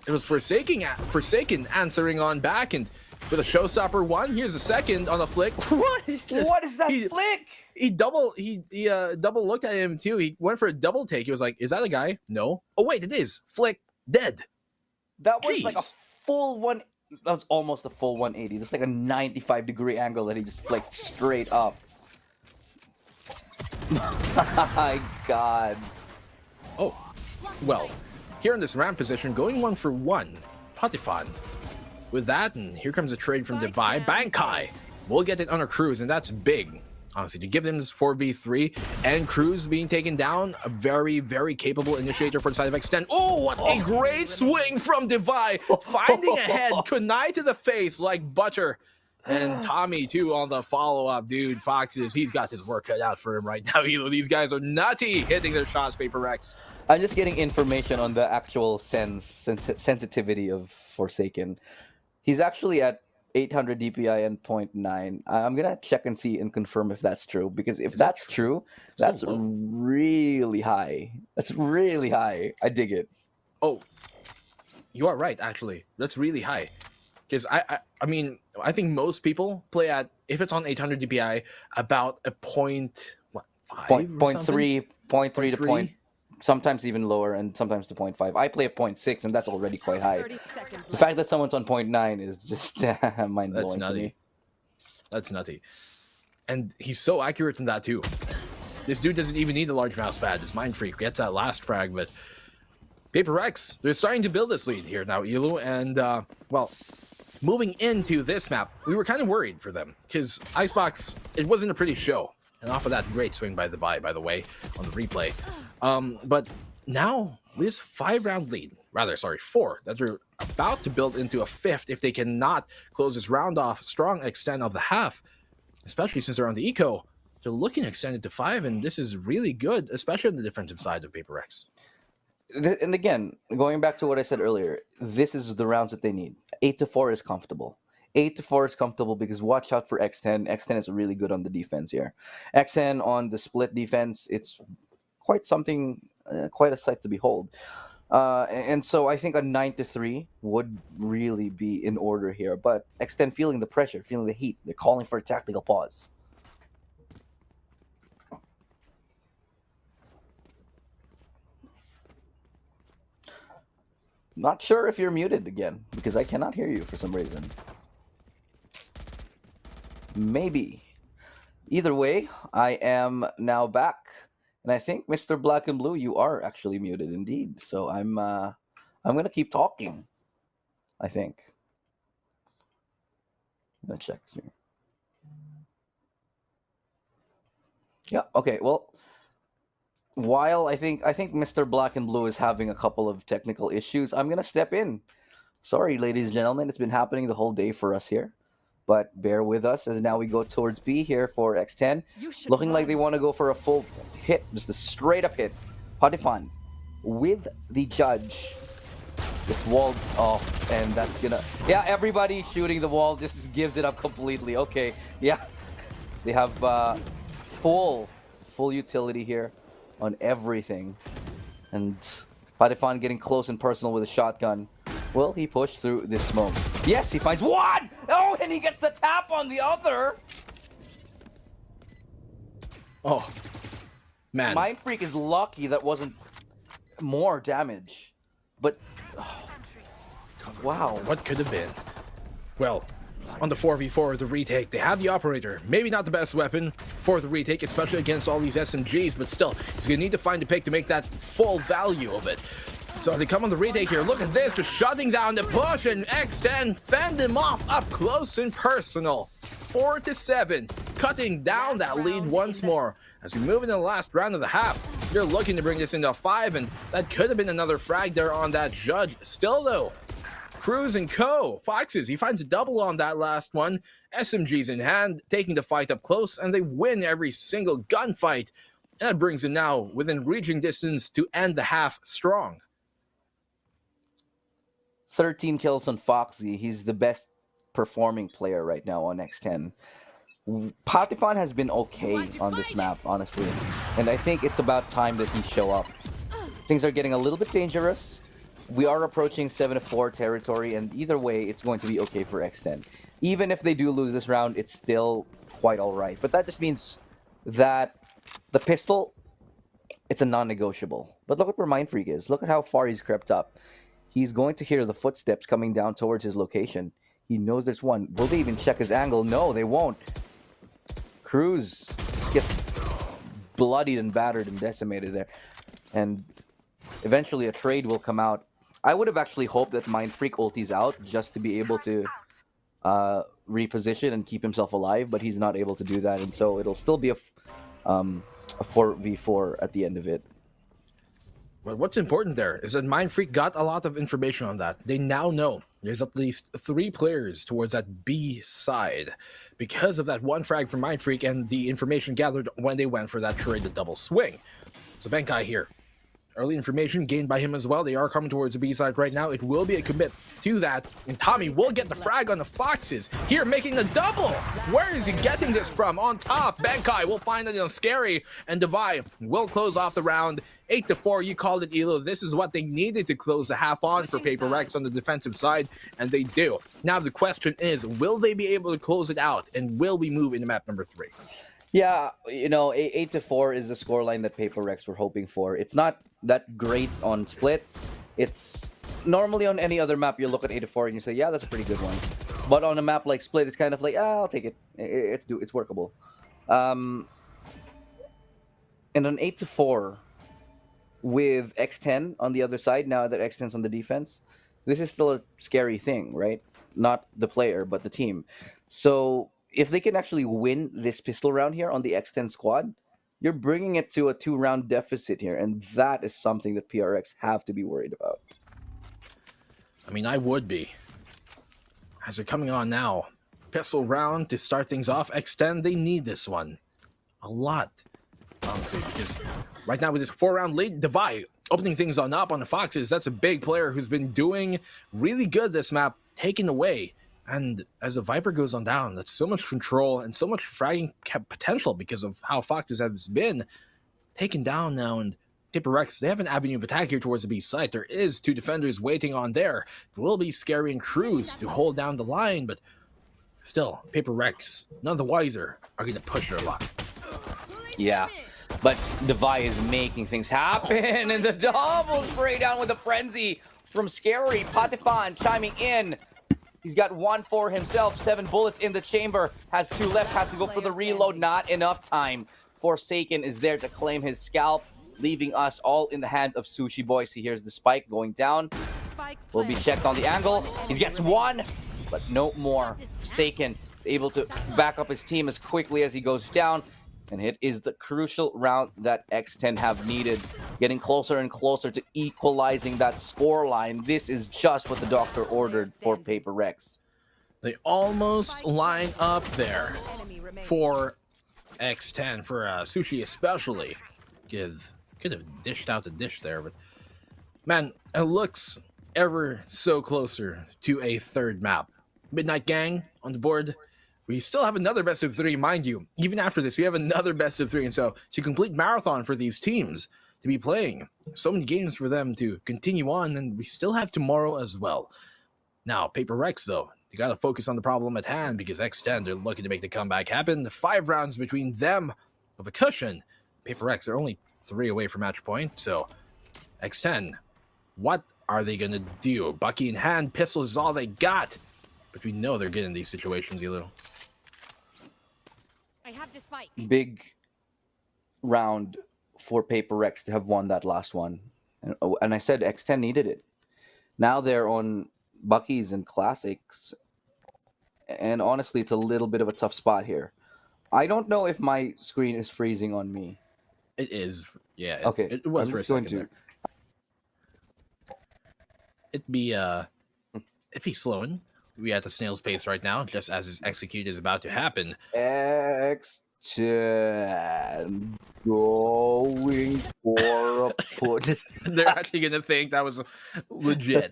it was Forsaken answering on back, and with a showstopper 1, here's a second on a flick. What is this? What is that flick? He double looked at him too. He went for a double take. He was like, "Is that a guy?" No. Oh wait, it is. Flick dead. That was like a full one. That was almost a full 180. That's like a 95-degree angle that he just flicked straight up. My god. Oh, well. Here in this ramp position, going 1 for 1. Potifan. With that, and here comes a trade from Devi. Bankai will get it on a Cruz, and that's big. Honestly, to give them this 4v3 and Cruz being taken down, a very, very capable initiator for the side of X10. Oh, what a great swing from Devi. Finding a head, kunai to the face like butter. And Tommy, too, on the follow-up. Dude, Foxes, he's got his work cut out for him right now. These guys are nutty hitting their shots, Paper Rex. I'm just getting information on the actual sensitivity of Forsaken. He's actually at 800 DPI and 0.9. I'm gonna check and see and confirm if that's true, because if that's true, that's really high. That's really high. I dig it. Oh, you are right. Actually, that's really high. Because I mean, I think most people play at, if it's on 800 DPI, about a point, what, 5 0.3 to point, sometimes even lower, and sometimes to 0.5. I play at 0.6, and that's already quite high. The fact that someone's on 0.9 is just mind-blowing to me. That's nutty. And he's so accurate in that, too. This dude doesn't even need a large mouse pad. This Mind Freak gets that last frag, but Paper Rex, they're starting to build this lead here now, Elu, and, well, moving into this map, we were kind of worried for them, because Icebox, it wasn't a pretty show. And off of that great swing by the by the way, on the replay. But now, with this 5-round lead, four, that they're about to build into a 5th if they cannot close this round off strong extent of the half, especially since they're on the eco, they're looking to extend it to 5, and this is really good, especially on the defensive side of Paper Rex. And again, going back to what I said earlier, this is the rounds that they need. 8-4 is comfortable. 8-4 is comfortable because watch out for X10. X10 is really good on the defense here. X10 on the split defense, it's quite something, quite a sight to behold. And so I think a 9-3 would really be in order here. But X10 feeling the pressure, feeling the heat. They're calling for a tactical pause. Not sure if you're muted again, because I cannot hear you for some reason. Maybe. Either way, I am now back. And I think, Mr. Black and Blue, you are actually muted indeed. So I'm gonna keep talking, I think. I'm gonna check this here. Yeah, okay, well, while I think Mr. Black and Blue is having a couple of technical issues, I'm gonna step in. Sorry, ladies and gentlemen, it's been happening the whole day for us here, but bear with us as now we go towards B here for X10. Looking like they want to go for a full hit, just a straight up hit. Potifan with the judge. It's walled off, and that's gonna, yeah, everybody shooting the wall just gives it up completely. Okay, yeah, they have full utility here on everything, and Potifan getting close and personal with a shotgun. Will he push through this smoke? Yes, he finds one! Oh, and he gets the tap on the other! Oh, man. Mind Freak is lucky that wasn't more damage. But, wow. What could have been? Well, on the 4v4 the retake, they have the operator. Maybe not the best weapon for the retake, especially against all these SMGs, but still, he's going to need to find a pick to make that full value of it. So as they come on the retake here, look at this, just shutting down the push, and X10 fend him off up close and personal. 4-7, cutting down that lead once more. As we move into the last round of the half, they're looking to bring this into 5, and that could have been another frag there on that Judge. Still though, Cruz and Co. Foxes, he finds a double on that last one. SMGs in hand, taking the fight up close, and they win every single gunfight. And that brings them now within reaching distance to end the half strong. 13 kills on Foxy. He's the best performing player right now on X10. Patifon has been okay on this map, honestly. And I think it's about time that he show up. Things are getting a little bit dangerous. We are approaching 7-4 territory, and either way, it's going to be okay for X10. Even if they do lose this round, it's still quite alright. But that just means that the pistol, it's a non-negotiable. But look at where Mind Freak is. Look at how far he's crept up. He's going to hear the footsteps coming down towards his location. He knows there's one. Will they even check his angle? No, they won't. Cruz just gets bloodied and battered and decimated there. And eventually a trade will come out. I would have actually hoped that Mind Freak ultis out just to be able to reposition and keep himself alive, but he's not able to do that. And so it'll still be a 4v4 at the end of it. But what's important there is that Mind Freak got a lot of information on that. They now know there's at least 3 players towards that B side because of that one frag from Mind Freak and the information gathered when they went for that trade, the double swing. So Benkai here. Early information gained by him as well. They are coming towards the B side right now. It will be a commit to that. And Tommy will get the frag on the Foxes. Here making the double. Where is he getting this from? On top, Benkai will find it on Scary. And Devi will close off the round. 8-4, you called it, Elo. This is what they needed to close the half on for Paper Rex on the defensive side. And they do. Now the question is, will they be able to close it out? And will we move into map number 3? Yeah, you know, 8-4 is the scoreline that Paper Rex were hoping for. It's not that great on Split. It's normally on any other map you look at 8-4 and you say, yeah, that's a pretty good one. But on a map like Split, it's kind of like, I'll take it. It's workable. And on 8-4 with X10 on the other side, now that X10's on the defense, this is still a scary thing, right? Not the player, but the team. So if they can actually win this pistol round here on the X10 squad, you're bringing it to a 2-round deficit here, and that is something that PRX have to be worried about. I mean, I would be. As they're coming on now, pistol round to start things off. X10, they need this one a lot, honestly, because right now with this 4-round lead, Devi opening things on up on the Foxes. That's a big player who's been doing really good this map, taken away. And as the Viper goes on down, that's so much control and so much fragging potential because of how Foxes has been taken down now. And Paper Rex, they have an avenue of attack here towards the B site. There is 2 defenders waiting on there. It will be Scary and Cruz to hold down the line, but still, Paper Rex, none the wiser, are going to push their luck. Yeah, but Devi is making things happen, and the double spray down with a frenzy from Scary. Patifon chiming in. He's got 1 for himself, 7 bullets in the chamber, has 2 left, has to go for the reload, not enough time. Forsaken is there to claim his scalp, leaving us all in the hands of Sushi Boy. See, here's the spike going down. Will be checked on the angle. He gets 1, but no more. Forsaken able to back up his team as quickly as he goes down. And it is the crucial round that X10 have needed, getting closer and closer to equalizing that score line. This is just what the doctor ordered for Paper Rex. They almost line up there for X10, for Sushi especially. Could have dished out the dish there, but man, it looks ever so closer to a 3rd map. Midnight Gang on the board. We still have another best of 3, mind you. Even after this, we have another best of 3. And so, it's a complete marathon for these teams to be playing. So many games for them to continue on, and we still have tomorrow as well. Now, Paper Rex, though, you got to focus on the problem at hand because X10, they're looking to make the comeback happen. 5 rounds between them of a cushion. Paper X, they're only 3 away from match point, so X10, what are they gonna do? Bucky in hand, pistols is all they got. But we know they're good in these situations, Elu. I have the spike. Big round for Paper X to have won that last one. And I said X10 needed it. Now they're on Bucky's and Classics. And honestly, it's a little bit of a tough spot here. I don't know if my screen is freezing on me. It is, yeah. Okay. It was I'm for a just going second there. It'd be slowing. We at the snail's pace right now, just as his execute is about to happen. X10 going for a put. They're actually gonna think that was legit.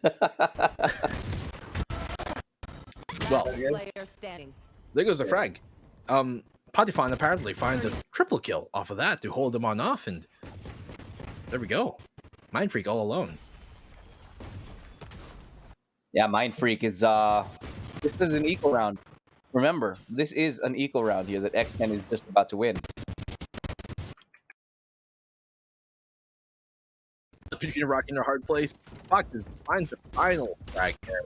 Well, there goes a frag. Patifon apparently finds a triple kill off of that to hold him on off, and there we go. Mind Freak all alone. Yeah, Mind Freak is this is an equal round. Remember, this is an equal round here that X10 is just about to win. Between rock in a hard place, Foxes finds the final frag there.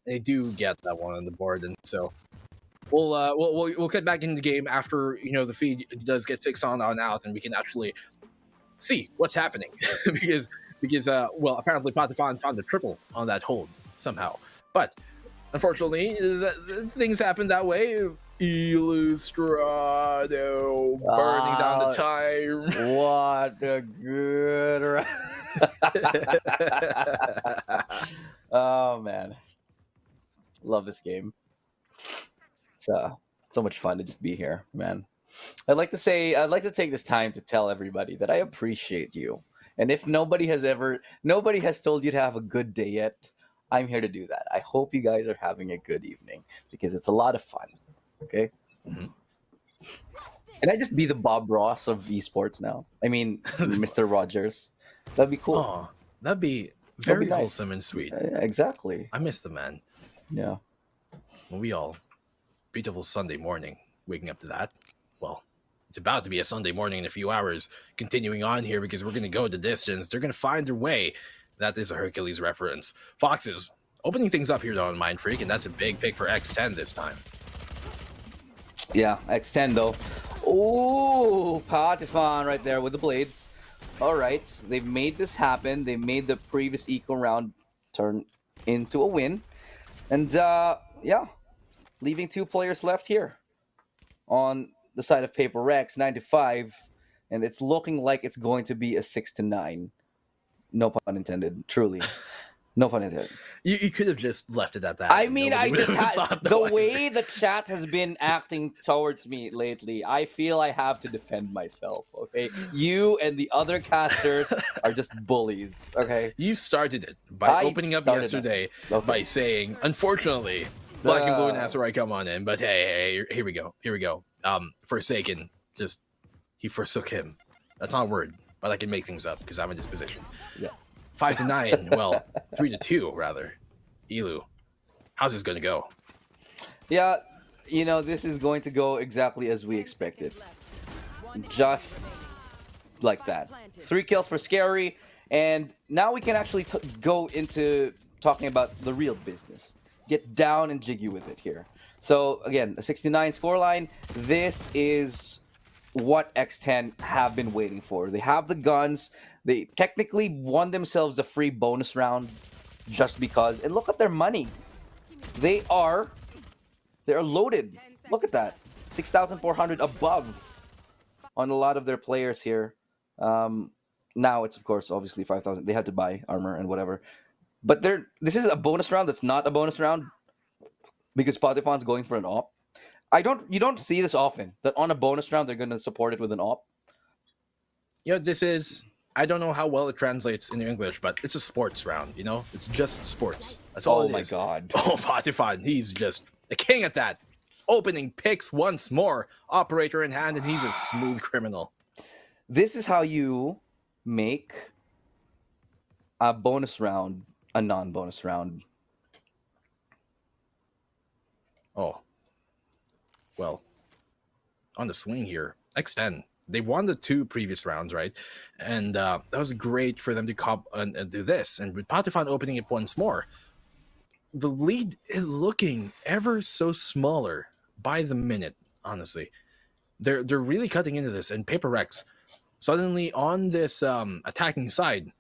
They do get that one on the board, and so we'll get back in the game after the feed does get fixed on out, and we can actually see what's happening because well, apparently Patifon found a triple on that hold somehow, but unfortunately things happen that way. Illustrado burning down the time. What a good round. Oh man, love this game. It's so much fun to just be here, man. I'd like to take this time to tell everybody that I appreciate you. And if nobody has told you to have a good day yet, I'm here to do that. I hope you guys are having a good evening because it's a lot of fun. Okay. Mm-hmm. Can I just be the Bob Ross of esports now? I mean, Mr. Rogers. That'd be cool. Oh, that'd be very nice. wholesome and sweet. Exactly. I miss the man. Yeah. Well, we all beautiful Sunday morning, waking up to that. Well, it's about to be a Sunday morning in a few hours. Continuing on here because we're going to go the distance. They're going to find their way. That is a Hercules reference. Foxes opening things up here though on Mind Freak, and that's a big pick for X10 this time. Yeah, X10 though. Oh, Patifon right there with the blades. All right, they've made this happen. They made the previous eco round turn into a win. And yeah, leaving 2 players left here on the side of Paper Rex, 9-5, and it's looking like it's going to be a 6-9. No pun intended, truly. No pun intended. You could have just left it at that. I mean, I just had the way the chat has been acting towards me lately. I feel I have to defend myself. Okay, you and the other casters are just bullies. Okay, you started it by opening up yesterday by saying, "Unfortunately, Black and Blue and Asteroid come on in." But hey, here we go. Forsaken, he forsook him. That's not a word, but I can make things up because I'm in this position. Yeah. 5-9, well, 3-2 rather. Elu, how's this gonna go? Yeah, this is going to go exactly as we expected. Just like that. 3 kills for Scary, and now we can actually go into talking about the real business. Get down and jiggy with it here. So again, a 69 scoreline. This is what X10 have been waiting for. They have the guns. They technically won themselves a free bonus round just because. And look at their money. They're loaded. Look at that. 6,400 above on a lot of their players here. Now it's, of course, obviously 5,000. They had to buy armor and whatever. But this is a bonus round that's not a bonus round because Patifon's going for an op. You don't see this often, that on a bonus round they're going to support it with an op. This is... I don't know how well it translates in English, but it's a sports round, It's just sports. That's all it is. Oh, my God. Oh, Patifon, he's just a king at that. Opening picks once more. Operator in hand, and he's a smooth criminal. This is how you make a bonus round a non-bonus round. Oh. Well, on the swing here, X10. They won the 2 previous rounds, right? And that was great for them to cop and do this. And with Patifan opening it once more, the lead is looking ever so smaller by the minute. Honestly, they're really cutting into this. And Paper Rex suddenly on this attacking side,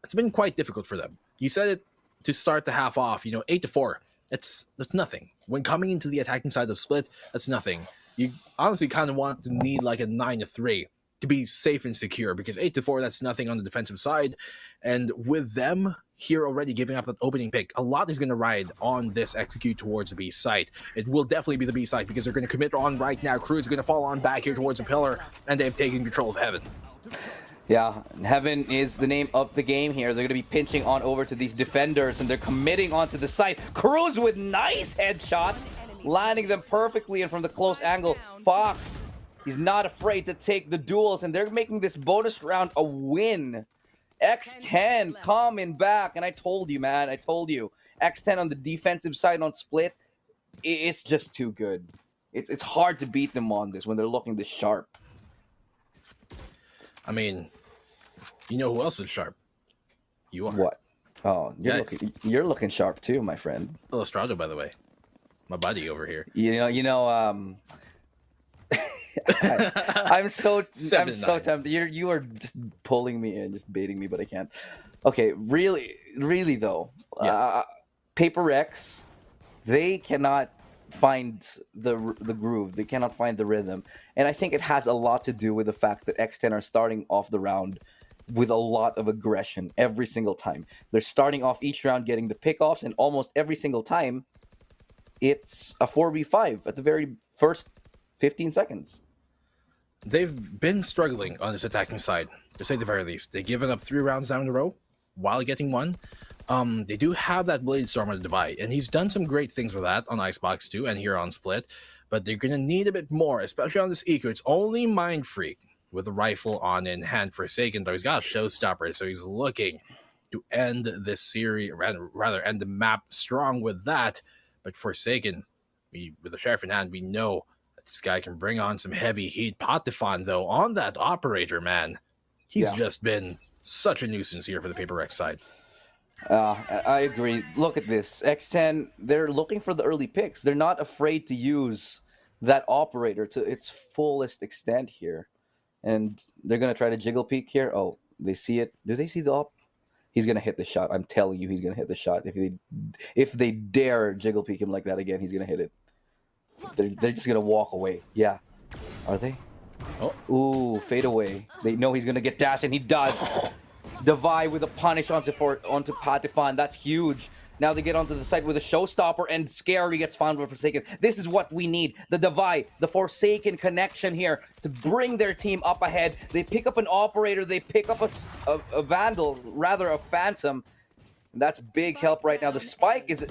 it's been quite difficult for them. You said it to start the half off. 8-4. That's nothing. When coming into the attacking side of Split, that's nothing. You honestly kind of want to need like a 9-3 to be safe and secure, because 8-4, that's nothing on the defensive side. And with them here already giving up that opening pick, a lot is going to ride on this execute towards the B site. It will definitely be the B site because they're going to commit on right now. Cruz is going to fall on back here towards the pillar, and they've taken control of Heaven. Yeah, Heaven is the name of the game here. They're going to be pinching on over to these defenders, and they're committing onto the site. Cruz with nice headshots, landing them perfectly and from the close angle. Fox, he's not afraid to take the duels, and they're making this bonus round a win. X10 coming back, and I told you, man, I told you. X10 on the defensive side on Split, it's just too good. It's hard to beat them on this when they're looking this sharp. I mean, you know who else is sharp? You are. What? Oh, you're looking sharp too, my friend. Illustrato, by the way. My buddy over here. I'm so tempted. You are just pulling me in, just baiting me, but I can't. Okay, really though. Yeah. Paper Rex, they cannot find the groove. They cannot find the rhythm, and I think it has a lot to do with the fact that X10 are starting off the round with a lot of aggression every single time. They're starting off each round getting the pickoffs, and almost every single time it's a 4v5 at the very first 15 seconds. They've been struggling on this attacking side, to say the very least. They've given up 3 rounds down in a row while getting 1. They do have that Blade Storm on the Divide, and he's done some great things with that on Icebox too, and here on Split. But they're going to need a bit more, especially on this Eco. It's only Mind Freak with a rifle on in hand. Forsaken, though, he's got a showstopper, so he's looking to end this series, rather end the map strong with that. But Forsaken, with the Sheriff in hand, we know that this guy can bring on some heavy heat. Patifan, though, on that operator, man, he's just been such a nuisance here for the Paper X side. I agree. Look at this. X10, they're looking for the early picks. They're not afraid to use that operator to its fullest extent here. And they're going to try to jiggle peek here. Oh, they see it. Do they see the op? He's going to hit the shot. I'm telling you, he's going to hit the shot. If they dare jiggle peek him like that again, he's going to hit it. They're just going to walk away. Yeah. Are they? Oh. Ooh, fade away. They know he's going to get dashed, and he does. Divide with a punish onto Patifan. That's huge. Now they get onto the site with a showstopper, and Scary gets found with Forsaken. This is what we need. The Divide, the Forsaken connection here to bring their team up ahead. They pick up an operator. They pick up a Vandal, rather a Phantom. That's big help right now. The Spike is...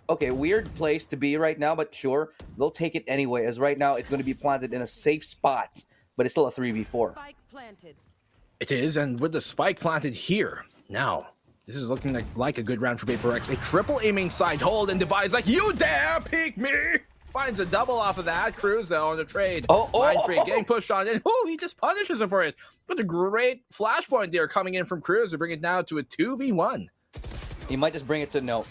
Okay, weird place to be right now, but sure, they'll take it anyway, as right now it's going to be planted in a safe spot, but it's still a 3v4. Spike planted. It is, and with the Spike planted here, now, this is looking like a good round for Paper X. A triple aiming side hold, and Divide's like, you dare peek me! Finds a double off of that. Cruz, though, on the trade. Mind Freak getting pushed on, and he just punishes him for it. What a great flashpoint there coming in from Cruz to bring it now to a 2v1. He might just bring it to no.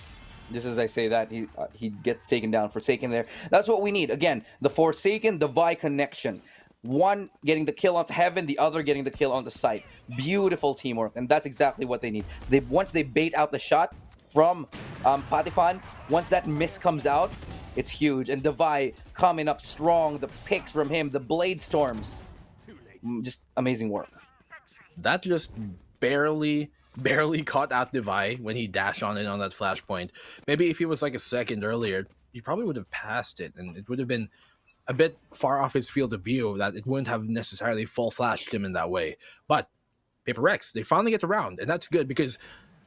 Just as I say that, he gets taken down. Forsaken there. That's what we need. Again, the Forsaken Divide connection. One getting the kill onto Heaven, the other getting the kill on the site. Beautiful teamwork, and that's exactly what they need. Once they bait out the shot from Patifan, once that miss comes out, it's huge. And Divide coming up strong. The picks from him, the Blade Storms. Just amazing work. That just barely caught out Divide when he dashed on it on that flashpoint. Maybe if he was like a second earlier, he probably would have passed it, and it would have been a bit far off his field of view that it wouldn't have necessarily full flashed him in that way. But Paper X, they finally get around, and that's good because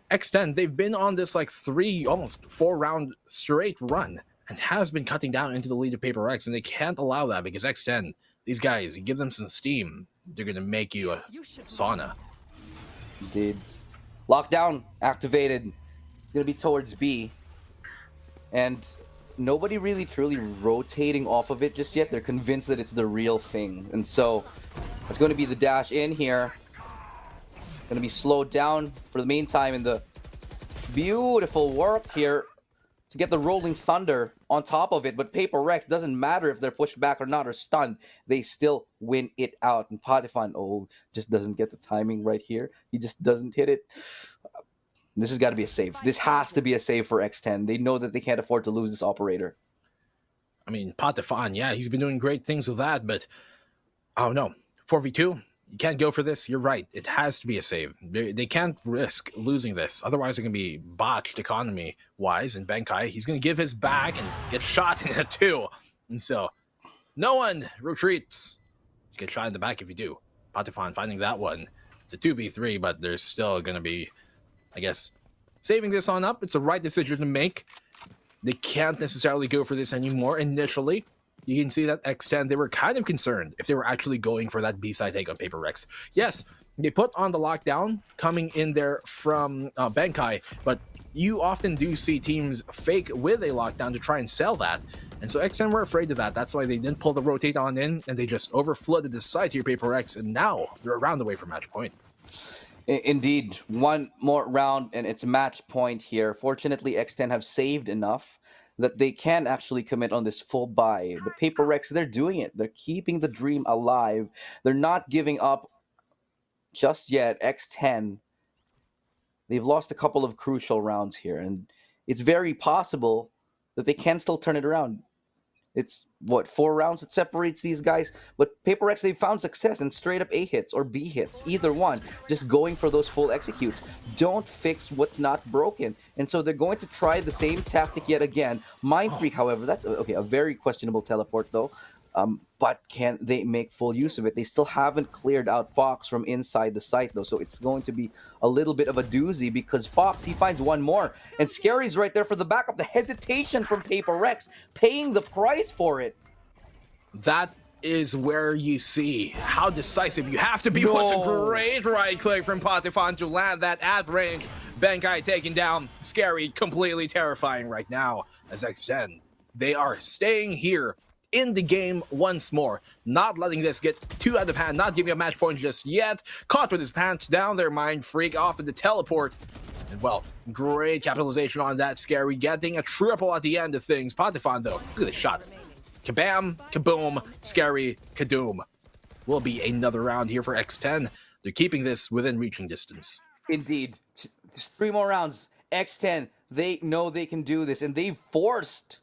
X10, they've been on this like 3, almost 4 round straight run and has been cutting down into the lead of Paper X, and they can't allow that because X10, these guys, you give them some steam, they're going to make you a sauna. Indeed. Lockdown activated. It's going to be towards B. And nobody really truly rotating off of it just yet. They're convinced that it's the real thing. And so It's going to be the dash in here. Going to be slowed down for the meantime, and the beautiful work here to get the Rolling Thunder on top of it. But Paper Rex, doesn't matter if they're pushed back or not or stunned, they still win it out. And Patifan, just doesn't get the timing right here. He just doesn't hit it. This has got to be a save. This has to be a save for X10. They know that they can't afford to lose this operator. I mean, Patifan, yeah, he's been doing great things with that, but oh no, 4v2, you can't go for this. You're right. It has to be a save. They can't risk losing this. Otherwise, it can be botched economy-wise. And Benkai, he's going to give his back and get shot in it too. And so, no one retreats. You get shot in the back if you do. Patifan finding that one. It's a 2v3, but there's still going to be, I guess, saving this on up. It's the right decision to make. They can't necessarily go for this anymore initially. You can see that X10, they were kind of concerned if they were actually going for that B-side take on Paper Rex. Yes, they put on the lockdown coming in there from Benkai, but you often do see teams fake with a lockdown to try and sell that. And so X10 were afraid of that. That's why they didn't pull the rotate on in, and they just overflooded the side to your Paper Rex, and now they're a round away from match point. Indeed, one more round, and it's match point here. Fortunately, X10 have saved enough that they can actually commit on this full buy. But Paper Rex, they're doing it. They're keeping the dream alive. They're not giving up just yet. X10, they've lost a couple of crucial rounds here, and it's very possible that they can still turn it around. It's, 4 rounds that separates these guys? But Paper Rex, they've found success in straight up A hits or B hits. Either one. Just going for those full executes. Don't fix what's not broken. And so they're going to try the same tactic yet again. Mind Freak, however, that's a very questionable teleport though. But can they make full use of it? They still haven't cleared out Fox from inside the site though, so it's going to be a little bit of a doozy because Fox, he finds one more, and Scary's right there for the backup. The hesitation from Paper Rex, paying the price for it. That is where you see how decisive you have to be. What a great right click from Patifan to land that at range. Benkai taking down Scary, completely terrifying right now as X10. They are staying here in the game once more, not letting this get too out of hand, not giving a match point just yet. Caught with his pants down there, Mind Freak off of the teleport. And well, great capitalization on that. Scary getting a triple at the end of things. Patifan though, look at this shot. Kabam, kaboom, Scary, kadoom. Will be another round here for X10. They're keeping this within reaching distance. Indeed. Just 3 more rounds. X10, they know they can do this, and they've forced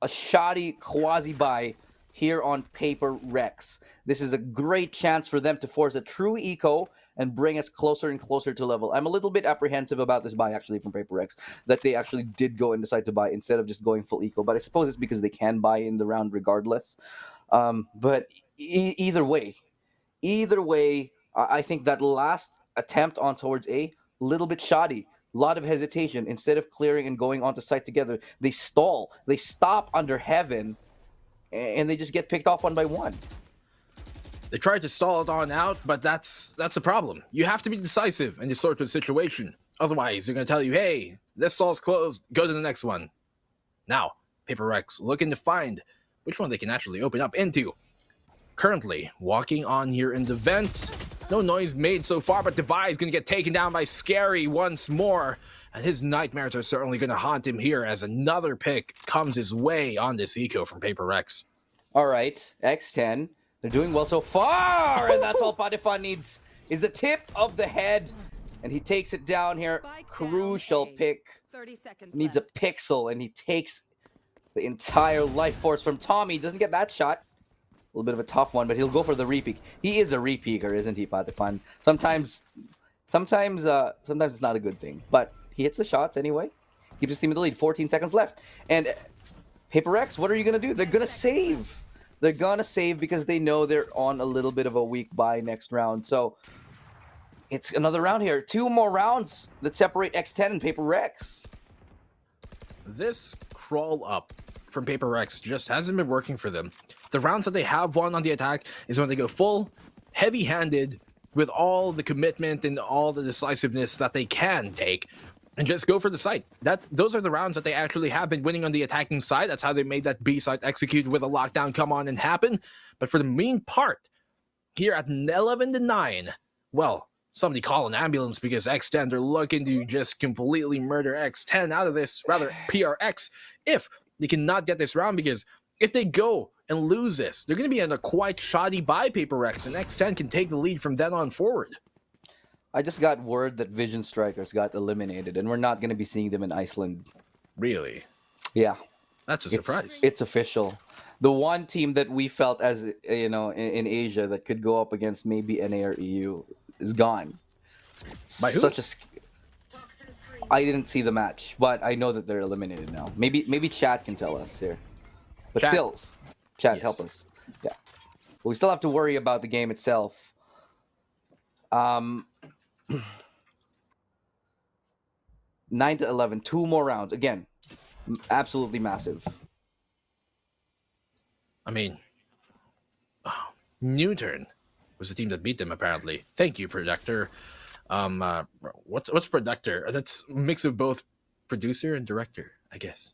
a shoddy quasi-buy here on Paper Rex. This is a great chance for them to force a true eco and bring us closer and closer to level. I'm a little bit apprehensive about this buy actually from Paper Rex, that they actually did go and decide to buy instead of just going full eco. But I suppose it's because they can buy in the round regardless. But either way, I think that last attempt on towards A, little bit shoddy. A lot of hesitation. Instead of clearing and going onto site together, they stall. They stop under heaven, and they just get picked off one by one. They tried to stall it on out, but that's a problem. You have to be decisive in this sort of situation. Otherwise, they're going to tell you, hey, this stall's closed, go to the next one. Now, Paper Rex looking to find which one they can actually open up into. Currently, walking on here in the vent. No noise made so far, but Devi is going to get taken down by Scary once more. And his nightmares are certainly going to haunt him here as another pick comes his way on this eco from Paper Rex. All right, X10. They're doing well so far, and that's all Patifan needs is the tip of the head. And he takes it down here. Crucial pick. 30 seconds needs a pixel, and he takes the entire life force from Tommy. Doesn't get that shot. A little bit of a tough one, but he'll go for the repeak. He is a repeaker, isn't he, Patifan? Sometimes it's not a good thing, but he hits the shots anyway. Keeps his team in the lead. 14 seconds left, and Paper Rex, what are you gonna do? They're gonna save. They're gonna save because they know they're on a little bit of a weak bye next round. So it's another round here. 2 more rounds that separate X10 and Paper Rex. This crawl up from Paper Rex just hasn't been working for them. The rounds that they have won on the attack is when they go full, heavy-handed, with all the commitment and all the decisiveness that they can take, and just go for the site. Those are the rounds that they actually have been winning on the attacking side. That's how they made that B site execute with a lockdown come on and happen. But for the main part, here at 11-9. Well, somebody call an ambulance because X10, they're looking to just completely murder X10 out of this, rather PRX, if they cannot get this round, because if they go and lose this, they're going to be in a quite shoddy by Paper X, and X10 can take the lead from then on forward. I just got word that Vision Strikers got eliminated, and we're not going to be seeing them in Iceland. Really? Yeah. That's a surprise. It's official. The one team that we felt as, in Asia that could go up against maybe NA or EU is gone. By who? I didn't see the match, but I know that they're eliminated now. Maybe chat can tell us here. But Chat. still, chat, Yes. help us. Yeah. But we still have to worry about the game itself. 9-11, 2 more rounds. Again, absolutely massive. I mean, Newturn was the team that beat them, apparently. Thank you, Projector. What's Projector? That's a mix of both producer and director, I guess.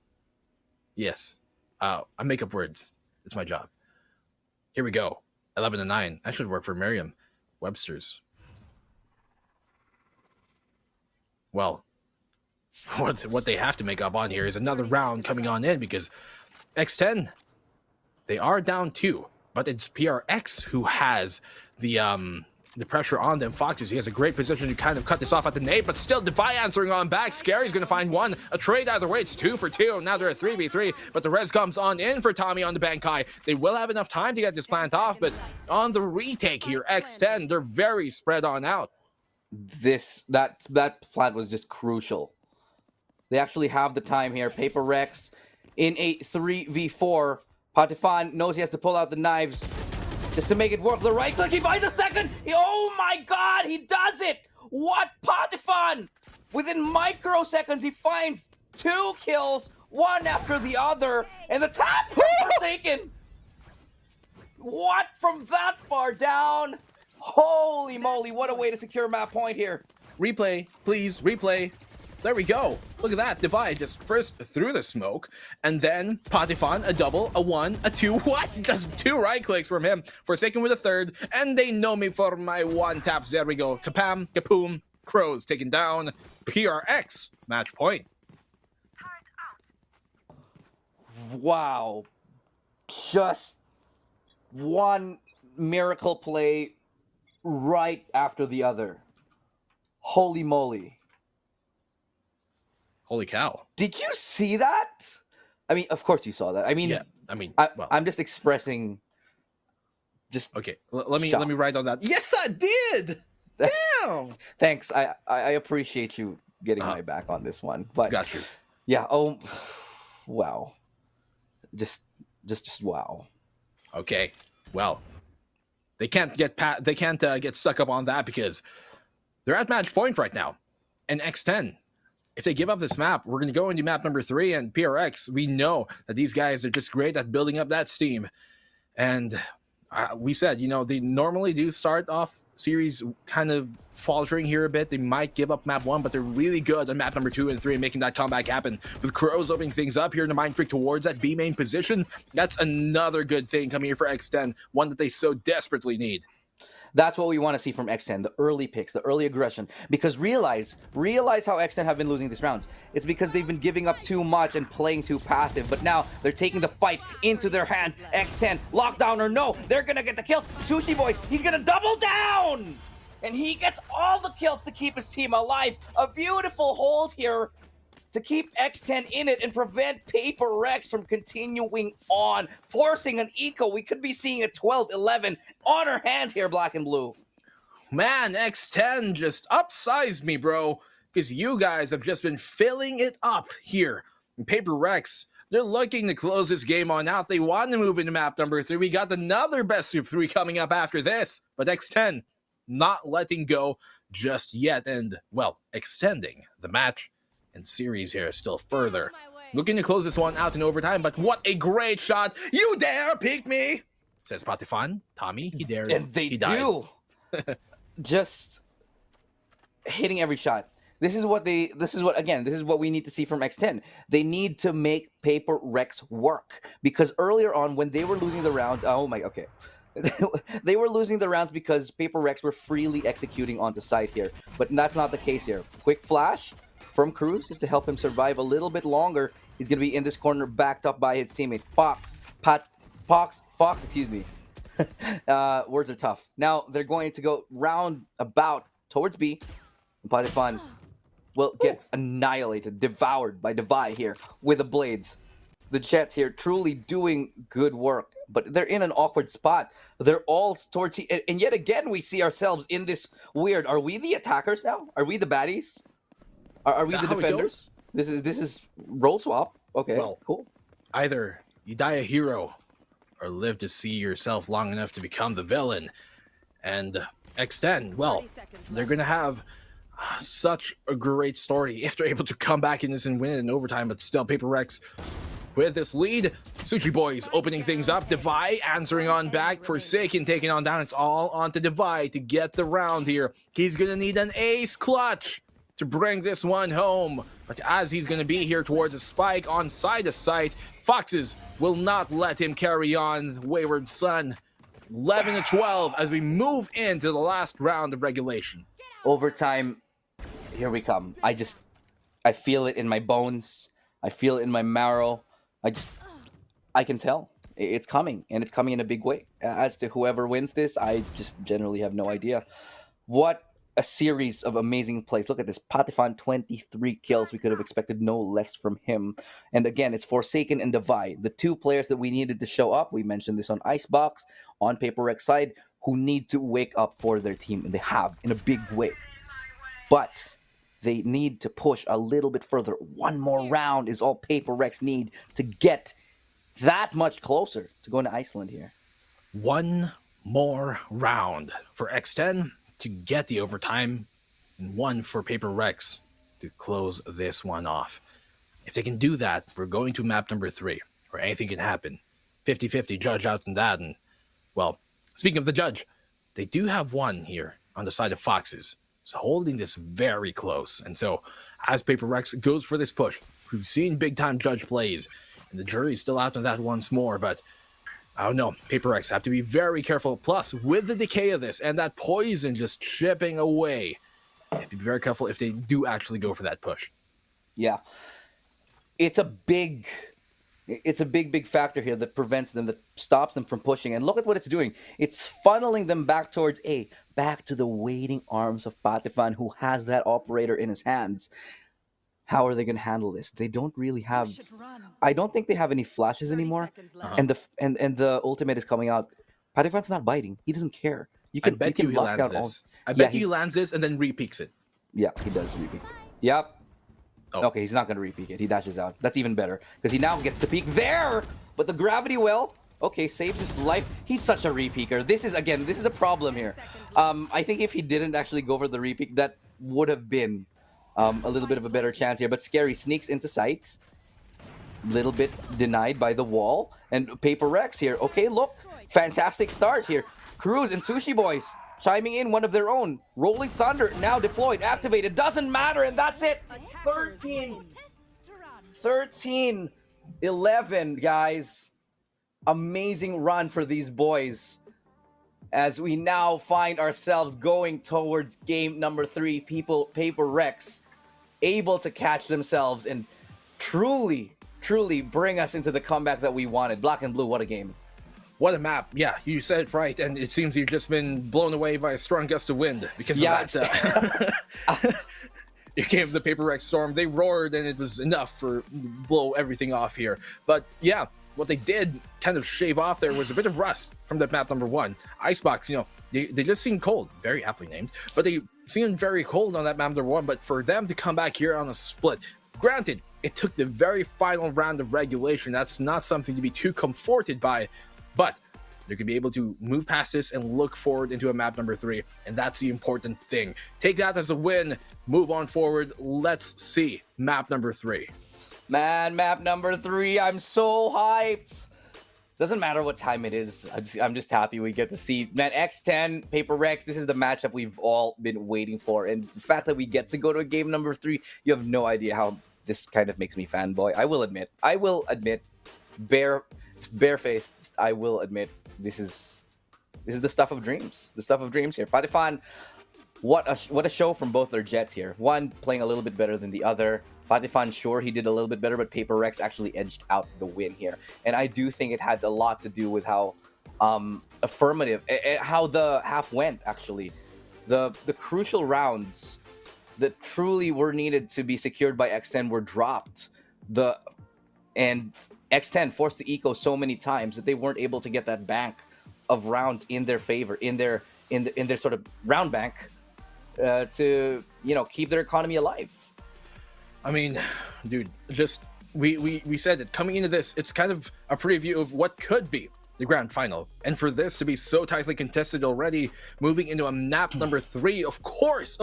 Yes. I make up words. It's my job. Here we go. 11-9. I should work for Merriam-Webster's. Well, what they have to make up on here is another round coming on in, because X10, they are down 2, but it's PRX who has the pressure on them. Foxes, he has a great position to kind of cut this off at the nade, but still Devi answering on back. Scary's going to find one. A trade either way. It's 2 for 2. Now they're at 3v3, but the res comes on in for Tommy on the Bankai. They will have enough time to get this plant off, but on the retake here, X10, they're very spread on out. That plant was just crucial. They actually have the time here. Paper Rex in a 3v4. Patifan knows he has to pull out the knives just to make it work. The right click, he finds a second. Oh my god, he does it! What Patifan? Within microseconds, he finds 2 kills, one after the other, and the tap Forsaken. What from that far down? Holy moly, what a way to secure map point here. Replay, please, replay. There we go. Look at that. Devi just first through the smoke, and then Patifan, a double, a 1, a 2. What? Just 2 right clicks from him. Forsaken with a third, and they know me for my 1 taps. There we go. Kapam, kapoom. Crows taken down. PRX, match point. Wow. Just one miracle play right after the other. Holy moly. Holy cow. Did you see that? I mean, of course you saw that. I mean, yeah, I'm just expressing okay. Let me write on that. Yes, I did. Damn. Thanks. I appreciate you getting my back on this one. But got you. Yeah, oh wow. Just wow. Okay. Well, they can't get get stuck up on that, because they're at match point right now. And X10, if they give up this map, we're going to go into map number 3, and PRX, we know that these guys are just great at building up that steam. And we said, they normally do start off series kind of faltering here a bit. They might give up map 1, but they're really good on map number 2 and 3 and making that comeback happen. With Crows opening things up here in the Mind Freak towards that B main position, that's another good thing coming here for X10, one that they so desperately need. That's what we want to see from X10, the early picks, the early aggression. Because realize how X10 have been losing these rounds. It's because they've been giving up too much and playing too passive. But now they're taking the fight into their hands. X10, lockdown or no, they're going to get the kills. Sushi Boys, he's going to double down! And he gets all the kills to keep his team alive. A beautiful hold here to keep X10 in it and prevent Paper Rex from continuing on, forcing an eco. We could be seeing a 12-11 on our hands here, Black and Blue. Man, X10 just upsized me, bro, because you guys have just been filling it up here. And Paper Rex, they're looking to close this game on out. They want to move into map number 3. We got another best of 3 coming up after this, but X10 not letting go just yet, and, well, extending the match and series here still further. Looking to close this one out in overtime, but what a great shot. You dare pick me, says Patifan. Tommy, he dared. And they do. Just hitting every shot. This is what we need to see from X10. They need to make Paper Rex work, because earlier on when they were losing the rounds, they were losing the rounds because Paper Rex were freely executing onto site here. But that's not the case here. Quick flash from Cruz is to help him survive a little bit longer. He's going to be in this corner backed up by his teammate. Fox, excuse me. Words are tough. Now they're going to go round about towards B. Patifan will get annihilated, devoured by Devi here with the blades. The Jets here truly doing good work, but they're in an awkward spot. They're all towards and yet again we see ourselves in this weird. Are we the attackers now? Are we the baddies? Are we the defenders? This is role swap. Okay, Well, cool. Either you die a hero or live to see yourself long enough to become the villain. And X10, well, they're going to have such a great story if they're able to come back in this and win it in overtime, but still, Paper Rex with this lead. Sushi Boys opening things up. Devi answering on back. Forsaken taking on down. It's all onto Devi to get the round here. He's going to need an ace clutch to bring this one home. But as he's going to be here towards a spike on side of sight, Foxes will not let him carry on. Wayward Son, 11-12 as we move into the last round of regulation. Overtime, here we come. I feel it in my bones. I feel it in my marrow. I can tell it's coming, and it's coming in a big way. As to whoever wins this, I just generally have no idea. What a series of amazing plays. Look at this. Patifan, 23 kills. We could have expected no less from him. And again, it's Forsaken and Devi, the two players that we needed to show up. We mentioned this on Icebox, on Paper Rex side, who need to wake up for their team, and they have in a big way. But they need to push a little bit further. One more round is all Paper Rex need to get that much closer to going to Iceland here. One more round for X10 to get the overtime, and one for Paper Rex to close this one off. If they can do that, we're going to map number 3, where anything can happen. 50-50 judge out in that, and, well, speaking of the judge, they do have one here on the side of Foxes, so holding this very close. And so, as Paper Rex goes for this push, we've seen big-time judge plays, and the jury's still out on that once more, but I don't know. Paper Rex have to be very careful. Plus, with the decay of this and that poison just chipping away, they have to be very careful if they do actually go for that push. Yeah. It's a big factor here that prevents them, that stops them from pushing. And look at what it's doing. It's funneling them back towards A, back to the waiting arms of Patifan, who has that operator in his hands. How are they going to handle this? They don't really have. I don't think they have any flashes anymore, and the ultimate is coming out. Patifan's not biting. He doesn't care. I bet you he lands this. I bet he lands this and then repeaks it. Yeah, he does repeak. Yep. Oh. Okay, he's not going to repeak it. He dashes out. That's even better because he now gets to peek there. But the gravity well, okay, saves his life. He's such a repeaker. This is a problem here. I think if he didn't actually go for the repeak, that would have been a little bit of a better chance here, but Scary sneaks into sight. Little bit denied by the wall. And Paper Rex here. Okay, look. Fantastic start here. Cruz and Sushi Boys chiming in, one of their own. Rolling Thunder now deployed, activated. Doesn't matter, and that's it. 13-11, guys. Amazing run for these boys. As we now find ourselves going towards game number 3. Paper Rex able to catch themselves and truly bring us into the comeback that we wanted. Black and Blue, what a game. What a map. Yeah, you said it right, and it seems you've just been blown away by a strong gust of wind because of that. It came the Paper Rex storm. They roared, and it was enough for blow everything off here. But yeah, what they did kind of shave off there was a bit of rust from that map number 1. Icebox, they just seemed cold, very aptly named, but they seemed very cold on that map number 1. But for them to come back here on a split, granted, it took the very final round of regulation. That's not something to be too comforted by, but they're going to be able to move past this and look forward into a map number 3, and that's the important thing. Take that as a win, move on forward. Let's see map number 3. Man, map number 3, I'm so hyped. Doesn't matter what time it is. I'm just happy we get to see. Man, X10, Paper Rex, this is the matchup we've all been waiting for. And the fact that we get to go to a game number 3, you have no idea how this kind of makes me fanboy. I will admit, barefaced, I will admit, this is This is the stuff of dreams. The stuff of dreams here. Patifan, what a show from both their Jets here. One playing a little bit better than the other. Patifan, sure, he did a little bit better, but Paper Rex actually edged out the win here. And I do think it had a lot to do with how affirmative, how the half went, actually. The crucial rounds that truly were needed to be secured by X10 were dropped. And X10 forced to eco so many times that they weren't able to get that bank of rounds in their favor, in their sort of round bank, to keep their economy alive. I mean, dude, just we said it coming into this. It's kind of a preview of what could be the grand final, and for this to be so tightly contested already, moving into a map number 3. Of course,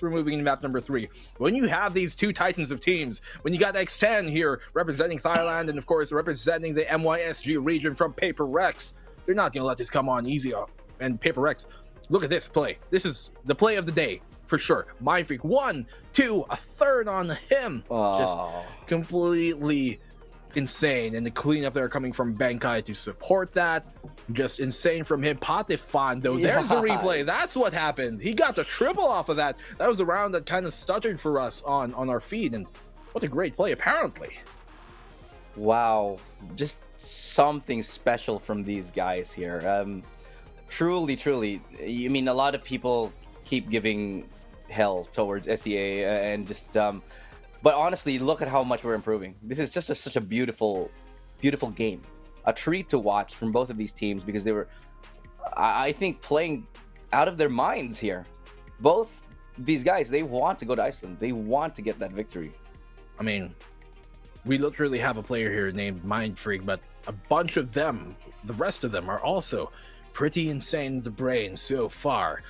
we're moving into map number 3. When you have these two titans of teams, when you got X10 here representing Thailand, and of course representing the MYSG region from Paper Rex, they're not gonna let this come on easy. And Paper Rex, look at this play. This is the play of the day. For sure. Mind Freak, 1, 2, a third on him. Just completely insane. And the cleanup there coming from Benkai to support that. Just insane from him. Patifan, though, there's a replay. That's what happened. He got the triple off of that. That was a round that kind of stuttered for us on our feed. And what a great play, apparently. Wow. Just something special from these guys here. Truly. I mean, a lot of people keep giving hell towards SEA and just but honestly, look at how much we're improving. This is just such a beautiful game, a treat to watch from both of these teams, because they were, I think, playing out of their minds here. Both these guys, they want to go to Iceland. They want to get that victory. I mean, we literally have a player here named Mind Freak, but a bunch of them, the rest of them, are also pretty insane in the brain so far.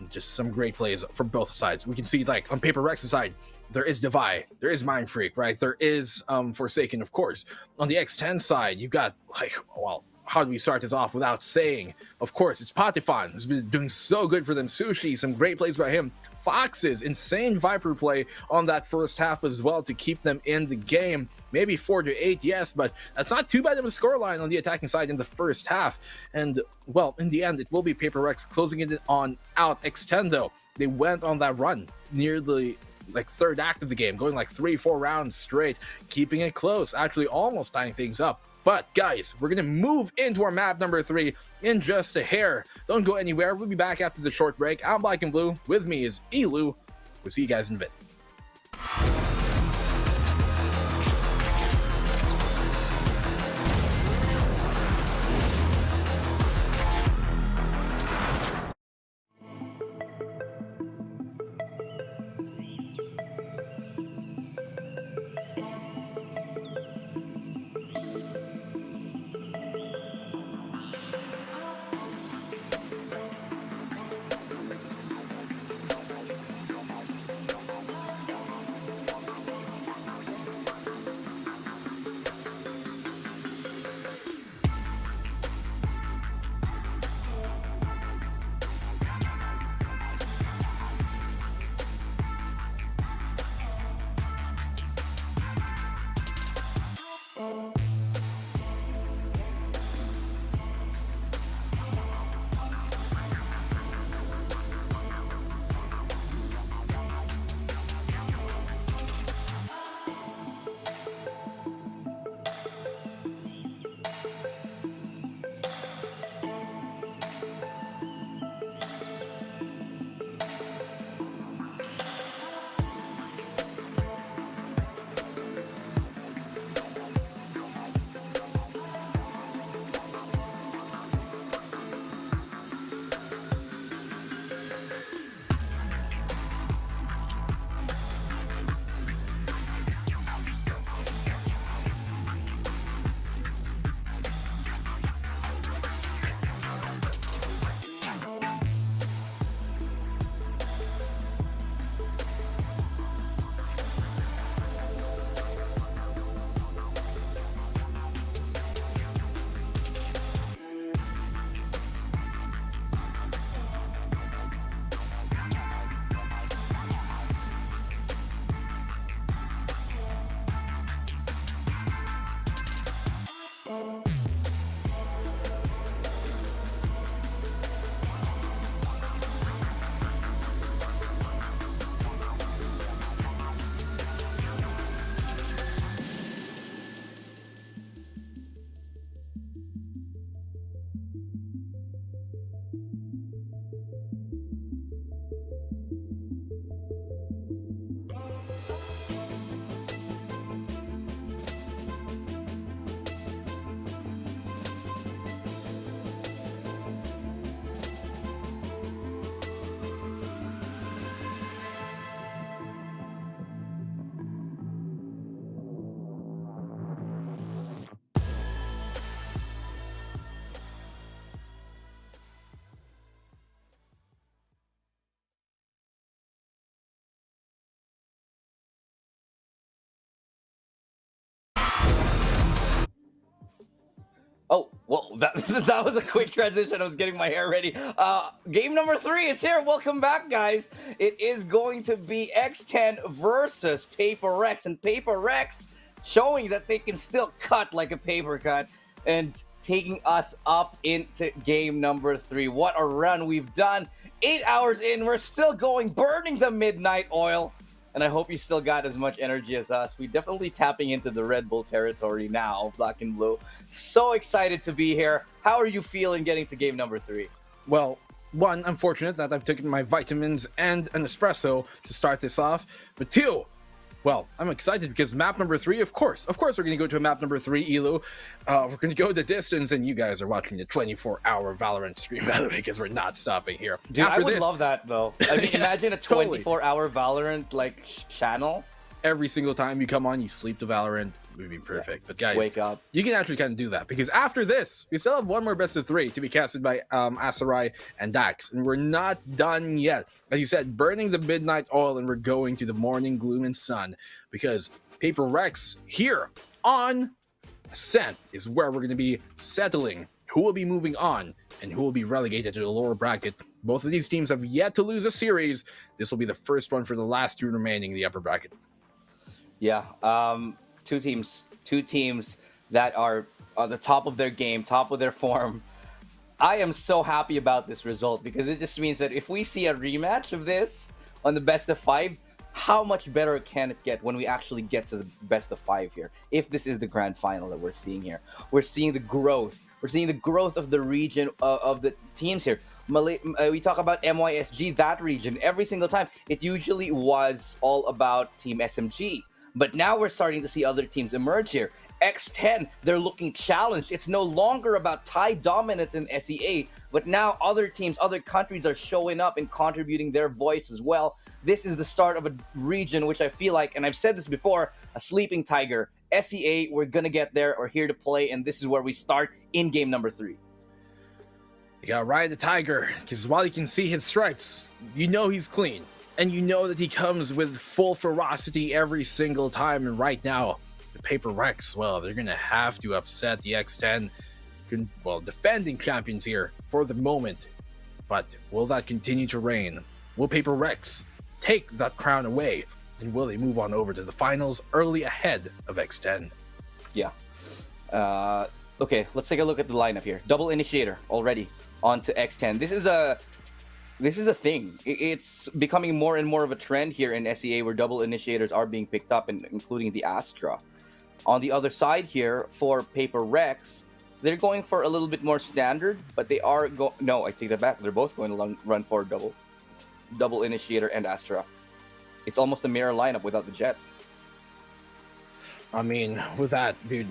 Just some great plays from both sides. We can see, like, on Paper Rex's side, there is Divide, there is Mind Freak, right? There is Forsaken, of course. On the X10 side, you've got, like, well, how do we start this off without saying, of course, it's Patifan, who's been doing so good for them. Sushi, some great plays by him. Fox's insane Viper play on that first half as well to keep them in the game. Maybe 4-8, yes, but that's not too bad of a scoreline on the attacking side in the first half. And, well, in the end, it will be Paper Rex closing it on out. X10, though, they went on that run near the third act of the game, going like 3-4 rounds straight, keeping it close, actually almost tying things up. But guys, we're gonna move into our map number 3 in just a hair. Don't go anywhere. We'll be back after the short break. I'm Black and Blue. With me is Elu. We'll see you guys in a bit. Oh, well, that was a quick transition. I was getting my hair ready. Game number 3 is here. Welcome back, guys. It is going to be X10 versus Paper Rex. And Paper Rex showing that they can still cut like a paper cut and taking us up into game number 3. What a run we've done. 8 hours in, we're still going, burning the midnight oil. And I hope you still got as much energy as us. We definitely tapping into the Red Bull territory now, Black and Blue. So excited to be here. How are you feeling getting to game number 3? Well, one, I'm fortunate that I've taken my vitamins and an espresso to start this off. But 2, well, I'm excited because map number 3, of course, we're going to go to map number 3, Elu. We're going to go the distance, and you guys are watching the 24-hour Valorant stream, by the way, because we're not stopping here. Dude, I would love that, though. I mean, imagine a 24-hour Valorant, like, channel. Every single time you come on, you sleep to Valorant. It would be perfect. But guys, wake up. You can actually kind of do that because after this, we still have one more best of 3 to be casted by Asarai and Dax, and we're not done yet. As you said, burning the midnight oil, and we're going to the morning gloom and sun because Paper Rex here on Ascent is where we're going to be settling who will be moving on and who will be relegated to the lower bracket. Both of these teams have yet to lose a series. This will be the first one for the last 2 remaining in the upper bracket. Yeah, two teams that are on the top of their game, top of their form. I am so happy about this result because it just means that if we see a rematch of this on the best of 5, how much better can it get when we actually get to the best of 5 here? If this is the grand final that we're seeing here, we're seeing the growth. We're seeing the growth of the region of the teams here. We talk about MYSG, that region, every single time. It usually was all about Team SMG. But now we're starting to see other teams emerge here. X10, they're looking challenged. It's no longer about Thai dominance in SEA, but now other teams, other countries are showing up and contributing their voice as well. This is the start of a region which I feel like, and I've said this before, a sleeping tiger. SEA, we're going to get there. We're here to play, and this is where we start in game number 3. You gotta ride the tiger, because while you can see his stripes, you know he's clean. And you know that he comes with full ferocity every single time. And right now, the Paper Rex, well, they're going to have to upset the X10, well, defending champions here for the moment. But will that continue to reign? Will Paper Rex take that crown away? And will they move on over to the finals early ahead of X10? Yeah. Okay, let's take a look at the lineup here. Double Initiator already onto X10. This is a thing. It's becoming more and more of a trend here in SEA where double initiators are being picked up, including the Astra. On the other side here, for Paper Rex, they're going for a little bit more standard, but they are no, I take that back. They're both going to run for double initiator and Astra. It's almost a mirror lineup without the Jet. I mean, with that, dude,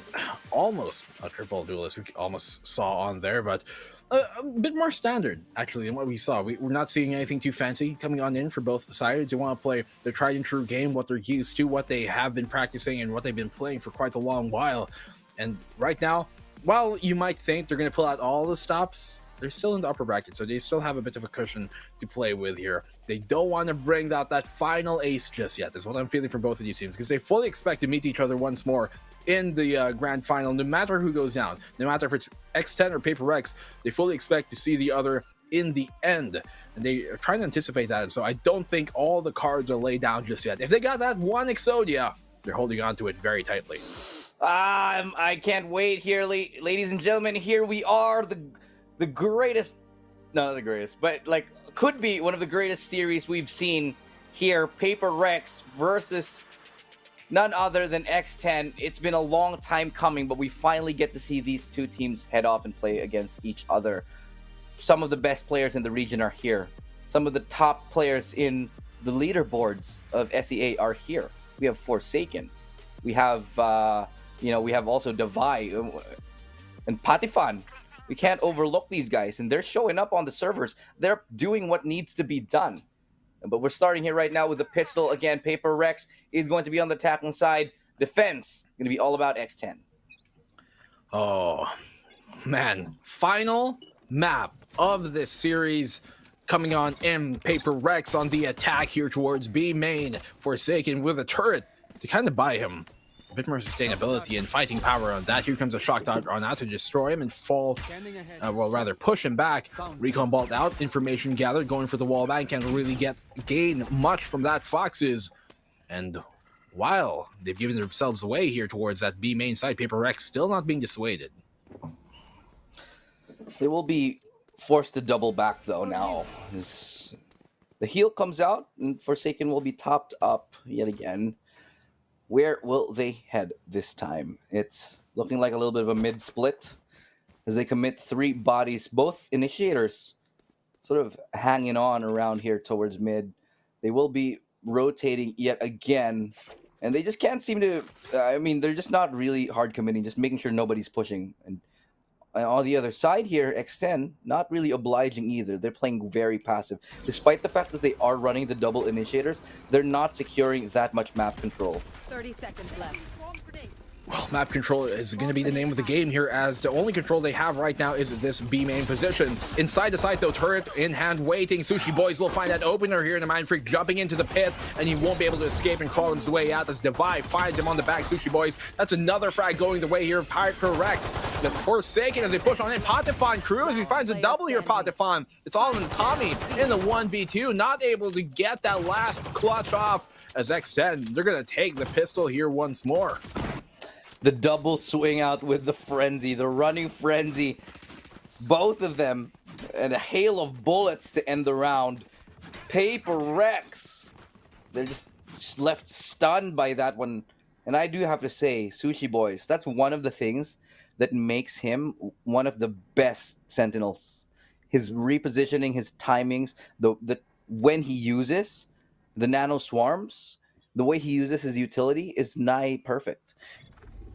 almost a triple duelist we almost saw on there, but a bit more standard, actually, than what we saw. We're not seeing anything too fancy coming on in for both sides. They want to play their tried and true game, what they're used to, what they have been practicing, and what they've been playing for quite a long while. And right now, while you might think they're going to pull out all the stops, they're still in the upper bracket, so they still have a bit of a cushion to play with here. They don't want to bring out that final ace just yet. That's what I'm feeling for both of these teams, because they fully expect to meet each other once more in the grand final, no matter who goes down. No matter if it's X10 or Paper Rex, they fully expect to see the other in the end. And they are trying to anticipate that, so I don't think all the cards are laid down just yet. If they got that one Exodia, they're holding on to it very tightly. I can't wait here, ladies and gentlemen. Here we are, the greatest, not the greatest, but like could be one of the greatest series we've seen here. Paper Rex versus none other than X10. It's been a long time coming, but we finally get to see these two teams head off and play against each other. Some of the best players in the region are here. Some of the top players in the leaderboards of SEA are here. We have Forsaken. We have, we have also Davai and Patifan. We can't overlook these guys, and they're showing up on the servers. They're doing what needs to be done. But we're starting here right now with the pistol. Again, Paper Rex is going to be on the attacking side. Defense going to be all about X10. Oh, man. Final map of this series coming on in. Paper Rex on the attack here towards B main. Forsaken with a turret to kind of buy him a bit more sustainability and fighting power on that. Here comes a shock dart on that to destroy him and fall, well, rather push him back. Recon Bolt out, information gathered, going for the wall bank, can't really gain much from that Foxes. And while they've given themselves away here towards that B main side, Paper Rex still not being dissuaded. They will be forced to double back though now. The heal comes out and Forsaken will be topped up yet again. Where will they head this time? It's looking like a little bit of a mid-split as they commit 3 bodies, both initiators sort of hanging on around here towards mid. They will be rotating yet again, and they just can't seem to, they're just not really hard committing, just making sure nobody's pushing. And on the other side here, X10, not really obliging either. They're playing very passive. Despite the fact that they are running the double initiators, they're not securing that much map control. 30 seconds left. Well, map control is going to be the name of the game here, as the only control they have right now is this B main position. Inside the site though, turret in hand waiting. Sushi Boys will find that opener here in the Mind Freak, jumping into the pit, and he won't be able to escape and crawl his way out as Divide finds him on the back. Sushi Boys, that's another frag going the way here of Paper Rex. The Forsaken as they push on in. Potifon Cruz, he finds a double here, Potifon. It's all in Tommy in the 1v2, not able to get that last clutch off as X10. They're going to take the pistol here once more. The double swing out with the Frenzy, the running Frenzy. Both of them, and a hail of bullets to end the round. Paper Rex, they're just left stunned by that one. And I do have to say, Sushi Boys, that's one of the things that makes him one of the best Sentinels. His repositioning, his timings, when he uses the nano swarms, the way he uses his utility is nigh perfect.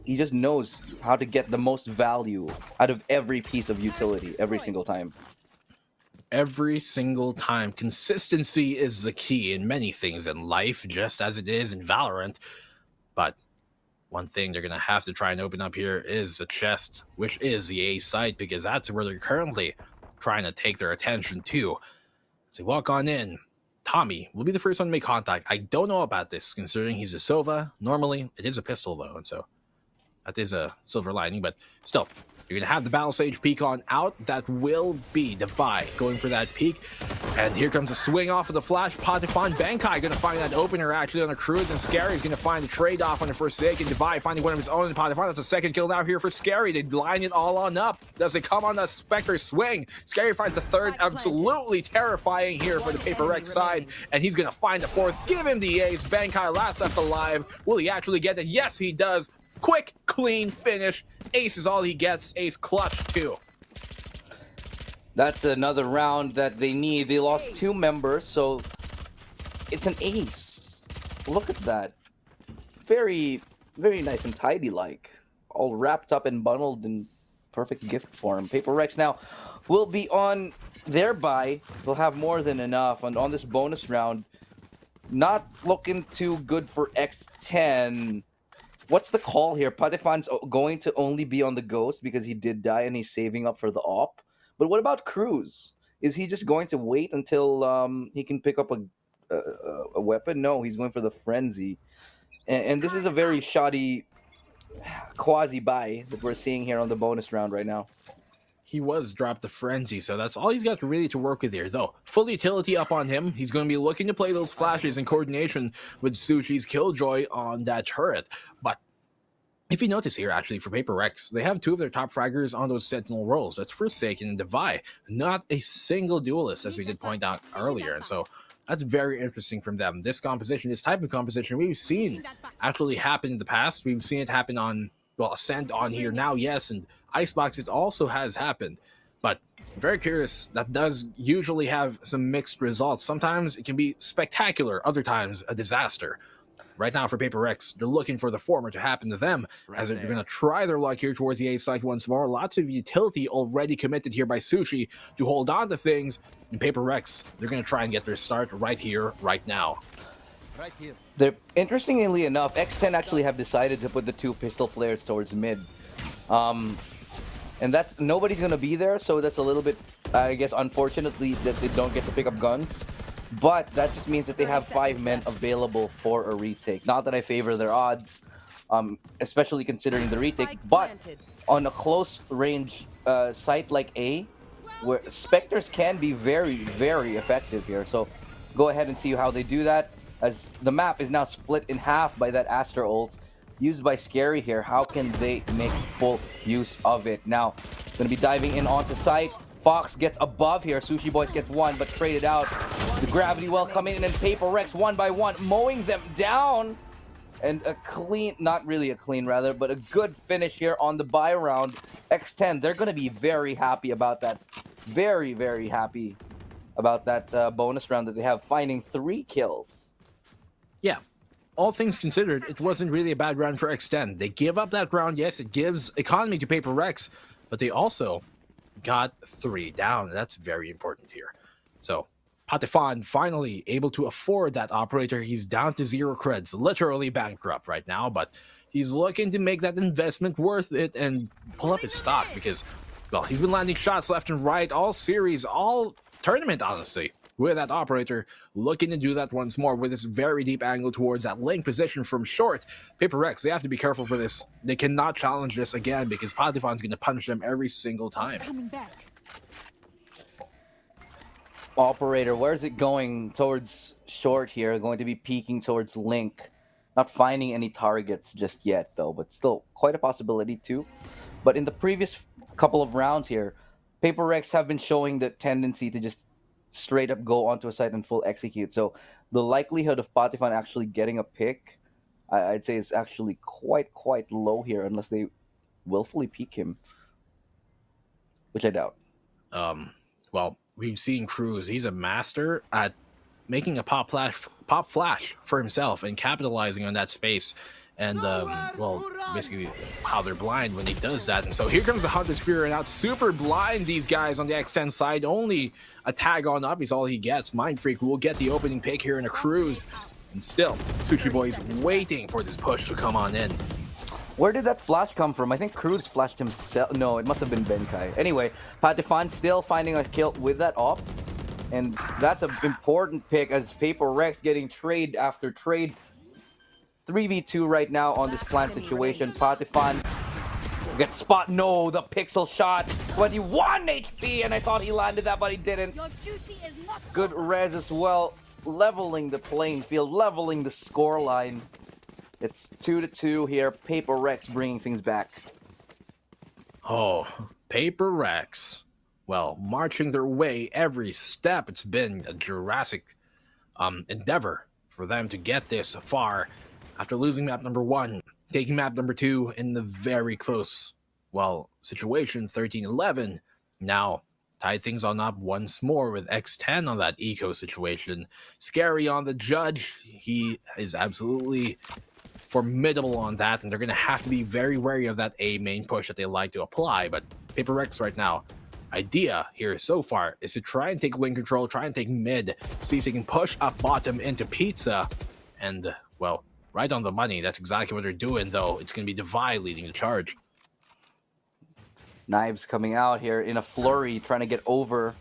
He just knows how to get the most value out of every piece of utility every single time. Every single time. Consistency is the key in many things in life, just as it is in Valorant. But one thing they're going to have to try and open up here is the chest, which is the A site, because that's where they're currently trying to take their attention to. As they walk on in, Tommy will be the first one to make contact. I don't know about this, considering he's a Sova. Normally, it is a pistol, though, and so that is a silver lining, but still, you're going to have the Battle Sage peek on out. That will be Defy going for that peek. And here comes a swing off of the flash. Potifon Bankai going to find that opener actually on a Cruise, and Scary is going to find the trade-off on the Forsaken. Defy finding one of his own. Potifon, that's a second kill now here for Scary. They line it all on up as they come on the Spectre swing. Scary finds the third, absolutely terrifying here for the Paper Rex side, and he's going to find the fourth. Give him the ace. Bankai last left alive. Will he actually get it? Yes, he does. Quick, clean finish. Ace is all he gets. Ace clutch too. That's another round that they need. They lost 2 members, so it's an ace. Look at that. Very, very nice and tidy like. All wrapped up and bundled in perfect gift form. Paper Rex now will be on their bye. They'll have more than enough. And on this bonus round, not looking too good for X10. What's the call here? Patifon's going to only be on the Ghost because he did die and he's saving up for the op. But what about Cruz? Is he just going to wait until he can pick up a weapon? No, he's going for the Frenzy. And this is a very shoddy quasi-buy that we're seeing here on the bonus round right now. He was dropped the Frenzy, so that's all he's got really to work with here, though. Full utility up on him. He's going to be looking to play those flashes in coordination with Sushi's Killjoy on that turret. But if you notice here, actually, for Paper Rex, they have 2 of their top fraggers on those Sentinel roles. That's Forsaken and Divide. Not a single duelist, as we did point out earlier. And so that's very interesting from them. This composition, this type of composition, we've seen actually happen in the past. We've seen it happen on, well, Ascent on here now, yes, and Icebox, it also has happened. But very curious, that does usually have some mixed results. Sometimes it can be spectacular, other times a disaster. Right now for Paper Rex, they're looking for the former to happen to them, as they're going to try their luck here towards the A side once more. Lots of utility already committed here by Sushi to hold on to things. And Paper Rex, they're going to try and get their start right here, right now. Interestingly enough, X10 actually have decided to put the 2 pistol players towards mid. And that's nobody's going to be there, so that's a little bit, I guess, unfortunately that they don't get to pick up guns. But that just means that they have 5 men available for a retake. Not that I favor their odds, especially considering the retake. But on a close range site like A, where Spectres can be very, very effective here. So go ahead and see how they do that, as the map is now split in half by that Astra ult used by Scary here. How can they make full use of it? Now, going to be diving in onto site. Fox gets above here. Sushi Boys gets one, but traded out. The Gravity Well coming in, and Paper Rex one by one, mowing them down. And a clean, not really a clean rather, but a good finish here on the buy round. X10, they're going to be very happy about that. Very, very happy about that bonus round that they have, finding 3 kills. Yeah. All things considered, it wasn't really a bad round for X10. They give up that round, yes, it gives economy to Paper Rex, but they also got 3 down. That's very important here. So, Patifon finally able to afford that operator. He's down to 0 creds, literally bankrupt right now, but he's looking to make that investment worth it and pull up his stock because, well, he's been landing shots left and right all series, all tournament, honestly, with that operator, looking to do that once more with this very deep angle towards that link position from short. Paper Rex, they have to be careful for this. They cannot challenge this again because Patifon's going to punish them every single time. Coming back. Operator, where's it going? Towards short here, going to be peeking towards link. Not finding any targets just yet though, but still quite a possibility too. But in the previous couple of rounds here, Paper Rex have been showing the tendency to just straight up go onto a site and full execute. So the likelihood of Patifon actually getting a pick, I'd say, is actually quite low here unless they willfully peek him, which I doubt. Well, we've seen Cruz. He's a master at making a pop flash for himself and capitalizing on that space. And, well, basically how they're blind when he does that. And so here comes the Hunter's Fury, and out super blind these guys on the X10 side. Only a tag on up is all he gets. Mind Freak will get the opening pick here in a Cruise. And still, Sushi Boy's waiting for this push to come on in. Where did that flash come from? I think Cruz flashed himself. No, it must have been Benkai. Anyway, Patifon still finding a kill with that op. And that's an important pick as Paper Rex getting trade after trade. 3v2 right now on this plant situation. Patifon gets spot. No, the pixel shot. 21 HP, and I thought he landed that, but he didn't. Good res as well. Leveling the playing field, leveling the score line. It's 2-2 here. Paper Rex bringing things back. Oh, Paper Rex. Well, marching their way every step. It's been a Jurassic endeavor for them to get this far. After losing map number 1, taking map number 2 in the very close, well, situation, 13-11. Now, tie things on up once more with X10 on that eco situation. Scary on the judge. He is absolutely formidable on that, and they're going to have to be very wary of that A main push that they like to apply. But Paper Rex right now, idea here so far is to try and take lane control, try and take mid, see if they can push up bottom into Pizza, and, well, right on the money. That's exactly what they're doing, though. It's going to be Divide leading the charge. Knives coming out here in a flurry, trying to get over,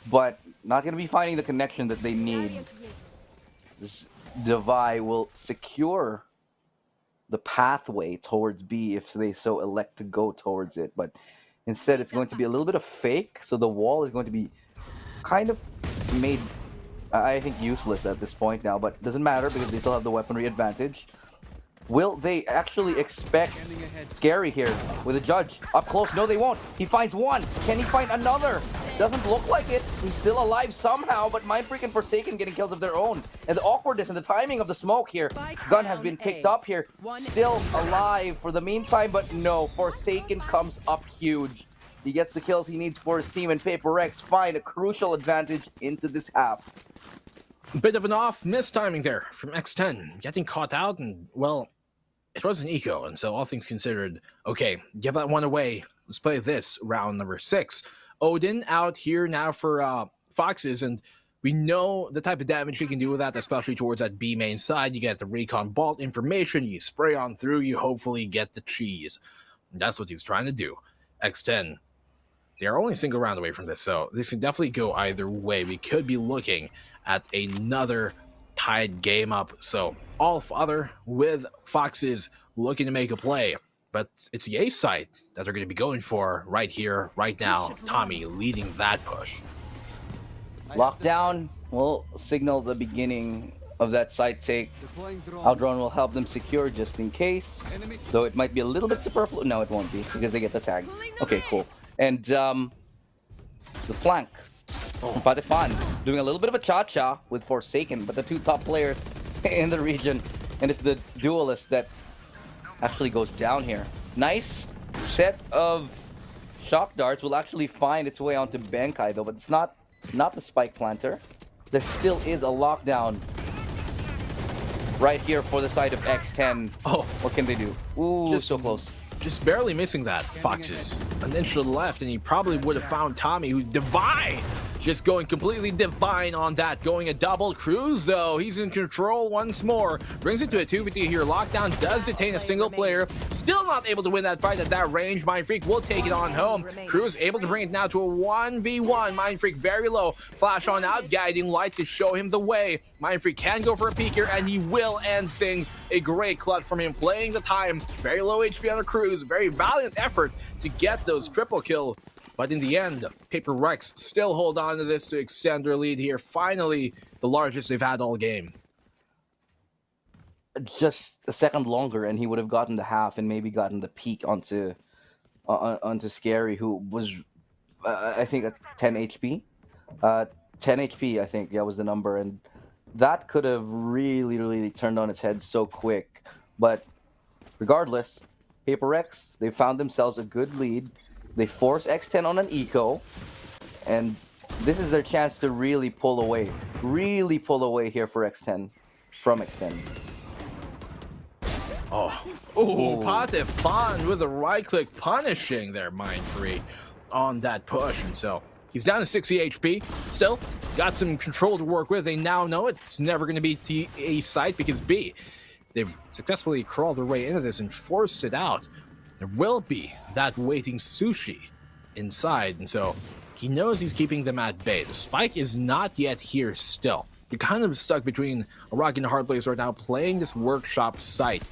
but not going to be finding the connection that they need. This Divide will secure the pathway towards B if they so elect to go towards it, but instead it's going to be a little bit of fake, so the wall is going to be kind of made, I think, useless at this point now, but doesn't matter because they still have the weaponry advantage. Will they actually expect Scary here with a judge up close? No, they won't. He finds one. Can he find another? Doesn't look like it. He's still alive somehow, but Mind Freak and Forsaken getting kills of their own. And the awkwardness and the timing of the smoke here. Gun has been picked up here. Still alive for the meantime, but no. Forsaken comes up huge. He gets the kills he needs for his team, and Paper Rex find a crucial advantage into this half. Bit of an off mistiming there from X10. Getting caught out, and, well, it was an eco, and so all things considered, okay, give that one away. Let's play this, round number 6. Odin out here now for Foxes, and we know the type of damage he can do with that, especially towards that B main side. You get the recon bolt information, you spray on through, you hopefully get the cheese. And that's what he's trying to do. X10, they're only a single round away from this, so this can definitely go either way. We could be looking at another tied game up. So all other with Foxes looking to make a play. But it's the A side that they're going to be going for right here, right now. Tommy leading that push. Lockdown will signal the beginning of that side take. Aldron will help them secure just in case. Though it might be a little bit superfluous. No, it won't be because they get the tag. Okay, cool. And the flank. Patifan doing a little bit of a cha-cha with Forsaken, but the two top players in the region. And it's the duelist that actually goes down here. Nice set of shock darts will actually find its way onto Benkai though, but it's not the spike planter. There still is a lockdown right here for the side of X10. Oh, what can they do? Ooh, just so close. Just barely missing that. Foxes an inch to the left, and he probably would have found Tommy, who's divine. Just going completely divine on that. Going a double cruise, though. He's in control once more. Brings it to a 2v2 here. Lockdown does detain a single player. Still not able to win that fight at that range. Mindfreak will take it on home. Cruz able to bring it now to a 1v1. Mindfreak very low. Flash on out. Guiding light to show him the way. Mindfreak can go for a peek here, and he will end things. A great clutch from him. Playing the time. Very low HP on a Cruz. Very valiant effort to get those triple kill. But in the end, Paper Rex still hold on to this to extend their lead here. Finally, the largest they've had all game. Just a second longer, and he would have gotten the half and maybe gotten the peak onto Scary, who was, I think, at 10 HP. 10 HP, I think, yeah, was the number. And that could have really turned on its head so quick. But regardless, Paper Rex, they found themselves a good lead. They force X10 on an eco, and this is their chance to really pull away here for X10, from X10. Patifan with a right click punishing their Mindfreak on that push, and so he's down to 60 HP. Still got some control to work with. They now know it's never going to be the A site because B, they've successfully crawled their way into this and forced it out. There will be that waiting Sushi inside, and so he knows he's keeping them at bay. The spike is not yet here still. You're kind of stuck between a rock and a hard place right now, playing this workshop site,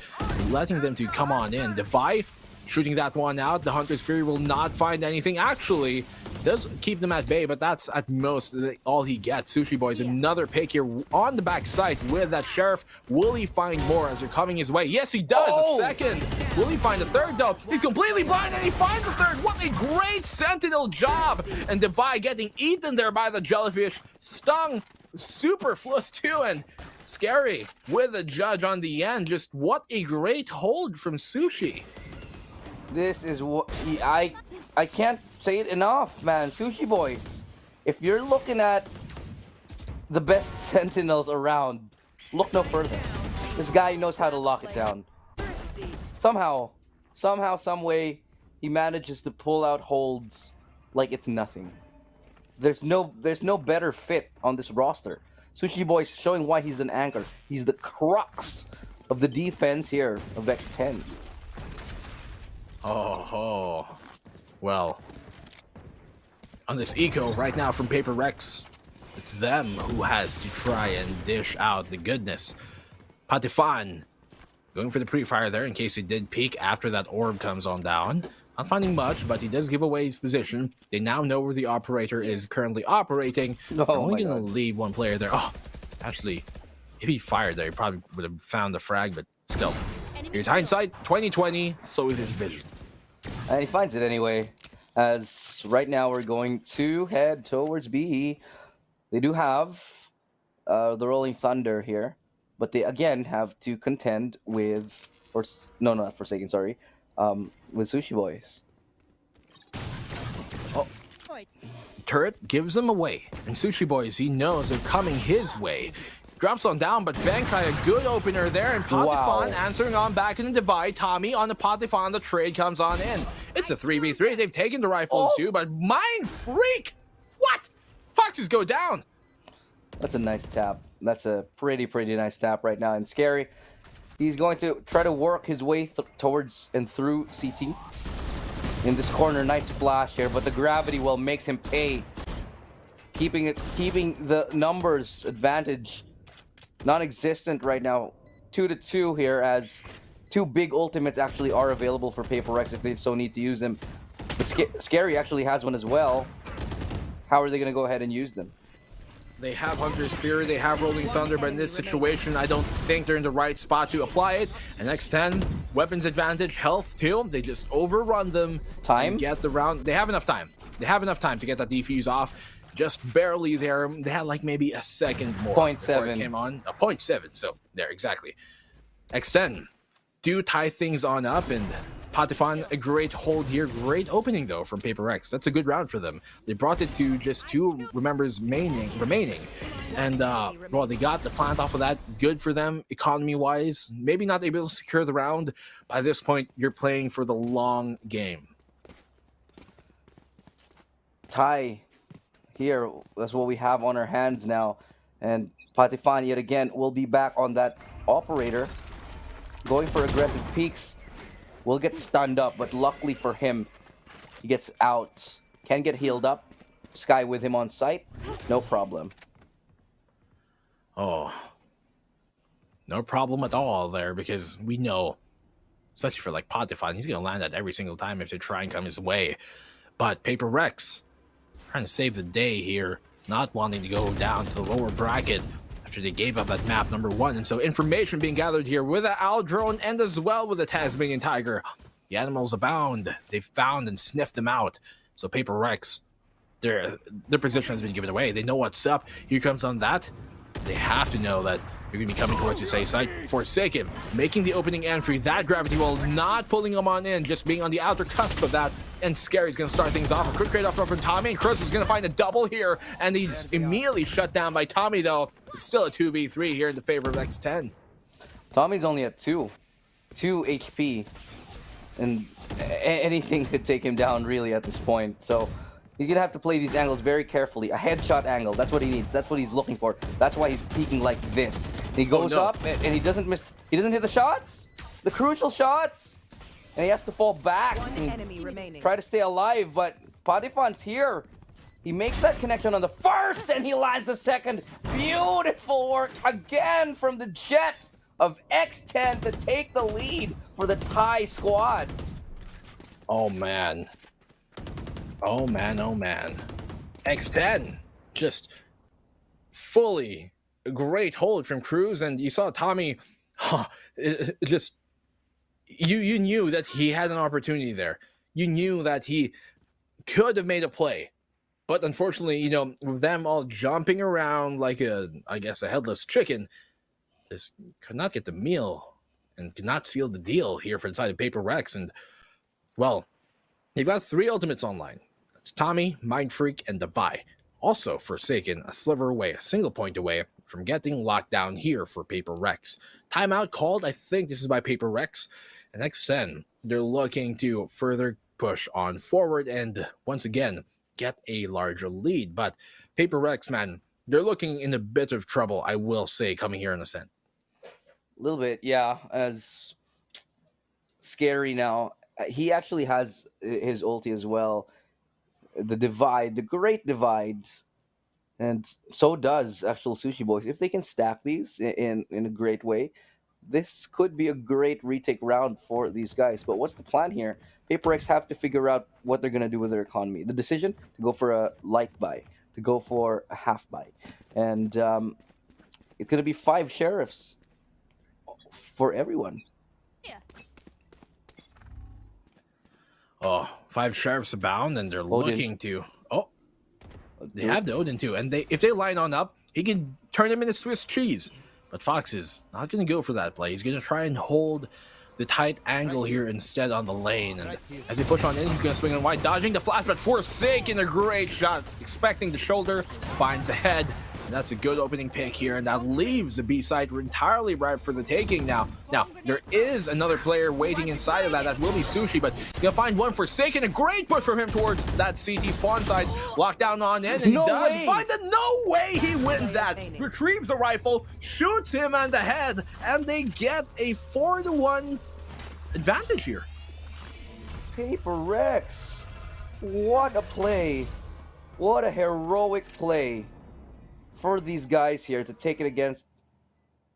letting them to come on in. Devi shooting that one out. The Hunter's Fury will not find anything. Actually, does keep them at bay, but that's at most all he gets. Sushi Boy's another pick here on the back side with that Sheriff. Will he find more as they're coming his way? Yes, he does. A second. Will he find a third, though? He's completely blind, and he finds the third. What a great Sentinel job. And Devi getting eaten there by the jellyfish. Stung. Superfluous too, and Scary with a judge on the end. Just what a great hold from Sushi. This is what I can't say it enough, man. Sushi Boys, if you're looking at the best Sentinels around, look no further. This guy knows how to lock it down. Somehow, some way, he manages to pull out holds like it's nothing. There's no better fit on this roster. Sushi Boy showing why he's an anchor. He's the crux of the defense here of X10. Well, on this eco right now from Paper Rex, it's them who has to try and dish out the goodness. Patifan going for the pre-fire there in case he did peek after that orb comes on down. Not finding much, but he does give away his position. They now know where the operator is currently operating. Only going to leave one player there. Oh, actually, if he fired there, he probably would have found the frag, but still. Here's hindsight, 2020, so is his vision. And he finds it anyway, as right now we're going to head towards B. They do have the Rolling Thunder here, but they again have to contend with, not Forsaken, sorry. With Sushi Boys. Turret gives him away, and Sushi Boys, he knows they're coming his way. Drops on down, but Benkai, a good opener there, and Patifan answering on back in the divide. Tommy on the Patifan, the trade comes on in. It's a 3v3. They've taken the rifles too, but Mindfreak! What? Foxes go down. That's a nice tap. That's a pretty nice tap right now. And Scary, he's going to try to work his way towards and through CT. In this corner, nice flash here, but the gravity well makes him pay. Keeping the numbers advantage non-existent right now. 2-2 here as two big ultimates actually are available for Paper Rex if they so need to use them. But Scary actually has one as well. How are they going to go ahead and use them? They have Hunter's Fury, they have Rolling Thunder, but in this situation, I don't think they're in the right spot to apply it. And X10, weapons advantage, health too. They just overrun them. Time? Get the round. They have enough time. They have enough time to get that defuse off. Just barely there. They had like maybe a second more. 0.7. It came on. A 0.7. So there, exactly. X10 do tie things on up, and Patifan, a great hold here. Great opening, though, from Paper Rex. That's a good round for them. They brought it to just 2 members remaining. And, well, they got the plant off of that. Good for them, economy-wise. Maybe not able to secure the round. By this point, you're playing for the long game. Tie here. That's what we have on our hands now. And Patifan, yet again, will be back on that operator. Going for aggressive peaks. Will get stunned up, but luckily for him, he gets out. Can get healed up. Sky with him on site. No problem. Oh. No problem at all there, because we know, especially for like Patifan, he's going to land that every single time if they try and come his way. But Paper Rex, trying to save the day here, not wanting to go down to the lower bracket after they gave up that map number 1. And so information being gathered here with the Owl drone and as well with the Tasmanian Tiger. The animals abound. They've found and sniffed them out. So Paper Rex, their position has been given away. They know what's up. Here comes on that. They have to know that you're going to be coming towards the safe side. Forsaken, making the opening entry. That gravity wall not pulling them on in, just being on the outer cusp of that. And Scary's going to start things off. A quick trade off from Tommy, and Cruz is going to find a double here. And he's immediately shut down by Tommy, though. It's still a 2v3 here in the favor of X10. Tommy's only at 2 HP. And anything could take him down, really, at this point. So he's going to have to play these angles very carefully. A headshot angle, that's what he needs. That's what he's looking for. That's why he's peeking like this. He goes up, and he doesn't miss. He doesn't hit the shots. The crucial shots. And he has to fall back and try to stay alive. But Patifan's here. He makes that connection on the first, and he lands the second. Beautiful work again from the Jet of X10 to take the lead for the Thai squad. Oh, man. Oh, man, oh, man. X10, just fully a great hold from Cruz, and you saw Tommy, just, you knew that he had an opportunity there. You knew that he could have made a play. But unfortunately, you know, with them all jumping around like I guess a headless chicken, just could not get the meal and could not seal the deal here for inside of Paper Rex. And, well, they've got 3 ultimates online. That's Tommy, Mind Freak, and Defy. Also Forsaken, a sliver away, a single point away from getting locked down here for Paper Rex. Timeout called, I think this is by Paper Rex. And X10, they're looking to further push on forward and, once again, get a larger lead. But Paper Rex, man, they're looking in a bit of trouble, I will say, coming here in Ascent. A little bit, yeah. As Scary now, he actually has his ulti as well. The divide, the great divide, and so does actual Sushi Boys. If they can stack these in a great way, this could be a great retake round for these guys. But what's the plan here? Paper X have to figure out what they're going to do with their economy. The decision to go for a light buy, to go for a half buy. And it's going to be 5 sheriffs for everyone. Oh, 5 sheriffs abound, and they're Odin. looking to... Oh, they have the Odin too. And if they line on up, he can turn them into Swiss cheese. But Fox is not going to go for that play. He's going to try and hold the tight angle here instead on the lane. And as they push on in, he's going to swing on wide, dodging the flash, but Forsaken, a great shot. Expecting the shoulder, finds a head. And that's a good opening pick here, and that leaves the B side entirely ripe for the taking now. Now, there is another player waiting inside of that. That will be Sushi, but he's going to find one Forsaken. A great push from him towards that CT spawn side. Lockdown on in, and he does find a no way he wins that. Retrieves the rifle, shoots him on the head, and they get a 4-1 advantage here. Paper Rex, what a play. What a heroic play for these guys here to take it against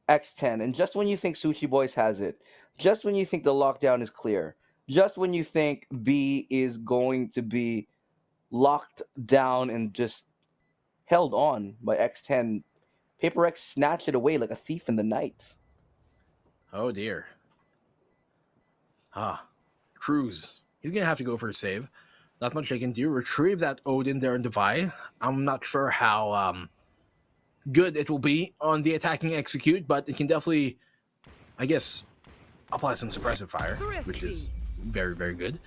X10, and just when you think Sushi Boys has it, just when you think the lockdown is clear, just when you think B is going to be locked down and just held on by X10, Paper X snatched it away like a thief in the night. Oh dear. Cruz. He's gonna have to go for a save. Not much they can do. Retrieve that Odin there in Divide. I'm not sure how good it will be on the attacking execute, but it can definitely, I guess, apply some suppressive fire, which is very, very good.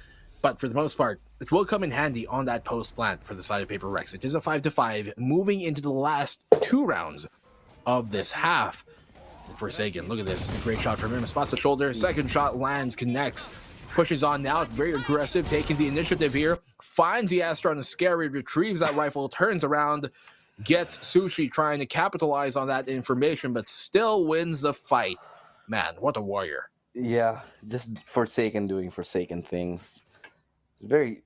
But for the most part, it will come in handy on that post plant for the side of Paper Rex. It is a 5-5, moving into the last 2 rounds of this half. Forsaken, look at this. Great shot from him. Spots the shoulder. Second shot lands, connects. Pushes on now. Very aggressive, taking the initiative here. Finds the Astra on a scary, retrieves that rifle, turns around, gets Sushi trying to capitalize on that information, but still wins the fight. Man, what a warrior. Yeah, just Forsaken doing Forsaken things. It's a very,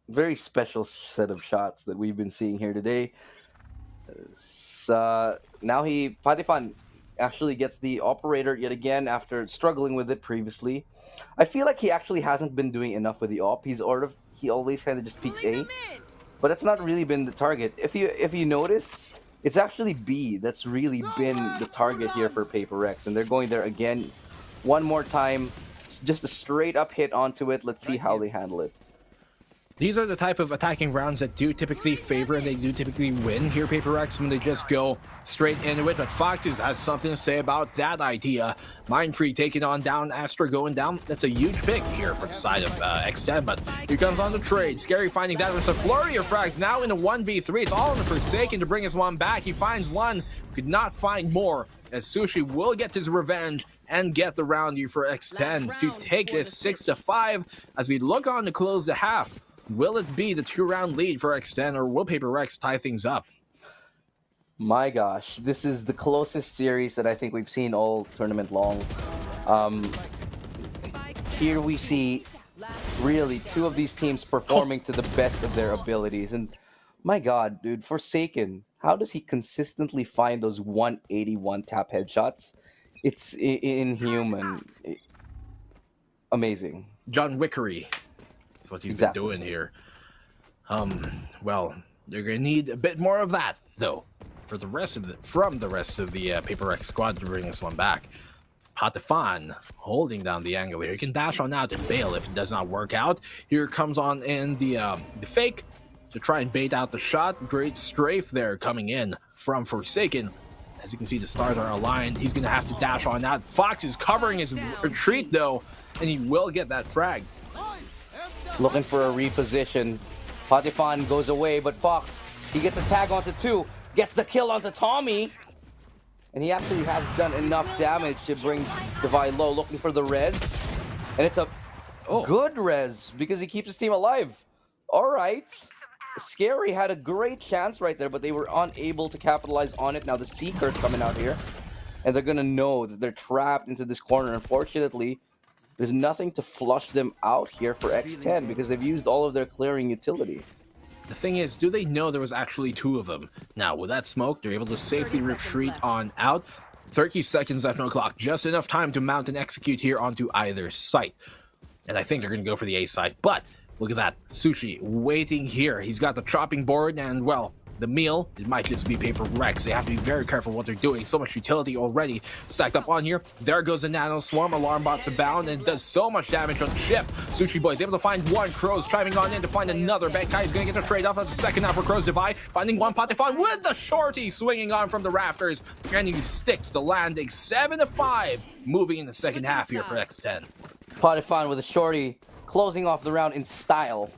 very special set of shots that we've been seeing here today. Now Patifan actually gets the operator yet again after struggling with it previously. I feel like he actually hasn't been doing enough with the op. He always kind of just peeks A, but that's not really been the target. If you notice, it's actually B that's really been the target here for Paper X, and they're going there again, one more time, just a straight up hit onto it. Let's see how they handle it. These are the type of attacking rounds that do typically favor and they do typically win here, Paper X, when they just go straight into it. But Foxes has something to say about that idea. Mindfree taking on down, Astra going down. That's a huge pick here for the side of X10. But here comes on the trade. Scary finding that. There's a flurry of frags now in a 1v3. It's all in the Forsaken to bring his one back. He finds one, could not find more, as Sushi will get his revenge and get the round here for X10 to take this 6-5 as we look on to close the half. Will it be the 2-round lead for X10, or will Paper Rex tie things up? My gosh, this is the closest series that I think we've seen all tournament long. Here we see really 2 of these teams performing to the best of their abilities. And my god, dude, Forsaken, how does he consistently find those 181 tap headshots? It's inhuman. Amazing. John Wickery. What he's been doing here. Well, they're gonna need a bit more of that though for the rest of the Paper X squad to bring this one back. Patifan holding down the angle here. He can dash on out and bail if it does not work out. Here comes on in the fake to try and bait out the shot. Great strafe there coming in from Forsaken. As you can see, the stars are aligned. He's gonna have to dash on out. Fox is covering his retreat though, and he will get that frag. Looking for a reposition. Patifan goes away, but Fox, he gets a tag onto 2, gets the kill onto Tommy, and he actually has done enough damage to bring Divide low. Looking for the res, and it's a good res because he keeps his team alive. All right. Scary had a great chance right there, but they were unable to capitalize on it. Now the Seeker's coming out here, and they're going to know that they're trapped into this corner. Unfortunately, there's nothing to flush them out here for X10 because they've used all of their clearing utility. The thing is, do they know there was actually 2 of them? Now, with that smoke, they're able to safely retreat on out. 30 seconds left on the clock. Just enough time to mount and execute here onto either site. And I think they're going to go for the A side. But, look at that. Sushi waiting here. He's got the chopping board and, well, the meal, it might just be Paper Rex. They have to be very careful what they're doing. So much utility already stacked up on here. There goes the Nano Swarm. Alarm bots abound and does so much damage on the ship. Sushi Boy's able to find one. Crows chiming on in to find another. Benkai is going to get the trade off. That's the second now for Crows Divide. Finding one Patifan with the shorty swinging on from the rafters. And he sticks to landing 7-5. Moving in the second half here for X10. Patifan with a shorty closing off the round in style.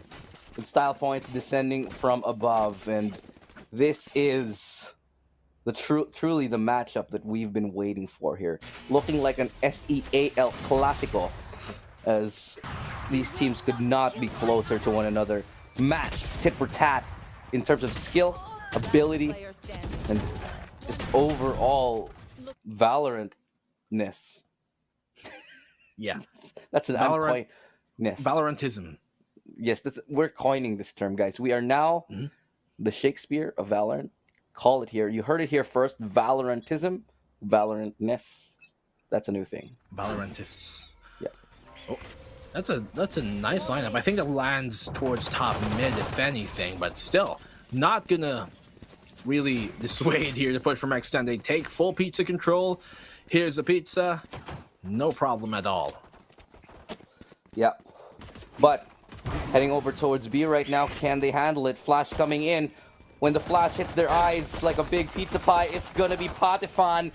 With style points descending from above. And this is truly the matchup that we've been waiting for here. Looking like an SEAL Clásico, as these teams could not be closer to one another. Matched tit for tat in terms of skill, ability, and just overall Valorant-ness. Yeah. That's an Valorant-ness. Valorantism. Yes, we're coining this term, guys. We are now the Shakespeare of Valorant. Call it here. You heard it here first. Valorantism. Valorantness. That's a new thing. Valorantists. Yeah. Oh, that's a nice lineup. I think that lands towards top mid, if anything, but still not gonna really dissuade here to push from X10. They take full pizza control. Here's the pizza. No problem at all. Yeah. But heading over towards B right now, can they handle it? Flash coming in. When the flash hits their eyes like a big pizza pie, it's gonna be Patifan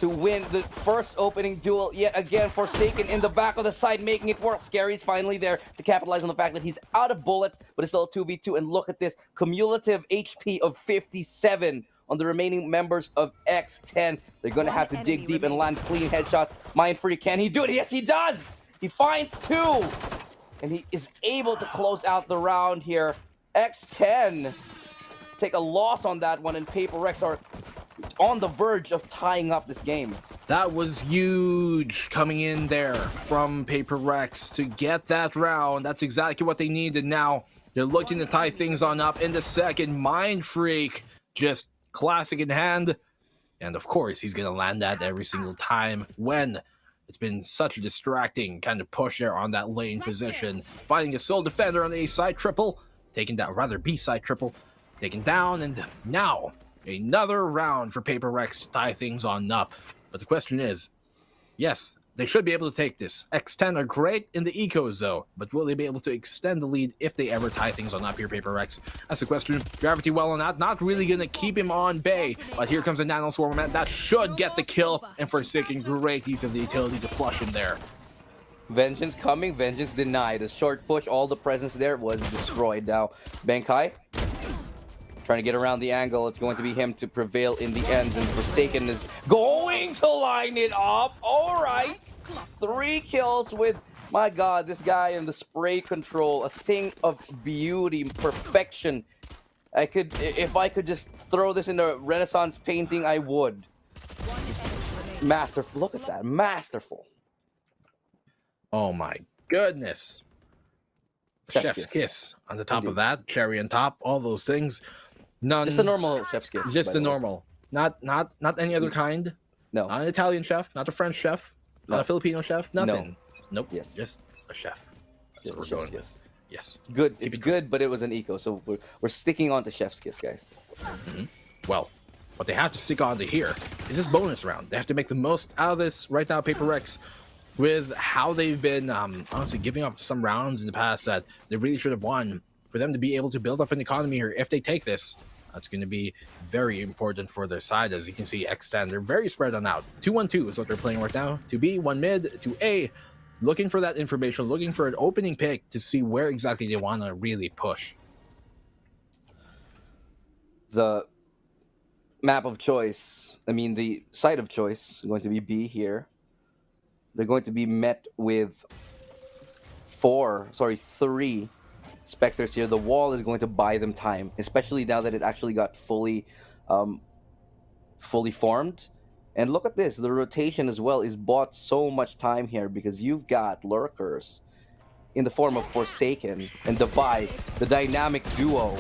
to win the first opening duel yet again. Forsaken in the back of the side, making it work. Scary's finally there to capitalize on the fact that he's out of bullets, but it's still a 2v2. And look at this, cumulative HP of 57 on the remaining members of X10. They're gonna have to dig deep and land clean headshots. Mind Free, can he do it? Yes, he does! He finds 2! And he is able to close out the round here. X10 take a loss on that one, and Paper Rex are on the verge of tying up this game. That was huge coming in there from Paper Rex to get that round. That's exactly what they needed. Now they're looking to tie things on up in the second. Mind Freak, just classic in hand. And of course, he's going to land that every single time when it's been such a distracting kind of push there on that lane position. Finding a sole defender on the A side triple, taking down, rather B side triple, taken down, and now another round for Paper Rex to tie things on up. But the question is, yes, they should be able to take this. X10 are great in the ecos though, but will they be able to extend the lead if they ever tie things on up here, Paper Rex? That's the question. Gravity well on that, not really gonna keep him on bay, but here comes a Nano Swarm man. That should get the kill, and Forsaken, great use of the utility to flush him there. Vengeance coming, vengeance denied. A short push, all the presence there was destroyed. Now, Benkai trying to get around the angle. It's going to be him to prevail in the end, and Forsaken is going to line it up. All right, 3 kills with, my God, this guy in the spray control, a thing of beauty, perfection. If I could just throw this in a Renaissance painting, I would. Masterful. Look at that, masterful. Oh my goodness. Chef's kiss on the top of that, cherry on top, all those things. None. Just a normal chef's kiss. Just a normal. Not any other kind. No. Not an Italian chef, not a French chef, not a Filipino chef, nothing. No. Nope. Yes. Just a chef. That's Just what a we're chef's going kiss. with. Yes. Good. It's good, but it was an eco, so we're sticking on to chef's kiss, guys. Well, what they have to stick on to here is this bonus round. They have to make the most out of this right now, Paper Rex, with how they've been honestly giving up some rounds in the past that they really should have won. For them to be able to build up an economy here, if they take this, that's going to be very important for their side. As you can see, X10, they're very spread on out. 2-1-2 is what they're playing right now. 2B, 1 mid, 2A, looking for that information, looking for an opening pick to see where exactly they want to really push. The map of choice, the site of choice is going to be B here. They're going to be met with 3 Spectres here. The wall is going to buy them time, especially now that it actually got fully formed. And look at this, the rotation as well is bought so much time here because you've got lurkers in the form of Forsaken and Divide, the dynamic duo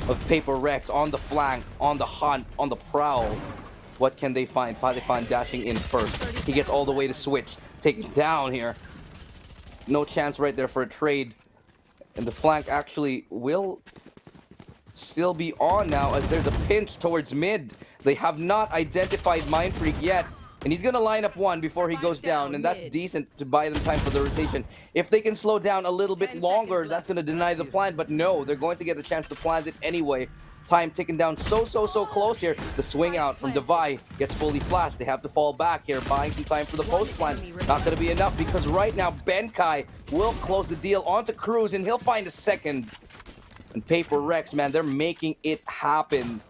of Paper Rex on the flank, on the hunt, on the prowl. What can they find? Patifan dashing in first. He gets all the way to switch. Taken down here. No chance right there for a trade. And the flank actually will still be on now as there's a pinch towards mid. They have not identified Mind Freak yet. And he's going to line up 1 before he goes down. And that's decent to buy them time for the rotation. If they can slow down a little bit longer, that's going to deny the plant. But no, they're going to get a chance to plant it anyway. Time ticking down so close here. The swing out from Devi gets fully flashed. They have to fall back here, buying some time for the post plant. Not going to be enough because right now Benkai will close the deal onto Cruz and he'll find a second. And Paper Rex, man, they're making it happen.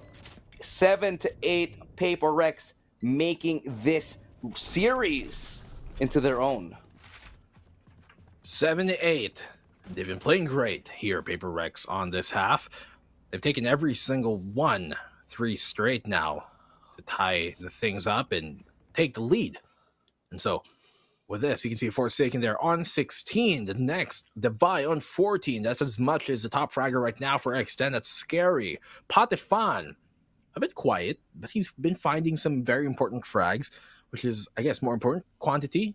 7-8 Paper Rex making this series into their own. 7-8. They've been playing great here, Paper Rex, on this half. They've taken every single one, 3 straight now, to tie the things up and take the lead. And so, with this, you can see Forsaken there on 16. The next, Devi on 14. That's as much as the top fragger right now for X10. That's scary. Patifan, a bit quiet, but he's been finding some very important frags, which is, I guess, more important. Quality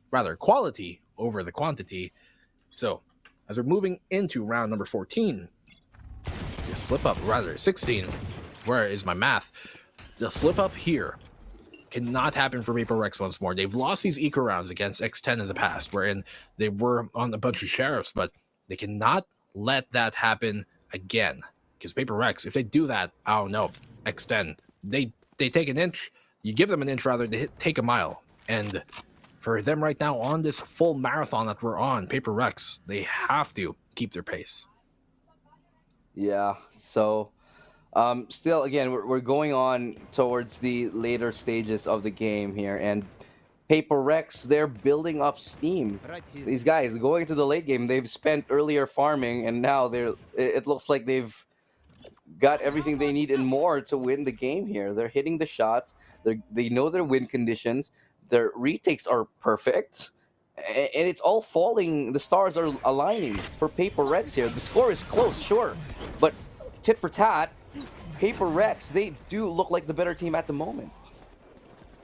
over the quantity. So, as we're moving into round number 14, the slip up, rather, 16. Where is my math? The slip up here cannot happen for Paper Rex once more. They've lost these eco rounds against X10 in the past, wherein they were on a bunch of sheriffs, but they cannot let that happen again. Because Paper Rex, if they do that, oh no, X10, they take an inch, you give them an inch rather, they take a mile. And for them right now on this full marathon that we're on, Paper Rex, they have to keep their pace. Yeah, so still, again, we're going on towards the later stages of the game here, and Paper Rex, they're building up steam. These guys going to the late game, they've spent earlier farming, and now it looks like they've got everything they need and more to win the game here. They're hitting the shots, they know their win conditions, their retakes are perfect, and it's all falling. The stars are aligning for Paper Rex here. The score is close, sure, but tit for tat, Paper Rex, they do look like the better team at the moment.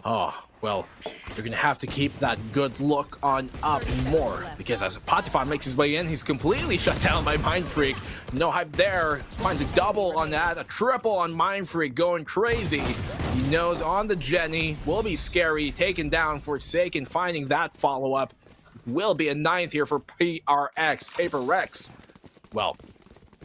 Oh, well, you're going to have to keep that good look on up more, because as Patifon makes his way in, he's completely shut down by Mind Freak. No hype there. Finds a double on that, a triple on Mind Freak, going crazy. He knows on the Jenny will be scary, taken down. Forsaken, finding that follow-up. Will be a 9th here for PRX, Paper Rex. Well,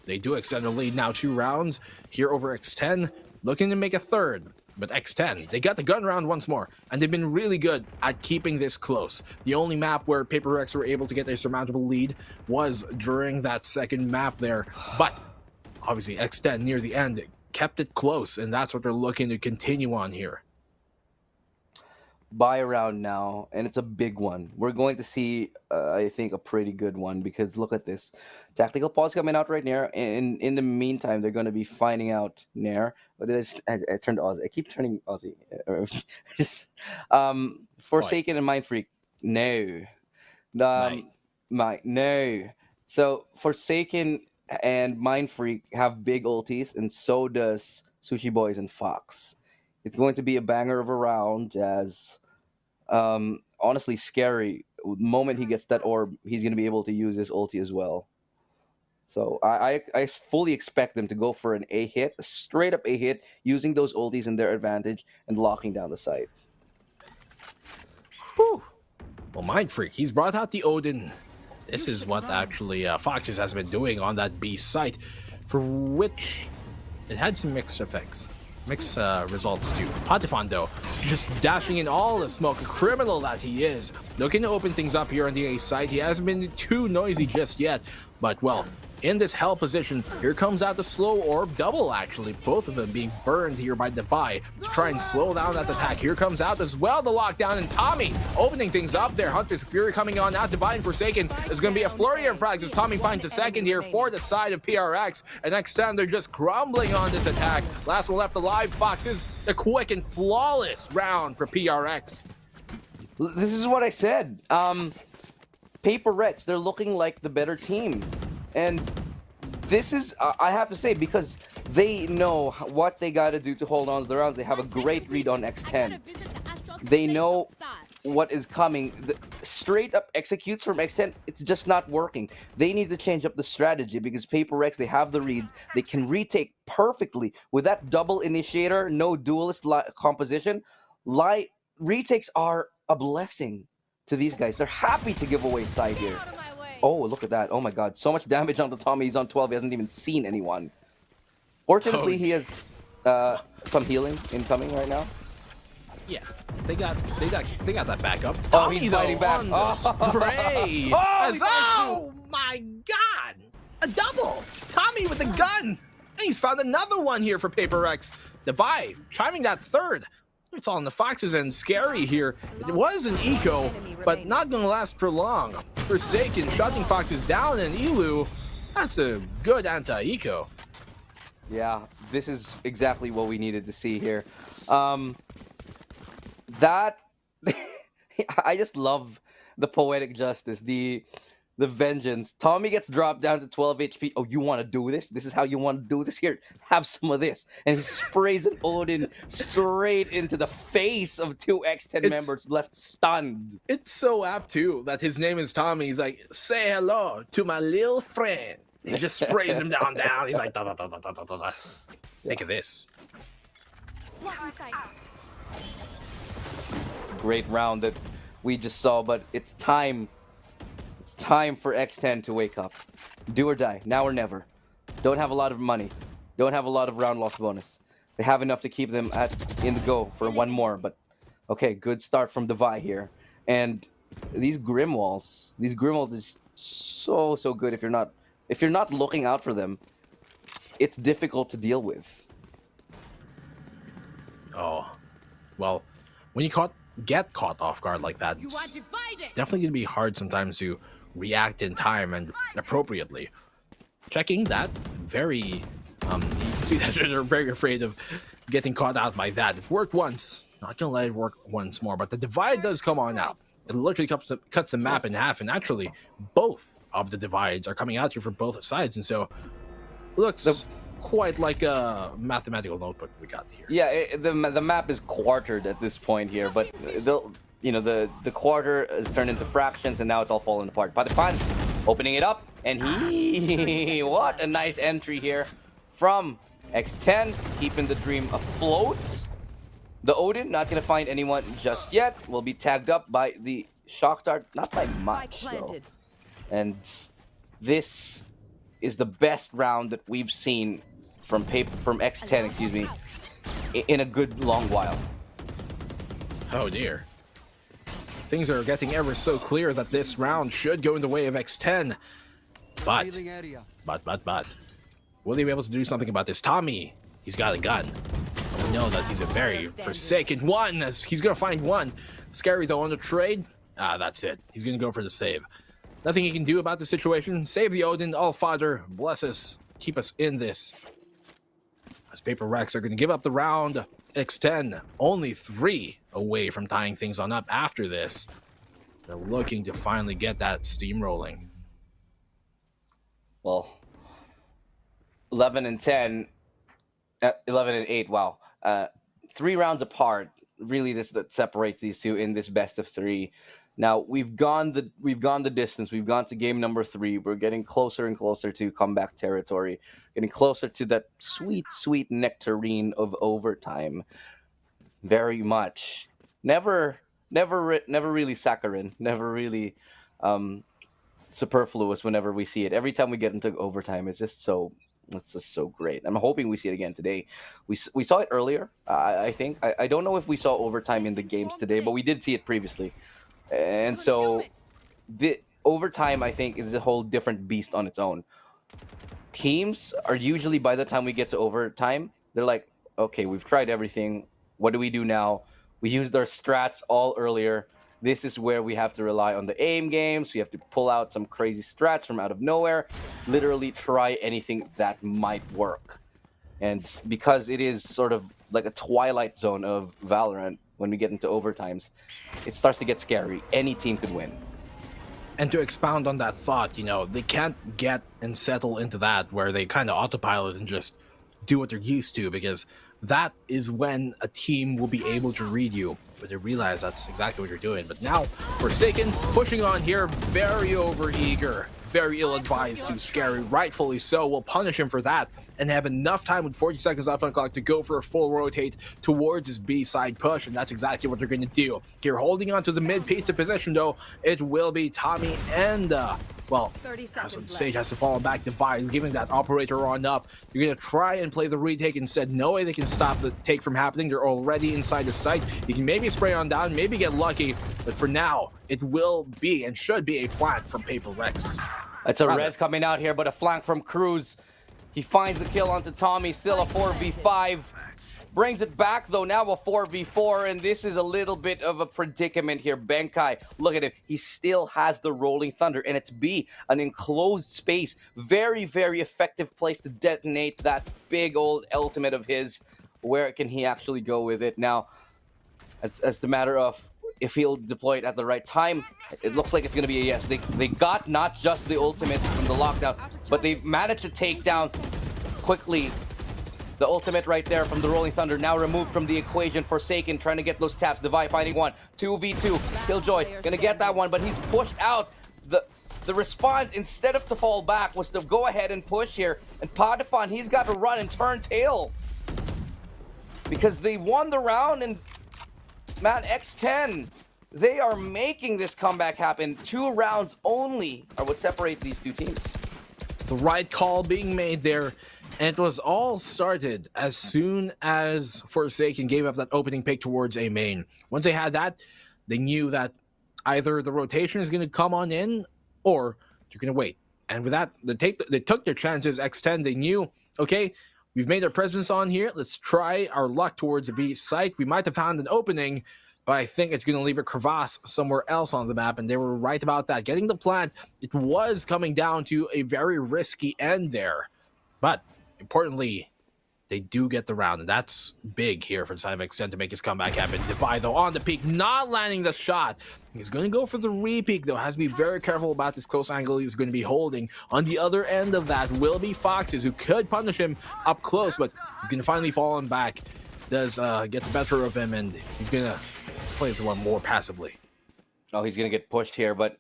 they do extend their lead now 2 rounds here over X10, looking to make a 3rd. But X10, they got the gun round once more, and they've been really good at keeping this close. The only map where Paper Rex were able to get a surmountable lead was during that 2nd map there. But obviously X10 near the end kept it close, and that's what they're looking to continue on here. Buy round now, and it's a big one. We're going to see, I think, a pretty good one, because look at this. Tactical pause coming out right now, and in the meantime, they're going to be finding out Nair. But I turned Aussie. I keep turning Aussie. Forsaken and Mind Freak, no. No. So Forsaken and Mind Freak have big ultis, and so does Sushi Boys and Fox. It's going to be a banger of a round, as honestly scary. The moment he gets that orb, he's going to be able to use his ulti as well. So I fully expect them to go for an A hit, a straight up A hit, using those ultis in their advantage and locking down the site. Whew. Well, Mind Freak, he's brought out the Odin. This is what actually Foxes has been doing on that B site, for which it had some mixed effects. Mixed results too. Patifon, though, just dashing in all the smoke, a criminal that he is. Looking to open things up here on the A site. He hasn't been too noisy just yet, but well, in this hell position, here comes out the slow orb double, actually. Both of them being burned here by Defy to try and slow down that attack. Here comes out as well the lockdown, and Tommy opening things up there. Hunter's Fury coming on out. Divine Forsaken is going to be a flurry of frags as Tommy finds a 2nd here for the side of PRX. And next time they're just crumbling on this attack. Last one left alive, Foxes. A quick and flawless round for PRX. This is what I said. Paper Rex, they're looking like the better team. And this is, I have to say, because they know what they got to do to hold on to the rounds. They have a great read on X10. They know what is coming. The straight up executes from X10, it's just not working. They need to change up the strategy, because Paper Rex, they have the reads. They can retake perfectly with that double initiator, no duelist composition. Retakes are a blessing to these guys. They're happy to give away side here. Oh, look at that. Oh my god. So much damage on the Tommy. He's on 12. He hasn't even seen anyone. Fortunately, he has some healing incoming right now. Yeah, they got that backup. Oh, Tommy, he's though, fighting back. on the spray. Oh my god! A double! Tommy with the gun! And he's found another one here for Paper Rex. Defy chiming that 3rd. It's all on the Foxes and scary here. It was an eco, but not going to last for long. Forsaken shutting Foxes down, and Elu, that's a good anti-eco. Yeah, this is exactly what we needed to see here. That I just love the poetic justice. The the vengeance. Tommy gets dropped down to 12 HP. Oh, you want to do this? This is how you want to do this? Here, have some of this. And he sprays an Odin straight into the face of two X10 members left stunned. It's so apt, too, that his name is Tommy. He's like, say hello to my little friend. He just sprays him down. He's like, da, da, da, da, da, da, da. Think of this. It's a great round that we just saw, but it's time. It's time for X10 to wake up. Do or die, now or never. Don't have a lot of money. Don't have a lot of round loss bonus. They have enough to keep them in the go for one more, but okay, good start from Devi here. And these Grimwalls is so good if you're not looking out for them. It's difficult to deal with. Oh, well, when you get caught off guard like that, it's definitely going to be hard sometimes to react in time and appropriately. Checking that, very, you can see that they're very afraid of getting caught out by that. It worked once, not going to let it work once more, but the divide does come on out. It literally cuts the map in half, and actually, both of the divides are coming out here for both sides, and so looks quite like a mathematical notebook we got here. Yeah, the map is quartered at this point here, but the quarter is turned into fractions, and now it's all falling apart. Patapan opening it up, and he what a nice entry here from X10, keeping the dream afloat. The Odin not gonna find anyone just yet. Will be tagged up by the Shock Dart, not by much. So. And this is the best round that we've seen from X10, excuse me, in a good long while. Oh dear. Things are getting ever so clear that this round should go in the way of X10. But, will they be able to do something about this? Tommy, he's got a gun. We know that he's a very forsaken one, as he's gonna find one. Scary though on the trade. That's it. He's gonna go for the save. Nothing he can do about the situation. Save the Odin, all Father, bless us, keep us in this. As Paper Rex are gonna give up the round. X10, only 3 away from tying things on up after this. They're looking to finally get that steam rolling. Well, 11 and 10, 11 and 8, wow. 3 rounds apart, really that separates these two in this best of 3. Now, we've gone the distance. We've gone to game number 3. We're getting closer and closer to comeback territory. Getting closer to that sweet, sweet nectarine of overtime. Very much. Never really saccharine. Never really superfluous whenever we see it. Every time we get into overtime, it's just so great. I'm hoping we see it again today. We saw it earlier, I think. I don't know if we saw overtime in the games today, but we did see it previously. And so the overtime, I think, is a whole different beast on its own. Teams are usually, by the time we get to overtime, they're like, okay, we've tried everything. What do we do now? We used our strats all earlier. This is where we have to rely on the aim games. We have to pull out some crazy strats from out of nowhere. Literally try anything that might work. And because it is sort of like a twilight zone of Valorant, when we get into overtimes, it starts to get scary. Any team could win. And to expound on that thought, they can't get and settle into that where they kind of autopilot and just do what they're used to, because that is when a team will be able to read you, but they realize that's exactly what you're doing. But now, Forsaken pushing on here, very overeager, very ill-advised to Scary, rightfully so. We'll punish him for that and have enough time with 40 seconds left on the clock to go for a full rotate towards his B-side push, and that's exactly what they're going to do. Here, holding on to the mid-pizza position, though, it will be Tommy and, Sage has to fall back. Divide, giving that operator on up. You're going to try and play the retake instead. No way they can stop the take from happening. They're already inside the site. You can maybe spray on down, maybe get lucky, but for now, it will be and should be a plant from Paper Rex. That's a res coming out here, but a flank from Cruz. He finds the kill onto Tommy, still a 4v5. Brings it back, though, now a 4v4, and this is a little bit of a predicament here. Benkai, look at him. He still has the Rolling Thunder, and it's B, an enclosed space. Very, very effective place to detonate that big old ultimate of his. Where can he actually go with it? Now, as a matter of, if he'll deploy it at the right time. It looks like it's going to be a yes. They got not just the ultimate from the lockdown, but they managed to take down quickly the ultimate right there from the Rolling Thunder, now removed from the equation. Forsaken trying to get those taps. Divide finding one. 2v2. Killjoy gonna get that one, but he's pushed out. The response, instead of to fall back, was to go ahead and push here. And Padifan, he's got to run and turn tail. Because they won the round, and man, X10, they are making this comeback happen. 2 rounds only are what separate these two teams. The right call being made there. And it was all started as soon as Forsaken gave up that opening pick towards A main. Once they had that, they knew that either the rotation is going to come on in or you're going to wait. And with that, they took their chances. X10, they knew, okay, we've made our presence on here. Let's try our luck towards the B site. We might have found an opening, but I think it's going to leave a crevasse somewhere else on the map. And they were right about that. Getting the plant, it was coming down to a very risky end there. But importantly, they do get the round, and that's big here for the side of X10 to make his comeback happen. Defy, though, on the peak, not landing the shot. He's going to go for the re-peak, though. Has to be very careful about this close angle he's going to be holding. On the other end of that will be Foxes, who could punish him up close, but he's going to finally fall on back. Does get the better of him, and he's going to play this one more passively. Oh, he's going to get pushed here, but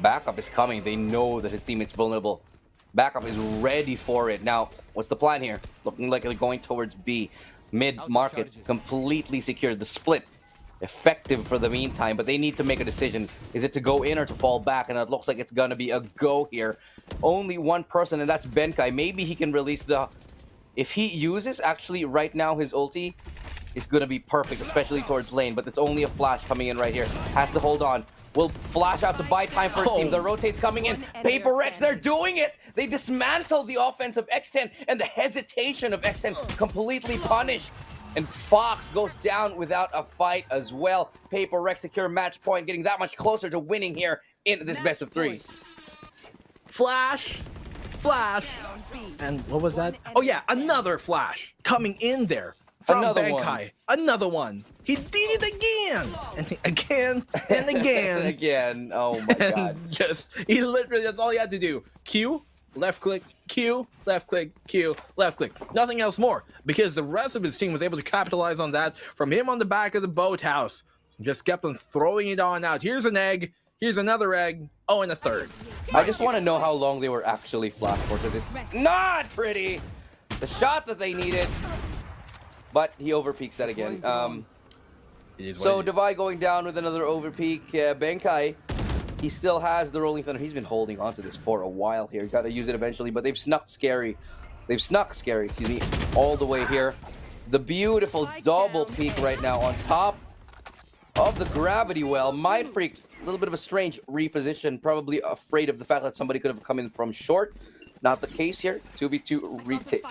backup is coming. They know that his teammate's vulnerable. Backup is ready for it. Now, what's the plan here? Looking like they're going towards B. Mid-market, completely secured. The split, effective for the meantime, but they need to make a decision. Is it to go in or to fall back? And it looks like it's going to be a go here. Only one person, and that's Benkai. Maybe he can release the... If he uses, actually, right now, his ulti is going to be perfect, especially towards lane, but it's only a flash coming in right here. Has to hold on. Will flash out to buy time for his team. The rotates coming in. Paper Rex, they're doing it! They dismantle the offense of X10, and the hesitation of X10 completely punished. And Fox goes down without a fight as well. Paper Rex secure match point, getting that much closer to winning here in this best of 3. Flash! And what was that? Oh yeah, another flash coming in there. From Benkai. Another one. He did it again. And again. And again. And again. Oh my god. He literally, that's all he had to do. Q, left click, Q, left click, Q, left click. Nothing else more. Because the rest of his team was able to capitalize on that from him on the back of the boathouse. Just kept on throwing it on out. Here's an egg. Here's another egg. Oh, and a third. I just want to know how long they were actually flash for, because it's not pretty. The shot that they needed. But he overpeaks that again. So Divide going down with another overpeak. Benkai, he still has the Rolling Thunder. He's been holding onto this for a while here. Got to use it eventually, but they've snuck Scary. Excuse me, all the way here. The beautiful double peak right now on top of the gravity well. Mind Freak, a little bit of a strange reposition. Probably afraid of the fact that somebody could have come in from short. Not the case here. 2v2 retake.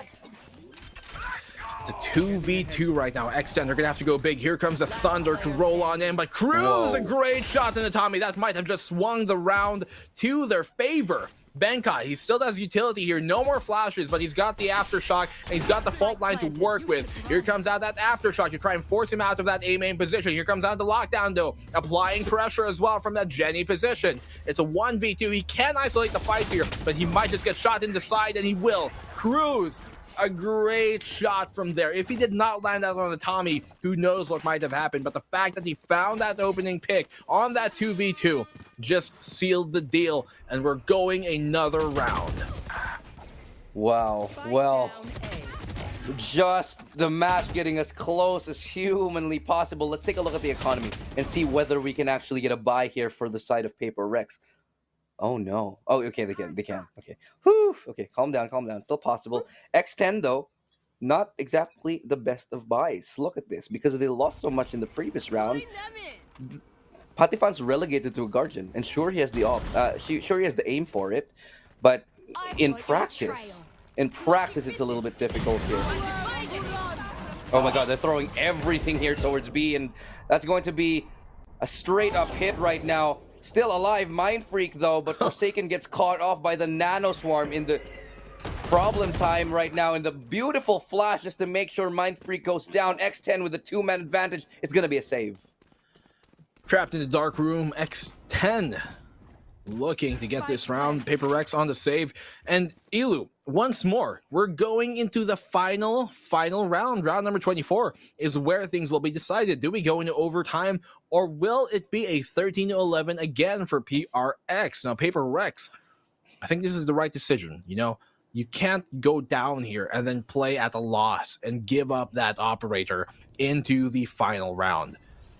It's a 2v2 right now. X10, they're going to have to go big. Here comes the Thunder to roll on in, but Cruz, a great shot into Tommy. That might have just swung the round to their favor. Benkai, he still has utility here. No more flashes, but he's got the Aftershock, and he's got the fault line to work with. Here comes out that Aftershock to try and force him out of that A main position. Here comes out the lockdown, though, applying pressure as well from that Jenny position. It's a 1v2. He can isolate the fights here, but he might just get shot in the side, and he will. Cruz, a great shot from there. If he did not land out on the Tommy, who knows what might have happened. But the fact that he found that opening pick on that 2v2 just sealed the deal. And we're going another round. Wow. Well, just the match getting as close as humanly possible. Let's take a look at the economy and see whether we can actually get a buy here for the side of Paper Rex. Oh no. Oh, okay, they can. Okay. Whew. Okay, calm down. Still possible. X10 though, not exactly the best of buys. Look at this, because they lost so much in the previous round. Patifan's relegated to a Guardian, and sure he has the sure he has the aim for it, but in practice, it's a little bit difficult here. Oh my god, they're throwing everything here towards B, and that's going to be a straight up hit right now. Still alive, Mind Freak though, but Forsaken gets caught off by the Nano Swarm in the problem time right now, and the beautiful flash just to make sure Mind Freak goes down. X10 with a 2-man advantage. It's gonna be a save. Trapped in the dark room, X10 looking to get this round. Paper Rex on the save. And Ilu, once more, we're going into the final round. Round number 24 is where things will be decided. Do we go into overtime, or will it be a 13-11 again for PRX? Now, Paper Rex, I think this is the right decision. You know, you can't go down here and then play at a loss and give up that operator into the final round.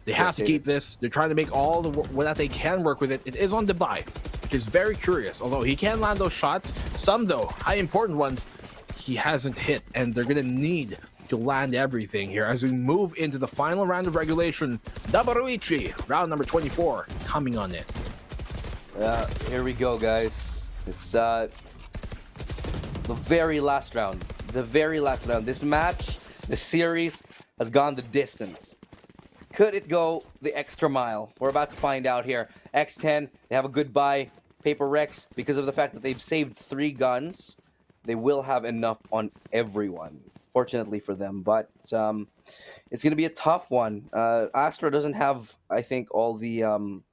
They have to keep this. They're trying to make all the that they can work with it. It is on Dubai, which is very curious. Although he can land those shots, some though, high important ones, he hasn't hit. And they're going to need to land everything here as we move into the final round of regulation. Dabaruichi, round number 24, coming on it. Here we go, guys. It's the very last round. The very last round. This match, the series, has gone the distance. Could it go the extra mile? We're about to find out here. X10, they have a goodbye. Paper Rex, because of the fact that they've saved 3 guns, they will have enough on everyone. Fortunately for them, but it's going to be a tough one. Astra doesn't have, I think, all the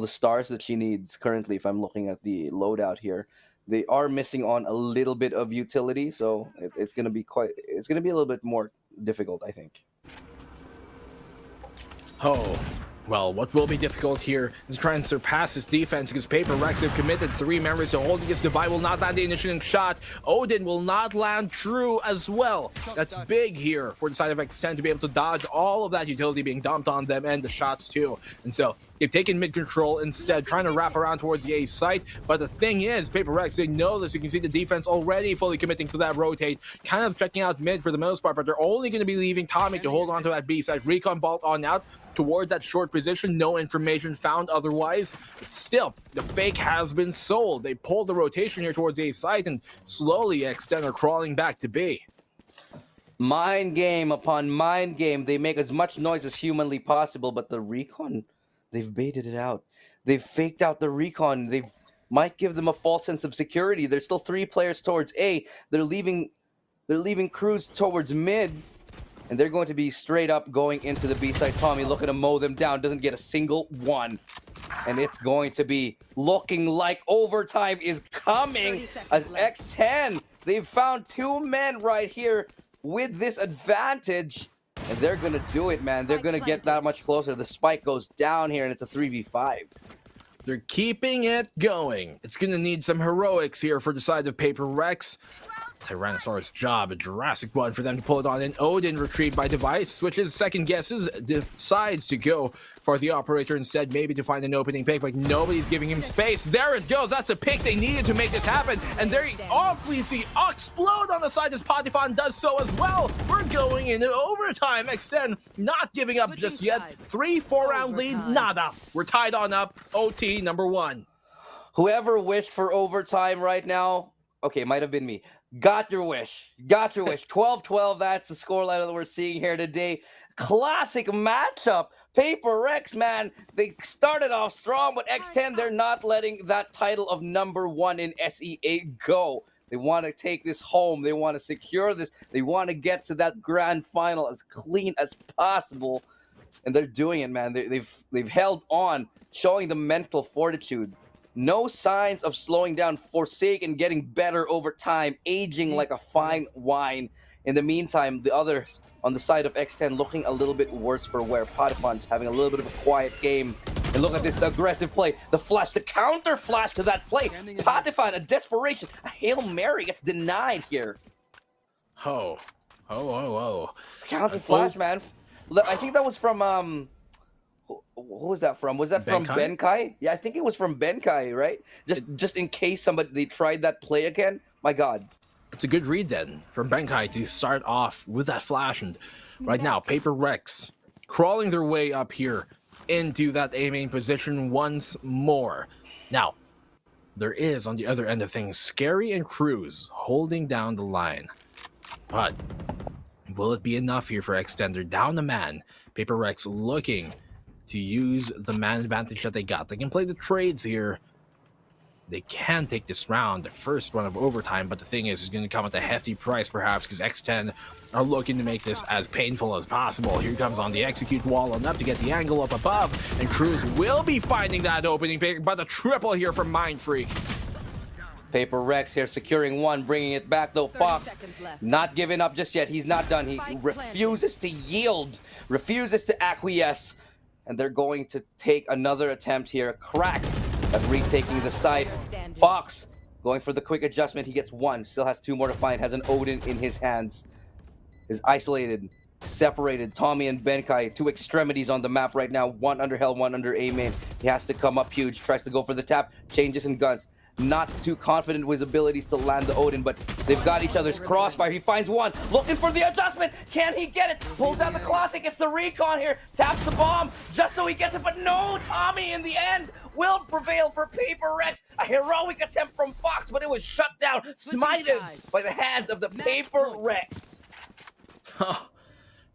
stars that she needs currently. If I'm looking at the loadout here, they are missing on a little bit of utility, so it's going to be a little bit more difficult, I think. Oh, well, what will be difficult here is to try and surpass his defense because Paper Rex have committed 3 members to holding his Dubai will not land the initiating shot. Odin will not land true as well. That's big here for the side of X10 to be able to dodge all of that utility being dumped on them and the shots too. And so they've taken mid control instead, trying to wrap around towards the A site. But the thing is, Paper Rex, they know this. You can see the defense already fully committing to that rotate, kind of checking out mid for the most part, but they're only going to be leaving Tommy to hold on to that B site. Recon bolt on out towards that short position. No information found otherwise, but still the fake has been sold. They pulled the rotation here towards A site and slowly X10 are crawling back to B. Mind game upon mind game. They make as much noise as humanly possible, but the recon, they've baited it out. They've faked out the recon. They might give them a false sense of security. There's still 3 players towards A. They're leaving crews towards mid. And they're going to be straight up going into the B side. Tommy looking to mow them down. Doesn't get a single one. And it's going to be looking like overtime is coming as X10. They've found 2 men right here with this advantage. And they're going to do it, man. They're going to get that much closer. The spike goes down here and it's a 3v5. They're keeping it going. It's going to need some heroics here for the side of Paper Rex. Tyrannosaurus job, a Jurassic one for them to pull it on, and Odin retrieved by Device, switches second guesses, decides to go for the operator instead, maybe to find an opening pick, but nobody's giving him space. There it goes, that's a pick they needed to make this happen, and there we see explode on the side as Potifon does so as well. We're going into overtime. X10 not giving up just yet. 3-4 round lead, nada. We're tied on up. OT number 1. Whoever wished for overtime right now, okay, might have been me. Got your wish. Got your wish. 12-12, that's the scoreline that we're seeing here today. Classic matchup. Paper Rex, man, they started off strong, but X10, they're not letting that title of number 1 in SEA go. They want to take this home. They want to secure this. They want to get to that grand final as clean as possible. And they're doing it, man. They've held on, showing the mental fortitude. No signs of slowing down, Forsaken getting better over time, aging like a fine wine. In the meantime, the others on the side of X10 looking a little bit worse for wear. Potifon's having a little bit of a quiet game. And look at this, the aggressive play, the flash, the counter flash to that play. Potifon, a desperation, a Hail Mary gets denied here. Oh. Counter flash, man. I think that was from, who was that from? Was that from Benkai? Yeah, I think it was from Benkai, right? Just in case they tried that play again. My God. It's a good read then from Benkai to start off with that flash. And right now, Paper Rex crawling their way up here into that A main position once more. Now, there is on the other end of things, Scary and Cruz holding down the line. But will it be enough here for Extender? Down the man. Paper Rex looking to use the man advantage that they got. They can play the trades here. they can take this round, the first one of overtime, but the thing is, it's going to come at a hefty price perhaps, because X10 are looking to make this as painful as possible. Here comes on the execute wall and up to get the angle up above, and Cruz will be finding that opening pick, but a triple here from Mindfreak. Paper Rex here securing one, bringing it back though. Fox not giving up just yet. He's not done. He refuses to yield, refuses to acquiesce, and they're going to take another attempt here. A crack at retaking the site. Fox going for the quick adjustment. He gets one, still has two more to find, has an Odin in his hands. Is isolated, separated. Tommy and Benkai, two extremities on the map right now. One under Hell, one under A main. He has to come up huge, tries to go for the tap, changes in guns. Not too confident with his abilities to land the Odin, but they've got each other's crossfire. He finds one, looking for the adjustment. Can he get it? Pulls out the classic, gets the recon here, taps the bomb just so he gets it, but no, Tommy in the end will prevail for Paper Rex. A heroic attempt from Fox, but it was shut down, smited by the hands of the Paper Rex.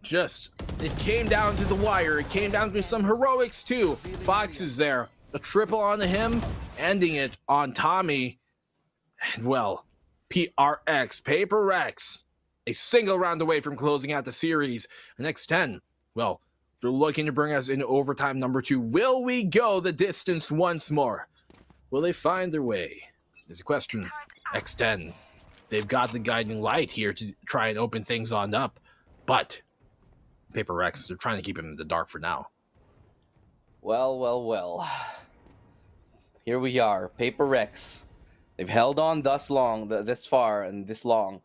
It came down to the wire. It came down to some heroics too. Fox is there. A triple on him, ending it on Tommy. And well, PRX, Paper Rex, a single round away from closing out the series. And X10, well, they're looking to bring us into overtime number 2. Will we go the distance once more? Will they find their way? There's a question. X10, they've got the guiding light here to try and open things on up. But Paper Rex, they're trying to keep him in the dark for now. Well. Here we are, Paper Rex. They've held on thus long, this far and this long.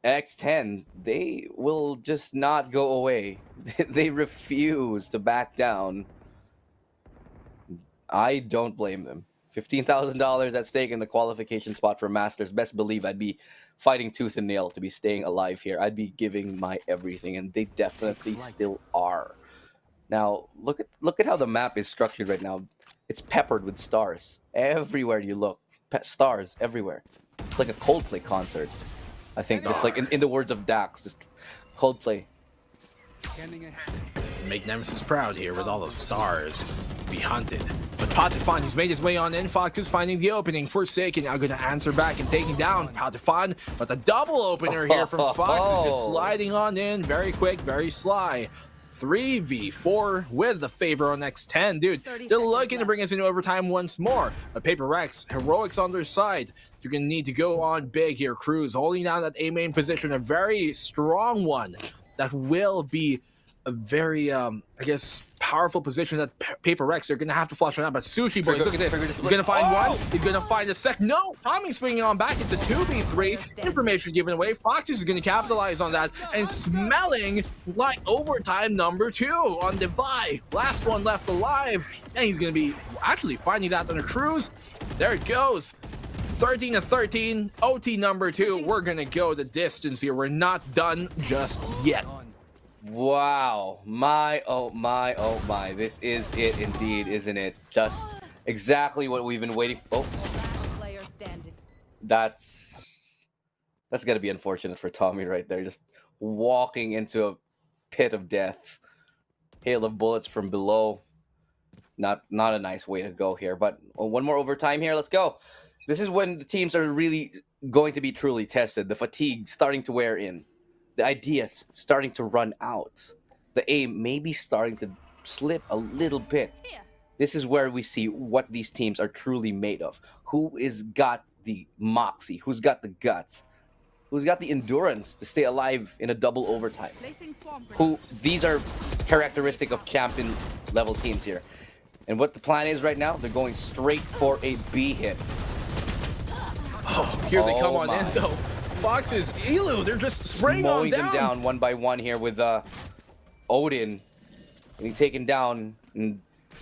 X10, they will just not go away. They refuse to back down. I don't blame them. $15,000 at stake in the qualification spot for Masters. Best believe I'd be fighting tooth and nail to be staying alive here. I'd be giving my everything, and they definitely still are. Now, look at how the map is structured right now. It's peppered with stars. Everywhere you look, stars everywhere. It's like a Coldplay concert. I think, just like in the words of Dax, just Coldplay. Make Nemesis proud here with all those stars. Be hunted. But Patifon, he's made his way on in. Fox is finding the opening. Forsaken now going to answer back and taking down Patifon. But the double opener here from Fox is just sliding on in. Very quick, very sly. 3v4 with the favor on X10. Dude, they're looking to bring us into overtime once more. But Paper Rex, heroics on their side. You're going to need to go on big here. Cruz holding down that A main position, a very strong one that will be a very, I guess, powerful position that Paper Rex, they're going to have to flush on out. But Sushi Boys, look at this. He's going to find one. He's going to find a second. No! Tommy's swinging on back into 2v3. Information given away. Fox is going to capitalize on that. And smelling like overtime number 2 on Devi. Last one left alive. And he's going to be actually finding that on a Cruise. There it goes. 13-13. OT number 2. We're going to go the distance here. We're not done just yet. Wow, oh my, this is it indeed, isn't it? Just exactly what we've been waiting for. That's gonna be unfortunate for Tommy right there, just walking into a pit of death. Hail of bullets from below. Not a nice way to go here, but one more overtime here, let's go. This is when the teams are really going to be truly tested, the fatigue starting to wear in. The ideas starting to run out. The aim maybe starting to slip a little bit. This is where we see what these teams are truly made of. Who is got the moxie? Who's got the guts? Who's got the endurance to stay alive in a double overtime? These are characteristic of champion level teams here. And what the plan is right now, they're going straight for a B hit. Oh, here they come on in though. Fox's Elu, they're just spraying on down. Them down one by one here with Odin getting taken down. And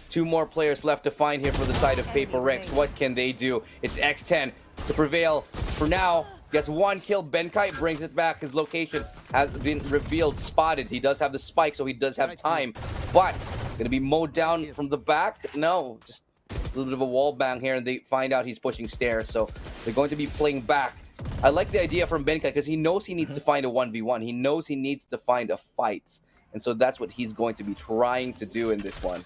2 more players left to find here for the side of Paper Rex. What can they do? It's X10 to prevail for now. Gets 1 kill. Benkai brings it back. His location has been revealed, spotted. He does have the spike, so he does have time. But gonna be mowed down from the back? No, just a little bit of a wall bang here, and they find out he's pushing stairs. So they're going to be playing back. I like the idea from Benkai because he knows he needs to find a 1v1. He knows he needs to find a fight. And so that's what he's going to be trying to do in this one.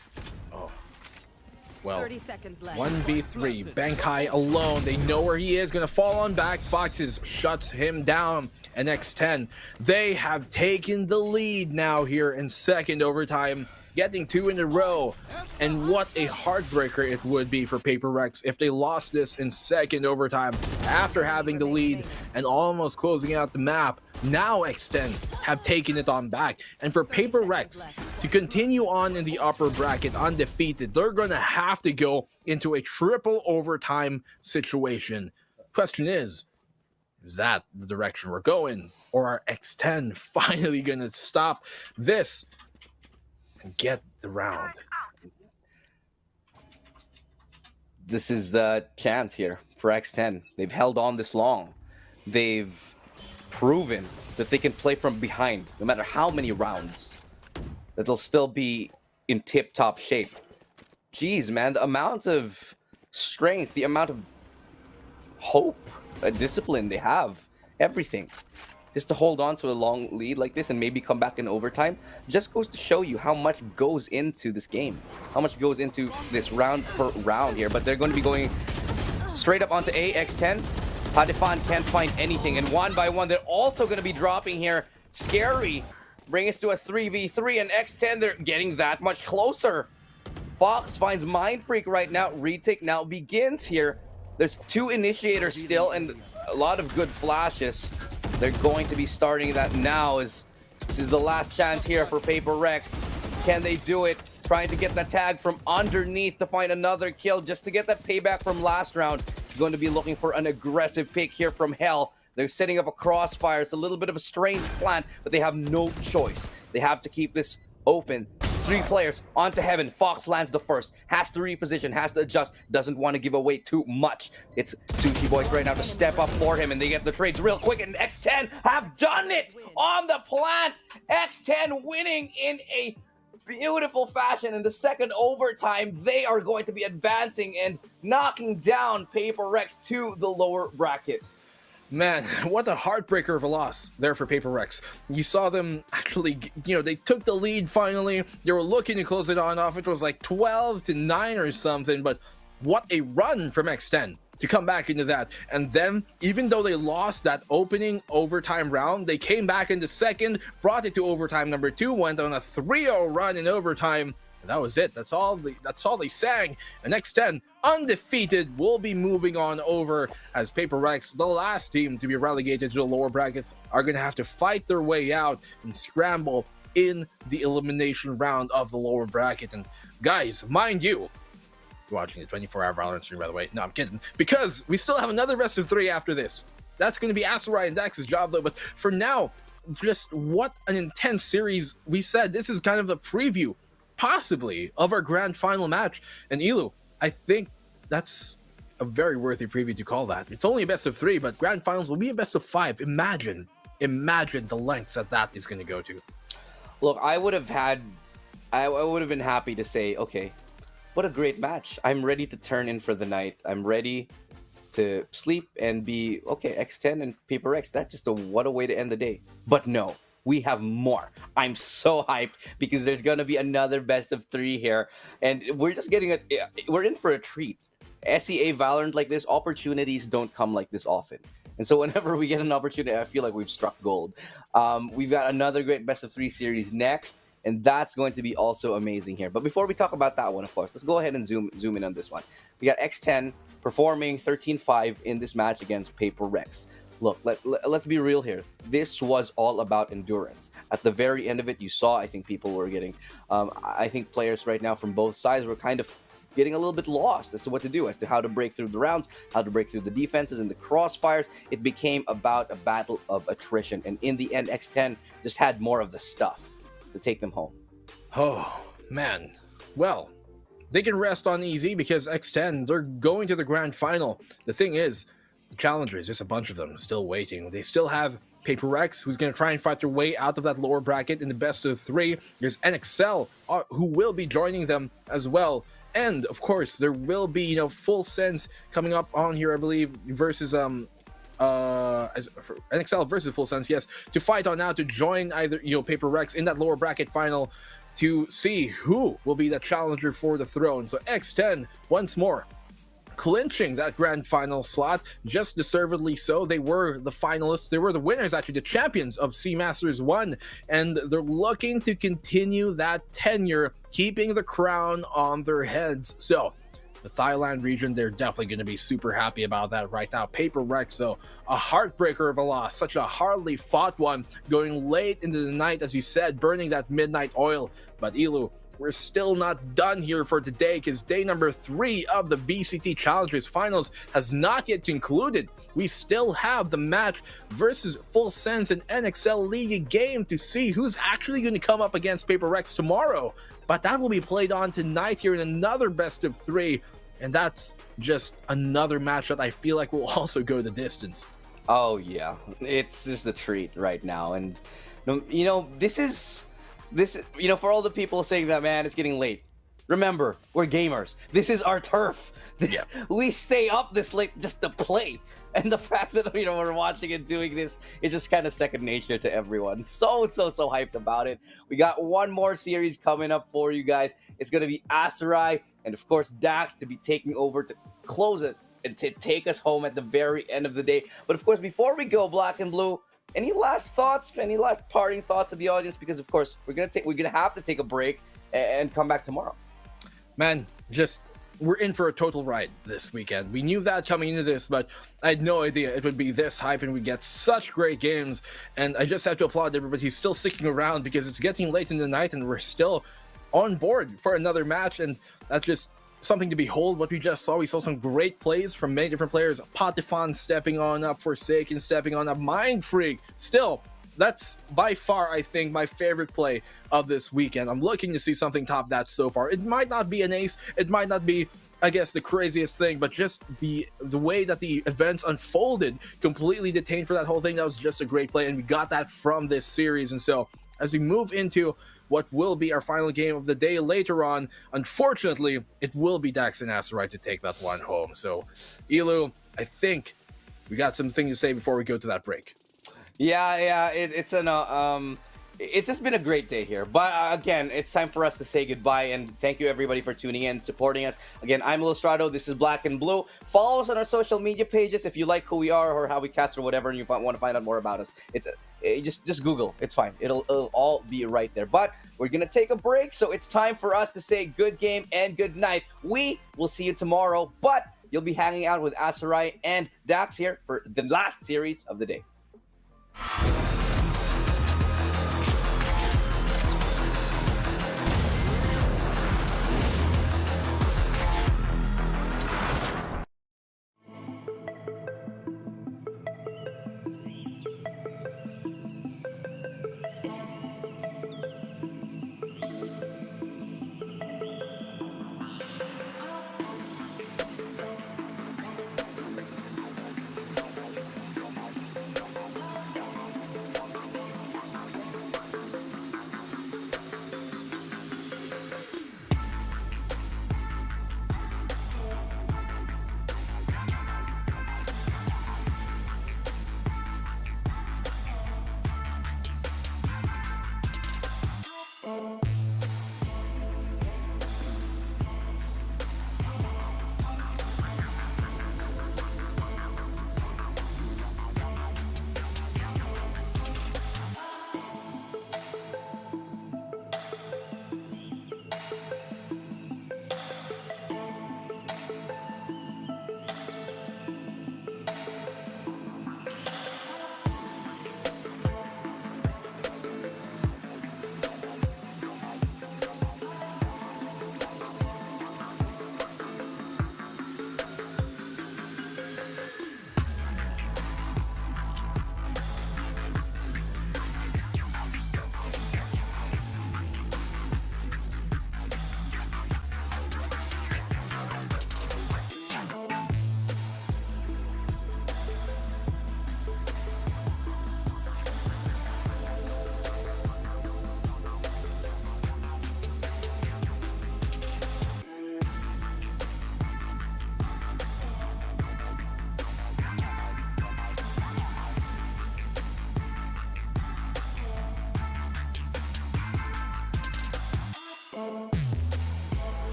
Well, 30 seconds left. 1v3, Bankai alone. They know where he is, gonna fall on back. Foxes shuts him down. And X10, they have taken the lead now here in second overtime, getting 2 in a row. And what a heartbreaker it would be for Paper Rex if they lost this in second overtime after having the lead and almost closing out the map. Now X10 have taken it on back. And for Paper Rex to continue on in the upper bracket undefeated, they're gonna have to go into a triple overtime situation. Question is that the direction we're going? Or are X10 finally gonna stop this and get the round? This is the chance here for X10. They've held on this long. They've proven that they can play from behind no matter how many rounds, that they'll still be in tip-top shape. Jeez, man, the amount of strength, the amount of hope, discipline they have, everything, just to hold on to a long lead like this and maybe come back in overtime, just goes to show you how much goes into this game, how much goes into this round per round here. But they're going to be going straight up onto X10. Hadifan can't find anything, and one by one, they're also going to be dropping here. Scary, bring us to a 3v3, and X10, they're getting that much closer. Fox finds Mind Freak right now. Retake now begins here. There's 2 initiators still, and a lot of good flashes. They're going to be starting that now, as this is the last chance here for Paper Rex. Can they do it? Trying to get the tag from underneath to find another kill just to get that payback from last round. Going to be looking for an aggressive pick here from Hell. They're setting up a crossfire. It's a little bit of a strange plan, but they have no choice. They have to keep this open. 3 players onto Heaven. Fox lands the first. Has to reposition, has to adjust. Doesn't want to give away too much. It's Sushi Boys right now to step up for him, and they get the trades real quick, and X10 have done it on the plant. X10 winning in a beautiful fashion in the second overtime. They are going to be advancing and knocking down Paper Rex to the lower bracket. Man, what a heartbreaker of a loss there for Paper Rex. You saw them actually, they took the lead finally. They were looking to close it on off. It was like 12-9 or something, but what a run from X10 to come back into that. And then, even though they lost that opening overtime round, they came back into second, brought it to overtime number 2, went on a 3-0 run in overtime. And that was it. That's all they sang. And X10, undefeated, will be moving on over as Paper Rex, the last team to be relegated to the lower bracket, are going to have to fight their way out and scramble in the elimination round of the lower bracket. And guys, mind you, watching the 24-hour VALORANT stream, by the way. No, I'm kidding. Because we still have another best of 3 after this. That's going to be Asarai and Dax's job, though. But for now, just what an intense series. We said this is kind of the preview, possibly, of our grand final match. And Ilu, I think that's a very worthy preview to call that. It's only a best of 3, but grand finals will be a best of 5. Imagine the lengths that is going to go to. Look, I would have been happy to say, okay, what a great match. I'm ready to turn in for the night. I'm ready to sleep and be, okay, X10 and Paper X. That's just what a way to end the day. But no, we have more. I'm so hyped because there's going to be another best of 3 here. And we're just we're in for a treat. SEA Valorant like this, opportunities don't come like this often. And so whenever we get an opportunity, I feel like we've struck gold. We've got another great best of 3 series next, and that's going to be also amazing here. But before we talk about that one, of course, let's go ahead and zoom in on this one. We got X10 performing 13-5 in this match against Paper Rex. Look, let's be real here. This was all about endurance. At the very end of it, you saw, I think people were getting, I think players right now from both sides were kind of getting a little bit lost as to what to do, as to how to break through the rounds, how to break through the defenses and the crossfires. It became about a battle of attrition. And in the end, X10 just had more of the stuff to take them home. Oh, man. Well, they can rest on easy because X10, they're going to the grand final. The thing is, the challengers, just a bunch of them still waiting. They still have Paper Rex, who's going to try and fight their way out of that lower bracket in the best of 3. There's NXL, who will be joining them as well. And, of course, there will be, Full Sense coming up on here, I believe, versus NXL versus Full Sense, yes, to fight on now to join either Paper Rex in that lower bracket final. to see who will be the challenger for the throne. So X10 once more clinching that grand final slot, just deservedly so. They were the finalists, they were the winners, actually the champions of SEA Masters 1, and they're looking to continue that tenure, keeping the crown on their heads. So the Thailand region, they're definitely going to be super happy about that right now. Paper Rex, though, a heartbreaker of a loss, such a hardly fought one, going late into the night, as you said, burning that midnight oil. But Ilu, we're still not done here for today, because day number 3 of the VCT Challengers Finals has not yet concluded. We still have the match versus Full Sense and NXL League game to see who's actually going to come up against Paper Rex tomorrow. But that will be played on tonight here in another best of 3, and that's just another match that I feel like will also go the distance. Oh yeah, it's just a treat right now. And you know, this, you know, for all the people saying that, man, it's getting late, remember, we're gamers. This is our turf. We stay up this late just to play. And the fact that, you know, we're watching and doing this is just kind of second nature to everyone. So hyped about it. We got one more series coming up for you guys. It's going to be Aserai and, of course, Dax to be taking over to close it and to take us home at the very end of the day. But, of course, before we go, Black and Blue, any last thoughts, any last parting thoughts of the audience? Because of course we're gonna have to take a break and come back tomorrow. Man, we're in for a total ride this weekend. We knew that coming into this, but I had no idea it would be this hype and we get such great games. And I just have to applaud everybody who's still sticking around, because it's getting late in the night and we're still on board for another match, and that's just something to behold. What we just saw, we saw some great plays from many different players. Patifan stepping on up, Forsaken stepping on up, Mind Freak. Still, that's by far, I think, my favorite play of this weekend. I'm looking to see something top that so far. It might not be an ace, it might not be, I guess, the craziest thing, but just the way that the events unfolded, completely detained for that whole thing, that was just a great play, and we got that from this series. And so as we move into what will be our final game of the day later on, unfortunately, it will be Dax and Aserai to take that one home. So, Ilu, I think we got something to say before we go to that break. Yeah, it's just been a great day here. But again, it's time for us to say goodbye, and thank you everybody for tuning in, supporting us. Again, I'm Illustrato, this is Black and Blue. Follow us on our social media pages if you like who we are or how we cast or whatever, and you want to find out more about us. Just Google, it's fine. It'll all be right there. But we're gonna take a break, so it's time for us to say good game and good night. We will see you tomorrow, but you'll be hanging out with Aserai and Dax here for the last series of the day.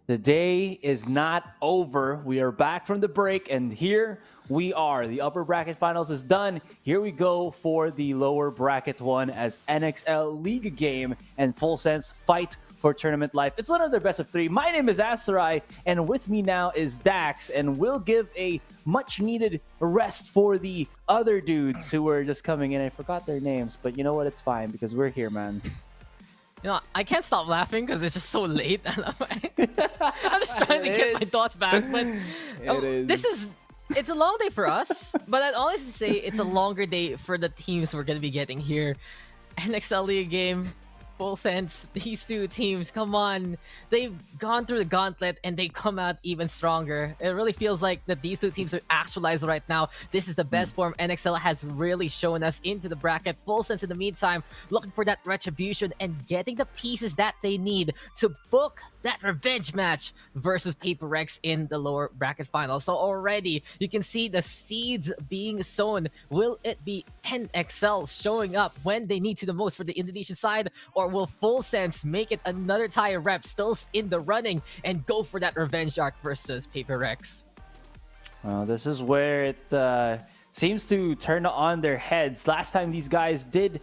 The day is not over. We are back from the break, and here we are. The upper bracket finals is done. Here we go for the lower bracket one as NXL League game and Full Sense fight for tournament life. It's another best of 3. My name is Asarai, and with me now is Dax, and we'll give a much-needed rest for the other dudes who were just coming in. I forgot their names, but you know what? It's fine because we're here, man. You know, I can't stop laughing because it's just so late. I'm just trying to get my thoughts back, but it's a long day for us, but I'd honestly say it's a longer day for the teams we're going to be getting here. NXL League game, Full Sense, these two teams, come on. They've gone through the gauntlet and they come out even stronger. It really feels like that these two teams are actualized right now. This is the best form NXL has really shown us into the bracket. Full Sense in the meantime, looking for that retribution and getting the pieces that they need to book that revenge match versus Paper Rex in the lower bracket final. So already you can see the seeds being sown. Will it be NXL showing up when they need to the most for the Indonesian side, or will Full Sense make it another tire rep still in the running and go for that revenge arc versus Paper Rex? Well, this is where it seems to turn on their heads. Last time these guys did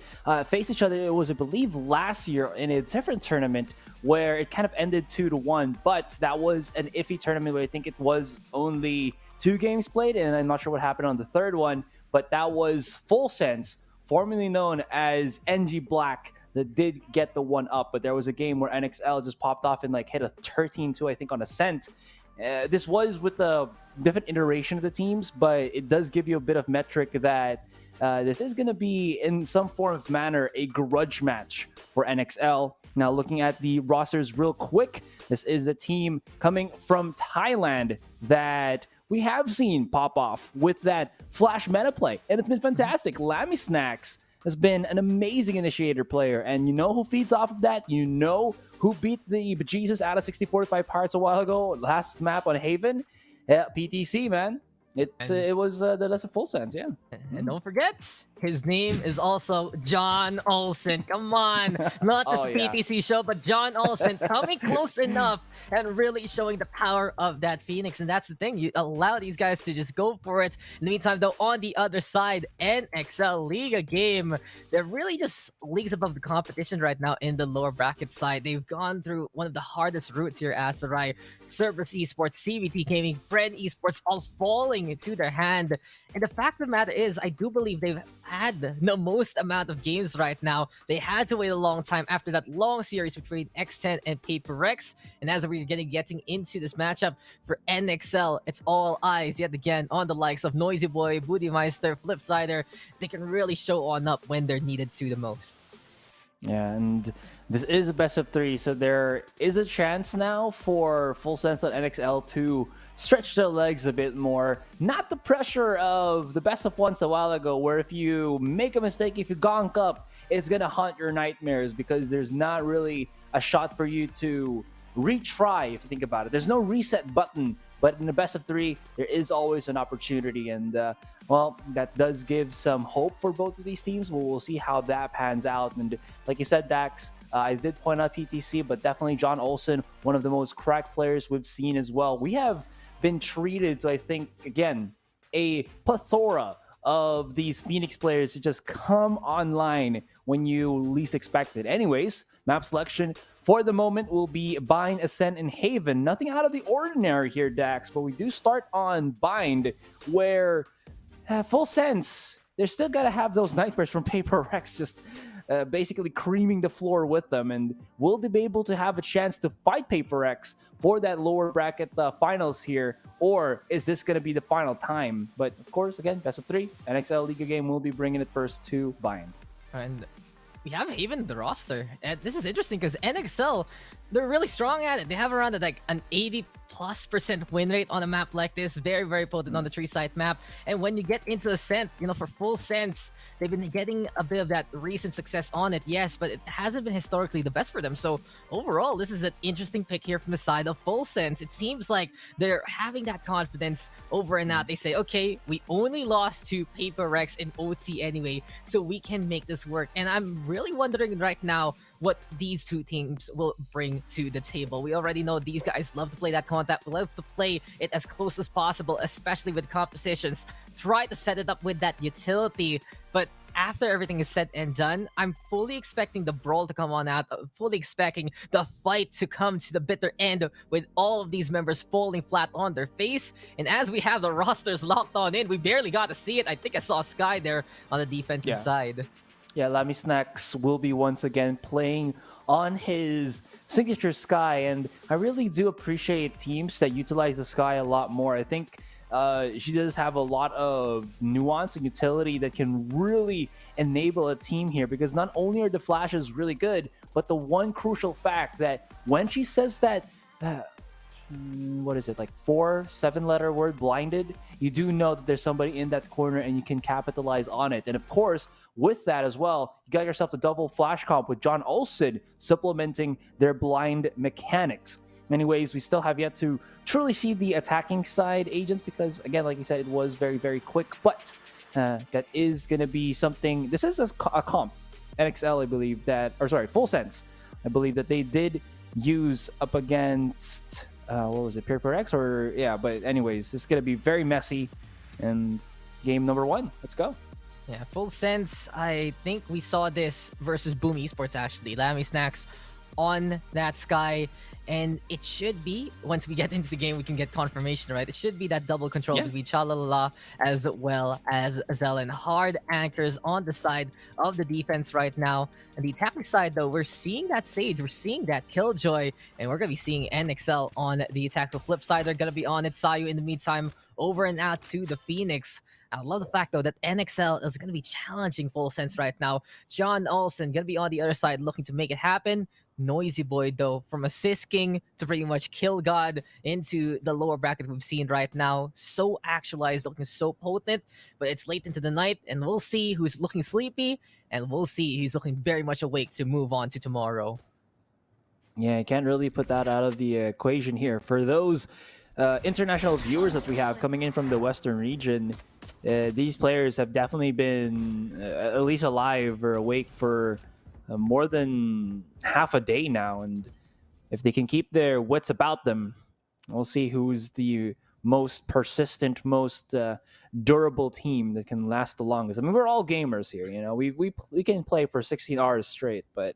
face each other, it was, I believe, last year in a different tournament where it kind of ended 2-1, but that was an iffy tournament where I think it was only 2 games played, and I'm not sure what happened on the third one, but that was Full Sense, formerly known as NG Black, that did get the one up. But there was a game where NXL just popped off and like hit a 13-2, I think, on Ascent. This was with a different iteration of the teams, but it does give you a bit of metric that this is going to be, in some form of manner, a grudge match for NXL. Now, looking at the rosters real quick, this is the team coming from Thailand that we have seen pop off with that flash meta play, and it's been fantastic. Lammy Snacks has been an amazing initiator player, and you know who feeds off of that? You know who beat the bejesus out of 6045 Pirates a while ago, last map on Haven? Yeah, PTC, man. It was that's a Full Sense, yeah. And don't forget, his name is also John Olsen. Come on, not just PTC show, but John Olsen coming close enough and really showing the power of that Phoenix. And that's the thing, you allow these guys to just go for it. In the meantime, though, on the other side, NXL Liga game, they're really just leagues above the competition right now in the lower bracket side. They've gone through one of the hardest routes here at Sarai. Cerberus Esports, CVT Gaming, Bren Esports, all falling into their hand. And the fact of the matter is, I do believe they've had the most amount of games right now. They had to wait a long time after that long series between X10 and Paper Rex. And as we're getting into this matchup for NXL, it's all eyes yet again on the likes of Noisy Boy, Bootymeister, Flipsider. They can really show on up when they're needed to the most. Yeah, and this is a best of 3, so there is a chance now for Full Sense and NXL to stretch their legs a bit more. Not the pressure of the best of once a while ago, where if you make a mistake, if you gonk up, it's gonna haunt your nightmares because there's not really a shot for you to retry, if you think about it. There's no reset button, but in the best of 3, there is always an opportunity, and well, that does give some hope for both of these teams. We'll see how that pans out. And like you said, Dax, I did point out PTC, but definitely John Olsen, one of the most cracked players we've seen as well. We have been treated to, I think, again, a plethora of these Phoenix players to just come online when you least expect it. Anyways, map selection for the moment will be Bind, Ascent, and Haven. Nothing out of the ordinary here, Dax, but we do start on Bind, where Full Sense, they're still got to have those nightmares from Paper Rex just basically creaming the floor with them. And will they be able to have a chance to fight Paper Rex for that lower bracket finals here, or is this going to be the final time? But of course, again, best of 3, NXL Liga game will be bringing it first to Bind. And we have Haven the roster, and this is interesting because NXL, they're really strong at it. They have around like an 80+% win rate on a map like this. Very, very potent on the 3-site map. And when you get into Ascent, you know, for Full Sense, they've been getting a bit of that recent success on it, yes, but it hasn't been historically the best for them. So overall, this is an interesting pick here from the side of Full Sense. It seems like they're having that confidence over and out. They say, okay, we only lost to Paper Rex in OT anyway, so we can make this work. And I'm really wondering right now, what these two teams will bring to the table. We already know these guys love to play that contact, love to play it as close as possible, especially with compositions. Try to set it up with that utility, but after everything is said and done, I'm fully expecting the brawl to come on out, fully expecting the fight to come to the bitter end with all of these members falling flat on their face. And as we have the rosters locked on in, we barely got to see it. I think I saw Sky there on the defensive side. Yeah, Lammy will be once again playing on his signature Sky, and I really do appreciate teams that utilize the Sky a lot more. I think she does have a lot of nuance and utility that can really enable a team here, because not only are the flashes really good, but the one crucial fact that when she says that, what is it, like 7-letter word, blinded, you do know that there's somebody in that corner and you can capitalize on it. And of course, with that as well, you got yourself the double flash comp with John Olsen supplementing their blind mechanics. Anyways, we still have yet to truly see the attacking side agents, because again, like you said, it was very, very quick, but that is going to be something. This is a comp, NXL, I believe that, or sorry, Full Sense, I believe that they did use up against, what was it, Pure X, or yeah, but anyways, this is going to be very messy, and game number 1, let's go. Yeah, Full Sense, I think we saw this versus Boom Esports actually. Lammy Snacks on that Sky, and it should be, once we get into the game, we can get confirmation, right? It should be that double control between Chalala as well as Zelen. Hard anchors on the side of the defense right now. And the attacking side, though, we're seeing that Sage, we're seeing that Killjoy, and we're going to be seeing NXL on the attack. The flip side, they're going to be on it. Sayu, in the meantime, over and out to the Phoenix. I love the fact, though, that NXL is going to be challenging Full Sense right now. John Olsen going to be on the other side looking to make it happen. Noisy Boy, though, from Assist King to pretty much Kill God into the lower bracket we've seen right now. So actualized, looking so potent, but it's late into the night, and we'll see who's looking sleepy, and we'll see who's looking very much awake to move on to tomorrow. Yeah, I can't really put that out of the equation here. For those international viewers that we have coming in from the Western region, these players have definitely been at least alive or awake for more than half a day now, and if they can keep their wits about them, we'll see who's the most persistent, most durable team that can last the longest. I mean, we're all gamers here, you know. We can play for 16 hours straight, but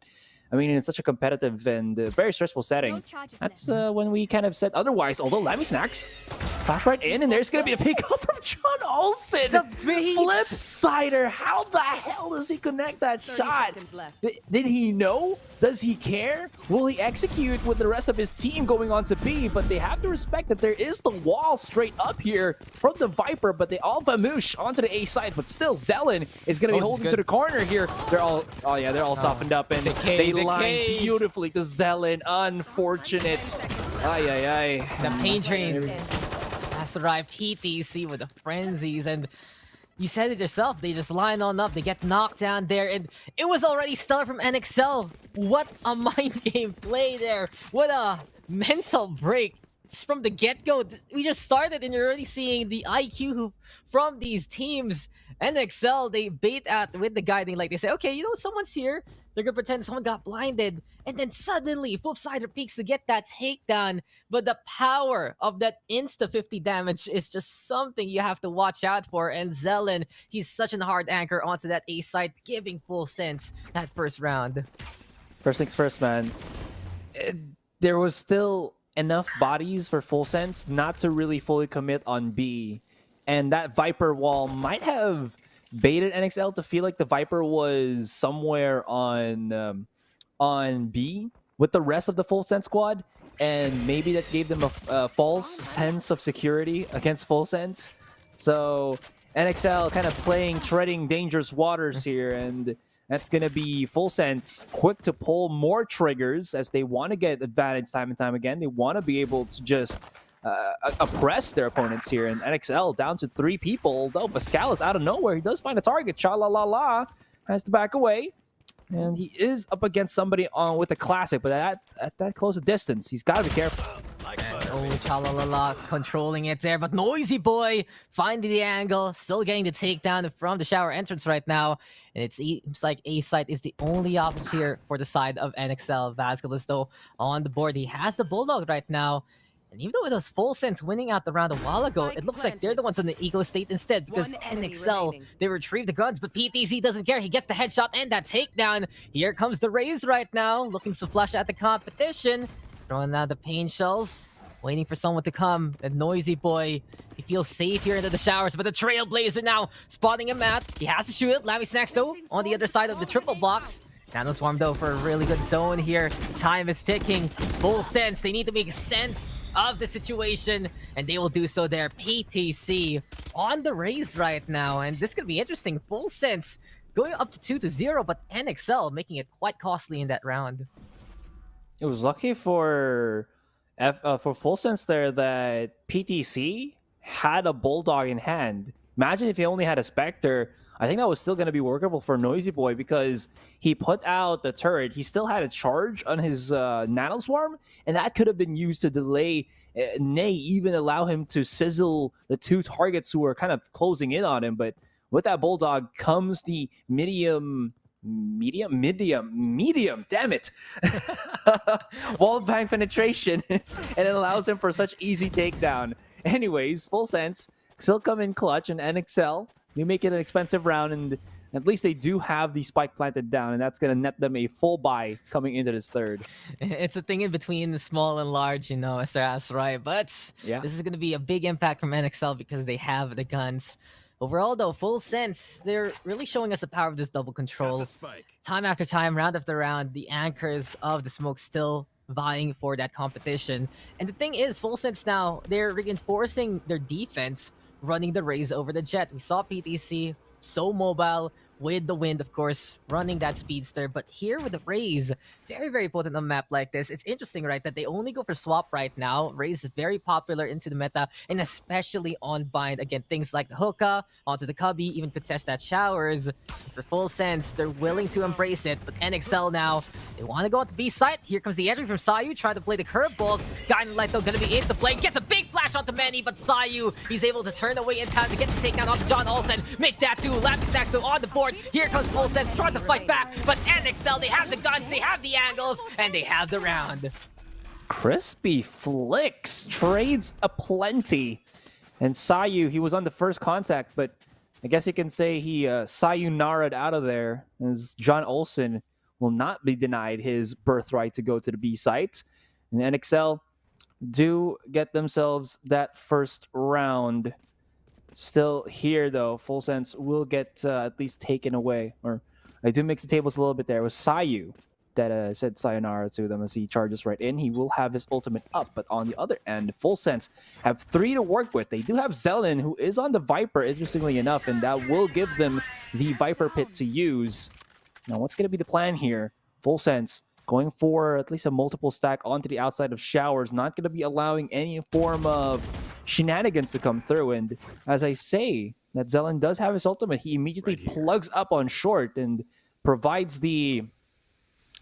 I mean, in such a competitive and very stressful setting, that's when we kind of said otherwise. Although Lammy Snacks flash right in, and there's going to be a pick up from John Olsen. Flip sider. How the hell does he connect that shot? Did he know? Does he care? Will he execute with the rest of his team going on to B? But they have to respect that there is the wall straight up here from the Viper, but they all vamoosh onto the A side. But still, Zelen is going to be holding to the corner here. They're all, they're all softened up, and they line beautifully to Zelen. Unfortunate. The pain train has arrived. PTC with the frenzies, and you said it yourself, they just line on up, they get knocked down there, and it was already stellar from NXL. What a mind game play there. What a mental break. It's from the get-go. We just started and you're already seeing the IQ from these teams. NXL, they bait out with the guiding, like they say, okay, you know, someone's here. They're gonna pretend someone got blinded, and then suddenly Flipsider peeks to get that takedown. But the power of that insta 50 damage is just something you have to watch out for. And Zelen, he's such a hard anchor onto that A side, giving Full Sense that first round. First things first, man. There was still enough bodies for Full Sense not to really fully commit on B, and that Viper wall might have baited NXL to feel like the Viper was somewhere on B with the rest of the Full Sense squad, and maybe that gave them a false sense of security against Full Sense. So NXL kind of treading dangerous waters here, and that's going to be Full Sense quick to pull more triggers as they want to get advantage time and time again. They want to be able to just oppress their opponents here, and NXL down to 3 people, though Pascal is out of nowhere. He does find a target. Cha-la-la-la has to back away, and he is up against somebody with a classic, but at that close a distance, he's got to be careful. Oh, Chalalala controlling it there, but Noisy Boy finding the angle, still getting the takedown from the shower entrance right now. And it seems like A-site is the only option here for the side of NXL. Vasquez, though, on the board. He has the Bulldog right now. And even though it was Full Sense winning out the round a while ago, it looks like they're the ones on the ego state instead, because NXL, they retrieve the guns, but PTZ doesn't care. He gets the headshot and that takedown. Here comes the Raze right now, looking to flush out the competition. Throwing out the pain shells, waiting for someone to come. The Noisy Boy, he feels safe here into the showers, but the Trailblazer now spotting him out. He has to shoot it. Lammy Snacks, though, on the other side of the triple box. Nanoswarm, though, for a really good zone here. Time is ticking. Full Sense, they need to make sense of the situation, and they will do so there. PTC on the Raze right now, and this could be interesting. Full Sense going up to 2-0, but NXL making it quite costly in that round. It was lucky for Full Sense there that PTC had a Bulldog in hand. Imagine if he only had a Spectre. I think that was still going to be workable for Noisy Boy, because he put out the turret. He still had a charge on his Nanoswarm, and that could have been used to delay, nay, even allow him to sizzle the two targets who were kind of closing in on him. But with that Bulldog comes the medium, damn it. Wall bang penetration, and it allows him for such easy takedown. Anyways, Full Sense still come in clutch, and NXL, you make it an expensive round, and at least they do have the spike planted down, and that's going to net them a full buy coming into this third. It's a thing in between the small and large, you know, Estras, right? But yeah, this is going to be a big impact from NXL because they have the guns. Overall, though, Full Sense, they're really showing us the power of this double control. Time after time, round after round, the anchors of the smoke still vying for that competition. And the thing is, Full Sense now, they're reinforcing their defense, running the Raze over the Jet. We saw PTC so mobile with the Wind, of course, running that speedster. But here with the Raze, very, very potent on a map like this. It's interesting, right, that they only go for swap right now. Raze is very popular into the meta, and especially on bind. Again, things like the hookah, onto the cubby, even could test that showers. For Full Sense, they're willing to embrace it. But NXL now, they want to go at the B site. Here comes the entry from Sayu, trying to play the curveballs. Guiding Light, though, going to be in the play. Gets a big flash onto Manny, but Sayu, he's able to turn away in time to get the takedown off John Olsen. Make that too. Lappy Stacks, though, on the board. Here comes Full Sense, trying to fight back, but NXL, they have the guns, they have the angles, and they have the round. Crispy Flicks trades aplenty. And Sayu, he was on the first contact, but I guess you can say he sayonara'd out of there, as John Olsen will not be denied his birthright to go to the B site. And NXL do get themselves that first round. Still here, though, Full Sense will get at least taken away. Or I do mix the tables a little bit there. It was Sayu that said sayonara to them as he charges right in. He will have his ultimate up, but on the other end, Full Sense have 3 to work with. They do have Zelen, who is on the Viper, interestingly enough, and that will give them the Viper Pit to use. Now, what's going to be the plan here? Full Sense going for at least a multiple stack onto the outside of showers, not going to be allowing any form of shenanigans to come through. And as I say, that Zelen does have his ultimate. He immediately plugs up on short and provides the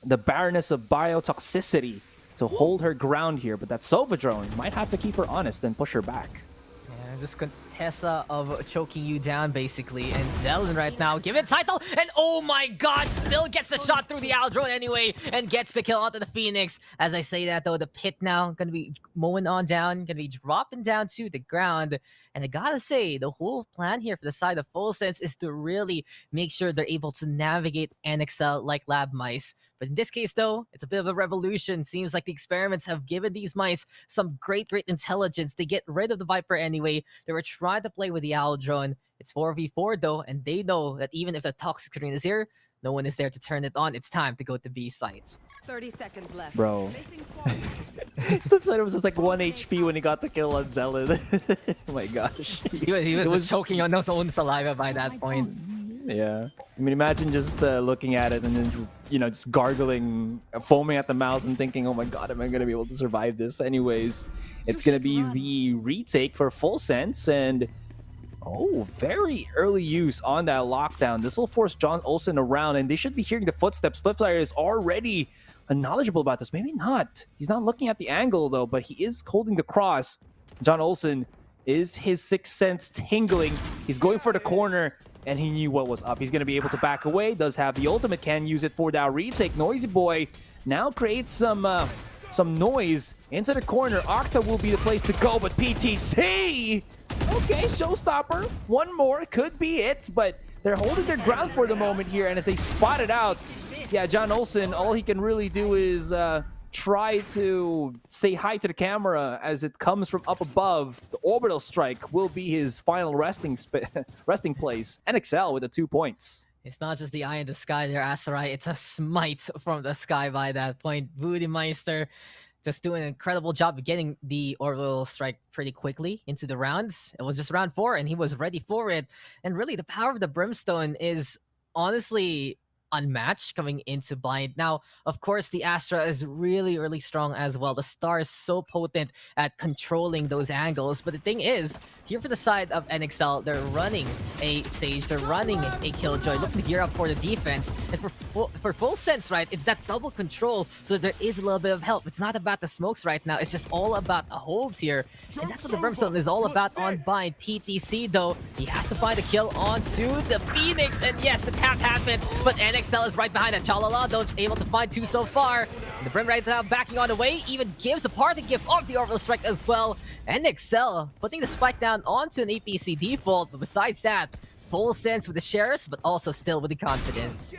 Baroness of biotoxicity to hold her ground here. But that Sova drone might have to keep her honest and push her back. Yeah, just Contessa of choking you down, basically. And Zelen right now, give it title, and oh my god, still gets the shot through the Owl drone anyway, and gets the kill onto the Phoenix. As I say that, though, the pit now gonna be mowing on down, gonna be dropping down to the ground. And I gotta say, the whole plan here for the side of Full Sense is to really make sure they're able to navigate NXL like lab mice. But in this case, though, it's a bit of a revolution. Seems like the experiments have given these mice some great intelligence. They get rid of the Viper anyway. They were trying to play with the Owl drone. It's 4v4, though, and they know that even if the toxic screen is here, no one is there to turn it on. It's time to go to B site. 30 seconds left. Bro. Flip side, it was just like 1 HP when he got the kill on Zelen. Oh my gosh. He was just choking on his own saliva by that point. Yeah. I mean, imagine just looking at it and then, you know, just gargling, foaming at the mouth and thinking, oh my god, am I going to be able to survive this? Anyways, it's going to be the retake for Full Sense, and oh, very early use on that lockdown. This will force John Olsen around, and they should be hearing the footsteps. Flipflyer is already knowledgeable about this. Maybe not. He's not looking at the angle though, but he is holding the cross. John Olsen, is his sixth sense tingling? He's going for the corner, and he knew what was up. He's going to be able to back away. Does have the ultimate, can use it for that retake. Noisy Boy now creates some noise into the corner. Octa will be the place to go, but PTC! Okay, showstopper. One more could be it, but they're holding their ground for the moment here, and if they spot it out, yeah, John Olsen, all he can really do is try to say hi to the camera as it comes from up above. The orbital strike will be his final resting place. NXL with the 2 points. It's not just the eye in the sky there, Asarai. It's a smite from the sky by that point. Bootymeister just doing an incredible job of getting the orbital strike pretty quickly into the rounds. It was just round 4, and he was ready for it. And really, the power of the Brimstone is honestly unmatched coming into blind. Now, of course, the Astra is really, really strong as well. The Star is so potent at controlling those angles. But the thing is, here for the side of NXL, they're running a Sage, they're running a Killjoy, looking to gear up for the defense. And for full sense, right, it's that double control, so there is a little bit of help. It's not about the smokes right now, it's just all about the holds here. And that's what the Brimstone is all about on bind. PTC, though, he has to find a kill onto the Phoenix. And yes, the tap happens, but NXL is right behind that. Chalala, though, able to find 2 so far. And the Brim right now backing on the way, even gives a parting gift of the orbital strike as well. NXL putting the spike down onto an APC default, but besides that, full sense with the Sheriffs, but also still with the confidence.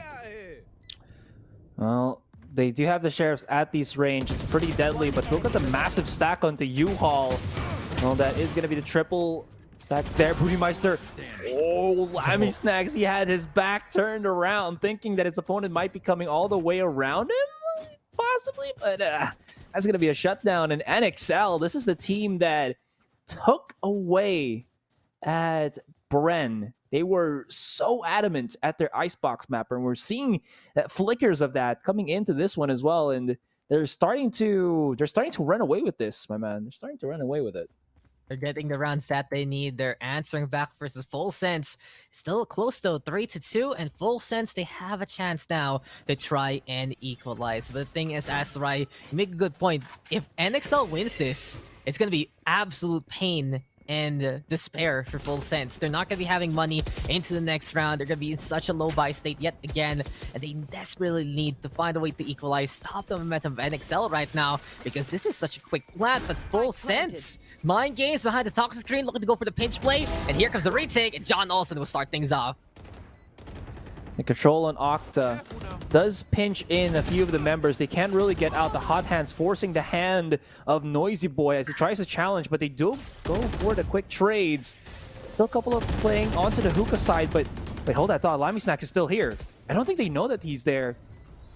Well, they do have the Sheriffs at this range. It's pretty deadly, but look at the massive stack onto U-Haul. Well, that is going to be the triple stack there. Bootymeister. Oh, Lammy Snacks. He had his back turned around, thinking that his opponent might be coming all the way around him, possibly, but that's going to be a shutdown. And NXL, this is the team that took away at Bren. They were so adamant at their Icebox mapper, and we're seeing flickers of that coming into this one as well. And they're starting to run away with this, my man. They're starting to run away with it. They're getting the rounds that they need. They're answering back versus Full Sense. Still close though, 3-2, and Full Sense, they have a chance now to try and equalize. But the thing is, Asarai, you make a good point. If NXL wins this, it's going to be absolute pain and despair for Full Sense. They're not going to be having money into the next round. They're going to be in such a low buy state yet again, and they desperately need to find a way to equalize, stop the momentum of NXL right now, because this is such a quick plant. But Full Sense, mind games behind the toxic screen, looking to go for the pinch play, and here comes the retake, and John Olsen will start things off. The control on Octa does pinch in a few of the members. They can't really get out. The hot hands forcing the hand of Noisy Boy as he tries to challenge, but they do go for the quick trades. Still a couple of playing onto the hookah side, but wait, hold that thought. Lammy Snack is still here. I don't think they know that he's there.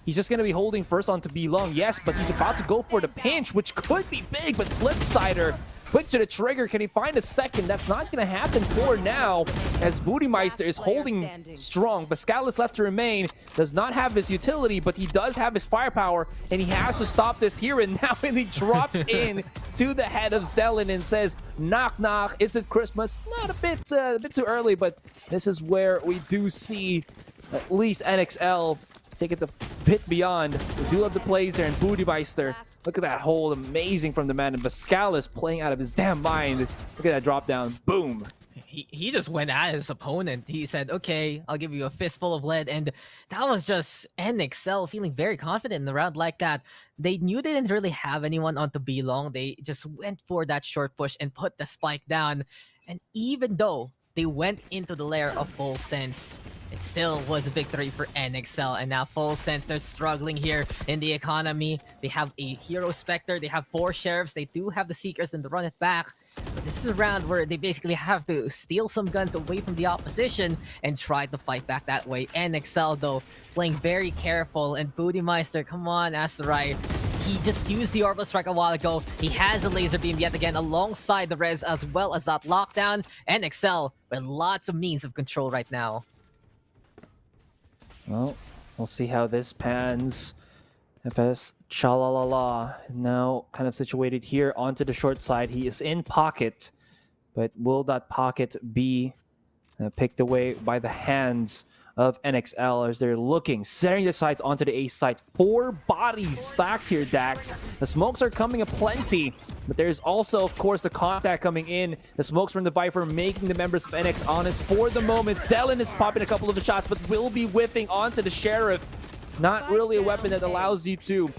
He's just going to be holding first onto B Long. Yes, but he's about to go for the pinch, which could be big, but Flipsider quick to the trigger. Can he find a second? That's not going to happen for now, as Bootymeister is holding strong. Pascal is left to remain. Does not have his utility, but he does have his firepower, and he has to stop this here and now. And he drops in to the head of Zelen and says, knock, knock. Is it Christmas? Not a bit too early, but this is where we do see at least NXL take it a bit beyond. We do love the plays there, and Bootymeister, look at that hold, amazing from the man. And Pascal is playing out of his damn mind. Look at that drop down, boom. He just went at his opponent. He said, okay, I'll give you a fistful of lead. And that was just NXL feeling very confident in the round like that. They knew they didn't really have anyone on to be long. They just went for that short push and put the spike down. And even though they went into the lair of Full Sense, it still was a victory for NXL. And now Full Sense, they're struggling here in the economy. They have a Hero Spectre, they have 4 Sheriffs, they do have the Seekers and to run it back. But this is a round where they basically have to steal some guns away from the opposition and try to fight back that way. NXL, though, playing very careful. And Bootymeister, come on, Asarai. He just used the Orbital Strike a while ago. He has a Laser Beam yet again alongside the Res as well as that Lockdown. NXL with lots of means of control right now. Well, we'll see how this pans. FS Chalalala now kind of situated here onto the short side. He is in pocket, but will that pocket be picked away by the hands of NXL as they're looking, setting their sights onto the A site. 4 bodies stacked here, Dax. The smokes are coming aplenty, but there's also, of course, the contact coming in. The smokes from the Viper making the members of NX honest for the moment. Zelen is popping a couple of shots, but will be whipping onto the Sheriff. Not really a weapon that allows you to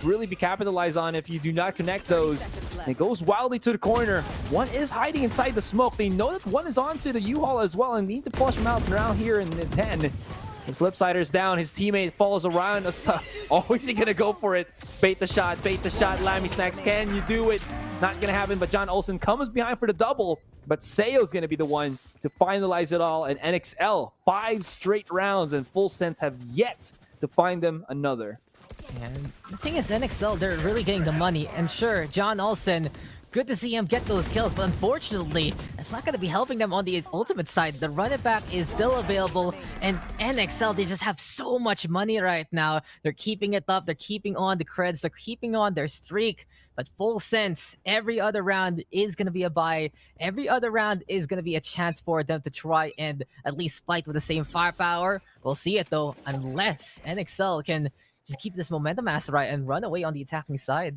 really be capitalized on if you do not connect those. It goes wildly to the corner. One is hiding inside the smoke. They know that one is onto the U-Haul as well and need to flush him out around here in the 10. The Flipsider's down. His teammate follows around. Always gonna go for it. Bait the shot. Lammy Snacks, can you do it? Not gonna happen, but John Olsen comes behind for the double. But Seo's gonna be the one to finalize it all. And NXL, 5 straight rounds, and Full Sense have yet to find them another. And the thing is, NXL, they're really getting the money. And sure, John Olsen, good to see him get those kills, but unfortunately, it's not going to be helping them on the ultimate side. The run it back is still available, and NXL, they just have so much money right now. They're keeping it up, they're keeping on the creds, they're keeping on their streak. But Full Sense, every other round is going to be a buy. Every other round is going to be a chance for them to try and at least fight with the same firepower. We'll see it though, unless NXL can just keep this momentum as right and run away on the attacking side.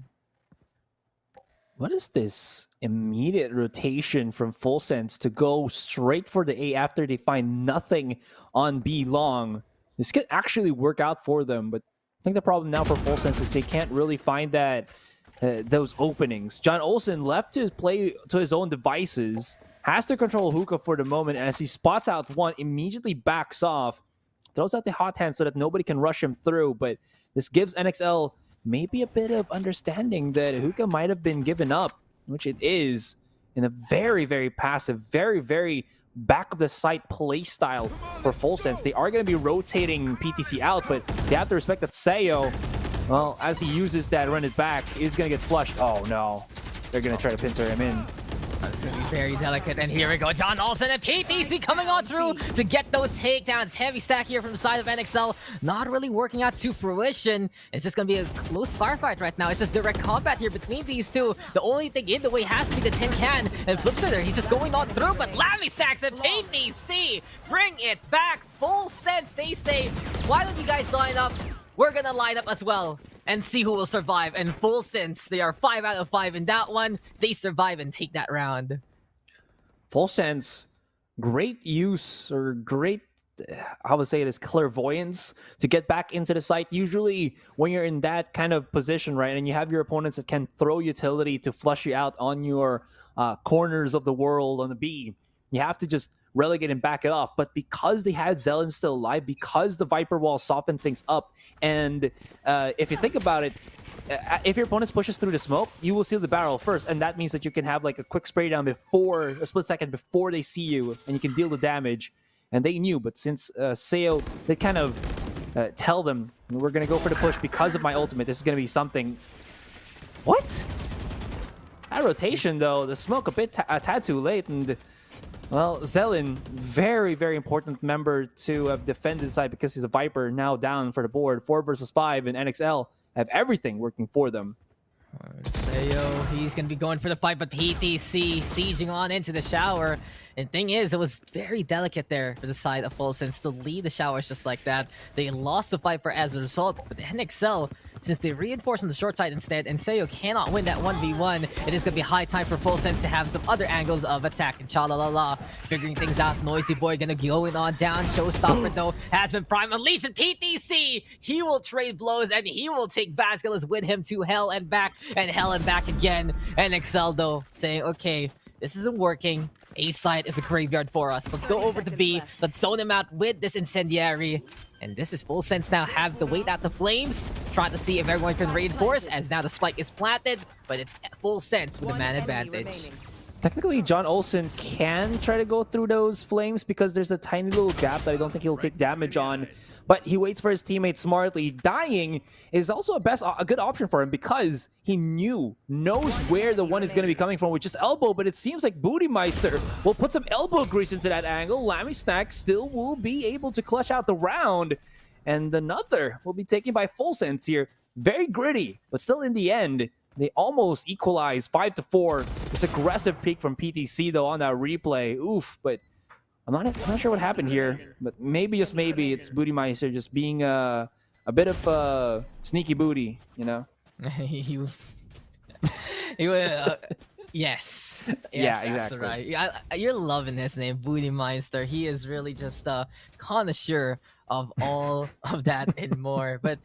What is this immediate rotation from Full Sense to go straight for the A after they find nothing on B long? This could actually work out for them, but I think the problem now for Full Sense is they can't really find that those openings. John Olsen left to play to his own devices, has to control Hookah for the moment, and as he spots out one, immediately backs off, throws out the hot hand so that nobody can rush him through, but this gives NXL maybe a bit of understanding that Hookah might have been given up, which it is, in a very, very passive, very, very back of the site play style for Full Sense. They are going to be rotating PTC out, but they have to respect that Seo, well, as he uses that run it back, is going to get flushed. Oh no, they're going to try to pincer him in. It's going to be very delicate, and here we go. John Olsen and PTC coming on through to get those takedowns. Heavy stack here from the side of NXL. Not really working out to fruition. It's just going to be a close firefight right now. It's just direct combat here between these two. The only thing in the way has to be the tin can. And Flipsider, he's just going on through, but Lammy Stacks and PTC bring it back. Full Sense, they say, why don't you guys line up? We're going to line up as well and see who will survive. And Full Sense, they are 5 out of 5 in that one. They survive and take that round. Full Sense, great use, or great, I would say it is clairvoyance to get back into the site. Usually when you're in that kind of position, right, and you have your opponents that can throw utility to flush you out on your corners of the world on the B, you have to just relegate and back it off. But because they had Zelen still alive, because the Viper wall softened things up, and if you think about it, if your opponent pushes through the smoke, you will see the barrel first, and that means that you can have like a quick spray down before, a split second before they see you, and you can deal the damage. And they knew, but since Seo, they kind of tell them, we're going to go for the push because of my ultimate, this is going to be something. What? That rotation though, the smoke a tad too late, and well, Zelen, very, very important member to have defended the side because he's a Viper, now down for the board. 4 versus 5, and NXL have everything working for them. Seo, he's going to be going for the fight, but PTC sieging on into the shower. And thing is, it was very delicate there for the side of Full Sense to lead the showers just like that. They lost the Viper as a result, but NXL, since they reinforced on the short side instead, and Seo cannot win that 1v1, it is going to be high time for Full Sense to have some other angles of attack. And Cha-la-la-la, figuring things out. Noisy Boy going to go in on down. Showstopper, though, has been prime unleashed. And PTC, he will trade blows, and he will take Vasquez with him to hell and back, and hell and back again. NXL, though, saying, okay, this isn't working. A side is a graveyard for us. Let's go over to B. Let's zone him out with this incendiary. And this is Full Sense now have to wait out the flames. Trying to see if everyone can reinforce as now the spike is planted. But it's Full Sense with the man advantage. Technically, John Olsen can try to go through those flames because there's a tiny little gap that I don't think he'll take damage on. But he waits for his teammate smartly. Dying is also a good option for him because he knows where the one is going to be coming from, which is elbow. But it seems like Booty Meister will put some elbow grease into that angle. Lammy Snack still will be able to clutch out the round. And another will be taken by Full Sense here. Very gritty, but still in the end, they almost equalize 5-4. This aggressive peak from PTC though on that replay. Oof, but I'm not sure what happened here, but maybe, just maybe, it's Booty Meister just being a bit of a sneaky booty, you know? you yes. Yeah, That's exactly. right. You're loving his name, Booty Meister. He is really just a connoisseur of all of that and more. But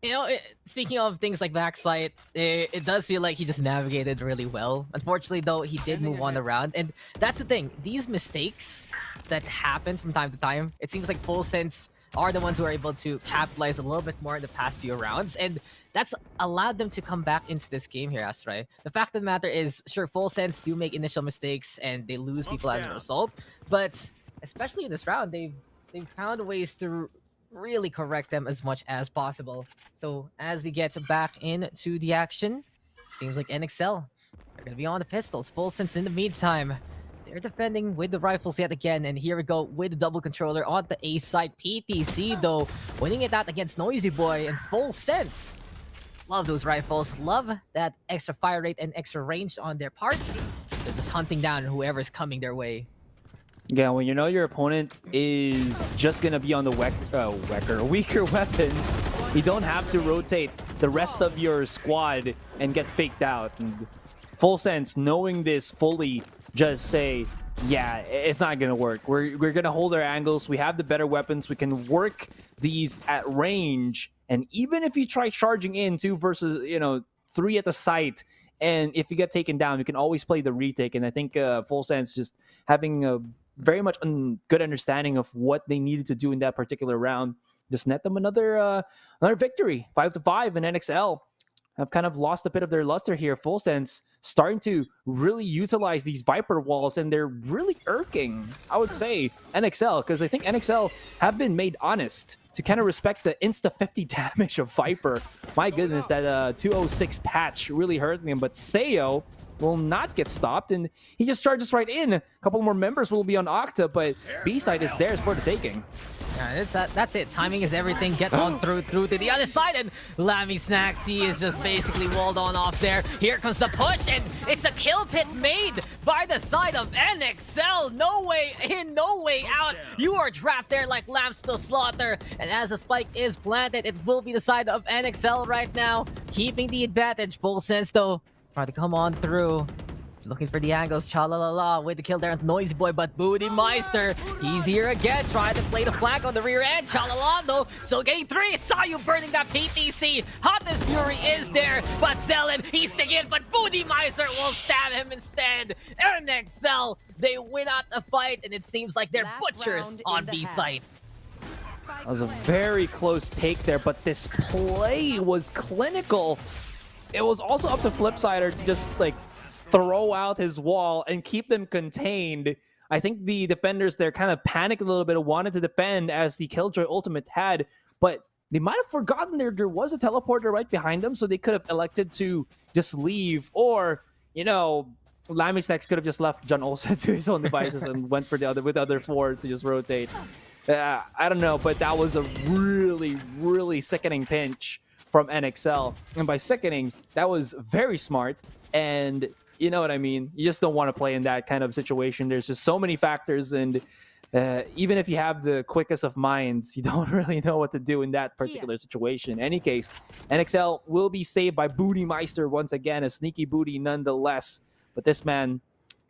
you know, speaking of things like backside, it does feel like he just navigated really well. Unfortunately, though, he did move on the round, and that's the thing. These mistakes that happen from time to time, it seems like Full Sense are the ones who are able to capitalize a little bit more in the past few rounds, and that's allowed them to come back into this game here, Astray. The fact of the matter is, sure, Full Sense do make initial mistakes and they lose people as a result, but especially in this round, they've found ways to really correct them as much as possible. So as we get back into the action, seems like NXL are going to be on the pistols. Full Sense in the meantime, they're defending with the rifles yet again, and here we go with the double controller on the A side. PTC though, winning it out against Noisy Boy and Full Sense. Love those rifles, love that extra fire rate and extra range on their parts. They're just hunting down whoever's coming their way. Yeah, when you know your opponent is just gonna be on the weaker weapons, you don't have to rotate the rest of your squad and get faked out. And Full Sense, knowing this fully, just say, yeah, it's not gonna work. We're gonna hold our angles. We have the better weapons. We can work these at range. And even if you try charging in 2 versus 3 at the site, and if you get taken down, you can always play the retake. And I think Full Sense just having a very much good understanding of what they needed to do in that particular round just net them another victory. 5-5, and NXL have kind of lost a bit of their luster here. Full Sense starting to really utilize these Viper walls, and they're really irking, I would say, NXL, because I think NXL have been made honest to kind of respect the insta 50 damage of Viper. My goodness, that 206 patch really hurt him, but Sayo will not get stopped, and he just charges right in. A couple more members will be on Octa, but B-side is theirs for the taking. Yeah, that's it. Timing is everything. Get on through to the other side, and Lammy Snacksy is just basically walled on off there. Here comes the push, and it's a kill pit made by the side of NXL. No way in, no way out. You are trapped there like lambs to slaughter, and as the spike is planted, it will be the side of NXL right now, keeping the advantage. Full Sense though, trying to come on through. He's looking for the angles. Cha-la-la-la with the kill there on Noisy Boy, but Booty Meister, he's here again, trying to play the flank on the rear end. Cha-la-la though, still getting 3. Saw you burning that PTC. Hottest Fury is there, but Zelen, he's sticking, but Booty Meister will stab him instead. NXL, they win out the fight, and it seems like they're butchers on B sites. That was a very close take there, but this play was clinical. It was also up to Flipsider to just like throw out his wall and keep them contained. I think the defenders there kind of panicked a little bit and wanted to defend as the Killjoy ultimate had, but they might have forgotten there was a teleporter right behind them, so they could have elected to just leave, or, you know, Lamistex could have just left John Olsen to his own devices and went for the other 4 to just rotate. I don't know, but that was a really, really sickening pinch from NXL. And by sickening, that was very smart, and you know what I mean? You just don't want to play in that kind of situation. There's just so many factors, and even if you have the quickest of minds, you don't really know what to do in that particular situation. In any case, NXL will be saved by Booty Meister once again, a sneaky booty nonetheless. But this man,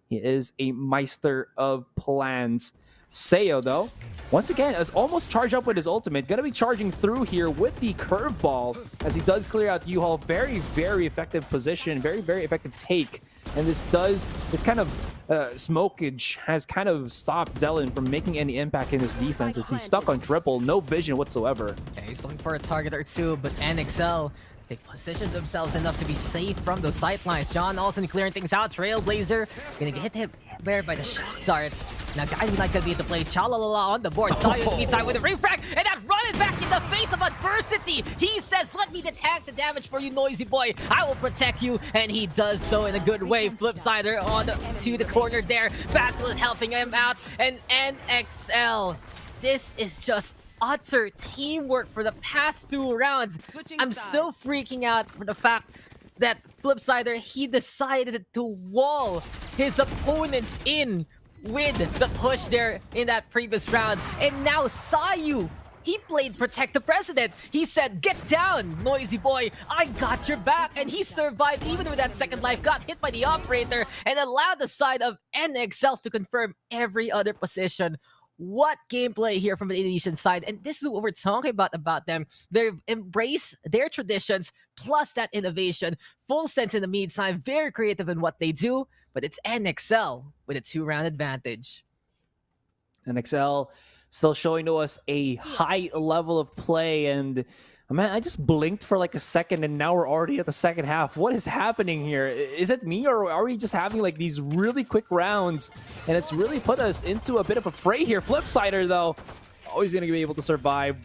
he is a meister of plans. Sayo, though, once again, is almost charged up with his ultimate. Gonna be charging through here with the curveball as he does clear out U-Haul. Very, very effective position. Very, very effective take. And this kind of smokage has kind of stopped Zelen from making any impact in his defense as he's stuck on triple. No vision whatsoever. Yeah, he's looking for a target or two, but NXL, they positioned themselves enough to be safe from those sightlines. John Olsen clearing things out. Trailblazer gonna get hit there by the shock dart. Now Guiding Light gonna be at the play. Cha-la-la-la on the board. Sayo inside with a refrag, and that running back in the face of adversity. He says, let me tank the damage for you, Noisy Boy. I will protect you, and he does so in a good way. Flipsider to the corner there. Pascal is helping him out, and NXL. This is just utter teamwork for the past 2 rounds. I'm still freaking out for the fact that Flipsider, he decided to wall his opponents in with the push there in that previous round. And now Sayu, he played Protect the President. He said, get down, noisy boy. I got your back. And he survived even with that second life. Got hit by the operator and allowed the side of NXL to confirm every other position. What gameplay here from the Indonesian side. And this is what we're talking about them. They've embraced their traditions plus that innovation. Full Sense in the meantime, very creative in what they do. But it's NXL with a 2-round advantage. NXL still showing to us a high level of play, and man, I just blinked for like a second and now we're already at the second half. What is happening here? Is it me, or are we just having like these really quick rounds and it's really put us into a bit of a fray here? Flipsider though, always gonna be able to survive.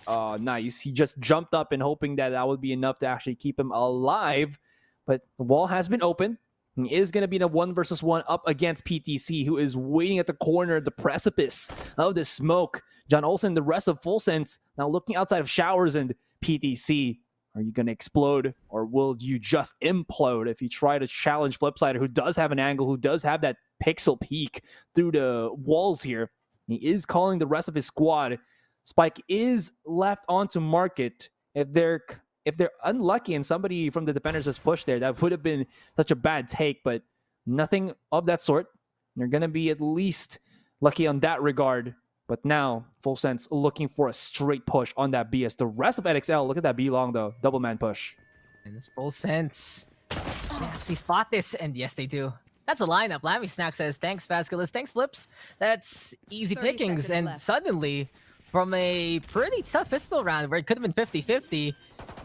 Nice, he just jumped up and hoping that that would be enough to actually keep him alive, but the wall has been opened. He is going to be in a 1-versus-1 up against PTC, who is waiting at the corner, the precipice of the smoke. John Olsen, the rest of Full Sense, now looking outside of Showers and PTC. Are you going to explode, or will you just implode if you try to challenge Flipsider, who does have an angle, who does have that pixel peek through the walls here? He is calling the rest of his squad. Spike is left onto market. If they're unlucky and somebody from the defenders has pushed there, that would have been such a bad take, but nothing of that sort. They're going to be at least lucky on that regard. But now, Full Sense looking for a straight push on that B. As the rest of NXL, look at that B long though. Double man push. And it's Full Sense. They actually spot this, and yes, they do. That's a lineup. Lammy Snack says, thanks, Vasculis. Thanks, Flips. That's easy pickings. And suddenly, from a pretty tough pistol round where it could have been 50-50,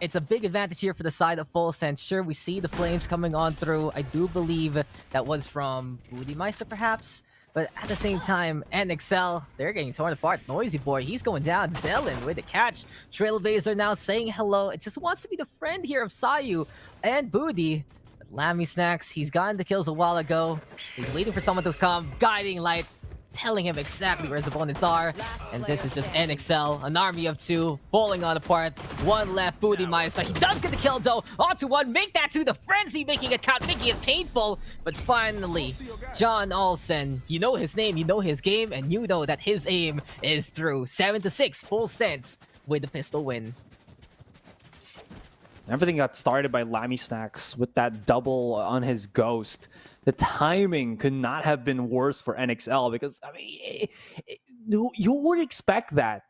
it's a big advantage here for the side of Full Sense. Sure, we see the flames coming on through. I do believe that was from Budimeister, perhaps. But at the same time, NXL, they're getting torn apart. Noisy boy, he's going down. Zelen with the catch. Trailblazer now saying hello. It just wants to be the friend here of Sayu and Booty. But Lammy Snacks, he's gotten the kills a while ago. He's waiting for someone to come. Guiding light, telling him exactly where his opponents are. And this is just NXL, an army of two, falling on apart. One left, Budimeister. He does get the kill though. Onto one, make that two, the frenzy, making it count, making it painful. But finally, John Olsen, you know his name, you know his game, and you know that his aim is through. 7-6, Full Sense with the pistol win. Everything got started by Lammy Snacks with that double on his Ghost. The timing could not have been worse for NXL because, I mean, you would expect that.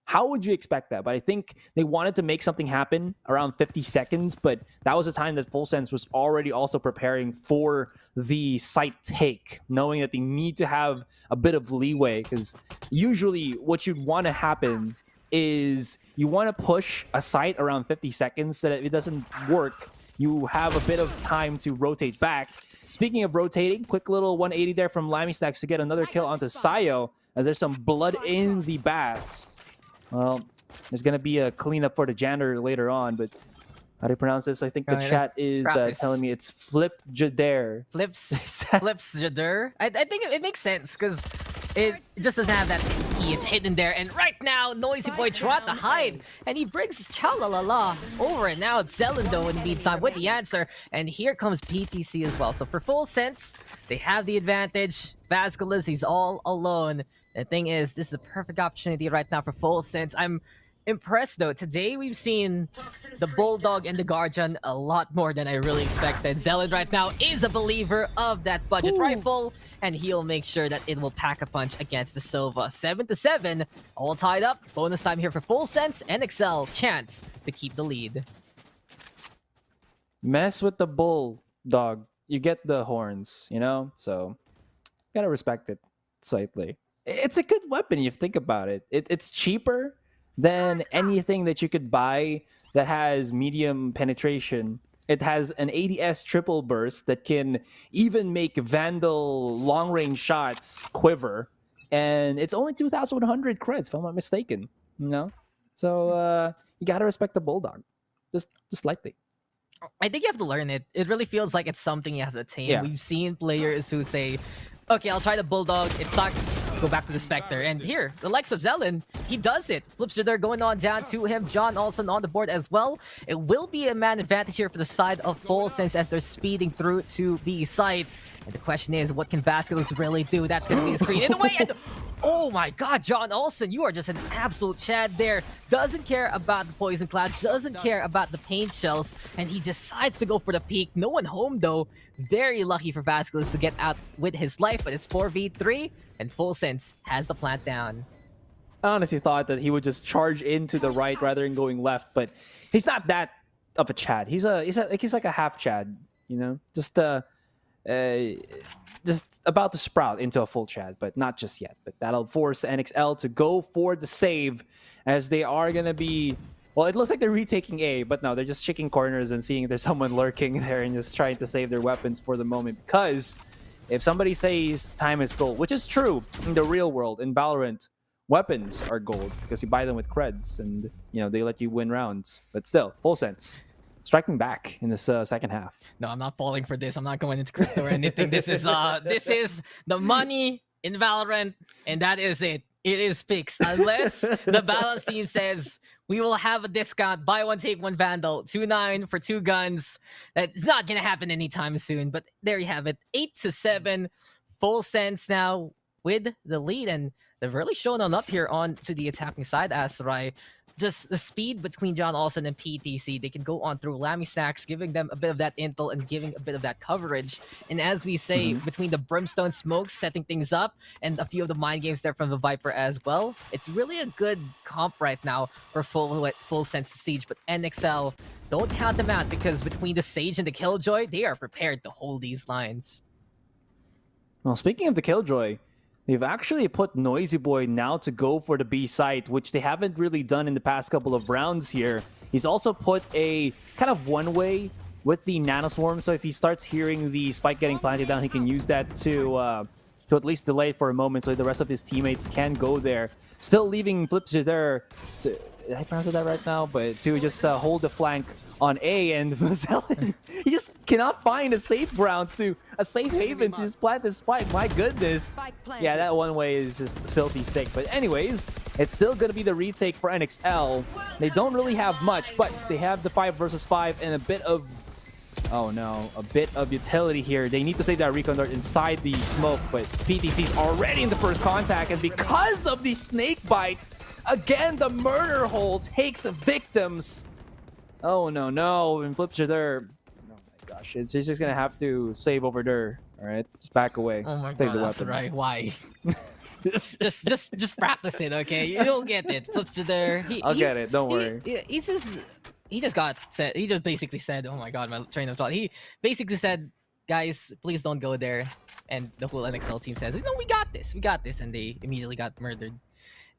How would you expect that? But I think they wanted to make something happen around 50 seconds, but that was the time that Full Sense was already also preparing for the site take, knowing that they need to have a bit of leeway, because usually what you'd want to happen is you want to push a site around 50 seconds so that if it doesn't work, you have a bit of time to rotate back. Speaking of rotating, quick little 180 there from Lammy Stacks to get another kill onto Sayo. As there's some blood in the baths. Well, there's going to be a cleanup for the janitor later on, but how do you pronounce this? I think the chat is telling me it's Flip Jader. Flips Jader. I think it makes sense because it just doesn't have that E. It's hidden there. And right now, Noisy Boy tried to hide. And he brings Chalalala over. And now it's Zelando in the meantime with the answer. And here comes PTC as well. So for Full Sense, they have the advantage. Vasculis, he's all alone. The thing is, this is a perfect opportunity right now for Full Sense. I'm impressed though. Today we've seen the Bulldog and the Guardian a lot more than I really expected. Zelen right now is a believer of that budget rifle, and he'll make sure that it will pack a punch against the Sova. 7-7, all tied up. Bonus time here for Full Sense. NXL chance to keep the lead. Mess with the Bulldog, you get the horns, you know? So, gotta respect it slightly. It's a good weapon if you think about it. It's cheaper than anything that you could buy that has medium penetration. It has an ADS triple burst that can even make Vandal long-range shots quiver. And it's only 2,100 creds, if I'm not mistaken. You know? So, you gotta respect the Bulldog. Just slightly. I think you have to learn it. It really feels like it's something you have to attain. Yeah. We've seen players who say, okay, I'll try the Bulldog. It sucks. Go back to the Spectre. And here, the likes of Zelen, he does it. Flips there going on down to him. John Olsen on the board as well. It will be a man advantage here for the side of Full Sense as they're speeding through to B side. And the question is, what can Vasquez really do? That's going to be the screen. In the way, and oh my god, John Olsen, you are just an absolute Chad there. Doesn't care about the poison cloud, doesn't care about the paint shells, and he decides to go for the peak. No one home though. Very lucky for Vasquez to get out with his life, but it's 4v3, and Full Sense has the plant down. I honestly thought that he would just charge into the right rather than going left, but he's not that of a Chad. He's like a half Chad, you know, just about to sprout into a full Chad, but not just yet. But that'll force NXL to go for the save, as they are gonna be. Well, it looks like they're retaking A, but no, they're just checking corners and seeing if there's someone lurking there and just trying to save their weapons for the moment. Because if somebody says time is gold, which is true in the real world, in Valorant, weapons are gold because you buy them with creds and, you know, they let you win rounds. But still, Full Sense striking back in this second half. No, I'm not falling for this. I'm not going into crypto or anything. This is the money in Valorant, and that is it. It is fixed. Unless the balance team says we will have a discount, buy one, take one Vandal, 2-9 for 2 guns. That's not going to happen anytime soon. But there you have it. 8-7. Full Sense now with the lead. And they've really shown on up here on to the attacking side, Asarai. Just the speed between John Olsen and PTC. They can go on through Lammy Stacks, giving them a bit of that intel and giving a bit of that coverage. And as we say, between the Brimstone smokes setting things up and a few of the mind games there from the Viper as well, it's really a good comp right now for full Sense Siege. But NXL, don't count them out, because between the Sage and the Killjoy, they are prepared to hold these lines. Well, speaking of the Killjoy, they've actually put Noisy Boy now to go for the B site, which they haven't really done in the past couple of rounds here. He's also put a kind of one-way with the Nanoswarm, so if he starts hearing the spike getting planted down, he can use that to at least delay it for a moment so the rest of his teammates can go there. Still leaving Flipster there to, did I pronounce that right now? But to just hold the flank on A, and Mazellan, he just cannot find a safe ground a safe haven to just plant this spike. My goodness. Yeah, that one way is just filthy sick. But anyways, it's still going to be the retake for NXL. They don't really have much, but they have the 5 versus 5 and a bit of, oh no, a bit of utility here. They need to save that recon dart inside the smoke, but PTC's already in the first contact, and because of the snake bite, again, the murder hole takes victims. Oh no, and Flips are there. Oh my gosh, he's just gonna have to save over there. All right, just back away. Oh my Take god, the that's weapon. right. Why? just practice it, okay? You'll get it. Flips are there. I'll get it. Don't worry. He just got said. He just basically said, "Oh my god, my train of thought." He basically said, "Guys, please don't go there." And the whole NXL team says, "No, we got this. We got this," and they immediately got murdered.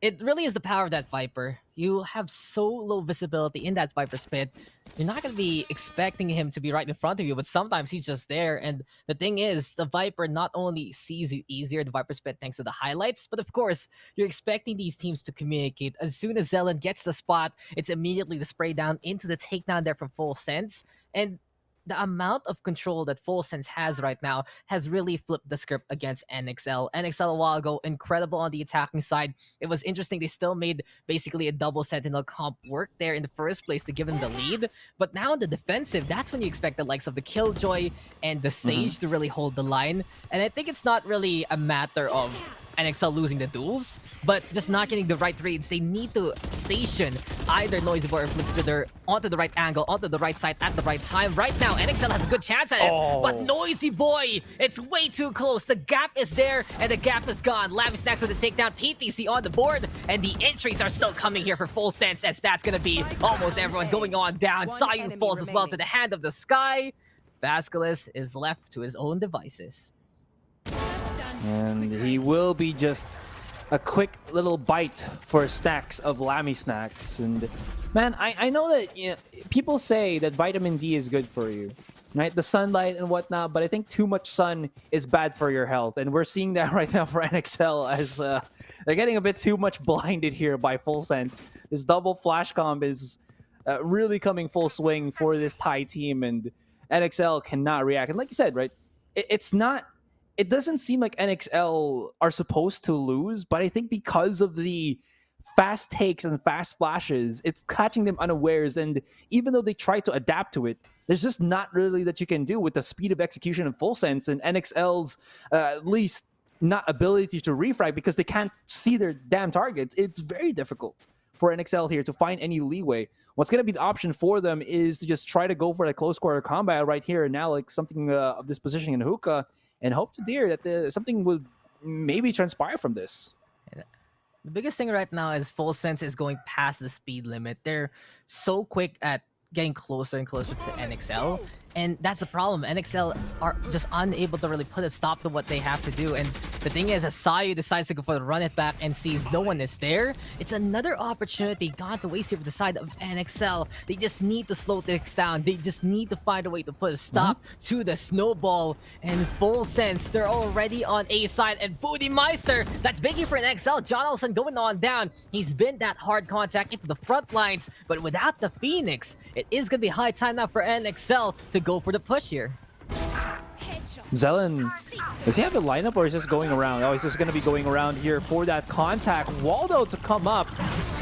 It really is the power of that Viper. You have so low visibility in that Viper's pit. You're not going to be expecting him to be right in front of you, but sometimes he's just there. And the thing is, the Viper not only sees you easier, the Viper's pit, thanks to the highlights, but of course, you're expecting these teams to communicate. As soon as Zelen gets the spot, it's immediately the spray down into the takedown there from Full Sense. And the amount of control that Full Sense has right now has really flipped the script against NXL. NXL a while ago, incredible on the attacking side. It was interesting. They still made basically a double Sentinel comp work there in the first place to give them the lead. But now in the defensive, that's when you expect the likes of the Killjoy and the Sage to really hold the line. And I think it's not really a matter of NXL losing the duels, but just not getting the right reads. They need to station either Noisy Boy or Flipster onto the right angle, onto the right side at the right time. Right now, NXL has a good chance at it, but Noisy Boy, it's way too close. The gap is there, and the gap is gone. Lammy Stacks with the takedown, PTC on the board, and the entries are still coming here for Full Sense, as that's gonna be almost everyone going on down. Sayun falls as well to the hand of the sky. Vasquez is left to his own devices. And he will be just a quick little bite for stacks of Lammy Snacks. And man, I know that, you know, people say that vitamin D is good for you, right? The sunlight and whatnot, but I think too much sun is bad for your health. And we're seeing that right now for NXL, as they're getting a bit too much blinded here by Full Sense. This double flash comb is really coming full swing for this Thai team, and NXL cannot react. And like you said, right, it doesn't seem like NXL are supposed to lose, but I think because of the fast takes and fast flashes, it's catching them unawares. And even though they try to adapt to it, there's just not really that you can do with the speed of execution and full sense and NXL's at least not ability to refrag because they can't see their damn targets. It's very difficult for NXL here to find any leeway. What's going to be the option for them is to just try to go for a close quarter combat right here and now, like something of this positioning in hookah, and hope to dear that something will maybe transpire from this. The biggest thing right now is Full Sense is going past the speed limit. They're so quick at getting closer and closer to NXL. And that's the problem. NXL are just unable to really put a stop to what they have to do. And the thing is, as Sayu decides to go for the run it back and sees no one is there, it's another opportunity gone to waste here for the side of NXL. They just need to slow things down. They just need to find a way to put a stop to the snowball. And Full Sense, they're already on A side. And Bootymeister, that's biggie for NXL. John Olsen going on down. He's been that hard contact into the front lines. But without the Phoenix, it is going to be high time now for NXL to go for the push here. Zelen, does he have a lineup or is he just going around? Oh, he's just going to be going around here for that contact. Waldo to come up.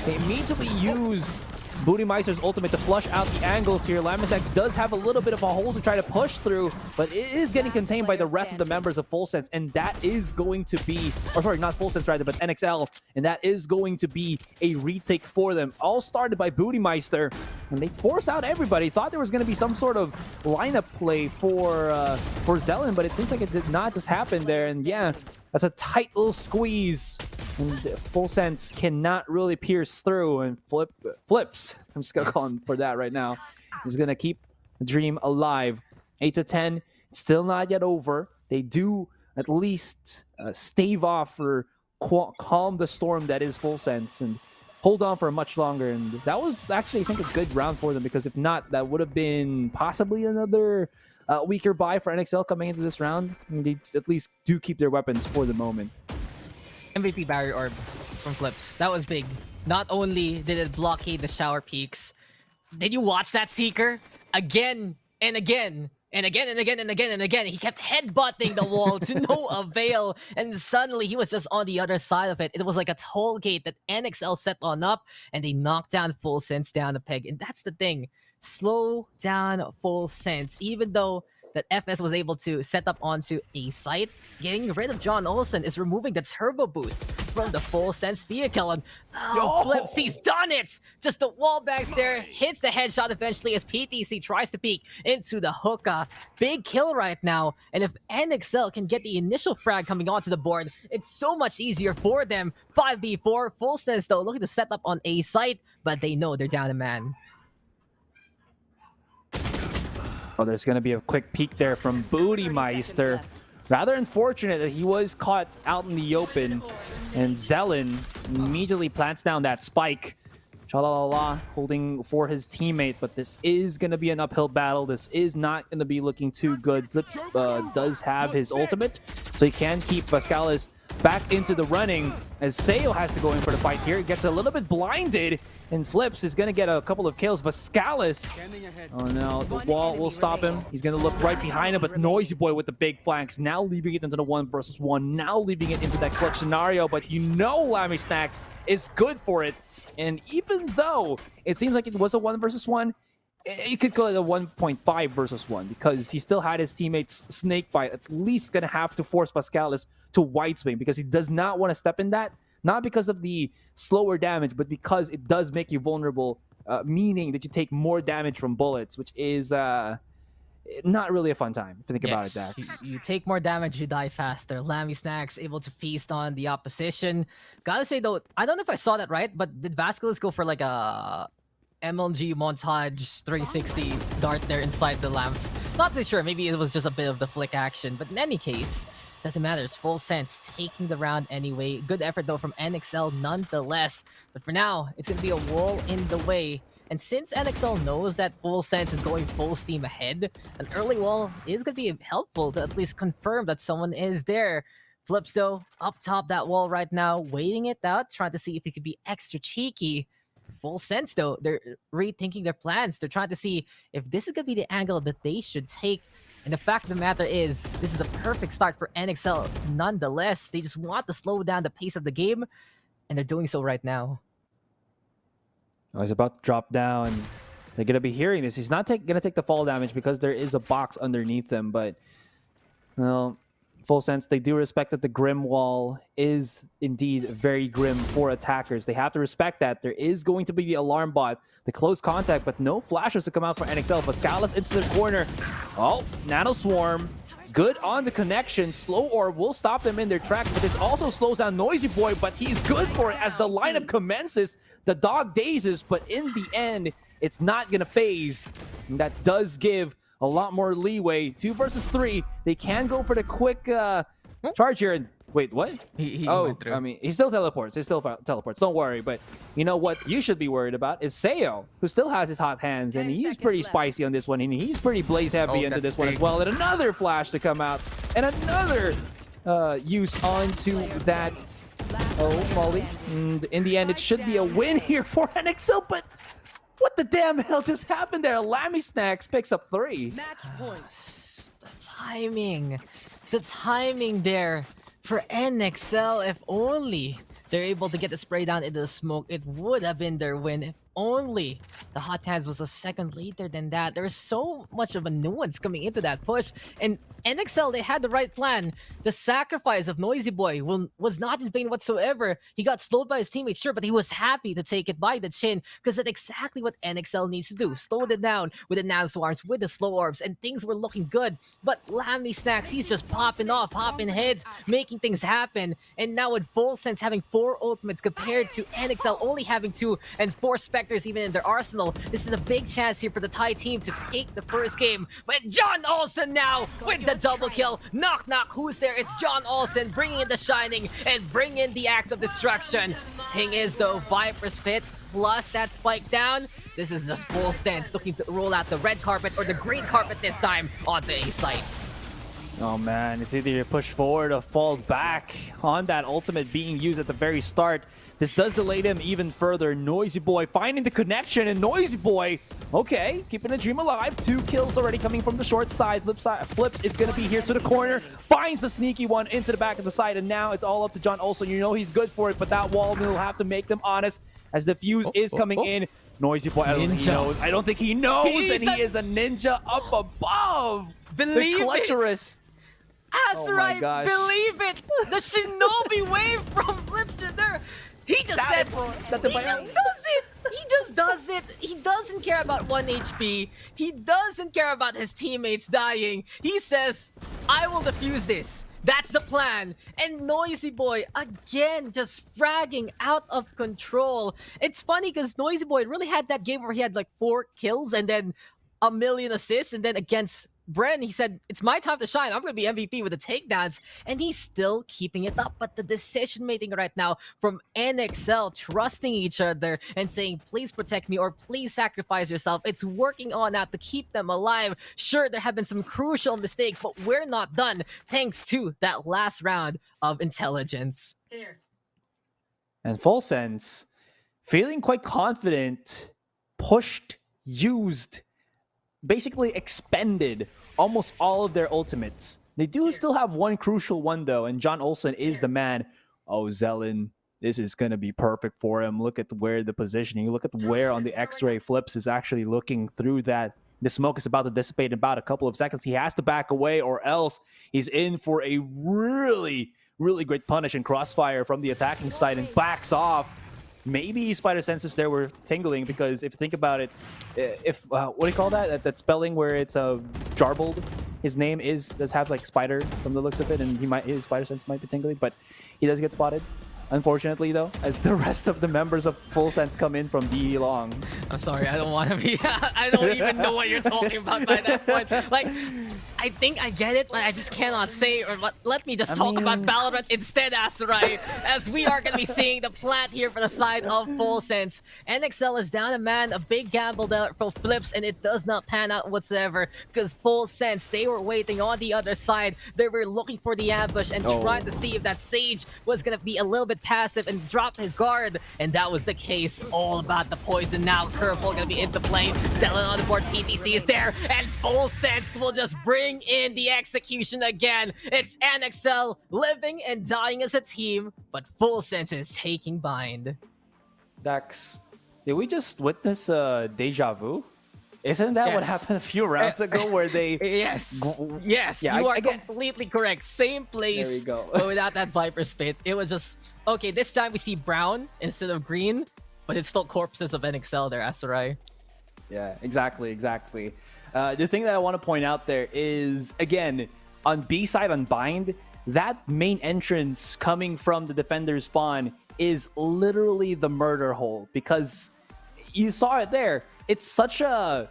They immediately use Bootymeister's ultimate to flush out the angles here. Lamisex does have a little bit of a hole to try to push through, but it is getting contained by the rest of the members of Full Sense, and that is going to be, or sorry, not Full Sense rather, but NXL, and that is going to be a retake for them. All started by Bootymeister, and they force out everybody. Thought there was going to be some sort of lineup play for Zelen, but it seems like it did not just happen there, and yeah, that's a tight little squeeze. And Full Sense cannot really pierce through, and Flips, I'm just gonna call him for that right now, is gonna keep the dream alive. 8-10, still not yet over. They do at least stave off or calm the storm that is Full Sense and hold on for much longer. And that was actually, I think, a good round for them, because if not, that would have been possibly another weaker buy for NXL coming into this round. I mean, they at least do keep their weapons for the moment. MVP barrier orb from Flips. That was big. Not only did it blockade the shower peaks, did you watch that Seeker? Again and again and again and again and again and again. He kept headbutting the wall to no avail. And suddenly he was just on the other side of it. It was like a toll gate that NXL set on up, and they knocked down Full Sense down a peg. And that's the thing. Slow down Full Sense. Even though that FS was able to set up onto a site, getting rid of John Olsen is removing the turbo boost from the Full Sense vehicle. And Flips, he's done it! Just the wall bangs there, hits the headshot eventually as PTC tries to peek into the hookah. Big kill right now, and if NXL can get the initial frag coming onto the board, it's so much easier for them. 5v4, Full Sense though looking to set up on a site, but they know they're down a man. Oh, there's going to be a quick peek there from Bootymeister. Rather unfortunate that he was caught out in the open, and Zelen immediately plants down that spike. Chalalala holding for his teammate, but this is going to be an uphill battle. This is not going to be looking too good. Flip does have his ultimate, so he can keep Vascalis back into the running, as Sayo has to go in for the fight here. He gets a little bit blinded, and Flips is going to get a couple of kills. Vascalis, oh no, the wall will stop him. He's going to look right behind him, but Noisy Boy with the big flanks, now leaving it into the 1v1, now leaving it into that clutch scenario, but you know Lammy Snacks is good for it. And even though it seems like it was a 1v1, you could call it a 1.5 versus 1, because he still had his teammates Snakebite at least going to have to force Vascalis to wide swing, because he does not want to step in that, not because of the slower damage, but because it does make you vulnerable, meaning that you take more damage from bullets, which is not really a fun time if you think about it, Dax. You take more damage, you die faster. Lammy Snacks able to feast on the opposition. Gotta say though, I don't know if I saw that right, but did Vascalis go for like a MLG montage 360 dart there inside the lamps? Not too sure, maybe it was just a bit of the flick action, but in any case, doesn't matter, it's Full Sense taking the round anyway. Good effort though from NXL nonetheless, but for now, it's gonna be a wall in the way. And since NXL knows that Full Sense is going full steam ahead, an early wall is gonna be helpful to at least confirm that someone is there. Flips though, up top that wall right now, waiting it out, trying to see if he could be extra cheeky. Full Sense though, they're rethinking their plans. They're trying to see if this is gonna be the angle that they should take. And the fact of the matter is, this is the perfect start for NXL nonetheless. They just want to slow down the pace of the game, and they're doing so right now. Oh, he's about to drop down. They're going to be hearing this. He's not going to take the fall damage because there is a box underneath him. But, well, full sense, they do respect that the Grim Wall is indeed very grim for attackers. They have to respect that. There is going to be the alarm bot, the close contact, but no flashes to come out for NXL. Pascalis into the corner. Oh, Nano Swarm. Good on the connection. Slow Orb will stop them in their tracks, but this also slows down Noisy Boy, but he's good for it as the lineup commences. The dog dazes, but in the end, it's not going to phase. And that does give a lot more leeway. 2 versus 3. They can go for the quick charge here. Wait, what? He oh, I mean, he still teleports. He still teleports. Don't worry. But you know what you should be worried about is Sayo, who still has his hot hands, and he's pretty spicy on this one, and he's pretty blaze heavy into this one as well. And another flash to come out, and another use onto that. Oh, Molly. And in the end, it should be a win here for NXL, but what the damn hell just happened there? Lammy Snacks picks up 3. Match points. The timing there for NXL. If only they're able to get the spray down into the smoke, it would have been their win. If only the hot hands was a second later than that. There's so much of a nuance coming into that push, and NXL, they had the right plan. The sacrifice of Noisy Boy was not in vain whatsoever. He got slowed by his teammates, sure, but he was happy to take it by the chin because that's exactly what NXL needs to do. Slow it down with the Nano Swarms, with the Slow Orbs, and things were looking good. But Lammy Snacks, he's just popping off, popping heads, making things happen. And now with Full Sense having 4 ultimates compared to NXL only having 2 and 4 Spectres even in their arsenal, this is a big chance here for the Thai team to take the first game. But John Olsen now with the double kill. Knock knock, who's there? It's John Olsen bringing in the Shining and bringing in the Axe of Destruction. Thing is though, Viper's Pit plus that spike down, this is just Full Sense looking to roll out the red carpet or the green carpet this time on the A site. Oh man, it's either you push forward or fall back on that ultimate being used at the very start. This does delay them even further. Noisy Boy finding the connection, and Noisy Boy, okay, keeping the dream alive. 2 kills already coming from the short side. Flips is going to be here to the corner, finds the sneaky one into the back of the side, and now it's all up to John Olsen. You know he's good for it, but that wall will have to make them honest as the fuse is coming in. Noisy Boy, I don't think he knows. I don't think he knows, and he is a ninja up above. Believe the it. clutcherist. That's right, believe it! The Shinobi wave from Flipster there! He just said, he just does it! He just does it! He doesn't care about 1 HP. He doesn't care about his teammates dying. He says, I will defuse this. That's the plan. And Noisy Boy, again, just fragging out of control. It's funny because Noisy Boy really had that game where he had like 4 kills and then a million assists, and then against Bren, he said, it's my time to shine. I'm going to be MVP with the takedowns. And he's still keeping it up. But the decision making right now from NXL, trusting each other and saying, please protect me or please sacrifice yourself. It's working on out to keep them alive. Sure, there have been some crucial mistakes, but we're not done thanks to that last round of intelligence. And Full Sense, feeling quite confident, pushed, used, basically expended almost all of their ultimates. They do still have one crucial one though, and John Olsen is the man. Oh, Zelen, this is going to be perfect for him. Look at where the positioning, look at where on the X-ray Flips is actually looking through that. The smoke is about to dissipate in about a couple of seconds. He has to back away or else he's in for a really, really great punish and crossfire from the attacking side and backs off. Maybe Spider Senses there were tingling because if you think about it, if what do you call that? That spelling where it's jarbled. His name does have like spider from the looks of it, and his Spider Sense might be tingling, but he does get spotted. Unfortunately, though, as the rest of the members of Full Sense come in from DE Long. I'm sorry, I don't want to be... I don't even know what you're talking about by that point. Like, I think I get it, but I just cannot say, or let me just talk about Valorant instead, Asterai, as we are going to be seeing the plant here for the side of Full Sense. NXL is down a man, a big gamble there for Flips, and it does not pan out whatsoever, because Full Sense, they were waiting on the other side. They were looking for the ambush and trying to see if that Sage was going to be a little bit passive and drop his guard, and that was the case. All about the poison now. Curveball gonna be into play. Selling on the board, PTC is there, and Full Sense will just bring in the execution again. It's NXL living and dying as a team, but Full Sense is taking bind. Dax, Did we just witness deja vu? Isn't that what Yes. happened a few rounds ago where they... Yes. Yes, Yeah, you are again, completely correct. Same place. There we go. But without that Viper Spit, it was just okay. This time we see brown instead of green, but it's still corpses of NXL there, Asarai. Yeah, exactly. The thing that I want to point out there is, again, on B side on Bind, that main entrance coming from the defender's spawn is literally the murder hole, because you saw it there. It's such a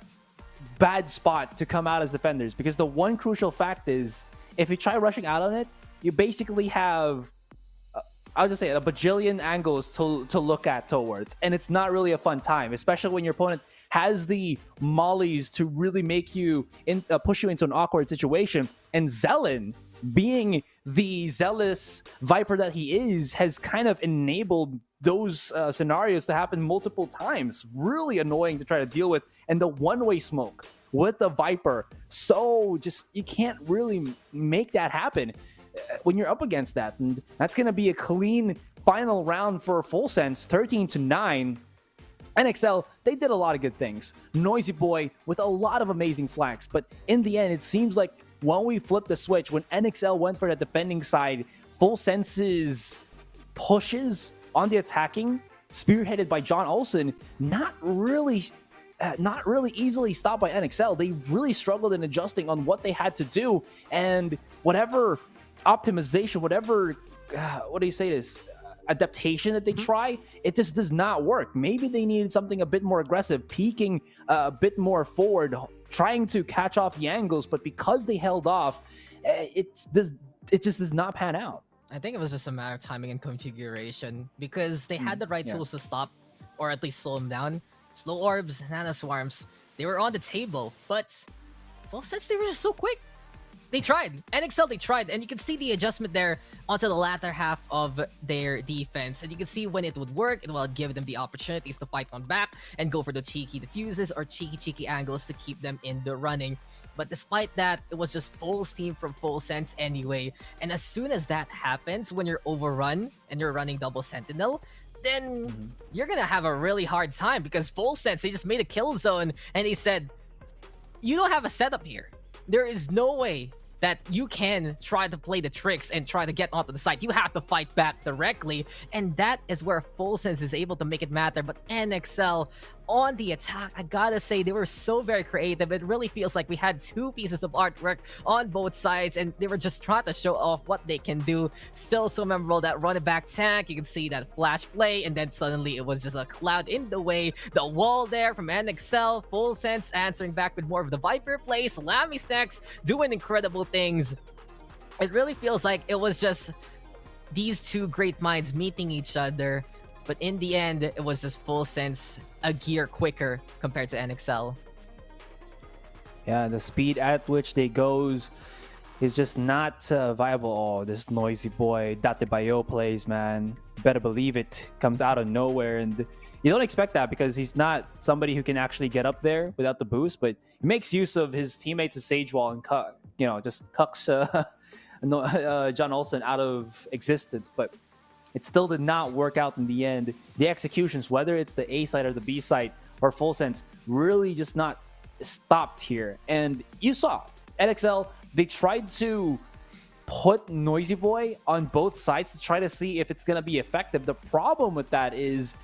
bad spot to come out as defenders, because the one crucial fact is, if you try rushing out on it, you basically have, I'll just say it, a bajillion angles to look at towards, and it's not really a fun time, especially when your opponent has the mollies to really make you push you into an awkward situation. And Zelen, being the zealous Viper that he is, has kind of enabled those scenarios to happen multiple times. Really annoying to try to deal with. And the one-way smoke with the Viper, so just, you can't really make that happen when you're up against that. And that's going to be a clean final round for Full Sense, 13-9. NXL, they did a lot of good things. Noisy Boy with a lot of amazing flanks, but in the end, it seems like when we flipped the switch, when NXL went for the defending side, Full Sense's pushes on the attacking, spearheaded by John Olsen, not really easily stopped by NXL. They really struggled in adjusting on what they had to do, and whatever optimization, whatever adaptation that they try, it just does not work. Maybe they needed something a bit more aggressive, peeking a bit more forward, trying to catch off the angles, but because they held off, it just does not pan out. I think it was just a matter of timing and configuration, because they had the right tools to stop, or at least slow them down. Slow orbs, nano swarms, they were on the table, but well, since they were just so quick, they tried. NXL, they tried, and you can see the adjustment there onto the latter half of their defense. And you can see when it would work, it will give them the opportunities to fight on back and go for the cheeky diffuses or cheeky angles to keep them in the running. But despite that, it was just full steam from Full Sense anyway. And as soon as that happens, when you're overrun and you're running double Sentinel, then you're gonna have a really hard time, because Full Sense, they just made a kill zone and they said, you don't have a setup here. There is no way that you can try to play the tricks and try to get onto the site. You have to fight back directly, and that is where Full Sense is able to make it matter. But NXL on the attack, I gotta say, they were so very creative. It really feels like we had two pieces of artwork on both sides, and they were just trying to show off what they can do. Still so memorable, that running back tank. You can see that flash play, and then suddenly it was just a cloud in the way. The wall there from NXL, Full Sense answering back with more of the Viper play. Salami Stacks doing incredible things. It really feels like it was just these two great minds meeting each other. But in the end, it was just Full Sense a gear quicker compared to NXL. Yeah, the speed at which they goes is just not viable. Oh, this Noisy Boy, Date Bayo plays, man. Better believe it. Comes out of nowhere, and you don't expect that because he's not somebody who can actually get up there without the boost, but he makes use of his teammates' Sage Wall and just cucks John Olsen out of existence. But it still did not work out in the end. The executions, whether it's the A side or the B side or Full Sense, really just not stopped here. And you saw NXL, they tried to put Noisy Boy on both sides to try to see if it's going to be effective. The problem with that is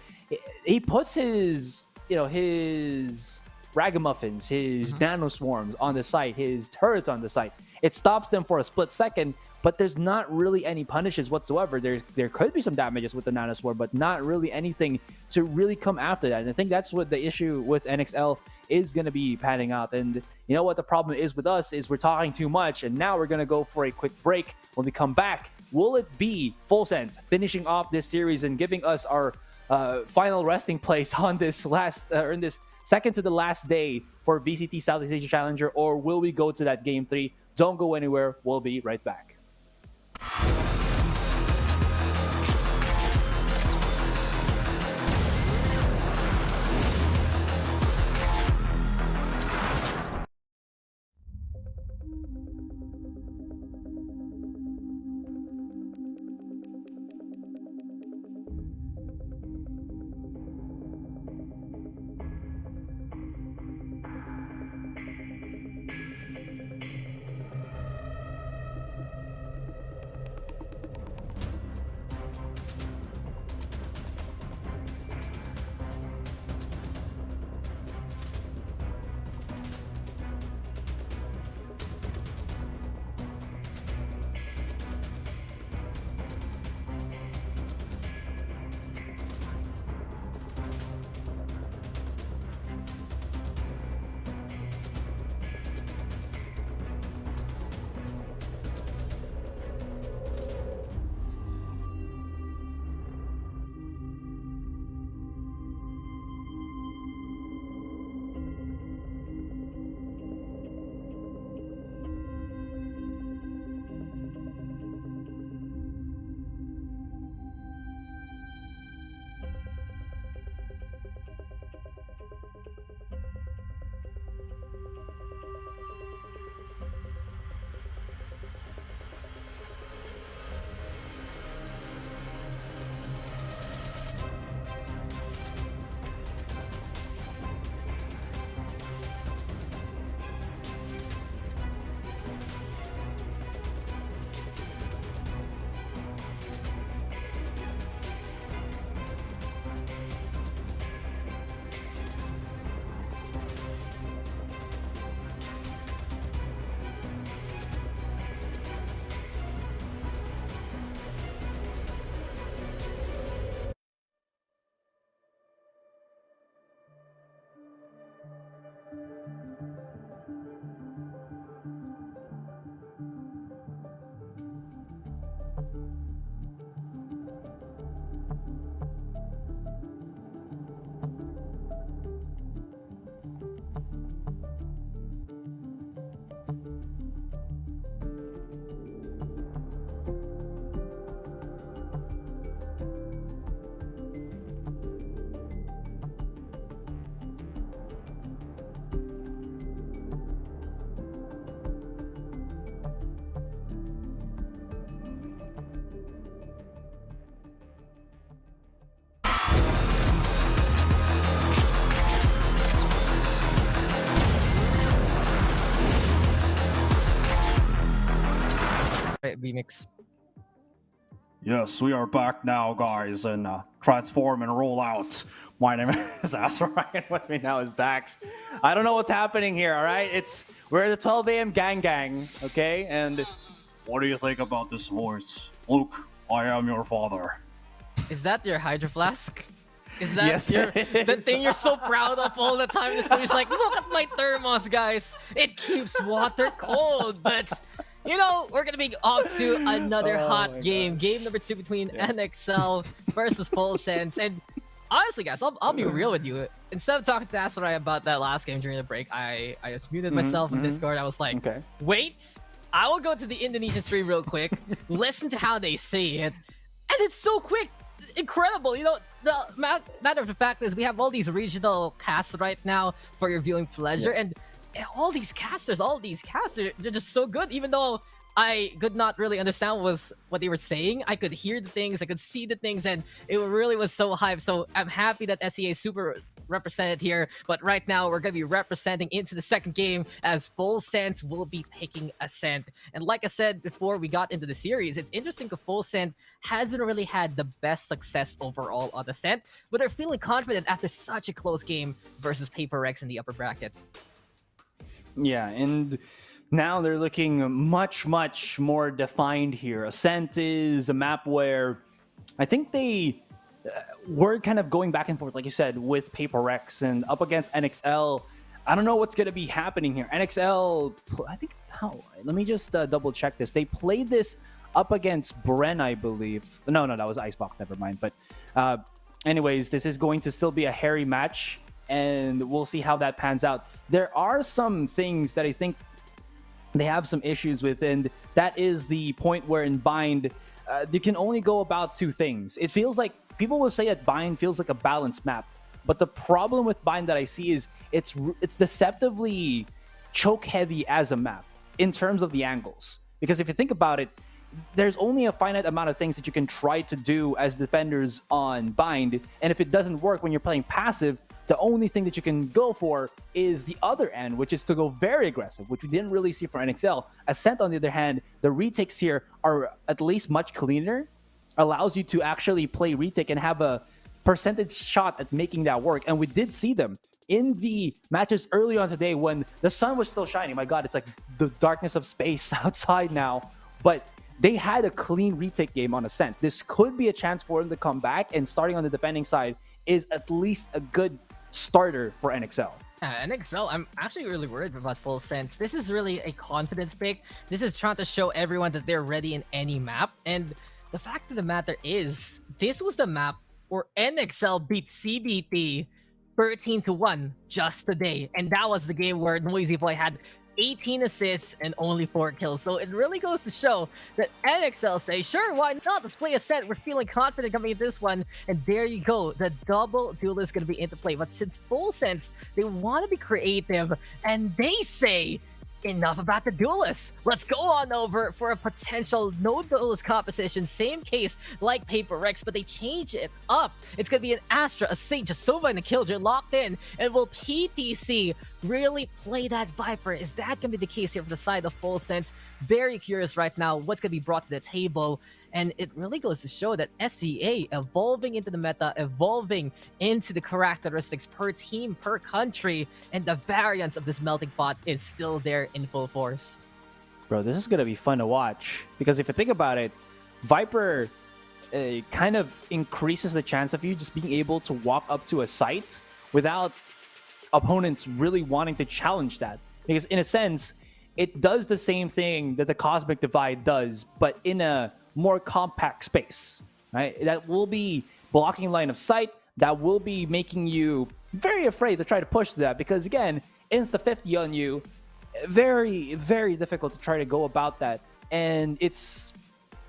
he puts his ragamuffins, his nano swarms on the site, his turrets on the site. It stops them for a split second, but there's not really any punishes whatsoever. There could be some damages with the nano swarm, but not really anything to really come after that. And I think that's what the issue with NXL is going to be panning out. And you know what the problem is with us is we're talking too much, and now we're going to go for a quick break. When we come back, will it be Full Sense finishing off this series and giving us our final resting place on this in this second to the last day for VCT Southeast Asia Challenger, or will we go to that Game 3? Don't go anywhere. We'll be right back. right, B-Mix? Yes, we are back now, guys, and transform and roll out. My name is Azariah, with me now is Dax. I don't know what's happening here, all right? We're at the 12 a.m. gang, okay? And what do you think about this voice? Luke, I am your father. Is that your Hydro Flask? Is that Yes, the thing you're so proud of all the time? So you're like, look at my thermos, guys. It keeps water cold. But, you know, we're going to be off to another hot game. Game number 2 between NXL versus Full Sense. And honestly, guys, I'll be real with you. Instead of talking to Asarai about that last game during the break, I just muted myself on Discord. I was like, wait, I will go to the Indonesian stream real quick, listen to how they say it, and it's so quick. Incredible. You know, the matter of the fact is we have all these regional casts right now for your viewing pleasure, and all these casters, they're just so good. Even though I could not really understand what they were saying, I could hear the things, I could see the things, and it really was so hype. So I'm happy that SEA is super represented here, but right now we're going to be representing into the second game as Full Sense will be picking Ascent. And like I said before we got into the series, it's interesting because Full Sense hasn't really had the best success overall on Ascent, but they're feeling confident after such a close game versus Paper Rex in the upper bracket. yeah, and now they're looking much more defined here. Ascent is a map where I think they were kind of going back and forth, like you said, with Paper Rex and up against NXL. I don't know what's going to be happening here. NXL, I think, let me just double check this. They played this up against Bren, I believe. No, that was Icebox, never mind. But anyways, this is going to still be a hairy match, and we'll see how that pans out. There are some things that I think they have some issues with, and that is the point where in Bind, you can only go about 2 things. It feels like people will say that Bind feels like a balanced map, but the problem with Bind that I see is it's deceptively choke heavy as a map in terms of the angles. Because if you think about it, there's only a finite amount of things that you can try to do as defenders on Bind, and if it doesn't work when you're playing passive, the only thing that you can go for is the other end, which is to go very aggressive, which we didn't really see for NXL. Ascent, on the other hand, the retakes here are at least much cleaner, allows you to actually play retake and have a percentage shot at making that work. And we did see them in the matches early on today when the sun was still shining. My God, it's like the darkness of space outside now. But they had a clean retake game on Ascent. This could be a chance for them to come back, and starting on the defending side is at least a good starter for NXL. NXL, I'm actually really worried about Full Sense. This is really a confidence pick. This is trying to show everyone that they're ready in any map. And the fact of the matter is, this was the map where NXL beat CBT 13-1 just today. And that was the game where Noisy Boy had 18 assists and only 4 kills. So it really goes to show that NXL say, sure, why not? Let's play Ascent. We're feeling confident coming into this one. And there you go. The double duel is going to be into play. But since Full Sense, they want to be creative, and they say, enough about the duelists. Let's go on over for a potential no duelist composition. Same case like Paper Rex, but they change it up. It's going to be an Astra, a Sage, a Sova, and a Killjoy locked in. And will PTC really play that Viper? Is that going to be the case here from the side of Full Sense? Very curious right now what's going to be brought to the table. And it really goes to show that SEA evolving into the meta, evolving into the characteristics per team, per country, and the variance of this melting pot is still there in full force. Bro, this is going to be fun to watch. Because if you think about it, Viper kind of increases the chance of you just being able to walk up to a site without opponents really wanting to challenge that. Because in a sense, it does the same thing that the Cosmic Divide does, but in a more compact space, right? That will be blocking line of sight. That will be making you very afraid to try to push that, because again, insta-50 on you, very difficult to try to go about that, and it's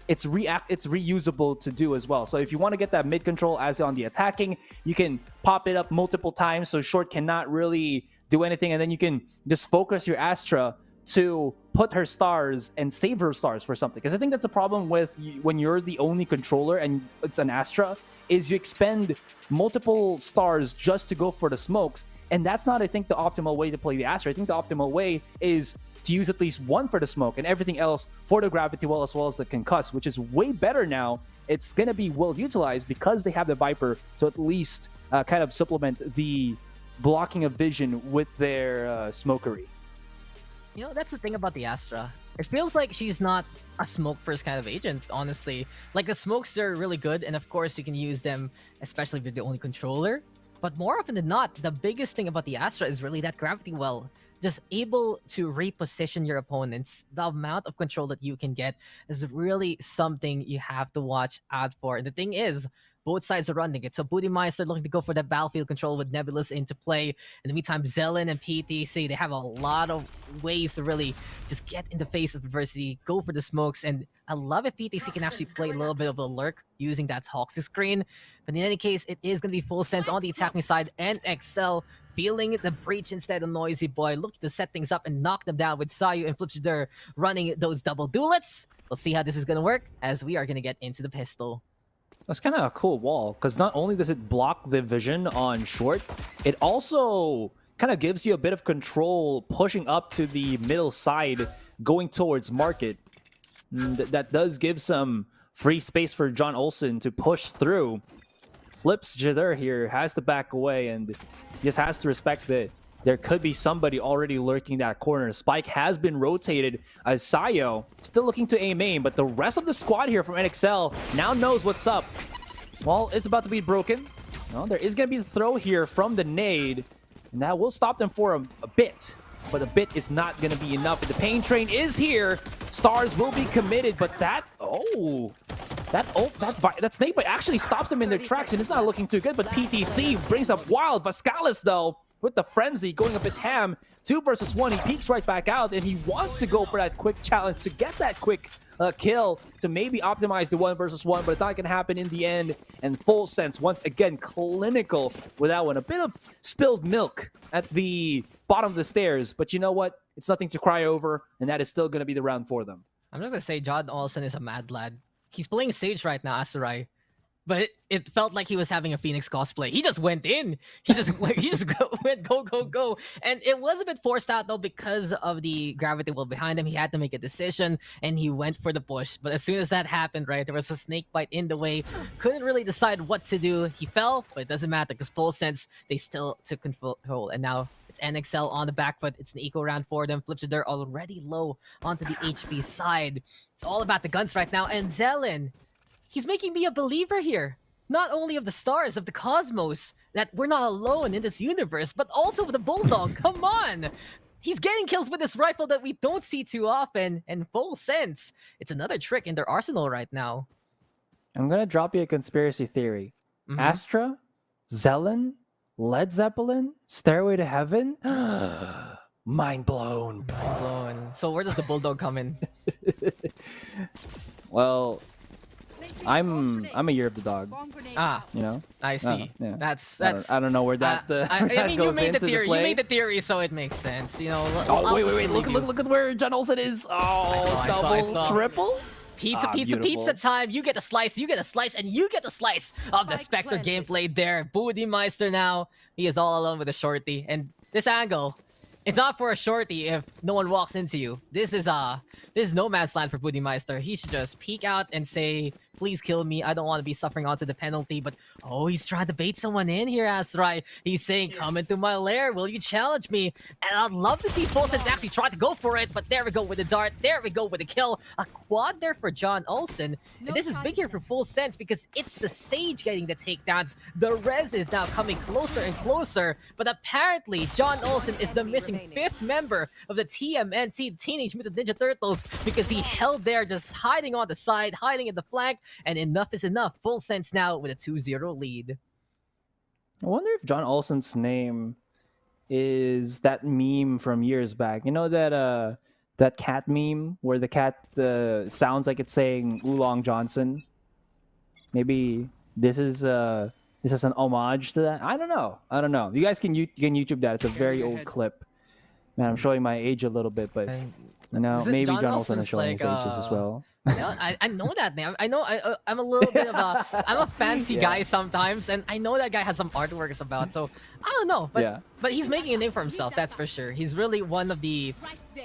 reusable to do as well. So if you want to get that mid control as on the attacking, you can pop it up multiple times so Short cannot really do anything, and then you can just focus your Astra to put her stars and save her stars for something. Because I think that's a problem with when you're the only controller and it's an Astra, is you expend multiple stars just to go for the smokes. And that's not, I think, the optimal way to play the Astra. I think the optimal way is to use at least one for the smoke and everything else for the gravity well as well as the concuss, which is way better now. It's going to be well utilized because they have the Viper to at least kind of supplement the blocking of vision with their smokery. You know, that's the thing about the Astra. It feels like she's not a smoke first kind of agent, honestly. Like, the smokes, they're really good, and of course you can use them, especially with the only controller. But more often than not, the biggest thing about the Astra is really that gravity well. Just able to reposition your opponents. The amount of control that you can get is really something you have to watch out for. And the thing is, both sides are running it. So Bootymeister looking to go for that battlefield control with Nebulous into play. In the meantime, Zelen and PTC, they have a lot of ways to really just get in the face of adversity, go for the smokes. And I love if PTC can actually play a little bit of a lurk using that Hoxie screen. But in any case, it is going to be full sense on the attacking side. And XL feeling the breach instead of Noisy Boy, looking to set things up and knock them down with Sayu and Flipshider running those double duelets. We'll see how this is going to work as we are going to get into the pistol. That's kind of a cool wall, because not only does it block the vision on short, it also kind of gives you a bit of control pushing up to the middle side, going towards market. That does give some free space for John Olsen to push through. Flips Jither here has to back away and just has to respect that there could be somebody already lurking that corner. Spike has been rotated as Sayo still looking to aim, but the rest of the squad here from NXL now knows what's up. Well, it's about to be broken. Well, there is going to be the throw here from the nade, and that will stop them for a bit. But a bit is not going to be enough. The pain train is here. Stars will be committed, but that snake bite actually stops them in their tracks, and it's not looking too good. But PTC brings up Wild. Vascalis, though, with the frenzy going a bit ham. 2 versus 1, he peeks right back out, and he wants to go for that quick challenge to get that quick kill to maybe optimize the 1 versus 1, but it's not going to happen in the end. And Full Sense, once again, clinical with that one. A bit of spilled milk at the bottom of the stairs, but you know what? It's nothing to cry over, and that is still going to be the round for them. I'm just going to say John Olsen is a mad lad. He's playing Sage right now, Asurai. But it felt like he was having a Phoenix cosplay. He just went in. He just went go. And it was a bit forced out though because of the gravity well behind him. He had to make a decision and he went for the push. But as soon as that happened, right, there was a snake bite in the way. Couldn't really decide what to do. He fell, but it doesn't matter because Full Sense, they still took control. And now it's NXL on the back foot. It's an eco round for them. Flips it there already low onto the HP side. It's all about the guns right now. And Zelen, he's making me a believer here. Not only of the stars, of the cosmos, that we're not alone in this universe, but also with the Bulldog. Come on! He's getting kills with this rifle that we don't see too often, and Full Sense. It's another trick in their arsenal right now. I'm going to drop you a conspiracy theory. Astra, Zelen, Led Zeppelin, Stairway to Heaven? Mind blown. Mind blown. So where does the Bulldog come in? Well, I'm a year of the dog. Ah, you know. I see. Yeah. That's. I don't know where that. I mean, you made the theory. The you made the theory, so it makes sense. You know. Oh wait! Look at where John Olsen is. Oh, I saw. Triple. Pizza Beautiful. time. You get a slice, and you get a slice of the Spectre gameplay there. Bootymeister now. He is all alone with a shorty. And this angle, it's not for a shorty if no one walks into you. This is no man's land for Bootymeister. He should just peek out and say, please kill me. I don't want to be suffering onto the penalty. But, oh, he's trying to bait someone in here, Asrai. He's saying, come into my lair. Will you challenge me? And I'd love to see Full Sense actually try to go for it. But there we go with the dart. There we go with the kill. A quad there for John Olsen. And this is big here for Full Sense because it's the Sage getting the takedowns. The res is now coming closer and closer. But apparently, John Olsen is the missing 5th member of the TMNT, Teenage Mutant Ninja Turtles, because he held there just hiding on the side, hiding in the flank. And enough is enough. Full Sense now with a 2-0 lead. I wonder if John Olsen's name is that meme from years back. You know that cat meme where the cat sounds like it's saying Oolong Johnson? Maybe this is an homage to that. I don't know. You guys can YouTube that. It's a very old clip. Man, I'm showing my age a little bit, but you know, Isn't maybe John John Olsen is Olsen's showing like, his ages as well. Yeah, I know that name. I know I'm a little bit of a I'm a fancy Yeah. guy sometimes, and I know that guy has some artworks about. So I don't know, but Yeah. but he's making a name for himself. That's for sure. He's really one of the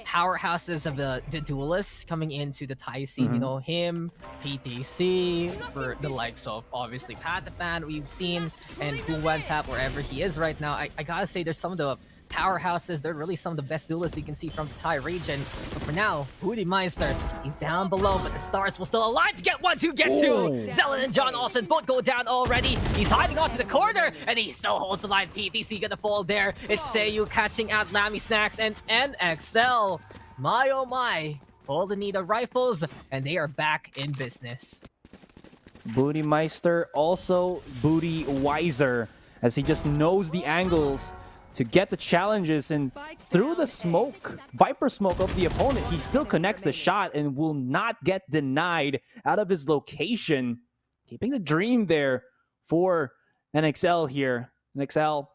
powerhouses of the duelists coming into the Thai scene. You Mhm. know, him, PTC, for the likes of obviously Pataphan we've seen, and Kuwantap wherever he is right now. I gotta say, there's some of the powerhouses. They're really some of the best duelists you can see from the Thai region. But for now, Booty Meister, he's down below, but the stars will still align to get one, two, get two. Zelen and John Olsen both go down already. He's hiding onto the corner, and he still holds the line. PTC gonna fall there. It's Seiyu catching out Lammy Snacks and NXL. My oh my, holding the rifles, and they are back in business. Booty Meister, also Booty Wiser, as he just knows the angles to get the challenges, and through the smoke, Viper smoke of the opponent, he still connects the shot and will not get denied out of his location. Keeping the dream there for NXL here. NXL,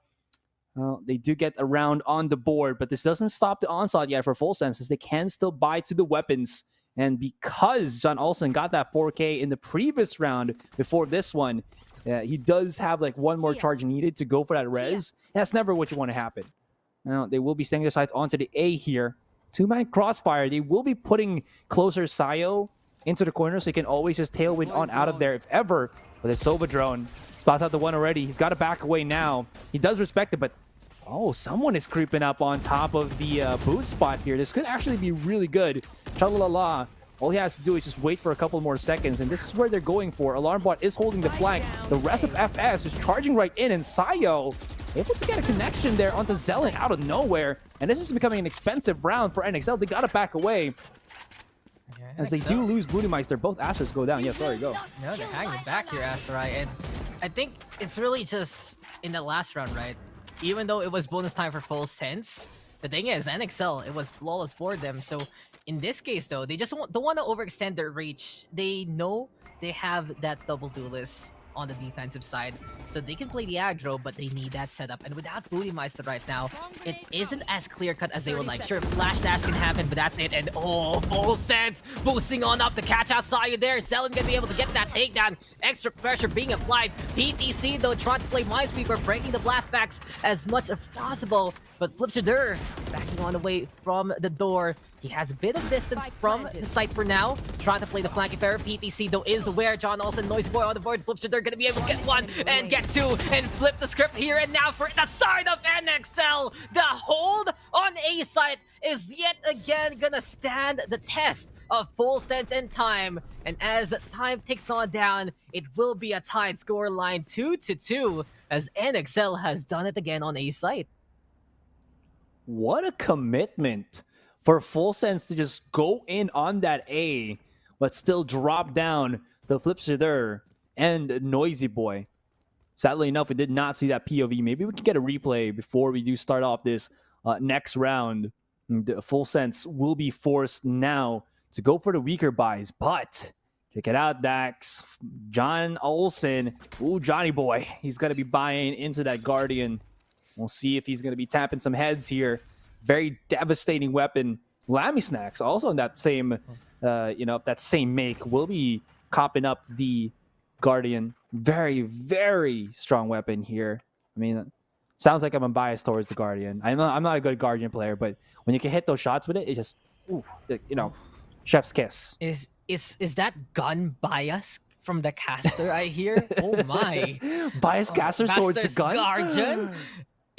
they do get a round on the board, but this doesn't stop the onslaught yet for Full Sense, as they can still buy to the weapons. And because John Olsen got that 4K in the previous round before this one, he does have like one more charge needed to go for that res. And that's never what you want to happen. Now, they will be staying their sights onto the A here. Two-man crossfire. They will be putting closer Sayo into the corner, so he can always just tailwind on out of there if ever. But the Sova drone spots out the one already. He's got to back away now. He does respect it, but oh, someone is creeping up on top of the boot spot here. This could actually be really good. Chalalala. All he has to do is just wait for a couple more seconds, and this is where they're going for. Alarmbot is holding the flank. The rest of FS is charging right in, and Sayo able to get a connection there onto Zelen out of nowhere. And this is becoming an expensive round for NXL. They got to back away. As they do lose Booty Meister, both Astros go down. Yeah, sorry, go. No, they're hanging back here, Asarai, and I think it's really just in the last round, right? Even though it was bonus time for Full Sense, the thing is, NXL, it was flawless for them. So in this case, though, they just don't want to overextend their reach. They know they have that double duelist on the defensive side, so they can play the aggro, but they need that setup. And without Booty Meister right now, it isn't as clear-cut as they would like. Sure, flash dash can happen, but that's it. And oh, Full Sense boosting on up to catch out Sayu there. Zelen gonna be able to get that takedown. Extra pressure being applied. PTC, though, trying to play Minesweeper, breaking the blastbacks as much as possible. But Flipshader backing on away from the door. He has a bit of distance from the site for now. Trying to play the flanking fair. PTC, though, is aware. John Olsen, Noisy Boy on the board. Flipshader gonna be able to get one and get two and flip the script here. And now for the side of NXL, the hold on A site is yet again gonna stand the test of Full Sense and time. And as time ticks on down, it will be a tied score line 2-2 as NXL has done it again on A site. What a commitment for Full Sense to just go in on that A, but still drop down the Flipshader and Noisy Boy. Sadly enough, we did not see that POV. Maybe we can get a replay before we do start off this next round. The Full Sense will be forced now to go for the weaker buys, but check it out, Dax. John Olsen, ooh, Johnny Boy. He's going to be buying into that Guardian. We'll see if he's going to be tapping some heads here. Very devastating weapon. Lammy Snacks, also in that same, that same make, will be copping up the Guardian. Very, very strong weapon here. I mean, sounds like I'm unbiased towards the Guardian. I'm not a good Guardian player, but when you can hit those shots with it, it just, chef's kiss. Is that gun bias from the caster I hear? Oh my. Bias casters towards the guns? Guardian?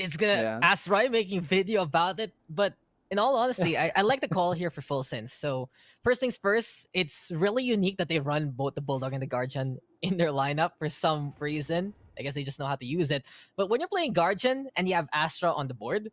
It's gonna ask Ryan making video about it, but in all honesty, I like the call here for Full Sense. So first things first, it's really unique that they run both the Bulldog and the Guardian in their lineup for some reason. I guess they just know how to use it. But when you're playing Guardian and you have Astra on the board,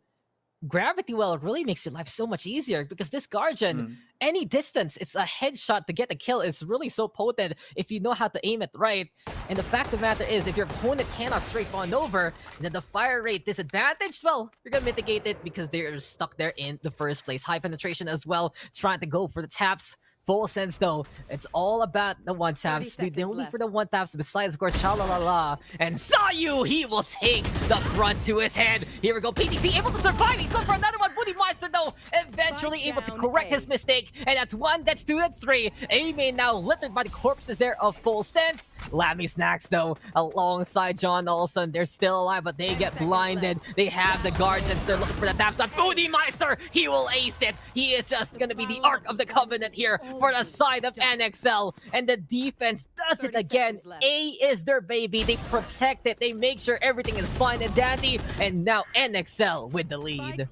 Gravity Well really makes your life so much easier because this Guardian, any distance, it's a headshot to get the kill. It's really so potent if you know how to aim it right. And the fact of the matter is, if your opponent cannot strafe on over, then the fire rate disadvantage, well, you're going to mitigate it because they're stuck there in the first place. High penetration as well, trying to go for the taps. Full sense though, it's all about the one taps. They only for the one taps besides of course Chalalala and Sayu. He will take the front to his head. Here we go. PTC able to survive. He's going for another one. Bootymeister though, eventually able to correct his mistake. And that's 1, that's 2, that's 3. A-main now littered by the corpses there of Full sense. Lammy Snacks though, alongside John Olsen. They're still alive, but they get blinded. They have the Guardians. They're looking for the taps. But Bootymeister, he will ace it. He is just going to be the Ark of the Covenant here for the side of NXL, and the defense does it again. A is their baby. They protect it. They make sure everything is fine and dandy, and now NXL with the lead.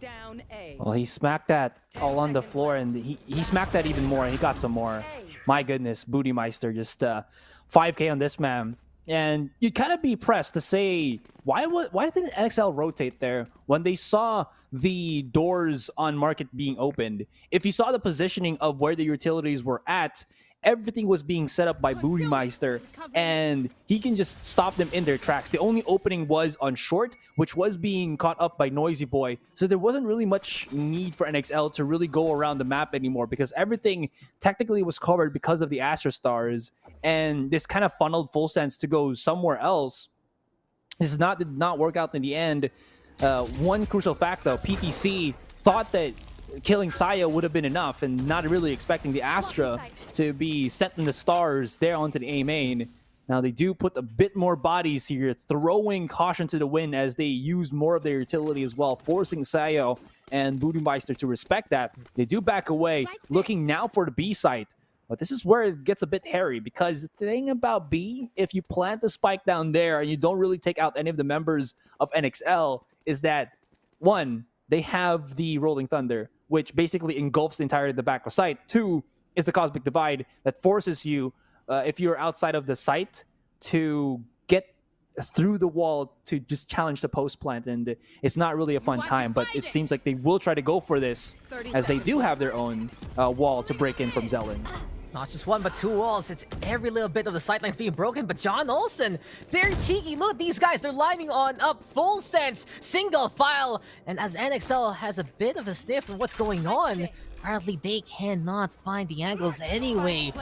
Well, he smacked that all on the floor, and he smacked that even more. He got some more. My goodness, Bootymeister just 5K on this man. And you'd kind of be pressed to say, why didn't NXL rotate there when they saw the doors on market being opened? If you saw the positioning of where the utilities were at, everything was being set up by Bootymeister, and he can just stop them in their tracks. The only opening was on short, which was being caught up by Noisy Boy. So there wasn't really much need for NXL to really go around the map anymore, because everything technically was covered because of the Astro Stars, and this kind of funneled Full sense to go somewhere else. This did not work out in the end. One crucial fact though, PTC thought that killing Saya would have been enough, and not really expecting the Astra to be set in the stars there onto the A main. Now they do put a bit more bodies here, throwing caution to the wind as they use more of their utility as well, forcing Sayo and Bootymeister to respect that. They do back away, looking now for the B site. But this is where it gets a bit hairy, because the thing about B, if you plant the spike down there and you don't really take out any of the members of NXL, is that, one, they have the Rolling Thunder, which basically engulfs the entirety of the back of site. 2 is the Cosmic Divide that forces you, if you're outside of the site, to get through the wall to just challenge the post plant. And it's not really a fun time, but it seems like they will try to go for this, as they do have their own wall to break in from Zelen. Not just one, but 2 walls. It's every little bit of the sidelines being broken. But John Olsen, very cheeky. Look at these guys. They're lining on up. Full sense, single file. And as NXL has a bit of a sniff of what's going on, apparently they cannot find the angles anyway.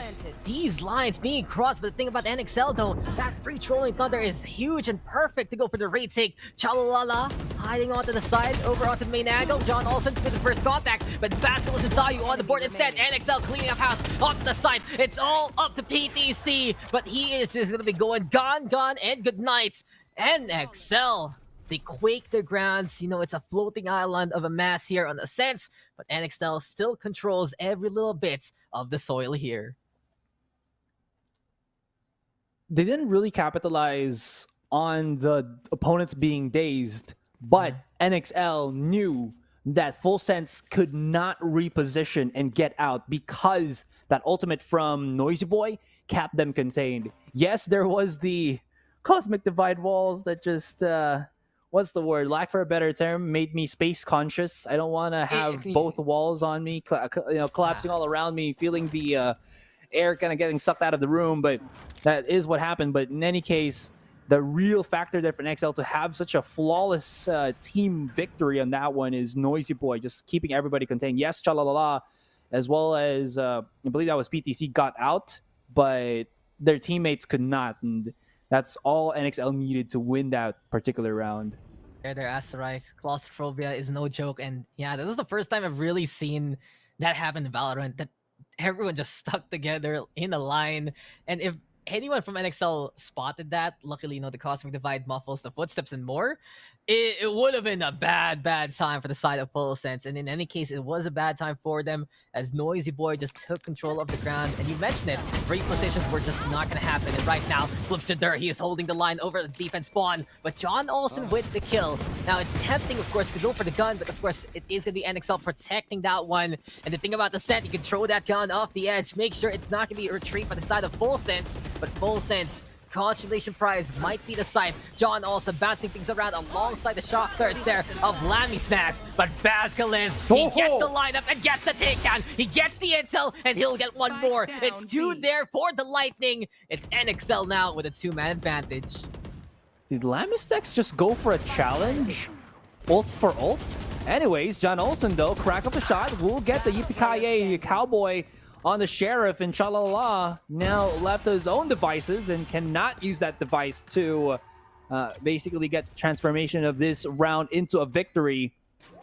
These lines being crossed, but the thing about NXL though, that free trolling thunder is huge and perfect to go for the retake. Chalalala hiding onto the side, over onto the main angle. John Olsen with the first contact, but it's Basculus and Sayu on the board instead. NXL cleaning up house onto the side. It's all up to PTC, but he is just gonna be going gone, and good night. NXL, they quake their grounds. You know, it's a floating island of a mass here on the sense, but NXL still controls every little bit of the soil here. They didn't really capitalize on the opponents being dazed, but NXL knew that Full sense could not reposition and get out, because that ultimate from Noisy Boy kept them contained. Yes, there was the Cosmic Divide walls that just what's the word? Lack for a better term, made me space conscious. I don't want to have both walls on me, collapsing all around me, feeling the air kind of getting sucked out of the room. But that is what happened. But in any case, the real factor there for NXL to have such a flawless team victory on that one is Noisy Boy, just keeping everybody contained. Yes, Chalalala, as well as I believe that was PTC, got out, but their teammates could not. And that's all NXL needed to win that particular round. There, Asteroid. Claustrophobia is no joke. And yeah, this is the first time I've really seen that happen in Valorant, that everyone just stuck together in a line. And if anyone from NXL spotted that, luckily, the Cosmic Divide muffles the footsteps and more, it would have been a bad time for the side of Full sense. And in any case, it was a bad time for them, as Noisy Boy just took control of the ground. And you mentioned it, repositions were just not going to happen. And right now, Flipster, he is holding the line over the defense spawn, but John Olsen with the kill. Now, it's tempting, of course, to go for the gun, but of course, it is going to be NXL protecting that one. And the thing about the set, you can throw that gun off the edge, make sure it's not going to be a retreat by the side of Full sense, but Full sense, consolation prize might be the side. John also bouncing things around alongside the shot thirds there of Lammy Snacks, but Basculus, he gets the lineup and gets the takedown. He gets the intel, and he'll get one more. It's 2 there for the Lightning. It's NXL now with a 2-man advantage. Did Lammy Snacks just go for a challenge? Ult for ult? Anyways, John Olsen, though, crack up a shot. We'll get the Yippee-Ki-Yay Cowboy on the Sheriff, and Chalala now left to his own devices and cannot use that device to basically get transformation of this round into a victory.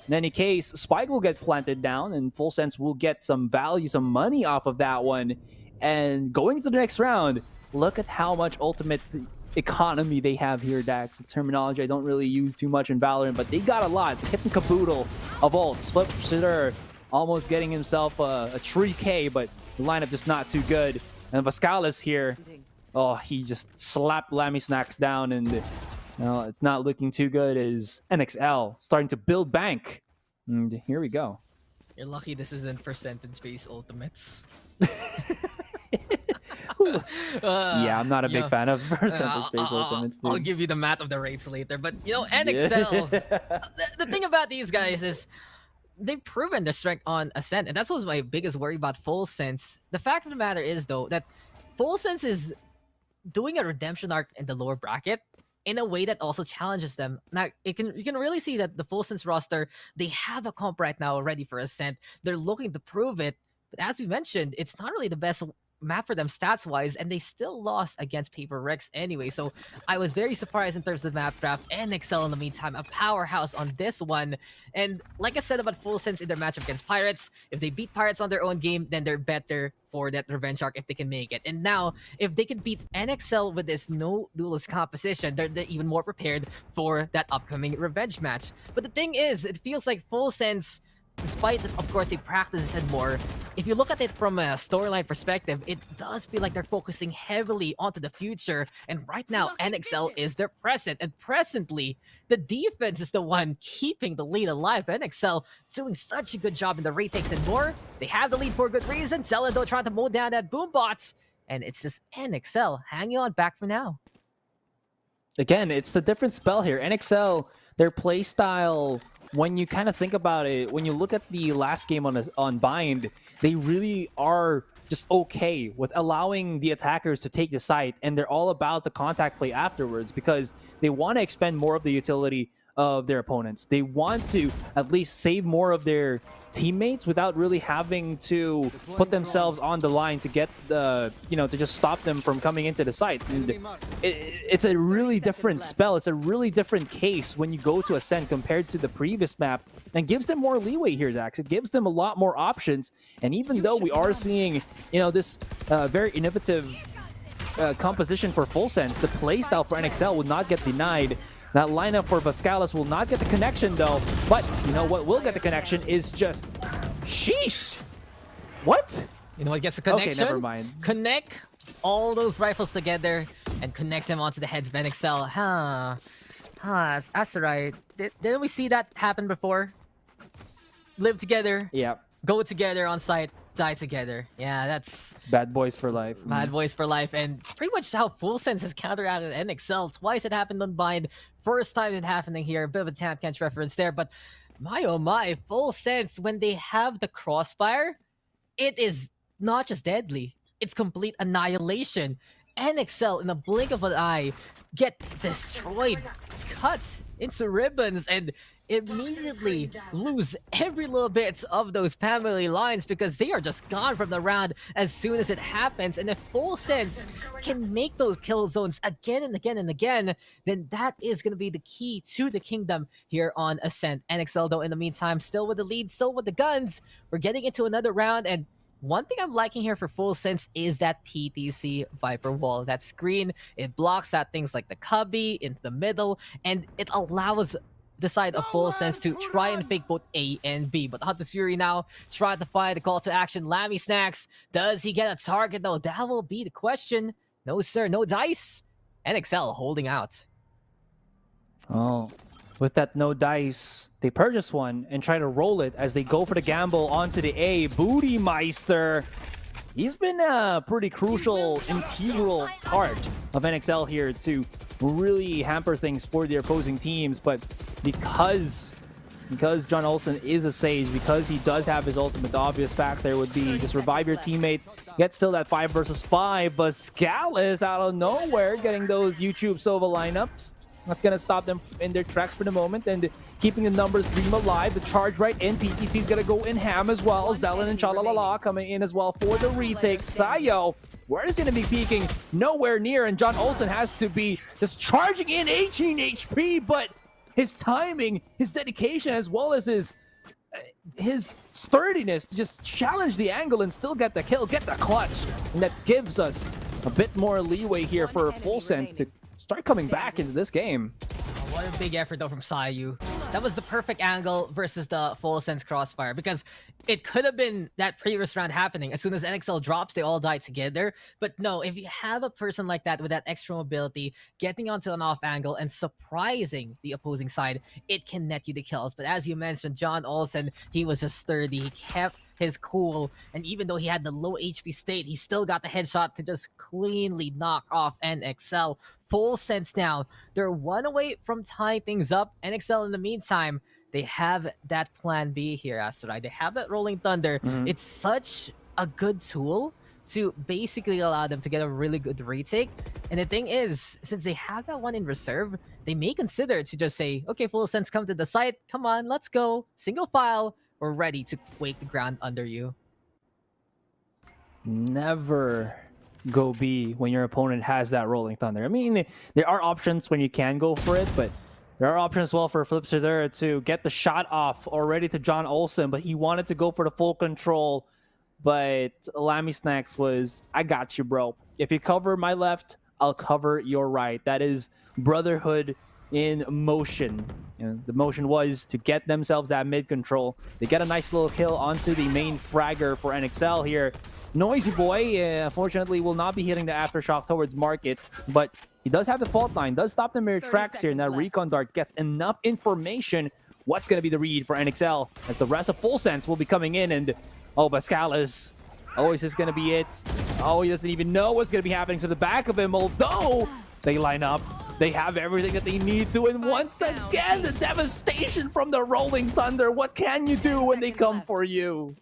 In any case, Spike will get planted down, and Full Sense will get some value, some money off of that one. And going to the next round, look at how much ultimate economy they have here, Dax. The terminology I don't really use too much in Valorant, but they got a lot. The kit and caboodle of ults. Flip Sitter almost getting himself a 3K, but the lineup just not too good. And Vascalis here, oh, he just slapped Lammy Snacks down, and no, it's not looking too good as NXL starting to build bank. And here we go. You're lucky this isn't percentage-based ultimates. Yeah, I'm not a big fan of percentage-based ultimates. I'll give you the math of the rates later. But, you know, NXL, the thing about these guys is they've proven their strength on Ascent. And that's what's my biggest worry about Full Sense. The fact of the matter is, though, that Full Sense is doing a redemption arc in the lower bracket in a way that also challenges them. Now, you can really see that the Full Sense roster, they have a comp right now ready for Ascent. They're looking to prove it. But as we mentioned, it's not really the best map for them stats-wise, and they still lost against Paper Rex anyway. So I was very surprised in terms of map draft. NXL, in the meantime, a powerhouse on this one. And like I said about Full Sense in their matchup against Pirates, if they beat Pirates on their own game, then they're better for that revenge arc if they can make it. And now, if they can beat NXL with this no duelist composition, they're even more prepared for that upcoming revenge match. But the thing is, it feels like Full Sense, despite, of course, they practice it more, if you look at it from a storyline perspective, it does feel like they're focusing heavily onto the future. And right now, NXL is their present. And presently, the defense is the one keeping the lead alive. NXL doing such a good job in the retakes and more. They have the lead for a good reason. Zelando trying to mow down that Boombots. And it's just NXL hanging on back for now. Again, it's a different spell here. NXL, their playstyle, when you kind of think about it, when you look at the last game on Bind, they really are just okay with allowing the attackers to take the site, and they're all about the contact play afterwards because they want to expend more of the utility of their opponents. They want to at least save more of their teammates without really having to put themselves on the line to get the, to just stop them from coming into the site. And it's a really different spell. It's a really different case when you go to Ascent compared to the previous map, and gives them more leeway here, Dax. It gives them a lot more options. And even though we are seeing, this very innovative composition for Full Sense, the playstyle for NXL would not get denied. That lineup for Vascalis will not get the connection, though. But, what will get the connection is just... Sheesh! What? You know what gets the connection? Okay, never mind. Connect all those rifles together and connect them onto the heads of NXL. That's right. Didn't we see that happen before? Live together. Yeah. Go together on site. Die together. Yeah, that's... Bad boys for life. Bad boys for life. And pretty much how Full Sense has counteracted NXL. Twice it happened on Bind. First time it happening here. A bit of a Tam Kench reference there. But my oh my, Full Sense, when they have the crossfire, it is not just deadly. It's complete annihilation. NXL, in a blink of an eye, get destroyed. Cut into ribbons and immediately lose every little bit of those family lines because they are just gone from the round as soon as it happens. And if Full Sense can make those kill zones again and again and again, then that is going to be the key to the kingdom here on Ascent. NXL, though, in the meantime, still with the lead, still with the guns. We're getting into another round, and one thing I'm liking here for Full Sense is that PTC Viper Wall. That screen, it blocks out things like the cubby into the middle, and it allows the side of Full Sense to try and fake both A and B. But Hunter's Fury now trying to find the call to action. Lammy Snacks, does he get a target though? That will be the question. No sir, no dice. NXL holding out. Oh, with that no dice, they purchase one and try to roll it as they go for the gamble onto the A. Booty Meister, he's been a pretty crucial, integral part of NXL here to really hamper things for the opposing teams. But because John Olsen is a Sage, because he does have his ultimate, the obvious fact there would be just revive your teammate, get still that 5 versus 5, but Vascalis out of nowhere getting those YouTube Sova lineups. That's going to stop them in their tracks for the moment and keeping the numbers dream alive. The charge right in. PTC is going to go in ham as well. Zelen and Chalalala coming in as well for the retake. Sayo, where is he going to be peeking? Nowhere near. And John Olsen has to be just charging in 18 HP, but his timing, his dedication, as well as his sturdiness to just challenge the angle and still get the kill, get the clutch. And that gives us a bit more leeway here for Full Sense to start coming back into this game. What a big effort though from Sayu. That was the perfect angle versus the Full Sense crossfire, because it could have been that previous round happening. As soon as NXL drops, they all die together. But no, if you have a person like that with that extra mobility, getting onto an off angle and surprising the opposing side, it can net you the kills. But as you mentioned, John Olsen, he was just sturdy. He kept his cool, and even though he had the low HP state, he still got the headshot to just cleanly knock off NXL. Full Sense now, they're one away from tying things up. NXL in the meantime, they have that plan B here, Asteroid. They have that Rolling Thunder. It's such a good tool to basically allow them to get a really good retake. And the thing is, since they have that one in reserve, they may consider to just say, okay, Full Sense, come to the site. Come on, let's go. Single file. We're ready to quake the ground under you. Never go B when your opponent has that Rolling Thunder. I mean, there are options when you can go for it, but there are options as well for Flipster there to get the shot off already to John Olsen, but he wanted to go for the full control. But Lammy Snacks was, I got you, bro. If you cover my left, I'll cover your right. That is brotherhood in motion. The motion was to get themselves that mid control. They get a nice little kill onto the main fragger for NXL here. Noisy Boy, unfortunately, will not be hitting the aftershock towards Market, but he does have the fault line, does stop them in their tracks here, and that recon dart gets enough information. What's going to be the read for NXL as the rest of Full Sense will be coming in, and Bascalas, is this going to be it? He doesn't even know what's going to be happening to the back of him, although they line up. They have everything that they need to, and once again, the devastation from the Rolling Thunder. What can you do when they come for you?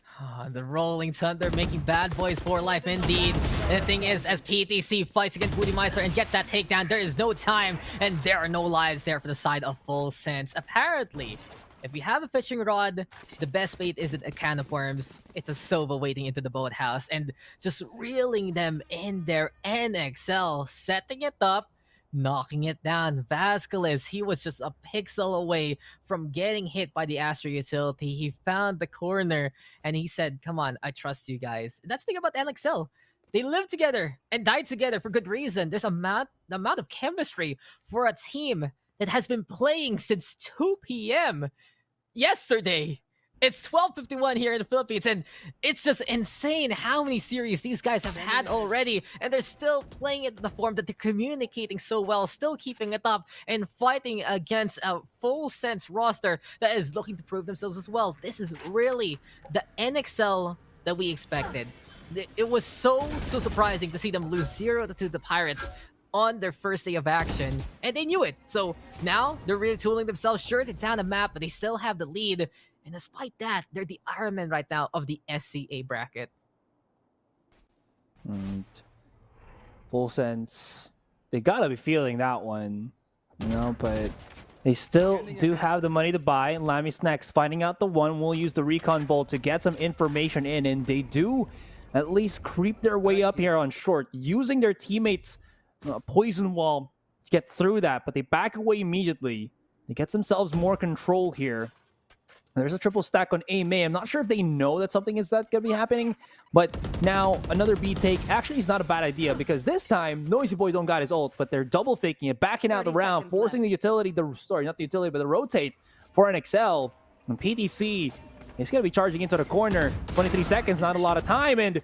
The Rolling Thunder making bad boys for life indeed. And the thing is, as PTC fights against Bootymeister and gets that takedown, there is no time, and there are no lives there for the side of Full Sense. Apparently, if you have a fishing rod, the best bait isn't a can of worms. It's a Sova waiting into the boathouse and just reeling them in there. NXL setting it up, knocking it down. Vasquez, he was just a pixel away from getting hit by the Astro utility. He found the corner and he said, come on, I trust you guys. That's the thing about NXL. They live together and died together for good reason. There's the amount of chemistry for a team that has been playing since 2 p.m. yesterday. It's 12:51 here in the Philippines, and it's just insane how many series these guys have had already, and they're still playing it in the form that they're communicating so well, still keeping it up, and fighting against a Full Sense roster that is looking to prove themselves as well. This is really the NXL that we expected. It was so surprising to see them lose 0-2 to the Pirates on their first day of action, and they knew it. So now they're really tooling themselves. Sure, they're down the map, but they still have the lead. And despite that, they're the Ironman right now of the SCA bracket. And Full Sense, they gotta be feeling that one, but they still do have the money to buy. And Lammy Snacks finding out the one will use the recon bolt to get some information in, and they do at least creep their way up here on short, using their teammates' poison wall to get through that, but they back away immediately. They get themselves more control here. There's a triple stack on A May. I'm not sure if they know that something is that going to be happening, but now another B take actually is not a bad idea, because this time Noisy Boy don't got his ult, but they're double faking it, backing out the round, forcing the utility, not the utility, but the rotate for NXL. And PTC is going to be charging into the corner. 23 seconds, not a lot of time, and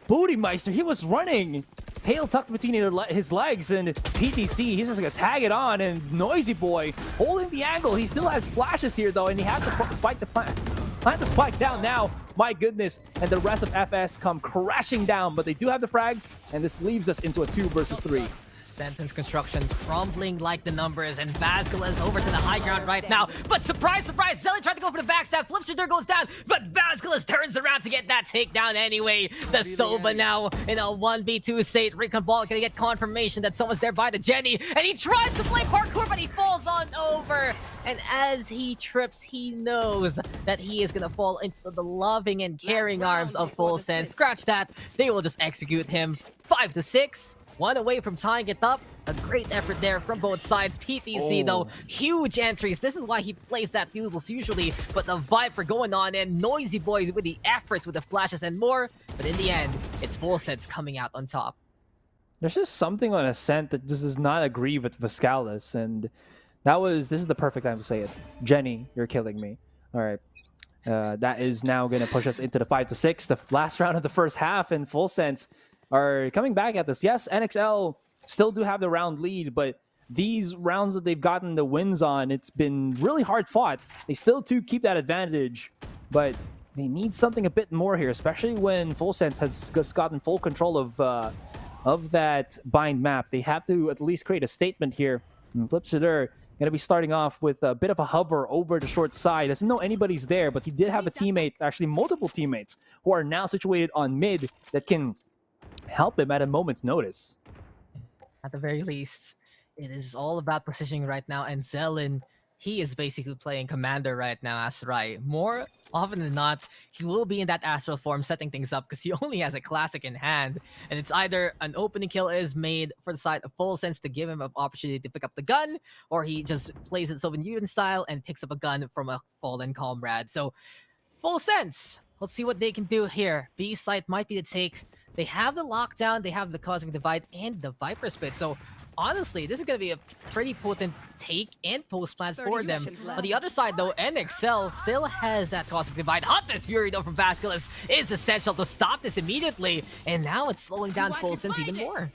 Bootymeister, he was running, tail tucked between his legs, and PTC, he's just gonna tag it on, and Noisy Boy holding the angle. He still has flashes here though, and he has to spike the plant the spike down now. My goodness, and the rest of FS come crashing down, but they do have the frags, and this leaves us into a 2 versus 3. Sentence construction crumbling like the numbers, and Vasquez over to the high ground right now. But surprise, surprise, Zelly tried to go for the backstab. Flipster goes down, but Vasquez turns around to get that takedown anyway. The Sova now in a 1v2 state. Recon Ball gonna get confirmation that someone's there by the Jenny, and he tries to play parkour, but he falls on over. And as he trips, he knows that he is gonna fall into the loving and caring arms of Full Sense. Scratch that, they will just execute him. 5-6. One away from tying it up. A great effort there from both sides. PTC though, huge entries. This is why he plays that Noodles usually. But the Viper going on in. Noisy Boys with the efforts, with the flashes and more. But in the end, it's Full Sense coming out on top. There's just something on Ascent that just does not agree with Vascalis. And this is the perfect time to say it. Jenny, you're killing me. All right. That is now going to push us into the 5-6. The last round of the first half, and Full Sense are coming back at this. Yes, NXL still do have the round lead, but these rounds that they've gotten the wins on, it's been really hard fought. They still do keep that advantage, but they need something a bit more here, especially when Full Sense has just gotten full control of that bind map. They have to at least create a statement here. And Flipsider going to be starting off with a bit of a hover over the short side. Doesn't know anybody's there, but he did have a teammate, actually multiple teammates, who are now situated on mid that can help him at a moment's notice. At the very least, it is all about positioning right now, and Zelen, he is basically playing commander right now as Rai. More often than not, he will be in that astral form setting things up because he only has a classic in hand, and it's either an opening kill is made for the side of Full Sense to give him an opportunity to pick up the gun, or he just plays it Sylvan Newton style and picks up a gun from a fallen comrade. So Full Sense, let's see what they can do here. B site might be the take. They have the lockdown, they have the Cosmic Divide, and the Viper Spit. So honestly, this is going to be a pretty potent take and post-plant for them. On the other side, though, NXL still has that Cosmic Divide. Hunter's Fury, though, from Vasquez is essential to stop this immediately. And now it's slowing down Full Sense even more.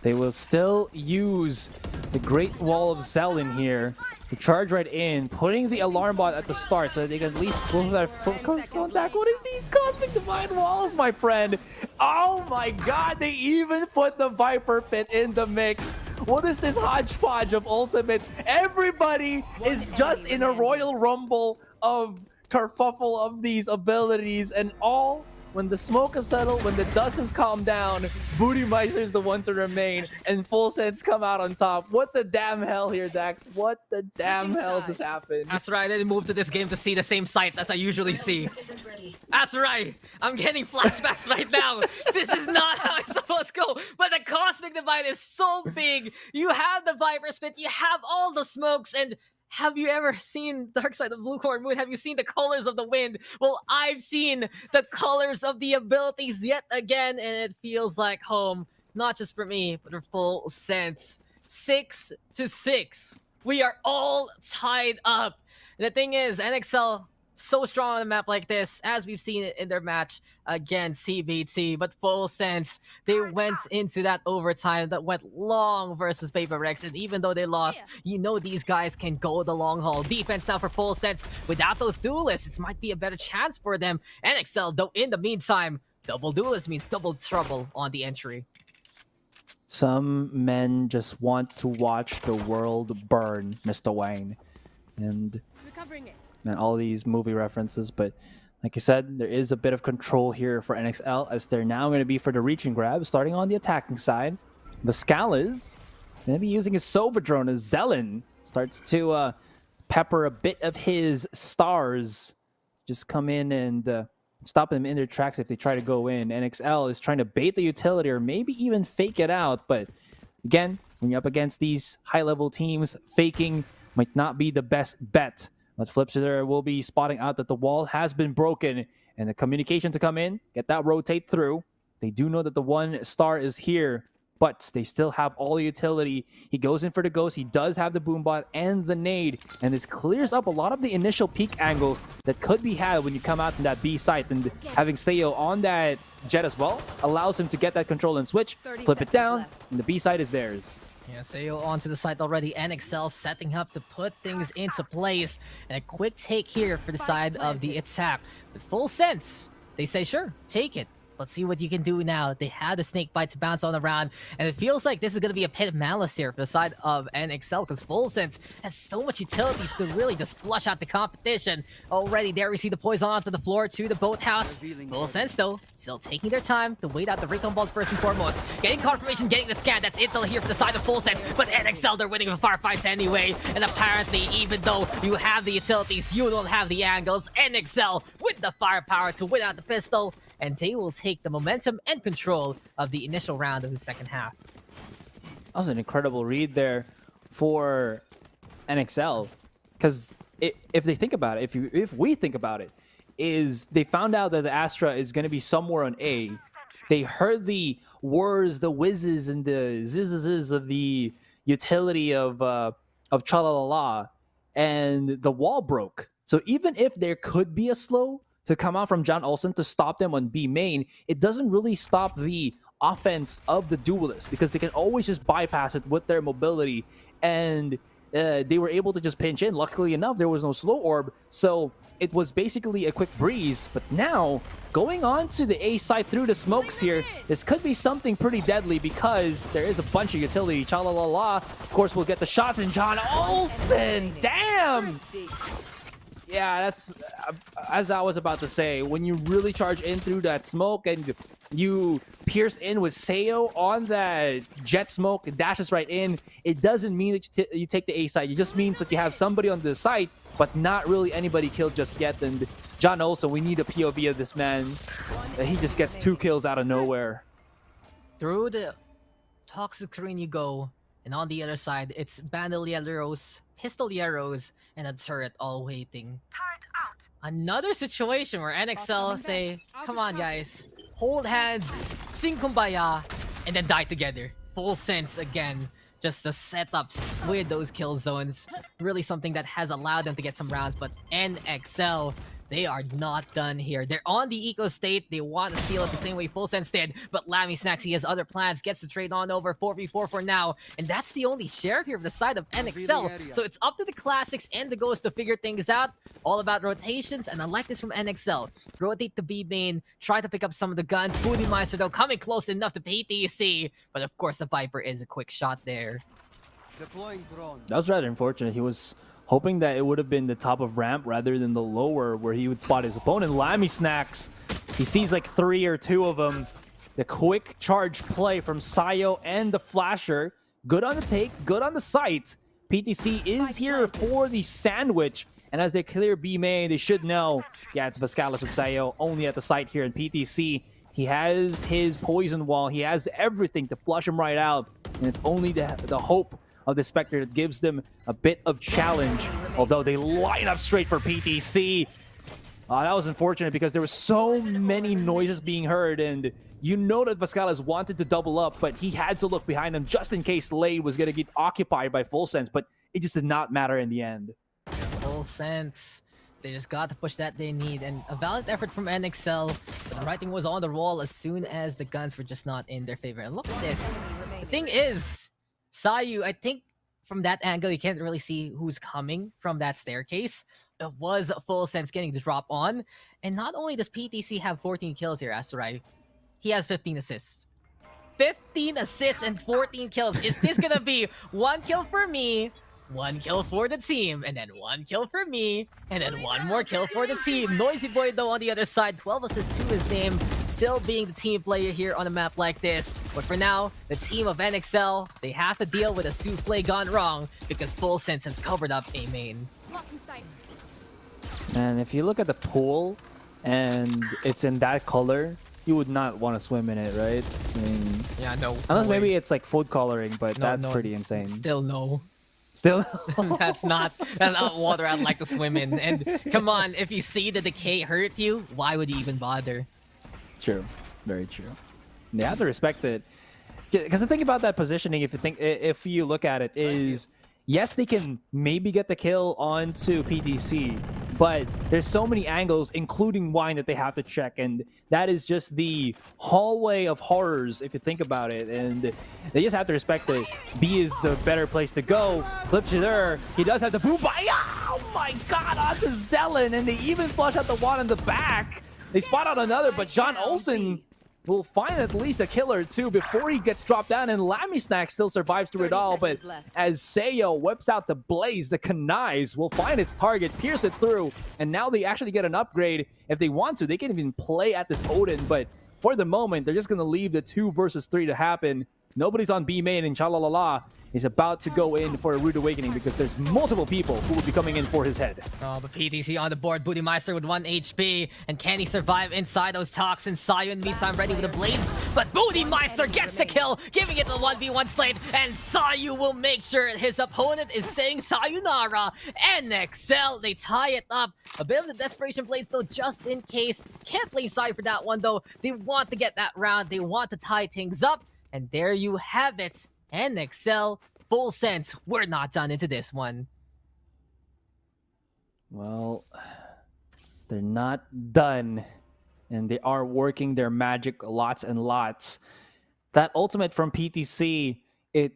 They will still use the Great Wall of Zelen here to charge right in, putting the alarm bot at the start so that they can at least pull that close contact. What is these Cosmic Divine Walls, my friend? Oh my god, they even put the Viper Pit in the mix. What is this hodgepodge of ultimates? Everybody is just in a Royal Rumble of kerfuffle of these abilities, and all when the smoke has settled, when the dust has calmed down, Booty Meister is the one to remain, and Full Sense come out on top. What the damn hell here, Dax? What the damn hell just happened? That's right, I didn't move to this game to see the same sight as I usually see. That's right, I'm getting flashbacks right now. This is not how it's supposed to go, but the Cosmic Divide is so big. You have the Viper Spit, you have all the smokes, and have you ever seen Dark Side of Blue Corn Moon? Have you seen the colors of the wind? Well, I've seen the colors of the abilities yet again, and it feels like home. Not just for me, but for Full Sense. 6-6. We are all tied up. And the thing is, NXL so strong on a map like this, as we've seen it in their match against CBT. But Full Sense, they went into that overtime that went long versus Paper Rex, and even though they lost, you know these guys can go the long haul. Defense now for Full Sense. Without those duelists, this might be a better chance for them. NXL, though, in the meantime, double duelist means double trouble on the entry. Some men just want to watch the world burn, Mr. Wayne. And all these movie references, but like I said, there is a bit of control here for NXL as they're now going to be for the reach and grab, starting on the attacking side. Vascalis going to be using his Sova drone as Zelen starts to pepper a bit of his stars, just come in and stop them in their tracks if they try to go in. NXL is trying to bait the utility or maybe even fake it out, but again, when you're up against these high-level teams, faking might not be the best bet. But Flipsider will be spotting out that the wall has been broken and the communication to come in, get that rotate through. They do know that the 1 star is here, but they still have all the utility. He goes in for the ghost. He does have the boombot and the nade, and this clears up a lot of the initial peak angles that could be had when you come out from that B site. And having Sayo on that jet as well allows him to get that control and switch, flip it down, and the B site is theirs. Yeah, Sayo onto the site already. NXL setting up to put things into place. And a quick take here for the side of the attack. With Full Sense, they say, sure, take it. Let's see what you can do now. They have the snake bite to bounce on around, and it feels like this is going to be a pit of malice here for the side of NXL, because Full Sense has so much utilities to really just flush out the competition. Already there we see the poison onto the floor to the boathouse. Full Sense though, still taking their time to wait out the recon bolt first and foremost. Getting confirmation, getting the scan. That's intel here for the side of Full Sense, but NXL, they're winning the firefights anyway. And apparently, even though you have the utilities, you don't have the angles. NXL with the firepower to win out the pistol, and they will take the momentum and control of the initial round of the second half. That was an incredible read there for NXL, because if they think about it, if we think about it, is they found out that the Astra is going to be somewhere on A. They heard the whirs, the whizzes, and the zizzes of the utility of Chalalala, and the wall broke. So even if there could be a slow to come out from John Olsen to stop them on B main, it doesn't really stop the offense of the duelists, because they can always just bypass it with their mobility, and they were able to just pinch in. Luckily enough, there was no slow orb, so it was basically a quick breeze. But now, going on to the A side through the smokes here, this could be something pretty deadly, because there is a bunch of utility. Chalalala, of course, will get the shots, and John Olsen, damn! Yeah, that's, as I was about to say, when you really charge in through that smoke and you pierce in with Sayo on that jet smoke, it dashes right in, it doesn't mean that you take the A side. It just means that you have somebody on the site, but not really anybody killed just yet. And John Olsen, we need a POV of this man. He just gets 2 kills out of nowhere. Through the toxic screen you go, and on the other side, it's bandolieros, pistolieros, and a turret all waiting. Another situation where NXL say, come on guys, hold hands, sing kumbaya, and then die together. Full Sense again. Just the setups with those kill zones. Really something that has allowed them to get some rounds, but NXL, they are not done here. They're on the eco state. They want to steal it the same way Full Sense did, but Lammy Snacks, he has other plans, gets to trade on over 4v4 for now, and that's the only share here for the side of NXL. So it's up to the Classics and the Ghost to figure things out. All about rotations, and I like this from NXL. Rotate to B main, try to pick up some of the guns. Boonymeister though, coming close enough to PTC, but of course the Viper is a quick shot there. That was rather unfortunate. He was hoping that it would have been the top of ramp rather than the lower where he would spot his opponent. Lammy Snacks, he sees like 3 or 2 of them. The quick charge play from Sayo and the Flasher. Good on the take, good on the sight. PTC is here for the sandwich. And as they clear B main, they should know, yeah, it's Vascalis and Sayo only at the site here in PTC. He has his poison wall. He has everything to flush him right out. And it's only the hope of the Spectre that gives them a bit of challenge, although they line up straight for PTC. That was unfortunate because there were so many noises being heard, and you know that Vascalis wanted to double up, but he had to look behind him just in case Lade was going to get occupied by Full Sense, but it just did not matter in the end. Full Sense, they just got the push that they need, and a valiant effort from NXL. The writing was on the wall as soon as the guns were just not in their favor. And look at this. The thing is, Sayu, I think from that angle, you can't really see who's coming from that staircase. It was Full Sense getting the drop on. And not only does PTC have 14 kills here, Asterai, he has 15 assists. 15 assists and 14 kills. Is this gonna be 1 kill for me, 1 kill for the team, and then 1 kill for me, and then 1 more kill for the team? Noisy Boy, though, on the other side, 12 assists to his name. Still being the team player here on a map like this. But for now, the team of NXL, they have to deal with a souffle gone wrong because Full Sense has covered up A main. And if you look at the pool and it's in that color, you would not want to swim in it, right? I mean, yeah, no. Unless no maybe way. it's like food coloring, but No, that's no. pretty insane. Still no. Still? that's not water I'd like to swim in. And come on, if you see the decay hurt you, why would you even bother? True, very true. They have to respect it, because the thing about that positioning, if you look at it, is yes, they can maybe get the kill onto PTC, but there's so many angles, including wine, that they have to check, and that is just the hallway of horrors if you think about it. And they just have to respect that B is the better place to go. Flips you there. He does have the boom by. Oh my God, onto Zelen, and they even flush out the one in the back. They spot out another, but John Olsen will find at least a kill or two before he gets dropped down, and Lammy Snack still survives through it all, but as Sayo whips out the Blaze, the Kanais will find its target, pierce it through, and now they actually get an upgrade. If they want to, they can even play at this Odin, but for the moment, they're just going to leave the 2 versus 3 to happen. Nobody's on B main, and Chalalala is about to go in for a Rude Awakening because there's multiple people who will be coming in for his head. Oh, but PTC on the board. Booty Meister with 1 HP. And can he survive inside those toxins? Sayu in the meantime ready with the blades. But Booty Meister gets the kill, giving it the 1v1 slate. And Sayu will make sure his opponent is saying sayonara. NXL, they tie it up. A bit of the desperation blades though, just in case. Can't blame Sayu for that one though. They want to get that round. They want to tie things up. And there you have it. NXL, full sense, we're not done into this one. Well, they're not done, and they are working their magic lots and lots. That ultimate from PTC, it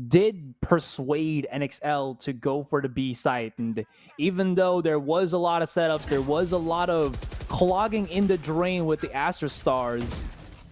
did persuade NXL to go for the B site, and even though there was a lot of setups, there was a lot of clogging in the drain with the Astra Stars,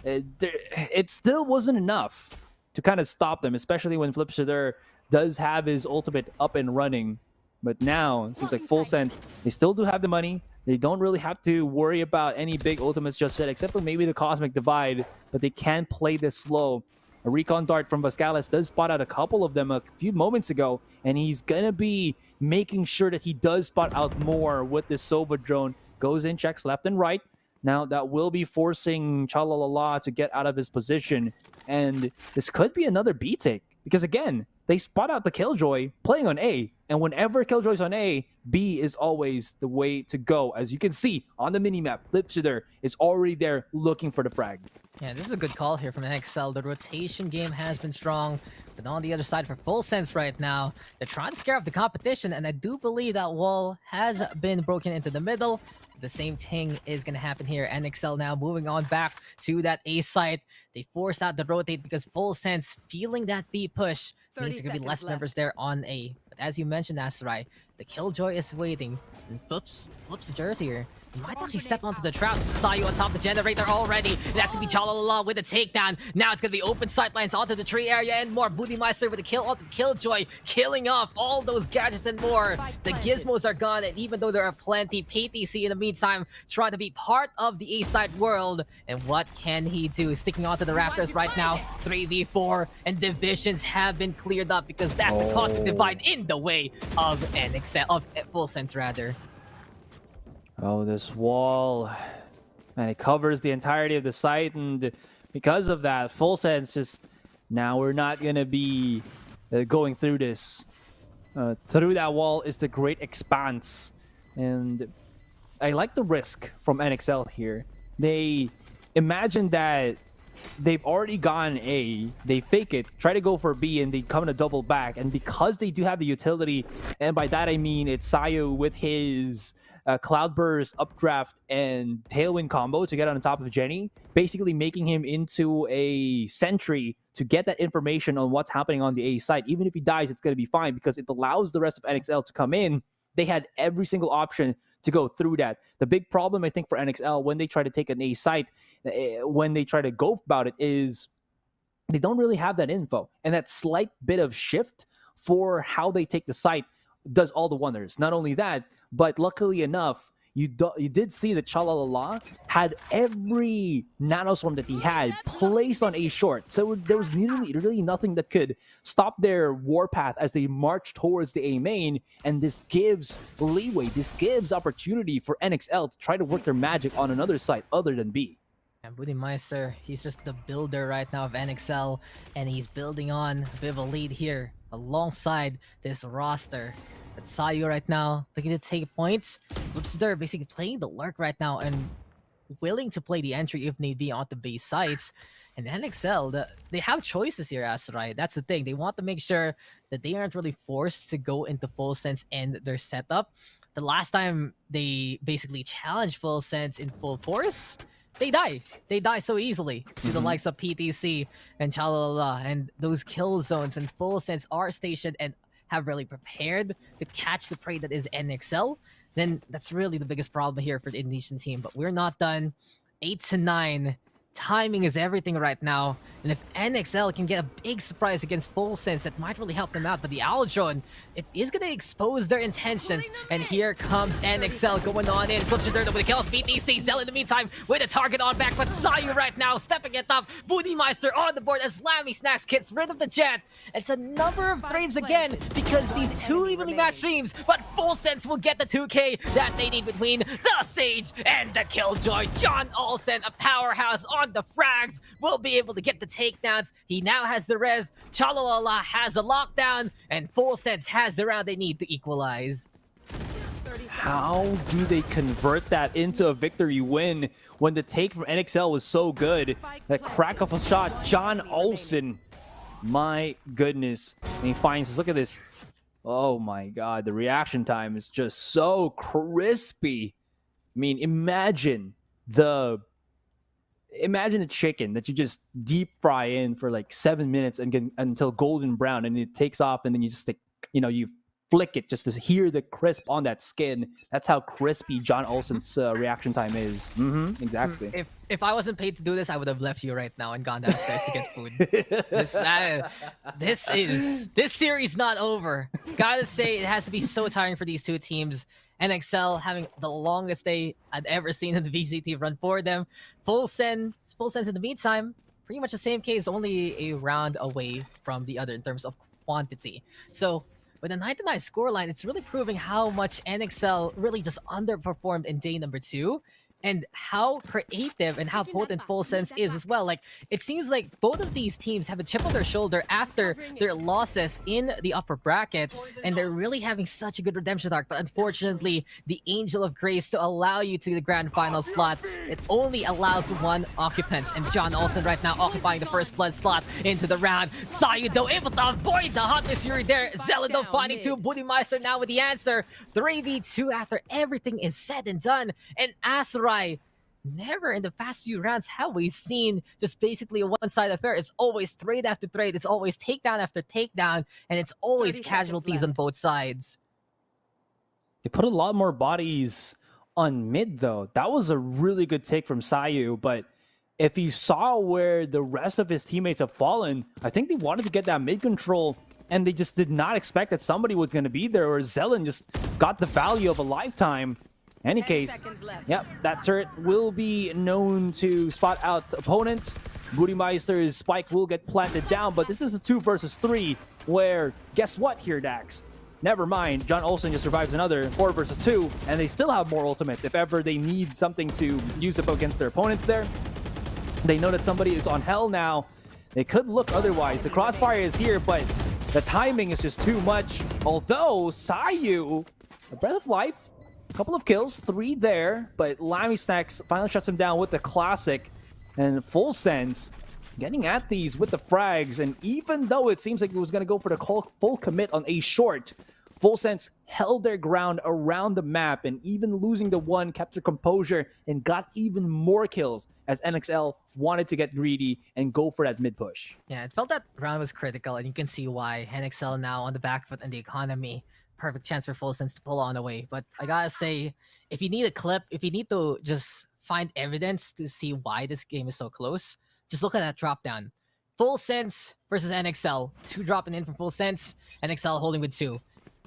it still wasn't enough to kind of stop them, especially when Flipshooter does have his ultimate up and running. But now, it seems like Full Sense, they still do have the money. They don't really have to worry about any big ultimates just yet, except for maybe the Cosmic Divide, but they can play this slow. A Recon Dart from Vascalis does spot out a couple of them a few moments ago, and he's gonna be making sure that he does spot out more with this Sova drone. Goes in, checks left and right. Now, that will be forcing Chalalala to get out of his position. And this could be another B take. Because again, they spot out the Killjoy playing on A. And whenever Killjoy's on A, B is always the way to go. As you can see on the minimap, Flipshooter is already there looking for the frag. Yeah, this is a good call here from NXL. The rotation game has been strong. But on the other side, for Full Sense right now, they're trying to scare off the competition. And I do believe that wall has been broken into the middle. The same thing is going to happen here. NXL now moving on back to that A site. They force out the rotate because Full Sense feeling that B push means there going to be less members there on A. But as you mentioned, Asarai, the Killjoy is waiting. And flips the dirt here. He might actually step onto the traps with Sayu on top of the generator already. And that's going to be Chalalala with a takedown. Now it's going to be open sightlines onto the tree area and more. Booty Meister with a kill onto the Killjoy, killing off all those gadgets and more. The gizmos are gone, and even though there are plenty, PTC in the meantime trying to be part of the A-side world. And what can he do? Sticking onto the rafters right now. 3v4, and divisions have been cleared up because that's the Cosmic Divide in the way of NXL, of Full Sense rather. Oh, this wall, man, it covers the entirety of the site, and because of that, Full Sense just, now we're not going to be going through this. Through that wall is the Great Expanse, and I like the risk from NXL here. They imagine that they've already gone A, they fake it, try to go for B, and they come in a double back, and because they do have the utility, and by that I mean it's Sayu with his Cloudburst, Updraft, and Tailwind combo to get on top of Jenny, basically making him into a sentry to get that information on what's happening on the A side. Even if he dies, it's going to be fine because it allows the rest of NXL to come in. They had every single option to go through that. The big problem, I think, for NXL when they try to take an A site, when they try to go about it, is they don't really have that info. And that slight bit of shift for how they take the site does all the wonders. Not only that, but luckily enough, you did see that Chalalala had every nanoswarm that he had placed on A short. So there was really nothing that could stop their warpath as they march towards the A main. And this gives leeway, this gives opportunity for NXL to try to work their magic on another site other than B. And Booty Meister, he's just the builder right now of NXL, and he's building on a bit of a lead here alongside this roster. But Sayu right now looking to take points. Flipshooter basically playing the lurk right now and willing to play the entry if need be on the base sites. And NXL, they have choices here, Asarai. That's the thing. They want to make sure that they aren't really forced to go into Full Sense and their setup. The last time they basically challenged Full Sense in full force, they die. They die so easily to the likes of PTC and Chalalala. And those kill zones when Full Sense are stationed and have really prepared to catch the prey that is NXL, then that's really the biggest problem here for the Indonesian team. But we're not done. 8-9 Timing is everything right now, and if NXL can get a big surprise against Full Sense, that might really help them out. But the Owl Drone, it is going to expose their intentions, and here comes NXL going on in. Butcher with the kill. VTC Zell in the meantime with a target on back, but Sayu right now stepping it up. Boonymeister on the board as Lammy Snacks gets rid of the Jet. It's a number of trades again because these two evenly matched teams, but Full Sense will get the 2K that they need between the Sage and the Killjoy. John Olsen, a powerhouse on the frags, will be able to get the takedowns. He now has the res. Chalalala has a lockdown, and Full Sense has the round they need to equalize. How do they convert that into a victory win when the take from NXL was so good? That crack of a shot, John Olsen. My goodness. And he finds this. Look at this. Oh my god, the reaction time is just so crispy. I mean, imagine a chicken that you just deep fry in for like 7 minutes and get until golden brown, and it takes off, and then you just like, you flick it just to hear the crisp on that skin. That's how crispy John Olsen's reaction time is. Exactly. If I wasn't paid to do this, I would have left you right now and gone downstairs to get food. This series not over. Gotta say, it has to be so tiring for these two teams. NXL having the longest day I've ever seen in the VCT run for them. Full Sense in the meantime, pretty much the same case, only a round away from the other in terms of quantity. So with a 9-9 scoreline, it's really proving how much NXL really just underperformed in day number 2. And how creative and how potent Full Sense is as well. Like, it seems like both of these teams have a chip on their shoulder after their losses in the upper bracket, and they're really having such a good redemption arc. But unfortunately, the Angel of Grace, to allow you to the grand final slot, it only allows one occupant. And John Olsen right now occupying the first blood slot into the round. Sayu though able to avoid the Hunter's Fury there. Zelando finding 2. Boonymeister now with the answer. 3v2 after everything is said and done. And Asarai, never in the past few rounds have we seen just basically a one-sided affair. It's always trade after trade. It's always takedown after takedown. And it's always casualties on both sides. They put a lot more bodies on mid, though. That was a really good take from Sayu. But if you saw where the rest of his teammates have fallen, I think they wanted to get that mid control, and they just did not expect that somebody was going to be there, or Zelen just got the value of a lifetime. Any case, yep, that turret will be known to spot out opponents. Boonymeister's spike will get planted down, but this is a 2 versus 3 where, guess what here, Dax? Never mind, John Olsen just survives another 4 versus 2, and they still have more ultimates if ever they need something to use up against their opponents there. They know that somebody is on hell now. They could look otherwise. The crossfire is here, but the timing is just too much. Although, Sayu, a breath of life, couple of kills, 3 there, but Lammy Snacks finally shuts him down with the classic. And Full Sense getting at these with the frags, and even though it seems like it was going to go for the full commit on a short, Full Sense held their ground around the map, and even losing the 1, kept their composure and got even more kills as NXL wanted to get greedy and go for that mid push. Yeah, it felt that round was critical, and you can see why. NXL now on the back foot in the economy. Perfect chance for Full Sense to pull on away. But I gotta say, if you need a clip, if you need to just find evidence to see why this game is so close, just look at that drop down. Full Sense versus NXL. 2 dropping in from Full Sense, NXL holding with 2.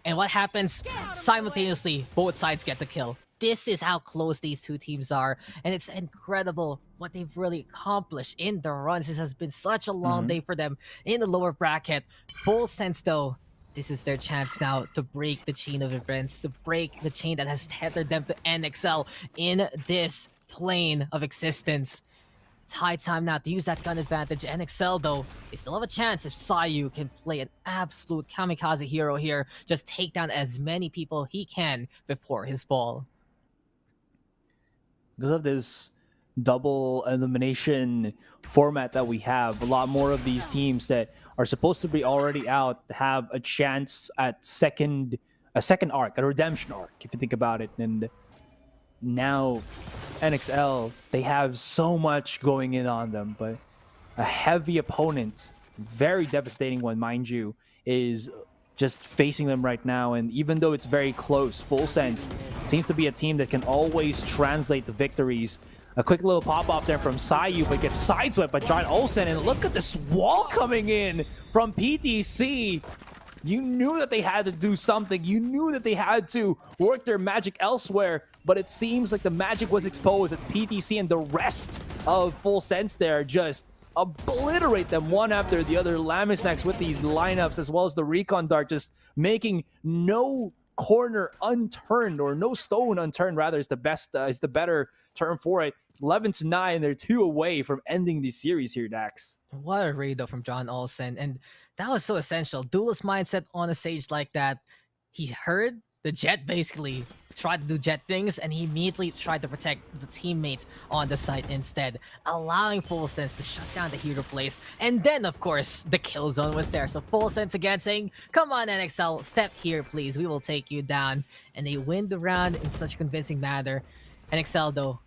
And what happens? Simultaneously, both sides get a kill. This is how close these two teams are. And it's incredible what they've really accomplished in the runs. This has been such a long day for them in the lower bracket. Full Sense, though, this is their chance now to break the chain of events, to break the chain that has tethered them to NXL in this plane of existence. It's high time now to use that gun advantage. NXL, though, they still have a chance if Sayu can play an absolute kamikaze hero here. Just take down as many people he can before his fall. Because of this double elimination format that we have, a lot more of these teams that are supposed to be already out have a chance at a second arc, a redemption arc, if you think about it. And now NXL, they have so much going in on them, but a heavy opponent, very devastating one, mind you, is just facing them right now. And even though it's very close, Full Sense seems to be a team that can always translate the victories A quick little pop-off there from Sayu, but gets sideswept by John Olsen. And look at this wall coming in from PTC. You knew that they had to do something. You knew that they had to work their magic elsewhere, but it seems like the magic was exposed at PTC and the rest of Full Sense there just obliterate them one after the other. Lamisnax with these lineups as well as the Recon Dart just making no corner unturned, or no stone unturned rather is the best, is the better term for it. 11-9, they're 2 away from ending the series here, Dax. What a raid though from John Olsen, and that was so essential. Duelist mindset on a stage like that. He heard the Jet basically tried to do Jet things, and he immediately tried to protect the teammate on the site instead, allowing Full Sense to shut down the hero place. And then, of course, the kill zone was there. So Full Sense again saying, come on, NXL, step here, please. We will take you down. And they win the round in such a convincing manner. NXL, though,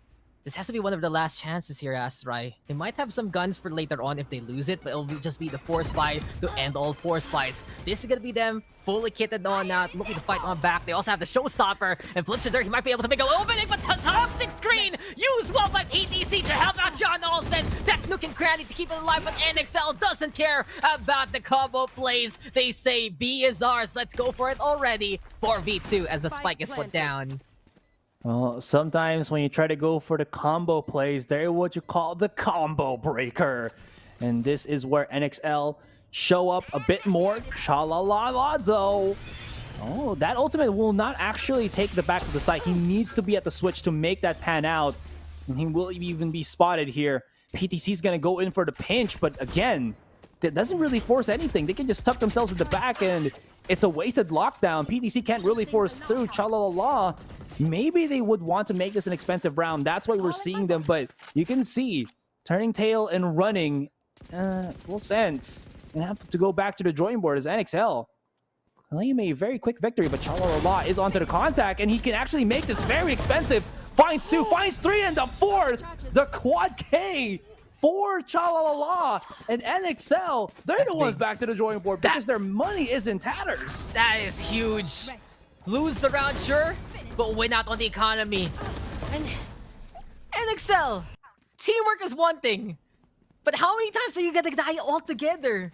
this has to be one of the last chances here, Astrai. They might have some guns for later on if they lose it, but it'll just be the Force Spy to end all Force Spies. This is gonna be them fully kitted on out, looking to fight on back. They also have the Showstopper, and Flips there. He might be able to make a opening, but the toxic screen used well by PTC to help out John Olsen. That nook and cranny to keep it alive, but NXL doesn't care about the combo plays. They say B is ours. Let's go for it already. 4v2 as the spike is put down. Well, sometimes when you try to go for the combo plays, they're what you call the combo breaker. And this is where NXL show up a bit more. Cha-la-la-la, though. Oh, that ultimate will not actually take the back of the site. He needs to be at the switch to make that pan out. And he will even be spotted here. PTC's going to go in for the pinch, but again, that doesn't really force anything. They can just tuck themselves in the back, and it's a wasted lockdown. PTC can't really force through. Cha-la-la-la. Maybe they would want to make this an expensive round. That's why we're seeing them, but you can see turning tail and running. Full Sense. And have to go back to the drawing board as NXL claim a very quick victory, but Cha-la-la-la is onto the contact, and he can actually make this very expensive. Finds 2, finds 3, and the 4th. The quad K for Cha-la-la-la. And NXL, they're the ones back to the drawing board because their money is in tatters. That is huge. Lose the round, sure, but win out on the economy. And NXL, teamwork is one thing, but how many times are you gonna die altogether?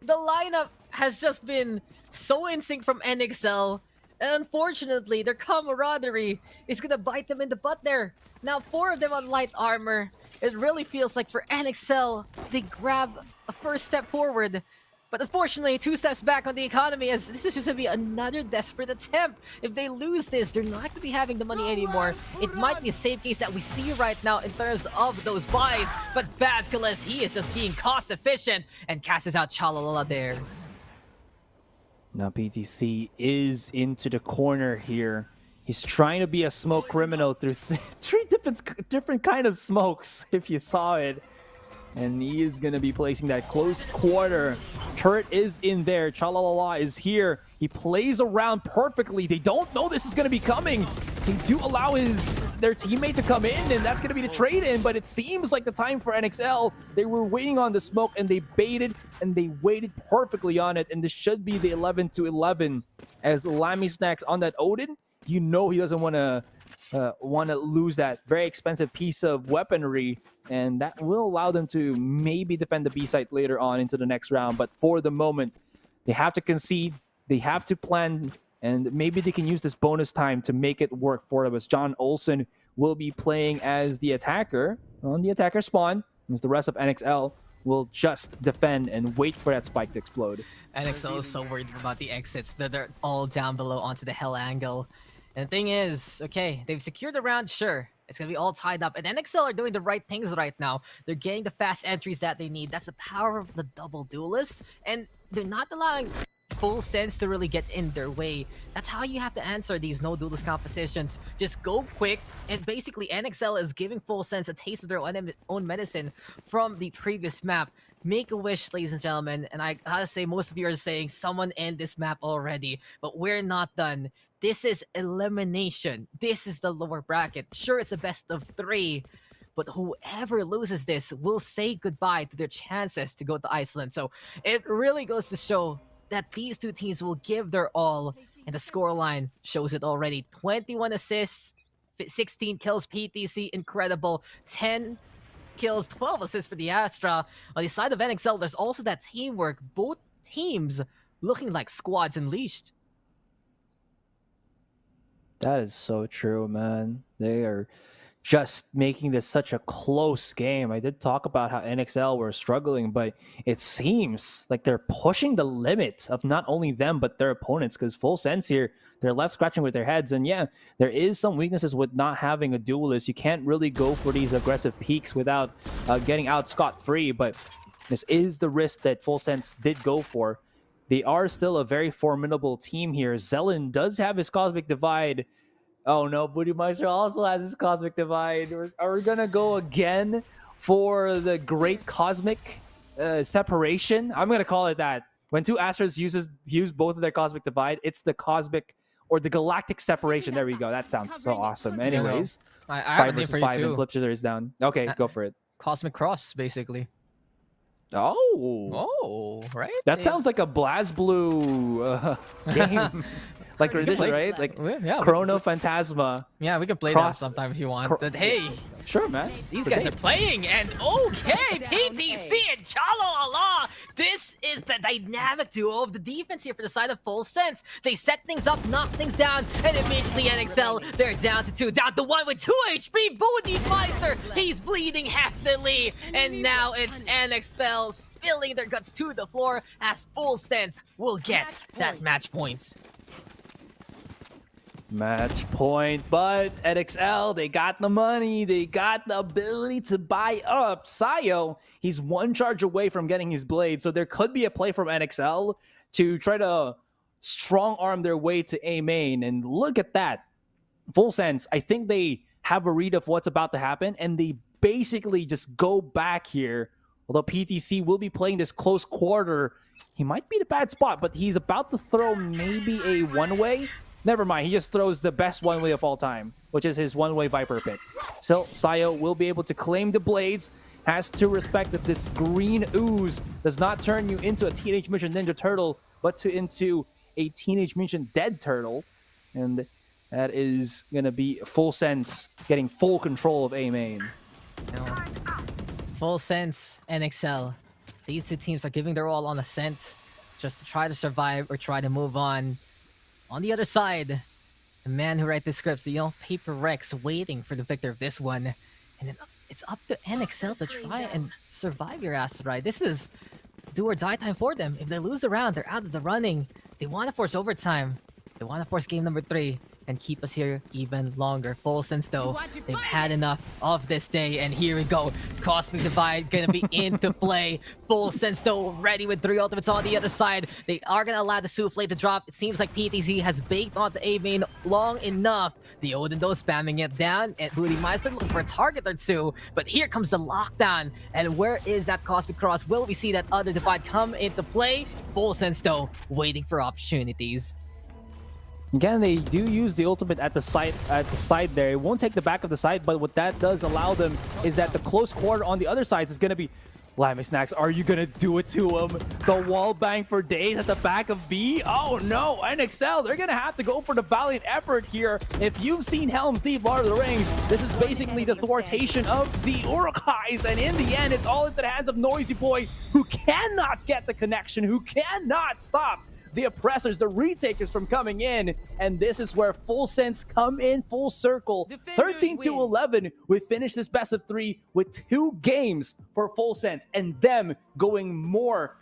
The lineup has just been so in sync from NXL, and unfortunately, their camaraderie is gonna bite them in the butt there. Now, 4 of them on light armor. It really feels like for NXL, they grab a first step forward, but unfortunately, 2 steps back on the economy, as this is just going to be another desperate attempt. If they lose this, they're not going to be having the money anymore. It might be a safe case that we see right now in terms of those buys, but Bazkalis, he is just being cost efficient and casts out Cha-la-la-la there. Now PTC is into the corner here. He's trying to be a smoke criminal through 3 different kind of smokes, if you saw it. And he is going to be placing that close quarter. Turret is in there. Cha-la-la-la is here. He plays around perfectly. They don't know this is going to be coming. They do allow their teammate to come in, and that's going to be the trade-in. But it seems like the time for NXL, they were waiting on the smoke, and they baited, and they waited perfectly on it. And this should be the 11-11 as Lamisnax on that Odin. You know he doesn't want to lose that very expensive piece of weaponry, and that will allow them to maybe defend the B site later on into the next round. But for the moment, they have to concede, they have to plan, and maybe they can use this bonus time to make it work for them, as John Olsen will be playing as the attacker on the attacker spawn, as the rest of NXL will just defend and wait for that spike to explode. NXL is so worried about the exits. They're all down below onto the hell angle. And the thing is, okay, they've secured the round, sure. It's going to be all tied up. And NXL are doing the right things right now. They're getting the fast entries that they need. That's the power of the double duelist. And they're not allowing Full Sense to really get in their way. That's how you have to answer these no duelist compositions. Just go quick. And basically, NXL is giving Full Sense a taste of their own medicine from the previous map. Make a wish, ladies and gentlemen. And I gotta say, most of you are saying someone end this map already. But we're not done. This is elimination. This is the lower bracket. Sure, it's a best of 3, but whoever loses this will say goodbye to their chances to go to Iceland. So it really goes to show that these 2 teams will give their all, and the scoreline shows it already. 21 assists, 16 kills PTC, incredible. 10 kills, 12 assists for the Astra. On the side of NXL, there's also that teamwork. Both teams looking like squads unleashed. That is so true, man. They are just making this such a close game. I did talk about how NXL were struggling, but it seems like they're pushing the limit of not only them, but their opponents, because Full Sense here, they're left scratching with their heads. And yeah, there is some weaknesses with not having a duelist. You can't really go for these aggressive peaks without getting out scot-free, but this is the risk that Full Sense did go for. They are still a very formidable team here. Zelen does have his Cosmic Divide. Oh no, Budimeister also has his Cosmic Divide. Are we gonna go again for the Great Cosmic Separation? I'm gonna call it that. When two Astros use both of their Cosmic Divide, it's the Cosmic or the Galactic Separation. There we go. That sounds so awesome. Anyways, I have a 5 name versus for you 5 and too. Flipshooter is down. Okay, go for it. Cosmic Cross, basically. Oh, right? That sounds like a BlazBlue game. Like rendition, right? Like yeah, Chrono Phantasma. Yeah, we can play that sometime if you want. But hey, sure, man. These guys are playing, and okay, PTC and Chalo Allah. This is the dynamic duo of the defense here for the side of Full Sense. They set things up, knock things down, and immediately NXL, they're down to 2, down to 1 with 2 HP. Budimeister, he's bleeding heavily, and now it's NXL spilling their guts to the floor as Full Sense will get that match point. Match point, but NXL, they got the money, they got the ability to buy up. Sayo, he's 1 charge away from getting his blade, so there could be a play from NXL to try to strong arm their way to A main. And look at that. Full Sense, I think they have a read of what's about to happen, and they basically just go back here. Although PTC will be playing this close quarter, he might be in a bad spot, but he's about to throw maybe a one-way. Never mind, he just throws the best one-way of all time, which is his one-way Viper Pit. So Sayo will be able to claim the blades, has to respect that this green ooze does not turn you into a Teenage Mutant Ninja Turtle, but into a Teenage Mutant Dead Turtle. And that is going to be Full Sense getting full control of A main. Full Sense, NXL. These two teams are giving their all on Ascent just to try to survive or try to move on. On the other side, the man who writes the scripts, Paper Rex, waiting for the victor of this one. And then it's up to NXL to try and survive your asteroid. This is do or die time for them. If they lose the round, they're out of the running. They want to force overtime. They want to force game number 3 and keep us here even longer. Full Sense, though, they've had enough of this day, and here we go. Cosmic Divide gonna be into play. Full Sense, though, ready with 3 ultimates on the other side. They are gonna allow the Souffle to drop. It seems like PTC has baked onto A main long enough. The Odin, though, spamming it down, and Budimeister looking for a target or two. But here comes the lockdown, and where is that Cosmic Cross? Will we see that other Divide come into play? Full Sense, though, waiting for opportunities. Again, they do use the ultimate at the side there. It won't take the back of the side, but what that does allow them is that the close quarter on the other side is going to be... Lammy Snacks, are you going to do it to him? The wall bang for days at the back of B? Oh no, NXL, they're going to have to go for the valiant effort here. If you've seen Helm's Deep Lord of the Rings, this is basically the thwartation of the Urukais, and in the end, it's all into the hands of Noisy Boy, who cannot get the connection, who cannot stop the oppressors, the retakers from coming in. And this is where Full Sense come in full circle. 13-11, we finish this best of 3 with 2 games for Full Sense, and them going more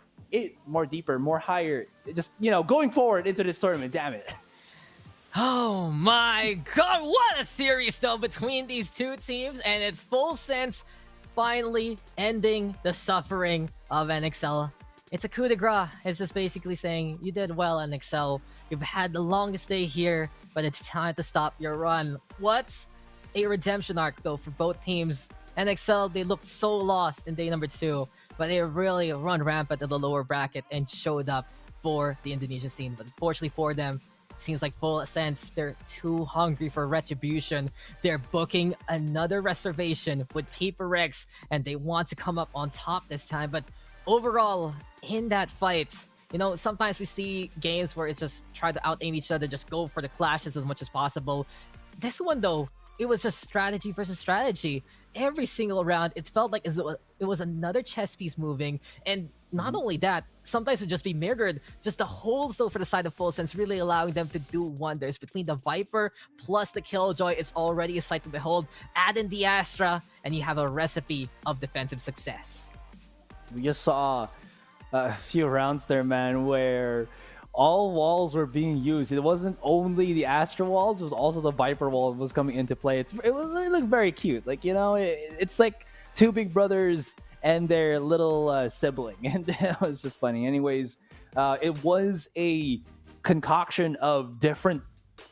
deeper, more higher, just, going forward into this tournament. Damn it. Oh my god, what a series though between these two teams, and it's Full Sense finally ending the suffering of NXL. It's a coup de grace. It's just basically saying, you did well, NXL. You've had the longest day here, but it's time to stop your run. What a redemption arc, though, for both teams. NXL, they looked so lost in day number 2, but they really run rampant at the lower bracket and showed up for the Indonesia scene. But unfortunately for them, it seems like Full Sense, they're too hungry for retribution. They're booking another reservation with Paper Rex, and they want to come up on top this time. But overall, in that fight, sometimes we see games where it's just try to out-aim each other, just go for the clashes as much as possible. This one, though, it was just strategy versus strategy. Every single round, it felt like it was another chess piece moving. And not only that, sometimes it would just be mirrored. Just the holds though for the side of Full Sense really allowing them to do wonders. Between the Viper plus the Killjoy, it's already a sight to behold. Add in the Astra, and you have a recipe of defensive success. We just saw a few rounds there, man, where all walls were being used. It wasn't only the Astra walls, it was also the Viper wall was coming into play. It looked very cute. Like, you know, it's like two big brothers and their little sibling. And that was just funny. Anyways, it was a concoction of different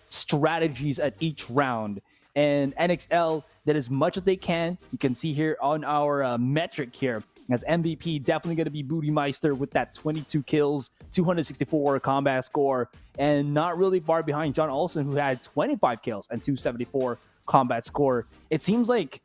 strategies at each round. And NXL did as much as they can. You can see here on our metric here, as MVP, definitely going to be Booty Meister with that 22 kills, 264 combat score, and not really far behind John Olsen, who had 25 kills and 274 combat score. It seems like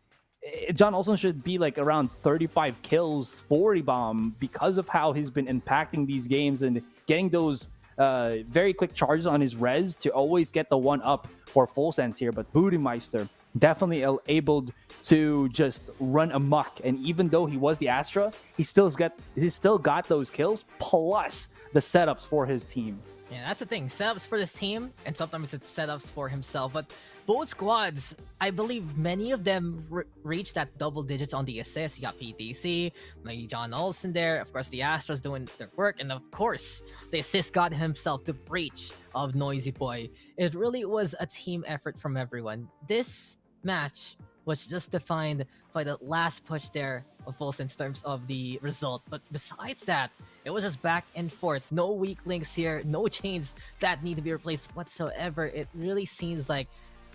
John Olsen should be like around 35 kills, 40 bomb, because of how he's been impacting these games and getting those very quick charges on his res to always get the one up for Full Sense here. But Booty Meister definitely able to just run amok, and even though he was the Astra, he still got those kills plus the setups for his team. Yeah, that's the thing. Setups for this team, and sometimes it's setups for himself. But both squads, I believe many of them reached that double digits on the assists. You got PTC, maybe John Olsen there. Of course, the Astros doing their work. And of course, the assist god himself, the Breach of Noisy Boy. It really was a team effort from everyone. This match was just defined by the last push there of Full Sense in terms of the result. But besides that, it was just back and forth. No weak links here, no chains that need to be replaced whatsoever. It really seems like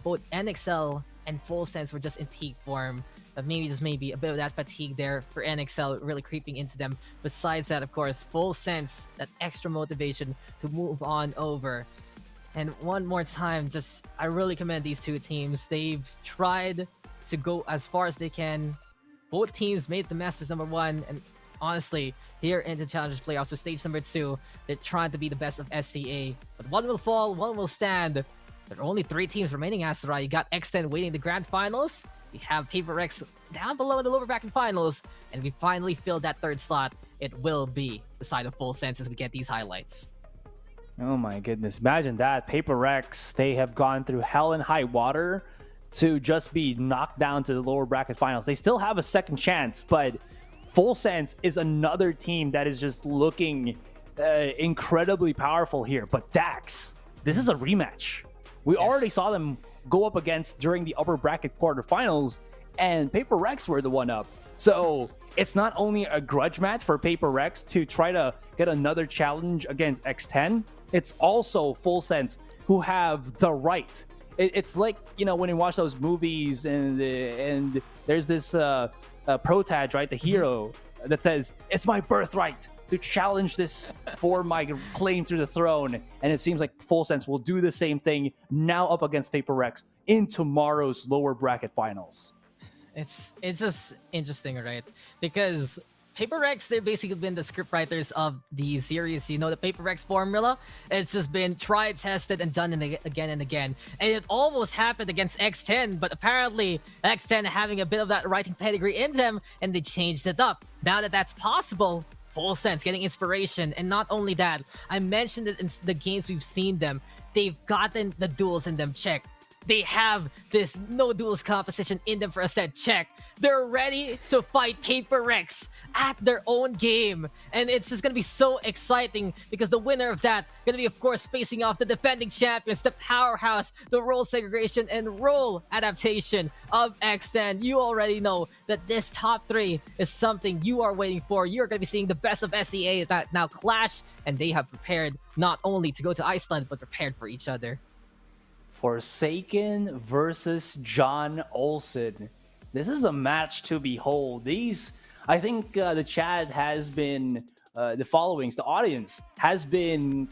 both NXL and Full Sense were just in peak form. But maybe a bit of that fatigue there for NXL really creeping into them. Besides that, of course, Full Sense, that extra motivation to move on over. And one more time, I really commend these two teams. They've tried to go as far as they can. Both teams made the Masters #1, and honestly, here in the Challengers Playoffs, so stage #2, they're trying to be the best of SCA. But one will fall, one will stand. There are only 3 teams remaining, Asura. You got X10 waiting in the Grand Finals. We have Paper Rex down below in the lower bracket finals. And we finally filled that 3rd slot. It will be the side of Full Sense as we get these highlights. Oh my goodness. Imagine that. Paper Rex, they have gone through hell and high water to just be knocked down to the lower bracket finals. They still have a second chance, but Full Sense is another team that is just looking incredibly powerful here. But Dax, this is a rematch. We already saw them go up against during the upper bracket quarterfinals, and Paper Rex were the one up. So it's not only a grudge match for Paper Rex to try to get another challenge against X10, it's also Full Sense who have the right. It's like, you know, when you watch those movies and there's this protag, right, the hero that says, it's my birthright to challenge this for my claim to the throne. And it seems like Full Sense will do the same thing now up against Paper Rex in tomorrow's lower bracket finals. It's just interesting, right? Because Paper Rex, they've basically been the scriptwriters of the series. You know, the Paper Rex formula, it's just been tried, tested, and done again and again. And it almost happened against X10, but apparently X10 having a bit of that writing pedigree in them, and they changed it up. Now that that's possible, Full Sense getting inspiration. And not only that, I mentioned it in the games we've seen them, they've gotten the duels in them checked. They have this no duels composition in them for a set check. They're ready to fight Paper Rex at their own game. And it's just going to be so exciting because the winner of that going to be, of course, facing off the defending champions, the powerhouse, the role segregation and role adaptation of X10. You already know that this top 3 is something you are waiting for. You're going to be seeing the best of SEA that now clash, and they have prepared not only to go to Iceland, but prepared for each other. Forsaken versus John Olsen. This is a match to behold. I think the chat has been, the followings, the audience has been,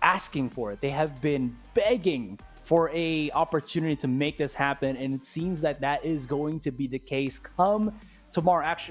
asking for it. They have been begging for a opportunity to make this happen, and it seems that that is going to be the case come tomorrow.